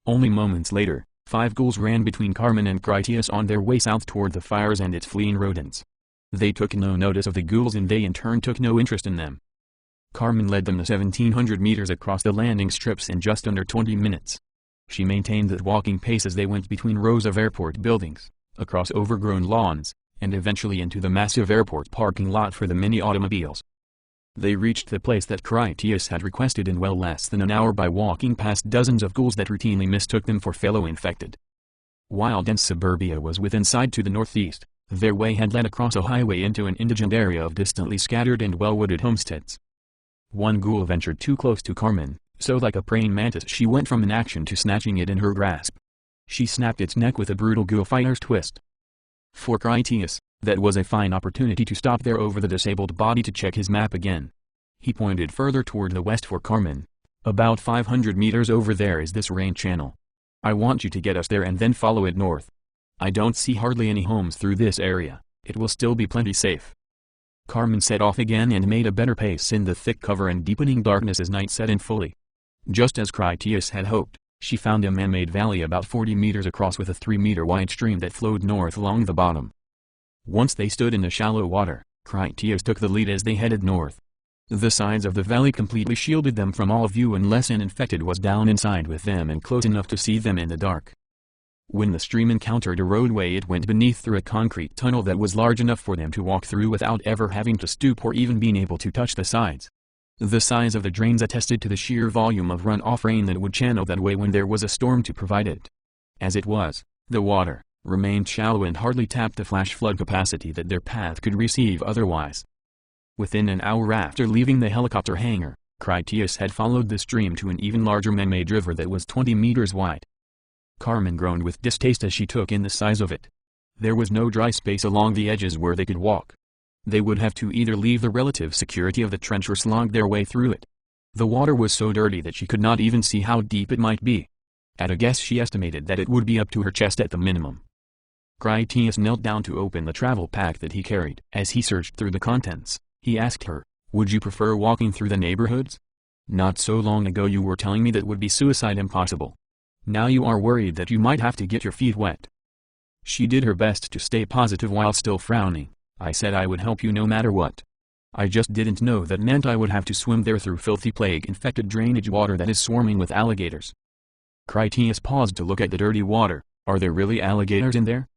Only moments later, 5 ghouls ran between Carmen and Critias on their way south toward the fires and its fleeing rodents. They took no notice of the ghouls and they in turn took no interest in them. Carmen led them the 1,700 meters across the landing strips in just under 20 minutes. She maintained that walking pace as they went between rows of airport buildings, across overgrown lawns, and eventually into the massive airport parking lot for the many automobiles. They reached the place that Critias had requested in well less than an hour by walking past dozens of ghouls that routinely mistook them for fellow infected. While dense suburbia was within sight to the northeast, their way had led across a highway into an indigent area of distantly scattered and well-wooded homesteads. One ghoul ventured too close to Carmen, So like a praying mantis she went from inaction to snatching it in her grasp. She snapped its neck with a brutal Ghoul Fighter's twist. For Critias, that was a fine opportunity to stop there over the disabled body to check his map again. He pointed further toward the west for Carmen. About 500 meters over there is this rain channel. I want you to get us there and then follow it north. I don't see hardly any homes through this area. It will still be plenty safe. Carmen set off again and made a better pace in the thick cover and deepening darkness as night set in fully. Just as Critias had hoped, she found a man-made valley about 40 meters across with a 3-meter wide stream that flowed north along the bottom. Once they stood in the shallow water, Critias took the lead as they headed north. The sides of the valley completely shielded them from all view unless an infected was down inside with them and close enough to see them in the dark. When the stream encountered a roadway it went beneath through a concrete tunnel that was large enough for them to walk through without ever having to stoop or even being able to touch the sides. The size of the drains attested to the sheer volume of run-off rain that would channel that way when there was a storm to provide it. As it was, the water remained shallow and hardly tapped the flash flood capacity that their path could receive otherwise. Within an hour after leaving the helicopter hangar, Critias had followed the stream to an even larger man-made river that was 20 meters wide. Carmen groaned with distaste as she took in the size of it. There was no dry space along the edges where they could walk. They would have to either leave the relative security of the trench or slog their way through it. The water was so dirty that she could not even see how deep it might be. At a guess she estimated that it would be up to her chest at the minimum. Critias knelt down to open the travel pack that he carried. As he searched through the contents, he asked her, "Would you prefer walking through the neighborhoods? Not so long ago you were telling me that would be suicide impossible. Now you are worried that you might have to get your feet wet." She did her best to stay positive while still frowning. "I said I would help you no matter what. I just didn't know that meant I would have to swim there through filthy plague-infected drainage water that is swarming with alligators." Critias paused to look at the dirty water. "Are there really alligators in there?"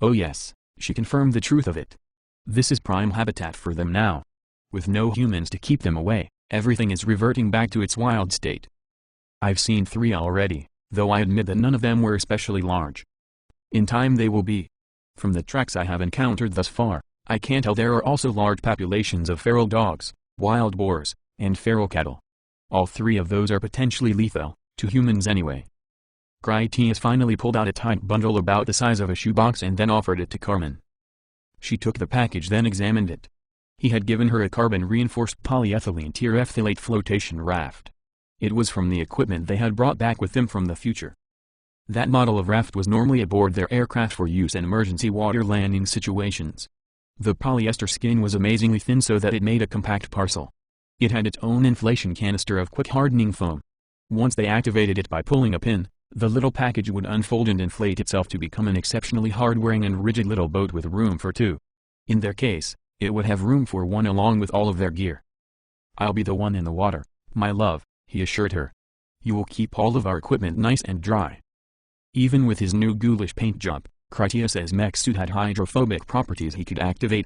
"Oh yes," she confirmed the truth of it. "This is prime habitat for them now. With no humans to keep them away, everything is reverting back to its wild state. I've seen 3 already, though I admit that none of them were especially large. In time they will be. From the tracks I have encountered thus far, I can tell there are also large populations of feral dogs, wild boars, and feral cattle. All 3 of those are potentially lethal, to humans anyway." Critias finally pulled out a tight bundle about the size of a shoebox and then offered it to Carmen. She took the package then examined it. He had given her a carbon-reinforced polyethylene terephthalate flotation raft. It was from the equipment they had brought back with them from the future. That model of raft was normally aboard their aircraft for use in emergency water landing situations. The polyester skin was amazingly thin so that it made a compact parcel. It had its own inflation canister of quick-hardening foam. Once they activated it by pulling a pin, the little package would unfold and inflate itself to become an exceptionally hard-wearing and rigid little boat with room for 2. In their case, it would have room for 1 along with all of their gear. "I'll be the one in the water, my love," he assured her. "You will keep all of our equipment nice and dry." Even with his new ghoulish paint job, Critias' mech suit had hydrophobic properties he could activate.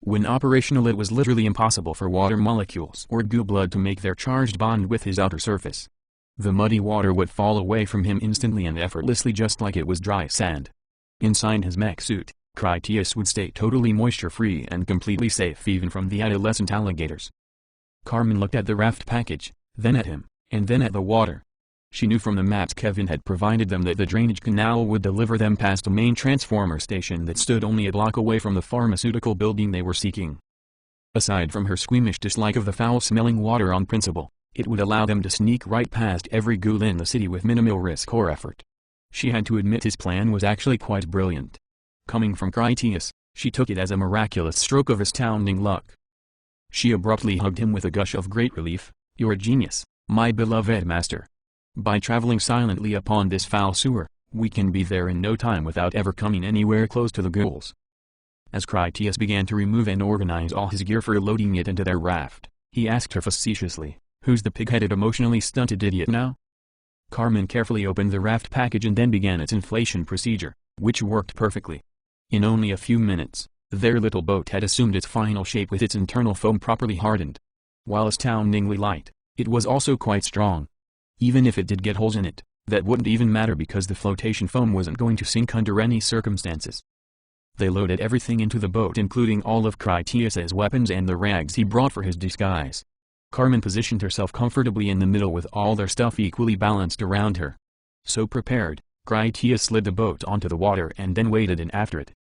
When operational it was literally impossible for water molecules or goo blood to make their charged bond with his outer surface. The muddy water would fall away from him instantly and effortlessly just like it was dry sand. Inside his mech suit, Critias would stay totally moisture-free and completely safe even from the adolescent alligators. Carmen looked at the raft package, then at him, and then at the water. She knew from the maps Kevin had provided them that the drainage canal would deliver them past a main transformer station that stood only a block away from the pharmaceutical building they were seeking. Aside from her squeamish dislike of the foul-smelling water on principle, it would allow them to sneak right past every ghoul in the city with minimal risk or effort. She had to admit his plan was actually quite brilliant. Coming from Critias, she took it as a miraculous stroke of astounding luck. She abruptly hugged him with a gush of great relief. "You're a genius, my beloved master. By traveling silently upon this foul sewer, we can be there in no time without ever coming anywhere close to the ghouls." As Critias began to remove and organize all his gear for loading it into their raft, he asked her facetiously, "Who's the pig-headed emotionally stunted idiot now?" Carmen carefully opened the raft package and then began its inflation procedure, which worked perfectly. In only a few minutes, their little boat had assumed its final shape with its internal foam properly hardened. While astoundingly light, it was also quite strong. Even if it did get holes in it, that wouldn't even matter because the flotation foam wasn't going to sink under any circumstances. They loaded everything into the boat including all of Critias' weapons and the rags he brought for his disguise. Carmen positioned herself comfortably in the middle with all their stuff equally balanced around her. So prepared, Critias slid the boat onto the water and then waded in after it.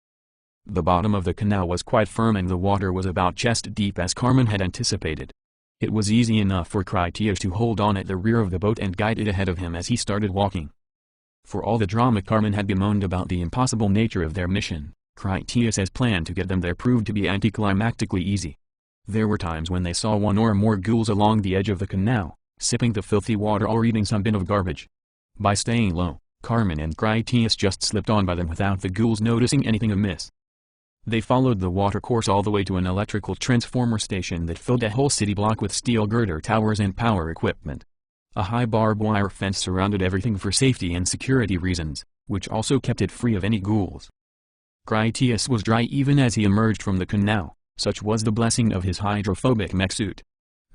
The bottom of the canal was quite firm and the water was about chest deep as Carmen had anticipated. It was easy enough for Critias to hold on at the rear of the boat and guide it ahead of him as he started walking. For all the drama Carmen had bemoaned about the impossible nature of their mission, Critias' plan to get them there proved to be anticlimactically easy. There were times when they saw one or more ghouls along the edge of the canal, sipping the filthy water or eating some bin of garbage. By staying low, Carmen and Critias just slipped on by them without the ghouls noticing anything amiss. They followed the watercourse all the way to an electrical transformer station that filled a whole city block with steel girder towers and power equipment. A high barbed wire fence surrounded everything for safety and security reasons, which also kept it free of any ghouls. Critias was dry even as he emerged from the canal, such was the blessing of his hydrophobic mech suit.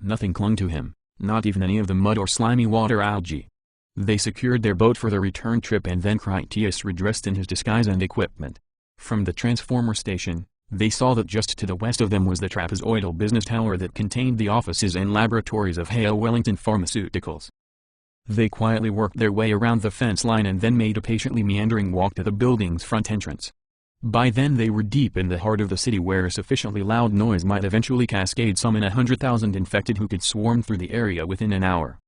Nothing clung to him, not even any of the mud or slimy water algae. They secured their boat for the return trip and then Critias redressed in his disguise and equipment. From the transformer station, they saw that just to the west of them was the trapezoidal business tower that contained the offices and laboratories of Hale Wellington Pharmaceuticals. They quietly worked their way around the fence line and then made a patiently meandering walk to the building's front entrance. By then they were deep in the heart of the city where a sufficiently loud noise might eventually cascade summon 100,000 infected who could swarm through the area within an hour.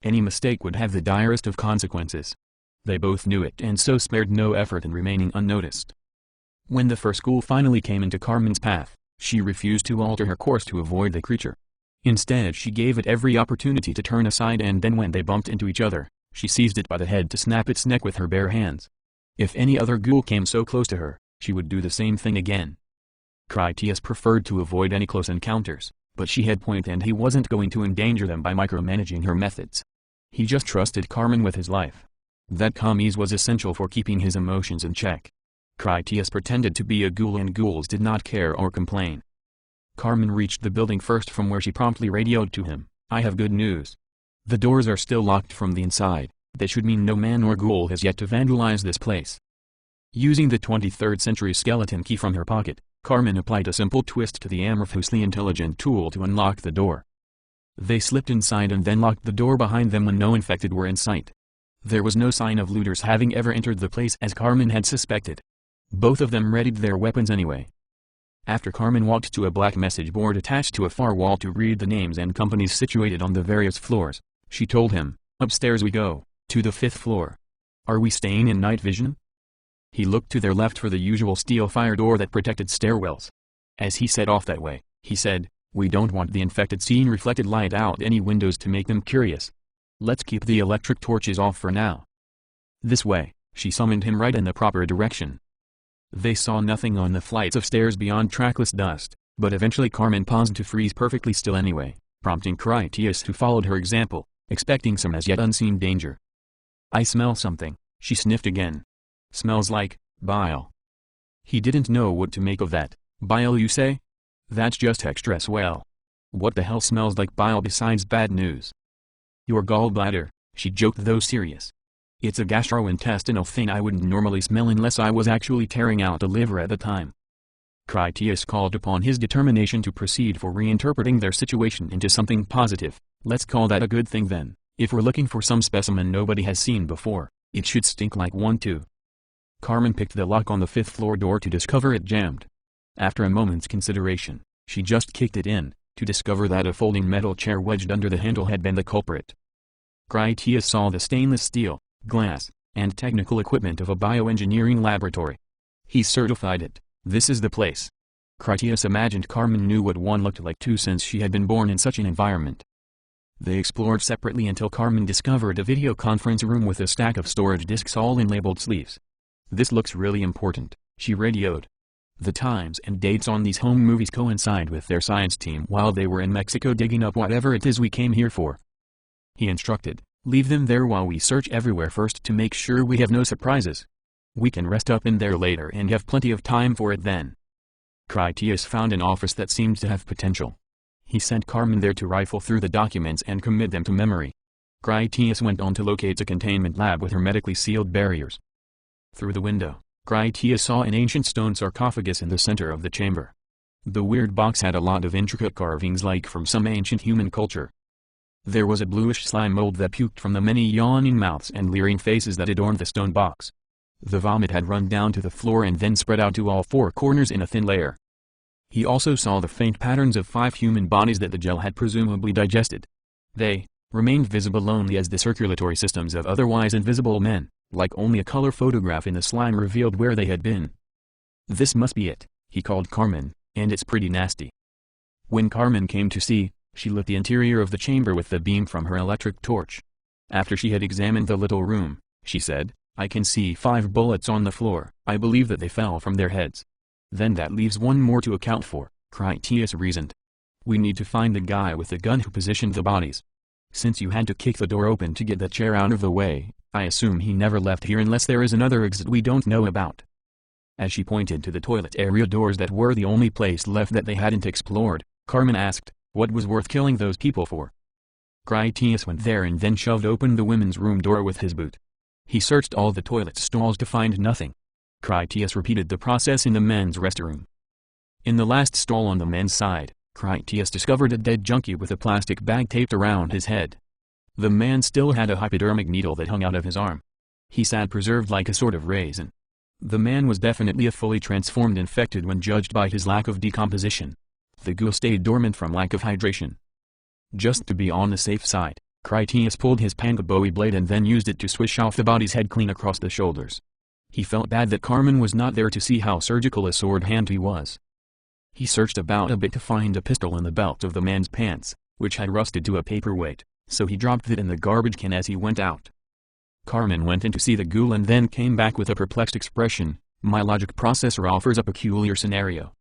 Any mistake would have the direst of consequences. They both knew it and so spared no effort in remaining unnoticed. When the first ghoul finally came into Carmen's path, she refused to alter her course to avoid the creature. Instead she gave it every opportunity to turn aside and then when they bumped into each other, she seized it by the head to snap its neck with her bare hands. If any other ghoul came so close to her, she would do the same thing again. Critias preferred to avoid any close encounters, but she had point and he wasn't going to endanger them by micromanaging her methods. He just trusted Carmen with his life. That calm ease was essential for keeping his emotions in check. Critias pretended to be a ghoul and ghouls did not care or complain. Carmen reached the building first from where she promptly radioed to him, "I have good news. The doors are still locked from the inside, that should mean no man or ghoul has yet to vandalize this place." Using the 23rd century skeleton key from her pocket, Carmen applied a simple twist to the amorphously intelligent tool to unlock the door. They slipped inside and then locked the door behind them when no infected were in sight. There was no sign of looters having ever entered the place as Carmen had suspected. Both of them readied their weapons anyway. After Carmen walked to a black message board attached to a far wall to read the names and companies situated on the various floors, she told him, "Upstairs we go, to the 5th floor. Are we staying in night vision?" He looked to their left for the usual steel fire door that protected stairwells. As he set off that way, he said, "We don't want the infected seeing reflected light out any windows to make them curious. Let's keep the electric torches off for now." This way, she summoned him right in the proper direction. They saw nothing on the flights of stairs beyond trackless dust, but eventually Carmen paused to freeze perfectly still anyway, prompting Critias who followed her example, expecting some as yet unseen danger. "I smell something," she sniffed again. "Smells like bile." He didn't know what to make of that. "Bile you say? That's just extra swell. What the hell smells like bile besides bad news?" "Your gallbladder," she joked though serious. "It's a gastrointestinal thing I wouldn't normally smell unless I was actually tearing out a liver at the time." Critias called upon his determination to proceed for reinterpreting their situation into something positive. "Let's call that a good thing then. If we're looking for some specimen nobody has seen before, it should stink like one too." Carmen picked the lock on the 5th floor door to discover it jammed. After a moment's consideration, she just kicked it in, to discover that a folding metal chair wedged under the handle had been the culprit. Critias saw the stainless steel, glass, and technical equipment of a bioengineering laboratory. He certified it. This is the place. Critias imagined Carmen knew what one looked like too since she had been born in such an environment. They explored separately until Carmen discovered a video conference room with a stack of storage disks all in labeled sleeves. "This looks really important," she radioed. The times and dates on these home movies coincide with their science team while they were in Mexico digging up whatever it is we came here for. He instructed, "Leave them there while we search everywhere first to make sure we have no surprises. We can rest up in there later and have plenty of time for it then." Critias found an office that seemed to have potential. He sent Carmen there to rifle through the documents and commit them to memory. Critias went on to locate a containment lab with hermetically sealed barriers. Through the window, Critias saw an ancient stone sarcophagus in the center of the chamber. The weird box had a lot of intricate carvings like from some ancient human culture, There was a bluish slime mold that puked from the many yawning mouths and leering faces that adorned the stone box. The vomit had run down to the floor and then spread out to all four corners in a thin layer. He also saw the faint patterns of 5 human bodies that the gel had presumably digested. They remained visible only as the circulatory systems of otherwise invisible men, like only a color photograph in the slime revealed where they had been. "This must be it," he called Carmen, "and it's pretty nasty." When Carmen came to see, she lit the interior of the chamber with the beam from her electric torch. After she had examined the little room, she said, "I can see 5 bullets on the floor. I believe that they fell from their heads." "Then that leaves one more to account for," Critias reasoned. "We need to find the guy with the gun who positioned the bodies. Since you had to kick the door open to get that chair out of the way, I assume he never left here unless there is another exit we don't know about." As she pointed to the toilet area doors that were the only place left that they hadn't explored, Carmen asked, "What was worth killing those people for?" Critias went there and then shoved open the women's room door with his boot. He searched all the toilet stalls to find nothing. Critias repeated the process in the men's restroom. In the last stall on the men's side, Critias discovered a dead junkie with a plastic bag taped around his head. The man still had a hypodermic needle that hung out of his arm. He sat preserved like a sort of raisin. The man was definitely a fully transformed infected when judged by his lack of decomposition. The ghoul stayed dormant from lack of hydration. Just to be on the safe side, Critias pulled his panga bowie blade and then used it to swish off the body's head clean across the shoulders. He felt bad that Carmen was not there to see how surgical a sword hand he was. He searched about a bit to find a pistol in the belt of the man's pants, which had rusted to a paperweight, so he dropped it in the garbage can as he went out. Carmen went in to see the ghoul and then came back with a perplexed expression. "My logic processor offers a peculiar scenario.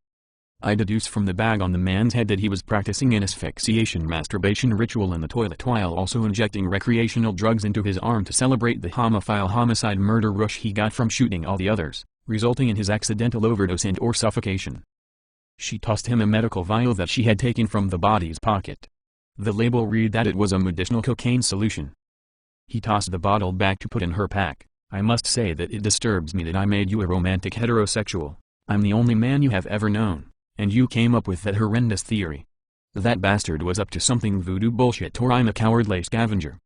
I deduce from the bag on the man's head that he was practicing an asphyxiation masturbation ritual in the toilet while also injecting recreational drugs into his arm to celebrate the homophile homicide murder rush he got from shooting all the others, resulting in his accidental overdose and/or suffocation." She tossed him a medical vial that she had taken from the body's pocket. The label read that it was a medicinal cocaine solution. He tossed the bottle back to put in her pack. "I must say that it disturbs me that I made you a romantic heterosexual. I'm the only man you have ever known, and you came up with that horrendous theory. That bastard was up to something voodoo bullshit, or I'm a cowardly scavenger.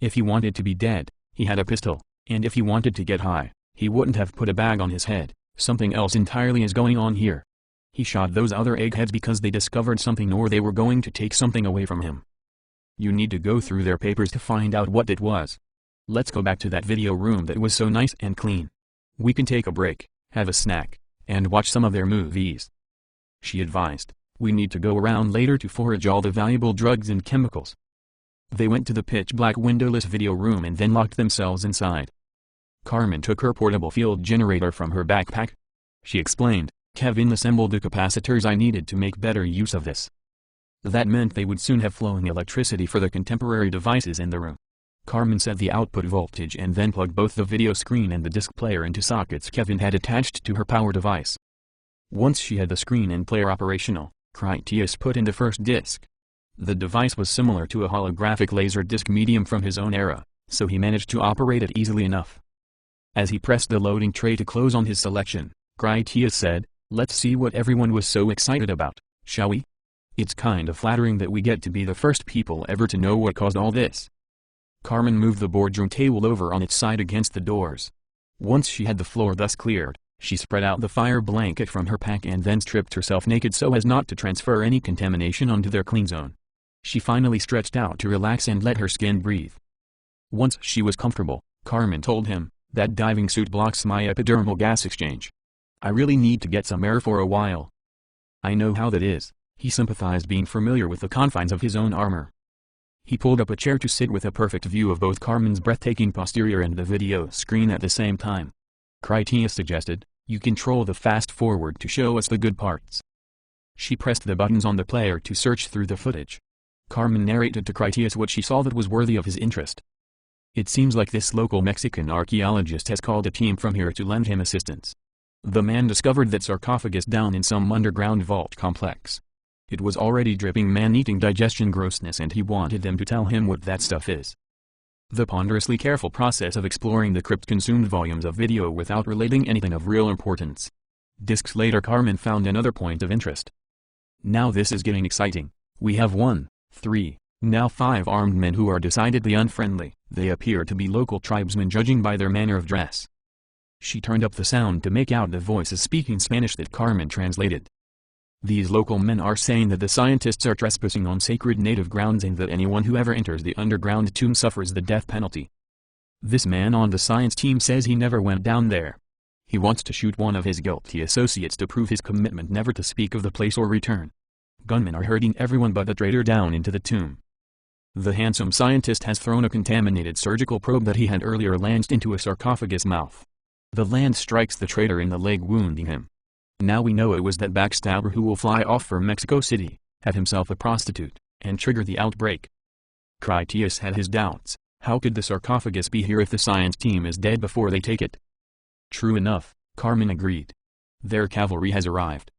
If he wanted to be dead, he had a pistol, and if he wanted to get high, he wouldn't have put a bag on his head. Something else entirely is going on here. He shot those other eggheads because they discovered something or they were going to take something away from him. You need to go through their papers to find out what it was. Let's go back to that video room that was so nice and clean. We can take a break, have a snack, and watch some of their movies." She advised, "We need to go around later to forage all the valuable drugs and chemicals." They went to the pitch-black windowless video room and then locked themselves inside. Carmen took her portable field generator from her backpack. She explained, "Kevin assembled the capacitors I needed to make better use of this." That meant they would soon have flowing electricity for the contemporary devices in the room. Carmen set the output voltage and then plugged both the video screen and the disc player into sockets Kevin had attached to her power device. Once she had the screen and player operational, Critias put in the first disc. The device was similar to a holographic laser disc medium from his own era, so he managed to operate it easily enough. As he pressed the loading tray to close on his selection, Critias said, "Let's see what everyone was so excited about, shall we? It's kind of flattering that we get to be the first people ever to know what caused all this." Carmen moved the boardroom table over on its side against the doors. Once she had the floor thus cleared, she spread out the fire blanket from her pack and then stripped herself naked so as not to transfer any contamination onto their clean zone. She finally stretched out to relax and let her skin breathe. Once she was comfortable, Carmen told him, "That diving suit blocks my epidermal gas exchange. I really need to get some air for a while." "I know how that is," he sympathized, being familiar with the confines of his own armor. He pulled up a chair to sit with a perfect view of both Carmen's breathtaking posterior and the video screen at the same time. Critias suggested, "You control the fast forward to show us the good parts." She pressed the buttons on the player to search through the footage. Carmen narrated to Critias what she saw that was worthy of his interest. "It seems like this local Mexican archaeologist has called a team from here to lend him assistance. The man discovered that sarcophagus down in some underground vault complex. It was already dripping man-eating digestion grossness and he wanted them to tell him what that stuff is." The ponderously careful process of exploring the crypt consumed volumes of video without relating anything of real importance. Discs later, Carmen found another point of interest. "Now this is getting exciting. We have 1, 3, Now 5 armed men who are decidedly unfriendly. They appear to be local tribesmen judging by their manner of dress. She turned up the sound to make out the voices speaking Spanish that Carmen translated. These local men are saying that the scientists are trespassing on sacred native grounds and that anyone who ever enters the underground tomb suffers the death penalty. This man on the science team says he never went down there. He wants to shoot one of his guilty associates to prove his commitment never to speak of the place or return. Gunmen are herding everyone but the traitor down into the tomb. The handsome scientist has thrown a contaminated surgical probe that he had earlier lanced into a sarcophagus mouth. The lance strikes the traitor in the leg, wounding him. Now we know it was that backstabber who will fly off for Mexico City, have himself a prostitute, and trigger the outbreak. Critias had his doubts. How could the sarcophagus be here if the science team is dead before they take it? True enough, Carmen agreed. Their cavalry has arrived.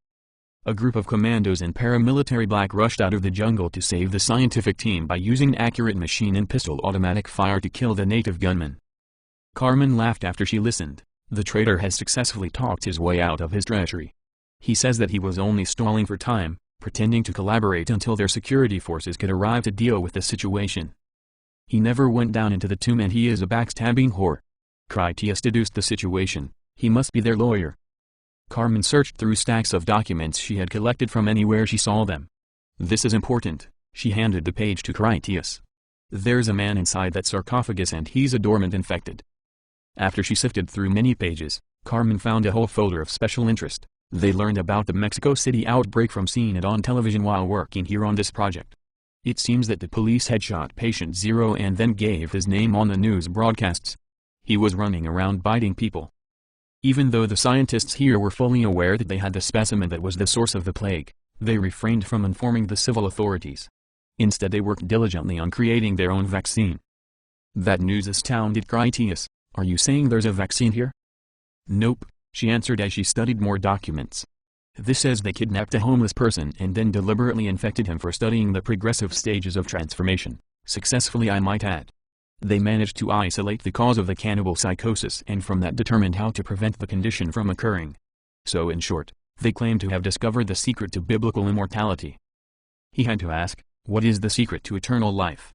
A group of commandos in paramilitary black rushed out of the jungle to save the scientific team by using accurate machine and pistol automatic fire to kill the native gunmen. Carmen laughed after she listened. The traitor has successfully talked his way out of his treachery. He says that he was only stalling for time, pretending to collaborate until their security forces could arrive to deal with the situation. He never went down into the tomb and he is a backstabbing whore. Critias deduced the situation. He must be their lawyer. Carmen searched through stacks of documents she had collected from anywhere she saw them. This is important. She handed the page to Critias. There's a man inside that sarcophagus and he's a dormant infected. After she sifted through many pages, Carmen found a whole folder of special interest. They learned about the Mexico City outbreak from seeing it on television while working here on this project. It seems that the police had shot patient 0 and then gave his name on the news broadcasts. He was running around biting people. Even though the scientists here were fully aware that they had the specimen that was the source of the plague, they refrained from informing the civil authorities. Instead they worked diligently on creating their own vaccine. That news astounded Critias. Are you saying there's a vaccine here? Nope, she answered as she studied more documents. This says they kidnapped a homeless person and then deliberately infected him for studying the progressive stages of transformation, successfully I might add. They managed to isolate the cause of the cannibal psychosis and from that determined how to prevent the condition from occurring. So in short, they claim to have discovered the secret to biblical immortality. He had to ask, what is the secret to eternal life?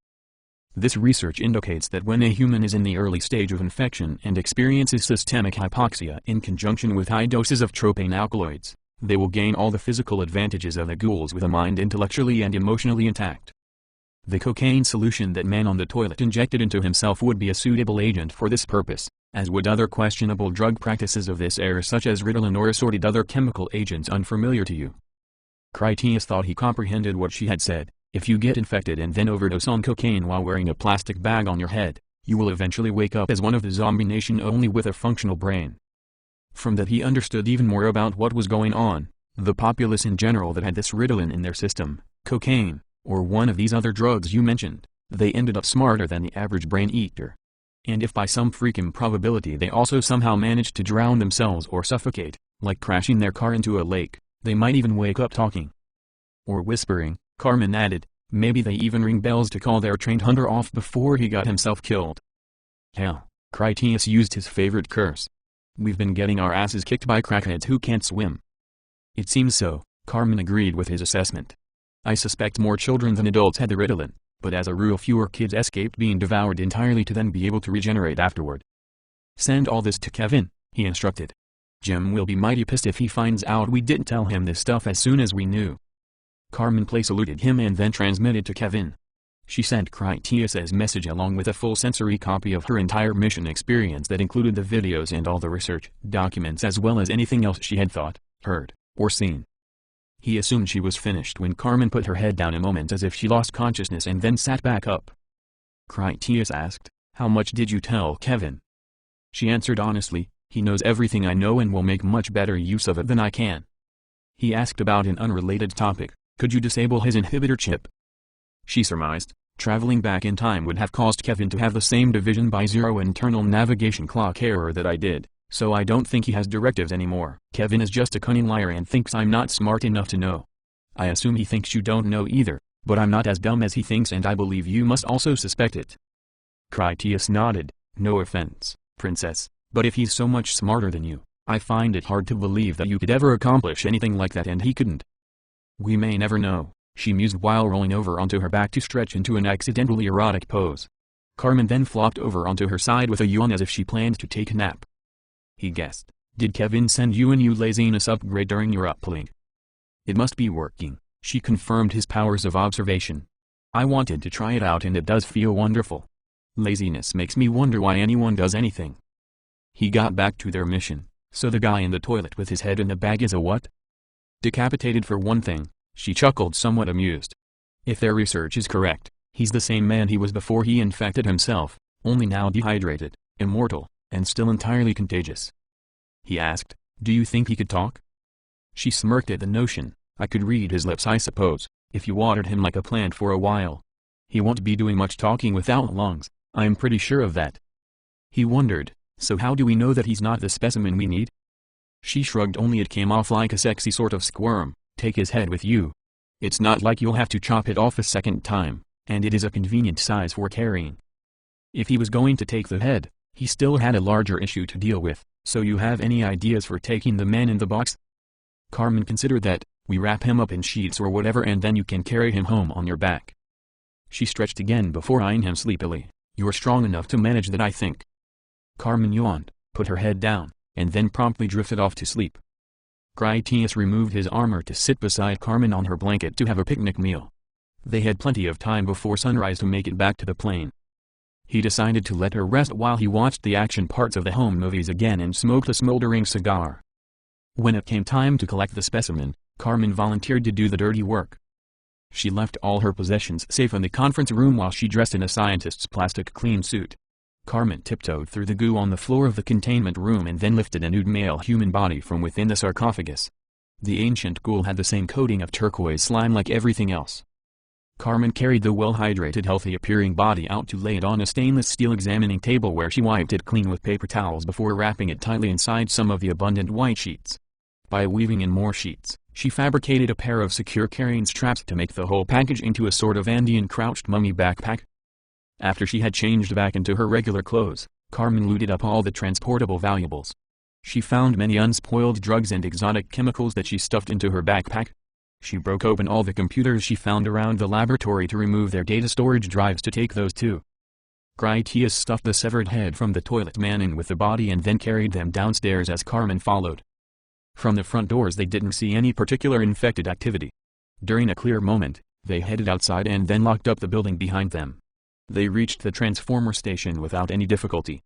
This research indicates that when a human is in the early stage of infection and experiences systemic hypoxia in conjunction with high doses of tropane alkaloids, they will gain all the physical advantages of the ghouls with a mind intellectually and emotionally intact. The cocaine solution that man on the toilet injected into himself would be a suitable agent for this purpose, as would other questionable drug practices of this era such as Ritalin or assorted other chemical agents unfamiliar to you. Critias thought he comprehended what she had said. If you get infected and then overdose on cocaine while wearing a plastic bag on your head, you will eventually wake up as one of the zombie nation only with a functional brain. From that he understood even more about what was going on, the populace in general that had this Ritalin in their system, cocaine, or one of these other drugs you mentioned, they ended up smarter than the average brain eater. And if by some freak improbability they also somehow managed to drown themselves or suffocate, like crashing their car into a lake, they might even wake up talking. Or whispering. Carmen added, maybe they even ring bells to call their trained hunter off before he got himself killed. Hell, Critias used his favorite curse. We've been getting our asses kicked by crackheads who can't swim. It seems so, Carmen agreed with his assessment. I suspect more children than adults had the Ritalin, but as a rule fewer kids escaped being devoured entirely to then be able to regenerate afterward. Send all this to Kevin, he instructed. Jim will be mighty pissed if he finds out we didn't tell him this stuff as soon as we knew. Carmen saluted him and then transmitted to Kevin. She sent Critias' message along with a full sensory copy of her entire mission experience that included the videos and all the research documents as well as anything else she had thought, heard, or seen. He assumed she was finished when Carmen put her head down a moment as if she lost consciousness and then sat back up. Critias asked, how much did you tell Kevin? She answered honestly, he knows everything I know and will make much better use of it than I can. He asked about an unrelated topic. Could you disable his inhibitor chip? She surmised, traveling back in time would have caused Kevin to have the same division by zero internal navigation clock error that I did, so I don't think he has directives anymore. Kevin is just a cunning liar and thinks I'm not smart enough to know. I assume he thinks you don't know either, but I'm not as dumb as he thinks and I believe you must also suspect it. Critias nodded, no offense, princess, but if he's so much smarter than you, I find it hard to believe that you could ever accomplish anything like that and he couldn't. We may never know, she mused while rolling over onto her back to stretch into an accidentally erotic pose. Carmen then flopped over onto her side with a yawn as if she planned to take a nap. He guessed, "Did Kevin send you a new laziness upgrade during your uplink?" "It must be working," she confirmed his powers of observation. "I wanted to try it out and it does feel wonderful. Laziness makes me wonder why anyone does anything." He got back to their mission. "So the guy in the toilet with his head in a bag is a what?" "Decapitated for one thing," she chuckled, somewhat amused. "If their research is correct, he's the same man he was before he infected himself, only now dehydrated, immortal, and still entirely contagious." He asked, "Do you think he could talk?" She smirked at the notion. "I could read his lips, I suppose, if you watered him like a plant for a while. He won't be doing much talking without lungs, I'm pretty sure of that." He wondered, "So how do we know that he's not the specimen we need?" She shrugged, only it came off like a sexy sort of squirm. "Take his head with you. It's not like you'll have to chop it off a second time, and it is a convenient size for carrying." If he was going to take the head, he still had a larger issue to deal with. "So you have any ideas for taking the man in the box?" Carmen considered that. "We wrap him up in sheets or whatever and then you can carry him home on your back." She stretched again before eyeing him sleepily. "You're strong enough to manage that, I think." Carmen yawned, put her head down, and then promptly drifted off to sleep. Critias removed his armor to sit beside Carmen on her blanket to have a picnic meal. They had plenty of time before sunrise to make it back to the plane. He decided to let her rest while he watched the action parts of the home movies again and smoked a smoldering cigar. When it came time to collect the specimen, Carmen volunteered to do the dirty work. She left all her possessions safe in the conference room while she dressed in a scientist's plastic clean suit. Carmen tiptoed through the goo on the floor of the containment room and then lifted a nude male human body from within the sarcophagus. The ancient ghoul had the same coating of turquoise slime like everything else. Carmen carried the well-hydrated, healthy-appearing body out to lay it on a stainless steel examining table where she wiped it clean with paper towels before wrapping it tightly inside some of the abundant white sheets. By weaving in more sheets, she fabricated a pair of secure carrying straps to make the whole package into a sort of Andean crouched mummy backpack. After she had changed back into her regular clothes, Carmen looted up all the transportable valuables. She found many unspoiled drugs and exotic chemicals that she stuffed into her backpack. She broke open all the computers she found around the laboratory to remove their data storage drives to take those too. Critias stuffed the severed head from the toilet man in with the body and then carried them downstairs as Carmen followed. From the front doors they didn't see any particular infected activity. During a clear moment, they headed outside and then locked up the building behind them. They reached the transformer station without any difficulty.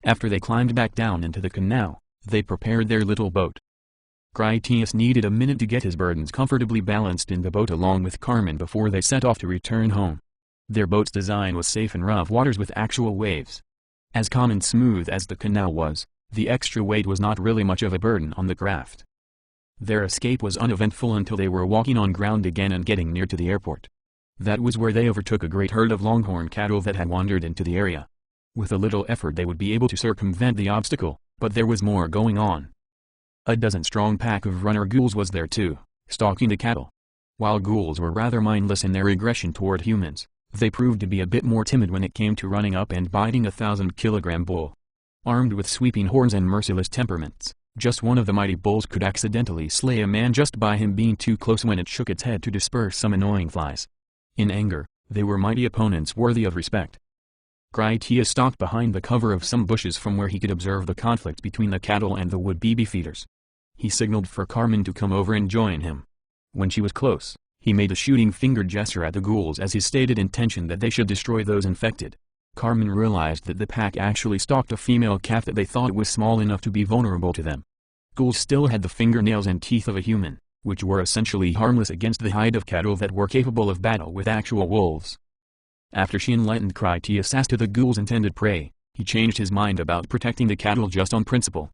After they climbed back down into the canal, they prepared their little boat. Critias needed a minute to get his burdens comfortably balanced in the boat along with Carmen before they set off to return home. Their boat's design was safe in rough waters with actual waves. As calm and smooth as the canal was, the extra weight was not really much of a burden on the craft. Their escape was uneventful until they were walking on ground again and getting near to the airport. That was where they overtook a great herd of longhorn cattle that had wandered into the area. With a little effort they would be able to circumvent the obstacle, but there was more going on. A dozen-strong pack of runner ghouls was there too, stalking the cattle. While ghouls were rather mindless in their aggression toward humans, they proved to be a bit more timid when it came to running up and biting a 1,000-kilogram bull. Armed with sweeping horns and merciless temperaments, just one of the mighty bulls could accidentally slay a man just by him being too close when it shook its head to disperse some annoying flies. In anger, they were mighty opponents worthy of respect. Critias stalked behind the cover of some bushes from where he could observe the conflict between the cattle and the would-be beefeaters. He signaled for Carmen to come over and join him. When she was close, he made a shooting finger gesture at the ghouls as his stated intention that they should destroy those infected. Carmen realized that the pack actually stalked a female calf that they thought was small enough to be vulnerable to them. Ghouls still had the fingernails and teeth of a human, which were essentially harmless against the hide of cattle that were capable of battle with actual wolves. After she enlightened Critias as to the ghouls' intended prey, he changed his mind about protecting the cattle just on principle.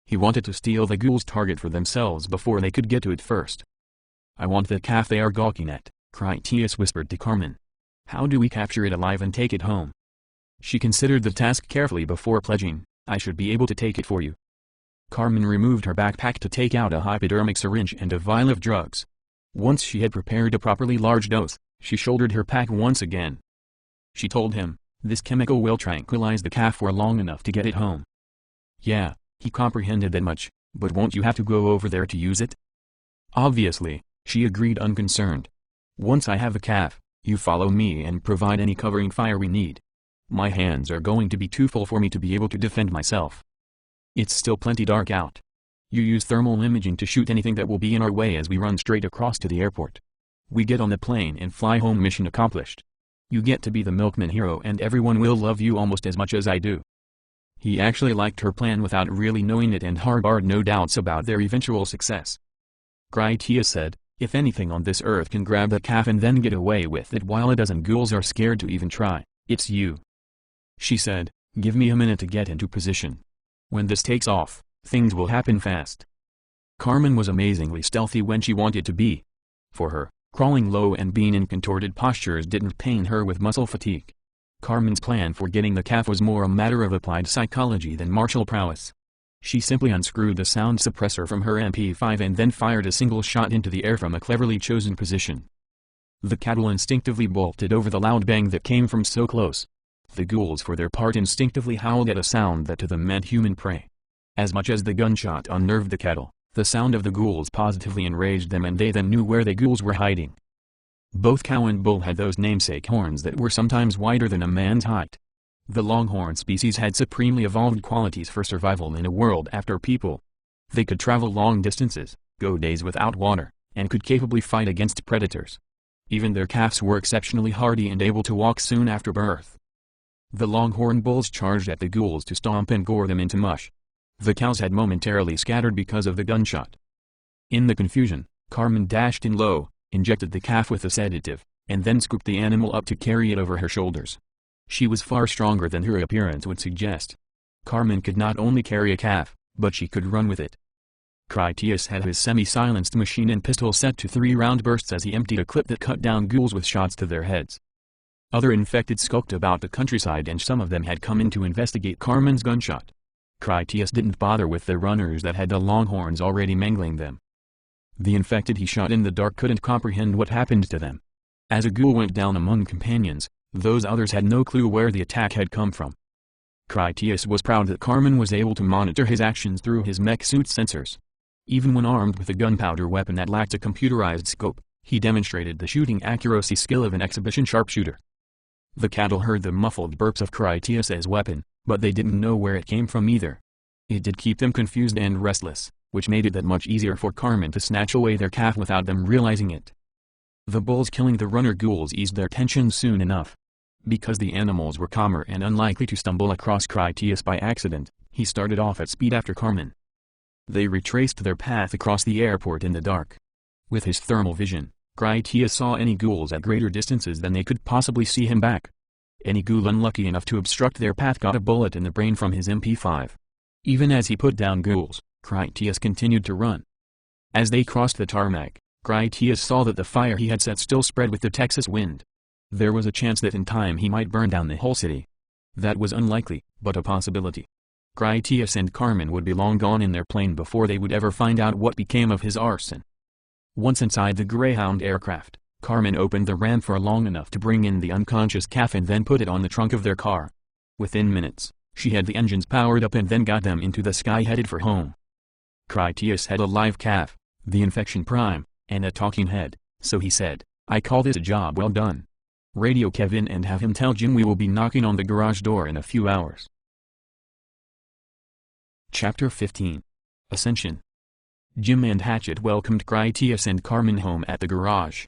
He wanted to steal the ghouls' target for themselves before they could get to it first. "I want the calf they are gawking at," Critias whispered to Carmen. "How do we capture it alive and take it home?" She considered the task carefully before pledging, "I should be able to take it for you." Carmen removed her backpack to take out a hypodermic syringe and a vial of drugs. Once she had prepared a properly large dose, she shouldered her pack once again. She told him, "This chemical will tranquilize the calf for long enough to get it home." "Yeah," he comprehended that much, "but won't you have to go over there to use it?" "Obviously," she agreed unconcerned. Once I have the calf, you follow me and provide any covering fire we need. My hands are going to be too full for me to be able to defend myself. It's still plenty dark out. You use thermal imaging to shoot anything that will be in our way as we run straight across to the airport. We get on the plane and fly home. Mission accomplished. You get to be the milkman hero and everyone will love you almost as much as I do. He actually liked her plan without really knowing it and harbored no doubts about their eventual success. Critias said, if anything on this earth can grab that calf and then get away with it while a dozen ghouls are scared to even try, it's you. She said, give me a minute to get into position. When this takes off, things will happen fast. Carmen was amazingly stealthy when she wanted to be. For her, crawling low and being in contorted postures didn't pain her with muscle fatigue. Carmen's plan for getting the calf was more a matter of applied psychology than martial prowess. She simply unscrewed the sound suppressor from her MP5 and then fired a single shot into the air from a cleverly chosen position. The cattle instinctively bolted over the loud bang that came from so close. The ghouls for their part instinctively howled at a sound that to them meant human prey. As much as the gunshot unnerved the cattle, the sound of the ghouls positively enraged them and they then knew where the ghouls were hiding. Both cow and bull had those namesake horns that were sometimes wider than a man's height. The longhorn species had supremely evolved qualities for survival in a world after people. They could travel long distances, go days without water, and could capably fight against predators. Even their calves were exceptionally hardy and able to walk soon after birth. The longhorn bulls charged at the ghouls to stomp and gore them into mush. The cows had momentarily scattered because of the gunshot. In the confusion, Carmen dashed in low, injected the calf with a sedative, and then scooped the animal up to carry it over her shoulders. She was far stronger than her appearance would suggest. Carmen could not only carry a calf, but she could run with it. Critias had his semi-silenced machine and pistol set to 3-round bursts as he emptied a clip that cut down ghouls with shots to their heads. Other infected skulked about the countryside and some of them had come in to investigate Carmen's gunshot. Critias didn't bother with the runners that had the longhorns already mangling them. The infected he shot in the dark couldn't comprehend what happened to them. As a ghoul went down among companions, those others had no clue where the attack had come from. Critias was proud that Carmen was able to monitor his actions through his mech suit's sensors. Even when armed with a gunpowder weapon that lacked a computerized scope, he demonstrated the shooting accuracy skill of an exhibition sharpshooter. The cattle heard the muffled burps of Critias' weapon, but they didn't know where it came from either. It did keep them confused and restless, which made it that much easier for Carmen to snatch away their calf without them realizing it. The bulls killing the runner ghouls eased their tension soon enough. Because the animals were calmer and unlikely to stumble across Critias by accident, he started off at speed after Carmen. They retraced their path across the airport in the dark. With his thermal vision, Critias saw any ghouls at greater distances than they could possibly see him back. Any ghoul unlucky enough to obstruct their path got a bullet in the brain from his MP5. Even as he put down ghouls, Critias continued to run. As they crossed the tarmac, Critias saw that the fire he had set still spread with the Texas wind. There was a chance that in time he might burn down the whole city. That was unlikely, but a possibility. Critias and Carmen would be long gone in their plane before they would ever find out what became of his arson. Once inside the Greyhound aircraft, Carmen opened the ram for long enough to bring in the unconscious calf and then put it on the trunk of their car. Within minutes, she had the engines powered up and then got them into the sky headed for home. Critias had a live calf, the infection prime, and a talking head, so he said, "I call this a job well done. Radio Kevin and have him tell Jim we will be knocking on the garage door in a few hours." Chapter 15. Ascension. Jim and Hatchet welcomed Critias and Carmen home at the garage.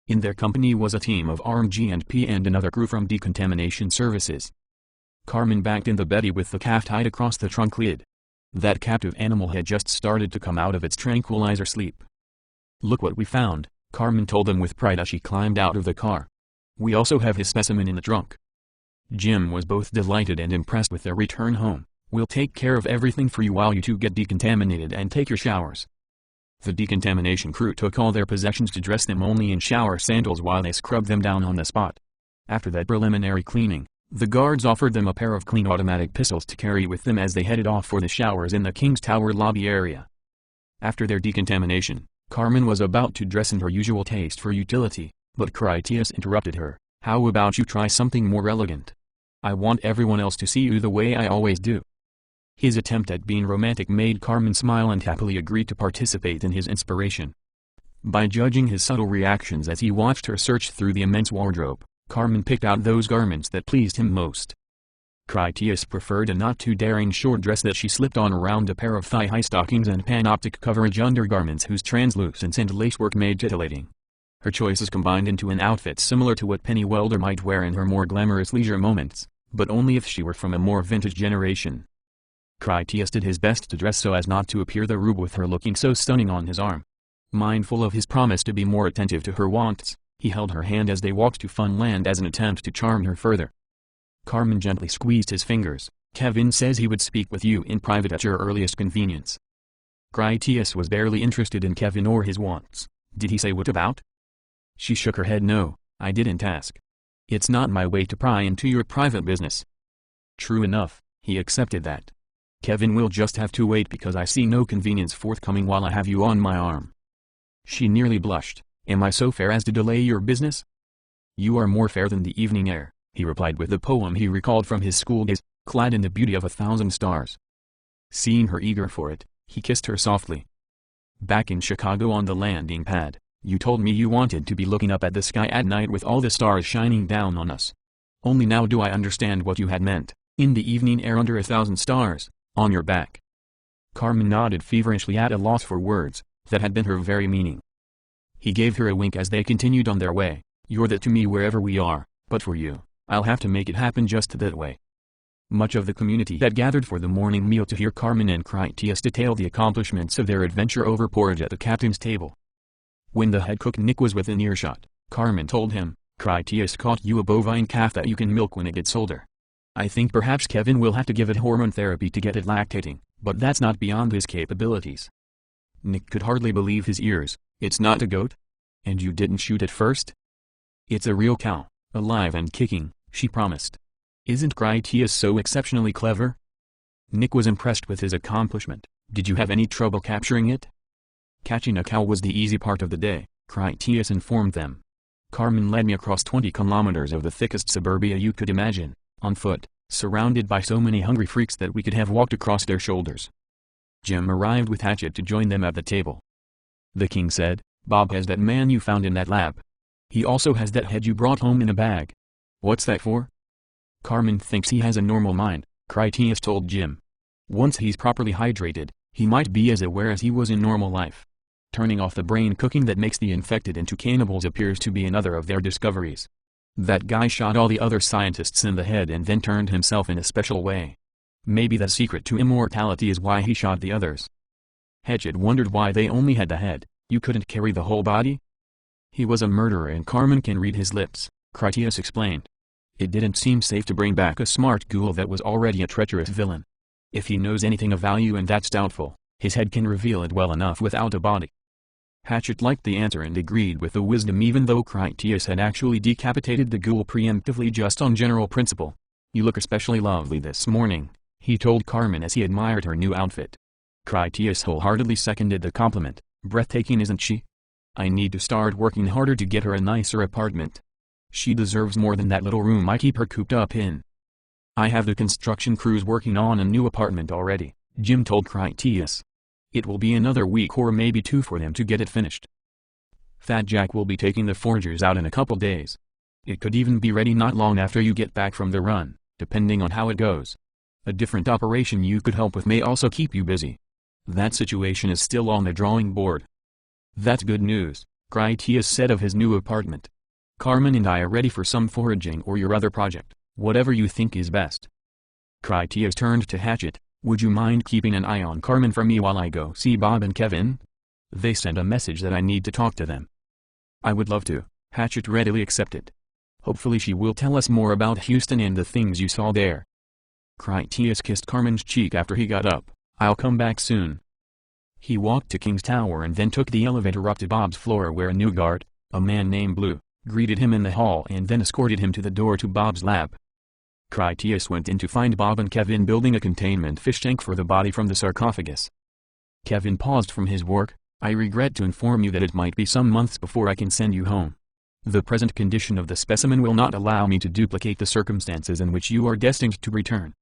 In their company was a team of RMG&P and another crew from Decontamination Services. Carmen backed in the Betty with the calf tied across the trunk lid. That captive animal had just started to come out of its tranquilizer sleep. "Look what we found," Carmen told them with pride as she climbed out of the car. "We also have his specimen in the trunk." Jim was both delighted and impressed with their return home. "We'll take care of everything for you while you two get decontaminated and take your showers." The decontamination crew took all their possessions to dress them only in shower sandals while they scrubbed them down on the spot. After that preliminary cleaning, the guards offered them a pair of clean automatic pistols to carry with them as they headed off for the showers in the King's Tower lobby area. After their decontamination, Carmen was about to dress in her usual taste for utility, but Critias interrupted her. "How about you try something more elegant? I want everyone else to see you the way I always do." His attempt at being romantic made Carmen smile and happily agree to participate in his inspiration. By judging his subtle reactions as he watched her search through the immense wardrobe, Carmen picked out those garments that pleased him most. Critias preferred a not too daring short dress that she slipped on around a pair of thigh-high stockings and panoptic coverage undergarments whose translucence and lacework made titillating. Her choices combined into an outfit similar to what Penny Welder might wear in her more glamorous leisure moments, but only if she were from a more vintage generation. Critias did his best to dress so as not to appear the rube with her looking so stunning on his arm. Mindful of his promise to be more attentive to her wants, he held her hand as they walked to Funland as an attempt to charm her further. Carmen gently squeezed his fingers. Kevin says he would speak with you in private at your earliest convenience. Critias was barely interested in Kevin or his wants. Did he say what about? She shook her head. No, I didn't ask. It's not my way to pry into your private business. True enough, he accepted that. Kevin will just have to wait because I see no convenience forthcoming while I have you on my arm. She nearly blushed. Am I so fair as to delay your business? You are more fair than the evening air, he replied with the poem he recalled from his school days, clad in the beauty of 1,000 stars. Seeing her eager for it, he kissed her softly. Back in Chicago on the landing pad, you told me you wanted to be looking up at the sky at night with all the stars shining down on us. Only now do I understand what you had meant, in the evening air under 1,000 stars, on your back. Carmen nodded feverishly at a loss for words. That had been her very meaning. He gave her a wink as they continued on their way. You're that to me wherever we are, but for you, I'll have to make it happen just that way. Much of the community had gathered for the morning meal to hear Carmen and Critias detail the accomplishments of their adventure over porridge at the captain's table. When the head cook Nick was within earshot, Carmen told him, Critias caught you a bovine calf that you can milk when it gets older. I think perhaps Kevin will have to give it hormone therapy to get it lactating, but that's not beyond his capabilities. Nick could hardly believe his ears. It's not a goat? And you didn't shoot it first? It's a real cow, alive and kicking, she promised. Isn't Critias so exceptionally clever? Nick was impressed with his accomplishment. Did you have any trouble capturing it? Catching a cow was the easy part of the day, Critias informed them. Carmen led me across 20 kilometers of the thickest suburbia you could imagine, on foot, surrounded by so many hungry freaks that we could have walked across their shoulders. Jim arrived with Hatchet to join them at the table. The king said, Bob has that man you found in that lab. He also has that head you brought home in a bag. What's that for? Carmen thinks he has a normal mind, Critias told Jim. Once he's properly hydrated, he might be as aware as he was in normal life. Turning off the brain cooking that makes the infected into cannibals appears to be another of their discoveries. That guy shot all the other scientists in the head and then turned himself in a special way. Maybe the secret to immortality is why he shot the others. Hatchet wondered why they only had the head. You couldn't carry the whole body? He was a murderer and Carmen can read his lips, Critias explained. It didn't seem safe to bring back a smart ghoul that was already a treacherous villain. If he knows anything of value, and that's doubtful, his head can reveal it well enough without a body. Hatchet liked the answer and agreed with the wisdom even though Critias had actually decapitated the ghoul preemptively just on general principle. You look especially lovely this morning, he told Carmen as he admired her new outfit. Critias wholeheartedly seconded the compliment. Breathtaking, isn't she? I need to start working harder to get her a nicer apartment. She deserves more than that little room I keep her cooped up in. I have the construction crews working on a new apartment already, Jim told Critias. It will be another week or maybe 2 for them to get it finished. Fat Jack will be taking the forgers out in a couple days. It could even be ready not long after you get back from the run, depending on how it goes. A different operation you could help with may also keep you busy. That situation is still on the drawing board. That's good news, Critias said of his new apartment. Carmen and I are ready for some foraging or your other project, whatever you think is best. Critias turned to Hatchet. Would you mind keeping an eye on Carmen for me while I go see Bob and Kevin? They sent a message that I need to talk to them. I would love to, Hatchet readily accepted. Hopefully she will tell us more about Houston and the things you saw there. Critias kissed Carmen's cheek after he got up. I'll come back soon. He walked to King's Tower and then took the elevator up to Bob's floor where a new guard, a man named Blue, greeted him in the hall and then escorted him to the door to Bob's lab. Critias went in to find Bob and Kevin building a containment fish tank for the body from the sarcophagus. Kevin paused from his work. I regret to inform you that it might be some months before I can send you home. The present condition of the specimen will not allow me to duplicate the circumstances in which you are destined to return.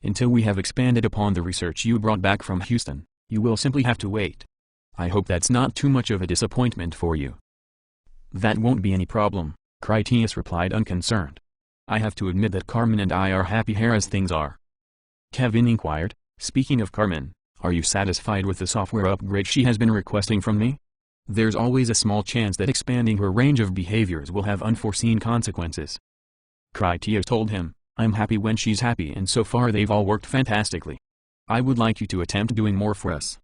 Until we have expanded upon the research you brought back from Houston, you will simply have to wait. I hope that's not too much of a disappointment for you. That won't be any problem, Critias replied unconcerned. I have to admit that Carmen and I are happy here as things are. Kevin inquired, speaking of Carmen, are you satisfied with the software upgrade she has been requesting from me? There's always a small chance that expanding her range of behaviors will have unforeseen consequences. Critias told him, I'm happy when she's happy and so far they've all worked fantastically. I would like you to attempt doing more for us.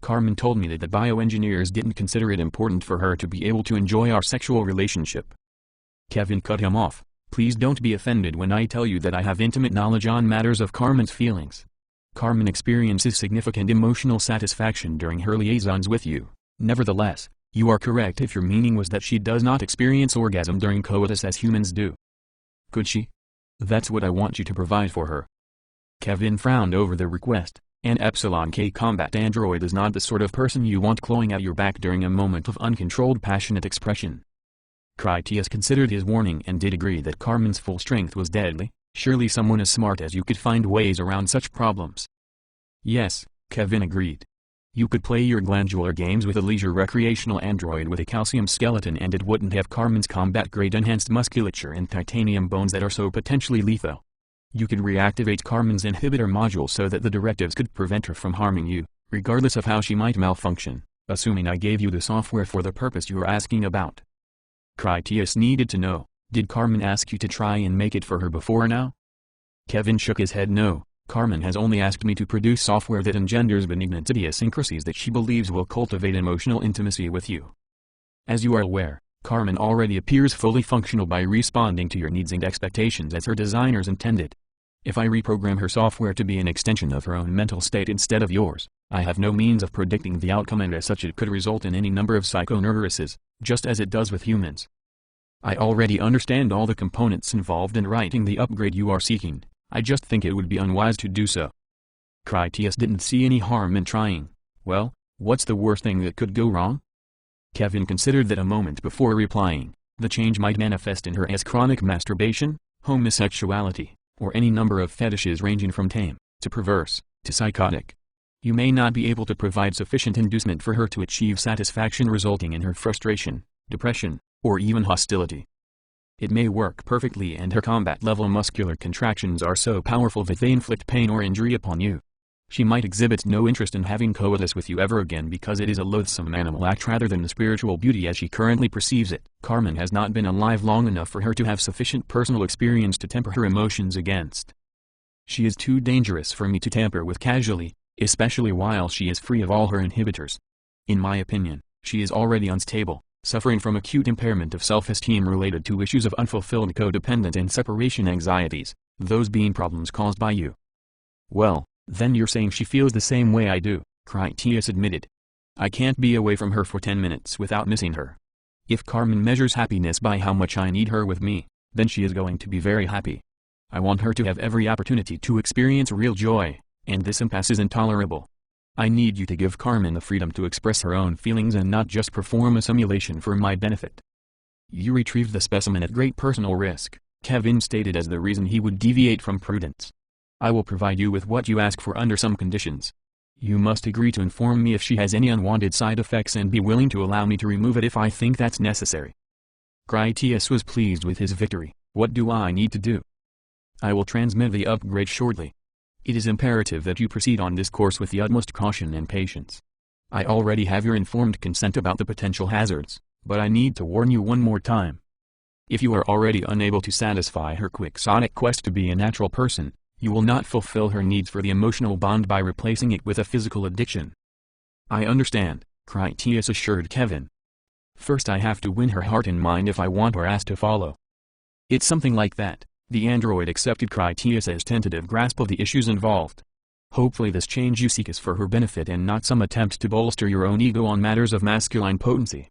Carmen told me that the bioengineers didn't consider it important for her to be able to enjoy our sexual relationship. Kevin cut him off. Please don't be offended when I tell you that I have intimate knowledge on matters of Carmen's feelings. Carmen experiences significant emotional satisfaction during her liaisons with you. Nevertheless, you are correct if your meaning was that she does not experience orgasm during coitus as humans do. Could she? That's what I want you to provide for her. Kevin frowned over the request. An Epsilon K combat android is not the sort of person you want clawing at your back during a moment of uncontrolled passionate expression. Critias considered his warning and did agree that Carmen's full strength was deadly. Surely someone as smart as you could find ways around such problems. Yes, Kevin agreed. You could play your glandular games with a leisure recreational android with a calcium skeleton and it wouldn't have Carmen's combat-grade enhanced musculature and titanium bones that are so potentially lethal. You could reactivate Carmen's inhibitor module so that the directives could prevent her from harming you, regardless of how she might malfunction, assuming I gave you the software for the purpose you are asking about. Critias needed to know, did Carmen ask you to try and make it for her before now? Kevin shook his head no, Carmen has only asked me to produce software that engenders benignant idiosyncrasies that she believes will cultivate emotional intimacy with you. As you are aware, Carmen already appears fully functional by responding to your needs and expectations as her designers intended. If I reprogram her software to be an extension of her own mental state instead of yours, I have no means of predicting the outcome and as such it could result in any number of psychoneurosis, just as it does with humans. I already understand all the components involved in writing the upgrade you are seeking, I just think it would be unwise to do so. Critias didn't see any harm in trying. Well, what's the worst thing that could go wrong? Kevin considered that a moment before replying. The change might manifest in her as chronic masturbation, homosexuality, or any number of fetishes ranging from tame, to perverse, to psychotic. You may not be able to provide sufficient inducement for her to achieve satisfaction resulting in her frustration, depression, or even hostility. It may work perfectly and her combat-level muscular contractions are so powerful that they inflict pain or injury upon you. She might exhibit no interest in having coitus with you ever again because it is a loathsome animal act rather than the spiritual beauty as she currently perceives it. Carmen has not been alive long enough for her to have sufficient personal experience to temper her emotions against. She is too dangerous for me to tamper with casually, especially while she is free of all her inhibitors. In my opinion, she is already unstable, suffering from acute impairment of self-esteem related to issues of unfulfilled codependent and separation anxieties, those being problems caused by you. Well, then you're saying she feels the same way I do, Critias admitted. I can't be away from her for 10 minutes without missing her. If Carmen measures happiness by how much I need her with me, then she is going to be very happy. I want her to have every opportunity to experience real joy, and this impasse is intolerable. I need you to give Carmen the freedom to express her own feelings and not just perform a simulation for my benefit. You retrieved the specimen at great personal risk, Kevin stated as the reason he would deviate from prudence. I will provide you with what you ask for under some conditions. You must agree to inform me if she has any unwanted side effects and be willing to allow me to remove it if I think that's necessary. Critias was pleased with his victory. What do I need to do? I will transmit the upgrade shortly. It is imperative that you proceed on this course with the utmost caution and patience. I already have your informed consent about the potential hazards, but I need to warn you one more time. If you are already unable to satisfy her quixotic quest to be a natural person, you will not fulfill her needs for the emotional bond by replacing it with a physical addiction. I understand, Critias assured Kevin. First I have to win her heart and mind if I want her ass to follow. It's something like that. The android accepted Critias' tentative grasp of the issues involved. Hopefully this change you seek is for her benefit and not some attempt to bolster your own ego on matters of masculine potency.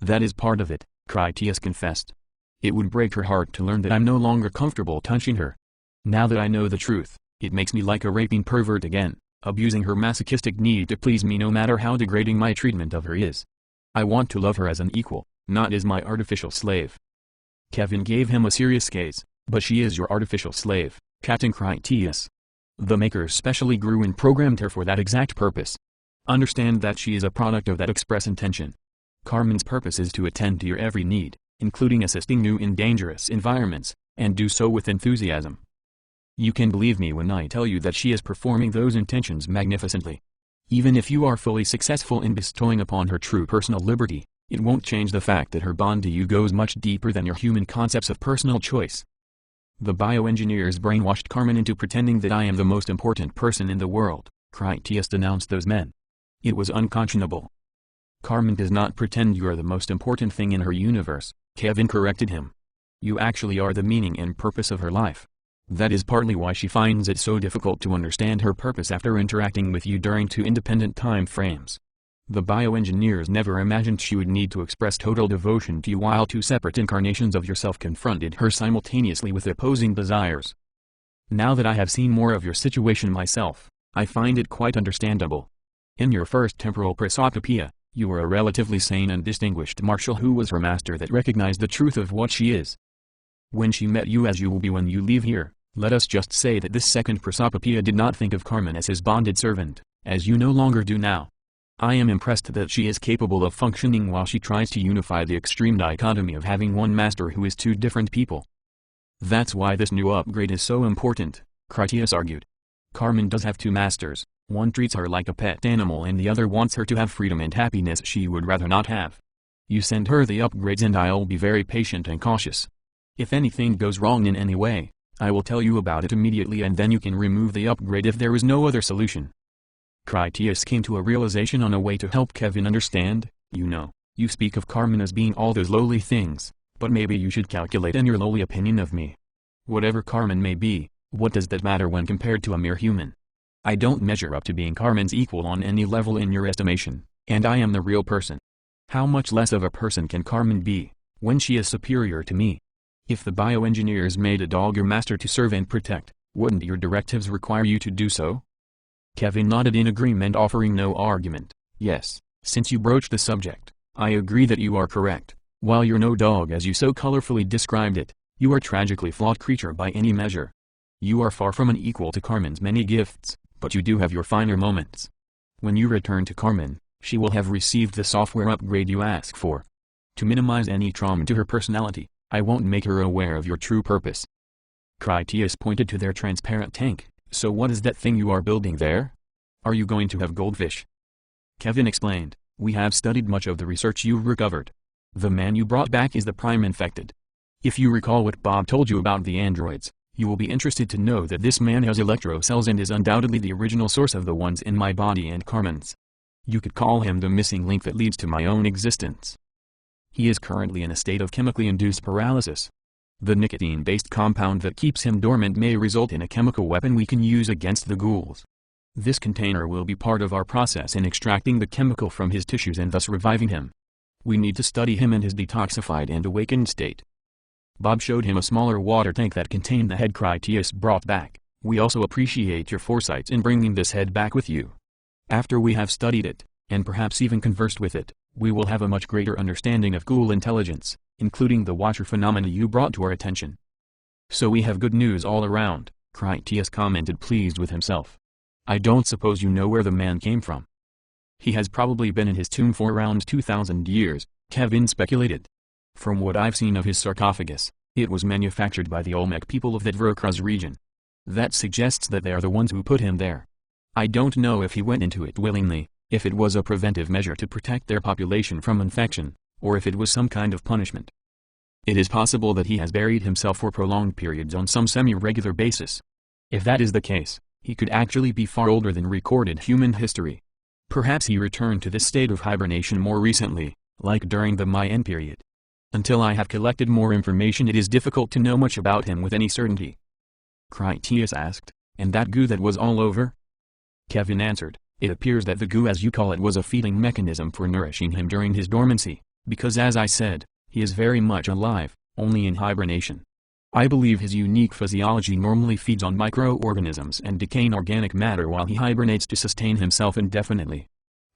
That is part of it, Critias confessed. It would break her heart to learn that I'm no longer comfortable touching her. Now that I know the truth, it makes me like a raping pervert again, abusing her masochistic need to please me no matter how degrading my treatment of her is. I want to love her as an equal, not as my artificial slave. Kevin gave him a serious gaze. But she is your artificial slave, Captain Critias. The makers specially grew and programmed her for that exact purpose. Understand that she is a product of that express intention. Carmen's purpose is to attend to your every need, including assisting you in dangerous environments, and do so with enthusiasm. You can believe me when I tell you that she is performing those intentions magnificently. Even if you are fully successful in bestowing upon her true personal liberty, it won't change the fact that her bond to you goes much deeper than your human concepts of personal choice. The bioengineers brainwashed Carmen into pretending that I am the most important person in the world, Critias denounced those men. It was unconscionable. Carmen does not pretend you are the most important thing in her universe, Kevin corrected him. You actually are the meaning and purpose of her life. That is partly why she finds it so difficult to understand her purpose after interacting with you during 2 independent time frames. The bioengineers never imagined she would need to express total devotion to you while 2 separate incarnations of yourself confronted her simultaneously with opposing desires. Now that I have seen more of your situation myself, I find it quite understandable. In your first temporal Prosopopea, you were a relatively sane and distinguished marshal who was her master that recognized the truth of what she is. When she met you as you will be when you leave here, let us just say that this second Prosopopea did not think of Carmen as his bonded servant, as you no longer do now. I am impressed that she is capable of functioning while she tries to unify the extreme dichotomy of having one master who is 2 different people. That's why this new upgrade is so important, Critias argued. Carmen does have 2 masters, one treats her like a pet animal and the other wants her to have freedom and happiness she would rather not have. You send her the upgrades and I'll be very patient and cautious. If anything goes wrong in any way, I will tell you about it immediately and then you can remove the upgrade if there is no other solution. Critias came to a realization on a way to help Kevin understand. You speak of Carmen as being all those lowly things, but maybe you should calculate in your lowly opinion of me. Whatever Carmen may be, what does that matter when compared to a mere human? I don't measure up to being Carmen's equal on any level in your estimation, and I am the real person. How much less of a person can Carmen be, when she is superior to me? If the bioengineers made a dog your master to serve and protect, wouldn't your directives require you to do so? Kevin nodded in agreement, offering no argument. Yes, since you broached the subject, I agree that you are correct. While you're no dog as you so colorfully described it, you are a tragically flawed creature by any measure. You are far from an equal to Carmen's many gifts, but you do have your finer moments. When you return to Carmen, she will have received the software upgrade you ask for. To minimize any trauma to her personality, I won't make her aware of your true purpose. Critias pointed to their transparent tank. So what is that thing you are building there? Are you going to have goldfish? Kevin explained, we have studied much of the research you've recovered. The man you brought back is the prime infected. If you recall what Bob told you about the androids, you will be interested to know that this man has electro cells and is undoubtedly the original source of the ones in my body and Carmen's. You could call him the missing link that leads to my own existence. He is currently in a state of chemically induced paralysis. The nicotine-based compound that keeps him dormant may result in a chemical weapon we can use against the ghouls. This container will be part of our process in extracting the chemical from his tissues and thus reviving him. We need to study him in his detoxified and awakened state. Bob showed him a smaller water tank that contained the head Critias brought back. We also appreciate your foresight in bringing this head back with you. After we have studied it, and perhaps even conversed with it, we will have a much greater understanding of ghoul intelligence, including the Watcher phenomena you brought to our attention. So we have good news all around, Critias commented, pleased with himself. I don't suppose you know where the man came from. He has probably been in his tomb for around 2,000 years, Kevin speculated. From what I've seen of his sarcophagus, it was manufactured by the Olmec people of that Veracruz region. That suggests that they are the ones who put him there. I don't know if he went into it willingly, if it was a preventive measure to protect their population from infection, or if it was some kind of punishment. It is possible that he has buried himself for prolonged periods on some semi-regular basis. If that is the case, he could actually be far older than recorded human history. Perhaps he returned to this state of hibernation more recently, like during the Mayan period. Until I have collected more information, it is difficult to know much about him with any certainty. Critias asked, and that goo that was all over? Kevin answered, it appears that the goo, as you call it, was a feeding mechanism for nourishing him during his dormancy, because as I said, he is very much alive, only in hibernation. I believe his unique physiology normally feeds on microorganisms and decaying organic matter while he hibernates to sustain himself indefinitely.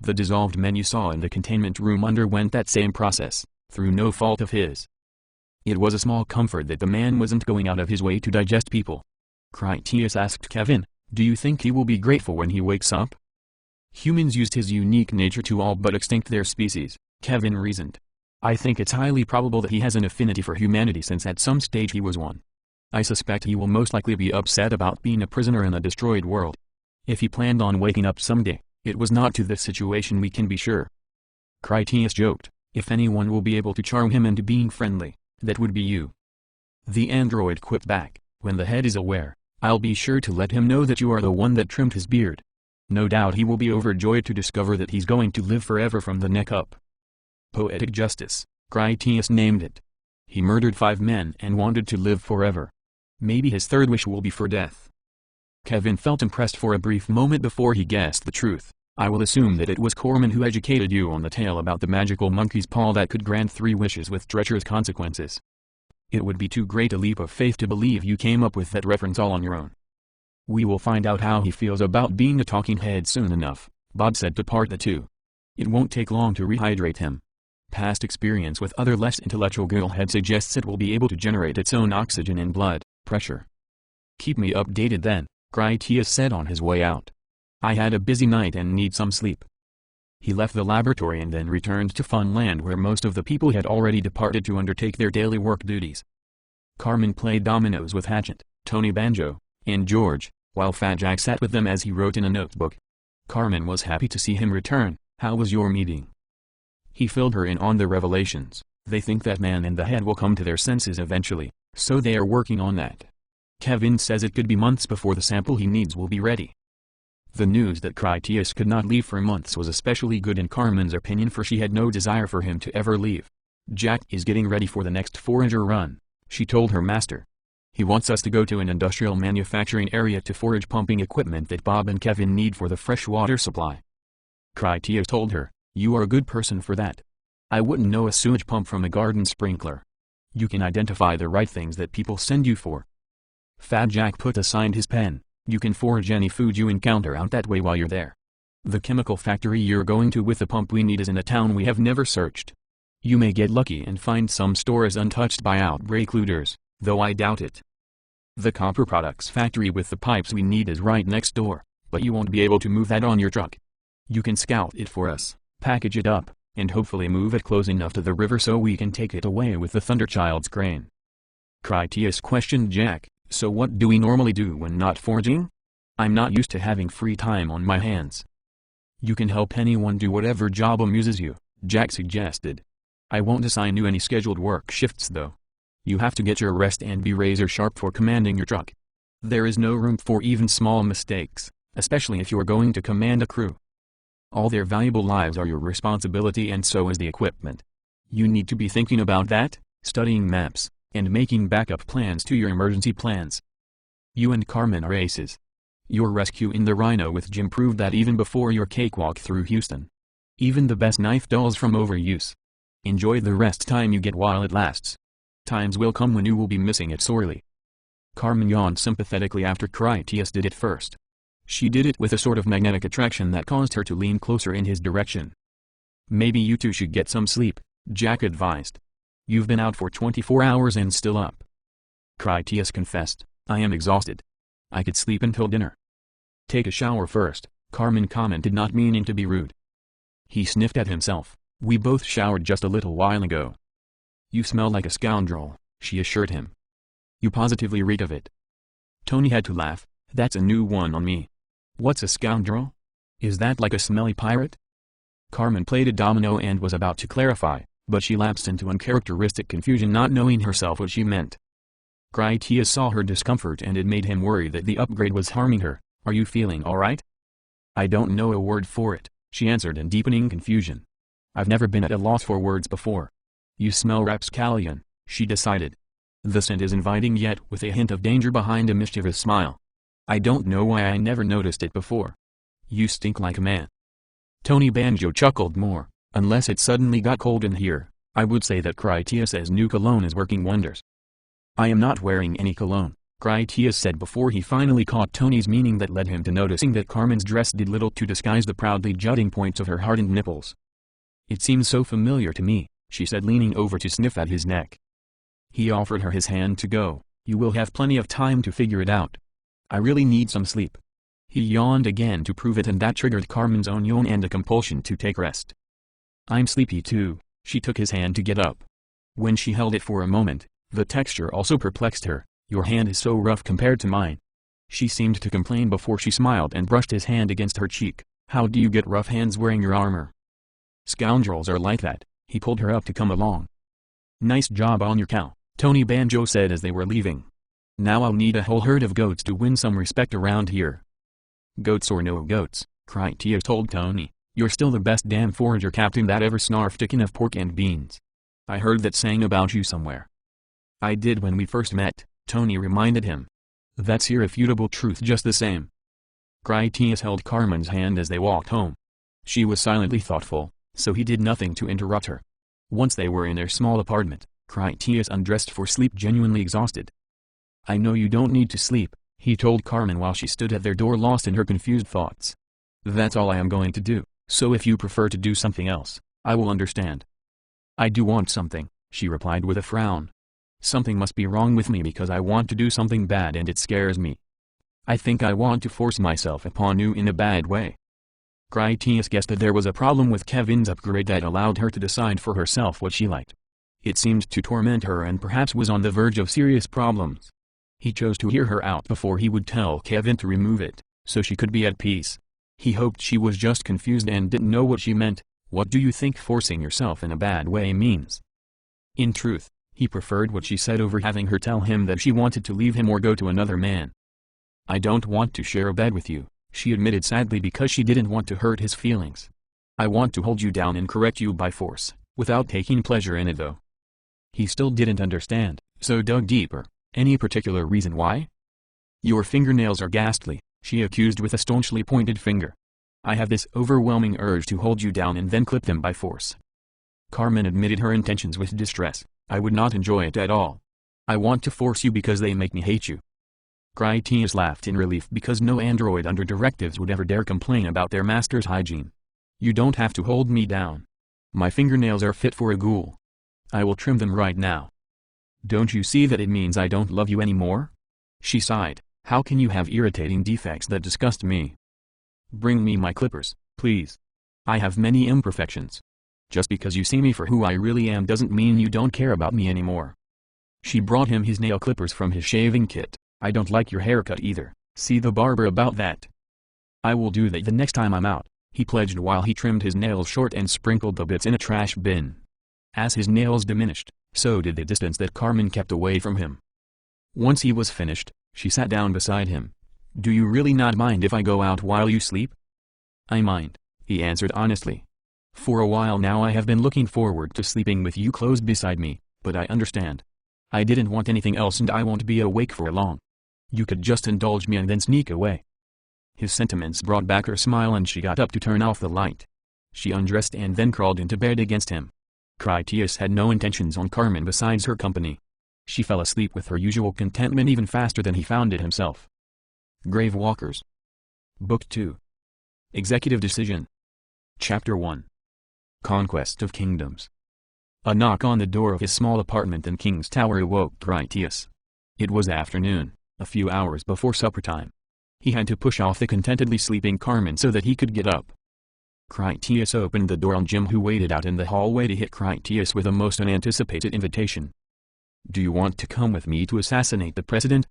The dissolved men you saw in the containment room underwent that same process, through no fault of his. It was a small comfort that the man wasn't going out of his way to digest people. Critias asked Kevin, do you think he will be grateful when he wakes up? Humans used his unique nature to all but extinct their species, Kevin reasoned. I think it's highly probable that he has an affinity for humanity since at some stage he was one. I suspect he will most likely be upset about being a prisoner in a destroyed world. If he planned on waking up someday, it was not to this situation, we can be sure. Critias joked, if anyone will be able to charm him into being friendly, that would be you. The android quipped back, when the head is aware, I'll be sure to let him know that you are the one that trimmed his beard. No doubt he will be overjoyed to discover that he's going to live forever from the neck up. Poetic justice, Critias named it. He murdered 5 men and wanted to live forever. Maybe his third wish will be for death. Kevin felt impressed for a brief moment before he guessed the truth. I will assume that it was Corman who educated you on the tale about the magical monkey's paw that could grant 3 wishes with treacherous consequences. It would be too great a leap of faith to believe you came up with that reference all on your own. We will find out how he feels about being a talking head soon enough, Bob said to part the two. It won't take long to rehydrate him. Past experience with other less intellectual girlhead suggests it will be able to generate its own oxygen and blood pressure. Keep me updated then, Critias said on his way out. I had a busy night and need some sleep. He left the laboratory and then returned to Funland where most of the people had already departed to undertake their daily work duties. Carmen played dominoes with Hatchet, Tony Banjo, and George, while Fat Jack sat with them as he wrote in a notebook. Carmen was happy to see him return. How was your meeting? He filled her in on the revelations. They think that man and the head will come to their senses eventually, so they are working on that. Kevin says it could be months before the sample he needs will be ready. The news that Critias could not leave for months was especially good in Carmen's opinion, for she had no desire for him to ever leave. Jack is getting ready for the next forager run, she told her master. He wants us to go to an industrial manufacturing area to forage pumping equipment that Bob and Kevin need for the fresh water supply. Critias told her, you are a good person for that. I wouldn't know a sewage pump from a garden sprinkler. You can identify the right things that people send you for. Fat Jack put aside his pen. You can forage any food you encounter out that way while you're there. The chemical factory you're going to with the pump we need is in a town we have never searched. You may get lucky and find some stores untouched by outbreak looters, though I doubt it. The copper products factory with the pipes we need is right next door, but you won't be able to move that on your truck. You can scout it for us, package it up, and hopefully move it close enough to the river so we can take it away with the Thunderchild's crane. Critias questioned Jack. So what do we normally do when not foraging? I'm not used to having free time on my hands. You can help anyone do whatever job amuses you, Jack suggested. I won't assign you any scheduled work shifts though. You have to get your rest and be razor sharp for commanding your truck. There is no room for even small mistakes, especially if you are going to command a crew. All their valuable lives are your responsibility and so is the equipment. You need to be thinking about that, studying maps, and making backup plans to your emergency plans. You and Carmen are aces. Your rescue in the Rhino with Jim proved that even before your cakewalk through Houston. Even the best knife dulls from overuse. Enjoy the rest time you get while it lasts. Times will come when you will be missing it sorely. Carmen yawned sympathetically after Critias did it first. She did it with a sort of magnetic attraction that caused her to lean closer in his direction. Maybe you two should get some sleep, Jack advised. You've been out for 24 hours and still up. Critias confessed, I am exhausted. I could sleep until dinner. Take a shower first, Carmen commented, not meaning to be rude. He sniffed at himself. We both showered just a little while ago. You smell like a scoundrel, she assured him. You positively reek of it. Tony had to laugh. That's a new one on me. What's a scoundrel? Is that like a smelly pirate? Carmen played a domino and was about to clarify, but she lapsed into uncharacteristic confusion, not knowing herself what she meant. Critias saw her discomfort and it made him worry that the upgrade was harming her. Are you feeling alright? I don't know a word for it, she answered in deepening confusion. I've never been at a loss for words before. You smell rapscallion, she decided. The scent is inviting yet with a hint of danger behind a mischievous smile. I don't know why I never noticed it before. You stink like a man. Tony Banjo chuckled more. Unless it suddenly got cold in here, I would say that Critias' new cologne is working wonders. I am not wearing any cologne, Critias said before he finally caught Tony's meaning that led him to noticing that Carmen's dress did little to disguise the proudly jutting points of her hardened nipples. It seems so familiar to me, she said, leaning over to sniff at his neck. He offered her his hand to go. You will have plenty of time to figure it out. I really need some sleep. He yawned again to prove it, and that triggered Carmen's own yawn and a compulsion to take rest. I'm sleepy too. She took his hand to get up. When she held it for a moment, the texture also perplexed her. Your hand is so rough compared to mine. She seemed to complain before she smiled and brushed his hand against her cheek. How do you get rough hands wearing your armor? Scoundrels are like that. He pulled her up to come along. Nice job on your cow, Tony Banjo said as they were leaving. Now I'll need a whole herd of goats to win some respect around here. Goats or no goats, Critias told Tony, you're still the best damn forager captain that ever snarfed a can of pork and beans. I heard that saying about you somewhere. I did when we first met, Tony reminded him. That's irrefutable truth just the same. Critias held Carmen's hand as they walked home. She was silently thoughtful, so he did nothing to interrupt her. Once they were in their small apartment, Critias undressed for sleep, genuinely exhausted. I know you don't need to sleep, he told Carmen while she stood at their door lost in her confused thoughts. That's all I am going to do, so if you prefer to do something else, I will understand. I do want something, she replied with a frown. Something must be wrong with me because I want to do something bad and it scares me. I think I want to force myself upon you in a bad way. Critias guessed that there was a problem with Kevin's upgrade that allowed her to decide for herself what she liked. It seemed to torment her and perhaps was on the verge of serious problems. He chose to hear her out before he would tell Kevin to remove it, so she could be at peace. He hoped she was just confused and didn't know what she meant. What do you think forcing yourself in a bad way means? In truth, he preferred what she said over having her tell him that she wanted to leave him or go to another man. I don't want to share a bed with you, she admitted sadly because she didn't want to hurt his feelings. I want to hold you down and correct you by force, without taking pleasure in it though. He still didn't understand, so dug deeper. Any particular reason why? Your fingernails are ghastly, she accused with a staunchly pointed finger. I have this overwhelming urge to hold you down and then clip them by force. Carmen admitted her intentions with distress. I would not enjoy it at all. I want to force you because they make me hate you. Critias laughed in relief because no android under directives would ever dare complain about their master's hygiene. You don't have to hold me down. My fingernails are fit for a ghoul. I will trim them right now. Don't you see that it means I don't love you anymore? She sighed. How can you have irritating defects that disgust me? Bring me my clippers, please. I have many imperfections. Just because you see me for who I really am doesn't mean you don't care about me anymore. She brought him his nail clippers from his shaving kit. I don't like your haircut either, see the barber about that. I will do that the next time I'm out, he pledged while he trimmed his nails short and sprinkled the bits in a trash bin. As his nails diminished, so did the distance that Carmen kept away from him. Once he was finished, she sat down beside him. Do you really not mind if I go out while you sleep? I mind, he answered honestly. For a while now I have been looking forward to sleeping with you close beside me, but I understand. I didn't want anything else and I won't be awake for long. You could just indulge me and then sneak away. His sentiments brought back her smile and she got up to turn off the light. She undressed and then crawled into bed against him. Critias had no intentions on Carmen besides her company. She fell asleep with her usual contentment even faster than he found it himself. Grave Walkers. Book 2. Executive Decision. Chapter 1. Conquest of Kingdoms. A knock on the door of his small apartment in King's Tower awoke Critias. It was afternoon, a few hours before supper time. He had to push off the contentedly sleeping Carmen so that he could get up. Critias opened the door and Jim, who waited out in the hallway to hit Critias with a most unanticipated invitation. Do you want to come with me to assassinate the president?